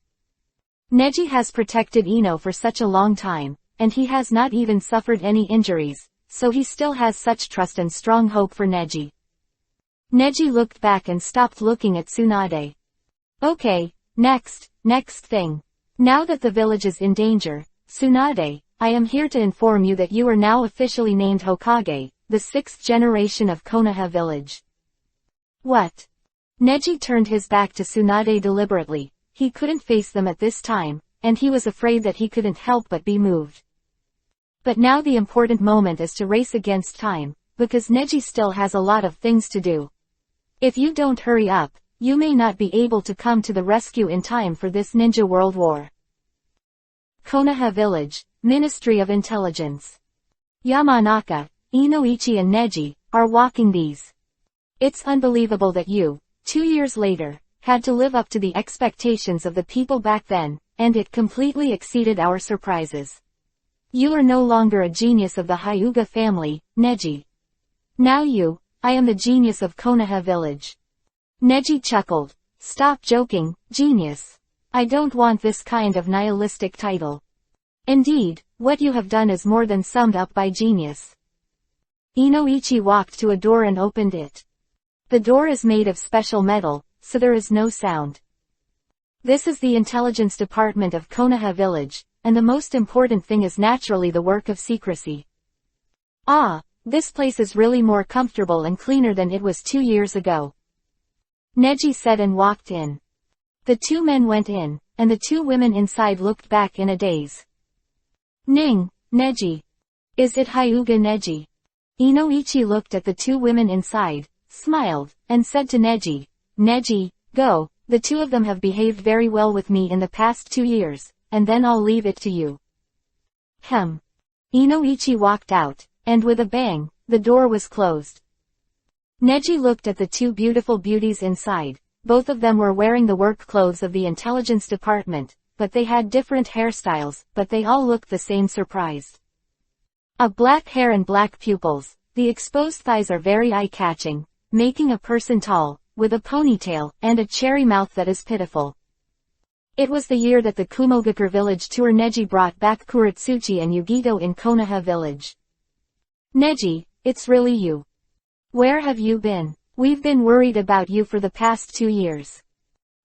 Neji has protected Ino for such a long time, and he has not even suffered any injuries, so he still has such trust and strong hope for Neji. Neji looked back and stopped looking at Tsunade. Okay, next thing. Now that the village is in danger, Tsunade, I am here to inform you that you are now officially named Hokage, the 6th generation of Konoha village. What? Neji turned his back to Tsunade deliberately. He couldn't face them at this time, and he was afraid that he couldn't help but be moved. But now the important moment is to race against time, because Neji still has a lot of things to do. If you don't hurry up, you may not be able to come to the rescue in time for this ninja world war. Konoha Village, Ministry of Intelligence. Yamanaka, Inoichi and Neji, are walking these. It's unbelievable that you, 2 years later, had to live up to the expectations of the people back then, and it completely exceeded our surprises. You are no longer a genius of the Hyuga family, Neji. Now I am the genius of Konoha village. Neji chuckled. Stop joking, genius. I don't want this kind of nihilistic title. Indeed, what you have done is more than summed up by genius. Inoichi walked to a door and opened it. The door is made of special metal, so there is no sound. This is the intelligence department of Konoha village, and the most important thing is naturally the work of secrecy. Ah, this place is really more comfortable and cleaner than it was 2 years ago, Neji said and walked in. The two men went in, and the two women inside looked back in a daze. Ning, Neji. Is it Hyuga Neji? Inoichi looked at the two women inside, smiled, and said to Neji, Neji, go, the two of them have behaved very well with me in the past 2 years, and then I'll leave it to you. Inoichi walked out, and with a bang, the door was closed. Neji looked at the two beautiful beauties inside. Both of them were wearing the work clothes of the intelligence department, but they had different hairstyles, but they all looked the same surprised. A black hair and black pupils, the exposed thighs are very eye-catching, making a person tall, with a ponytail, and a cherry mouth that is pitiful. It was the year that the Kumogakure village tour Neji brought back Kuretsuchi and Yugito in Konoha village. Neji, it's really you. Where have you been? We've been worried about you for the past 2 years.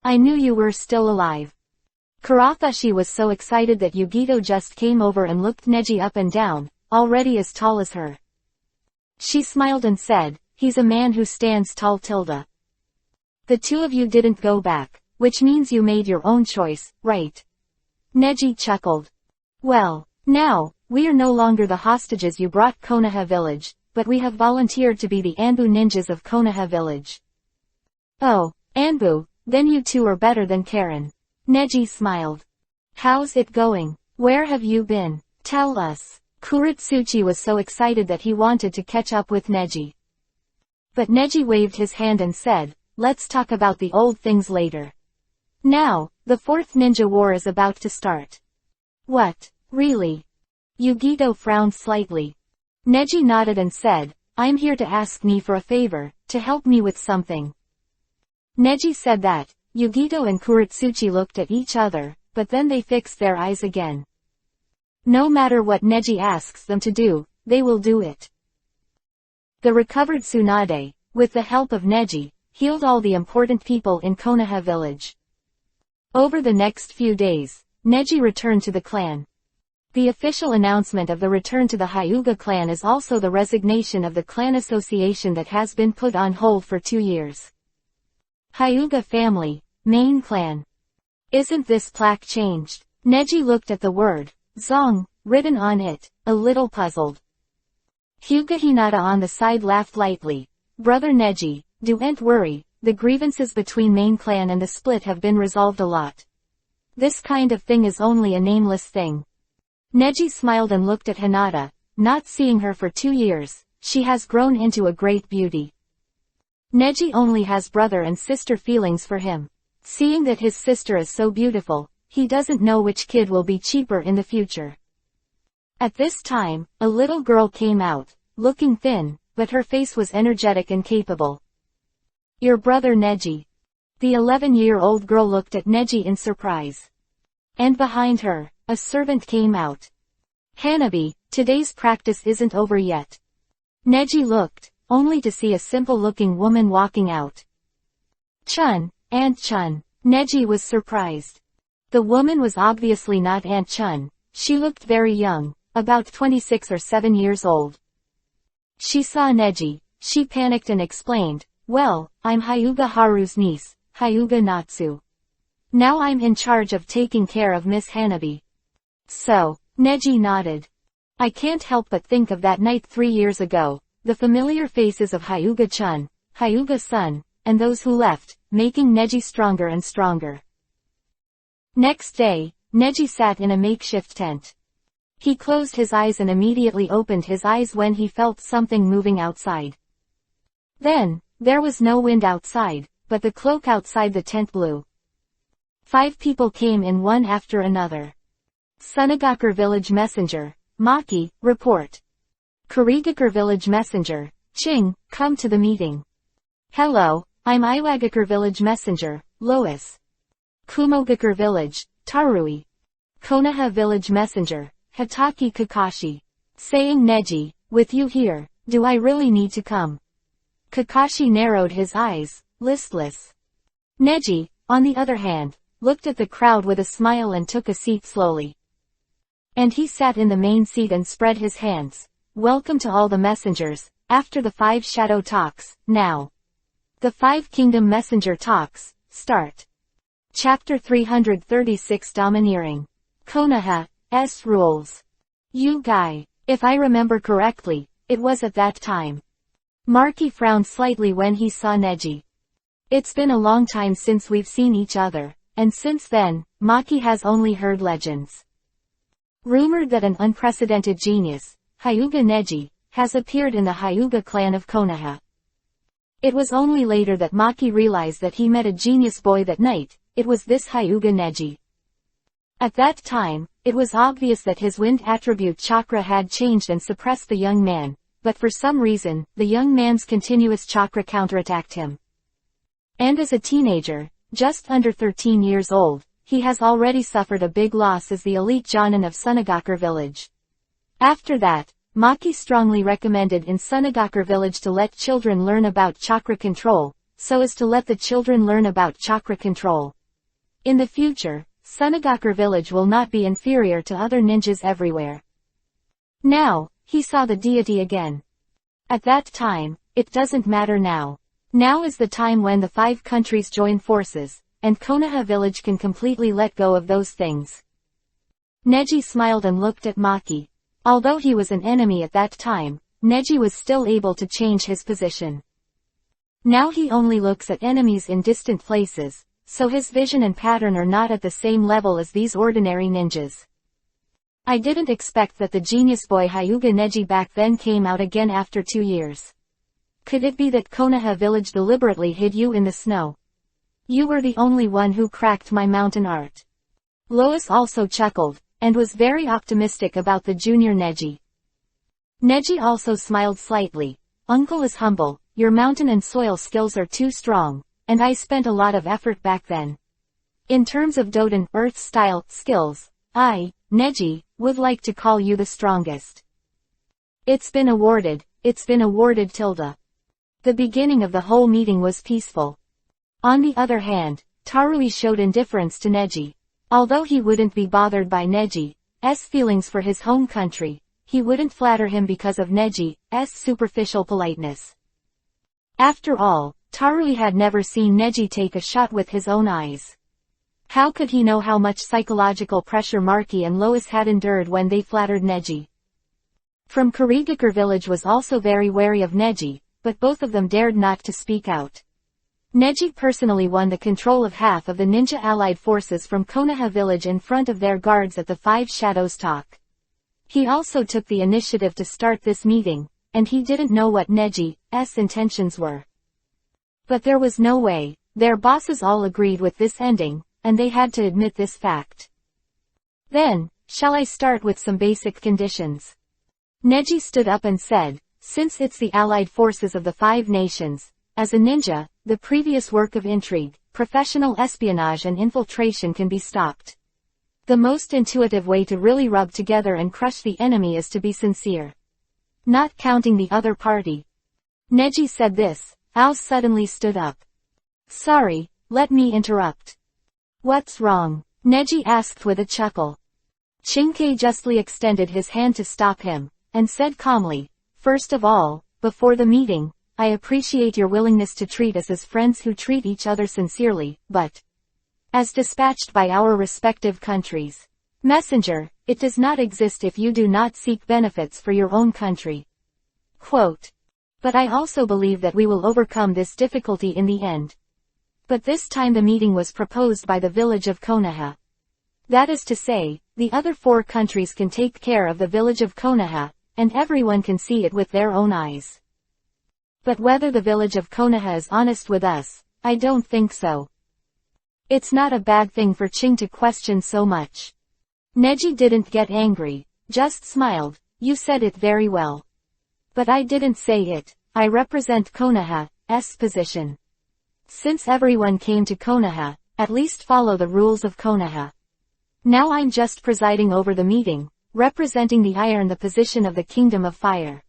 I knew you were still alive. Kuratashi was so excited that Yugito just came over and looked Neji up and down, already as tall as her. She smiled and said, he's a man who stands tall tilde. The two of you didn't go back, which means you made your own choice, right? Neji chuckled. Well, now, we are no longer the hostages you brought Konoha village, but we have volunteered to be the Anbu ninjas of Konoha village. Oh, Anbu, then you two are better than Karen. Neji smiled. How's it going? Where have you been? Tell us. Kuretsuchi was so excited that he wanted to catch up with Neji. But Neji waved his hand and said, let's talk about the old things later. Now, the fourth ninja war is about to start. What, really? Yugito frowned slightly. Neji nodded and said, I'm here to ask me for a favor, to help me with something. Neji said that. Yugito and Kuretsuchi looked at each other, but then they fixed their eyes again. No matter what Neji asks them to do, they will do it. The recovered Tsunade, with the help of Neji, healed all the important people in Konoha village. Over the next few days, Neji returned to the clan. The official announcement of the return to the Hyuga clan is also the resignation of the clan association that has been put on hold for 2 years. Hyuga family, main clan. Isn't this plaque changed? Neji looked at the word, Zong, written on it, a little puzzled. Hyuga Hinata on the side laughed lightly. Brother Neji, don't worry, the grievances between main clan and the split have been resolved a lot. This kind of thing is only a nameless thing. Neji smiled and looked at Hinata, not seeing her for 2 years, she has grown into a great beauty. Neji only has brother and sister feelings for him. Seeing that his sister is so beautiful, he doesn't know which kid will be cheaper in the future. At this time, a little girl came out, looking thin, but her face was energetic and capable. Your brother Neji. The 11-year-old girl looked at Neji in surprise. And behind her, a servant came out. Hanabi, today's practice isn't over yet. Neji looked, only to see a simple-looking woman walking out. Chun, Aunt Chun. Neji was surprised. The woman was obviously not Aunt Chun. She looked very young, about 26 or 7 years old. She saw Neji, she panicked and explained, well, I'm Hyuga Haru's niece, Hyuga Natsu. Now I'm in charge of taking care of Miss Hanabi. So, Neji nodded. I can't help but think of that night 3 years ago, the familiar faces of Hyuga-chan, Hyuga-san, and those who left, making Neji stronger and stronger. Next day, Neji sat in a makeshift tent. He closed his eyes and immediately opened his eyes when he felt something moving outside. Then, there was no wind outside, but the cloak outside the tent blew. 5 people came in one after another. Sunagakure village messenger, Maki, report. Kurigakure village messenger, Ching, come to the meeting. Hello, I'm Iwagakure village messenger, Lois. Kumogakure village, Tarui. Konoha village messenger, Hitaki Kakashi. Saying Neji, with you here, do I really need to come? Kakashi narrowed his eyes, listless. Neji, on the other hand, looked at the crowd with a smile and took a seat slowly. And he sat in the main seat and spread his hands, welcome to all the messengers, after the 5 shadow talks, now. The 5 kingdom messenger talks, start. Chapter 336 Domineering. Konoha's rules. You guy. If I remember correctly, it was at that time. Maki frowned slightly when he saw Neji. It's been a long time since we've seen each other, and since then, Maki has only heard legends. Rumored that an unprecedented genius, Hyuga Neji, has appeared in the Hyuga clan of Konoha. It was only later that Maki realized that he met a genius boy that night. It was this Hyuga Neji. At that time, it was obvious that his wind attribute chakra had changed and suppressed the young man, but for some reason, the young man's continuous chakra counterattacked him. And as a teenager, just under 13 years old, he has already suffered a big loss as the elite Jonin of Sunagakure village. After that, Maki strongly recommended in Sunagakure village to let children learn about chakra control, so as to let the children learn about chakra control. In the future, Sunagakure village will not be inferior to other ninjas everywhere. Now, he saw the deity again. At that time, it doesn't matter now. Now is the time when the 5 countries join forces, and Konoha village can completely let go of those things. Neji smiled and looked at Maki. Although he was an enemy at that time, Neji was still able to change his position. Now he only looks at enemies in distant places, so his vision and pattern are not at the same level as these ordinary ninjas. I didn't expect that the genius boy Hyuga Neji back then came out again after 2 years. Could it be that Konoha village deliberately hid you in the snow? You were the only one who cracked my mountain art. Lois also chuckled, and was very optimistic about the junior Neji. Neji also smiled slightly. Uncle is humble, your mountain and soil skills are too strong, and I spent a lot of effort back then. In terms of Doden earth style skills, I, Neji, would like to call you the strongest. It's been awarded tilde. The beginning of the whole meeting was peaceful. On the other hand, Tarui showed indifference to Neji. Although he wouldn't be bothered by Neji's feelings for his home country, he wouldn't flatter him because of Neji's superficial politeness. After all, Tarui had never seen Neji take a shot with his own eyes. How could he know how much psychological pressure Maki and Lois had endured when they flattered Neji? From Kurigakure village was also very wary of Neji, but both of them dared not to speak out. Neji personally won the control of half of the ninja allied forces from Konoha village in front of their guards at the 5 Shadows talk. He also took the initiative to start this meeting, and he didn't know what Neji's intentions were. But there was no way, their bosses all agreed with this ending, and they had to admit this fact. Then, shall I start with some basic conditions? Neji stood up and said, since it's the allied forces of the 5 nations, as a ninja, the previous work of intrigue, professional espionage and infiltration can be stopped. The most intuitive way to really rub together and crush the enemy is to be sincere. Not counting the other party. Neji said this, Ao suddenly stood up. Sorry, let me interrupt. What's wrong? Neji asked with a chuckle. Chinkei justly extended his hand to stop him, and said calmly, first of all, before the meeting, I appreciate your willingness to treat us as friends who treat each other sincerely, but as dispatched by our respective countries. Messenger, it does not exist if you do not seek benefits for your own country. Quote. But I also believe that we will overcome this difficulty in the end. But this time the meeting was proposed by the village of Konoha. That is to say, the other 4 countries can take care of the village of Konoha, and everyone can see it with their own eyes. But whether the village of Konoha is honest with us, I don't think so. It's not a bad thing for Ching to question so much. Neji didn't get angry, just smiled, you said it very well. But I didn't say it, I represent Konoha's position. Since everyone came to Konoha, at least follow the rules of Konoha. Now I'm just presiding over the meeting, representing the iron the position of the Kingdom of Fire.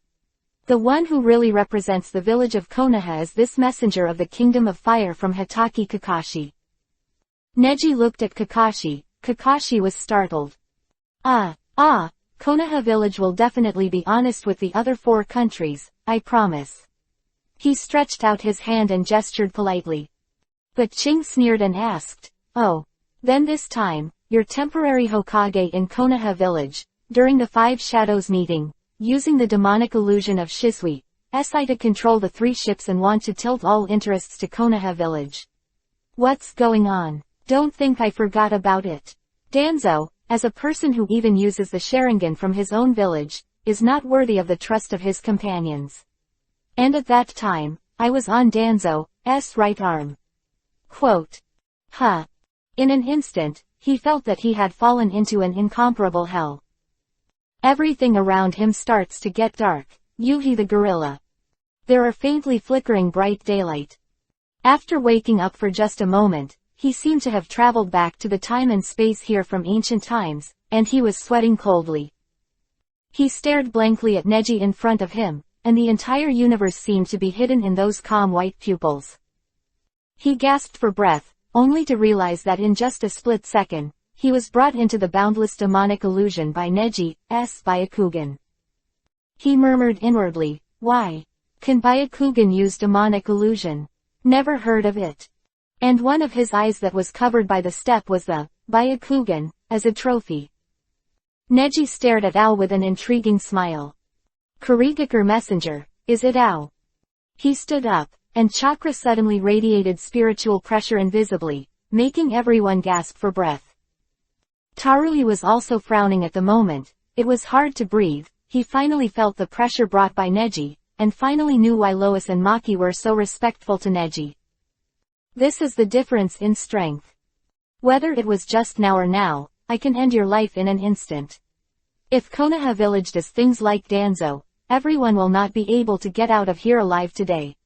The one who really represents the village of Konoha is this messenger of the Kingdom of Fire from Hitaki Kakashi. Neji looked at Kakashi. Kakashi was startled. Konoha village will definitely be honest with the other 4 countries, I promise. He stretched out his hand and gestured politely. But Ching sneered and asked, "Oh. Then this time, your temporary Hokage in Konoha village, during the 5 Shadows meeting, using the demonic illusion of Shisui, SI to control the 3 ships and want to tilt all interests to Konoha village. What's going on? Don't think I forgot about it. Danzo, as a person who even uses the Sharingan from his own village, is not worthy of the trust of his companions. And at that time, I was on Danzo's right arm." Quote. Huh. In an instant, he felt that he had fallen into an incomparable hell. Everything around him starts to get dark. Yuhi the gorilla. There are faintly flickering bright daylight. After waking up for just a moment, he seemed to have traveled back to the time and space here from ancient times, and he was sweating coldly. He stared blankly at Neji in front of him, and the entire universe seemed to be hidden in those calm white pupils. He gasped for breath, only to realize that in just a split second, he was brought into the boundless demonic illusion by Neji's Byakugan. He murmured inwardly, "Why can Byakugan use demonic illusion? Never heard of it." And one of his eyes that was covered by the step was the Byakugan, as a trophy. Neji stared at Ao with an intriguing smile. "Kurigakure messenger, is it Ao?" He stood up, and chakra suddenly radiated spiritual pressure invisibly, making everyone gasp for breath. Tarui was also frowning at the moment. It was hard to breathe. He finally felt the pressure brought by Neji, and finally knew why Lois and Maki were so respectful to Neji. This is the difference in strength. Whether it was just now or now, I can end your life in an instant. If Konoha village does things like Danzo, everyone will not be able to get out of here alive today.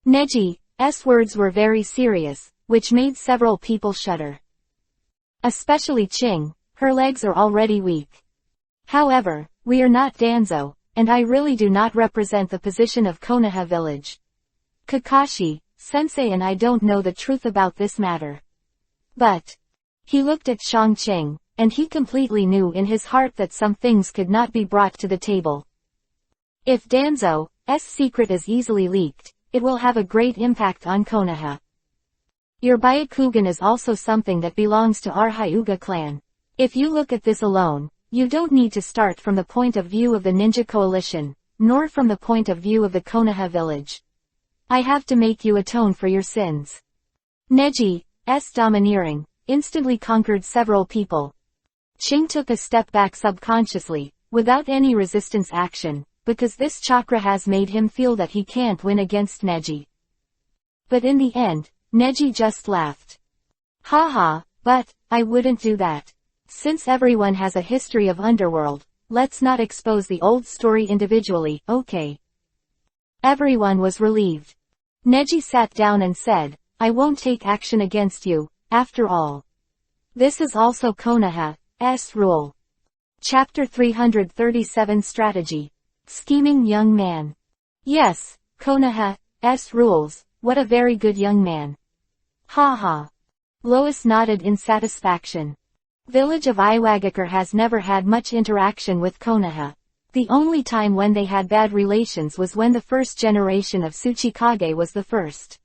Neji's words were very serious, which made several people shudder. Especially Ching, her legs are already weak. However, we are not Danzo, and I really do not represent the position of Konoha village. Kakashi, Sensei and I don't know the truth about this matter. But he looked at Shang-Ching, and he completely knew in his heart that some things could not be brought to the table. If Danzo's secret is easily leaked, it will have a great impact on Konoha. Your Byakugan is also something that belongs to our Hyuga clan. If you look at this alone, you don't need to start from the point of view of the ninja coalition, nor from the point of view of the Konoha village. I have to make you atone for your sins. Neji's domineering instantly conquered several people. Ching took a step back subconsciously, without any resistance action, because this chakra has made him feel that he can't win against Neji. But in the end, Neji just laughed. Haha, but I wouldn't do that. Since everyone has a history of underworld, let's not expose the old story individually, okay? Everyone was relieved. Neji sat down and said, I won't take action against you, after all. This is also Konoha's rule. Chapter 337 Strategy. Scheming young man. Yes, Konoha's rules, what a very good young man. Ha ha. Lois nodded in satisfaction. Village of Iwagakure has never had much interaction with Konoha. The only time when they had bad relations was when the first generation of Tsuchikage was the first.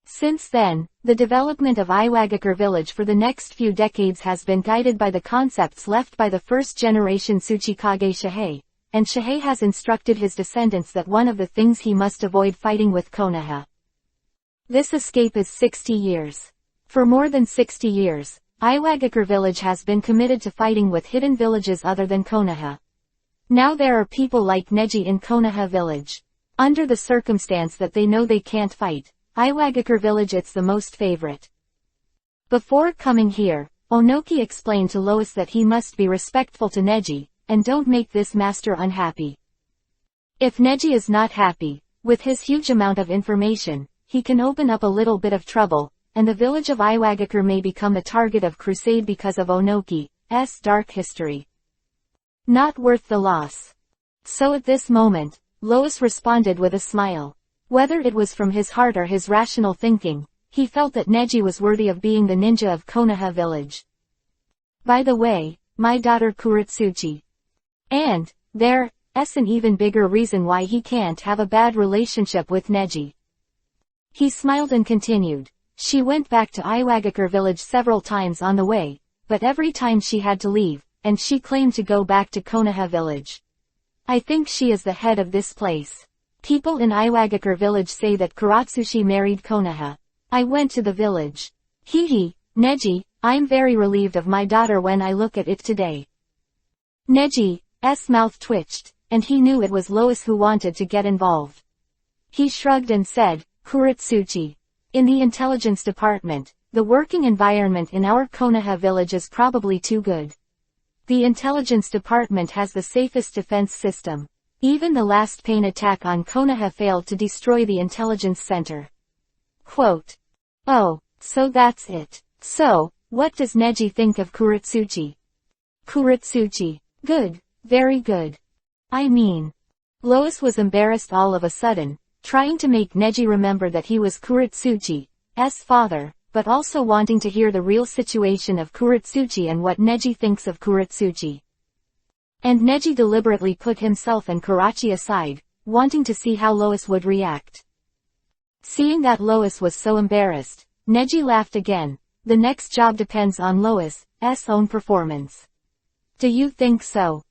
Since then, the development of Iwagakure village for the next few decades has been guided by the concepts left by the first generation Tsuchikage Shihei, and Shihei has instructed his descendants that one of the things he must avoid fighting with Konoha. This escape is 60 years. For more than 60 years, Iwagakure village has been committed to fighting with hidden villages other than Konoha. Now there are people like Neji in Konoha village. Under the circumstance that they know they can't fight, Iwagakure village it's the most favorite. Before coming here, Onoki explained to Lois that he must be respectful to Neji, and don't make this master unhappy. If Neji is not happy, with his huge amount of information, he can open up a little bit of trouble, and the village of Iwagakure may become the target of crusade because of Onoki's dark history. Not worth the loss. So at this moment, Lois responded with a smile. Whether it was from his heart or his rational thinking, he felt that Neji was worthy of being the ninja of Konoha village. By the way, my daughter Kuretsuchi, And, there's an even bigger reason why he can't have a bad relationship with Neji. He smiled and continued. She went back to Iwagakure village several times on the way, but every time she had to leave, and she claimed to go back to Konoha village. I think she is the head of this place. People in Iwagakure village say that Kuratsushi married Konoha. I went to the village. Hehe, Neji, I'm very relieved of my daughter when I look at it today. Neji's mouth twitched, and he knew it was Lois who wanted to get involved. He shrugged and said, Kuratsuchi. In the intelligence department, the working environment in our Konoha village is probably too good. The intelligence department has the safest defense system. Even the last pain attack on Konoha failed to destroy the intelligence center. Quote. Oh, so that's it. So, what does Neji think of Kuratsuchi? Kuratsuchi. Good, very good. I mean. Lois was embarrassed all of a sudden, trying to make Neji remember that he was Kuratsuchi's father, but also wanting to hear the real situation of Kuratsuchi and what Neji thinks of Kuratsuchi. And Neji deliberately put himself and Karachi aside, wanting to see how Lois would react. Seeing that Lois was so embarrassed, Neji laughed again. The next job depends on Lois's own performance. Do you think so?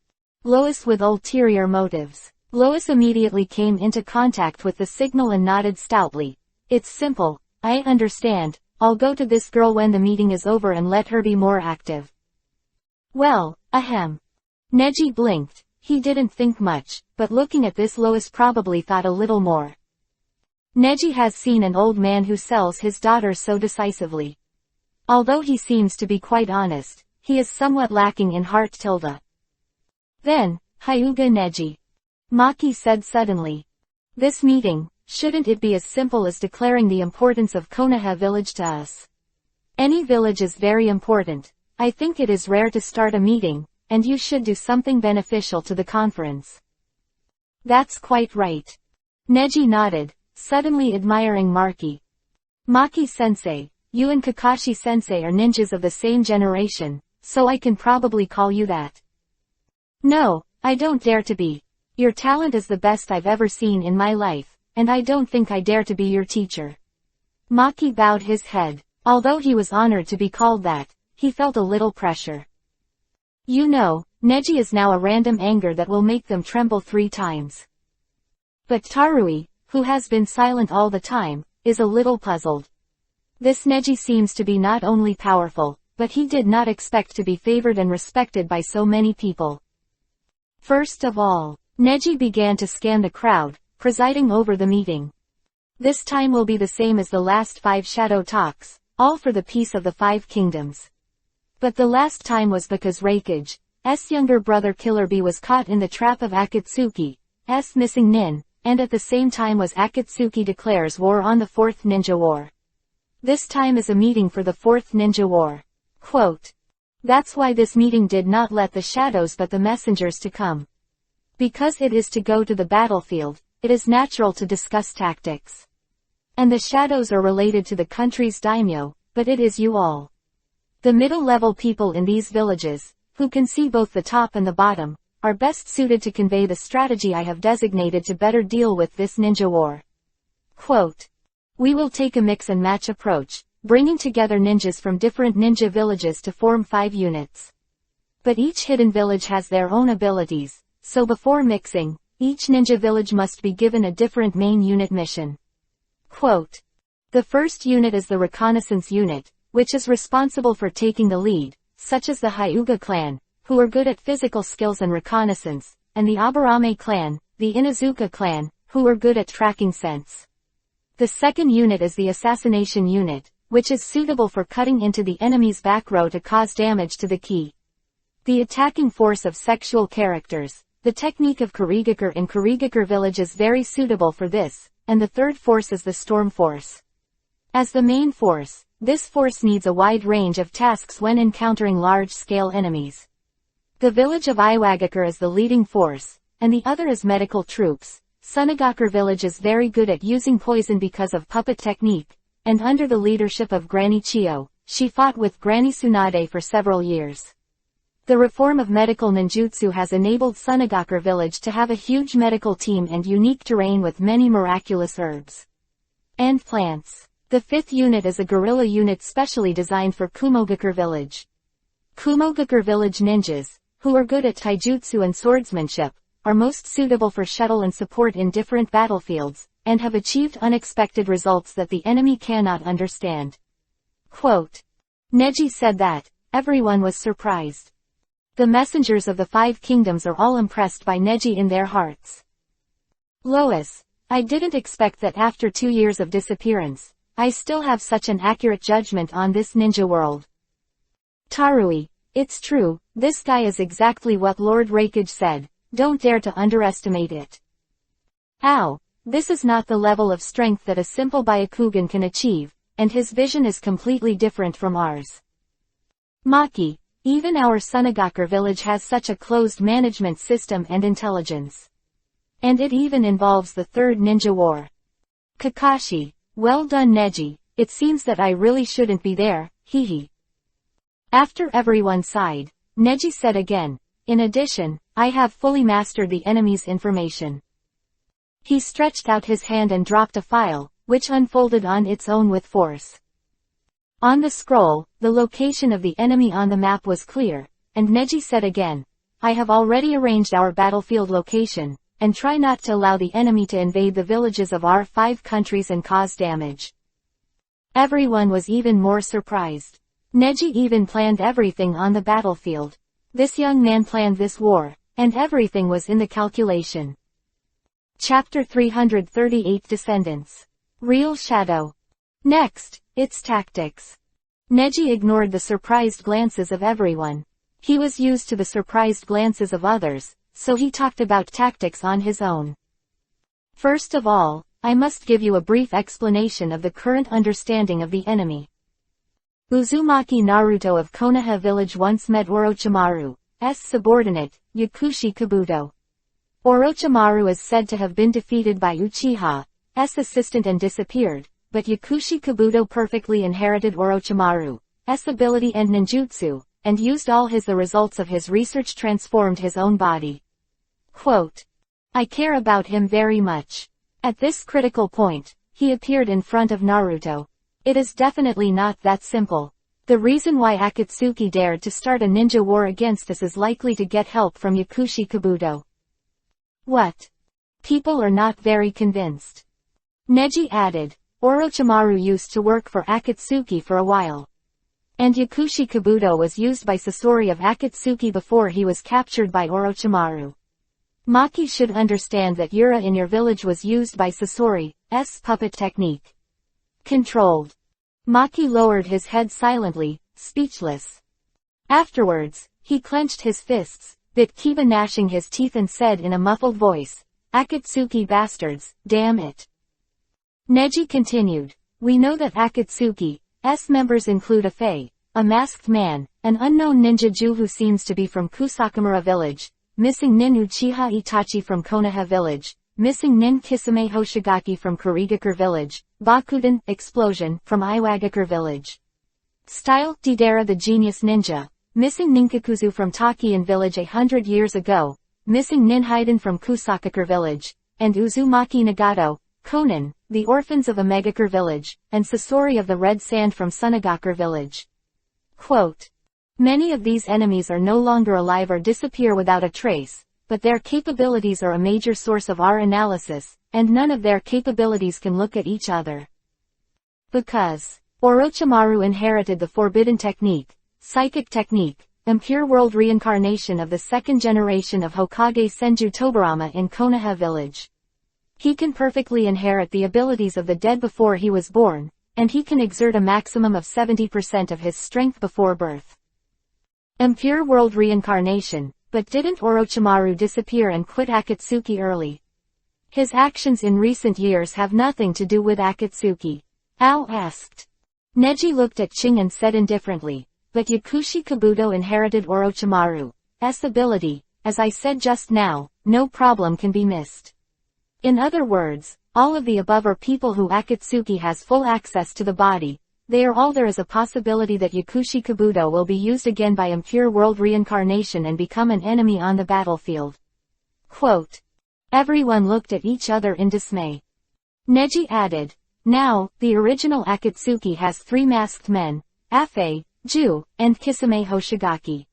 Lois with ulterior motives. Lois immediately came into contact with the signal and nodded stoutly. It's simple, I understand, I'll go to this girl when the meeting is over and let her be more active. Well, ahem. Neji blinked. He didn't think much, but looking at this Lois probably thought a little more. Neji has seen an old man who sells his daughters so decisively. Although he seems to be quite honest, he is somewhat lacking in heart. Then, Hyuga Neji. Maki said suddenly. This meeting, shouldn't it be as simple as declaring the importance of Konoha village to us? Any village is very important. I think it is rare to start a meeting, and you should do something beneficial to the conference. That's quite right. Neji nodded, suddenly admiring Maki. Maki-sensei, you and Kakashi-sensei are ninjas of the same generation, so I can probably call you that. No, I don't dare to be. Your talent is the best I've ever seen in my life, and I don't think I dare to be your teacher. Maki bowed his head. Although he was honored to be called that, he felt a little pressure. You know, Neji is now a random anger that will make them tremble 3 times. But Tarui, who has been silent all the time, is a little puzzled. This Neji seems to be not only powerful, but he did not expect to be favored and respected by so many people. First of all, Neji began to scan the crowd, presiding over the meeting. This time will be the same as the last 5 shadow talks, all for the peace of the 5 kingdoms. But the last time was because Raikage's younger brother Killer Bee was caught in the trap of Akatsuki's missing nin, and at the same time was Akatsuki declares war on the 4th Ninja War. This time is a meeting for the 4th Ninja War. Quote. That's why this meeting did not let the shadows but the messengers to come. Because it is to go to the battlefield, it is natural to discuss tactics. And the shadows are related to the country's daimyo, but it is you all. The middle-level people in these villages, who can see both the top and the bottom, are best suited to convey the strategy I have designated to better deal with this ninja war. Quote. We will take a mix and match approach, bringing together ninjas from different ninja villages to form 5 units. But each hidden village has their own abilities, so before mixing, each ninja village must be given a different main unit mission. Quote. The first unit is the reconnaissance unit, which is responsible for taking the lead, such as the Hyuga clan, who are good at physical skills and reconnaissance, and the Aburame clan, the Inazuka clan, who are good at tracking sense. The second unit is the assassination unit, which is suitable for cutting into the enemy's back row to cause damage to the key. The attacking force of sexual characters. The technique of Kurigakure in Kurigakure village is very suitable for this, and the third force is the storm force. As the main force, this force needs a wide range of tasks when encountering large-scale enemies. The village of Iwagakure is the leading force, and the other is medical troops. Sunagakure village is very good at using poison because of puppet technique, and under the leadership of Granny Chio, she fought with Granny Tsunade for several years. The reform of medical ninjutsu has enabled Sunagakure village to have a huge medical team and unique terrain with many miraculous herbs and plants. The 5th unit is a guerrilla unit specially designed for Kumogakure village. Kumogakure village ninjas, who are good at taijutsu and swordsmanship, are most suitable for shuttle and support in different battlefields, and have achieved unexpected results that the enemy cannot understand. Quote. Neji said that, everyone was surprised. The messengers of the 5 kingdoms are all impressed by Neji in their hearts. Lois, I didn't expect that after 2 years of disappearance, I still have such an accurate judgment on this ninja world. Tarui, it's true, this guy is exactly what Lord Raikage said, don't dare to underestimate it. Ow, this is not the level of strength that a simple Byakugan can achieve, and his vision is completely different from ours. Maki, even our Sunagakure village has such a closed management system and intelligence. And it even involves the 3rd ninja war. Kakashi, well done Neji, it seems that I really shouldn't be there, hehe. After everyone sighed, Neji said again, in addition, I have fully mastered the enemy's information. He stretched out his hand and dropped a file, which unfolded on its own with force. On the scroll, the location of the enemy on the map was clear, and Neji said again, I have already arranged our battlefield location, and try not to allow the enemy to invade the villages of our 5 countries and cause damage. Everyone was even more surprised. Neji even planned everything on the battlefield. This young man planned this war, and everything was in the calculation. Chapter 338 Descendants. Real Shadow. Next, its tactics. Neji ignored the surprised glances of everyone. He was used to the surprised glances of others, so he talked about tactics on his own. First of all, I must give you a brief explanation of the current understanding of the enemy. Uzumaki Naruto of Konoha village once met Orochimaru's subordinate, Yakushi Kabuto. Orochimaru is said to have been defeated by Uchiha's assistant and disappeared, but Yakushi Kabuto perfectly inherited Orochimaru's ability and ninjutsu, and used all the results of his research transformed his own body. Quote. I care about him very much. At this critical point, he appeared in front of Naruto. It is definitely not that simple. The reason why Akatsuki dared to start a ninja war against us is likely to get help from Yakushi Kabuto. What? People are not very convinced. Neji added, Orochimaru used to work for Akatsuki for a while. And Yakushi Kabuto was used by Sasori of Akatsuki before he was captured by Orochimaru. Maki should understand that Yura in your village was used by Sasori's puppet technique. Controlled. Maki lowered his head silently, speechless. Afterwards, he clenched his fists, bit Kiba gnashing his teeth and said in a muffled voice, Akatsuki bastards, damn it. Neji continued, we know that Akatsuki's members include a Fae, a masked man, an unknown ninja Jew who seems to be from Kusakamura village, missing nin Uchiha Itachi from Konoha village, missing nin Kisame Hoshigaki from Kurigakure village, Bakuden, explosion, from Iwagakure village. Style, Deidara the genius ninja, missing Ninkakuzu from Takian village 100 years ago, missing nin Haiden from Kusakakure village, and Uzumaki Nagato, Konan, the orphans of Omegakure village, and Sasori of the Red Sand from Sunagakure village. Quote. Many of these enemies are no longer alive or disappear without a trace, but their capabilities are a major source of our analysis, and none of their capabilities can look at each other. Because Orochimaru inherited the forbidden technique, psychic technique, impure world reincarnation of the second generation of Hokage Senju Tobarama in Konoha village. He can perfectly inherit the abilities of the dead before he was born, and he can exert a maximum of 70% of his strength before birth. Impure world reincarnation, but didn't Orochimaru disappear and quit Akatsuki early? His actions in recent years have nothing to do with Akatsuki. Ao asked. Neji looked at Ching and said indifferently, but Yakushi Kabuto inherited Orochimaru's ability, as I said just now, no problem can be missed. In other words, all of the above are people who Akatsuki has full access to the body, they are all there is a possibility that Yakushi Kabuto will be used again by impure world reincarnation and become an enemy on the battlefield. Quote. Everyone looked at each other in dismay. Neji added, now, the original Akatsuki has 3 masked men, Afe, Ju, and Kisame Hoshigaki.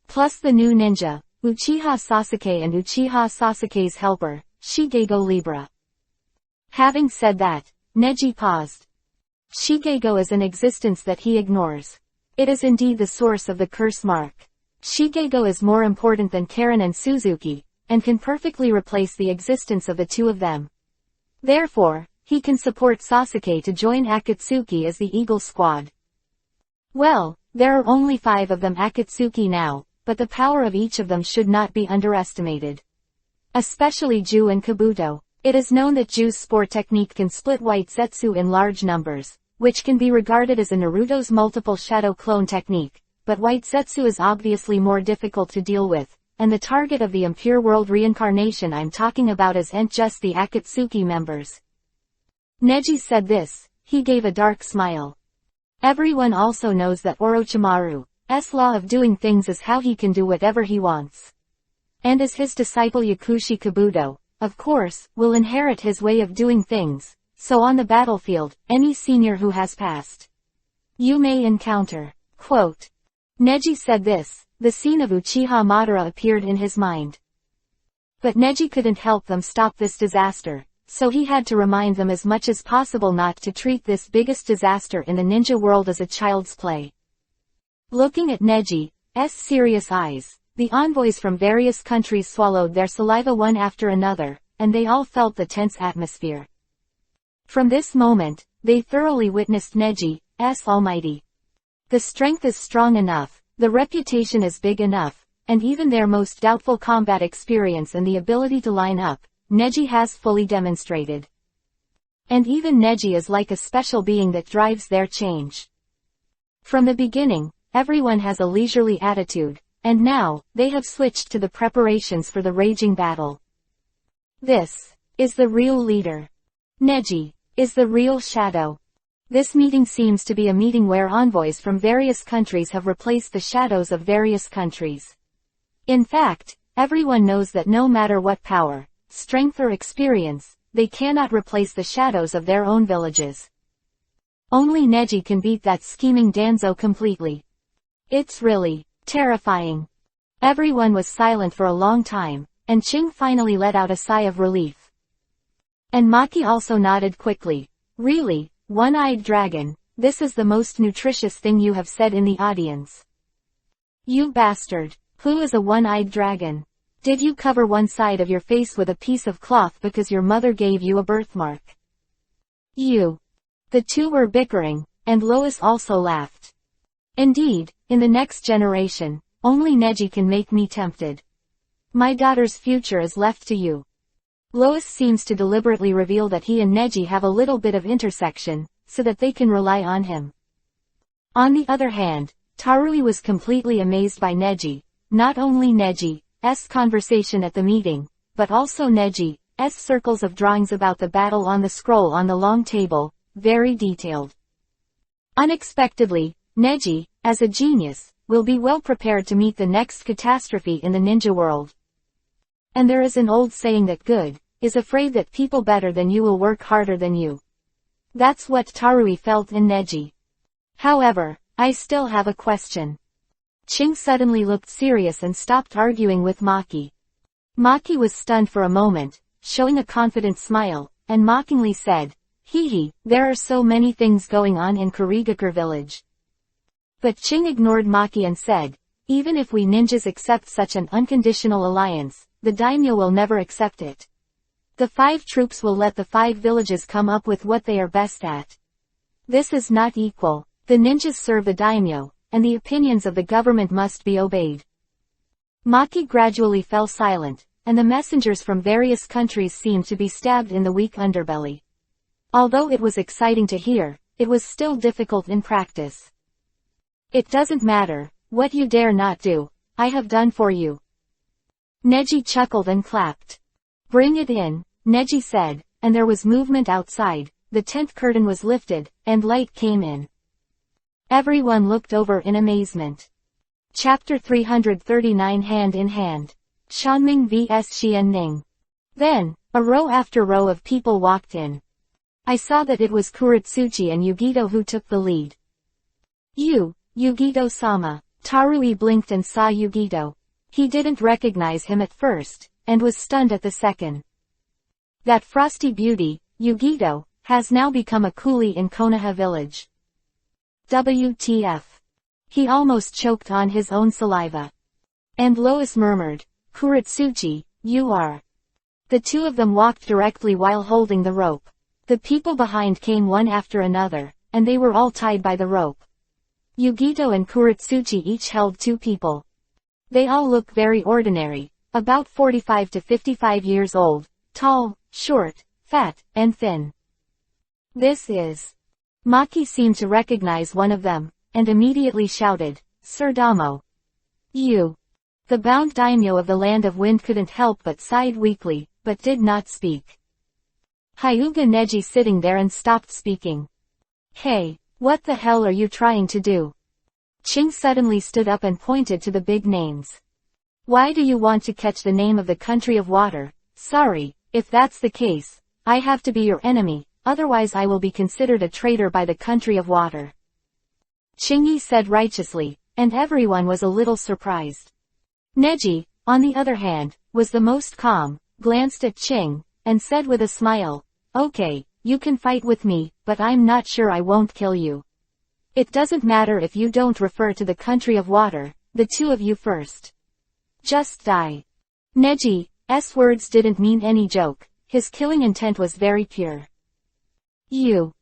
Plus the new ninja, Uchiha Sasuke and Uchiha Sasuke's helper, Shigego Libra. Having said that, Neji paused. Shigego is an existence that he ignores. It is indeed the source of the curse mark. Shigego is more important than Karen and Suzuki, and can perfectly replace the existence of the two of them. Therefore, he can support Sasuke to join Akatsuki as the Eagle Squad. Well, there are only 5 of them Akatsuki now, but the power of each of them should not be underestimated. Especially Ju and Kabuto. It is known that Ju's spore technique can split white Zetsu in large numbers, which can be regarded as a Naruto's multiple shadow clone technique, but white Zetsu is obviously more difficult to deal with, and the target of the impure world reincarnation I'm talking about isn't just the Akatsuki members. Neji said this, he gave a dark smile. Everyone also knows that Orochimaru's law of doing things is how he can do whatever he wants. And as his disciple Yakushi Kabuto, of course, will inherit his way of doing things, so on the battlefield, any senior who has passed, you may encounter. Quote. Neji said this, the scene of Uchiha Madara appeared in his mind. But Neji couldn't help them stop this disaster, so he had to remind them as much as possible not to treat this biggest disaster in the ninja world as a child's play. Looking at Neji's serious eyes, the envoys from various countries swallowed their saliva one after another, and they all felt the tense atmosphere. From this moment, they thoroughly witnessed Neji's almighty. The strength is strong enough, the reputation is big enough, and even their most doubtful combat experience and the ability to line up, Neji has fully demonstrated. And even Neji is like a special being that drives their change. From the beginning, everyone has a leisurely attitude, and now, they have switched to the preparations for the raging battle. This is the real leader. Neji is the real shadow. This meeting seems to be a meeting where envoys from various countries have replaced the shadows of various countries. In fact, everyone knows that no matter what power, strength or experience, they cannot replace the shadows of their own villages. Only Neji can beat that scheming Danzo completely. It's really terrifying. Everyone was silent for a long time, and Ching finally let out a sigh of relief. And Maki also nodded quickly. Really, one-eyed dragon, this is the most nutritious thing you have said in the audience. You bastard, who is a one-eyed dragon? Did you cover one side of your face with a piece of cloth because your mother gave you a birthmark? You. The two were bickering, and Lois also laughed. Indeed, in the next generation, only Neji can make me tempted. My daughter's future is left to you. Lois seems to deliberately reveal that he and Neji have a little bit of intersection, so that they can rely on him. On the other hand, Tarui was completely amazed by Neji, not only Neji's conversation at the meeting, but also Neji's circles of drawings about the battle on the scroll on the long table, very detailed. Unexpectedly, Neji, as a genius, will be well prepared to meet the next catastrophe in the ninja world. And there is an old saying that good is afraid that people better than you will work harder than you. That's what Tarui felt in Neji. However, I still have a question. Ching suddenly looked serious and stopped arguing with Maki. Maki was stunned for a moment, showing a confident smile, and mockingly said, "Hee, there are so many things going on in Kurigakure village." But Ching ignored Maki and said, "Even if we ninjas accept such an unconditional alliance, the daimyo will never accept it. The 5 troops will let the 5 villages come up with what they are best at. This is not equal. The ninjas serve the daimyo, and the opinions of the government must be obeyed." Maki gradually fell silent, and the messengers from various countries seemed to be stabbed in the weak underbelly. Although it was exciting to hear, it was still difficult in practice. "It doesn't matter, what you dare not do, I have done for you." Neji chuckled and clapped. "Bring it in," Neji said, and there was movement outside, the tent curtain was lifted, and light came in. Everyone looked over in amazement. Chapter 339 Hand in Hand. Shanming vs Xianning. Then, a row after row of people walked in. I saw that it was Kuretsuchi and Yugito who took the lead. Yugito-sama. Tarui blinked and saw Yugito. He didn't recognize him at first, and was stunned at the second. That frosty beauty, Yugito, has now become a coolie in Konoha village. WTF. He almost choked on his own saliva. And Lois murmured, Kuretsuchi, you are. The two of them walked directly while holding the rope. The people behind came one after another, and they were all tied by the rope. Yugito and Kuretsuchi each held two people. They all look very ordinary, about 45 to 55 years old, tall, short, fat, and thin. This is. Maki seemed to recognize one of them, and immediately shouted, Sir Damo. You. The bound daimyo of the Land of Wind couldn't help but sighed weakly, but did not speak. Hyuga Neji sitting there and stopped speaking. Hey, what the hell are you trying to do? Ching suddenly stood up and pointed to the big names. Why do you want to catch the name of the country of water? Sorry, if that's the case, I have to be your enemy, otherwise I will be considered a traitor by the country of water. Chingy said righteously, and everyone was a little surprised. Neji, on the other hand, was the most calm, glanced at Ching, and said with a smile, okay, you can fight with me, but I'm not sure I won't kill you. It doesn't matter if you don't refer to the country of water, the two of you first. Just die. Neji's words didn't mean any joke, his killing intent was very pure. You.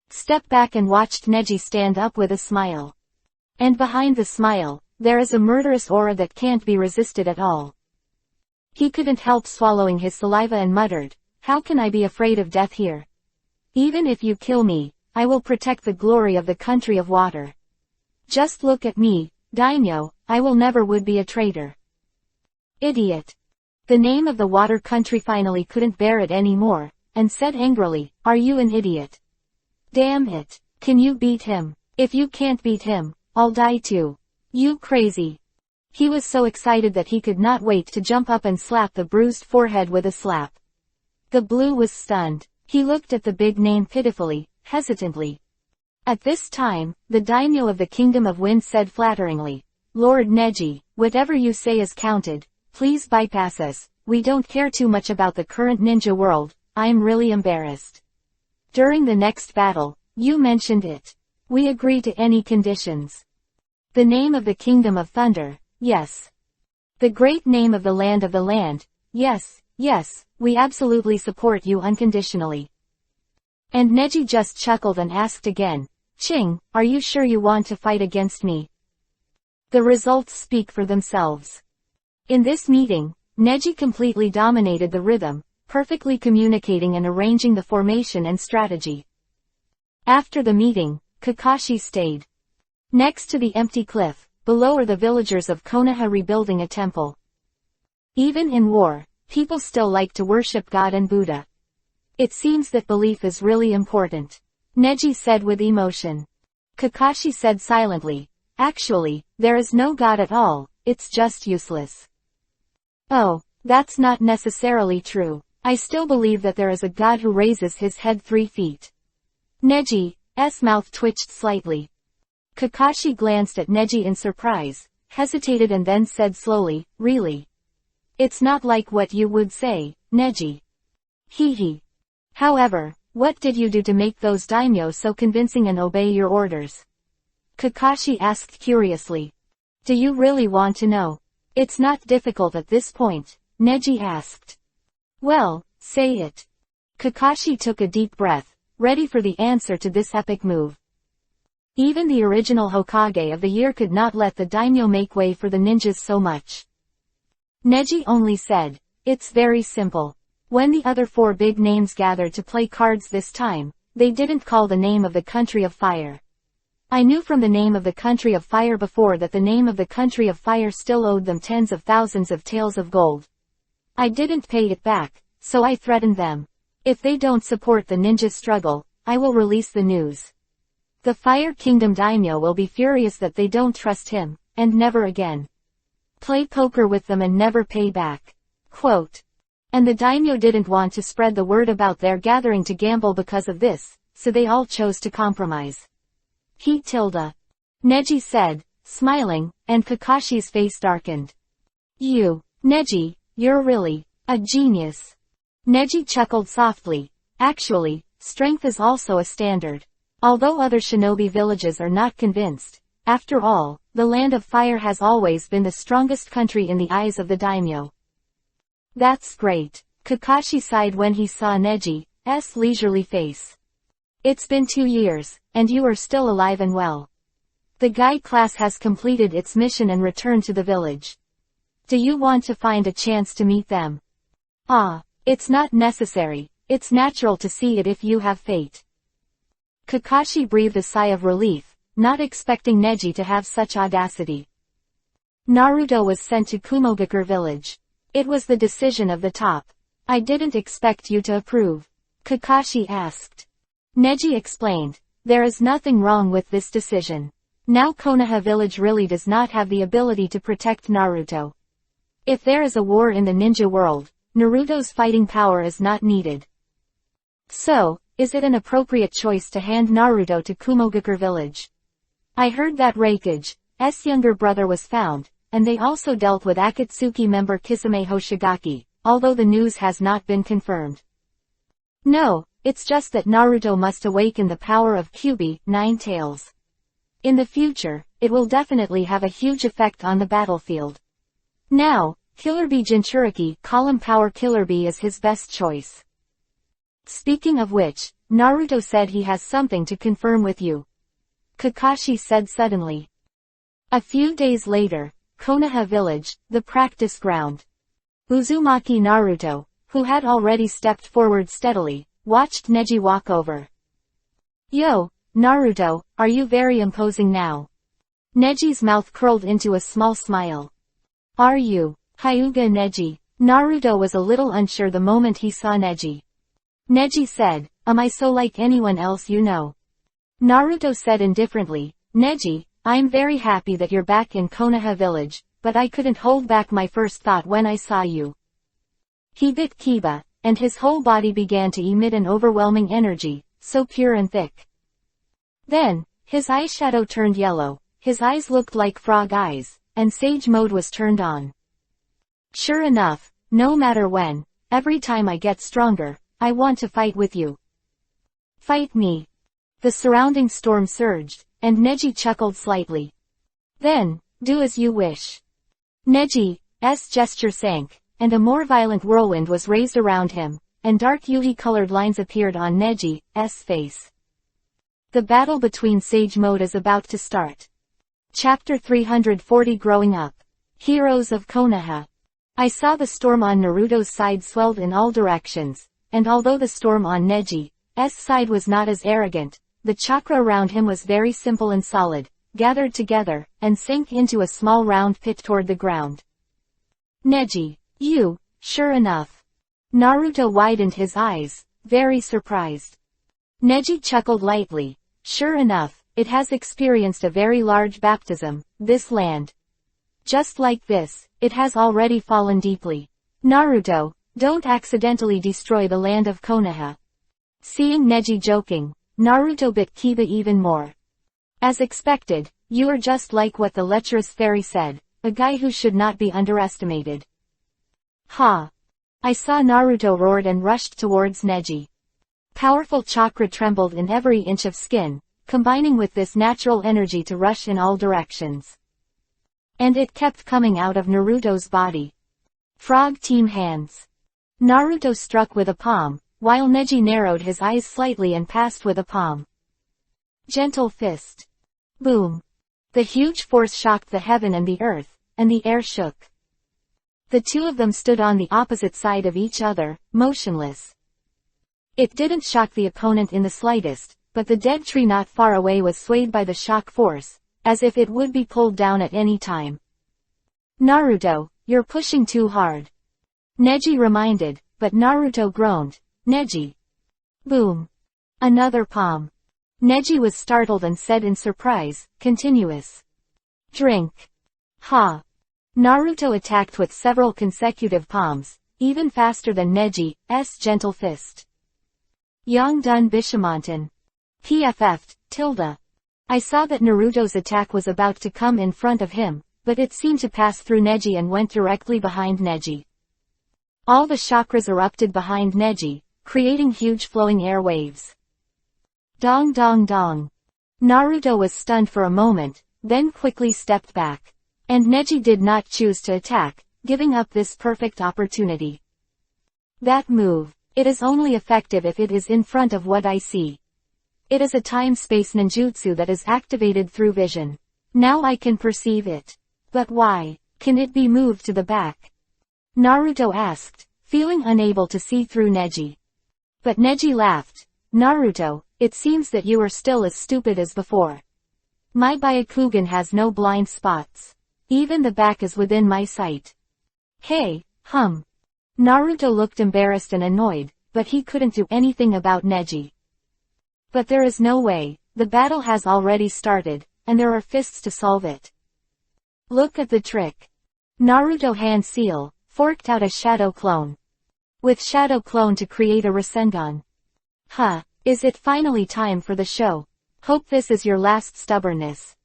Step back and watched Neji stand up with a smile. And behind the smile, there is a murderous aura that can't be resisted at all. He couldn't help swallowing his saliva and muttered, how can I be afraid of death here? Even if you kill me, I will protect the glory of the country of water. Just look at me, daimyo, I will never would be a traitor. Idiot. The name of the water country finally couldn't bear it anymore, and said angrily, are you an idiot? Damn it. Can you beat him? If you can't beat him, I'll die too. You crazy. He was so excited that he could not wait to jump up and slap the bruised forehead with a slap. The blue was stunned. He looked at the big name pitifully, hesitantly. At this time, the daimyo of the Kingdom of Wind said flatteringly, Lord Neji, whatever you say is counted, please bypass us, we don't care too much about the current ninja world, I'm really embarrassed. During the next battle, you mentioned it. We agree to any conditions. The name of the Kingdom of Thunder, yes. The great name of the land, yes, we absolutely support you unconditionally. And Neji just chuckled and asked again, Ching, are you sure you want to fight against me? The results speak for themselves. In this meeting, Neji completely dominated the rhythm, perfectly communicating and arranging the formation and strategy. After the meeting, Kakashi stayed. Next to the empty cliff, below are the villagers of Konoha rebuilding a temple. Even in war, people still like to worship God and Buddha. It seems that belief is really important. Neji said with emotion. Kakashi said silently, actually, there is no God at all, it's just useless. Oh, that's not necessarily true. I still believe that there is a God who raises his head 3 feet. Neji's mouth twitched slightly. Kakashi glanced at Neji in surprise, hesitated and then said slowly, really? It's not like what you would say, Neji. Hee. However, what did you do to make those daimyo so convincing and obey your orders? Kakashi asked curiously. Do you really want to know? It's not difficult at this point, Neji asked. Well, say it. Kakashi took a deep breath, ready for the answer to this epic move. Even the original Hokage of the year could not let the daimyo make way for the ninjas so much. Neji only said, it's very simple. When the other 4 big names gathered to play cards this time, they didn't call the name of the country of fire. I knew from the name of the country of fire before that the name of the country of fire still owed them tens of thousands of taels of gold. I didn't pay it back, so I threatened them. If they don't support the ninja struggle, I will release the news. The Fire Kingdom daimyo will be furious that they don't trust him, and never again play poker with them and never pay back. Quote. And the daimyo didn't want to spread the word about their gathering to gamble because of this, so they all chose to compromise. Neji said, smiling, and Kakashi's face darkened. Neji, you're really a genius. Neji chuckled softly. Actually, strength is also a standard. Although other shinobi villages are not convinced, after all, the Land of Fire has always been the strongest country in the eyes of the daimyo. That's great. Kakashi sighed when he saw Neji's leisurely face. It's been 2 years, and you are still alive and well. The Guy class has completed its mission and returned to the village. Do you want to find a chance to meet them? It's not necessary. It's natural to see it if you have fate. Kakashi breathed a sigh of relief, not expecting Neji to have such audacity. Naruto was sent to Kumogakure village. It was the decision of the top. I didn't expect you to approve. Kakashi asked. Neji explained. There is nothing wrong with this decision. Now Konoha village really does not have the ability to protect Naruto. If there is a war in the ninja world, Naruto's fighting power is not needed. So, is it an appropriate choice to hand Naruto to Kumogakure village? I heard that Raikage's younger brother was found, and they also dealt with Akatsuki member Kisame Hoshigaki, although the news has not been confirmed. No, it's just that Naruto must awaken the power of Kyuubi, 9 Tails. In the future, it will definitely have a huge effect on the battlefield. Now, Killer Bee Jinchuriki, Column Power Killer Bee is his best choice. Speaking of which, Naruto said he has something to confirm with you. Kakashi said suddenly. A few days later, Konoha village, the practice ground. Uzumaki Naruto, who had already stepped forward steadily, watched Neji walk over. Yo, Naruto, are you very imposing now? Neji's mouth curled into a small smile. Are you, Hyuga Neji? Naruto was a little unsure the moment he saw Neji. Neji said, am I so like anyone else you know? Naruto said indifferently, Neji, I'm very happy that you're back in Konoha village, but I couldn't hold back my first thought when I saw you. He bit Kiba, and his whole body began to emit an overwhelming energy, so pure and thick. Then, his eyeshadow turned yellow, his eyes looked like frog eyes, and Sage Mode was turned on. Sure enough, no matter when, every time I get stronger, I want to fight with you. Fight me. The surrounding storm surged, and Neji chuckled slightly. Then, do as you wish. Neji's gesture sank, and a more violent whirlwind was raised around him, and dark Yuhi-colored lines appeared on Neji's face. The battle between Sage Mode is about to start. Chapter 340 Growing Up. Heroes of Konoha. I saw the storm on Naruto's side swelled in all directions, and although the storm on Neji's side was not as arrogant, the chakra around him was very simple and solid, gathered together, and sank into a small round pit toward the ground. Neji, you, sure enough. Naruto widened his eyes, very surprised. Neji chuckled lightly. Sure enough, it has experienced a very large baptism, this land. Just like this, it has already fallen deeply. Naruto, don't accidentally destroy the land of Konoha. Seeing Neji joking, Naruto bit Kiba even more. As expected, you are just like what the lecherous fairy said, a guy who should not be underestimated. Ha! I saw Naruto roared and rushed towards Neji. Powerful chakra trembled in every inch of skin, combining with this natural energy to rush in all directions. And it kept coming out of Naruto's body. Frog team hands. Naruto struck with a palm, while Neji narrowed his eyes slightly and passed with a palm. Gentle fist. Boom. The huge force shocked the heaven and the earth, and the air shook. The two of them stood on the opposite side of each other, motionless. It didn't shock the opponent in the slightest, but the dead tree not far away was swayed by the shock force, as if it would be pulled down at any time. Naruto, you're pushing too hard. Neji reminded, but Naruto groaned. Neji. Boom. Another palm. Neji was startled and said in surprise, continuous. Drink. Ha. Naruto attacked with several consecutive palms, even faster than Neji's gentle fist. Yongdun Bishamonten. PFF, tilde. I saw that Naruto's attack was about to come in front of him, but it seemed to pass through Neji and went directly behind Neji. All the chakras erupted behind Neji, creating huge flowing air waves. Dong dong dong. Naruto was stunned for a moment, then quickly stepped back. And Neji did not choose to attack, giving up this perfect opportunity. That move. It is only effective if it is in front of what I see. It is a time-space ninjutsu that is activated through vision. Now I can perceive it. But why? Can it be moved to the back? Naruto asked, feeling unable to see through Neji. But Neji laughed. Naruto, it seems that you are still as stupid as before. My Byakugan has no blind spots. Even the back is within my sight. Hey, Naruto looked embarrassed and annoyed, but he couldn't do anything about Neji. But there is no way, the battle has already started, and there are fists to solve it. Look at the trick. Naruto hand seal, forked out a shadow clone. With shadow clone to create a Rasengan. Is it finally time for the show? Hope this is your last stubbornness.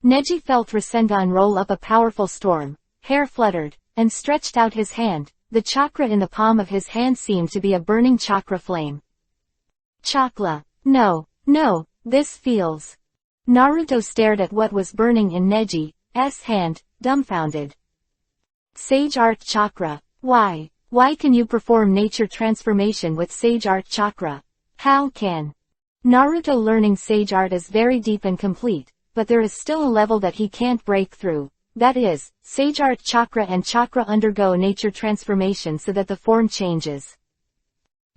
Neji felt Rasengan roll up a powerful storm, hair fluttered, and stretched out his hand. The chakra in the palm of his hand seemed to be a burning chakra flame. Chakra. No, this feels. Naruto stared at what was burning in Neji's hand, dumbfounded. Sage Art Chakra. Why can you perform nature transformation with Sage Art Chakra? How can? Naruto learning Sage Art is very deep and complete, but there is still a level that he can't break through. That is, Sage Art Chakra and Chakra undergo nature transformation so that the form changes.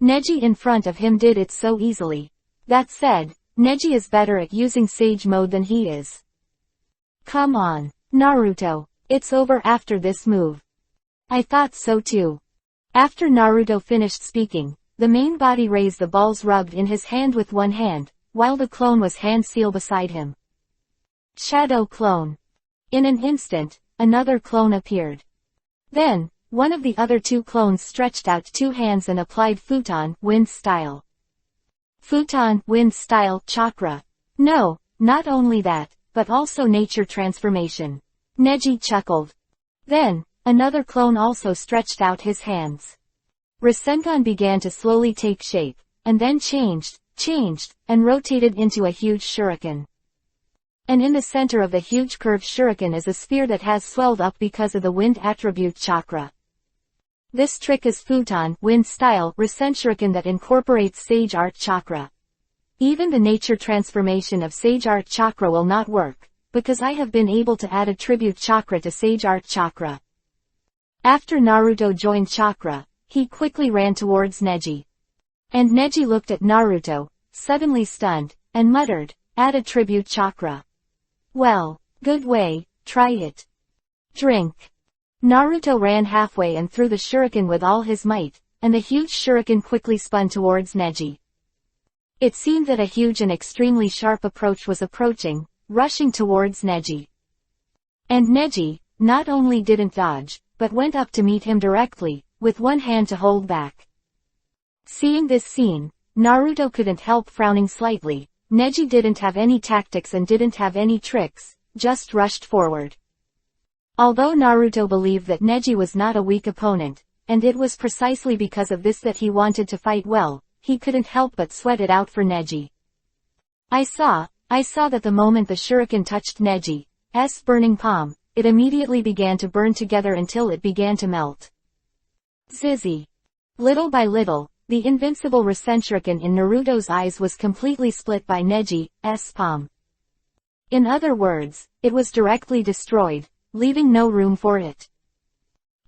Neji in front of him did it so easily. That said, Neji is better at using Sage mode than he is. Come on, Naruto. It's over after this move. I thought so too. After Naruto finished speaking, the main body raised the balls rubbed in his hand with one hand, while the clone was hand seal beside him. Shadow clone. In an instant, another clone appeared. Then, one of the other two clones stretched out two hands and applied futon, wind style. Futon, wind style, chakra. No, not only that, but also nature transformation. Neji chuckled. Then, another clone also stretched out his hands. Rasengan began to slowly take shape, and then changed, and rotated into a huge shuriken. And in the center of the huge curved shuriken is a sphere that has swelled up because of the wind attribute chakra. This trick is futon, wind style, Rasen shuriken that incorporates Sage Art Chakra. Even the nature transformation of Sage Art Chakra will not work, because I have been able to add attribute chakra to Sage Art Chakra. After Naruto joined chakra, he quickly ran towards Neji. And Neji looked at Naruto, suddenly stunned, and muttered, add attribute chakra. Well, good way, try it. Drink. Naruto ran halfway and threw the shuriken with all his might, and the huge shuriken quickly spun towards Neji. It seemed that a huge and extremely sharp approach was approaching, rushing towards Neji. And Neji, not only didn't dodge, but went up to meet him directly, with one hand to hold back. Seeing this scene, Naruto couldn't help frowning slightly. Neji didn't have any tactics and didn't have any tricks, just rushed forward. Although Naruto believed that Neji was not a weak opponent, and it was precisely because of this that he wanted to fight well, he couldn't help but sweat it out for Neji. I saw that the moment the shuriken touched Neji's burning palm, it immediately began to burn together until it began to melt. Zizzy. Little by little, the invincible Rasen shuriken in Naruto's eyes was completely split by Neji's palm. In other words, it was directly destroyed, leaving no room for it.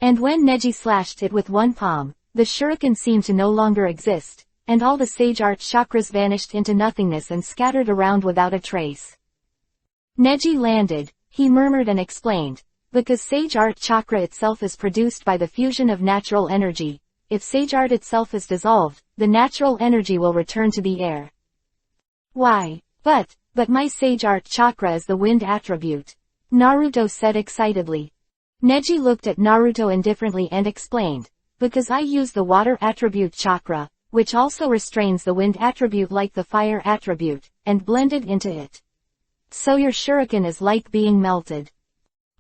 And when Neji slashed it with one palm, the shuriken seemed to no longer exist, and all the Sage Art chakras vanished into nothingness and scattered around without a trace. Neji landed, he murmured and explained, because Sage Art chakra itself is produced by the fusion of natural energy. If Sage Art itself is dissolved, the natural energy will return to the air. Why? But my sage art chakra is the wind attribute, Naruto said excitedly. Neji looked at Naruto indifferently and explained, because I use the water attribute chakra, which also restrains the wind attribute like the fire attribute, and blended into it. So your shuriken is like being melted.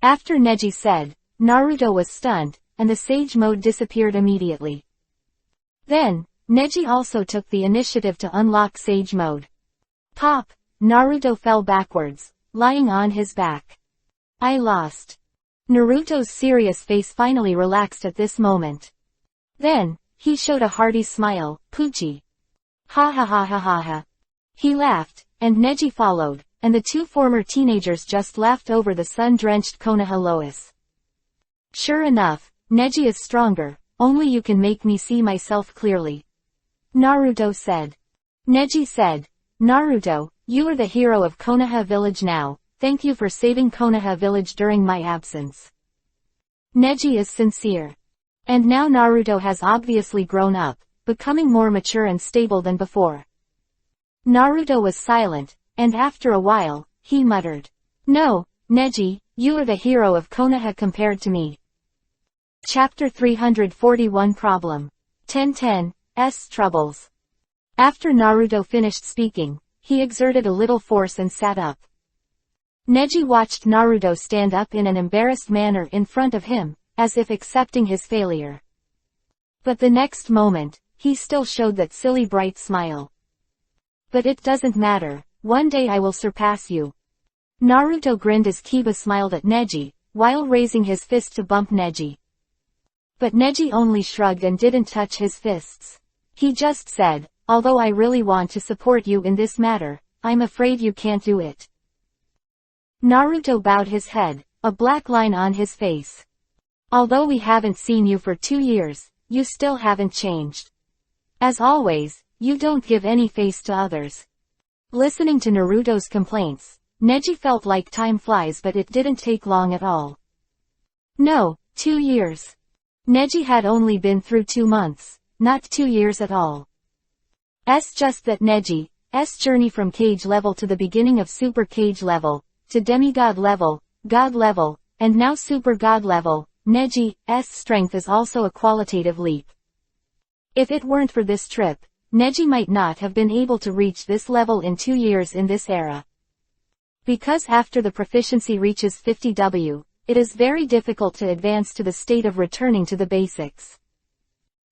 After Neji said, Naruto was stunned, and the sage mode disappeared immediately. Then, Neji also took the initiative to unlock sage mode. Pop! Naruto fell backwards, lying on his back. I lost. Naruto's serious face finally relaxed at this moment. Then, he showed a hearty smile, Poochie. Ha ha ha ha ha ha. He laughed, and Neji followed, and the two former teenagers just laughed over the sun-drenched Konoha Lois. Sure enough, Neji is stronger, only you can make me see myself clearly. Naruto said. Neji said, Naruto, you are the hero of Konoha village now, thank you for saving Konoha village during my absence. Neji is sincere. And now Naruto has obviously grown up, becoming more mature and stable than before. Naruto was silent, and after a while, he muttered. No, Neji, you are the hero of Konoha compared to me. Chapter 341 Problem. 1010's Troubles. After Naruto finished speaking, he exerted a little force and sat up. Neji watched Naruto stand up in an embarrassed manner in front of him, as if accepting his failure. But the next moment, he still showed that silly bright smile. But it doesn't matter, one day I will surpass you. Naruto grinned as Kiba smiled at Neji, while raising his fist to bump Neji. But Neji only shrugged and didn't touch his fists. He just said, although I really want to support you in this matter, I'm afraid you can't do it. Naruto bowed his head, a black line on his face. Although we haven't seen you for 2 years, you still haven't changed. As always, you don't give any face to others. Listening to Naruto's complaints, Neji felt like time flies, but it didn't take long at all. No, 2 years. Neji had only been through 2 months, not 2 years at all. It's just that Neji's journey from cage level to the beginning of super cage level, to demigod level, god level, and now super god level, Neji's strength is also a qualitative leap. If it weren't for this trip, Neji might not have been able to reach this level in 2 years in this era. Because after the proficiency reaches 50W, it is very difficult to advance to the state of returning to the basics.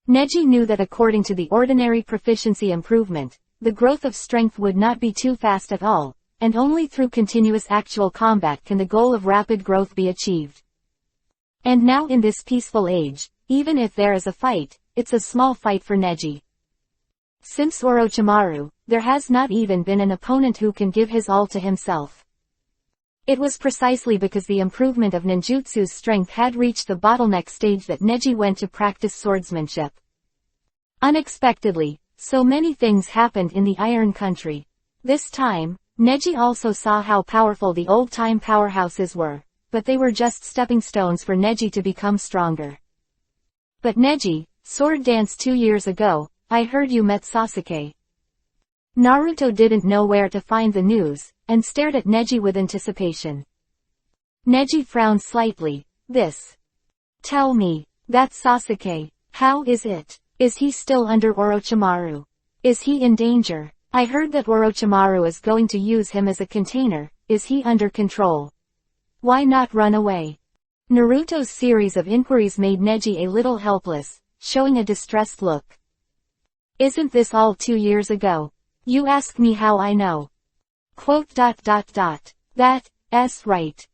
Neji knew that according to the ordinary proficiency improvement, the growth of strength would not be too fast at all, and only through continuous actual combat can the goal of rapid growth be achieved. And now in this peaceful age, even if there is a fight, it's a small fight for Neji. Since Orochimaru, there has not even been an opponent who can give his all to himself. It was precisely because the improvement of ninjutsu's strength had reached the bottleneck stage that Neji went to practice swordsmanship. Unexpectedly, so many things happened in the Iron Country. This time, Neji also saw how powerful the old-time powerhouses were, but they were just stepping stones for Neji to become stronger. But Neji, sword dance 2 years ago, I heard you met Sasuke. Naruto didn't know where to find the news, and stared at Neji with anticipation. Neji frowned slightly. Tell me, that's Sasuke. How is it? Is he still under Orochimaru? Is he in danger? I heard that Orochimaru is going to use him as a container. Is he under control? Why not run away? Naruto's series of inquiries made Neji a little helpless, showing a distressed look. Isn't this all 2 years ago? You ask me how I know. That's right.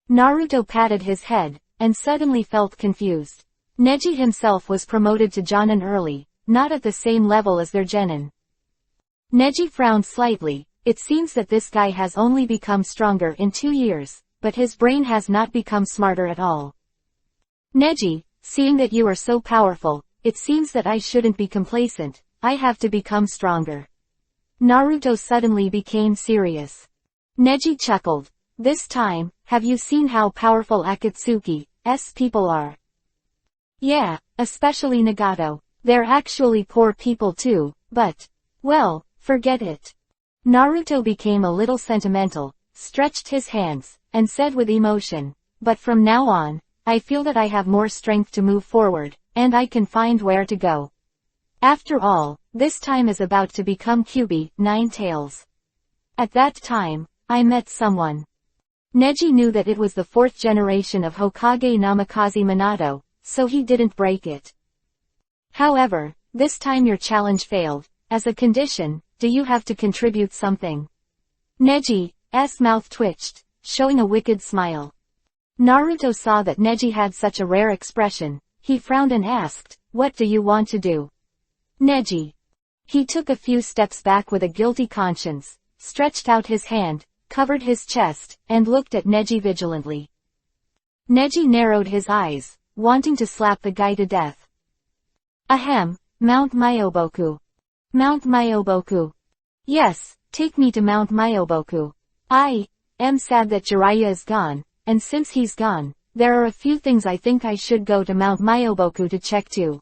Naruto patted his head, and suddenly felt confused. Neji himself was promoted to Jonin early, not at the same level as their genin. Neji frowned slightly. It seems that this guy has only become stronger in 2 years, but his brain has not become smarter at all. Neji, seeing that you are so powerful, it seems that I shouldn't be complacent. I have to become stronger. Naruto suddenly became serious. Neji chuckled. This time, have you seen how powerful Akatsuki's people are? Yeah, especially Nagato. They're actually poor people too, but, well, forget it. Naruto became a little sentimental, stretched his hands, and said with emotion, "But from now on, I feel that I have more strength to move forward, and I can find where to go. After all, this time is about to become QB, Nine Tails." At that time, I met someone. Neji knew that it was the fourth generation of Hokage Namikaze Minato, so he didn't break it. However, this time your challenge failed. As a condition, do you have to contribute something? Neji's mouth twitched, showing a wicked smile. Naruto saw that Neji had such a rare expression. He frowned and asked, "What do you want to do?" Neji. He took a few steps back with a guilty conscience, stretched out his hand, covered his chest, and looked at Neji vigilantly. Neji narrowed his eyes, wanting to slap the guy to death. Ahem, Mount Myoboku. Mount Myoboku. Yes, take me to Mount Myoboku. I am sad that Jiraiya is gone, and since he's gone, there are a few things I think I should go to Mount Myoboku to check too.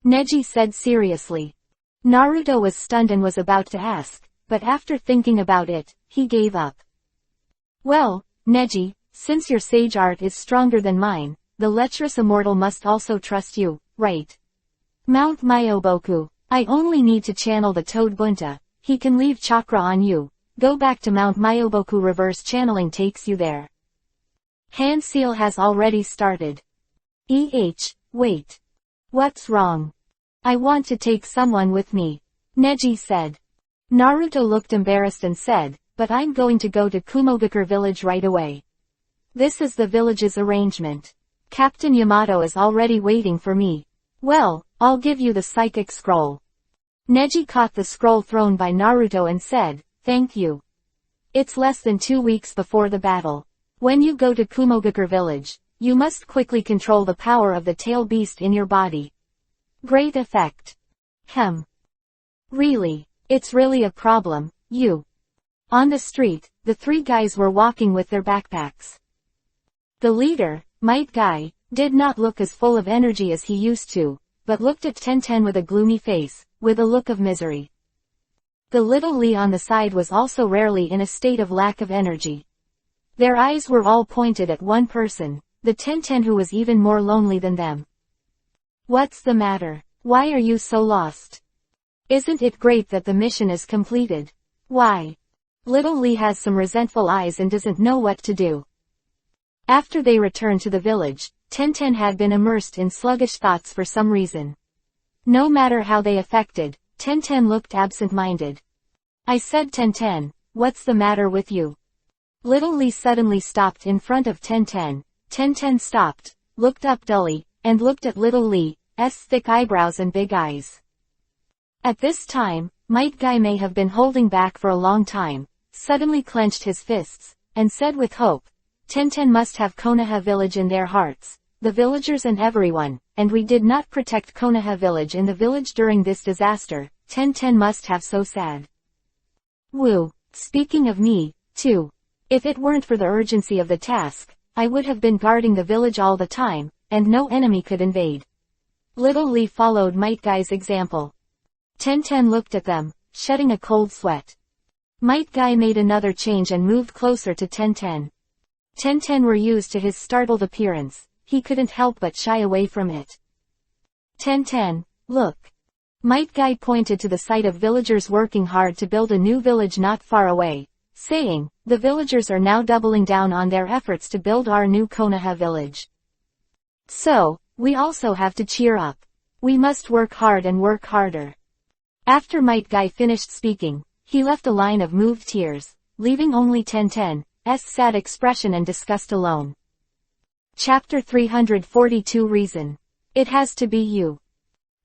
Neji said seriously. Naruto was stunned and was about to ask, but after thinking about it, he gave up. Well, Neji, since your sage art is stronger than mine, the lecherous immortal must also trust you, right? Mount Myoboku. I only need to channel the Toad Bunta. He can leave chakra on you. Go back to Mount Myoboku. Reverse channeling takes you there. Hand seal has already started. Wait. What's wrong? I want to take someone with me, Neji said. Naruto looked embarrassed and said, "But I'm going to go to Kumogakure village right away. This is the village's arrangement. Captain Yamato is already waiting for me." "Well, I'll give you the psychic scroll." Neji caught the scroll thrown by Naruto and said, "Thank you. It's less than 2 weeks before the battle. When you go to Kumogakure village, you must quickly control the power of the tail beast in your body. Great effect." Really? It's really a problem, you. On the street, the three guys were walking with their backpacks. The leader, Might Guy, did not look as full of energy as he used to, but looked at Tenten with a gloomy face, with a look of misery. The little Lee on the side was also rarely in a state of lack of energy. Their eyes were all pointed at one person, the Tenten, who was even more lonely than them. "What's the matter? Why are you so lost? Isn't it great that the mission is completed? Why?" Little Lee has some resentful eyes and doesn't know what to do. After they returned to the village, Tenten had been immersed in sluggish thoughts for some reason. No matter how they affected, Tenten looked absent-minded. "I said, Tenten, what's the matter with you?" Little Lee suddenly stopped in front of Tenten. Tenten stopped, looked up dully, and looked at Little Lee's thick eyebrows and big eyes. At this time, Might Guy may have been holding back for a long time, suddenly clenched his fists, and said with hope, "Tenten must have Konoha village in their hearts, the villagers and everyone, and we did not protect Konoha village in the village during this disaster. Tenten must have so sad. Woo. Speaking of me, too. If it weren't for the urgency of the task, I would have been guarding the village all the time, and no enemy could invade." Little Lee followed Might Guy's example. Tenten looked at them, shedding a cold sweat. Might Guy made another change and moved closer to Tenten. Tenten were used to his startled appearance. He couldn't help but shy away from it. "Tenten, look." Might Guy pointed to the sight of villagers working hard to build a new village not far away, saying, "The villagers are now doubling down on their efforts to build our new Konoha village. So, we also have to cheer up. We must work hard and work harder." After Might Guy finished speaking, he left a line of moved tears, leaving only Tenten's sad expression and disgust alone. Chapter 342 Reason. It has to be you.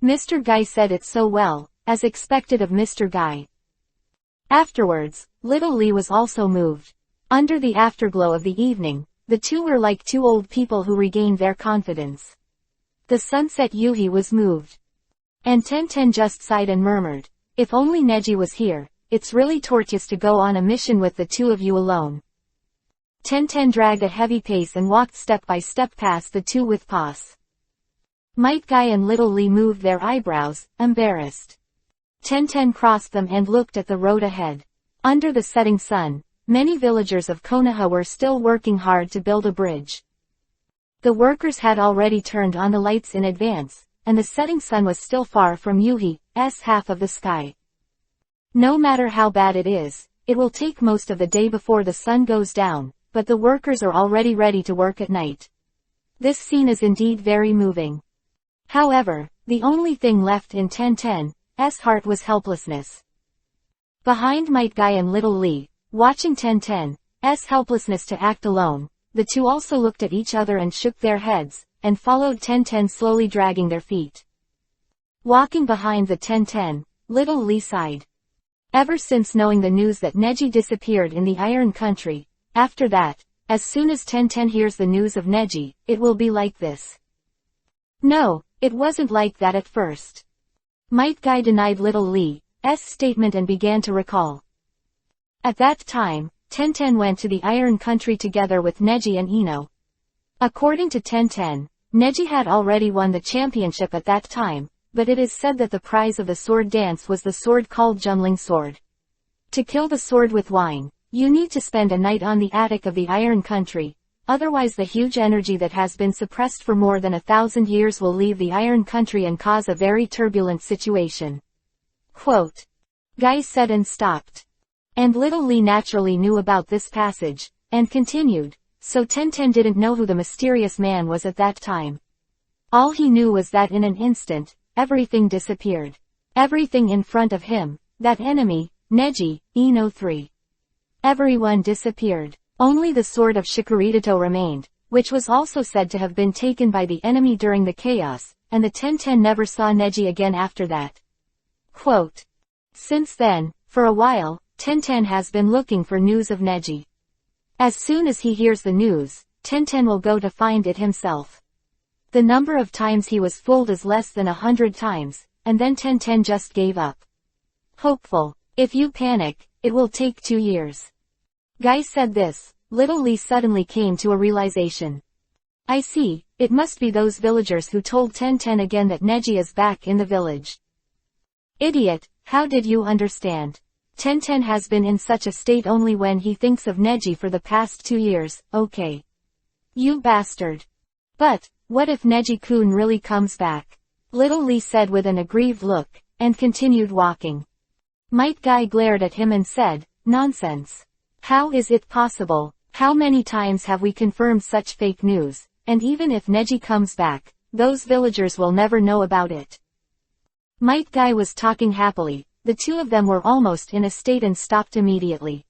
Mr. Guy said it so well, as expected of Mr. Guy. Afterwards, Little Lee was also moved. Under the afterglow of the evening, the two were like two old people who regained their confidence. The sunset Yuhi was moved. And Tenten just sighed and murmured, "If only Neji was here, it's really torturous to go on a mission with the two of you alone." Tenten dragged a heavy pace and walked step by step past the two with pause. Might Guy and Little Lee moved their eyebrows, embarrassed. Tenten crossed them and looked at the road ahead. Under the setting sun, many villagers of Konoha were still working hard to build a bridge. The workers had already turned on the lights in advance, and the setting sun was still far from Yuhi's half of the sky. No matter how bad it is, it will take most of the day before the sun goes down, but the workers are already ready to work at night. This scene is indeed very moving. However, the only thing left in Tenten's heart was helplessness. Behind Might Guy and Little Lee, watching Tenten's helplessness to act alone, the two also looked at each other and shook their heads, and followed Tenten slowly dragging their feet. Walking behind the Tenten, Little Lee sighed. Ever since knowing the news that Neji disappeared in the Iron Country, after that, as soon as Tenten hears the news of Neji, it will be like this. No, it wasn't like that at first. Might Guy denied Little Lee's statement and began to recall. At that time, Tenten went to the Iron Country together with Neji and Ino. According to Tenten, Neji had already won the championship at that time, but it is said that the prize of the sword dance was the sword called Junling Sword. To kill the sword with wine, you need to spend a night on the attic of the Iron Country, otherwise the huge energy that has been suppressed for more than 1,000 years will leave the Iron Country and cause a very turbulent situation. Quote. Guy said and stopped. And Little Lee naturally knew about this passage, and continued, so Tenten didn't know who the mysterious man was at that time. All he knew was that in an instant, everything disappeared. Everything in front of him, that enemy, Neji, Ino 3. Everyone disappeared. Only the sword of Shikuridito remained, which was also said to have been taken by the enemy during the chaos, and the Tenten never saw Neji again after that. Quote. Since then, for a while, Tenten has been looking for news of Neji. As soon as he hears the news, Tenten will go to find it himself. The number of times he was fooled is less than 100 times, and then Tenten just gave up. Hopeful. If you panic, it will take 2 years. Guy said this. Little Lee suddenly came to a realization. I see, it must be those villagers who told Tenten again that Neji is back in the village. Idiot, how did you understand? Tenten has been in such a state only when he thinks of Neji for the past 2 years, okay. You bastard. But, what if Neji-kun really comes back? Little Lee said with an aggrieved look, and continued walking. Might Guy glared at him and said, nonsense. How is it possible? How many times have we confirmed such fake news, and even if Neji comes back, those villagers will never know about it. Might Guy was talking happily, the two of them were almost in a state and stopped immediately.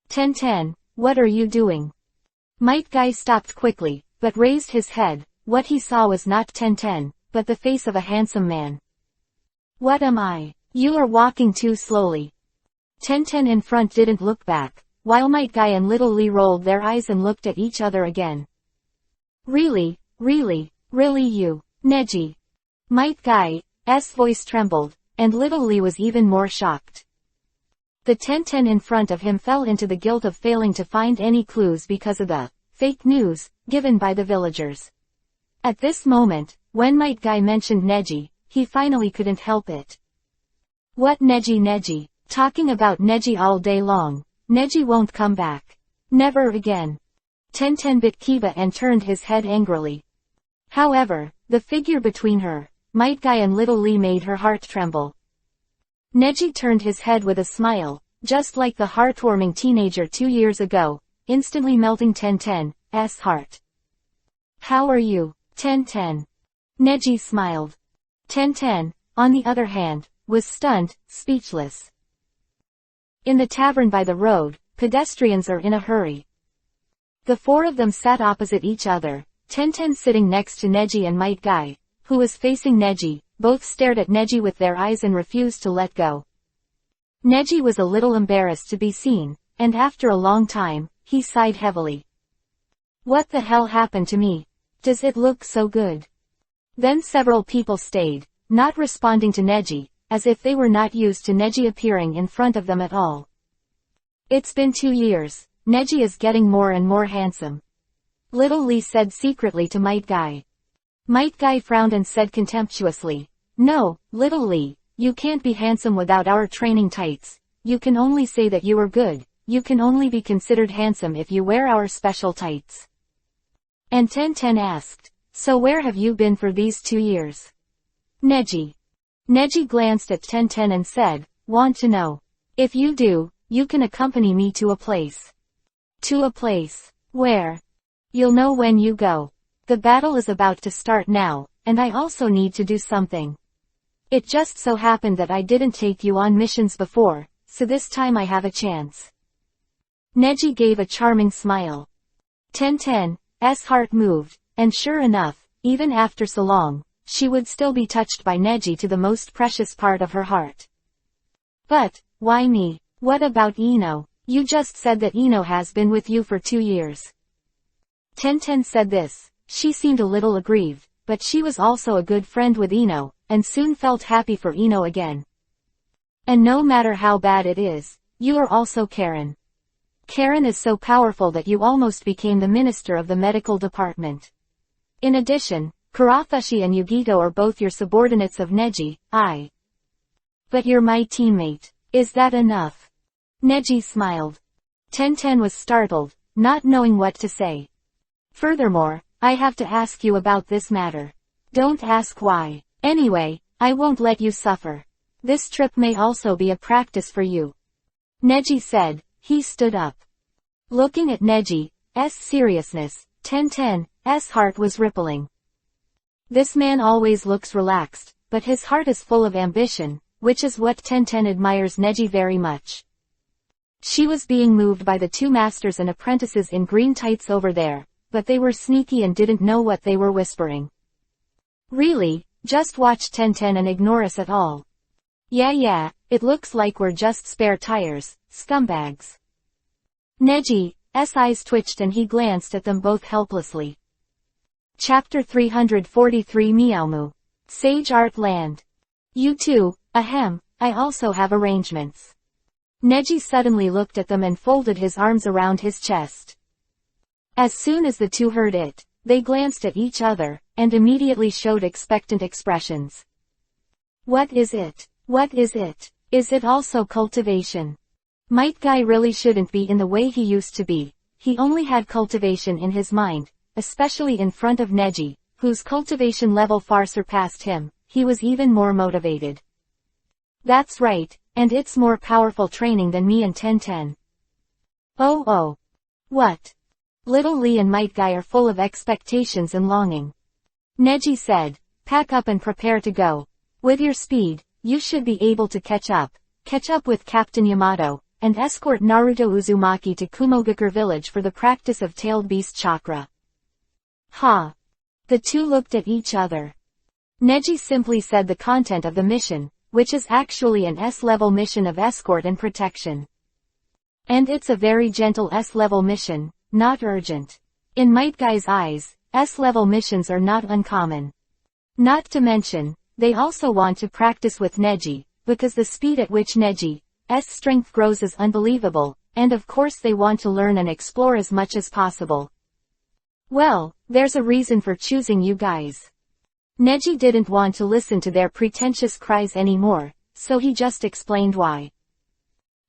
Tenten, what are you doing? Might Guy stopped quickly, but raised his head. What he saw was not Tenten, but the face of a handsome man. What am I? You are walking too slowly. Tenten in front didn't look back, while Might Guy and Little Lee rolled their eyes and looked at each other again. Really you, Neji. Might Guy's voice trembled, and Little Lee was even more shocked. The Tenten in front of him fell into the guilt of failing to find any clues because of the fake news given by the villagers. At this moment, when Might Guy mentioned Neji, he finally couldn't help it. What Neji? Talking about Neji all day long. Neji won't come back. Never again. Tenten bit Kiba and turned his head angrily. However, the figure between her, Might Guy and Little Lee made her heart tremble. Neji turned his head with a smile, just like the heartwarming teenager 2 years ago, instantly melting Tenten's heart. How are you, Tenten? Neji smiled. Tenten, on the other hand, was stunned, speechless. In the tavern by the road, pedestrians are in a hurry. The four of them sat opposite each other, Tenten sitting next to Neji and Might Guy, who was facing Neji. Both stared at Neji with their eyes and refused to let go. Neji was a little embarrassed to be seen, and after a long time, he sighed heavily. What the hell happened to me? Does it look so good? Then several people stayed, not responding to Neji, as if they were not used to Neji appearing in front of them at all. It's been 2 years, Neji is getting more and more handsome. Little Lee said secretly to Might Guy. Might Guy frowned and said contemptuously, No, Little Lee, you can't be handsome without our training tights. you can only say that you are good, you can only be considered handsome if you wear our special tights. And Tenten asked, so where have you been for these 2 years? Neji glanced at Tenten and said, want to know. If you do, you can accompany me to a place. To a place. Where? You'll know when you go. The battle is about to start now, and I also need to do something. It just so happened that I didn't take you on missions before, so this time I have a chance. Neji gave a charming smile. Tenten's heart moved, and sure enough, even after so long, she would still be touched by Neji to the most precious part of her heart. But, why me? What about Ino? You just said that Ino has been with you for 2 years. Tenten said this. She seemed a little aggrieved, but she was also a good friend with Ino, and soon felt happy for Ino again. And no matter how bad it is, you are also Karen. Karen is so powerful that you almost became the minister of the medical department. In addition, Karafushi and Yugito are both your subordinates of Neji, I. But you're my teammate. Is that enough? Neji smiled. Tenten was startled, not knowing what to say. Furthermore, I have to ask you about this matter. Don't ask why. Anyway, I won't let you suffer. This trip may also be a practice for you. Neji said. He stood up. Looking at Neji's seriousness, Tenten's heart was rippling. This man always looks relaxed, but his heart is full of ambition, which is what Tenten admires Neji very much. She was being moved by the 2 masters and apprentices in green tights over there, but they were sneaky and didn't know what they were whispering. Really, just watch Tenten and ignore us at all. Yeah, it looks like we're just spare tires, scumbags. Neji's eyes twitched and he glanced at them both helplessly. Chapter 343 Meowmoo. Sage Art Land. You too, ahem, I also have arrangements. Neji suddenly looked at them and folded his arms around his chest. As soon as the 2 heard it, they glanced at each other, and immediately showed expectant expressions. What is it? What is it? Is it also cultivation? Might Guy really shouldn't be in the way he used to be. He only had cultivation in his mind, especially in front of Neji, whose cultivation level far surpassed him. He was even more motivated. That's right, and it's more powerful training than me and Tenten. Oh. What? Little Lee and Might Guy are full of expectations and longing. Neji said, pack up and prepare to go. With your speed, you should be able to catch up with Captain Yamato, and escort Naruto Uzumaki to Kumogakure village for the practice of tailed beast chakra. Ha! The 2 looked at each other. Neji simply said the content of the mission, which is actually an S-level mission of escort and protection. And it's a very gentle S-level mission, not urgent. In Might Guy's eyes, S-level missions are not uncommon. Not to mention, they also want to practice with Neji, because the speed at which Neji's strength grows is unbelievable, and of course they want to learn and explore as much as possible. Well, there's a reason for choosing you guys. Neji didn't want to listen to their pretentious cries anymore, so he just explained why.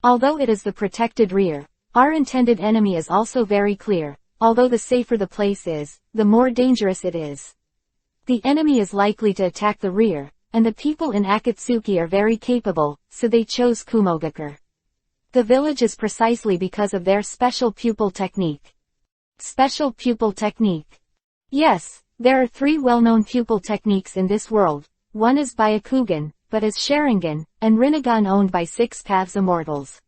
Although it is the protected rear, our intended enemy is also very clear. Although the safer the place is, the more dangerous it is. The enemy is likely to attack the rear, and the people in Akatsuki are very capable, so they chose Kumogakure. The village is precisely because of their special pupil technique. Special pupil technique. Yes, there are 3 well-known pupil techniques in this world. One is Byakugan, but is Sharingan, and Rinnegan owned by 6 Paths Immortals.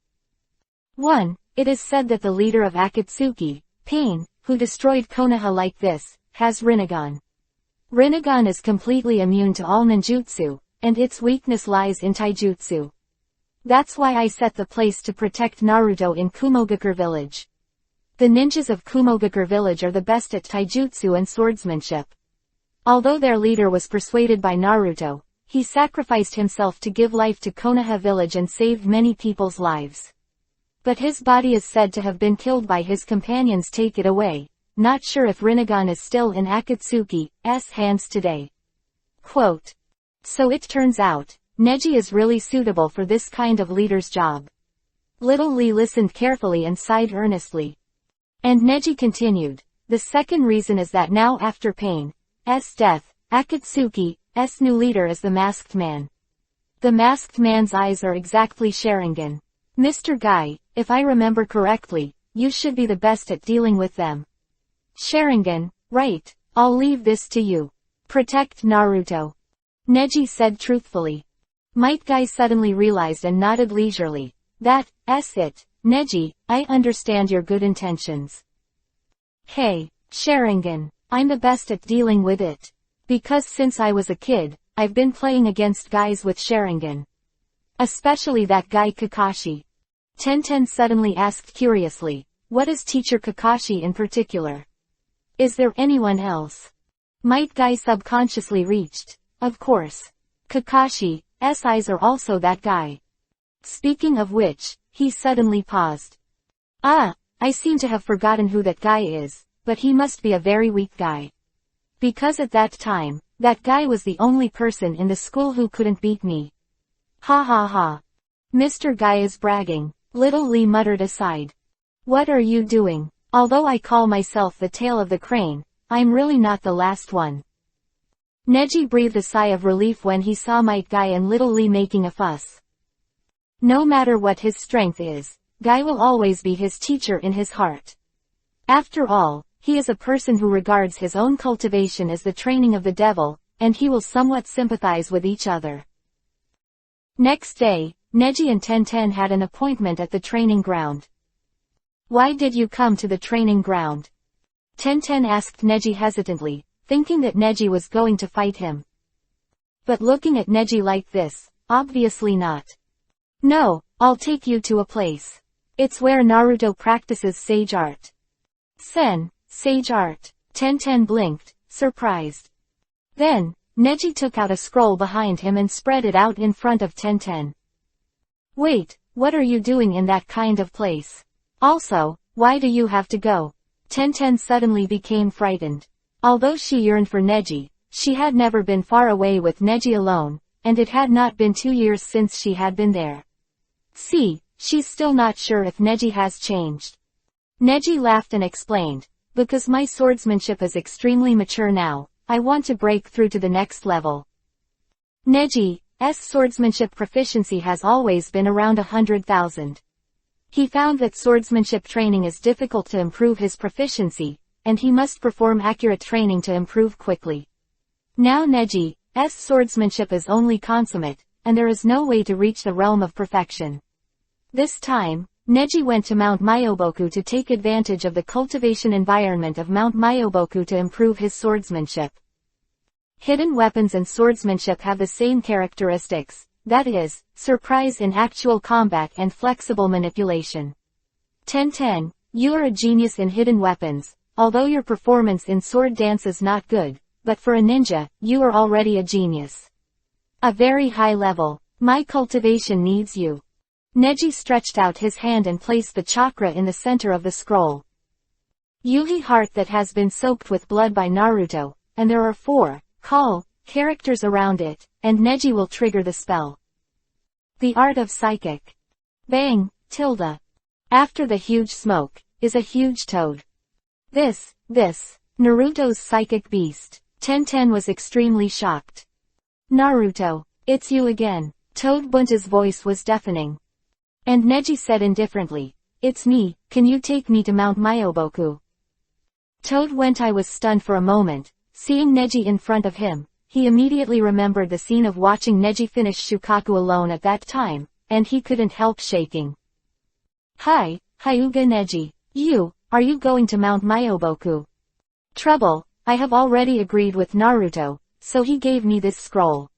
1. It is said that the leader of Akatsuki, Pain, who destroyed Konoha like this, has Rinnegan. Rinnegan is completely immune to all ninjutsu, and its weakness lies in taijutsu. That's why I set the place to protect Naruto in Kumogakure village. The ninjas of Kumogakure village are the best at taijutsu and swordsmanship. Although their leader was persuaded by Naruto, he sacrificed himself to give life to Konoha village and saved many people's lives. But his body is said to have been killed by his companions. Take it away. Not sure if Rinnegan is still in Akatsuki's hands today. Quote. So it turns out, Neji is really suitable for this kind of leader's job. Little Lee listened carefully and sighed earnestly. And Neji continued. The second reason is that now after Pain's death, Akatsuki's new leader is the Masked Man. The Masked Man's eyes are exactly Sharingan. Mr. Guy, if I remember correctly, you should be the best at dealing with them. Sharingan, right, I'll leave this to you. Protect Naruto. Neji said truthfully. Might Guy suddenly realized and nodded leisurely. That's it, Neji, I understand your good intentions. Hey, Sharingan, I'm the best at dealing with it. Because since I was a kid, I've been playing against guys with Sharingan. Especially that guy Kakashi. Tenten suddenly asked curiously, what is Teacher Kakashi in particular? Is there anyone else? Might Guy subconsciously reached. Of course. Kakashi's eyes are also that guy. Speaking of which, he suddenly paused. I seem to have forgotten who that guy is, but he must be a very weak guy. Because at that time, that guy was the only person in the school who couldn't beat me. Ha ha ha. Mr. Guy is bragging, Little Lee muttered aside. What are you doing? Although I call myself the tail of the crane, I'm really not the last one. Neji breathed a sigh of relief when he saw Might Guy and Little Lee making a fuss. No matter what his strength is, Guy will always be his teacher in his heart. After all, he is a person who regards his own cultivation as the training of the devil, and he will somewhat sympathize with each other. Next day, Neji and Tenten had an appointment at the training ground. Why did you come to the training ground? Tenten asked Neji hesitantly, thinking that Neji was going to fight him. But looking at Neji like this, obviously not. No, I'll take you to a place. It's where Naruto practices sage art. Sage art. Tenten blinked, surprised. Then, Neji took out a scroll behind him and spread it out in front of Tenten. Wait, what are you doing in that kind of place? Also, why do you have to go? Tenten suddenly became frightened. Although she yearned for Neji, she had never been far away with Neji alone, and it had not been 2 years since she had been there. See, she's still not sure if Neji has changed. Neji laughed and explained, because my swordsmanship is extremely mature now, I want to break through to the next level. Neji's swordsmanship proficiency has always been around 100,000. He found that swordsmanship training is difficult to improve his proficiency, and he must perform accurate training to improve quickly. Now Neji's swordsmanship is only consummate, and there is no way to reach the realm of perfection. This time, Neji went to Mount Myoboku to take advantage of the cultivation environment of Mount Myoboku to improve his swordsmanship. Hidden weapons and swordsmanship have the same characteristics, that is, surprise in actual combat and flexible manipulation. Tenten, you are a genius in hidden weapons, although your performance in sword dance is not good, but for a ninja, you are already a genius. A very high level. My cultivation needs you. Neji stretched out his hand and placed the chakra in the center of the scroll. Yuhi heart that has been soaked with blood by Naruto, and there are 4 characters around it, and Neji will trigger the spell. The art of psychic. Bang, tilde. After the huge smoke, is a huge toad. This, Naruto's psychic beast. Tenten was extremely shocked. Naruto, it's you again. Toad Bunta's voice was deafening. And Neji said indifferently, it's me, can you take me to Mount Myoboku? Toad Wentai was stunned for a moment, seeing Neji in front of him. He immediately remembered the scene of watching Neji finish Shukaku alone at that time, and he couldn't help shaking. Hi, Hyuga Neji. Are you going to Mount Myoboku? Trouble, I have already agreed with Naruto, so he gave me this scroll.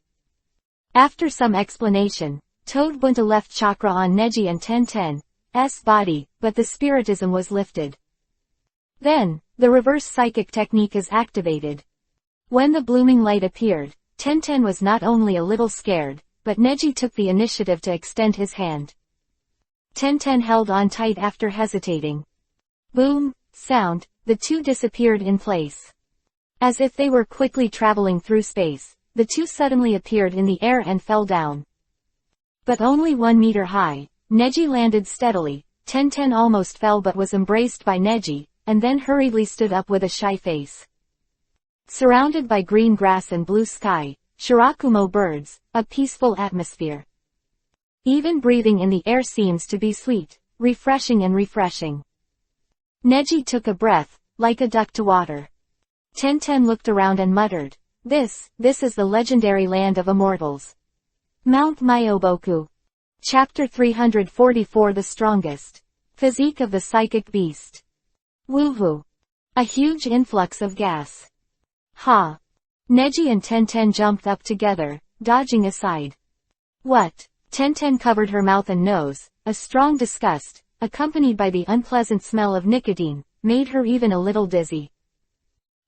After some explanation, Toad Bunta left chakra on Neji and Tenten's body, but the spiritism was lifted. Then, the reverse psychic technique is activated. When the blooming light appeared, Tenten was not only a little scared, but Neji took the initiative to extend his hand. Tenten held on tight after hesitating. Boom, sound, the two disappeared in place. As if they were quickly traveling through space, the two suddenly appeared in the air and fell down. But only 1 meter high, Neji landed steadily. Tenten almost fell but was embraced by Neji, and then hurriedly stood up with a shy face. Surrounded by green grass and blue sky, Shirakumo birds, a peaceful atmosphere. Even breathing in the air seems to be sweet, refreshing. Neji took a breath, like a duck to water. Tenten looked around and muttered, This is the legendary land of immortals. Mount Myoboku. Chapter 344 The Strongest. Physique of the Psychic Beast. Woohoo. A huge influx of gas. Ha. Neji and Tenten jumped up together, dodging aside. What? Tenten covered her mouth and nose. A strong disgust, accompanied by the unpleasant smell of nicotine, made her even a little dizzy.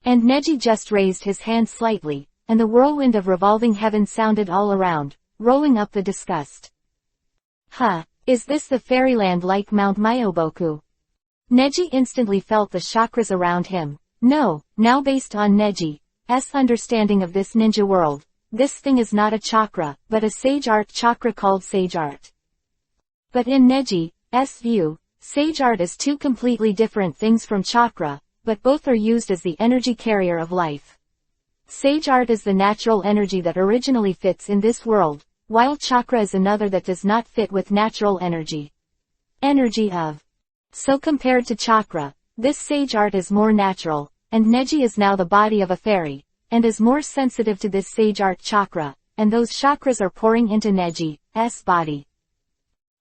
And Neji just raised his hand slightly, and the whirlwind of revolving heaven sounded all around, rolling up the disgust. Huh, is this the fairyland like Mount Myoboku? Neji instantly felt the chakras around him. No, now based on Neji's understanding of this ninja world, this thing is not a chakra, but a sage art chakra called sage art. But in Neji's view, sage art is two completely different things from chakra, but both are used as the energy carrier of life. Sage art is the natural energy that originally fits in this world, while chakra is another that does not fit with natural energy. So compared to chakra, this sage art is more natural, and Neji is now the body of a fairy, and is more sensitive to this sage art chakra, and those chakras are pouring into Neji's body.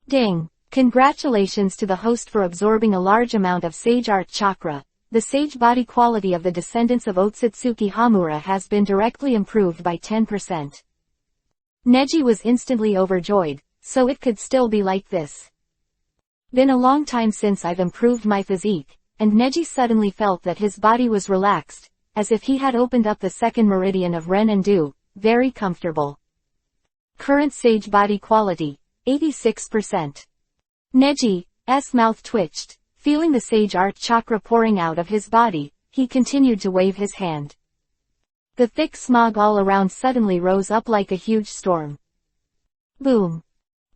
Ding! Congratulations to the host for absorbing a large amount of sage art chakra. The sage body quality of the descendants of Otsutsuki Hamura has been directly improved by 10%. Neji was instantly overjoyed, so it could still be like this. Been a long time since I've improved my physique, and Neji suddenly felt that his body was relaxed, as if he had opened up the second meridian of Ren and Du, very comfortable. Current sage body quality, 86%. Neji's mouth twitched. Feeling the sage art chakra pouring out of his body, he continued to wave his hand. The thick smog all around suddenly rose up like a huge storm. Boom.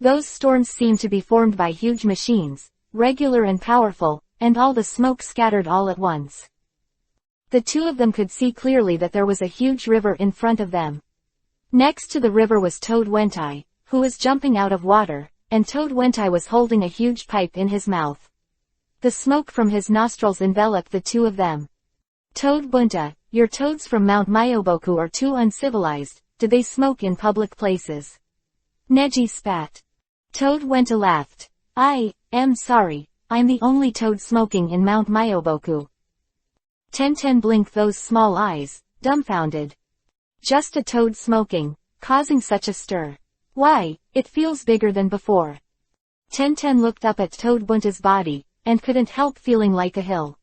Those storms seemed to be formed by huge machines, regular and powerful, and all the smoke scattered all at once. The two of them could see clearly that there was a huge river in front of them. Next to the river was Toad Wentai, who was jumping out of water, and Toad Wentai was holding a huge pipe in his mouth. The smoke from his nostrils enveloped the two of them. Toad Bunta, your toads from Mount Myoboku are too uncivilized. Do they smoke in public places? Neji spat. Toad Wenta laughed. I am sorry, I'm the only toad smoking in Mount Myoboku. Tenten blinked those small eyes, dumbfounded. Just a toad smoking, causing such a stir. Why, it feels bigger than before. Tenten looked up at Toad Bunta's body, and couldn't help feeling like a hill.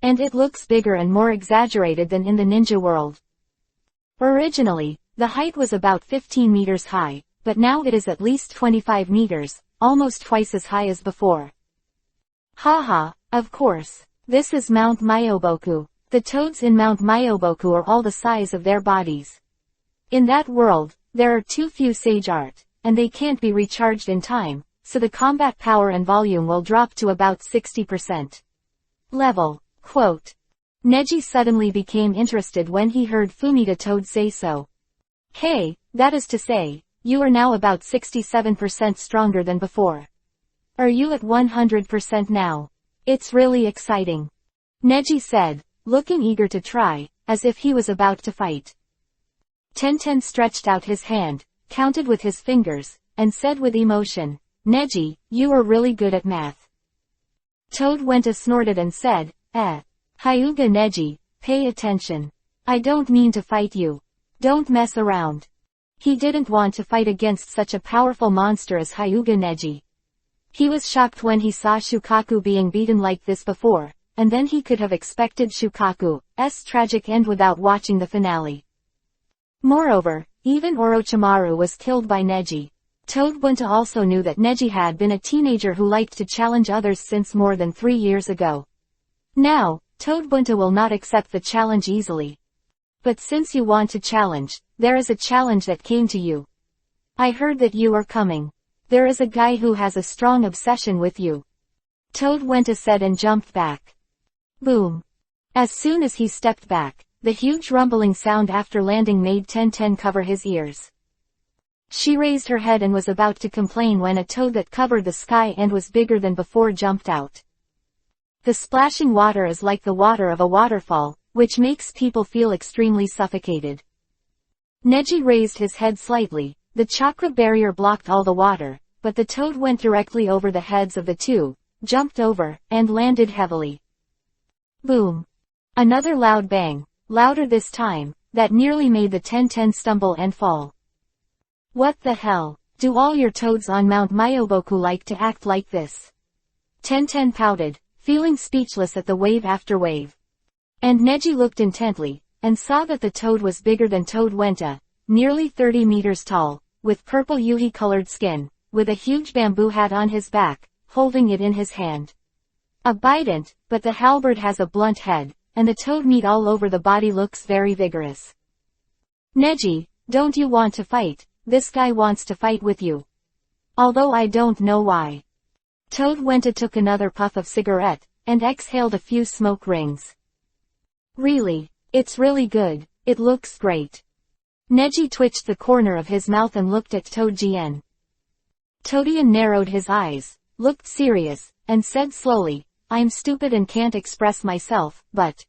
And it looks bigger and more exaggerated than in the ninja world. Originally, the height was about 15 meters high, but now it is at least 25 meters, almost twice as high as before. Haha, of course. This is Mount Myoboku. The toads in Mount Myoboku are all the size of their bodies. In that world, there are too few sage art, and they can't be recharged in time, so the combat power and volume will drop to about 60%. Level. Quote. Neji suddenly became interested when he heard Fumita Toad say so. Hey, that is to say, you are now about 67% stronger than before. Are you at 100% now? It's really exciting. Neji said, looking eager to try, as if he was about to fight. Tenten stretched out his hand, counted with his fingers, and said with emotion, Neji, you are really good at math. Toad Wenta snorted and said, Hyuga Neji, pay attention. I don't mean to fight you. Don't mess around. He didn't want to fight against such a powerful monster as Hyuga Neji. He was shocked when he saw Shukaku being beaten like this before, and then he could have expected Shukaku's tragic end without watching the finale. Moreover, even Orochimaru was killed by Neji. Toad Bunta also knew that Neji had been a teenager who liked to challenge others since more than 3 years ago. Now, Toad Bunta will not accept the challenge easily. But since you want to challenge, there is a challenge that came to you. I heard that you are coming. there is a guy who has a strong obsession with you. Toad went said and jumped back. Boom. As soon as he stepped back, the huge rumbling sound after landing made Ten cover his ears. She raised her head and was about to complain when a toad that covered the sky and was bigger than before jumped out. The splashing water is like the water of a waterfall, which makes people feel extremely suffocated. Neji raised his head slightly. The chakra barrier blocked all the water, but the toad went directly over the heads of the two, jumped over, and landed heavily. Boom. Another loud bang, louder this time, that nearly made the Ten stumble and fall. What the hell? Do all your toads on Mount Myoboku like to act like this? Ten pouted, feeling speechless at the wave after wave. And Neji looked intently, and saw that the toad was bigger than Toad Wenta, nearly 30 meters tall, with purple yuhi-colored skin, with a huge bamboo hat on his back, holding it in his hand. A bident, but the halberd has a blunt head, and the toad meat all over the body looks very vigorous. Neji, don't you want to fight? This guy wants to fight with you. Although I don't know why. Toad Wenta took another puff of cigarette, and exhaled a few smoke rings. Really? It's really good, it looks great. Neji twitched the corner of his mouth and looked at Toadjian. Toadjian narrowed his eyes, looked serious, and said slowly, I'm stupid and can't express myself, but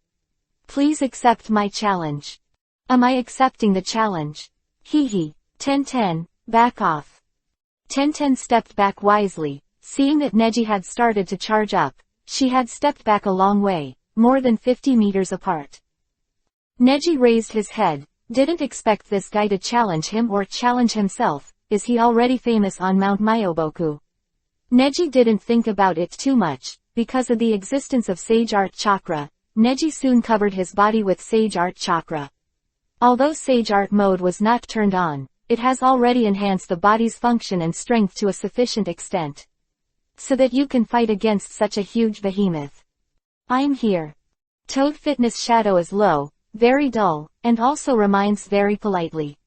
please accept my challenge. Am I accepting the challenge? Hee. Ten, back off. Ten stepped back wisely, seeing that Neji had started to charge up. She had stepped back a long way, more than 50 meters apart. Neji raised his head, didn't expect this guy to challenge him or challenge himself. Is he already famous on Mount Myoboku? Neji didn't think about it too much. Because of the existence of Sage Art Chakra, Neji soon covered his body with Sage Art Chakra. Although Sage Art mode was not turned on, it has already enhanced the body's function and strength to a sufficient extent. So that you can fight against such a huge behemoth. I'm here. Toad Fitness shadow is low, very dull, and also reminds very politely.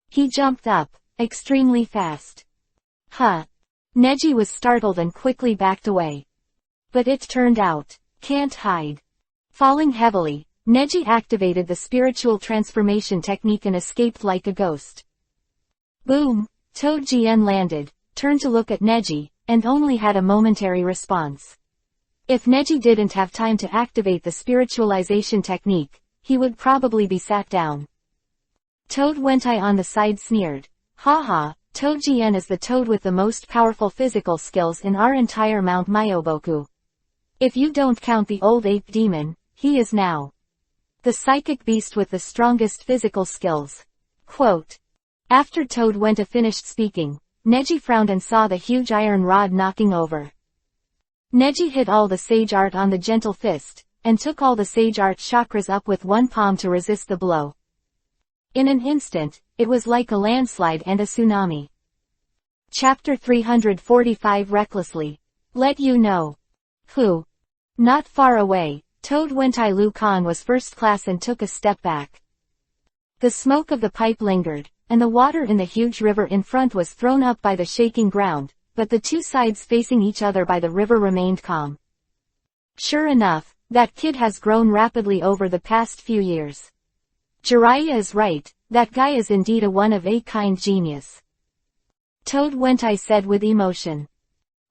He jumped up, extremely fast. Huh. Neji was startled and quickly backed away. But it turned out, can't hide. Falling heavily, Neji activated the spiritual transformation technique and escaped like a ghost. Boom! Toadjian landed, turned to look at Neji, and only had a momentary response. If Neji didn't have time to activate the spiritualization technique, he would probably be sat down. Toad Wentai on the side sneered. Haha, Toadjian is the toad with the most powerful physical skills in our entire Mount Myoboku. If you don't count the old ape demon, he is now the psychic beast with the strongest physical skills. Quote. After Toad Wenta finished speaking, Neji frowned and saw the huge iron rod knocking over. Neji hit all the Sage Art on the gentle fist, and took all the Sage Art chakras up with one palm to resist the blow. In an instant, it was like a landslide and a tsunami. Chapter 345 Recklessly. Let you know. Who? Not far away, Toad Wentai Lu Khan was first class and took a step back. The smoke of the pipe lingered, and the water in the huge river in front was thrown up by the shaking ground, but the two sides facing each other by the river remained calm. Sure enough, that kid has grown rapidly over the past few years. Jiraiya is right, that guy is indeed a one-of-a-kind genius. Toad Wentai said with emotion.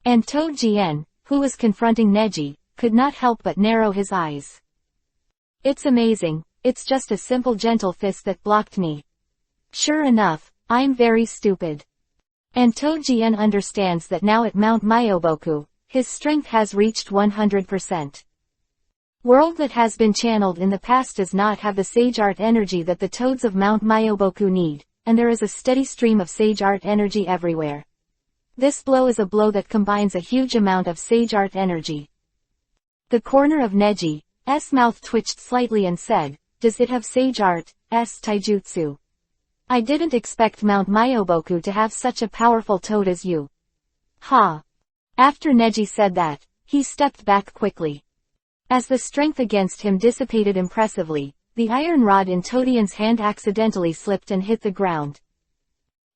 And Toadjian, who was confronting Neji, could not help but narrow his eyes. It's amazing, it's just a simple gentle fist that blocked me. Sure enough, I'm very stupid. And Toadjian understands that now at Mount Myoboku, his strength has reached 100%. World that has been channeled in the past does not have the Sage Art energy that the toads of Mount Myoboku need, and there is a steady stream of Sage Art energy everywhere. This blow is a blow that combines a huge amount of Sage Art energy. The corner of Neji's mouth twitched slightly and said, does it have Sage Art's taijutsu? I didn't expect Mount Myoboku to have such a powerful toad as you. Ha! After Neji said that, he stepped back quickly. As the strength against him dissipated impressively, the iron rod in Toadjian's hand accidentally slipped and hit the ground.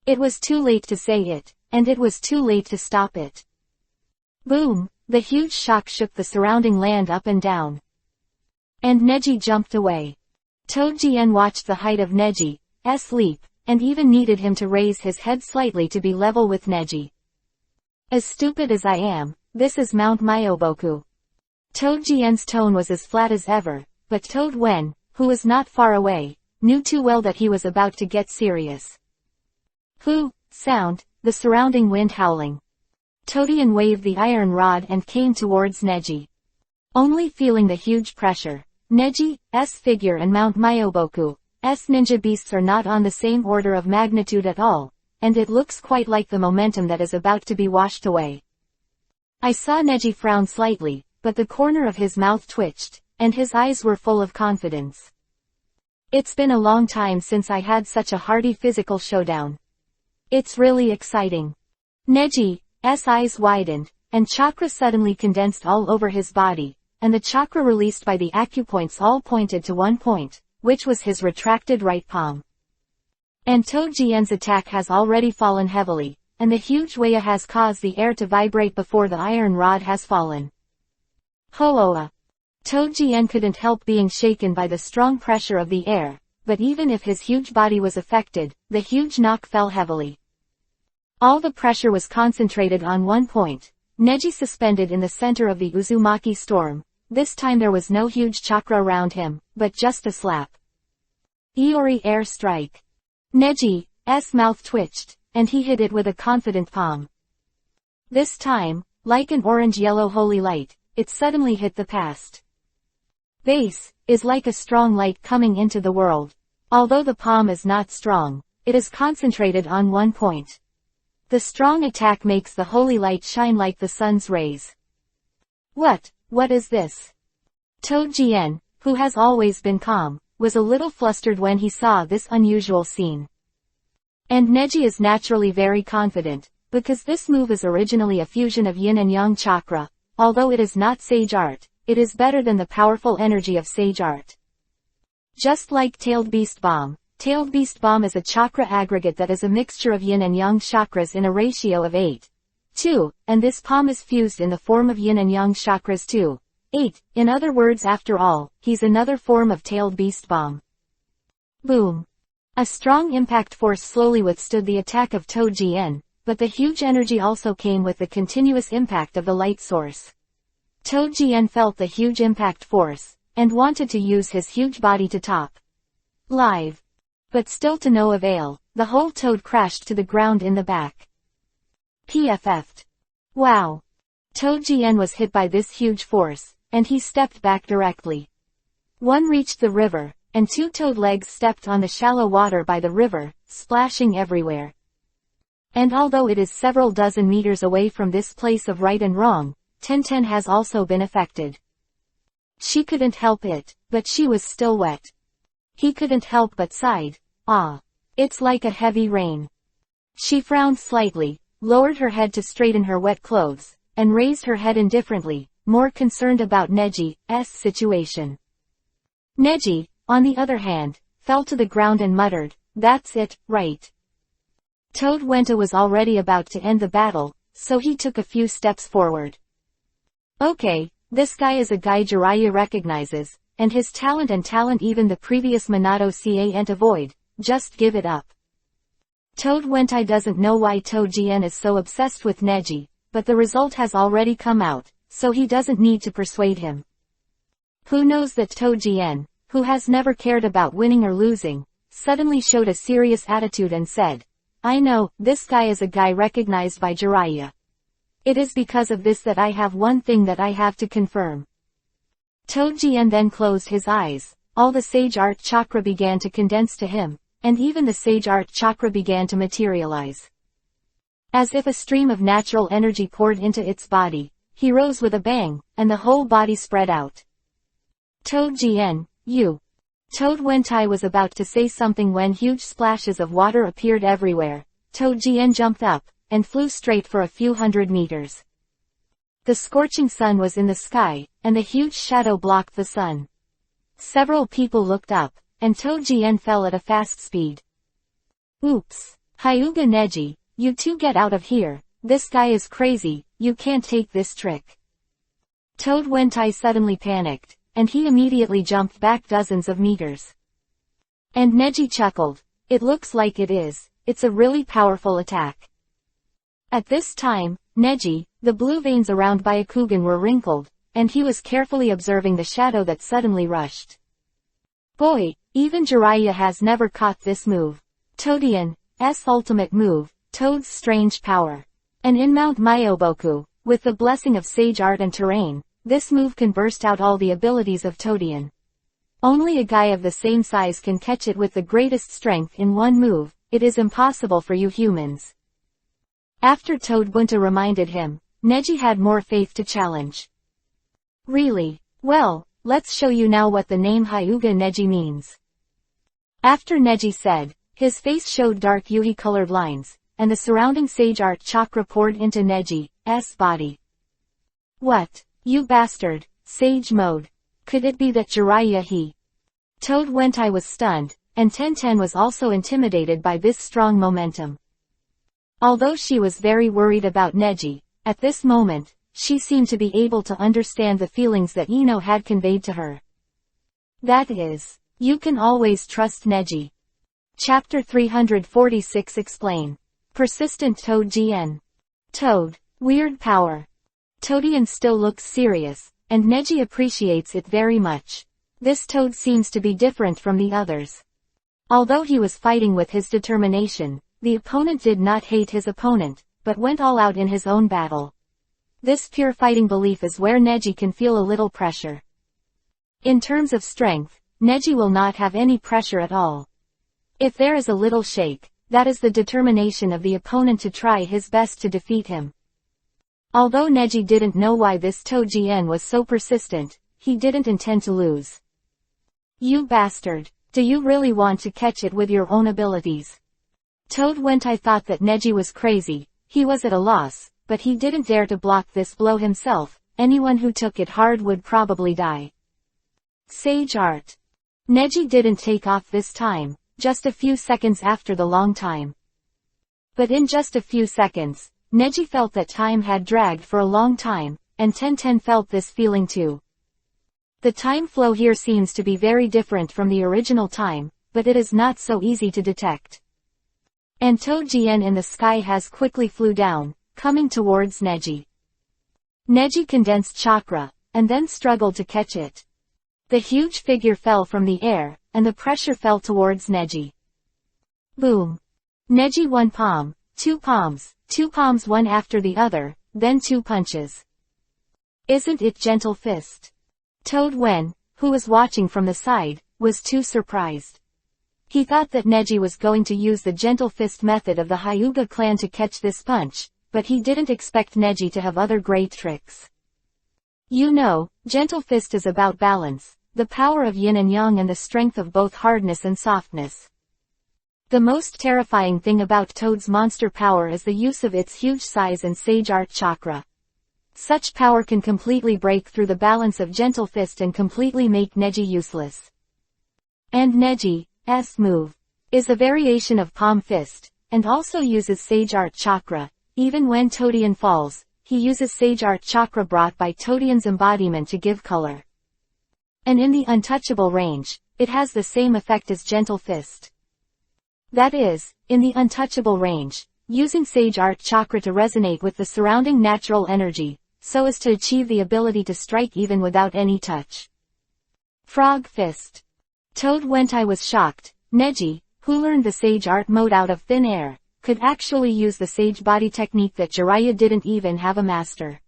It was too late to say it, and it was too late to stop it. Boom! The huge shock shook the surrounding land up and down. And Neji jumped away. Toadjian watched the height of Neji's leap, and even needed him to raise his head slightly to be level with Neji. As stupid as I am, this is Mount Myoboku. Toadjian's tone was as flat as ever, but Toad Wen, who was not far away, knew too well that he was about to get serious. Whoo! Sound, the surrounding wind howling. Toadian waved the iron rod and came towards Neji. Only feeling the huge pressure, Neji's figure and Mount Myoboku's ninja beasts are not on the same order of magnitude at all, and it looks quite like the momentum that is about to be washed away. I saw Neji frown slightly, but the corner of his mouth twitched, and his eyes were full of confidence. It's been a long time since I had such a hearty physical showdown. It's really exciting. Neji's eyes widened, and chakra suddenly condensed all over his body, and the chakra released by the acupoints all pointed to one point, which was his retracted right palm. And Toadjian's attack has already fallen heavily, and the huge waya has caused the air to vibrate before the iron rod has fallen. Hoa! Toadjian couldn't help being shaken by the strong pressure of the air, but even if his huge body was affected, the huge knock fell heavily. All the pressure was concentrated on one point, Neji suspended in the center of the Uzumaki storm. This time there was no huge chakra around him, but just a slap. Iori air strike. Neji's mouth twitched, and he hit it with a confident palm. This time, like an orange-yellow holy light, it suddenly hit the past. Base is like a strong light coming into the world. Although the palm is not strong, it is concentrated on one point. The strong attack makes the holy light shine like the sun's rays. What is this? Toadjian, who has always been calm, was a little flustered when he saw this unusual scene. And Neji is naturally very confident, because this move is originally a fusion of yin and yang chakra. Although it is not sage art, it is better than the powerful energy of sage art. Just like Tailed Beast Bomb is a chakra aggregate that is a mixture of yin and yang chakras in a ratio of 8:2, and this palm is fused in the form of yin and yang chakras 2:8. In other words, after all, he's another form of Tailed Beast Bomb. Boom! A strong impact force slowly withstood the attack of Toadjian, but the huge energy also came with the continuous impact of the light source. Toadjian felt the huge impact force, and wanted to use his huge body to top live. But still to no avail, the whole toad crashed to the ground in the back. PFF'd. Wow! Toadjian was hit by this huge force, and he stepped back directly. One reached the river, and two toad legs stepped on the shallow water by the river, splashing everywhere. And although it is several dozen meters away from this place of right and wrong, Tenten has also been affected. She couldn't help it, but she was still wet. He couldn't help but sighed. Ah. It's like a heavy rain. She frowned slightly, lowered her head to straighten her wet clothes, and raised her head indifferently, more concerned about Neji's situation. Neji, on the other hand, fell to the ground and muttered, "That's it, right." Toad Wenta was already about to end the battle, so he took a few steps forward. Okay, this guy is a guy Jiraiya recognizes, and his talent even the previous Minato can't avoid, just give it up. Toad Wentai doesn't know why Toadjian is so obsessed with Neji, but the result has already come out, so he doesn't need to persuade him. Who knows that Toadjian, who has never cared about winning or losing, suddenly showed a serious attitude and said, "I know, this guy is a guy recognized by Jiraiya. It is because of this that I have one thing that I have to confirm." Toadjian then closed his eyes, all the sage art chakra began to condense to him, and even the sage art chakra began to materialize. As if a stream of natural energy poured into its body, he rose with a bang, and the whole body spread out. Toadjian, you. Toad Wentai was about to say something when huge splashes of water appeared everywhere. Toadjian jumped up, and flew straight for a few hundred meters. The scorching sun was in the sky, and the huge shadow blocked the sun. Several people looked up, and Toadjian fell at a fast speed. Oops! Hyuga Neji, you two get out of here, this guy is crazy, you can't take this trick. Toad Wentai suddenly panicked, and he immediately jumped back dozens of meters. And Neji chuckled. It looks like it is, it's a really powerful attack. At this time, Neji, the blue veins around Byakugan were wrinkled, and he was carefully observing the shadow that suddenly rushed. Boy, even Jiraiya has never caught this move. Toadian's ultimate move, Toad's strange power. And in Mount Myoboku, with the blessing of sage art and terrain, this move can burst out all the abilities of Toadian. Only a guy of the same size can catch it with the greatest strength in one move, it is impossible for you humans. After Toad Bunta reminded him, Neji had more faith to challenge. Really? Well, let's show you now what the name Hyuga Neji means. After Neji said, his face showed dark Yuhi-colored lines, and the surrounding sage art chakra poured into Neji's body. What? You bastard, sage mode. Could it be that Jiraiya Toad Wentai was stunned, and Tenten was also intimidated by this strong momentum. Although she was very worried about Neji, at this moment, she seemed to be able to understand the feelings that Ino had conveyed to her. That is, you can always trust Neji. Chapter 346 Explain. Persistent Toad GN. Toad. Weird power. Toadian still looks serious, and Neji appreciates it very much. This Toad seems to be different from the others. Although he was fighting with his determination, the opponent did not hate his opponent, but went all out in his own battle. This pure fighting belief is where Neji can feel a little pressure. In terms of strength, Neji will not have any pressure at all. If there is a little shake, that is the determination of the opponent to try his best to defeat him. Although Neji didn't know why this Toad GN was so persistent, he didn't intend to lose. You bastard, do you really want to catch it with your own abilities? Toad Wentai thought that Neji was crazy, he was at a loss, but he didn't dare to block this blow himself, anyone who took it hard would probably die. Sage Art. Neji didn't take off this time, just a few seconds after the long time. But in just a few seconds, Neji felt that time had dragged for a long time, and Tenten felt this feeling too. The time flow here seems to be very different from the original time, but it is not so easy to detect. And Toad GN in the sky has quickly flew down, coming towards Neji. Neji condensed chakra, and then struggled to catch it. The huge figure fell from the air, and the pressure fell towards Neji. Boom. Neji one palm, two palms one after the other, then two punches. Isn't it gentle fist? Toad Wen, who was watching from the side, was too surprised. He thought that Neji was going to use the gentle fist method of the Hyuga clan to catch this punch, but he didn't expect Neji to have other great tricks. You know, gentle fist is about balance, the power of yin and yang and the strength of both hardness and softness. The most terrifying thing about Toad's monster power is the use of its huge size and sage art chakra. Such power can completely break through the balance of gentle fist and completely make Neji useless. And Neji's move is a variation of palm fist, and also uses sage art chakra. Even when Toadian falls, he uses sage art chakra brought by Toadian's embodiment to give color. And in the untouchable range, it has the same effect as gentle fist. That is, in the untouchable range, using sage art chakra to resonate with the surrounding natural energy, so as to achieve the ability to strike even without any touch. Frog fist. Toad Wentai was shocked. Neji, who learned the sage art mode out of thin air, could actually use the sage body technique that Jiraiya didn't even have a master.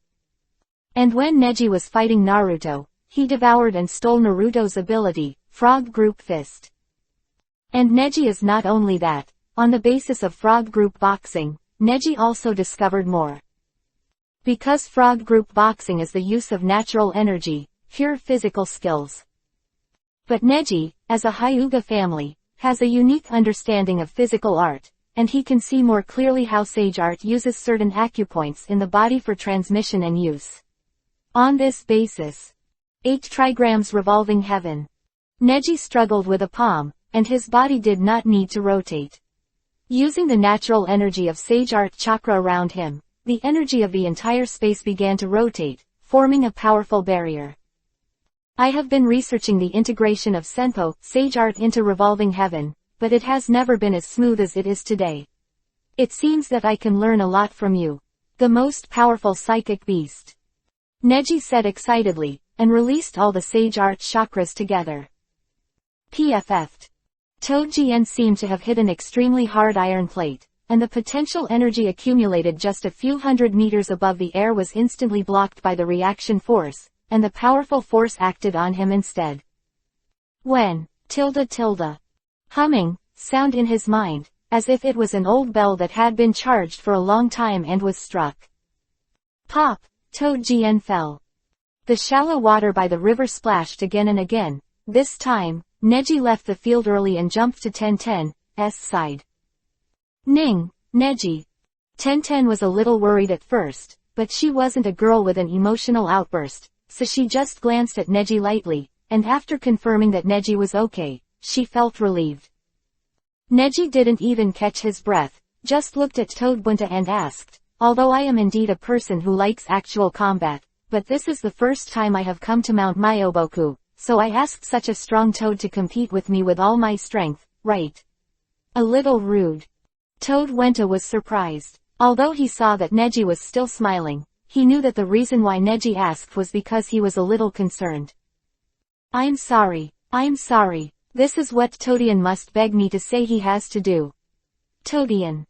And when Neji was fighting Naruto, he devoured and stole Naruto's ability, Frog Group Fist. And Neji is not only that, on the basis of Frog Group Boxing, Neji also discovered more. Because Frog Group Boxing is the use of natural energy, pure physical skills. But Neji, as a Hyuga family, has a unique understanding of physical art, and he can see more clearly how sage art uses certain acupoints in the body for transmission and use. On this basis, 8 trigrams revolving heaven. Neji struggled with a palm, and his body did not need to rotate. Using the natural energy of Sage Art Chakra around him, the energy of the entire space began to rotate, forming a powerful barrier. I have been researching the integration of Senpo, Sage Art into Revolving Heaven, but it has never been as smooth as it is today. It seems that I can learn a lot from you. The most powerful psychic beast. Neji said excitedly, and released all the Sage Art Chakras together. PFF'd. Toad-Gien seemed to have hit an extremely hard iron plate, and the potential energy accumulated just a few hundred meters above the air was instantly blocked by the reaction force, and the powerful force acted on him instead. When, humming, sound in his mind, as if it was an old bell that had been charged for a long time and was struck. Pop, Toad-Gien fell. The shallow water by the river splashed again and again. This time, Neji left the field early and jumped to Tenten's side. Ning, Neji. Tenten was a little worried at first, but she wasn't a girl with an emotional outburst, so she just glanced at Neji lightly, and after confirming that Neji was okay, she felt relieved. Neji didn't even catch his breath, just looked at Toadbunta and asked, although I am indeed a person who likes actual combat, but this is the first time I have come to Mount Myoboku. So I asked such a strong toad to compete with me with all my strength, right? A little rude. Toadwenta was surprised. Although he saw that Neji was still smiling, he knew that the reason why Neji asked was because he was a little concerned. I'm sorry. This is what Toadian must beg me to say he has to do. Toadian.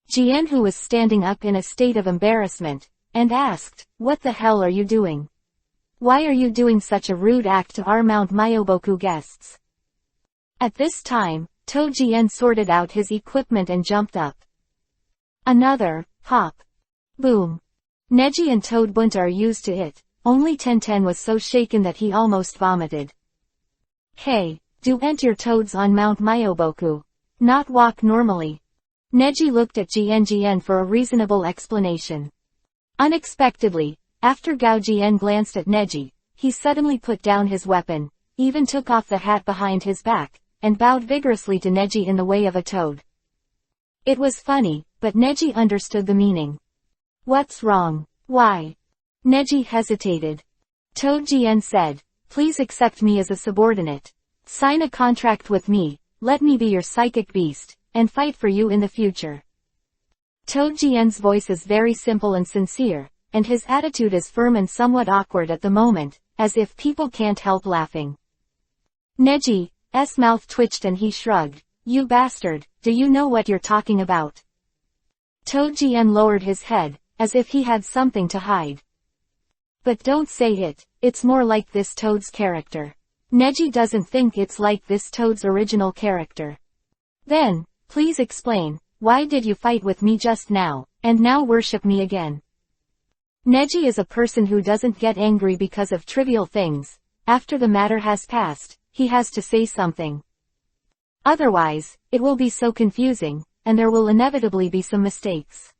Jian, who was standing up in a state of embarrassment, and asked, what the hell are you doing? Why are you doing such a rude act to our Mount Myoboku guests? At this time, Toad-Gien sorted out his equipment and jumped up. Another, pop. Boom. Neji and Toadbunta are used to it, only Tenten was so shaken that he almost vomited. Hey, do ent your toads on Mount Myoboku not walk normally? Neji looked at Jian for a reasonable explanation. Unexpectedly, after Gao Jian glanced at Neji, he suddenly put down his weapon, even took off the hat behind his back, and bowed vigorously to Neji in the way of a toad. It was funny, but Neji understood the meaning. What's wrong? Why? Neji hesitated. Toad-Gien said, please accept me as a subordinate. Sign a contract with me, let me be your psychic beast, and fight for you in the future. Toad-Gien's voice is very simple and sincere, and his attitude is firm and somewhat awkward at the moment, as if people can't help laughing. Neji's mouth twitched and he shrugged. You bastard, do you know what you're talking about? Toad-Gien lowered his head, as if he had something to hide. But don't say it, it's more like this toad's character. Neji doesn't think it's like this toad's original character. Then, please explain, why did you fight with me just now, and now worship me again? Neji is a person who doesn't get angry because of trivial things. After the matter has passed, he has to say something. Otherwise, it will be so confusing, and there will inevitably be some mistakes.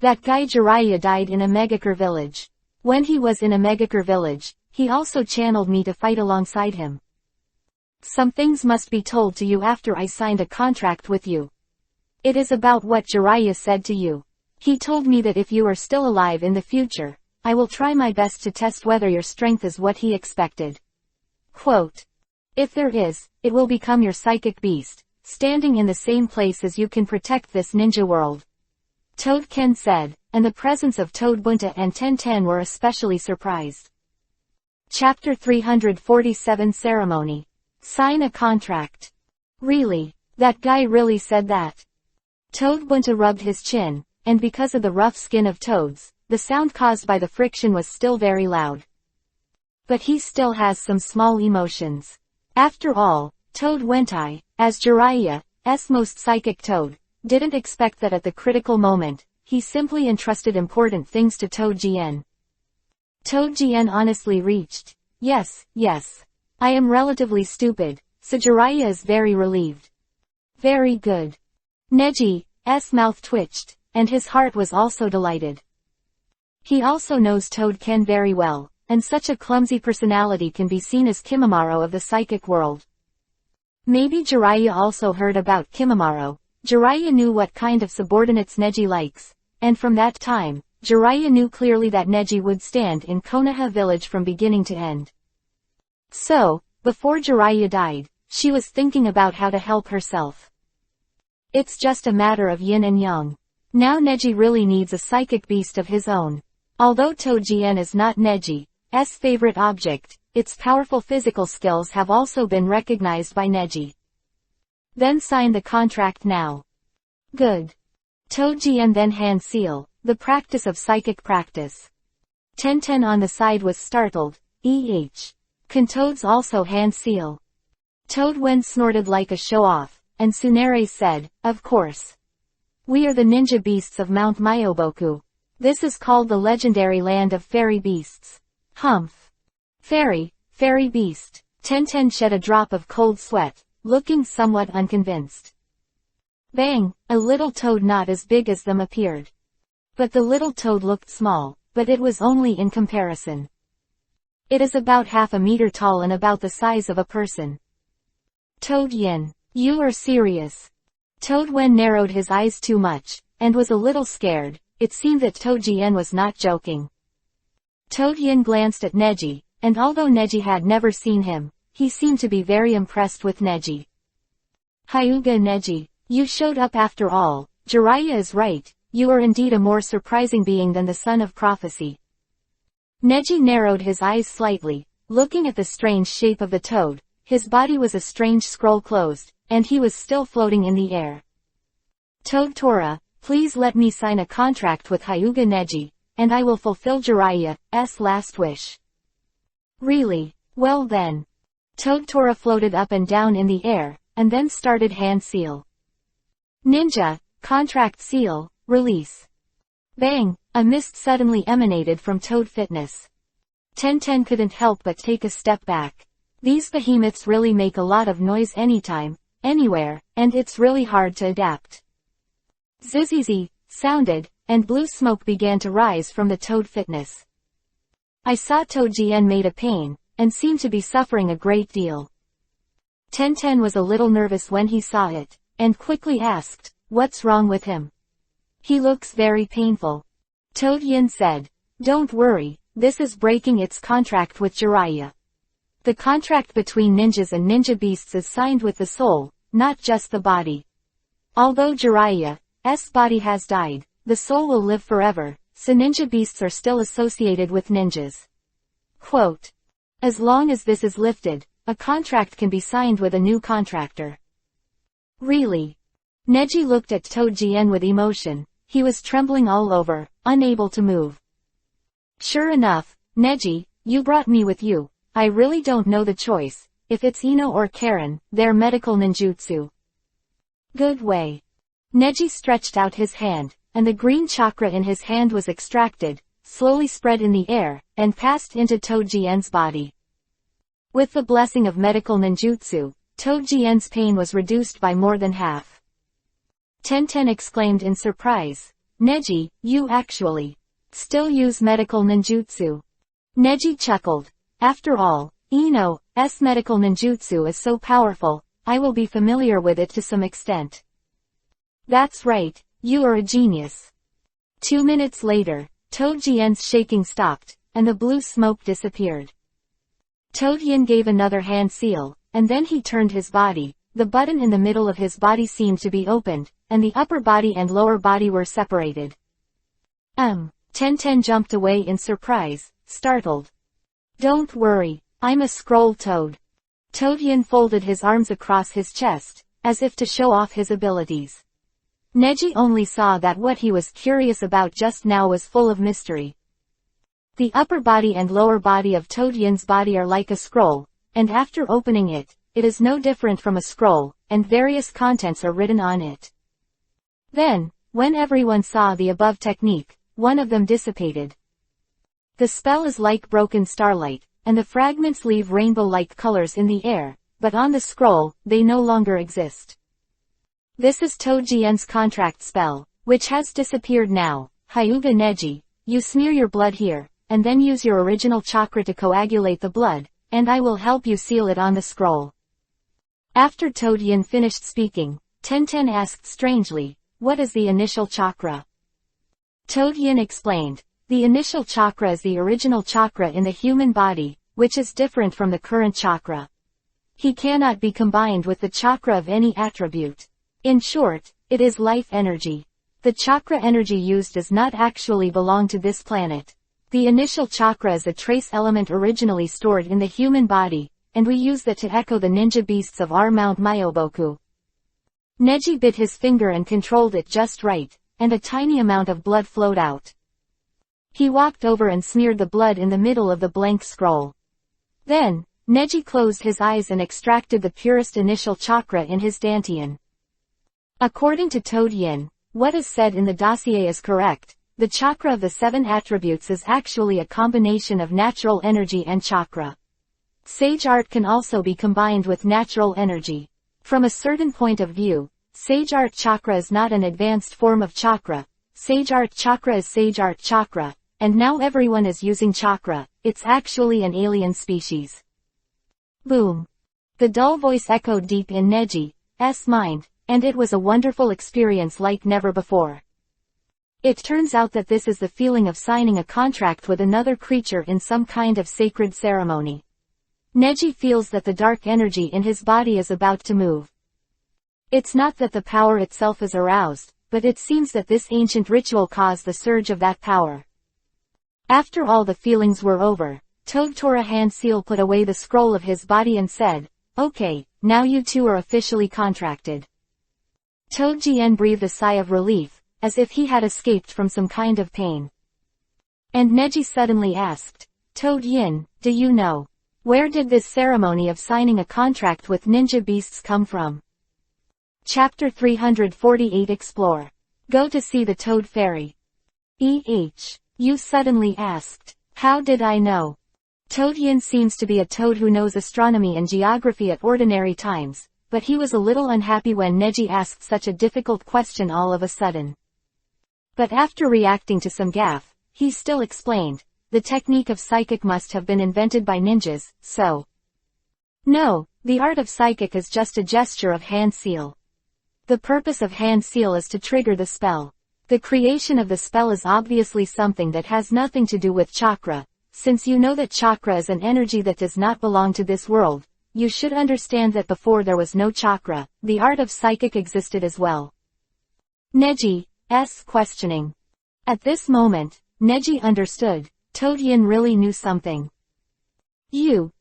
That guy Jiraiya died in a Megakure village. When he was in a Megakure village, he also channeled me to fight alongside him. Some things must be told to you after I signed a contract with you. It is about what Jiraiya said to you. He told me that if you are still alive in the future, I will try my best to test whether your strength is what he expected. Quote. If there is, it will become your psychic beast, standing in the same place as you can protect this ninja world. Toad-Ken said, and the presence of Toadbunta and Tenten were especially surprised. Chapter 347 Ceremony. Sign a contract. Really? That guy really said that? Toadbunta rubbed his chin, and because of the rough skin of toads, the sound caused by the friction was still very loud. But he still has some small emotions. After all, Toadwentai, as Jiraiya's most psychic toad, didn't expect that at the critical moment, he simply entrusted important things to Toad-Gien. Toad-Gien honestly reached. Yes. I am relatively stupid, so Jiraiya is very relieved. Very good. Neji's mouth twitched, and his heart was also delighted. He also knows Toad-Ken very well, and such a clumsy personality can be seen as Kimimaro of the psychic world. Maybe Jiraiya also heard about Kimimaro, Jiraiya knew what kind of subordinates Neji likes, and from that time, Jiraiya knew clearly that Neji would stand in Konoha village from beginning to end. So, before Jiraiya died, she was thinking about how to help herself. It's just a matter of yin and yang. Now Neji really needs a psychic beast of his own. Although Toujien is not Neji's favorite object, its powerful physical skills have also been recognized by Neji. Then sign the contract now. Good. Toujien then hand seal, the practice of psychic practice. Tenten on the side was startled. Can Toads also hand seal? Toad Wen snorted like a show-off, and Tsunere said, of course. We are the ninja beasts of Mount Myoboku. This is called the legendary land of fairy beasts. Humph. Fairy beast. Tenten shed a drop of cold sweat, looking somewhat unconvinced. Bang, a little toad not as big as them appeared. But the little toad looked small, but it was only in comparison. It is about half a meter tall and about the size of a person. Toad Yin, you are serious. Toad Wen narrowed his eyes too much, and was a little scared. It seemed that Toujien was not joking. Toad Yin glanced at Neji, and although Neji had never seen him, he seemed to be very impressed with Neji. Hyuga Neji, you showed up after all. Jiraiya is right, you are indeed a more surprising being than the son of prophecy. Neji narrowed his eyes slightly, looking at the strange shape of the toad. His body was a strange scroll closed, and he was still floating in the air. Toad Tora, please let me sign a contract with Hyuga Neji, and I will fulfill Jiraiya's last wish. Really? Well then. Toad Tora floated up and down in the air, and then started hand seal. Ninja, contract seal, release. Bang, a mist suddenly emanated from Toad Fitness. Tenten couldn't help but take a step back. These behemoths really make a lot of noise anytime, anywhere, and it's really hard to adapt. Zzzz sounded, and blue smoke began to rise from the Toad Fitness. I saw Toujien made a pain, and seemed to be suffering a great deal. Tenten was a little nervous when he saw it, and quickly asked, what's wrong with him? He looks very painful. Toujien said, don't worry, this is breaking its contract with Jiraiya. The contract between ninjas and ninja beasts is signed with the soul, not just the body. Although Jiraiya's body has died, the soul will live forever, so ninja beasts are still associated with ninjas. Quote. As long as this is lifted, a contract can be signed with a new contractor. Really? Neji looked at Toujien with emotion. He was trembling all over, unable to move. Sure enough, Neji, you brought me with you. I really don't know the choice, if it's Ino or Karen, their medical ninjutsu. Good way. Neji stretched out his hand, and the green chakra in his hand was extracted, slowly spread in the air, and passed into Toujien's body. With the blessing of medical ninjutsu, Toujien's pain was reduced by more than half. Tenten exclaimed in surprise. Neji, you actually still use medical ninjutsu. Neji chuckled. After all, Ino's medical ninjutsu is so powerful, I will be familiar with it to some extent. That's right, you are a genius. 2 minutes later, Toujien's shaking stopped, and the blue smoke disappeared. Toujien gave another hand seal, and then he turned his body. The button in the middle of his body seemed to be opened, and the upper body and lower body were separated. Tenten jumped away in surprise, startled. Don't worry, I'm a scroll toad. Toujien folded his arms across his chest, as if to show off his abilities. Neji only saw that what he was curious about just now was full of mystery. The upper body and lower body of Toujien's body are like a scroll, and after opening it, it is no different from a scroll, and various contents are written on it. Then, when everyone saw the above technique, one of them dissipated. The spell is like broken starlight, and the fragments leave rainbow-like colors in the air, but on the scroll, they no longer exist. This is Toujien's contract spell, which has disappeared now. Hyuga Neji, you smear your blood here, and then use your original chakra to coagulate the blood, and I will help you seal it on the scroll. After Toujien finished speaking, Tenten asked strangely, what is the initial chakra? Toad Yin explained, the initial chakra is the original chakra in the human body, which is different from the current chakra. He cannot be combined with the chakra of any attribute. In short, it is life energy. The chakra energy used does not actually belong to this planet. The initial chakra is a trace element originally stored in the human body, and we use that to echo the ninja beasts of our Mount Myoboku. Neji bit his finger and controlled it just right, and a tiny amount of blood flowed out. He walked over and smeared the blood in the middle of the blank scroll. Then, Neji closed his eyes and extracted the purest initial chakra in his dantian. According to Toad Yin, what is said in the dossier is correct. The chakra of the 7 attributes is actually a combination of natural energy and chakra. Sage art can also be combined with natural energy. From a certain point of view, Sage art chakra is not an advanced form of chakra. Sage art chakra is Sage art chakra, and now everyone is using chakra. It's actually an alien species. Boom. The dull voice echoed deep in Neji's mind, and it was a wonderful experience like never before. It turns out that this is the feeling of signing a contract with another creature in some kind of sacred ceremony. Neji feels that the dark energy in his body is about to move. It's not that the power itself is aroused, but it seems that this ancient ritual caused the surge of that power. After all the feelings were over, Toad-Tora Hand-Seal put away the scroll of his body and said, "Okay, now you two are officially contracted." Toad-Jien breathed a sigh of relief, as if he had escaped from some kind of pain. And Neji suddenly asked, "Toad Yin, do you know? Where did this ceremony of signing a contract with ninja beasts come from?" Chapter 348 Explore. Go to see the Toad Fairy. You suddenly asked. How did I know? Toad Yin seems to be a toad who knows astronomy and geography at ordinary times, but he was a little unhappy when Neji asked such a difficult question all of a sudden. But after reacting to some gaffe, he still explained, the technique of psychic must have been invented by ninjas, so. No, the art of psychic is just a gesture of hand seal. The purpose of hand seal is to trigger the spell. The creation of the spell is obviously something that has nothing to do with chakra. Since you know that chakra is an energy that does not belong to this world, you should understand that before there was no chakra, the art of psychic existed as well. Neji's questioning. At this moment, Neji understood. Toad Yin really knew something. You.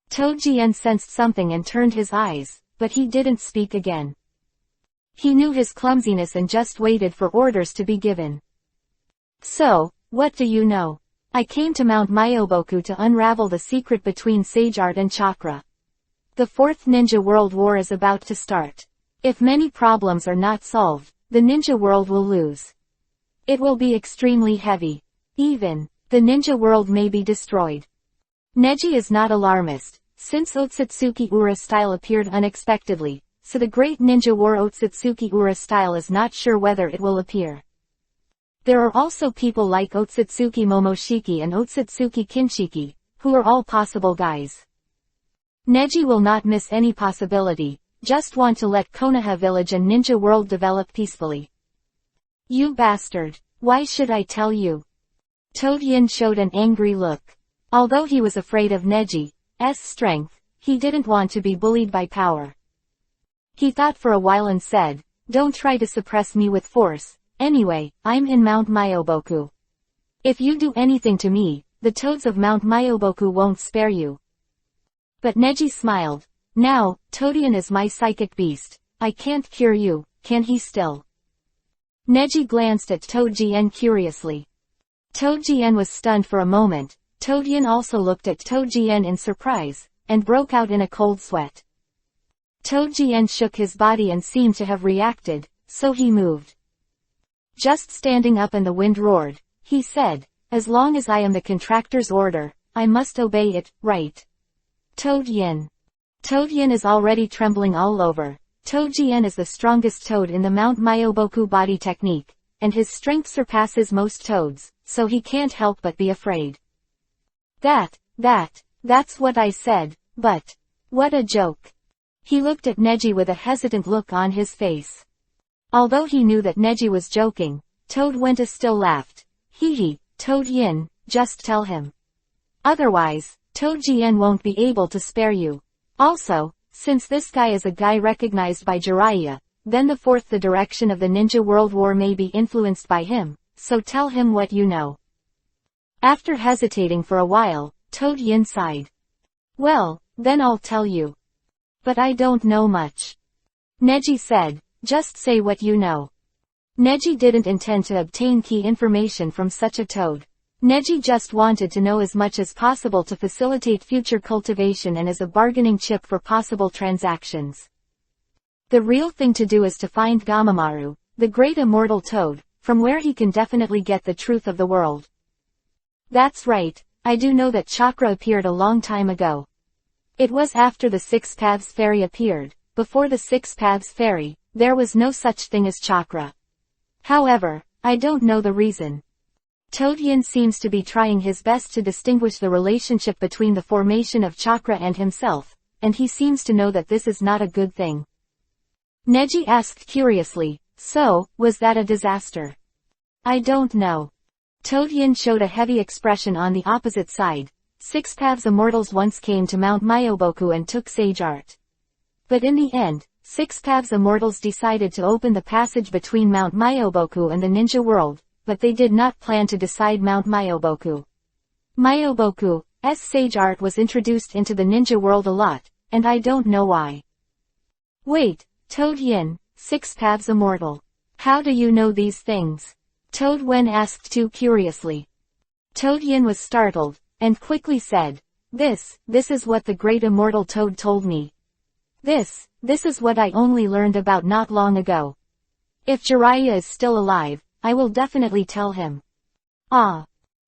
Toad Yin sensed something and turned his eyes, but he didn't speak again. He knew his clumsiness and just waited for orders to be given. So, what do you know? I came to Mount Myoboku to unravel the secret between sage art and chakra. The Fourth Ninja World War is about to start. If many problems are not solved, the ninja world will lose. It will be extremely heavy. Even, the ninja world may be destroyed. Neji is not alarmist, since Otsutsuki Ura style appeared unexpectedly, so the Great Ninja War Otsutsuki Ura style is not sure whether it will appear. There are also people like Otsutsuki Momoshiki and Otsutsuki Kinshiki, who are all possible guys. Neji will not miss any possibility, just want to let Konoha village and ninja world develop peacefully. You bastard, why should I tell you? Toad Yin showed an angry look. Although he was afraid of Neji's strength, he didn't want to be bullied by power. He thought for a while and said, don't try to suppress me with force, anyway, I'm in Mount Myoboku. If you do anything to me, the toads of Mount Myoboku won't spare you. But Neji smiled. Now, Toadian is my psychic beast. I can't cure you, can he still? Neji glanced at Toad-Jien curiously. Toad-Jien was stunned for a moment. Toadian also looked at Toad-Jien in surprise, and broke out in a cold sweat. Toad-Jien shook his body and seemed to have reacted, so he moved. Just standing up and the wind roared, he said, as long as I am the contractor's order, I must obey it, right? Toad-Yin. Toad-Yin is already trembling all over. Toad-Jien is the strongest toad in the Mount Myoboku body technique, and his strength surpasses most toads, so he can't help but be afraid. That's what I said, but what a joke. He looked at Neji with a hesitant look on his face. Although he knew that Neji was joking, Toad Wenta still laughed. Hee, Toad Yin, just tell him. Otherwise, Toad Jien won't be able to spare you. Also, since this guy is a guy recognized by Jiraiya, then the direction of the ninja world war may be influenced by him, so tell him what you know. After hesitating for a while, Toad Yin sighed. Well, then I'll tell you. But I don't know much. Neji said, just say what you know. Neji didn't intend to obtain key information from such a toad. Neji just wanted to know as much as possible to facilitate future cultivation and as a bargaining chip for possible transactions. The real thing to do is to find Gamamaru, the great immortal toad, from where he can definitely get the truth of the world. That's right, I do know that chakra appeared a long time ago. It was after the Six Paths Fairy appeared. Before the Six Paths Fairy, there was no such thing as chakra. However, I don't know the reason. Toad Yin seems to be trying his best to distinguish the relationship between the formation of chakra and himself, and he seems to know that this is not a good thing. Neji asked curiously, so, was that a disaster? I don't know. Toad Yin showed a heavy expression on the opposite side. Six Paths Immortals once came to Mount Myoboku and took sage art. But in the end, Six Paths Immortals decided to open the passage between Mount Myoboku and the ninja world, but they did not plan to decide Mount Myoboku. Myoboku's sage art was introduced into the ninja world a lot, and I don't know why. Wait, Toad Yin, Six Paths Immortal. How do you know these things? Toad Wen asked too curiously. Toad Yin was startled, and quickly said, This is what the great immortal Toad told me. This is what I only learned about not long ago. If Jiraiya is still alive, I will definitely tell him.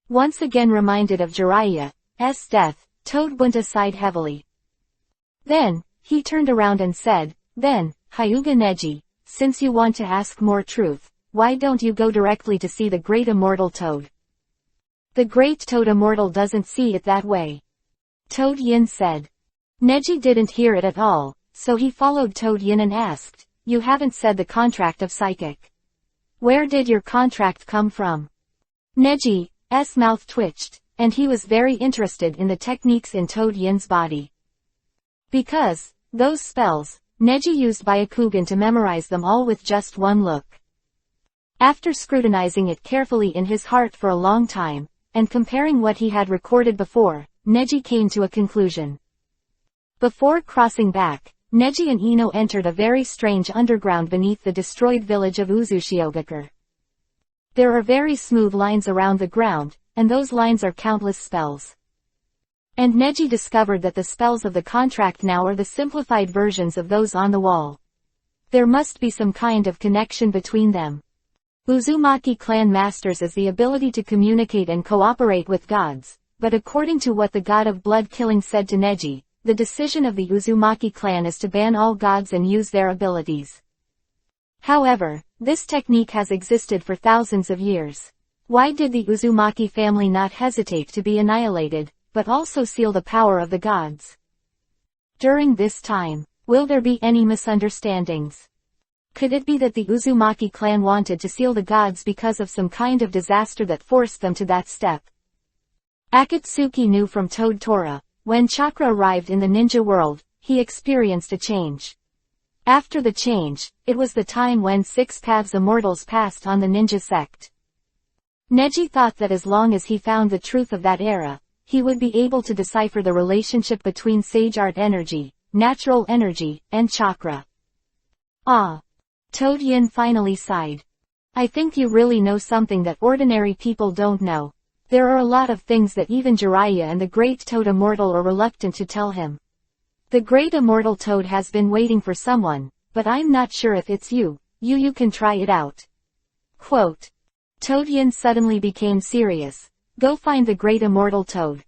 Once again reminded of Jiraiya's death, Toad Bunta sighed heavily. Then, he turned around and said, Then, Hyuga Neji, since you want to ask more truth, why don't you go directly to see the great immortal Toad? The great Toad Immortal doesn't see it that way. Toad Yin said. Neji didn't hear it at all, so he followed Toad Yin and asked, You haven't said the contract of psychic. Where did your contract come from? Neji's mouth twitched, and he was very interested in the techniques in Toad Yin's body. Because, those spells, Neji used Byakugan to memorize them all with just one look. After scrutinizing it carefully in his heart for a long time, and comparing what he had recorded before, Neji came to a conclusion. Before crossing back, Neji and Ino entered a very strange underground beneath the destroyed village of Uzushiogakure. There are very smooth lines around the ground, and those lines are countless spells. And Neji discovered that the spells of the contract now are the simplified versions of those on the wall. There must be some kind of connection between them. Uzumaki clan masters is the ability to communicate and cooperate with gods, but according to what the god of blood killing said to Neji, the decision of the Uzumaki clan is to ban all gods and use their abilities. However, this technique has existed for thousands of years. Why did the Uzumaki family not hesitate to be annihilated, but also seal the power of the gods? During this time, will there be any misunderstandings? Could it be that the Uzumaki clan wanted to seal the gods because of some kind of disaster that forced them to that step? Akatsuki knew from Toad Tora, when Chakra arrived in the ninja world, he experienced a change. After the change, it was the time when Six Paths Immortals passed on the ninja sect. Neji thought that as long as he found the truth of that era, he would be able to decipher the relationship between sage art energy, natural energy, and chakra. Toad Yin finally sighed. I think you really know something that ordinary people don't know. There are a lot of things that even Jiraiya and the Great Toad Immortal are reluctant to tell him. The Great Immortal Toad has been waiting for someone, but I'm not sure if it's you. You can try it out. Quote. Toad Yin suddenly became serious. Go find the Great Immortal Toad.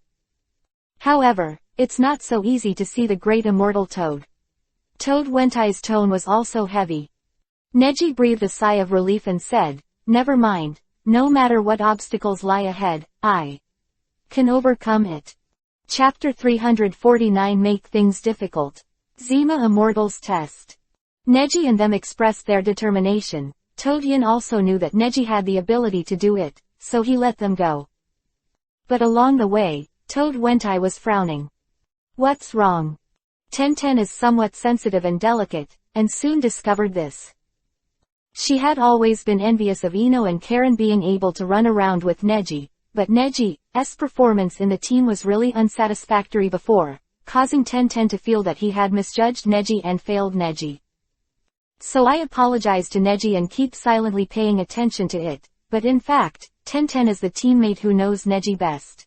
However, it's not so easy to see the Great Immortal Toad. Toad Wentai's tone was also heavy. Neji breathed a sigh of relief and said, Never mind. No matter what obstacles lie ahead, I can overcome it. Chapter 349 Make Things Difficult. Zima Immortals Test. Neji and them expressed their determination. Toadyin also knew that Neji had the ability to do it, so he let them go. But along the way, Toad Wentai was frowning. What's wrong? Tenten is somewhat sensitive and delicate, and soon discovered this. She had always been envious of Ino and Karen being able to run around with Neji, but Neji's performance in the team was really unsatisfactory before, causing Tenten to feel that he had misjudged Neji and failed Neji. So I apologize to Neji and keep silently paying attention to it, but in fact, Tenten is the teammate who knows Neji best.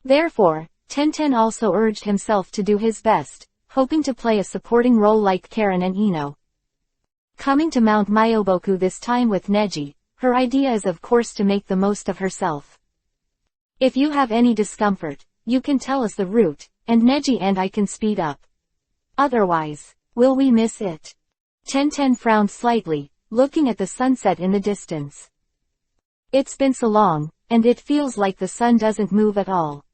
Therefore, Tenten also urged himself to do his best, hoping to play a supporting role like Karen and Ino. Coming to Mount Myoboku this time with Neji, her idea is of course to make the most of herself. If you have any discomfort, you can tell us the route, and Neji and I can speed up. Otherwise, will we miss it? Tenten frowned slightly, looking at the sunset in the distance. It's been so long, and it feels like the sun doesn't move at all.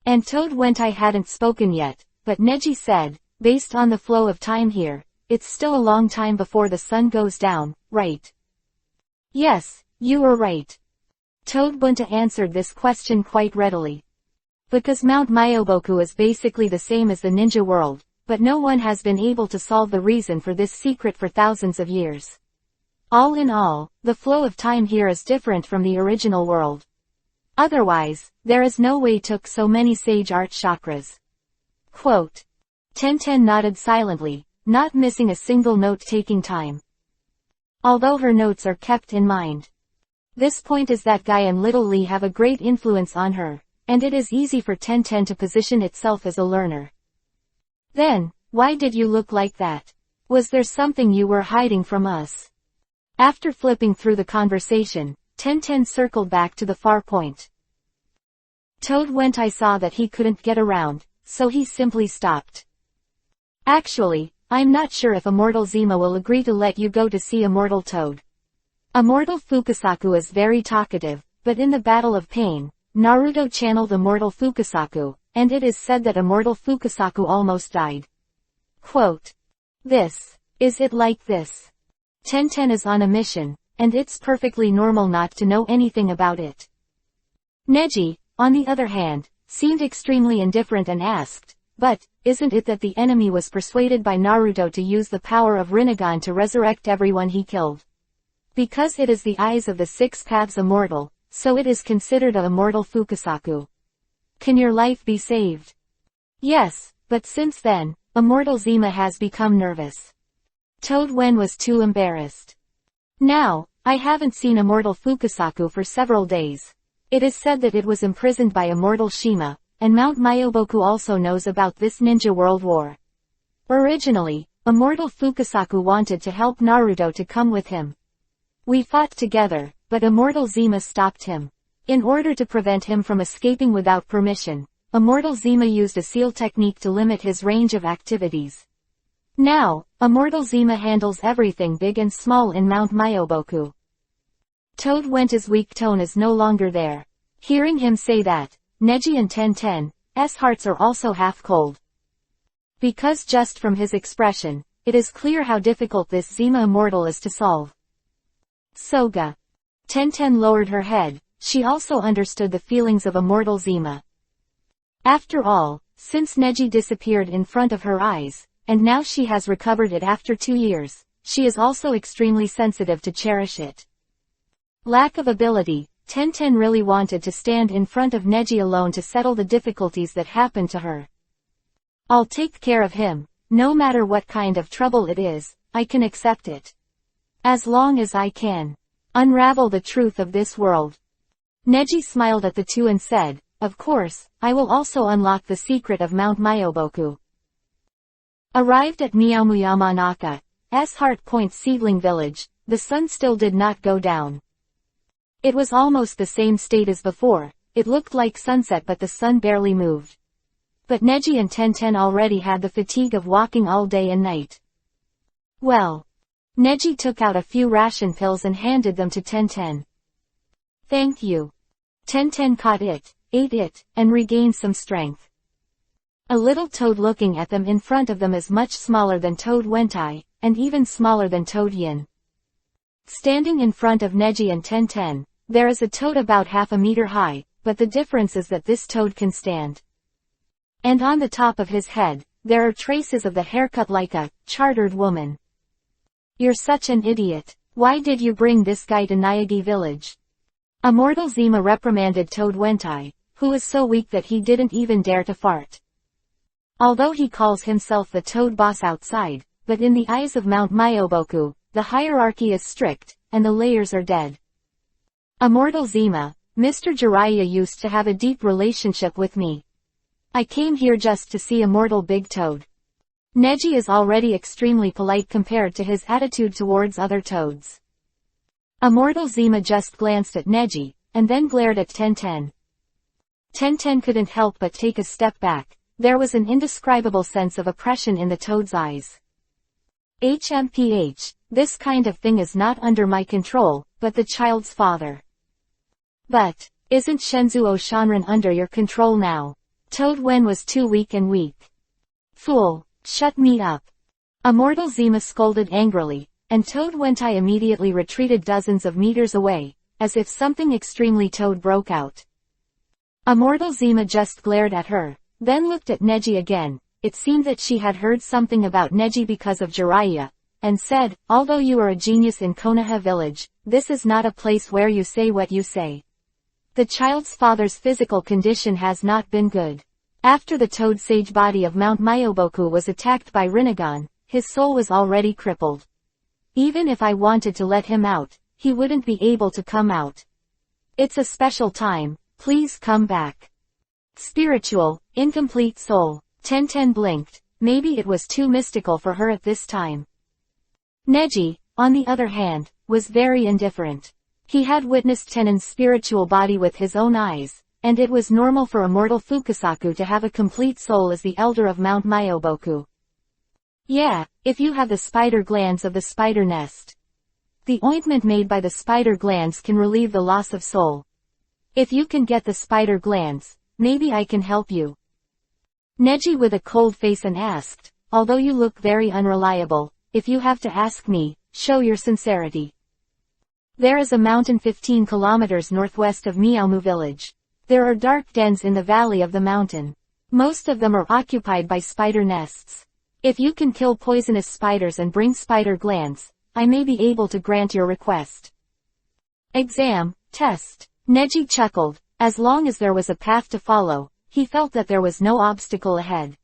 And Toad Wentai hadn't spoken yet, but Neji said, based on the flow of time here, it's still a long time before the sun goes down, right? Yes, you are right. Toad Bunta answered this question quite readily. Because Mount Myoboku is basically the same as the ninja world, but no one has been able to solve the reason for this secret for thousands of years. All in all, the flow of time here is different from the original world. Otherwise, there is no way took so many sage art chakras. Quote. Tenten nodded silently, not missing a single note taking time. Although her notes are kept in mind. This point is that Guy and Little Lee have a great influence on her, and it is easy for Tenten to position itself as a learner. Then, why did you look like that? Was there something you were hiding from us? After flipping through the conversation, Tenten circled back to the far point. Toad Wentai saw that he couldn't get around, so he simply stopped. Actually, I'm not sure if Immortal Zima will agree to let you go to see Immortal Toad. Immortal Fukasaku is very talkative, but in the Battle of Pain, Naruto channeled Immortal Fukasaku, and it is said that Immortal Fukasaku almost died. Quote. Is it like this? Tenten is on a mission, and it's perfectly normal not to know anything about it. Neji, on the other hand, seemed extremely indifferent and asked, but, isn't it that the enemy was persuaded by Naruto to use the power of Rinnegan to resurrect everyone he killed? Because it is the eyes of the six paths immortal, so it is considered a immortal Fukasaku. Can your life be saved? Yes, but since then, Immortal Zima has become nervous. Toad Wen was too embarrassed. Now, I haven't seen Immortal Fukasaku for several days. It is said that it was imprisoned by Immortal Shima, and Mount Myoboku also knows about this ninja world war. Originally, Immortal Fukasaku wanted to help Naruto to come with him. We fought together, but Immortal Zima stopped him. In order to prevent him from escaping without permission, Immortal Zima used a seal technique to limit his range of activities. Now, Immortal Zima handles everything big and small in Mount Myoboku. Toad Wen's weak tone is no longer there. Hearing him say that, Neji and Tenten's hearts are also half cold. Because just from his expression, it is clear how difficult this Zima Immortal is to solve. Soga. Tenten lowered her head, she also understood the feelings of Immortal Zima. After all, since Neji disappeared in front of her eyes, and now she has recovered it after 2 years, she is also extremely sensitive to cherish it. Lack of ability, Tenten really wanted to stand in front of Neji alone to settle the difficulties that happened to her. I'll take care of him, no matter what kind of trouble it is, I can accept it. As long as I can unravel the truth of this world. Neji smiled at the two and said, of course, I will also unlock the secret of Mount Myoboku. Arrived at Miyamuyamanaka's Heart Point Seedling Village, the sun still did not go down. It was almost the same state as before, it looked like sunset but the sun barely moved. But Neji and Tenten already had the fatigue of walking all day and night. Well. Neji took out a few ration pills and handed them to Tenten. Thank you. Tenten caught it, ate it, and regained some strength. A little toad looking at them in front of them is much smaller than Toad Wentai, and even smaller than Toad Yin. Standing in front of Neji and Tenten, there is a toad about half a meter high, but the difference is that this toad can stand. And on the top of his head, there are traces of the haircut like a chartered woman. You're such an idiot. Why did you bring this guy to Nayagi village? Immortal Zima reprimanded Toad Wentai, who is so weak that he didn't even dare to fart. Although he calls himself the toad boss outside, but in the eyes of Mount Myoboku, the hierarchy is strict, and the layers are dead. Immortal Zima, Mr. Jiraiya used to have a deep relationship with me. I came here just to see Immortal Big Toad. Neji is already extremely polite compared to his attitude towards other toads. Immortal Zima just glanced at Neji, and then glared at Tenten. Tenten couldn't help but take a step back. There was an indescribable sense of oppression in the toad's eyes. HMPH, this kind of thing is not under my control, but the child's father. But, isn't Shenzu Oshanran under your control now? Toad Wen was too weak and weak. Fool, shut me up. Immortal Zima scolded angrily, and Toad Wentai immediately retreated dozens of meters away, as if something extremely toad broke out. Immortal Zima just glared at her, then looked at Neji again. It seemed that she had heard something about Neji because of Jiraiya, and said, although you are a genius in Konoha village, this is not a place where you say what you say. The child's father's physical condition has not been good. After the toad sage body of Mount Myoboku was attacked by Rinnegan, his soul was already crippled. Even if I wanted to let him out, he wouldn't be able to come out. It's a special time, please come back. Spiritual, incomplete soul. Tenten blinked, maybe it was too mystical for her at this time. Neji, on the other hand, was very indifferent. He had witnessed Tenen's spiritual body with his own eyes, and it was normal for immortal Fukasaku to have a complete soul as the elder of Mount Myoboku. Yeah, if you have the spider glands of the spider nest. The ointment made by the spider glands can relieve the loss of soul. If you can get the spider glands, maybe I can help you. Neji with a cold face and asked, although you look very unreliable, if you have to ask me, show your sincerity. There is a mountain 15 kilometers northwest of Miaomu village. There are dark dens in the valley of the mountain. Most of them are occupied by spider nests. If you can kill poisonous spiders and bring spider glands, I may be able to grant your request. Exam, test. Neji chuckled. As long as there was a path to follow, he felt that there was no obstacle ahead.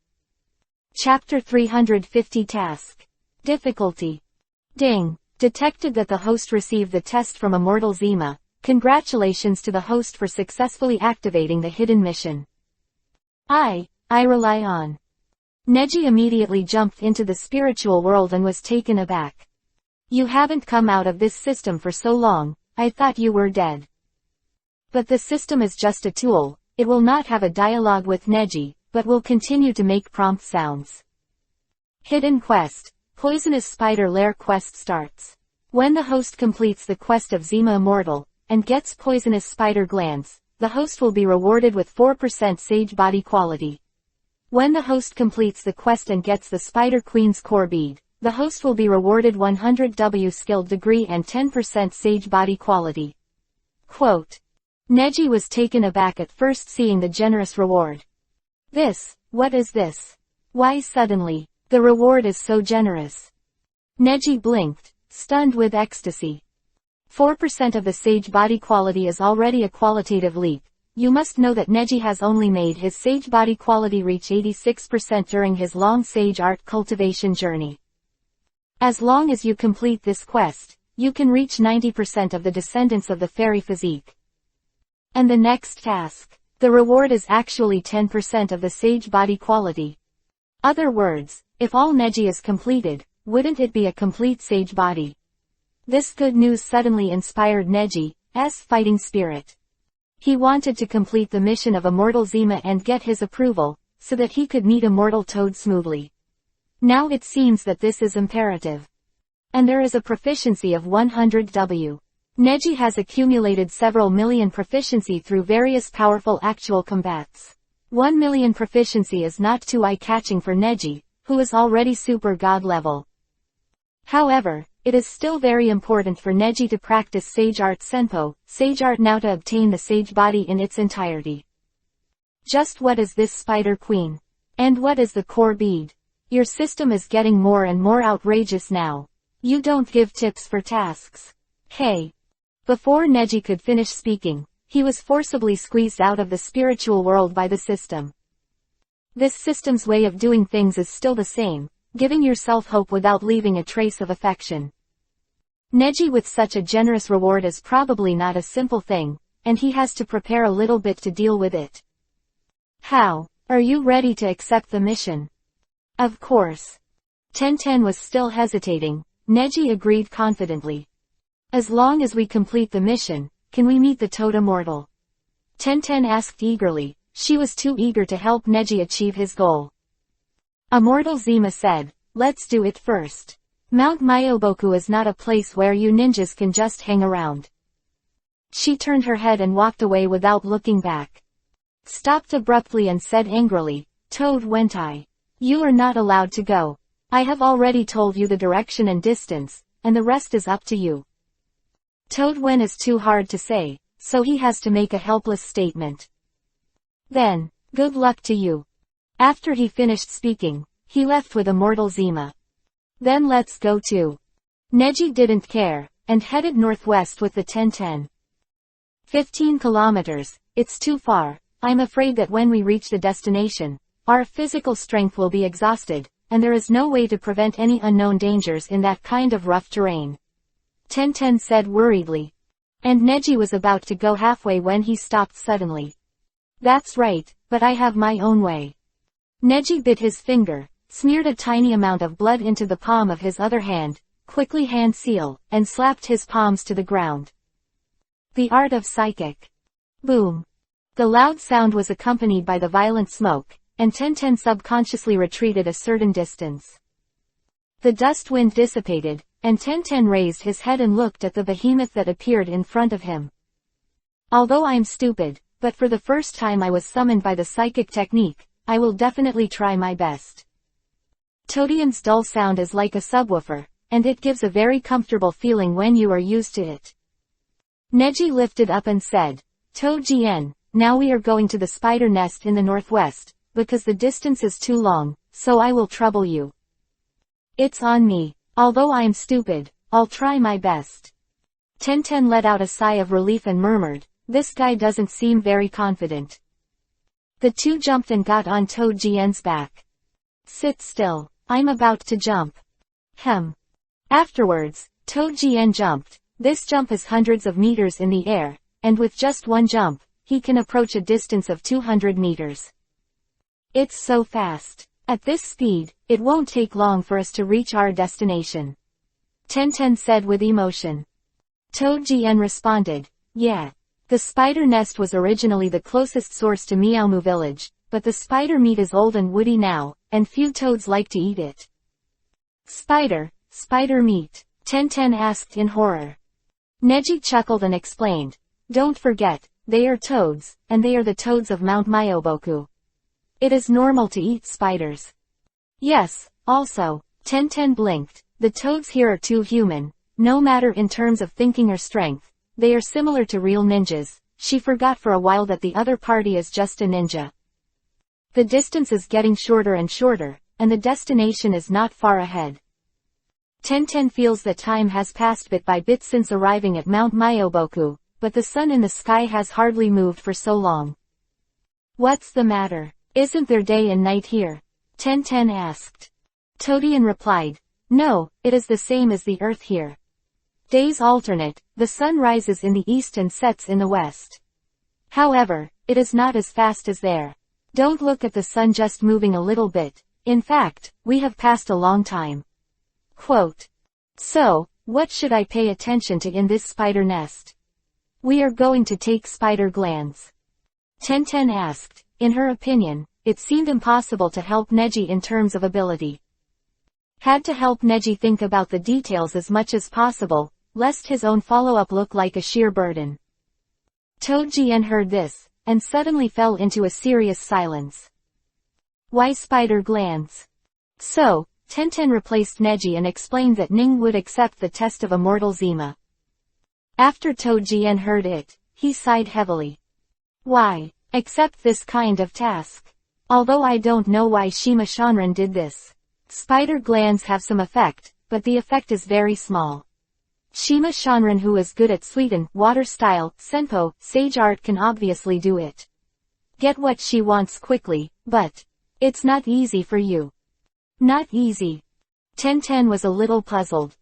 Chapter 350 Task. Difficulty. Ding. Detected that the host received the test from Immortal Zima. Congratulations to the host for successfully activating the hidden mission. I rely on. Neji immediately jumped into the spiritual world and was taken aback. You haven't come out of this system for so long, I thought you were dead. But the system is just a tool, it will not have a dialogue with Neji, but will continue to make prompt sounds. Hidden Quest. Poisonous Spider Lair quest starts. When the host completes the quest of Zima Immortal, and gets poisonous spider glands, the host will be rewarded with 4% sage body quality. When the host completes the quest and gets the Spider Queen's core bead, the host will be rewarded 100 W skill degree and 10% sage body quality. Quote. Neji was taken aback at first seeing the generous reward. What is this? Why suddenly? The reward is so generous. Neji blinked, stunned with ecstasy. 4% of the sage body quality is already a qualitative leap. You must know that Neji has only made his sage body quality reach 86% during his long sage art cultivation journey. As long as you complete this quest, you can reach 90% of the descendants of the fairy physique. And the next task. The reward is actually 10% of the sage body quality. Other words, if all Neji is completed, wouldn't it be a complete sage body? This good news suddenly inspired Neji's fighting spirit. He wanted to complete the mission of Immortal Zima and get his approval, so that he could meet Immortal Toad smoothly. Now it seems that this is imperative. And there is a proficiency of 100 W. Neji has accumulated several million proficiency through various powerful actual combats. 1 million proficiency is not too eye-catching for Neji, who is already super god level. However, it is still very important for Neji to practice Sage Art Senpo, Sage Art now to obtain the Sage body in its entirety. Just what is this Spider Queen? And what is the core bead? Your system is getting more and more outrageous now. You don't give tips for tasks. Hey. Before Neji could finish speaking, he was forcibly squeezed out of the spiritual world by the system. This system's way of doing things is still the same, giving yourself hope without leaving a trace of affection. Neji with such a generous reward is probably not a simple thing, and he has to prepare a little bit to deal with it. How? Are you ready to accept the mission? Of course. Tenten was still hesitating. Neji agreed confidently. As long as we complete the mission, can we meet the Toad Immortal? Tenten asked eagerly. She was too eager to help Neji achieve his goal. Immortal Zima said, let's do it first. Mount Myoboku is not a place where you ninjas can just hang around. She turned her head and walked away without looking back. Stopped abruptly and said angrily, Toad Wentai. You are not allowed to go. I have already told you the direction and distance, and the rest is up to you. Toad Wen is too hard to say, so he has to make a helpless statement. Then, good luck to you. After he finished speaking, he left with Immortal Zima. Then let's go too. Neji didn't care, and headed northwest with the Tenten. 15 kilometers, it's too far. I'm afraid that when we reach the destination, our physical strength will be exhausted, and there is no way to prevent any unknown dangers in that kind of rough terrain. Tenten said worriedly. And Neji was about to go halfway when he stopped suddenly. That's right, but I have my own way. Neji bit his finger, smeared a tiny amount of blood into the palm of his other hand, quickly hand seal, and slapped his palms to the ground. The art of psychic. Boom. The loud sound was accompanied by the violent smoke, and Tenten subconsciously retreated a certain distance. The dust wind dissipated, and Tenten raised his head and looked at the behemoth that appeared in front of him. Although I'm stupid, but for the first time I was summoned by the psychic technique, I will definitely try my best. Todian's dull sound is like a subwoofer, and it gives a very comfortable feeling when you are used to it. Neji lifted up and said, Toujien, now we are going to the spider nest in the northwest, because the distance is too long, so I will trouble you. It's on me. Although I am stupid, I'll try my best. Tenten let out a sigh of relief and murmured, this guy doesn't seem very confident. The two jumped and got on Toujien's back. Sit still, I'm about to jump. Afterwards, Toujien jumped. This jump is hundreds of meters in the air, and with just one jump, he can approach a distance of 200 meters. It's so fast. At this speed, it won't take long for us to reach our destination. Tenten said with emotion. Toujien responded, yeah. The spider nest was originally the closest source to Miaomu village, but the spider meat is old and woody now, and few toads like to eat it. Spider meat? Tenten asked in horror. Neji chuckled and explained, don't forget, they are toads, and they are the toads of Mount Myoboku. It is normal to eat spiders. Yes, also, Tenten blinked, the toads here are too human, no matter in terms of thinking or strength, they are similar to real ninjas. She forgot for a while that the other party is just a ninja. The distance is getting shorter and shorter, and the destination is not far ahead. Tenten feels that time has passed bit by bit since arriving at Mount Myoboku, but the sun in the sky has hardly moved for so long. What's the matter? Isn't there day and night here? Tenten asked. Todian replied, no, it is the same as the earth here. Days alternate, the sun rises in the east and sets in the west. However, it is not as fast as there. Don't look at the sun just moving a little bit, in fact, we have passed a long time. Quote. So, what should I pay attention to in this spider nest? We are going to take spider glands. Tenten asked. In her opinion, it seemed impossible to help Neji in terms of ability. Had to help Neji think about the details as much as possible, lest his own follow-up look like a sheer burden. Toujien heard this, and suddenly fell into a serious silence. Why spider glands? So, Tenten replaced Neji and explained that Ning would accept the test of Immortal Zima. After Tojian heard it, he sighed heavily. Why accept this kind of task? Although I don't know why Shima Shanran did this. Spider glands have some effect, but the effect is very small. Shima Shanran, who is good at Suiten, water style, senpo, sage art, can obviously do it. Get what she wants quickly, but it's not easy for you. Not easy. Tenten was a little puzzled.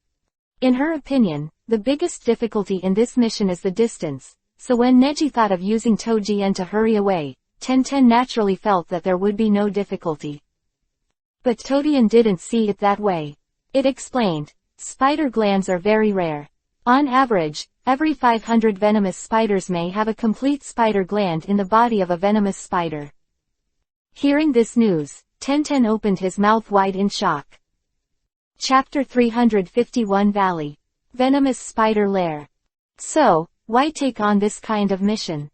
In her opinion, the biggest difficulty in this mission is the distance, so when Neji thought of using Tojian to hurry away, Tenten naturally felt that there would be no difficulty. But Tojian didn't see it that way. It explained, spider glands are very rare. On average, every 500 venomous spiders may have a complete spider gland in the body of a venomous spider. Hearing this news, Tenten opened his mouth wide in shock. Chapter 351 Valley. Venomous Spider Lair. So, why take on this kind of mission?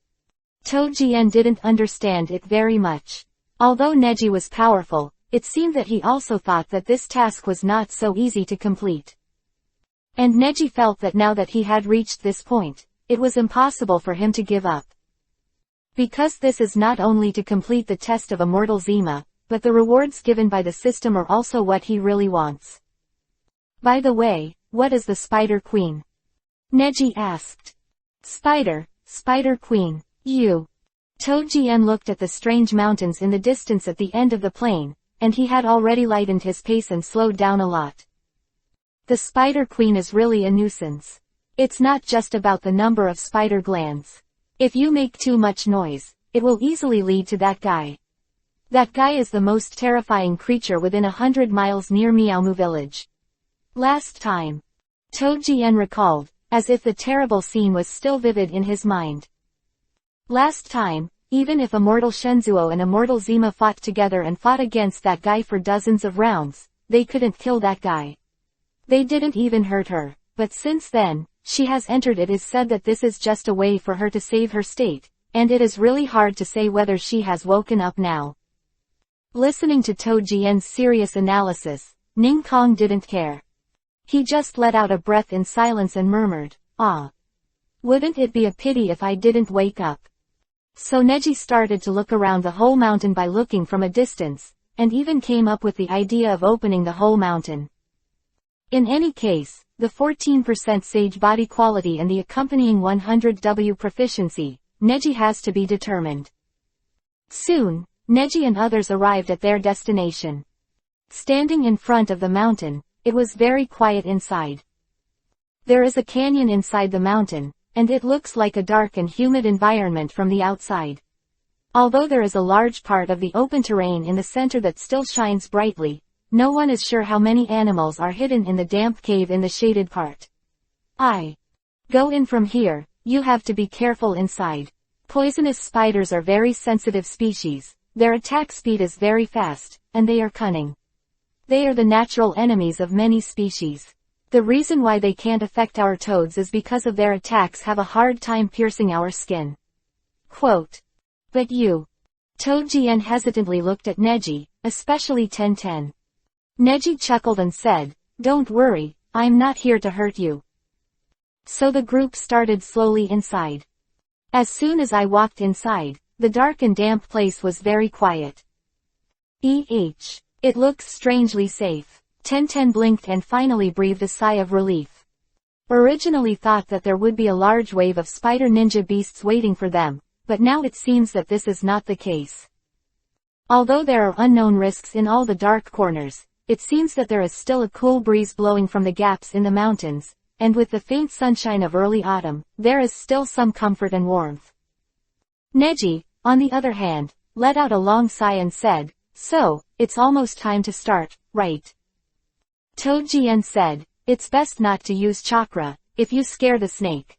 Tojian didn't understand it very much. Although Neji was powerful, it seemed that he also thought that this task was not so easy to complete. And Neji felt that now that he had reached this point, it was impossible for him to give up. Because this is not only to complete the test of Immortal Zima, but the rewards given by the system are also what he really wants. By the way, what is the Spider Queen? Neji asked. Spider Queen. You. Tojian looked at the strange mountains in the distance at the end of the plain, and he had already lightened his pace and slowed down a lot. The Spider Queen is really a nuisance. It's not just about the number of spider glands. If you make too much noise, it will easily lead to that guy. That guy is the most terrifying creature within 100 miles near Miaomu village. Last time. Tojian recalled, as if the terrible scene was still vivid in his mind. Last time, even if Immortal Shenzuo and Immortal Zima fought together and fought against that guy for dozens of rounds, they couldn't kill that guy. They didn't even hurt her, but since then, she has entered. It is said that this is just a way for her to save her state, and it is really hard to say whether she has woken up now. Listening to Tojian's serious analysis, Ning Kong didn't care. He just let out a breath in silence and murmured, "Ah. Wouldn't it be a pity if I didn't wake up?" So Neji started to look around the whole mountain by looking from a distance, and even came up with the idea of opening the whole mountain. In any case, the 14% Sage body quality and the accompanying 100W proficiency, Neji has to be determined. Soon, Neji and others arrived at their destination. Standing in front of the mountain, it was very quiet inside. There is a canyon inside the mountain, and it looks like a dark and humid environment from the outside. Although there is a large part of the open terrain in the center that still shines brightly, no one is sure how many animals are hidden in the damp cave in the shaded part. I go in from here. You have to be careful inside. Poisonous spiders are very sensitive species. Their attack speed is very fast, and they are cunning. They are the natural enemies of many species. The reason why they can't affect our toads is because of their attacks have a hard time piercing our skin. Quote. But you. Tojian hesitantly looked at Neji, especially Tenten. Neji chuckled and said, "Don't worry, I'm not here to hurt you." So the group started slowly inside. As soon as I walked inside, the dark and damp place was very quiet. It looks strangely safe. Tenten blinked and finally breathed a sigh of relief. Originally thought that there would be a large wave of spider ninja beasts waiting for them, but now it seems that this is not the case. Although there are unknown risks in all the dark corners, it seems that there is still a cool breeze blowing from the gaps in the mountains, and with the faint sunshine of early autumn, there is still some comfort and warmth. Neji, on the other hand, let out a long sigh and said, "So, it's almost time to start, right?" Tojian said, "It's best not to use chakra, if you scare the snake."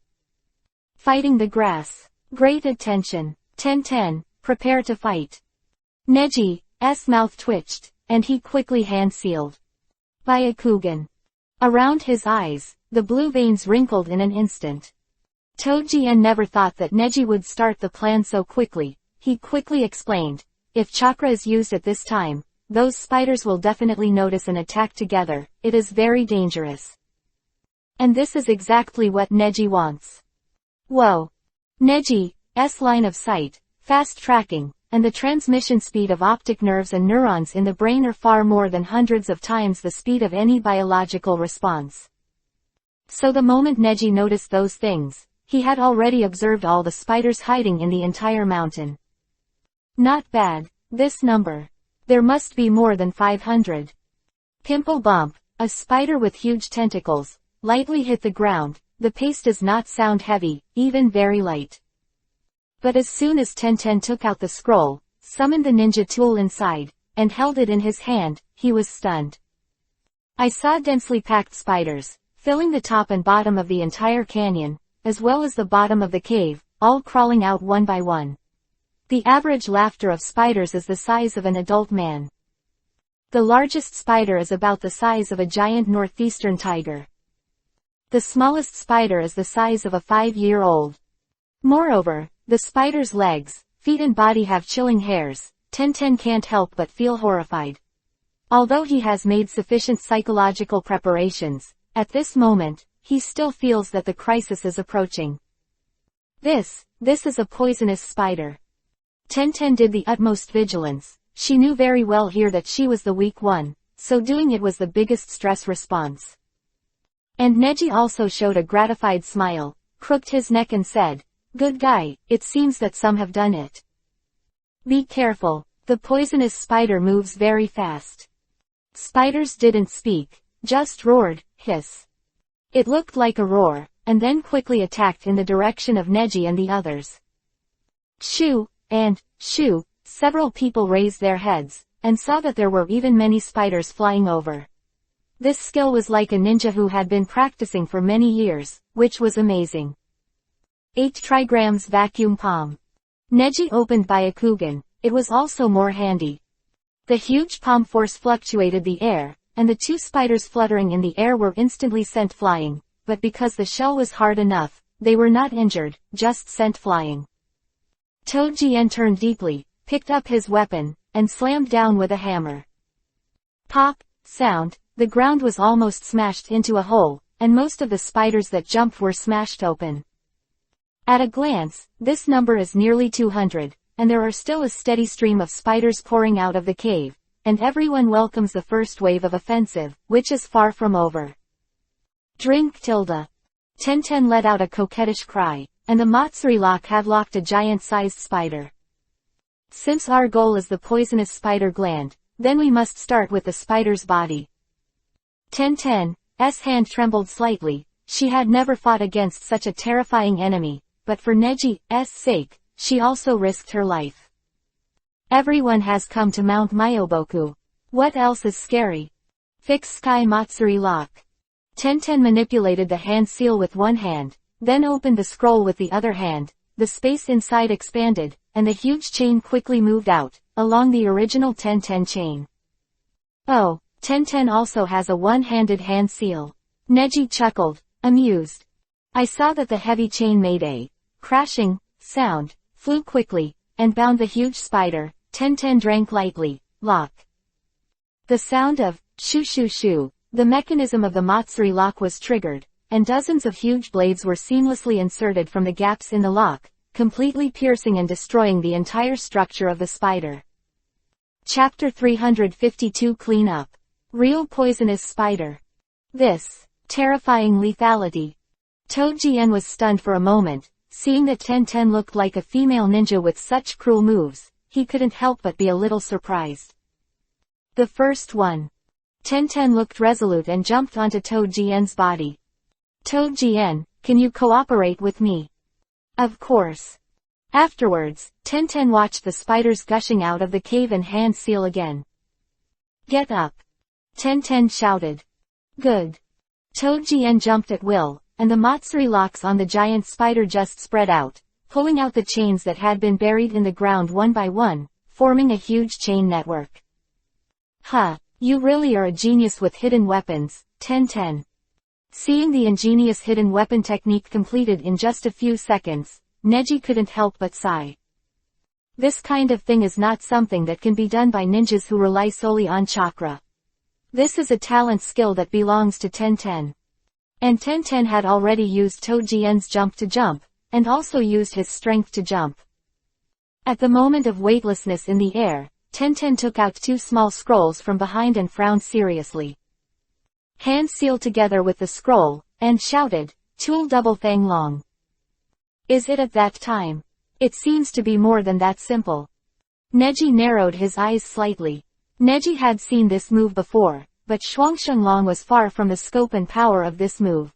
Fighting the grass. Great attention. Tenten, prepare to fight. Neji's mouth twitched, and he quickly hand-sealed. Byakugan. Around his eyes, the blue veins wrinkled in an instant. Toji-en never thought that Neji would start the plan so quickly. He quickly explained, if chakra is used at this time, those spiders will definitely notice and attack together. It is very dangerous. And this is exactly what Neji wants. Whoa. Neji's line of sight, fast tracking, and the transmission speed of optic nerves and neurons in the brain are far more than hundreds of times the speed of any biological response. So the moment Neji noticed those things, he had already observed all the spiders hiding in the entire mountain. Not bad, this number. There must be more than 500. Pimple bump, a spider with huge tentacles, lightly hit the ground. The pace does not sound heavy, even very light. But as soon as Tenten took out the scroll, summoned the ninja tool inside, and held it in his hand, he was stunned. I saw densely packed spiders, filling the top and bottom of the entire canyon, as well as the bottom of the cave, all crawling out one by one. The average laughter of spiders is the size of an adult man. The largest spider is about the size of a giant northeastern tiger. The smallest spider is the size of a 5-year-old. Moreover, the spider's legs, feet and body have chilling hairs. Tenten can't help but feel horrified. Although he has made sufficient psychological preparations, at this moment, he still feels that the crisis is approaching. This is a poisonous spider. Tenten did the utmost vigilance. She knew very well here that she was the weak one, so doing it was the biggest stress response. And Neji also showed a gratified smile, crooked his neck and said, "Good guy, it seems that some have done it. Be careful, the poisonous spider moves very fast." Spiders didn't speak, just roared, hiss. It looked like a roar, and then quickly attacked in the direction of Neji and the others. Shoo, and, shoo, several people raised their heads, and saw that there were even many spiders flying over. This skill was like a ninja who had been practicing for many years, which was amazing. 8 trigrams vacuum palm. Neji opened Byakugan. It was also more handy. The huge palm force fluctuated the air, and the 2 spiders fluttering in the air were instantly sent flying, but because the shell was hard enough, they were not injured, just sent flying. Toji-en turned deeply, picked up his weapon, and slammed down with a hammer. Pop, sound, the ground was almost smashed into a hole, and most of the spiders that jumped were smashed open. At a glance, this number is nearly 200, and there are still a steady stream of spiders pouring out of the cave, and everyone welcomes the first wave of offensive, which is far from over. Drink tilde. Tenten let out a coquettish cry, and the Matsuri lock had locked a giant-sized spider. Since our goal is the poisonous spider gland, then we must start with the spider's body. Tenten's hand trembled slightly. She had never fought against such a terrifying enemy, but for Neji's sake, she also risked her life. Everyone has come to Mount Myoboku. What else is scary? Fix Sky Matsuri lock. Tenten manipulated the hand seal with one hand, then opened the scroll with the other hand. The space inside expanded, and the huge chain quickly moved out, along the original Tenten chain. Oh, Tenten also has a one-handed hand seal. Neji chuckled, amused. I saw that the heavy chain made a crashing sound, flew quickly, and bound the huge spider. Tenten drank lightly, lock. The sound of shoo shoo shoo, the mechanism of the Matsuri lock was triggered, and dozens of huge blades were seamlessly inserted from the gaps in the lock, completely piercing and destroying the entire structure of the spider. Chapter 352 Clean Up. Real poisonous spider. This terrifying lethality. Toji-en was stunned for a moment, seeing that Tenten looked like a female ninja with such cruel moves. He couldn't help but be a little surprised. The first one. Tenten looked resolute and jumped onto Toji-en's body. Toji-en, can you cooperate with me? Of course. Afterwards, Tenten watched the spiders gushing out of the cave and hand seal again. Get up. Tenten shouted. Good. Toji-en jumped at will, and the Matsuri locks on the giant spider just spread out, pulling out the chains that had been buried in the ground one by one, forming a huge chain network. Huh, you really are a genius with hidden weapons, Tenten. Seeing the ingenious hidden weapon technique completed in just a few seconds, Neji couldn't help but sigh. This kind of thing is not something that can be done by ninjas who rely solely on chakra. This is a talent skill that belongs to Tenten. And Tenten had already used Tojien's jump to jump, and also used his strength to jump. At the moment of weightlessness in the air, Tenten took out 2 small scrolls from behind and frowned seriously. Hands sealed together with the scroll, and shouted, "Tool double Fang Long." Is it at that time? It seems to be more than that simple. Neji narrowed his eyes slightly. Neji had seen this move before, but Shuangsheng Long was far from the scope and power of this move.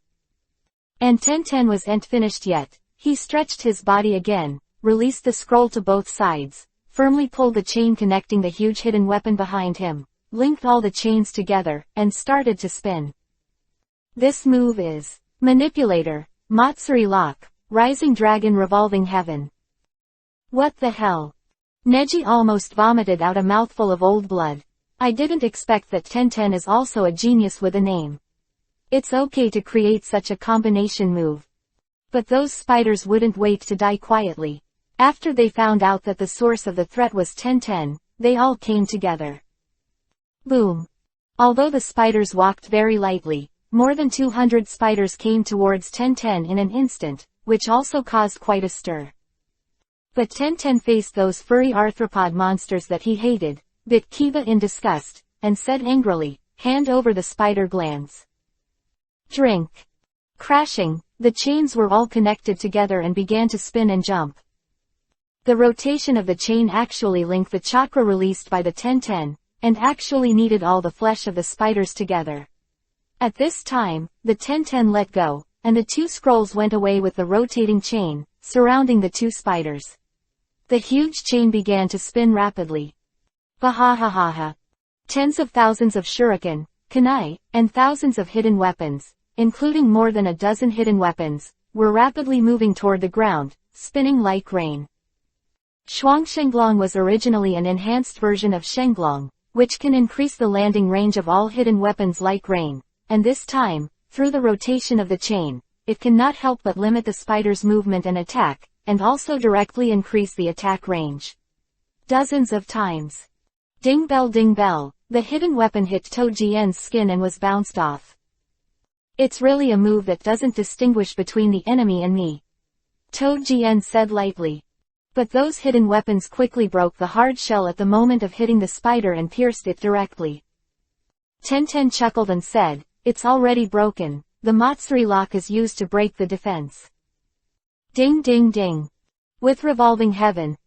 And Tenten wasn't finished yet. He stretched his body again, released the scroll to both sides, firmly pulled the chain connecting the huge hidden weapon behind him, linked all the chains together, and started to spin. This move is Manipulator, Matsuri Lock, Rising Dragon Revolving Heaven. What the hell? Neji almost vomited out a mouthful of old blood. I didn't expect that Tenten is also a genius with a name. It's okay to create such a combination move. But those spiders wouldn't wait to die quietly. After they found out that the source of the threat was Tenten, they all came together. Boom. Although the spiders walked very lightly, more than 200 spiders came towards Tenten in an instant, which also caused quite a stir. But Tenten faced those furry arthropod monsters that he hated, bit Kiba in disgust, and said angrily, "Hand over the spider glands." Drink. Crashing, the chains were all connected together and began to spin and jump. The rotation of the chain actually linked the chakra released by the Tenten, and actually kneaded all the flesh of the spiders together. At this time, the Tenten let go, and the 2 scrolls went away with the rotating chain, surrounding the 2 spiders. The huge chain began to spin rapidly. Bahahaha. Tens of thousands of shuriken, kunai, and thousands of hidden weapons, including more than a dozen hidden weapons, were rapidly moving toward the ground, spinning like rain. Shuangshenglong was originally an enhanced version of Shenglong, which can increase the landing range of all hidden weapons like rain, and this time, through the rotation of the chain, it can not help but limit the spider's movement and attack, and also directly increase the attack range. Dozens of times. Ding bell, the hidden weapon hit Tojien's skin and was bounced off. It's really a move that doesn't distinguish between the enemy and me, Tojien said lightly. But those hidden weapons quickly broke the hard shell at the moment of hitting the spider and pierced it directly. Tenten chuckled and said, "It's already broken. The Matsuri lock is used to break the defense." Ding ding ding. With Revolving Heaven's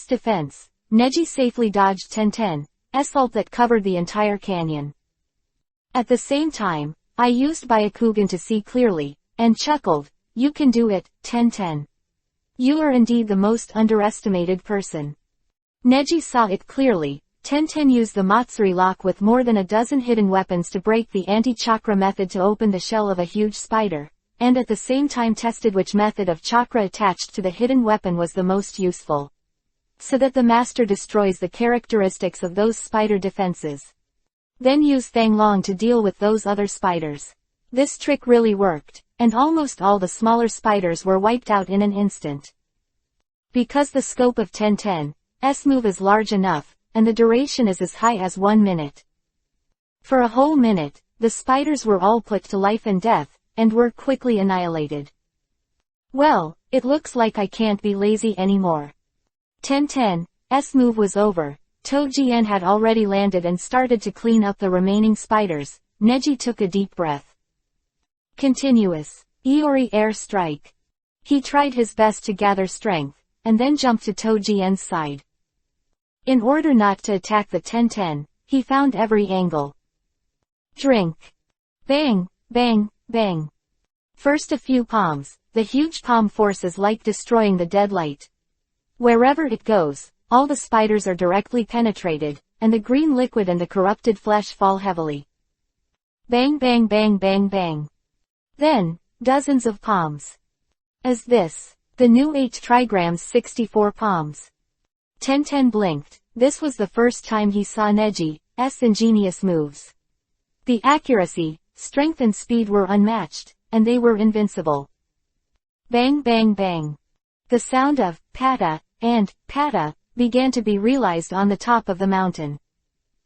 defense, Neji safely dodged Tenten's ult that covered the entire canyon. At the same time, I used Byakugan to see clearly, and chuckled, "You can do it, Tenten. You are indeed the most underestimated person." Neji saw it clearly. Tenten used the Matsuri lock with more than a dozen hidden weapons to break the anti-chakra method to open the shell of a huge spider, and at the same time tested which method of chakra attached to the hidden weapon was the most useful, so that the master destroys the characteristics of those spider defenses. Then use Fanglong to deal with those other spiders. This trick really worked, and almost all the smaller spiders were wiped out in an instant. Because the scope of Tenten's move is large enough, and the duration is as high as 1 minute. For a whole minute, the spiders were all put to life and death, and were quickly annihilated. Well, it looks like I can't be lazy anymore. Tenten's move was over. Tojien had already landed and started to clean up the remaining spiders. Neji took a deep breath. Continuous Iori air strike. He tried his best to gather strength, and then jumped to Tojien's side. In order not to attack the Tenten, he found every angle. Drink. Bang, bang, bang. First a few palms, the huge palm force is like destroying the deadlight. Wherever it goes, all the spiders are directly penetrated, and the green liquid and the corrupted flesh fall heavily. Bang bang bang bang bang. Then, dozens of palms. As this, the new 8 trigrams 64 palms. Tenten blinked. This was the first time he saw Neji's ingenious moves. The accuracy, Strength and speed were unmatched, and they were invincible. Bang bang bang. The sound of "pata" and "pata" began to be realized on the top of the mountain.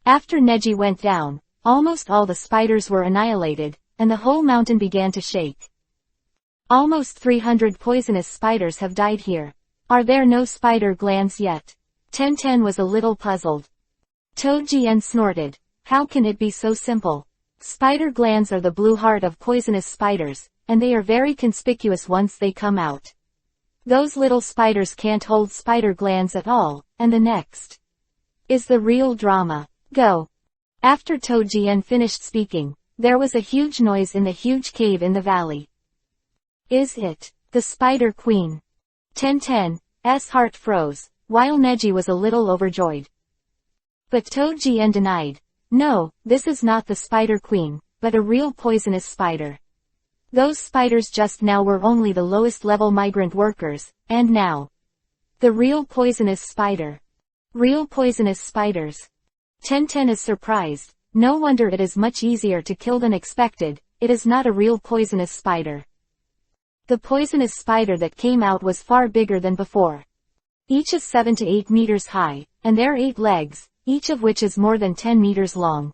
After Neji went down, almost all the spiders were annihilated, and the whole mountain began to shake. Almost 300 poisonous spiders have died here. Are there no spider glands yet? Tenten was a little puzzled. Tojian snorted. How can it be so simple? Spider glands are the blue heart of poisonous spiders, and they are very conspicuous once they come out. Those little spiders can't hold spider glands at all, and the next is the real drama. Go. After Tojian finished speaking, there was a huge noise in the huge cave in the valley. Is it the Spider Queen? Tenten's heart froze, while Neji was a little overjoyed. But Tojian denied. No, this is not the Spider Queen, but a real poisonous spider. Those spiders just now were only the lowest level migrant workers, and now the real poisonous spider. Real poisonous spiders. Tenten is surprised. No wonder it is much easier to kill than expected. It is not a real poisonous spider. The poisonous spider that came out was far bigger than before. Each is 7 to 8 meters high, and there are 8 legs, each of which is more than 10 meters long.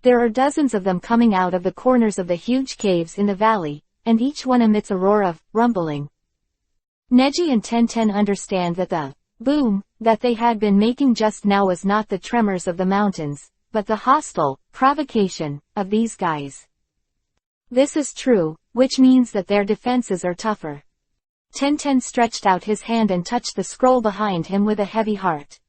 There are dozens of them coming out of the corners of the huge caves in the valley, and each one emits a roar of rumbling. Neji and Tenten understand that the boom that they had been making just now was not the tremors of the mountains, but the hostile provocation of these guys. This is true, which means that their defenses are tougher. Tenten stretched out his hand and touched the scroll behind him with a heavy heart.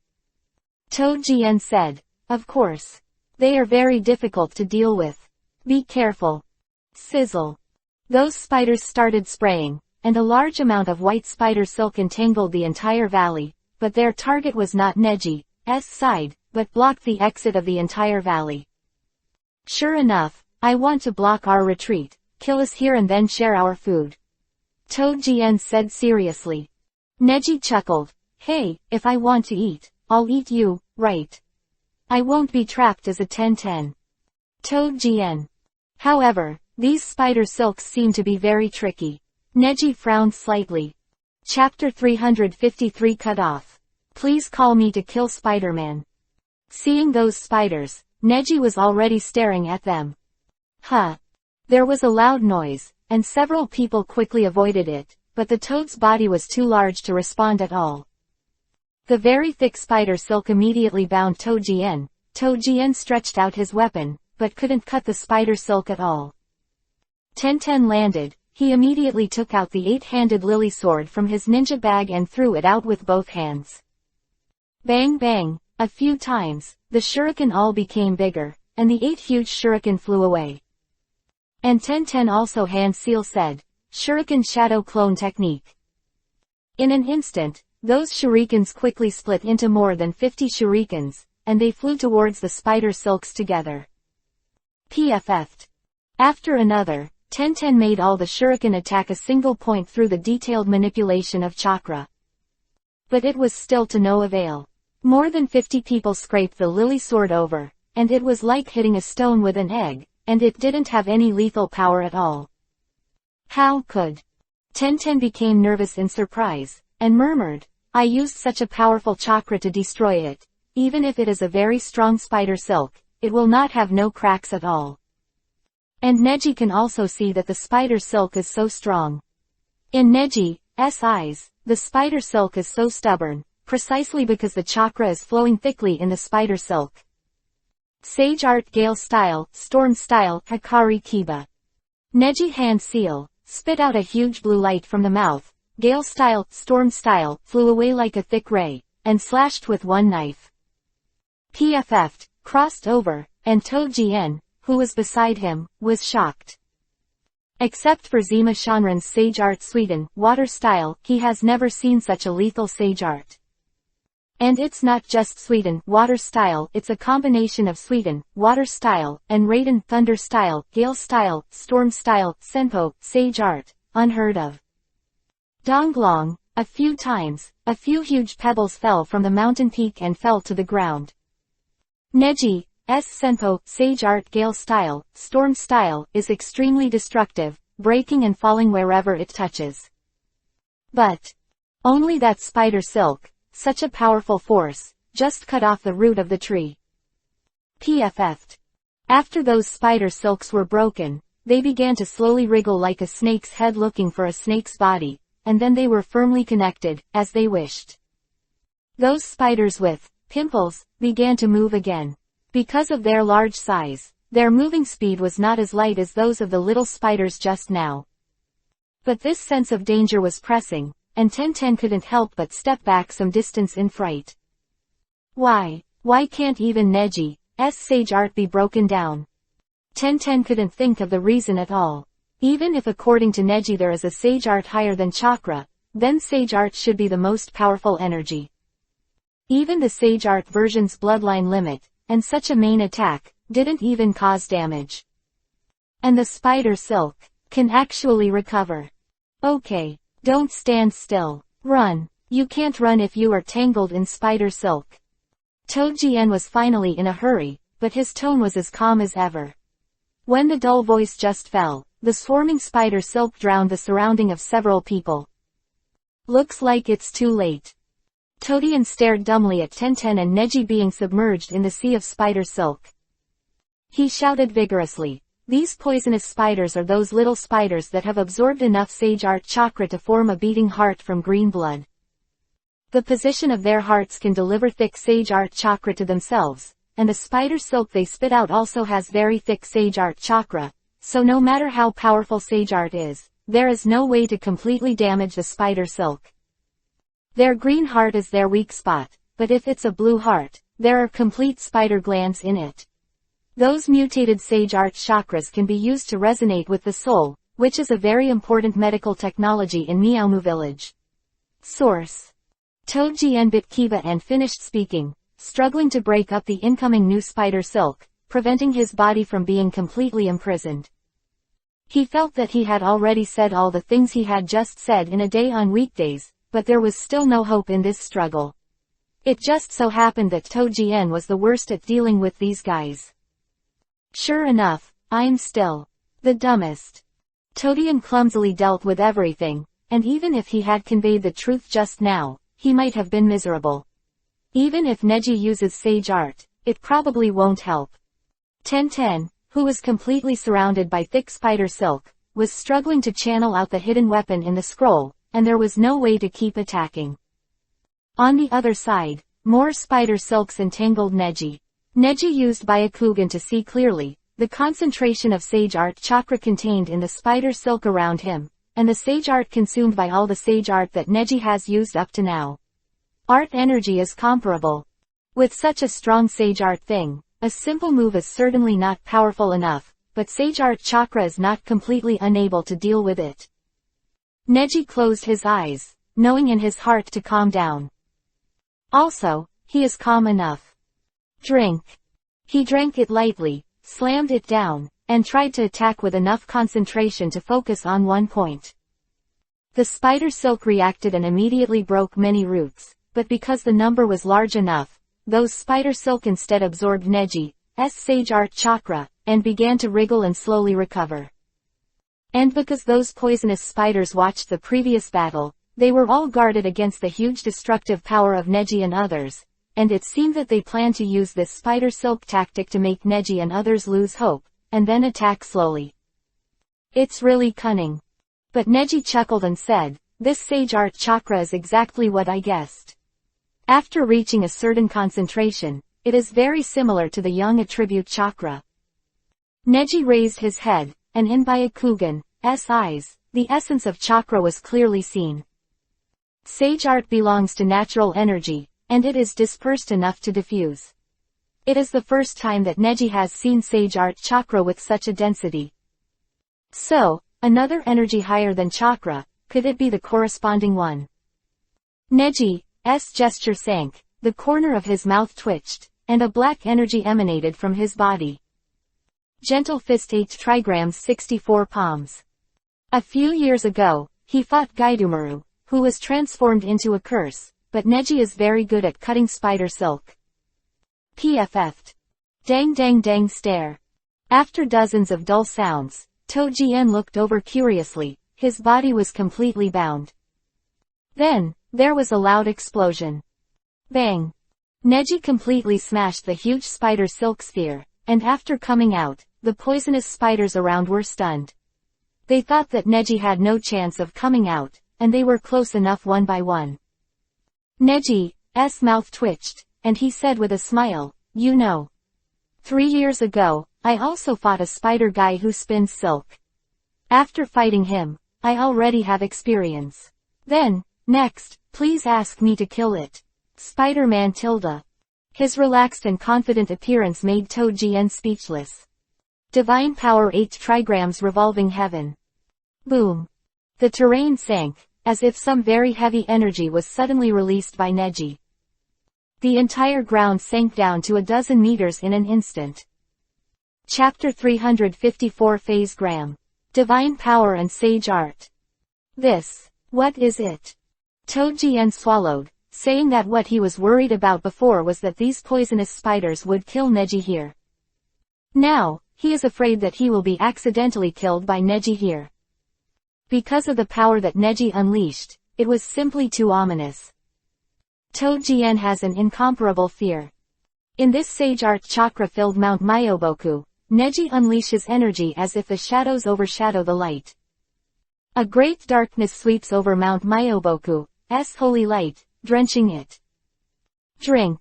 Tojian said, "Of course. They are very difficult to deal with. Be careful." Sizzle. Those spiders started spraying, and a large amount of white spider silk entangled the entire valley, but their target was not Neji's side, but blocked the exit of the entire valley. Sure enough, I want to block our retreat. Kill us here and then share our food. Tojian said seriously. Neji chuckled. Hey, if I want to eat, I'll eat you, right? I won't be trapped as a Tenten. Tojian. However, these spider silks seem to be very tricky. Neji frowned slightly. Chapter 353 Cut Off. Please call me to kill Spider-Man. Seeing those spiders, Neji was already staring at them. Huh. There was a loud noise, and several people quickly avoided it, but the toad's body was too large to respond at all. The very thick spider silk immediately bound Tojian. Tojian stretched out his weapon, but couldn't cut the spider silk at all. Tenten landed. He immediately took out the 8-handed lily sword from his ninja bag and threw it out with both hands. Bang bang, a few times, the shuriken all became bigger, and the 8 huge shuriken flew away. And Tenten also hand seal said, Shuriken Shadow Clone Technique. In an instant, those shurikens quickly split into more than 50 shurikens, and they flew towards the spider silks together. PFF'd. After another, Tenten made all the shuriken attack a single point through the detailed manipulation of chakra. But it was still to no avail. More than 50 people scraped the lily sword over, and it was like hitting a stone with an egg, and it didn't have any lethal power at all. How could? Tenten became nervous in surprise, and murmured, I used such a powerful chakra to destroy it. Even if it is a very strong spider silk, it will not have no cracks at all. And Neji can also see that the spider silk is so strong. In Neji's eyes, the spider silk is so stubborn, precisely because the chakra is flowing thickly in the spider silk. Sage Art Gale Style, Storm Style, Hikari Kiba. Neji hand seal, spit out a huge blue light from the mouth. Gale Style, Storm Style, flew away like a thick ray, and slashed with one knife. PFF'd, crossed over, and Tojian, who was beside him, was shocked. Except for Zima Shanran's Sage Art Sweden, Water Style, he has never seen such a lethal Sage Art. And it's not just Sweden, Water Style, it's a combination of Sweden, Water Style, and Raiden, Thunder Style, Gale Style, Storm Style, Senpo, Sage Art, unheard of. Donglong, a few times, a few huge pebbles fell from the mountain peak and fell to the ground. Neji's Senpo, Sage Art Gale Style, Storm Style, is extremely destructive, breaking and falling wherever it touches. But only that spider silk, such a powerful force, just cut off the root of the tree. PFF. After those spider silks were broken, they began to slowly wriggle like a snake's head looking for a snake's body, and then they were firmly connected, as they wished. Those spiders with pimples began to move again. Because of their large size, their moving speed was not as light as those of the little spiders just now. But this sense of danger was pressing, and Tenten couldn't help but step back some distance in fright. Why can't even Neji's sage art be broken down? Tenten couldn't think of the reason at all. Even if according to Neji there is a sage art higher than chakra, then sage art should be the most powerful energy. Even the sage art version's bloodline limit, and such a main attack, didn't even cause damage. And the spider silk can actually recover. Okay, don't stand still. Run. You can't run if you are tangled in spider silk. Toujien was finally in a hurry, but his tone was as calm as ever. When the dull voice just fell, the swarming spider silk drowned the surrounding of several people. Looks like it's too late. Toujien stared dumbly at Tenten and Neji being submerged in the sea of spider silk. He shouted vigorously, "These poisonous spiders are those little spiders that have absorbed enough sage art chakra to form a beating heart from green blood. The position of their hearts can deliver thick sage art chakra to themselves, and the spider silk they spit out also has very thick sage art chakra, so no matter how powerful sage art is, there is no way to completely damage the spider silk. Their green heart is their weak spot, but if it's a blue heart, there are complete spider glands in it. Those mutated sage art chakras can be used to resonate with the soul, which is a very important medical technology in Miaomu village." Source. Toujien bit Kiba and finished speaking, struggling to break up the incoming new spider silk, preventing his body from being completely imprisoned. He felt that he had already said all the things he had just said in a day on weekdays, but there was still no hope in this struggle. It just so happened that Toujien was the worst at dealing with these guys. Sure enough, I'm still the dumbest. Toujien clumsily dealt with everything, and even if he had conveyed the truth just now, he might have been miserable. Even if Neji uses sage art, it probably won't help. Tenten, who was completely surrounded by thick spider silk, was struggling to channel out the hidden weapon in the scroll, and there was no way to keep attacking. On the other side, more spider silks entangled Neji. Neji used Byakugan to see clearly, the concentration of sage art chakra contained in the spider silk around him, and the sage art consumed by all the sage art that Neji has used up to now. Art energy is comparable. With such a strong sage art thing, a simple move is certainly not powerful enough, but sage art chakra is not completely unable to deal with it. Neji closed his eyes, knowing in his heart to calm down. Also, he is calm enough. Drink. He drank it lightly, slammed it down, and tried to attack with enough concentration to focus on one point. The spider silk reacted and immediately broke many roots, but because the number was large enough, those spider silk instead absorbed Neji's sage art chakra, and began to wriggle and slowly recover. And because those poisonous spiders watched the previous battle, they were all guarded against the huge destructive power of Neji and others, and it seemed that they planned to use this spider silk tactic to make Neji and others lose hope, and then attack slowly. It's really cunning. But Neji chuckled and said, "This sage art chakra is exactly what I guessed. After reaching a certain concentration, it is very similar to the young attribute chakra." Neji raised his head, and in Byakugan's eyes, the essence of chakra was clearly seen. Sage art belongs to natural energy, and it is dispersed enough to diffuse. It is the first time that Neji has seen sage art chakra with such a density. So, another energy higher than chakra, could it be the corresponding one? Neji's gesture sank, the corner of his mouth twitched, and a black energy emanated from his body. Gentle Fist 8 trigrams 64 palms. A few years ago, he fought Gaidumaru, who was transformed into a curse, but Neji is very good at cutting spider silk. PFF. Dang dang dang stare. After dozens of dull sounds, Tojian looked over curiously. His body was completely bound. Then, there was a loud explosion. Bang! Neji completely smashed the huge spider silk sphere, and after coming out, the poisonous spiders around were stunned. They thought that Neji had no chance of coming out, and they were close enough one by one. Neji's mouth twitched, and he said with a smile, "You know. 3 years ago, I also fought a spider guy who spins silk. After fighting him, I already have experience. Then, next, please ask me to kill it. Spider-Man tilde." His relaxed and confident appearance made Tojian speechless. Divine power 8 trigrams revolving heaven. Boom. The terrain sank, as if some very heavy energy was suddenly released by Neji. The entire ground sank down to a dozen meters in an instant. Chapter 354 Phase Gram. Divine Power and Sage Art. What is it? Tojian swallowed, saying that what he was worried about before was that these poisonous spiders would kill Neji here. Now, he is afraid that he will be accidentally killed by Neji here. Because of the power that Neji unleashed, it was simply too ominous. Tojian has an incomparable fear. In this sage art chakra-filled Mount Myoboku, Neji unleashes energy as if the shadows overshadow the light. A great darkness sweeps over Mount Myoboku's holy light, drenching it. Drink.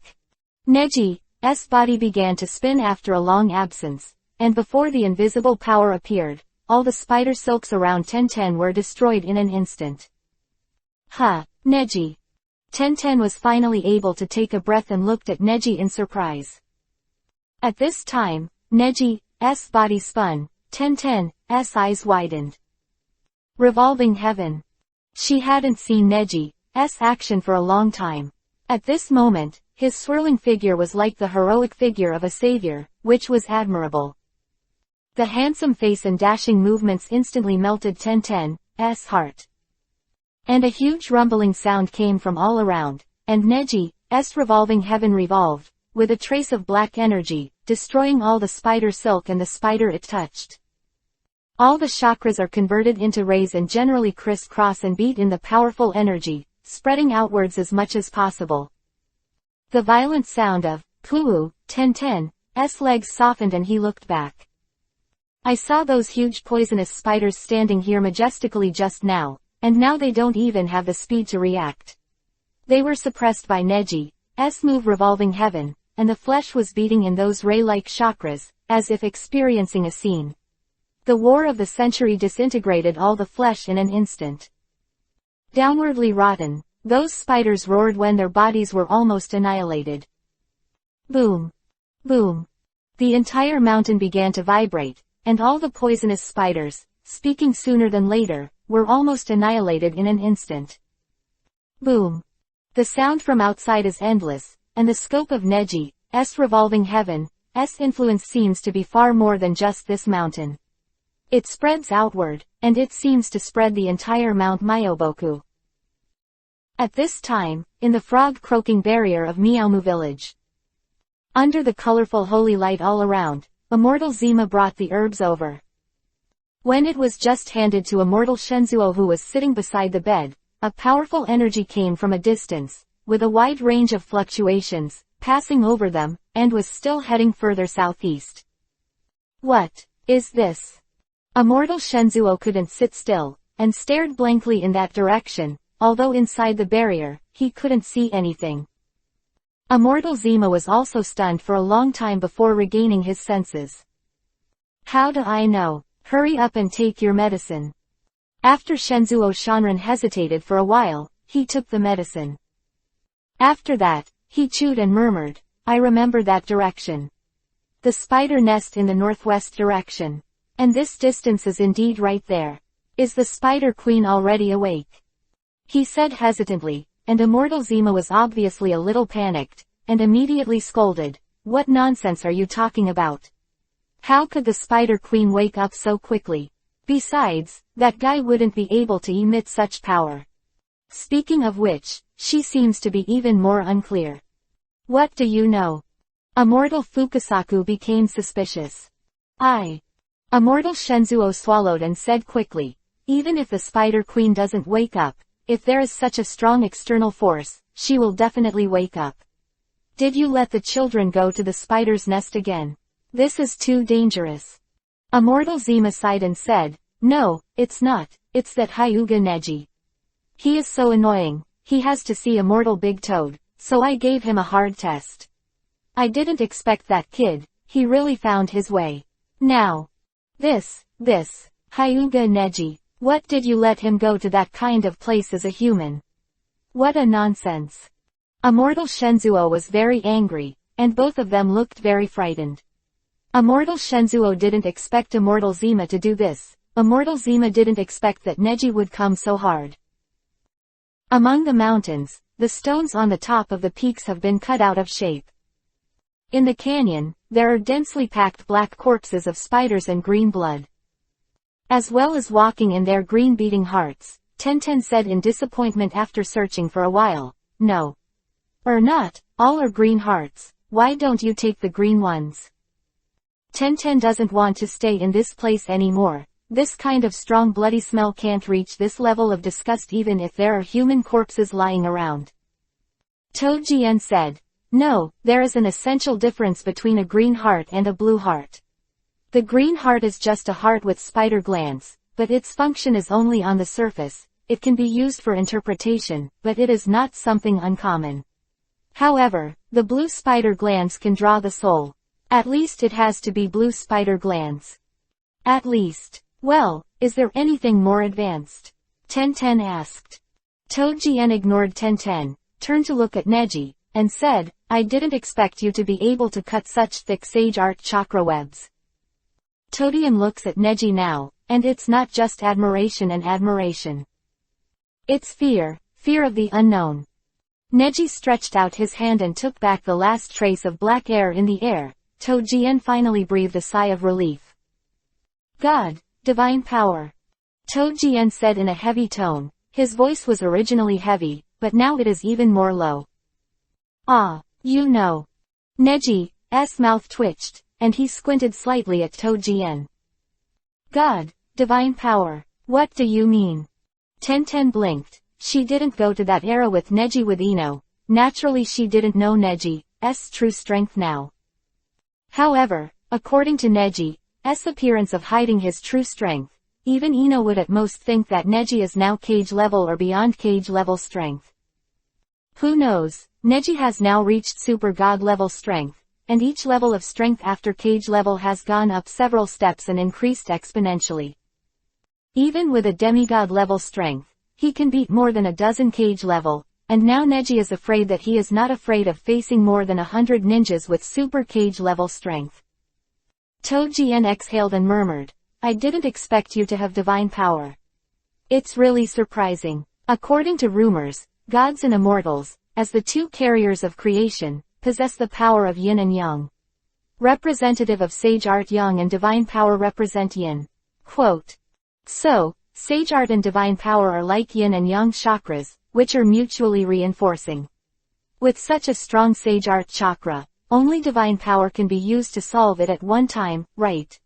Neji's body began to spin after a long absence, and before the invisible power appeared, all the spider silks around Tenten were destroyed in an instant. Neji. Tenten was finally able to take a breath and looked at Neji in surprise. At this time, Neji's body spun, Tenten's eyes widened. Revolving heaven. She hadn't seen Neji's action for a long time. At this moment, his swirling figure was like the heroic figure of a savior, which was admirable. The handsome face and dashing movements instantly melted Tenten's heart. And a huge rumbling sound came from all around, and Neji's revolving heaven revolved, with a trace of black energy, destroying all the spider silk and the spider it touched. All the chakras are converted into rays and generally crisscross and beat in the powerful energy, spreading outwards as much as possible. The violent sound of "Kuu," Tenten's legs softened and he looked back. I saw those huge poisonous spiders standing here majestically just now, and now they don't even have the speed to react. They were suppressed by Neji's move revolving heaven, and the flesh was beating in those ray-like chakras, as if experiencing a scene. The war of the century disintegrated all the flesh in an instant. Downwardly rotten, those spiders roared when their bodies were almost annihilated. Boom! Boom! The entire mountain began to vibrate, and all the poisonous spiders, speaking sooner than later, were almost annihilated in an instant. Boom! The sound from outside is endless, and the scope of Neji's revolving heaven's influence seems to be far more than just this mountain. It spreads outward, and it seems to spread the entire Mount Myoboku. At this time, in the frog-croaking barrier of Miaomu village. Under the colorful holy light all around, Immortal Zima brought the herbs over. When it was just handed to Immortal Shenzuo who was sitting beside the bed, a powerful energy came from a distance, with a wide range of fluctuations, passing over them, and was still heading further southeast. What is this? Immortal Shenzuo couldn't sit still, and stared blankly in that direction, although inside the barrier, he couldn't see anything. Immortal Zima was also stunned for a long time before regaining his senses. How do I know? Hurry up and take your medicine. After Shenzuo Shanran hesitated for a while, he took the medicine. After that, he chewed and murmured, I remember that direction. The spider nest in the northwest direction. And this distance is indeed right there. Is the Spider Queen already awake? He said hesitantly, and Immortal Zima was obviously a little panicked, and immediately scolded, What nonsense are you talking about? How could the Spider Queen wake up so quickly? Besides, that guy wouldn't be able to emit such power. Speaking of which, she seems to be even more unclear. What do you know? Immortal Fukasaku became suspicious. Immortal Shenzuo swallowed and said quickly, even if the Spider Queen doesn't wake up, if there is such a strong external force, she will definitely wake up. Did you let the children go to the spider's nest again? This is too dangerous. Immortal Zima sighed and said, no, it's not, it's that Hyuga Neji. He is so annoying, he has to see Immortal Big Toad, so I gave him a hard test. I didn't expect that kid, he really found his way. Now. This, Hyuga Neji, what did you let him go to that kind of place as a human? What a nonsense. Immortal Shenzuo was very angry, and both of them looked very frightened. Immortal Shenzuo didn't expect Immortal Zima to do this. Immortal Zima didn't expect that Neji would come so hard. Among the mountains, the stones on the top of the peaks have been cut out of shape. In the canyon, there are densely packed black corpses of spiders and green blood. As well as walking in their green beating hearts, Tenten said in disappointment after searching for a while, no. Or not, all are green hearts, why don't you take the green ones? Tenten doesn't want to stay in this place anymore. This kind of strong bloody smell can't reach this level of disgust even if there are human corpses lying around. Tojian said, no, there is an essential difference between a green heart and a blue heart. The green heart is just a heart with spider glands, but its function is only on the surface. It can be used for interpretation, but it is not something uncommon. However, the blue spider glands can draw the soul. At least it has to be blue spider glands. At least. Well, is there anything more advanced? Tenten asked. Tojian ignored Tenten, turned to look at Neji, and said, I didn't expect you to be able to cut such thick sage art chakra webs. Tojian looks at Neji now, and it's not just admiration and admiration. It's fear of the unknown. Neji stretched out his hand and took back the last trace of black air in the air. Tojian finally breathed a sigh of relief. God, divine power. Tojian said in a heavy tone. His voice was originally heavy, but now it is even more low. You know. Neji's mouth twitched, and he squinted slightly at Tojian. God, divine power, what do you mean? Tenten blinked. She didn't go to that era with Neji with Ino. Naturally she didn't know Neji's true strength now. However, according to Neji's appearance of hiding his true strength, even Ino would at most think that Neji is now cage level or beyond cage level strength. Who knows, Neji has now reached super god level strength, and each level of strength after cage level has gone up several steps and increased exponentially. Even with a demigod level strength, he can beat more than a dozen cage level, and now Neji is afraid that he is not afraid of facing more than 100 ninjas with super cage level strength. Tojian exhaled and murmured, I didn't expect you to have divine power. It's really surprising. According to rumors, gods and immortals, as the two carriers of creation, possess the power of yin and yang. Representative of sage art yang and divine power represent yin. Quote. So, sage art and divine power are like yin and yang chakras, which are mutually reinforcing. With such a strong sage art chakra, only divine power can be used to solve it at one time, right?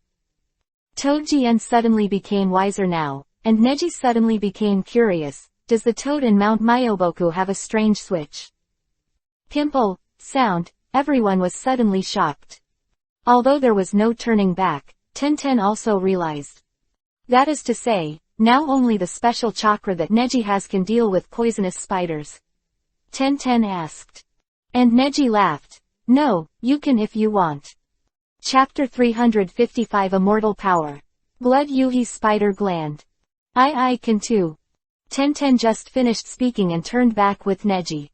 Tojian suddenly became wiser now, and Neji suddenly became curious. Does the toad in Mount Myoboku have a strange switch? Pimple, sound, everyone was suddenly shocked. Although there was no turning back, Tenten also realized. That is to say, now only the special chakra that Neji has can deal with poisonous spiders. Tenten asked. And Neji laughed. No, you can if you want. Chapter 355 Immortal Power. Blood Yuhi Spider Gland. I can too. Tenten just finished speaking and turned back with Neji.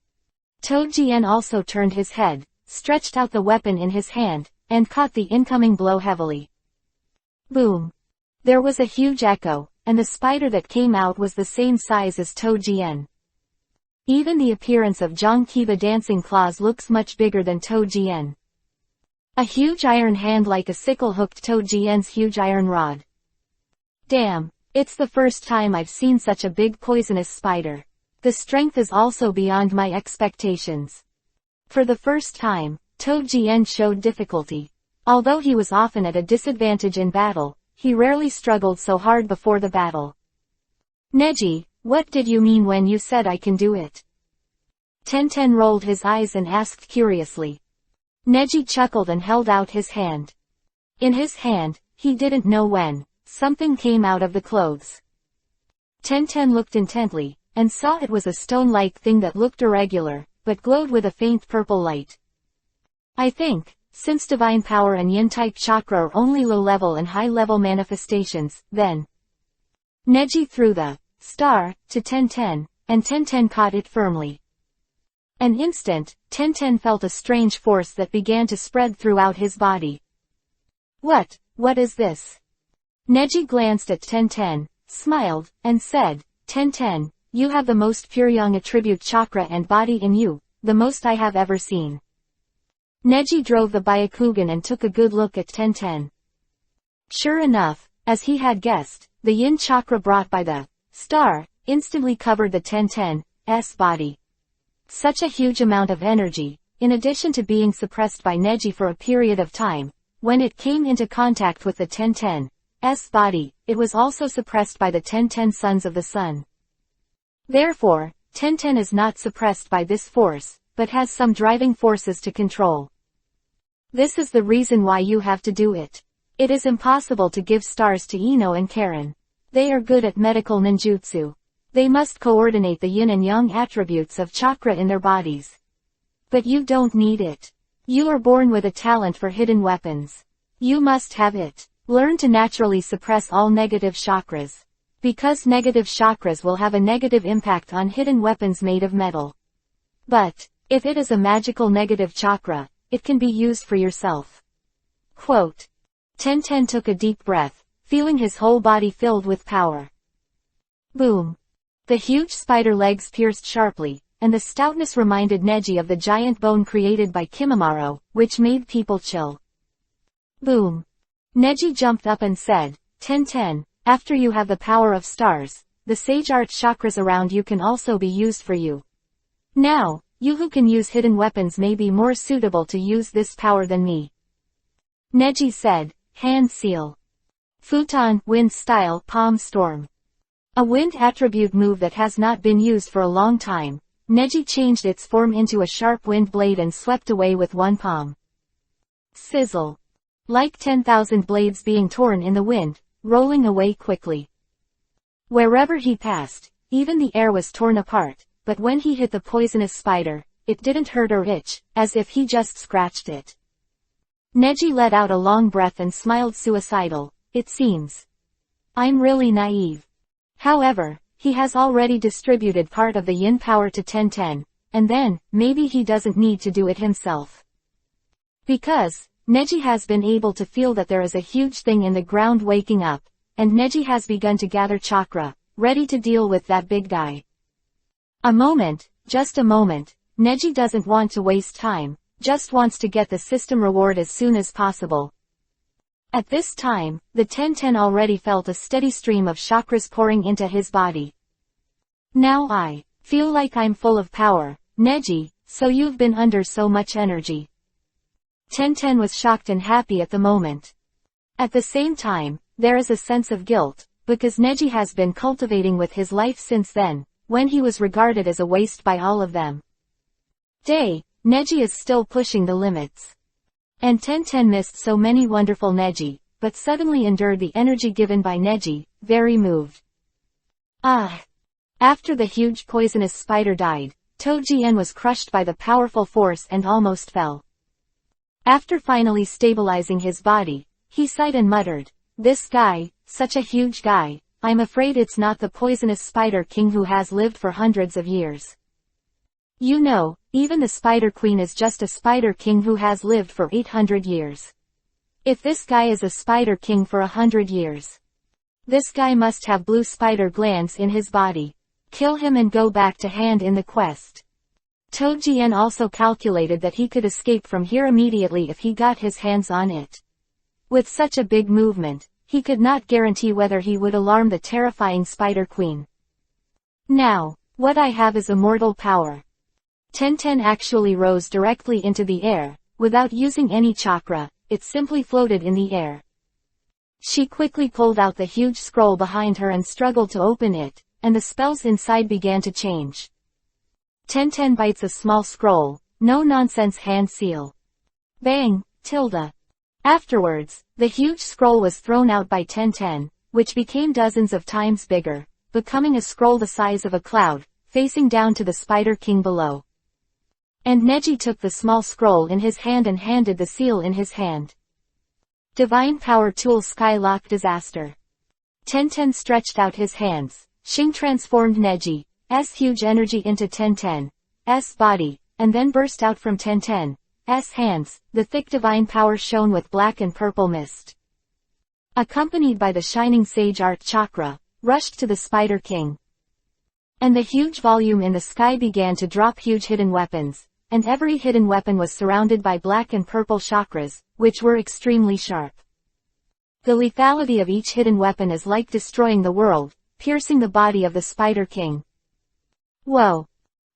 Tojian also turned his head, stretched out the weapon in his hand, and caught the incoming blow heavily. Boom. There was a huge echo, and the spider that came out was the same size as Tojian. Even the appearance of Zhang Qiba dancing claws looks much bigger than Tojian. A huge iron hand like a sickle hooked Tojian's huge iron rod. Damn, it's the first time I've seen such a big poisonous spider. The strength is also beyond my expectations. For the first time, Toji-en showed difficulty. Although he was often at a disadvantage in battle, he rarely struggled so hard before the battle. Neji, what did you mean when you said I can do it? Tenten rolled his eyes and asked curiously. Neji chuckled and held out his hand. In his hand, he didn't know when, something came out of the clothes. Tenten looked intently, and saw it was a stone-like thing that looked irregular, but glowed with a faint purple light. I think, since divine power and yin-type chakra are only low-level and high-level manifestations, then. Neji threw the star to Tenten, and Tenten caught it firmly. An instant, Tenten felt a strange force that began to spread throughout his body. What is this? Neji glanced at Tenten, smiled, and said, Tenten, you have the most pure young attribute chakra and body in you, the most I have ever seen. Neji drove the Byakugan and took a good look at Tenten. Sure enough, as he had guessed, the yin chakra brought by the star instantly covered the Tenten's body. Such a huge amount of energy, in addition to being suppressed by Neji for a period of time, when it came into contact with the Tenten's body, it was also suppressed by the Tenten Sons of the Sun. Therefore, Tenten is not suppressed by this force, but has some driving forces to control. This is the reason why you have to do it. It is impossible to give stars to Ino and Karen. They are good at medical ninjutsu. They must coordinate the yin and yang attributes of chakra in their bodies. But you don't need it. You are born with a talent for hidden weapons. You must have it. Learn to naturally suppress all negative chakras. Because negative chakras will have a negative impact on hidden weapons made of metal. But, if it is a magical negative chakra, it can be used for yourself. Quote. Tenten took a deep breath, feeling his whole body filled with power. Boom. The huge spider legs pierced sharply, and the stoutness reminded Neji of the giant bone created by Kimimaro, which made people chill. Boom. Neji jumped up and said, Tenten, after you have the power of stars, the sage art chakras around you can also be used for you. Now, you who can use hidden weapons may be more suitable to use this power than me. Neji said, hand seal. Futon, wind style, palm storm. A wind attribute move that has not been used for a long time. Neji changed its form into a sharp wind blade and swept away with one palm. Sizzle. Like 10,000 blades being torn in the wind, rolling away quickly. Wherever he passed, even the air was torn apart, but when he hit the poisonous spider, it didn't hurt or itch, as if he just scratched it. Neji let out a long breath and smiled suicidal, it seems. I'm really naive. However, he has already distributed part of the yin power to Tenten, and then, maybe he doesn't need to do it himself. Because, Neji has been able to feel that there is a huge thing in the ground waking up, and Neji has begun to gather chakra, ready to deal with that big guy. A moment, just a moment, Neji doesn't want to waste time, just wants to get the system reward as soon as possible. At this time, the Tenten already felt a steady stream of chakras pouring into his body. Now I feel like I'm full of power, Neji, so you've been under so much energy. Tenten was shocked and happy at the moment. At the same time, there is a sense of guilt, because Neji has been cultivating with his life since then, when he was regarded as a waste by all of them. Neji is still pushing the limits. And Tenten missed so many wonderful Neji, but suddenly endured the energy given by Neji, very moved. After the huge poisonous spider died, Toji-en was crushed by the powerful force and almost fell. After finally stabilizing his body, he sighed and muttered, this guy, such a huge guy, I'm afraid it's not the poisonous Spider King who has lived for hundreds of years. You know, even the Spider Queen is just a Spider King who has lived for 800 years. If this guy is a Spider King for 100 years. This guy must have blue spider glands in his body. Kill him and go back to hand in the quest. Toji-en also calculated that he could escape from here immediately if he got his hands on it. With such a big movement, he could not guarantee whether he would alarm the terrifying Spider Queen. Now, what I have is immortal power. Tenten actually rose directly into the air, without using any chakra, it simply floated in the air. She quickly pulled out the huge scroll behind her and struggled to open it, and the spells inside began to change. Tenten bites a small scroll, no nonsense hand seal. Bang, tilde. Afterwards, the huge scroll was thrown out by Tenten, which became dozens of times bigger, becoming a scroll the size of a cloud, facing down to the Spider King below. And Neji took the small scroll in his hand and handed the seal in his hand. Divine Power Tool Skylock Disaster. Tenten stretched out his hands. Xing transformed Neji's huge energy into Tenten's body, and then burst out from Tenten's hands. The thick divine power shone with black and purple mist. Accompanied by the shining sage art chakra, rushed to the Spider King. And the huge volume in the sky began to drop huge hidden weapons, and every hidden weapon was surrounded by black and purple chakras, which were extremely sharp. The lethality of each hidden weapon is like destroying the world, piercing the body of the Spider King. Whoa!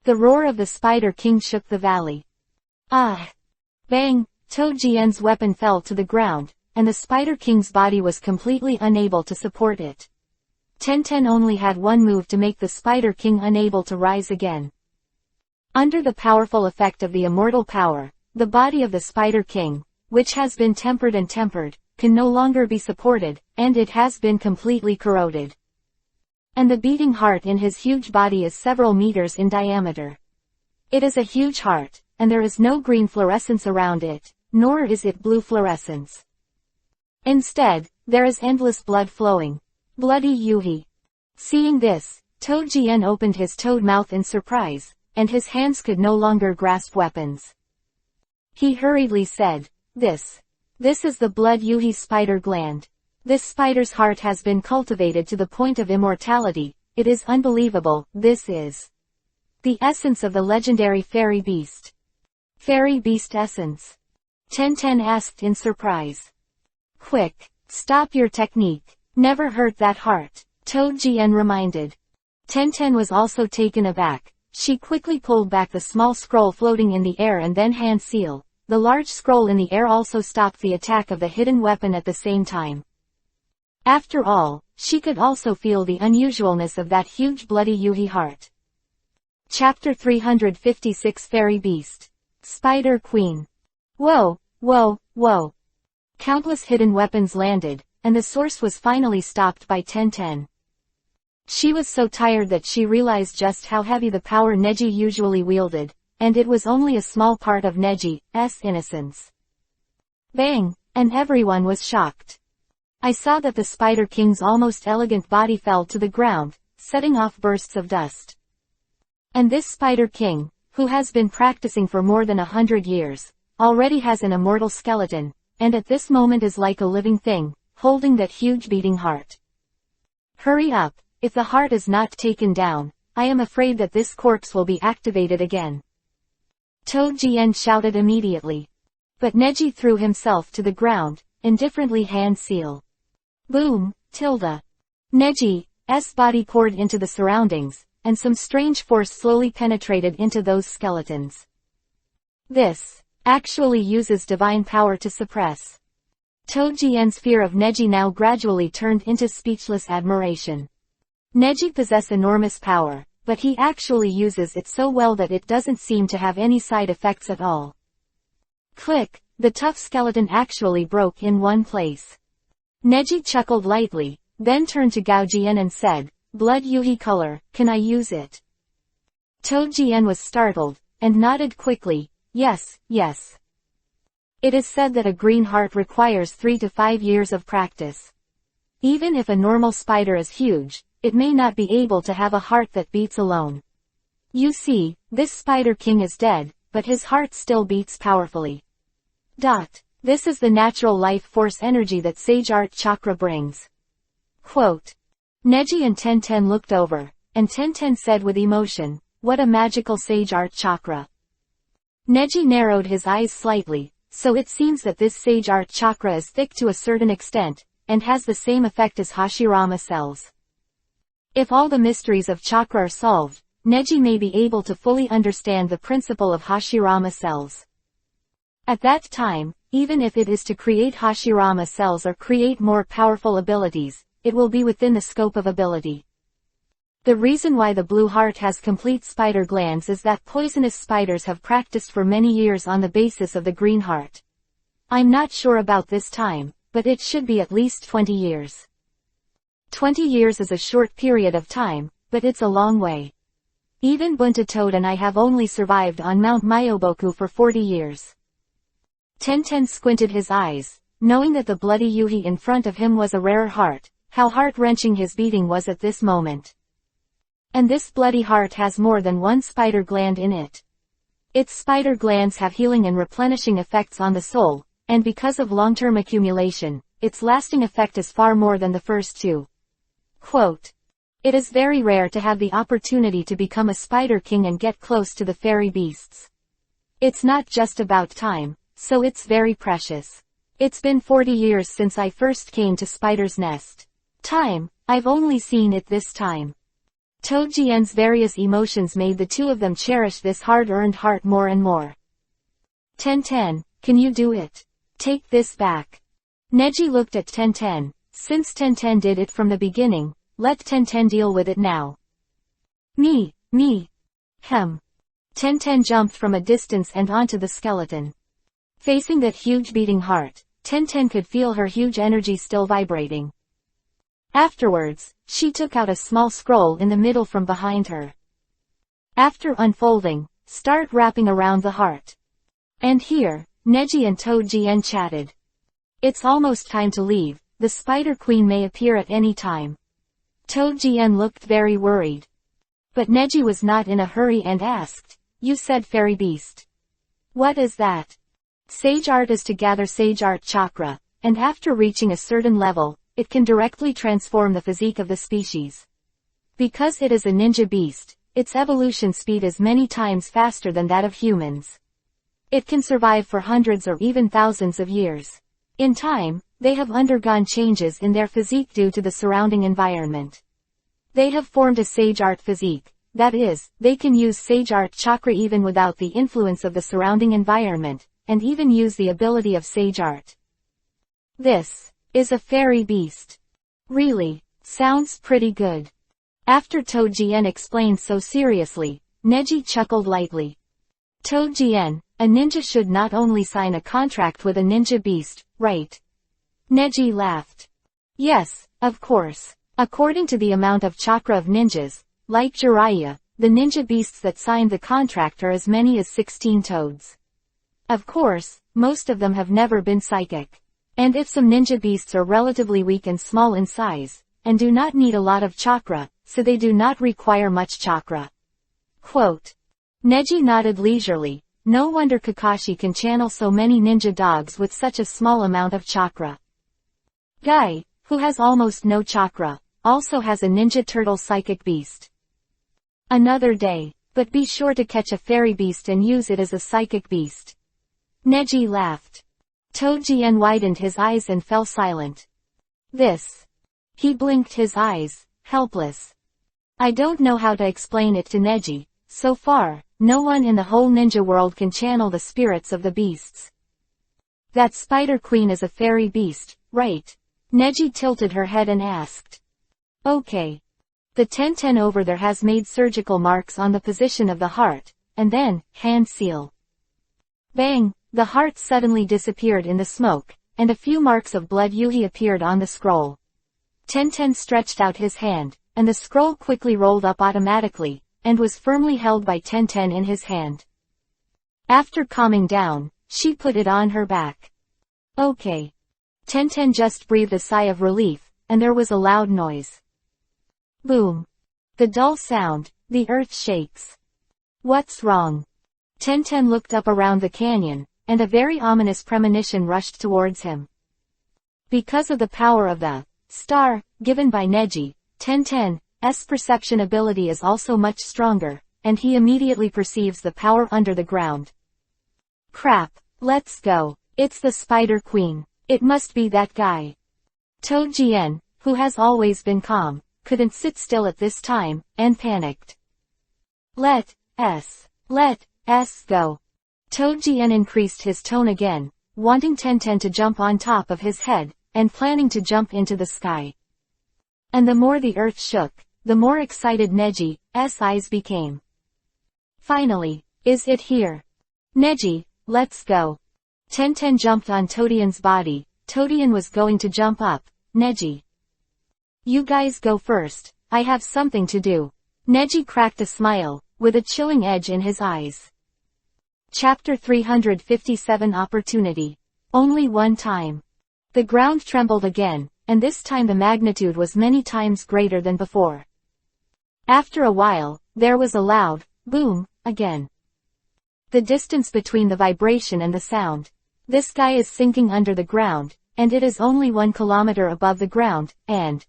The roar of the Spider King shook the valley. Ah! Bang! Tojien's weapon fell to the ground, and the Spider King's body was completely unable to support it. Tenten only had one move to make the Spider King unable to rise again. Under the powerful effect of the immortal power, the body of the Spider King, which has been tempered and tempered, can no longer be supported, and it has been completely corroded. And the beating heart in his huge body is several meters in diameter. It is a huge heart, and there is no green fluorescence around it, nor is it blue fluorescence. Instead, there is endless blood flowing. Bloody Yuhi. Seeing this, Tojien opened his toad mouth in surprise, and his hands could no longer grasp weapons. He hurriedly said, This is the blood Yuhi spider gland. This spider's heart has been cultivated to the point of immortality. It is unbelievable. This is the essence of the legendary fairy beast. Fairy beast essence? Tenten asked in surprise. Quick, stop your technique. Never hurt that heart, Tojien reminded. Tenten was also taken aback. She quickly pulled back the small scroll floating in the air and then hand seal. The large scroll in the air also stopped the attack of the hidden weapon at the same time. After all, she could also feel the unusualness of that huge bloody Yuhi heart. Chapter 356 Fairy Beast. Spider Queen. Whoa, whoa, whoa. Countless hidden weapons landed, and the source was finally stopped by Tenten. She was so tired that she realized just how heavy the power Neji usually wielded, and it was only a small part of Neji's innocence. Bang! And everyone was shocked. I saw that the Spider King's almost elegant body fell to the ground, setting off bursts of dust. And this Spider King, who has been practicing for more than 100 years, already has an immortal skeleton, and at this moment is like a living thing, holding that huge beating heart. Hurry up, if the heart is not taken down, I am afraid that this corpse will be activated again. Tojien shouted immediately. But Neji threw himself to the ground, indifferently hand seal. Boom, tilde. Neji's body poured into the surroundings, and some strange force slowly penetrated into those skeletons. This actually uses divine power to suppress. Tojien's fear of Neji now gradually turned into speechless admiration. Neji possesses enormous power, but he actually uses it so well that it doesn't seem to have any side effects at all. Click, the tough skeleton actually broke in one place. Neji chuckled lightly, then turned to Gaojian and said, Blood Yuhi color, can I use it? Tojien was startled, and nodded quickly, yes, yes. It is said that a green heart requires 3 to 5 years of practice. Even if a normal spider is huge, it may not be able to have a heart that beats alone. You see, this Spider King is dead, but his heart still beats powerfully. This is the natural life force energy that Sage Art Chakra brings. Quote. Neji and Tenten looked over, and Tenten said with emotion, what a magical Sage Art Chakra. Neji narrowed his eyes slightly, so it seems that this Sage Art Chakra is thick to a certain extent, and has the same effect as Hashirama cells. If all the mysteries of chakra are solved, Neji may be able to fully understand the principle of Hashirama cells. At that time, even if it is to create Hashirama cells or create more powerful abilities, it will be within the scope of ability. The reason why the blue heart has complete spider glands is that poisonous spiders have practiced for many years on the basis of the green heart. I'm not sure about this time, but it should be at least 20 years. 20 years is a short period of time, but it's a long way. Even Bunta Toad and I have only survived on Mount Myoboku for 40 years. Tenten squinted his eyes, knowing that the bloody Yuhi in front of him was a rarer heart. How heart-wrenching his beating was at this moment. And this bloody heart has more than one spider gland in it. Its spider glands have healing and replenishing effects on the soul, and because of long-term accumulation, its lasting effect is far more than the first two. Quote, "It is very rare to have the opportunity to become a spider king and get close to the fairy beasts. It's not just about time, so it's very precious. It's been 40 years since I first came to Spider's Nest. Time, I've only seen it this time." Tojien's various emotions made the two of them cherish this hard-earned heart more and more. "Tenten, can you do it? Take this back." Neji looked at Tenten. Since Tenten did it from the beginning, let Tenten deal with it now. Me. Tenten jumped from a distance and onto the skeleton. Facing that huge beating heart, Tenten could feel her huge energy still vibrating. Afterwards, she took out a small scroll in the middle from behind her. After unfolding, start wrapping around the heart. And here, Neji and Tojien chatted. "It's almost time to leave, the Spider Queen may appear at any time." Tojien looked very worried. But Neji was not in a hurry and asked, "You said fairy beast. What is that?" Sage art is to gather sage art chakra, and after reaching a certain level, it can directly transform the physique of the species. Because it is a ninja beast, its evolution speed is many times faster than that of humans. It can survive for hundreds or even thousands of years. In time, they have undergone changes in their physique due to the surrounding environment. They have formed a sage art physique, that is, they can use sage art chakra even without the influence of the surrounding environment, and even use the ability of sage art. This is a fairy beast. Really, sounds pretty good. After Tojien explained so seriously, Neji chuckled lightly. Tojien, a ninja should not only sign a contract with a ninja beast, right? Neji laughed. Yes, of course. According to the amount of chakra of ninjas, like Jiraiya, the ninja beasts that signed the contract are as many as 16 toads. Of course, most of them have never been psychic. And if some ninja beasts are relatively weak and small in size, and do not need a lot of chakra, so they do not require much chakra. Quote. Neji nodded leisurely. No wonder Kakashi can channel so many ninja dogs with such a small amount of chakra. Guy, who has almost no chakra, also has a ninja turtle psychic beast. Another day, but be sure to catch a fairy beast and use it as a psychic beast. Neji laughed. Tojien widened his eyes and fell silent. This. He blinked his eyes, helpless. I don't know how to explain it to Neji. So far, no one in the whole ninja world can channel the spirits of the beasts. That Spider Queen is a fairy beast, right? Neji tilted her head and asked. Okay. The Tenten over there has made surgical marks on the position of the heart, and then, hand seal. Bang! The heart suddenly disappeared in the smoke, and a few marks of blood Yuhi appeared on the scroll. Tenten stretched out his hand, and the scroll quickly rolled up automatically, and was firmly held by Tenten in his hand. After calming down, she put it on her back. Okay. Tenten just breathed a sigh of relief, and there was a loud noise. Boom. The dull sound, the earth shakes. What's wrong? Tenten looked up around the canyon, and a very ominous premonition rushed towards him. Because of the power of the star, given by Neji, Tenten's perception ability is also much stronger, and he immediately perceives the power under the ground. Crap, let's go. It's the Spider Queen. It must be that guy. Tojien, who has always been calm, couldn't sit still at this time, and panicked. Let us go. Toadjian increased his tone again, wanting Tenten to jump on top of his head, and planning to jump into the sky. And the more the earth shook, the more excited Neji's eyes became. Finally, is it here? Neji, let's go. Tenten jumped on Toadian's body. Toadian was going to jump up. Neji. You guys go first, I have something to do. Neji cracked a smile, with a chilling edge in his eyes. Chapter 357 Opportunity. Only one time. The ground trembled again, and this time the magnitude was many times greater than before. After a while, there was a loud boom again. The distance between the vibration and the sound. This guy is sinking under the ground, and it is only 1 kilometer above the ground, and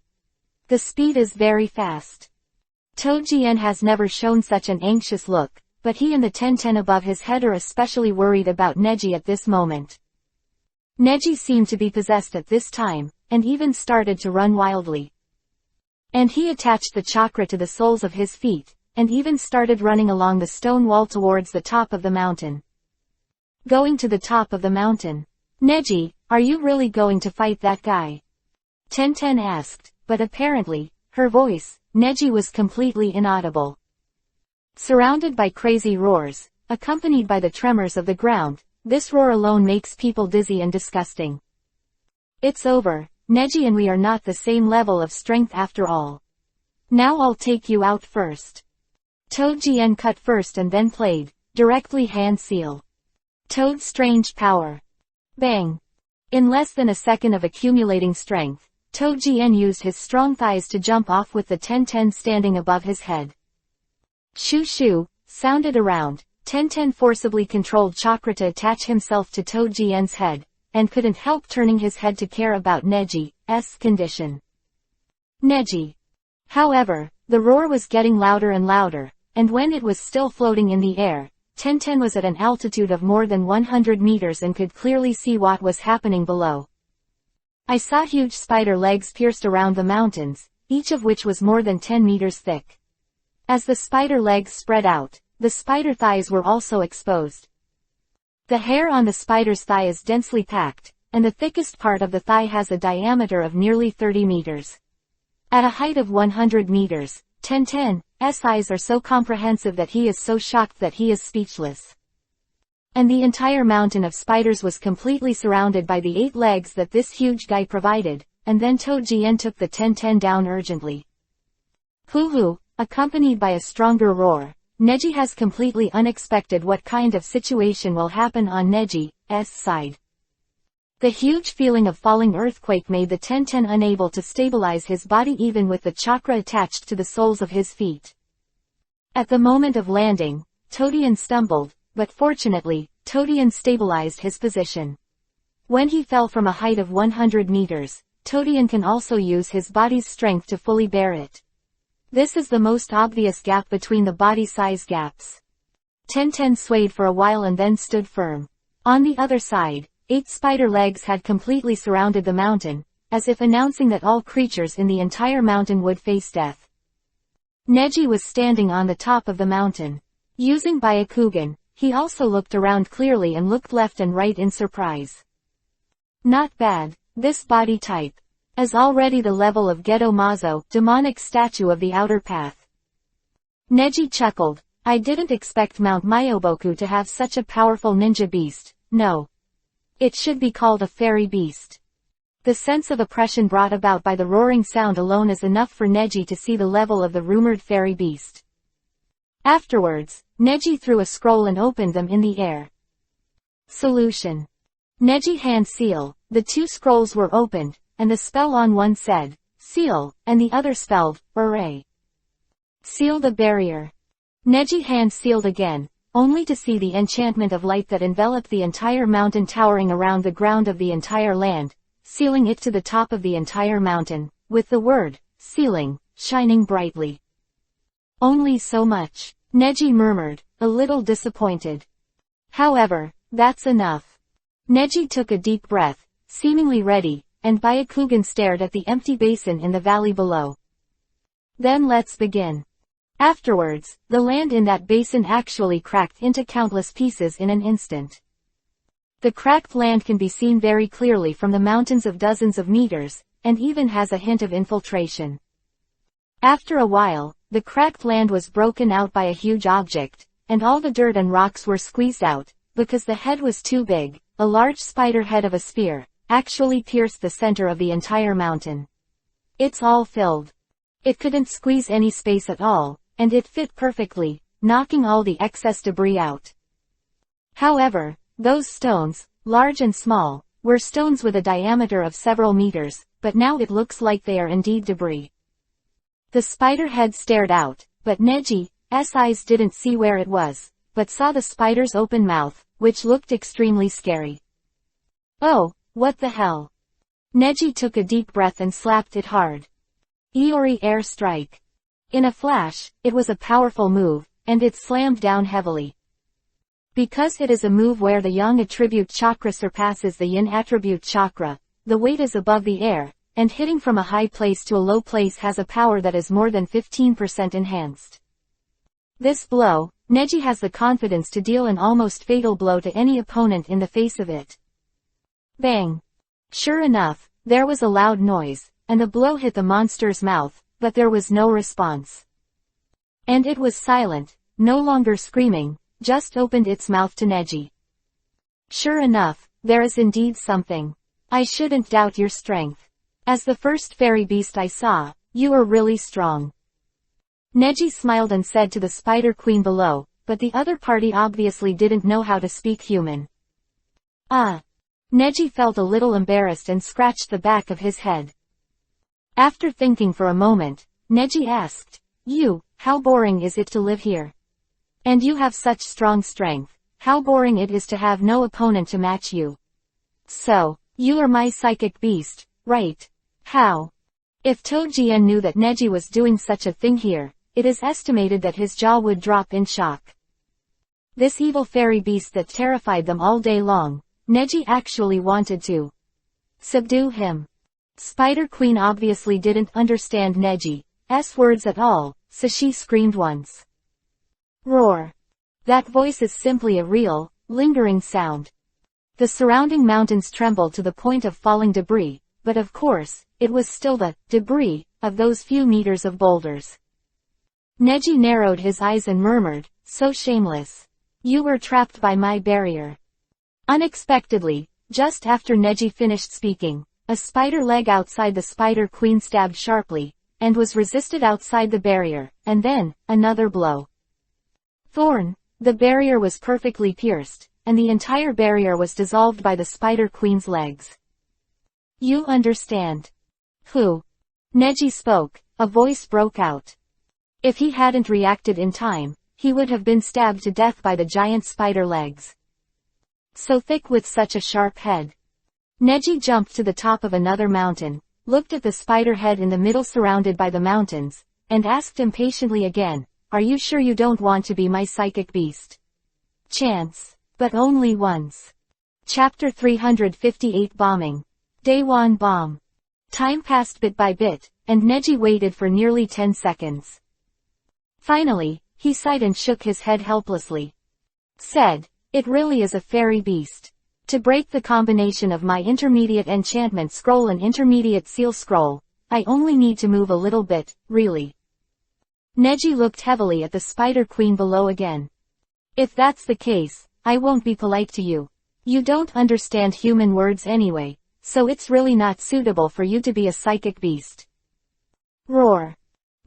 the speed is very fast. Toadjian has never shown such an anxious look, but he and the Tenten above his head are especially worried about Neji at this moment. Neji seemed to be possessed at this time, and even started to run wildly. And he attached the chakra to the soles of his feet, and even started running along the stone wall towards the top of the mountain. Going to the top of the mountain. Neji, are you really going to fight that guy? Tenten asked, but apparently, her voice, Neji, was completely inaudible. Surrounded by crazy roars, accompanied by the tremors of the ground, this roar alone makes people dizzy and disgusting. It's over, Neji, and we are not the same level of strength after all. Now I'll take you out first. Toadjian cut first and then played, directly hand seal. Toad's strange power. Bang! In less than a second of accumulating strength, Toadjian used his strong thighs to jump off with the Tenten standing above his head. Shoo shoo, sounded around. Tenten forcibly controlled chakra to attach himself to Toadjian's head, and couldn't help turning his head to care about Neji's condition. Neji. However, the roar was getting louder and louder, and when it was still floating in the air, Tenten was at an altitude of more than 100 meters and could clearly see what was happening below. I saw huge spider legs pierced around the mountains, each of which was more than 10 meters thick. As the spider legs spread out, the spider thighs were also exposed. The hair on the spider's thigh is densely packed, and the thickest part of the thigh has a diameter of nearly 30 meters. At a height of 100 meters, Tenten's eyes are so comprehensive that he is so shocked that he is speechless. And the entire mountain of spiders was completely surrounded by the 8 legs that this huge guy provided, and then Toadjian took the Tenten down urgently. Hoo-hoo, accompanied by a stronger roar, Neji has completely unexpected what kind of situation will happen on Neji's side. The huge feeling of falling earthquake made the Tenten unable to stabilize his body even with the chakra attached to the soles of his feet. At the moment of landing, Toadjian stumbled, but fortunately, Toadjian stabilized his position. When he fell from a height of 100 meters, Toadjian can also use his body's strength to fully bear it. This is the most obvious gap between the body size gaps. Tenten swayed for a while and then stood firm. On the other side, 8 spider legs had completely surrounded the mountain, as if announcing that all creatures in the entire mountain would face death. Neji was standing on the top of the mountain. Using Byakugan, he also looked around clearly and looked left and right in surprise. Not bad, this body type. As already the level of Gedo Mazo, demonic statue of the outer path. Neji chuckled, I didn't expect Mount Myoboku to have such a powerful ninja beast, no. It should be called a fairy beast. The sense of oppression brought about by the roaring sound alone is enough for Neji to see the level of the rumored fairy beast. Afterwards, Neji threw a scroll and opened them in the air. Solution. Neji hand seal, the 2 scrolls were opened, and the spell on one said, seal, and the other spelled, array. Seal the barrier. Neji hand sealed again, only to see the enchantment of light that enveloped the entire mountain towering around the ground of the entire land, sealing it to the top of the entire mountain, with the word, sealing, shining brightly. Only so much, Neji murmured, a little disappointed. However, that's enough. Neji took a deep breath, seemingly ready, and Byakugan stared at the empty basin in the valley below. Then let's begin. Afterwards, the land in that basin actually cracked into countless pieces in an instant. The cracked land can be seen very clearly from the mountains of dozens of meters, and even has a hint of infiltration. After a while, the cracked land was broken out by a huge object, and all the dirt and rocks were squeezed out, because the head was too big. A large spider head of a spear actually pierced the center of the entire mountain. It's all filled. It couldn't squeeze any space at all, and it fit perfectly, knocking all the excess debris out. However, those stones, large and small, were stones with a diameter of several meters, but now it looks like they are indeed debris. The spider head stared out, but Neji's eyes didn't see where it was, but saw the spider's open mouth, which looked extremely scary. Oh, what the hell? Neji took a deep breath and slapped it hard. Iori air strike. In a flash, it was a powerful move, and it slammed down heavily. Because it is a move where the yang attribute chakra surpasses the yin attribute chakra, the weight is above the air, and hitting from a high place to a low place has a power that is more than 15% enhanced. This blow, Neji has the confidence to deal an almost fatal blow to any opponent in the face of it. Bang! Sure enough, there was a loud noise, and the blow hit the monster's mouth, but there was no response. And it was silent, no longer screaming, just opened its mouth to Neji. Sure enough, there is indeed something. I shouldn't doubt your strength. As the first fairy beast I saw, you are really strong. Neji smiled and said to the Spider Queen below, but the other party obviously didn't know how to speak human. Neji felt a little embarrassed and scratched the back of his head. After thinking for a moment, Neji asked, how boring is it to live here? And you have such strong strength, how boring it is to have no opponent to match you. So, you are my psychic beast, right? How? If Tojian knew that Neji was doing such a thing here, it is estimated that his jaw would drop in shock. This evil fairy beast that terrified them all day long, Neji actually wanted to subdue him. Spider Queen obviously didn't understand Neji's words at all, so she screamed once. Roar. That voice is simply a real, lingering sound. The surrounding mountains trembled to the point of falling debris, but of course, it was still the debris of those few meters of boulders. Neji narrowed his eyes and murmured, so shameless. You were trapped by my barrier. Unexpectedly, just after Neji finished speaking, a spider leg outside the Spider Queen stabbed sharply, and was resisted outside the barrier, and then, another blow. Thorn. The barrier was perfectly pierced, and the entire barrier was dissolved by the Spider Queen's legs. You understand. Who? Neji spoke, a voice broke out. If he hadn't reacted in time, he would have been stabbed to death by the giant spider legs. So thick with such a sharp head. Neji jumped to the top of another mountain, looked at the spider head in the middle surrounded by the mountains, and asked impatiently again, are you sure you don't want to be my psychic beast? Chance. But only once. Chapter 358 Bombing. Day 1 Bomb. Time passed bit by bit, and Neji waited for nearly 10 seconds. Finally, he sighed and shook his head helplessly. Said, it really is a fairy beast. To break the combination of my intermediate enchantment scroll and intermediate seal scroll, I only need to move a little bit, really. Neji looked heavily at the Spider Queen below again. If that's the case, I won't be polite to you. You don't understand human words anyway, so it's really not suitable for you to be a psychic beast. Roar.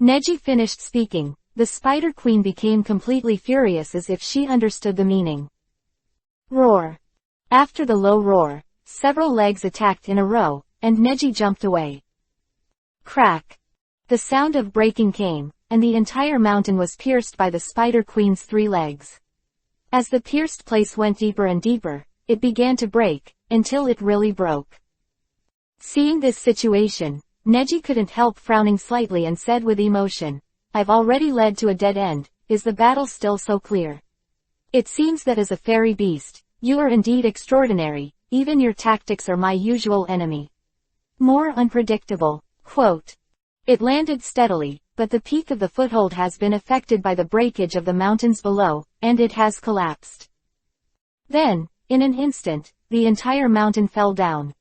Neji finished speaking. The Spider Queen became completely furious as if she understood the meaning. Roar. After the low roar, several legs attacked in a row, and Neji jumped away. Crack. The sound of breaking came, and the entire mountain was pierced by the Spider Queen's 3 legs. As the pierced place went deeper and deeper, it began to break, until it really broke. Seeing this situation, Neji couldn't help frowning slightly and said with emotion, I've already led to a dead end, is the battle still so clear? It seems that as a fairy beast, you are indeed extraordinary, even your tactics are my usual enemy. More unpredictable. Quote. It landed steadily, but the peak of the foothold has been affected by the breakage of the mountains below, and it has collapsed. Then, in an instant, the entire mountain fell down.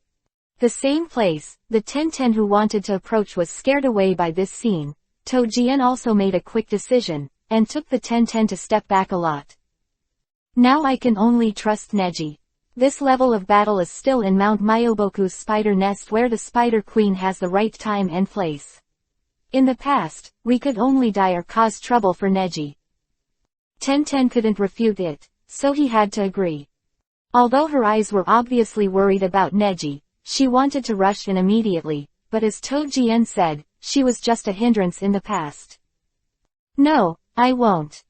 The same place, the Tenten who wanted to approach was scared away by this scene. Tojian also made a quick decision, and took the Tenten to step back a lot. Now I can only trust Neji. This level of battle is still in Mount Myoboku's spider nest where the Spider Queen has the right time and place. In the past, we could only die or cause trouble for Neji. Tenten couldn't refute it, so he had to agree. Although her eyes were obviously worried about Neji, she wanted to rush in immediately, but as Tojian said, she was just a hindrance in the past. No, I won't.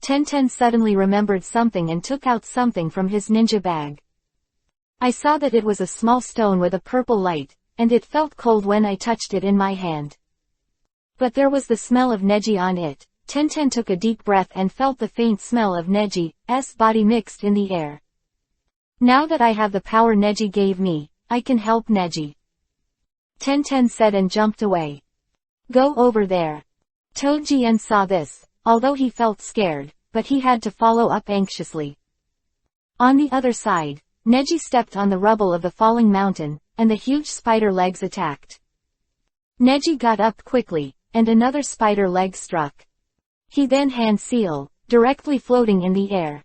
Tenten suddenly remembered something and took out something from his ninja bag. I saw that it was a small stone with a purple light, and it felt cold when I touched it in my hand. But there was the smell of Neji on it. Tenten took a deep breath and felt the faint smell of Neji's body mixed in the air. Now that I have the power Neji gave me, I can help Neji. Tenten said and jumped away. Go over there. Tojian saw this, although he felt scared, but he had to follow up anxiously. On the other side, Neji stepped on the rubble of the falling mountain, and the huge spider legs attacked. Neji got up quickly, and another spider leg struck. He then hand seal, directly floating in the air.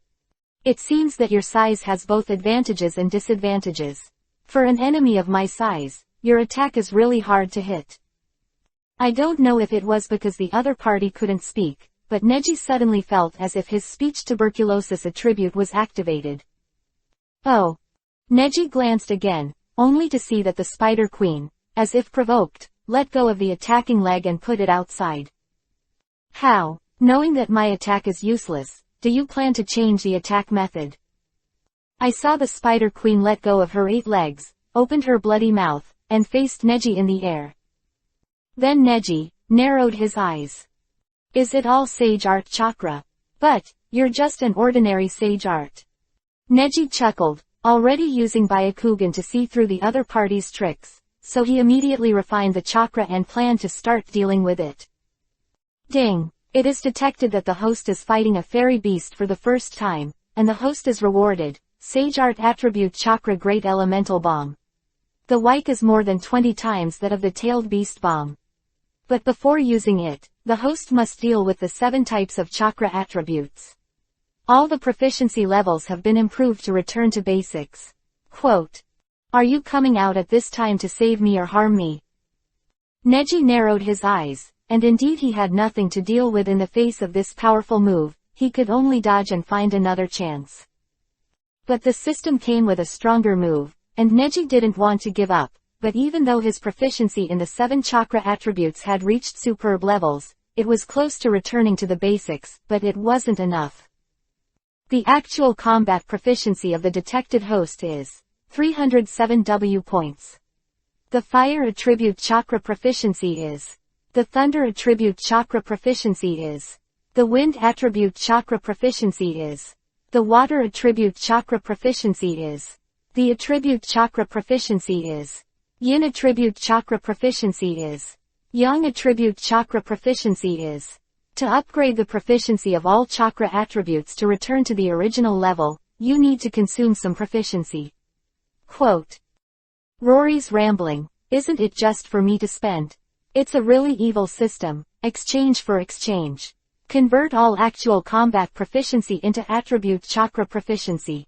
It seems that your size has both advantages and disadvantages. For an enemy of my size, your attack is really hard to hit. I don't know if it was because the other party couldn't speak, but Neji suddenly felt as if his speech tuberculosis attribute was activated. Oh. Neji glanced again, only to see that the Spider Queen, as if provoked, let go of the attacking leg and put it outside. How? Knowing that my attack is useless, do you plan to change the attack method? I saw the Spider Queen let go of her 8 legs, opened her bloody mouth, and faced Neji in the air. Then Neji narrowed his eyes. Is it all Sage Art Chakra? But, you're just an ordinary Sage Art. Neji chuckled, already using Byakugan to see through the other party's tricks, so he immediately refined the chakra and planned to start dealing with it. Ding! It is detected that the host is fighting a fairy beast for the first time, and the host is rewarded, Sage Art Attribute Chakra Great Elemental Bomb. The Wike is more than 20 times that of the Tailed Beast Bomb. But before using it, the host must deal with the 7 types of chakra attributes. All the proficiency levels have been improved to return to basics. Quote. Are you coming out at this time to save me or harm me? Neji narrowed his eyes, and indeed he had nothing to deal with in the face of this powerful move, he could only dodge and find another chance. But the system came with a stronger move, and Neji didn't want to give up, but even though his proficiency in the 7 chakra attributes had reached superb levels, it was close to returning to the basics, but it wasn't enough. The actual combat proficiency of the detected host is 307 W points. The fire attribute chakra proficiency is. The thunder attribute chakra proficiency is. The wind attribute chakra proficiency is. The water attribute chakra proficiency is. The attribute chakra proficiency is. Yin attribute chakra proficiency is. Yang attribute chakra proficiency is. To upgrade the proficiency of all chakra attributes to return to the original level, you need to consume some proficiency. Quote. Rory's rambling, isn't it just for me to spend? It's a really evil system, exchange for exchange. Convert all actual combat proficiency into attribute chakra proficiency.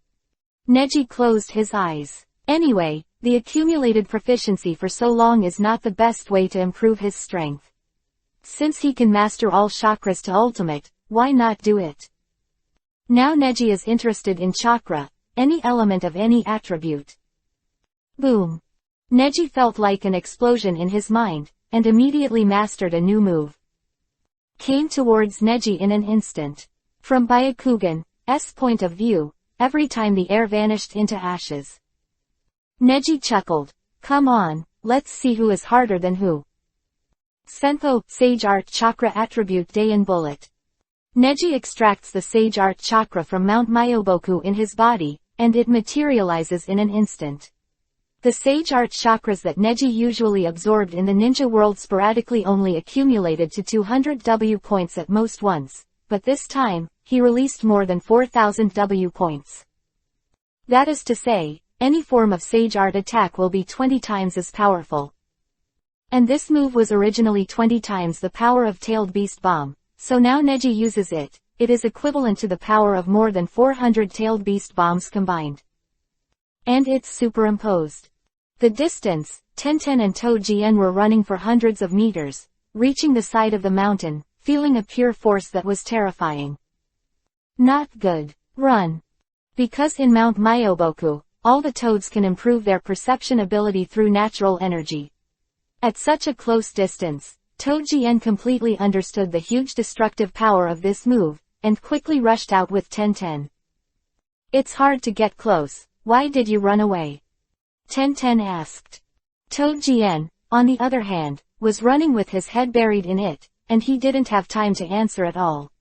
Neji closed his eyes. Anyway, the accumulated proficiency for so long is not the best way to improve his strength. Since he can master all chakras to ultimate, why not do it? Now Neji is interested in chakra, any element of any attribute. Boom. Neji felt like an explosion in his mind, and immediately mastered a new move. Came towards Neji in an instant. From Byakugan's point of view, every time the air vanished into ashes. Neji chuckled. Come on, let's see who is harder than who. Senpo, Sage Art Chakra Attribute Dayan Bullet. Neji extracts the Sage Art Chakra from Mount Myoboku in his body, and it materializes in an instant. The sage art chakras that Neji usually absorbed in the ninja world sporadically only accumulated to 200 W points at most once, but this time, he released more than 4,000 W points. That is to say, any form of sage art attack will be 20 times as powerful. And this move was originally 20 times the power of Tailed Beast Bomb, so now Neji uses it. It is equivalent to the power of more than 400 Tailed Beast Bombs combined. And it's superimposed. The distance, Tenten and Toujien were running for hundreds of meters, reaching the side of the mountain, feeling a pure force that was terrifying. Not good. Run. Because in Mount Myoboku, all the toads can improve their perception ability through natural energy. At such a close distance, Toujien completely understood the huge destructive power of this move, and quickly rushed out with Tenten. It's hard to get close, why did you run away? Tenten asked. Toujien, on the other hand, was running with his head buried in it, and he didn't have time to answer at all.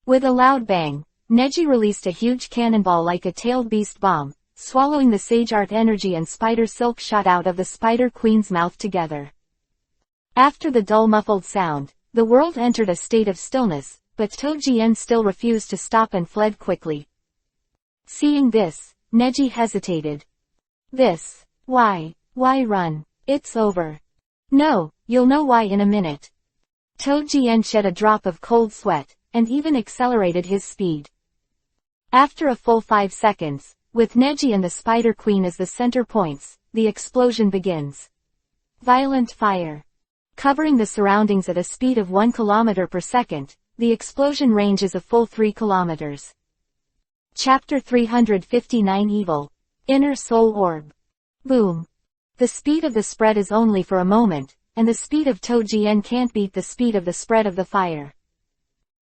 With a loud bang, Neji released a huge cannonball like a tailed beast bomb, swallowing the sage art energy, and spider silk shot out of the Spider Queen's mouth together. After the dull muffled sound, the world entered a state of stillness, but Toujien still refused to stop and fled quickly. Seeing this, Neji hesitated. Why run? It's over. No, you'll know why in a minute. Toujien shed a drop of cold sweat, and even accelerated his speed. After a full 5 seconds, with Neji and the Spider Queen as the center points, the explosion begins. Violent fire. Covering the surroundings at a speed of 1 kilometer per second, the explosion range is a full 3 kilometers. Chapter 359 Evil. Inner Soul Orb. Boom. The speed of the spread is only for a moment, and the speed of Toujien can't beat the speed of the spread of the fire.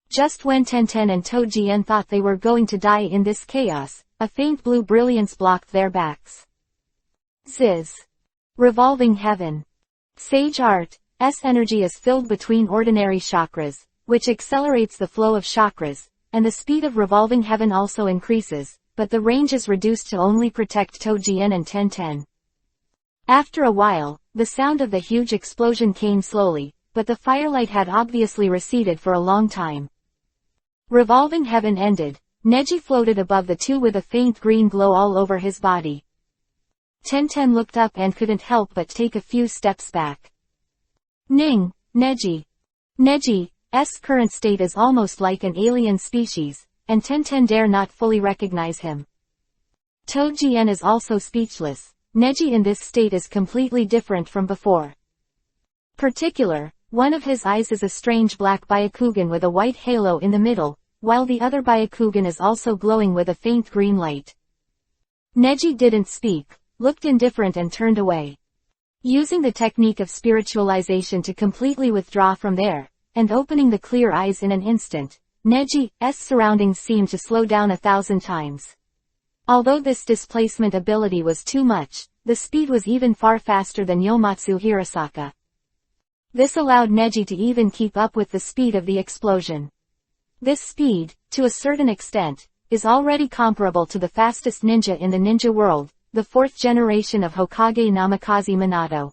Just when Tenten and Toujien thought they were going to die in this chaos, a faint blue brilliance blocked their backs. Ziz. Revolving Heaven. Sage Art's energy is filled between ordinary chakras, which accelerates the flow of chakras, and the speed of Revolving Heaven also increases, but the range is reduced to only protect Toujien and Tenten. After a while, the sound of the huge explosion came slowly, but the firelight had obviously receded for a long time. Revolving Heaven ended. Neji floated above the two with a faint green glow all over his body. Tenten looked up and couldn't help but take a few steps back. Ning, Neji. Neji's current state is almost like an alien species, and Tenten dare not fully recognize him. Toujien is also speechless. Neji in this state is completely different from before. One of his eyes is a strange black Byakugan with a white halo in the middle, while the other Byakugan is also glowing with a faint green light. Neji didn't speak, looked indifferent and turned away. Using the technique of spiritualization to completely withdraw from there, and opening the clear eyes in an instant, Neji's surroundings seemed to slow down 1,000 times. Although this displacement ability was too much, the speed was even far faster than Yomatsu Hirasaka. This allowed Neji to even keep up with the speed of the explosion. This speed, to a certain extent, is already comparable to the fastest ninja in the ninja world, the 4th generation of Hokage Namikaze Minato.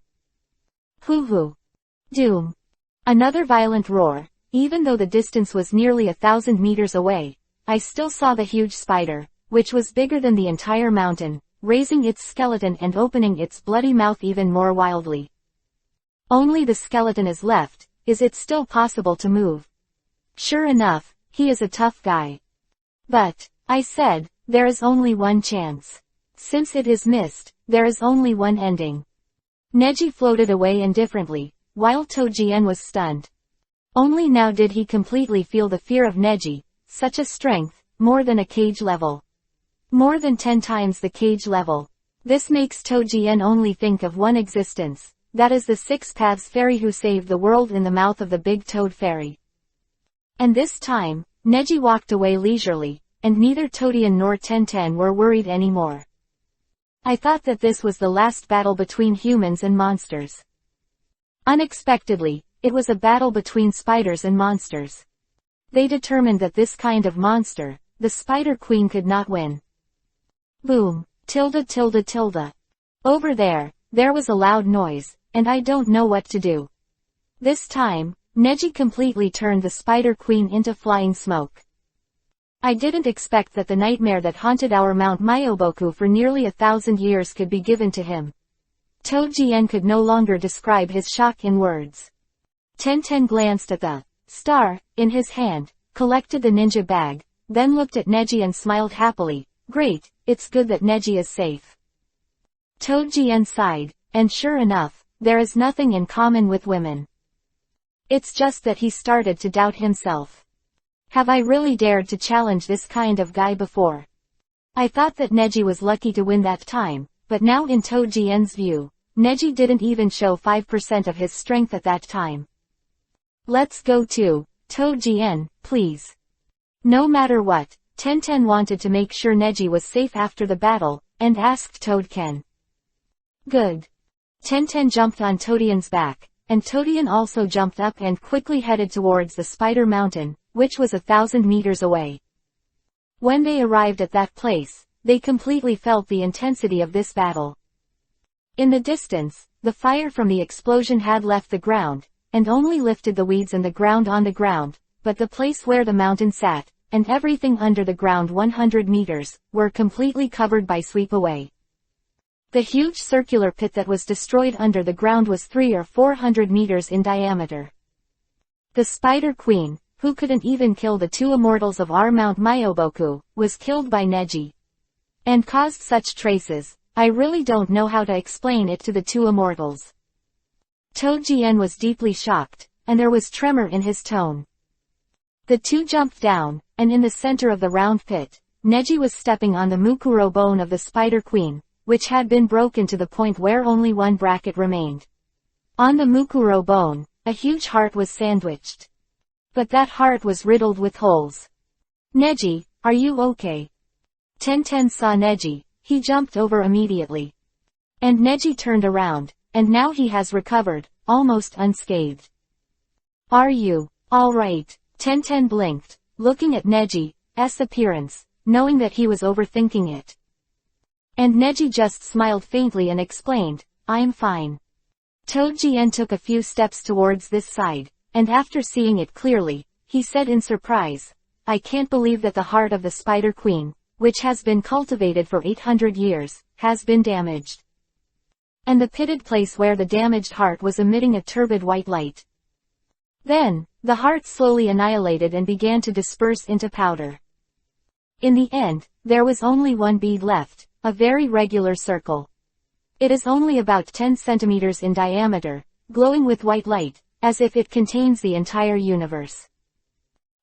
Hoo-hoo. Doom. Another violent roar. Even though the distance was nearly 1,000 meters away, I still saw the huge spider, which was bigger than the entire mountain, raising its skeleton and opening its bloody mouth even more wildly. Only the skeleton is left. Is it still possible to move? Sure enough, he is a tough guy. But, I said, there is only one chance. Since it is missed, there is only one ending. Neji floated away indifferently, while Toujien was stunned. Only now did he completely feel the fear of Neji, such a strength, more than a cage level. More than 10 times the cage level. This makes Toujien only think of one existence, that is the Six Paths Fairy who saved the world in the mouth of the Big Toad Fairy. And this time, Neji walked away leisurely, and neither Toujien nor Tenten were worried anymore. I thought that this was the last battle between humans and monsters. Unexpectedly, it was a battle between spiders and monsters. They determined that this kind of monster, the Spider Queen, could not win. Boom. Tilde. Over there, there was a loud noise, and I don't know what to do. This time, Neji completely turned the Spider Queen into flying smoke. I didn't expect that the nightmare that haunted our Mount Myoboku for nearly 1,000 years could be given to him. Toujien could no longer describe his shock in words. Tenten glanced at the star in his hand, collected the ninja bag, then looked at Neji and smiled happily. Great, it's good that Neji is safe. Toujien sighed, and sure enough, there is nothing in common with women. It's just that he started to doubt himself. Have I really dared to challenge this kind of guy before? I thought that Neji was lucky to win that time, but now in Toujien's view, Neji didn't even show 5% of his strength at that time. Let's go to Toujien, please. No matter what, Tenten wanted to make sure Neji was safe after the battle, and asked Toadken. Good. Tenten jumped on Toadian's back, and Toadian also jumped up and quickly headed towards the Spider Mountain, which was 1,000 meters away. When they arrived at that place, they completely felt the intensity of this battle. In the distance, the fire from the explosion had left the ground, and only lifted the weeds and the ground on the ground, but the place where the mountain sat, and everything under the ground 100 meters, were completely covered by sweep away. The huge circular pit that was destroyed under the ground was 300 or 400 meters in diameter. The Spider Queen, who couldn't even kill the two immortals of our Mount Myoboku, was killed by Neji. And caused such traces, I really don't know how to explain it to the two immortals. Toujien was deeply shocked, and there was tremor in his tone. The two jumped down, and in the center of the round pit, Neji was stepping on the Mukuro bone of the Spider Queen, which had been broken to the point where only one bracket remained. On the Mukuro bone, a huge heart was sandwiched. But that heart was riddled with holes. Neji, are you okay? Tenten saw Neji, he jumped over immediately. And Neji turned around, and now he has recovered, almost unscathed. Are you all right? Tenten blinked, looking at Neji's appearance, knowing that he was overthinking it. And Neji just smiled faintly and explained, I'm fine. Toujien took a few steps towards this side, and after seeing it clearly, he said in surprise, I can't believe that the heart of the Spider Queen, which has been cultivated for 800 years, has been damaged. And the pitted place where the damaged heart was emitting a turbid white light. Then, the heart slowly annihilated and began to disperse into powder. In the end, there was only one bead left, a very regular circle. It is only about 10 centimeters in diameter, glowing with white light, as if it contains the entire universe.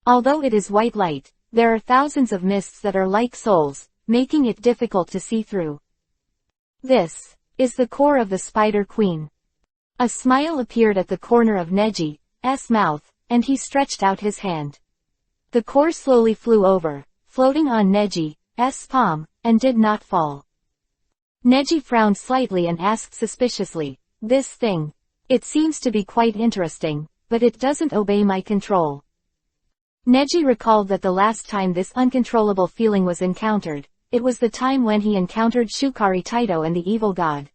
Although it is white light, there are thousands of mists that are like souls, making it difficult to see through. This is the core of the Spider Queen. A smile appeared at the corner of Neji's mouth, and he stretched out his hand. The core slowly flew over, floating on Neji's palm, and did not fall. Neji frowned slightly and asked suspiciously, this thing. It seems to be quite interesting, but it doesn't obey my control. Neji recalled that the last time this uncontrollable feeling was encountered, it was the time when he encountered Shukari Taito and the evil god.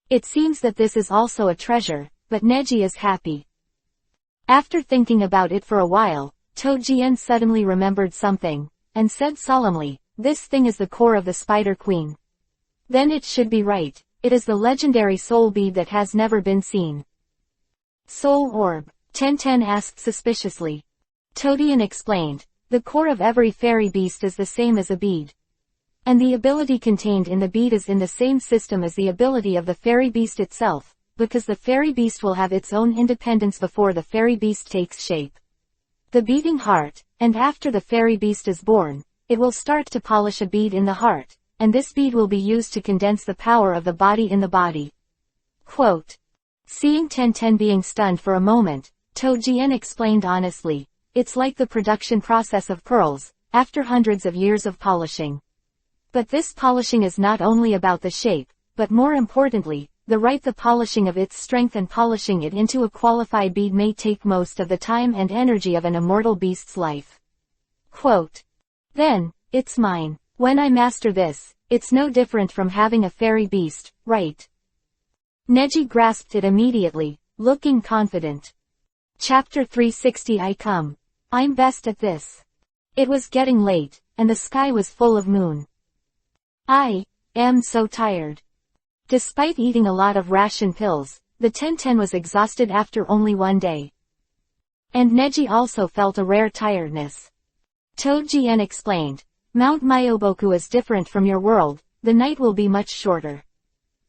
It seems that this is also a treasure, but Neji is happy. After thinking about it for a while, Toujien suddenly remembered something, and said solemnly, this thing is the core of the Spider Queen. Then it should be right, it is the legendary soul bead that has never been seen. Soul orb? Tenten asked suspiciously. Toadian explained, the core of every fairy beast is the same as a bead. And the ability contained in the bead is in the same system as the ability of the fairy beast itself, because the fairy beast will have its own independence before the fairy beast takes shape. The beating heart, and after the fairy beast is born, it will start to polish a bead in the heart, and this bead will be used to condense the power of the body in the body. Quote. Seeing Tenten being stunned for a moment, Toujien explained honestly, it's like the production process of pearls, after hundreds of years of polishing. But this polishing is not only about the shape, but more importantly, the polishing of its strength and polishing it into a qualified bead may take most of the time and energy of an immortal beast's life. Quote. Then, it's mine. When I master this, It's no different from having a fairy beast, right? Neji grasped it immediately, looking confident. Chapter 360 I come. I'm best at this. It was getting late, and the sky was full of moon. I am so tired. Despite eating a lot of ration pills, the Tenten was exhausted after only one day. And Neji also felt a rare tiredness. Toji-en explained, Mount Myoboku is different from your world, the night will be much shorter.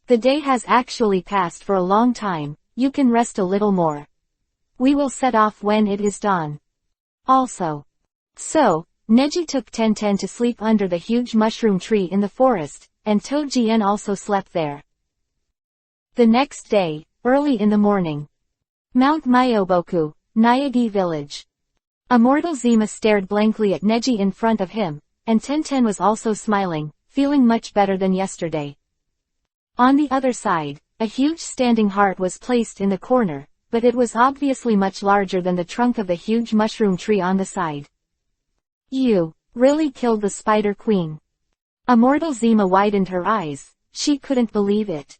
The day has actually passed for a long time, you can rest a little more. We will set off when it is dawn. Also. So, Neji took Tenten to sleep under the huge mushroom tree in the forest, and Toji-en also slept there. The next day, early in the morning. Mount Myoboku, Nayagi village. Immortal Zima stared blankly at Neji in front of him, and Tenten was also smiling, feeling much better than yesterday. On the other side, a huge standing heart was placed in the corner, but it was obviously much larger than the trunk of the huge mushroom tree on the side. You really killed the Spider Queen. Immortal Zima widened her eyes, she couldn't believe it.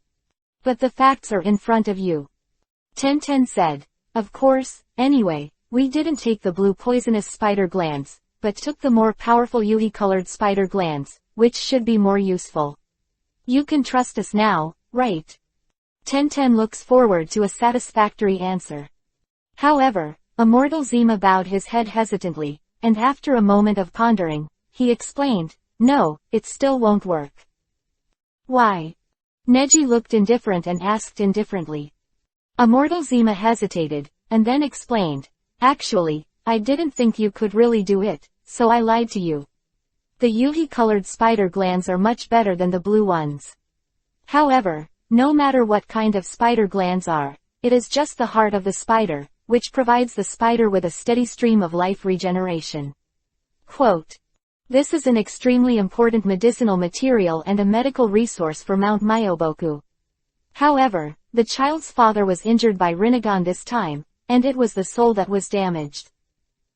But the facts are in front of you. Tenten said. Of course, anyway, we didn't take the blue poisonous spider glands, but took the more powerful Yui-colored spider glands, which should be more useful. You can trust us now, right? Tenten looks forward to a satisfactory answer. However, Immortal Zima bowed his head hesitantly, and after a moment of pondering, he explained, no, it still won't work. Why? Neji looked indifferent and asked indifferently. Immortal Zima hesitated, and then explained, actually, I didn't think you could really do it, so I lied to you. The Yui-colored spider glands are much better than the blue ones. However, no matter what kind of spider glands are, it is just the heart of the spider, which provides the spider with a steady stream of life regeneration. Quote. This is an extremely important medicinal material and a medical resource for Mount Myoboku. However, the child's father was injured by Rinnegan this time, and it was the soul that was damaged.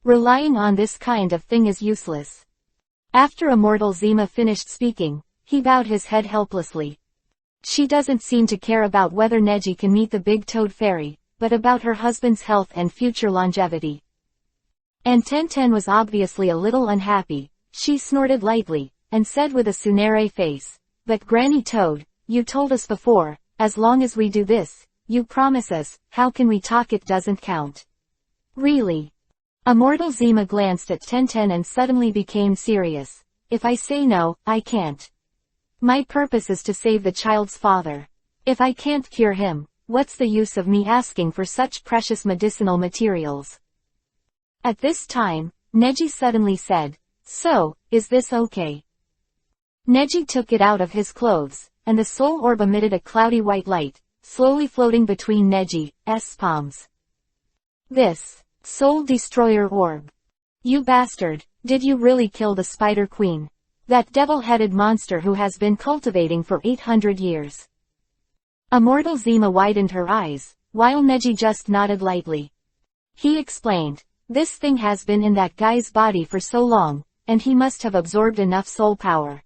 Relying on this kind of thing is useless. After Immortal Zima finished speaking, he bowed his head helplessly. She doesn't seem to care about whether Neji can meet the big toad fairy, but about her husband's health and future longevity. And Tenten was obviously a little unhappy. She snorted lightly, and said with a tsundere face, but Granny Toad, you told us before, as long as we do this, you promise us, how can we talk it doesn't count. Really? Immortal Zima glanced at Tenten and suddenly became serious. If I say no, I can't. My purpose is to save the child's father. If I can't cure him, what's the use of me asking for such precious medicinal materials? At this time, Neji suddenly said, so, is this okay? Neji took it out of his clothes, and the soul orb emitted a cloudy white light, slowly floating between Neji's palms. This Soul Destroyer Orb. You bastard, did you really kill the Spider Queen? That devil-headed monster who has been cultivating for 800 years. Immortal Zima widened her eyes, while Neji just nodded lightly. He explained, this thing has been in that guy's body for so long, and he must have absorbed enough soul power.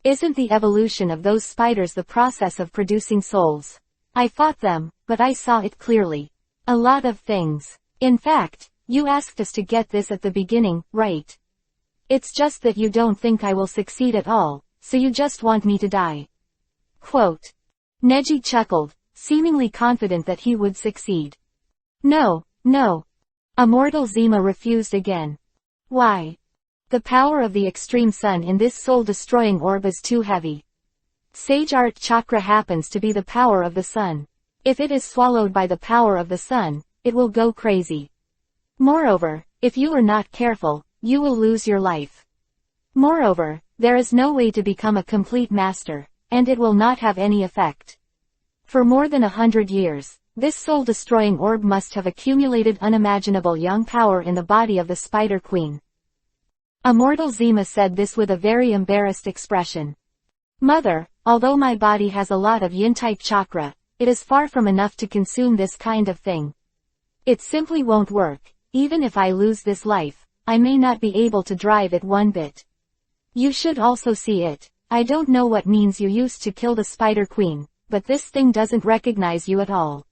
Isn't the evolution of those spiders the process of producing souls? I fought them, but I saw it clearly. A lot of things. In fact, you asked us to get this at the beginning, right? It's just that you don't think I will succeed at all, so you just want me to die. Quote. Neji chuckled, seemingly confident that he would succeed. No, no. Immortal Zima refused again. Why? The power of the extreme sun in this soul-destroying orb is too heavy. Sage Art Chakra happens to be the power of the sun. If it is swallowed by the power of the sun, it will go crazy. Moreover, if you are not careful, you will lose your life. Moreover, there is no way to become a complete master, and it will not have any effect. For more than 100 years, this soul-destroying orb must have accumulated unimaginable yang power in the body of the Spider Queen. Immortal Zima said this with a very embarrassed expression. Mother, although my body has a lot of yin-type chakra, it is far from enough to consume this kind of thing. It simply won't work. Even if I lose this life, I may not be able to drive it one bit. You should also see it. I don't know what means you used to kill the Spider Queen, but this thing doesn't recognize you at all.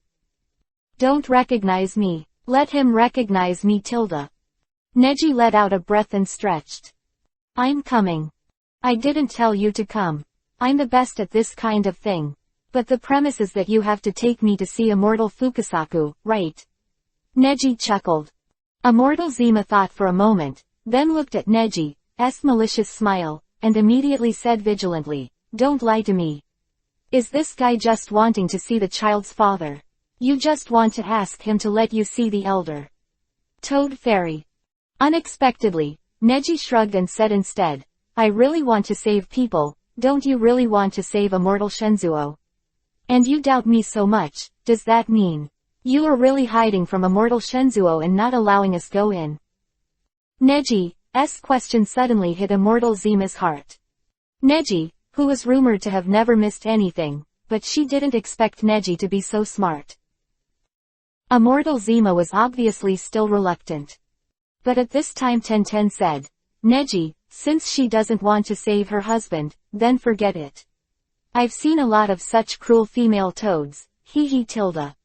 Don't recognize me. Let him recognize me tilde. Neji let out a breath and stretched. I'm coming. I didn't tell you to come. I'm the best at this kind of thing. But the premise is that you have to take me to see Immortal Fukasaku, right? Neji chuckled. Immortal Zima thought for a moment, then looked at Neji's malicious smile, and immediately said vigilantly, don't lie to me. Is this guy just wanting to see the child's father? You just want to ask him to let you see the elder Toad Fairy. Unexpectedly, Neji shrugged and said instead, I really want to save people, don't you really want to save Immortal Shenzuo? And you doubt me so much, does that mean you are really hiding from Immortal Shenzuo and not allowing us go in? Neji's question suddenly hit Immortal Zima's heart. Neji, who was rumored to have never missed anything, but she didn't expect Neji to be so smart. Immortal Zima was obviously still reluctant. But at this time Tenten said, Neji, since she doesn't want to save her husband, then forget it. I've seen a lot of such cruel female toads, he tilde.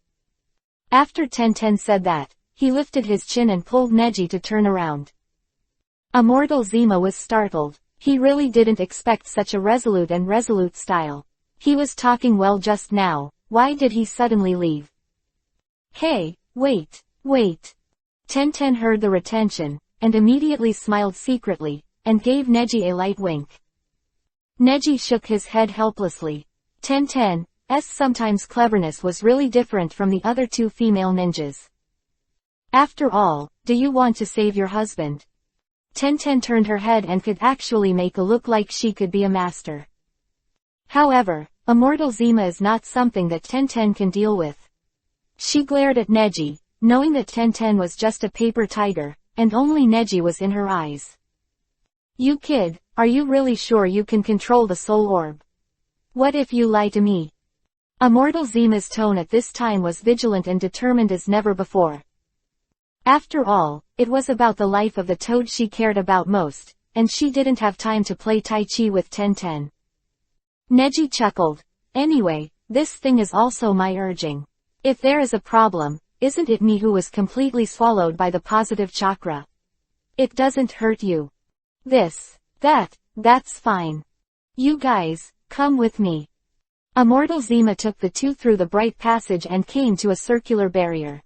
After Tenten said that, he lifted his chin and pulled Neji to turn around. Immortal Zima was startled. He really didn't expect such a resolute style. He was talking well just now, why did he suddenly leave? Hey, wait. Tenten heard the retention, and immediately smiled secretly, and gave Neji a light wink. Neji shook his head helplessly. Tenten's sometimes cleverness was really different from the other two female ninjas. After all, do you want to save your husband? Tenten turned her head and could actually make a look like she could be a master. However, Immortal Zima is not something that Tenten can deal with. She glared at Neji, knowing that Tenten was just a paper tiger, and only Neji was in her eyes. You kid, are you really sure you can control the soul orb? What if you lie to me? Immortal Zima's tone at this time was vigilant and determined as never before. After all, it was about the life of the toad she cared about most, and she didn't have time to play Tai Chi with Tenten. Neji chuckled. Anyway, this thing is also my urging. If there is a problem, isn't it me who was completely swallowed by the positive chakra? It doesn't hurt you. That's fine. You guys, come with me. Immortal Zima took the two through the bright passage and came to a circular barrier.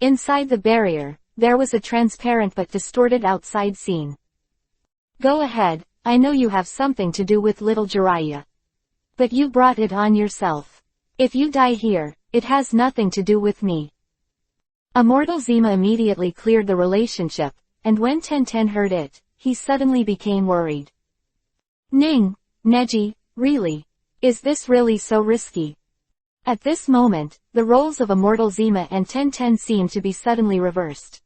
Inside the barrier, there was a transparent but distorted outside scene. Go ahead, I know you have something to do with little Jiraiya. But you brought it on yourself. If you die here, it has nothing to do with me. Immortal Zima immediately cleared the relationship, and when Tenten heard it, he suddenly became worried. Neji, really? Is this really so risky? At this moment, the roles of Immortal Zima and Tenten seemed to be suddenly reversed.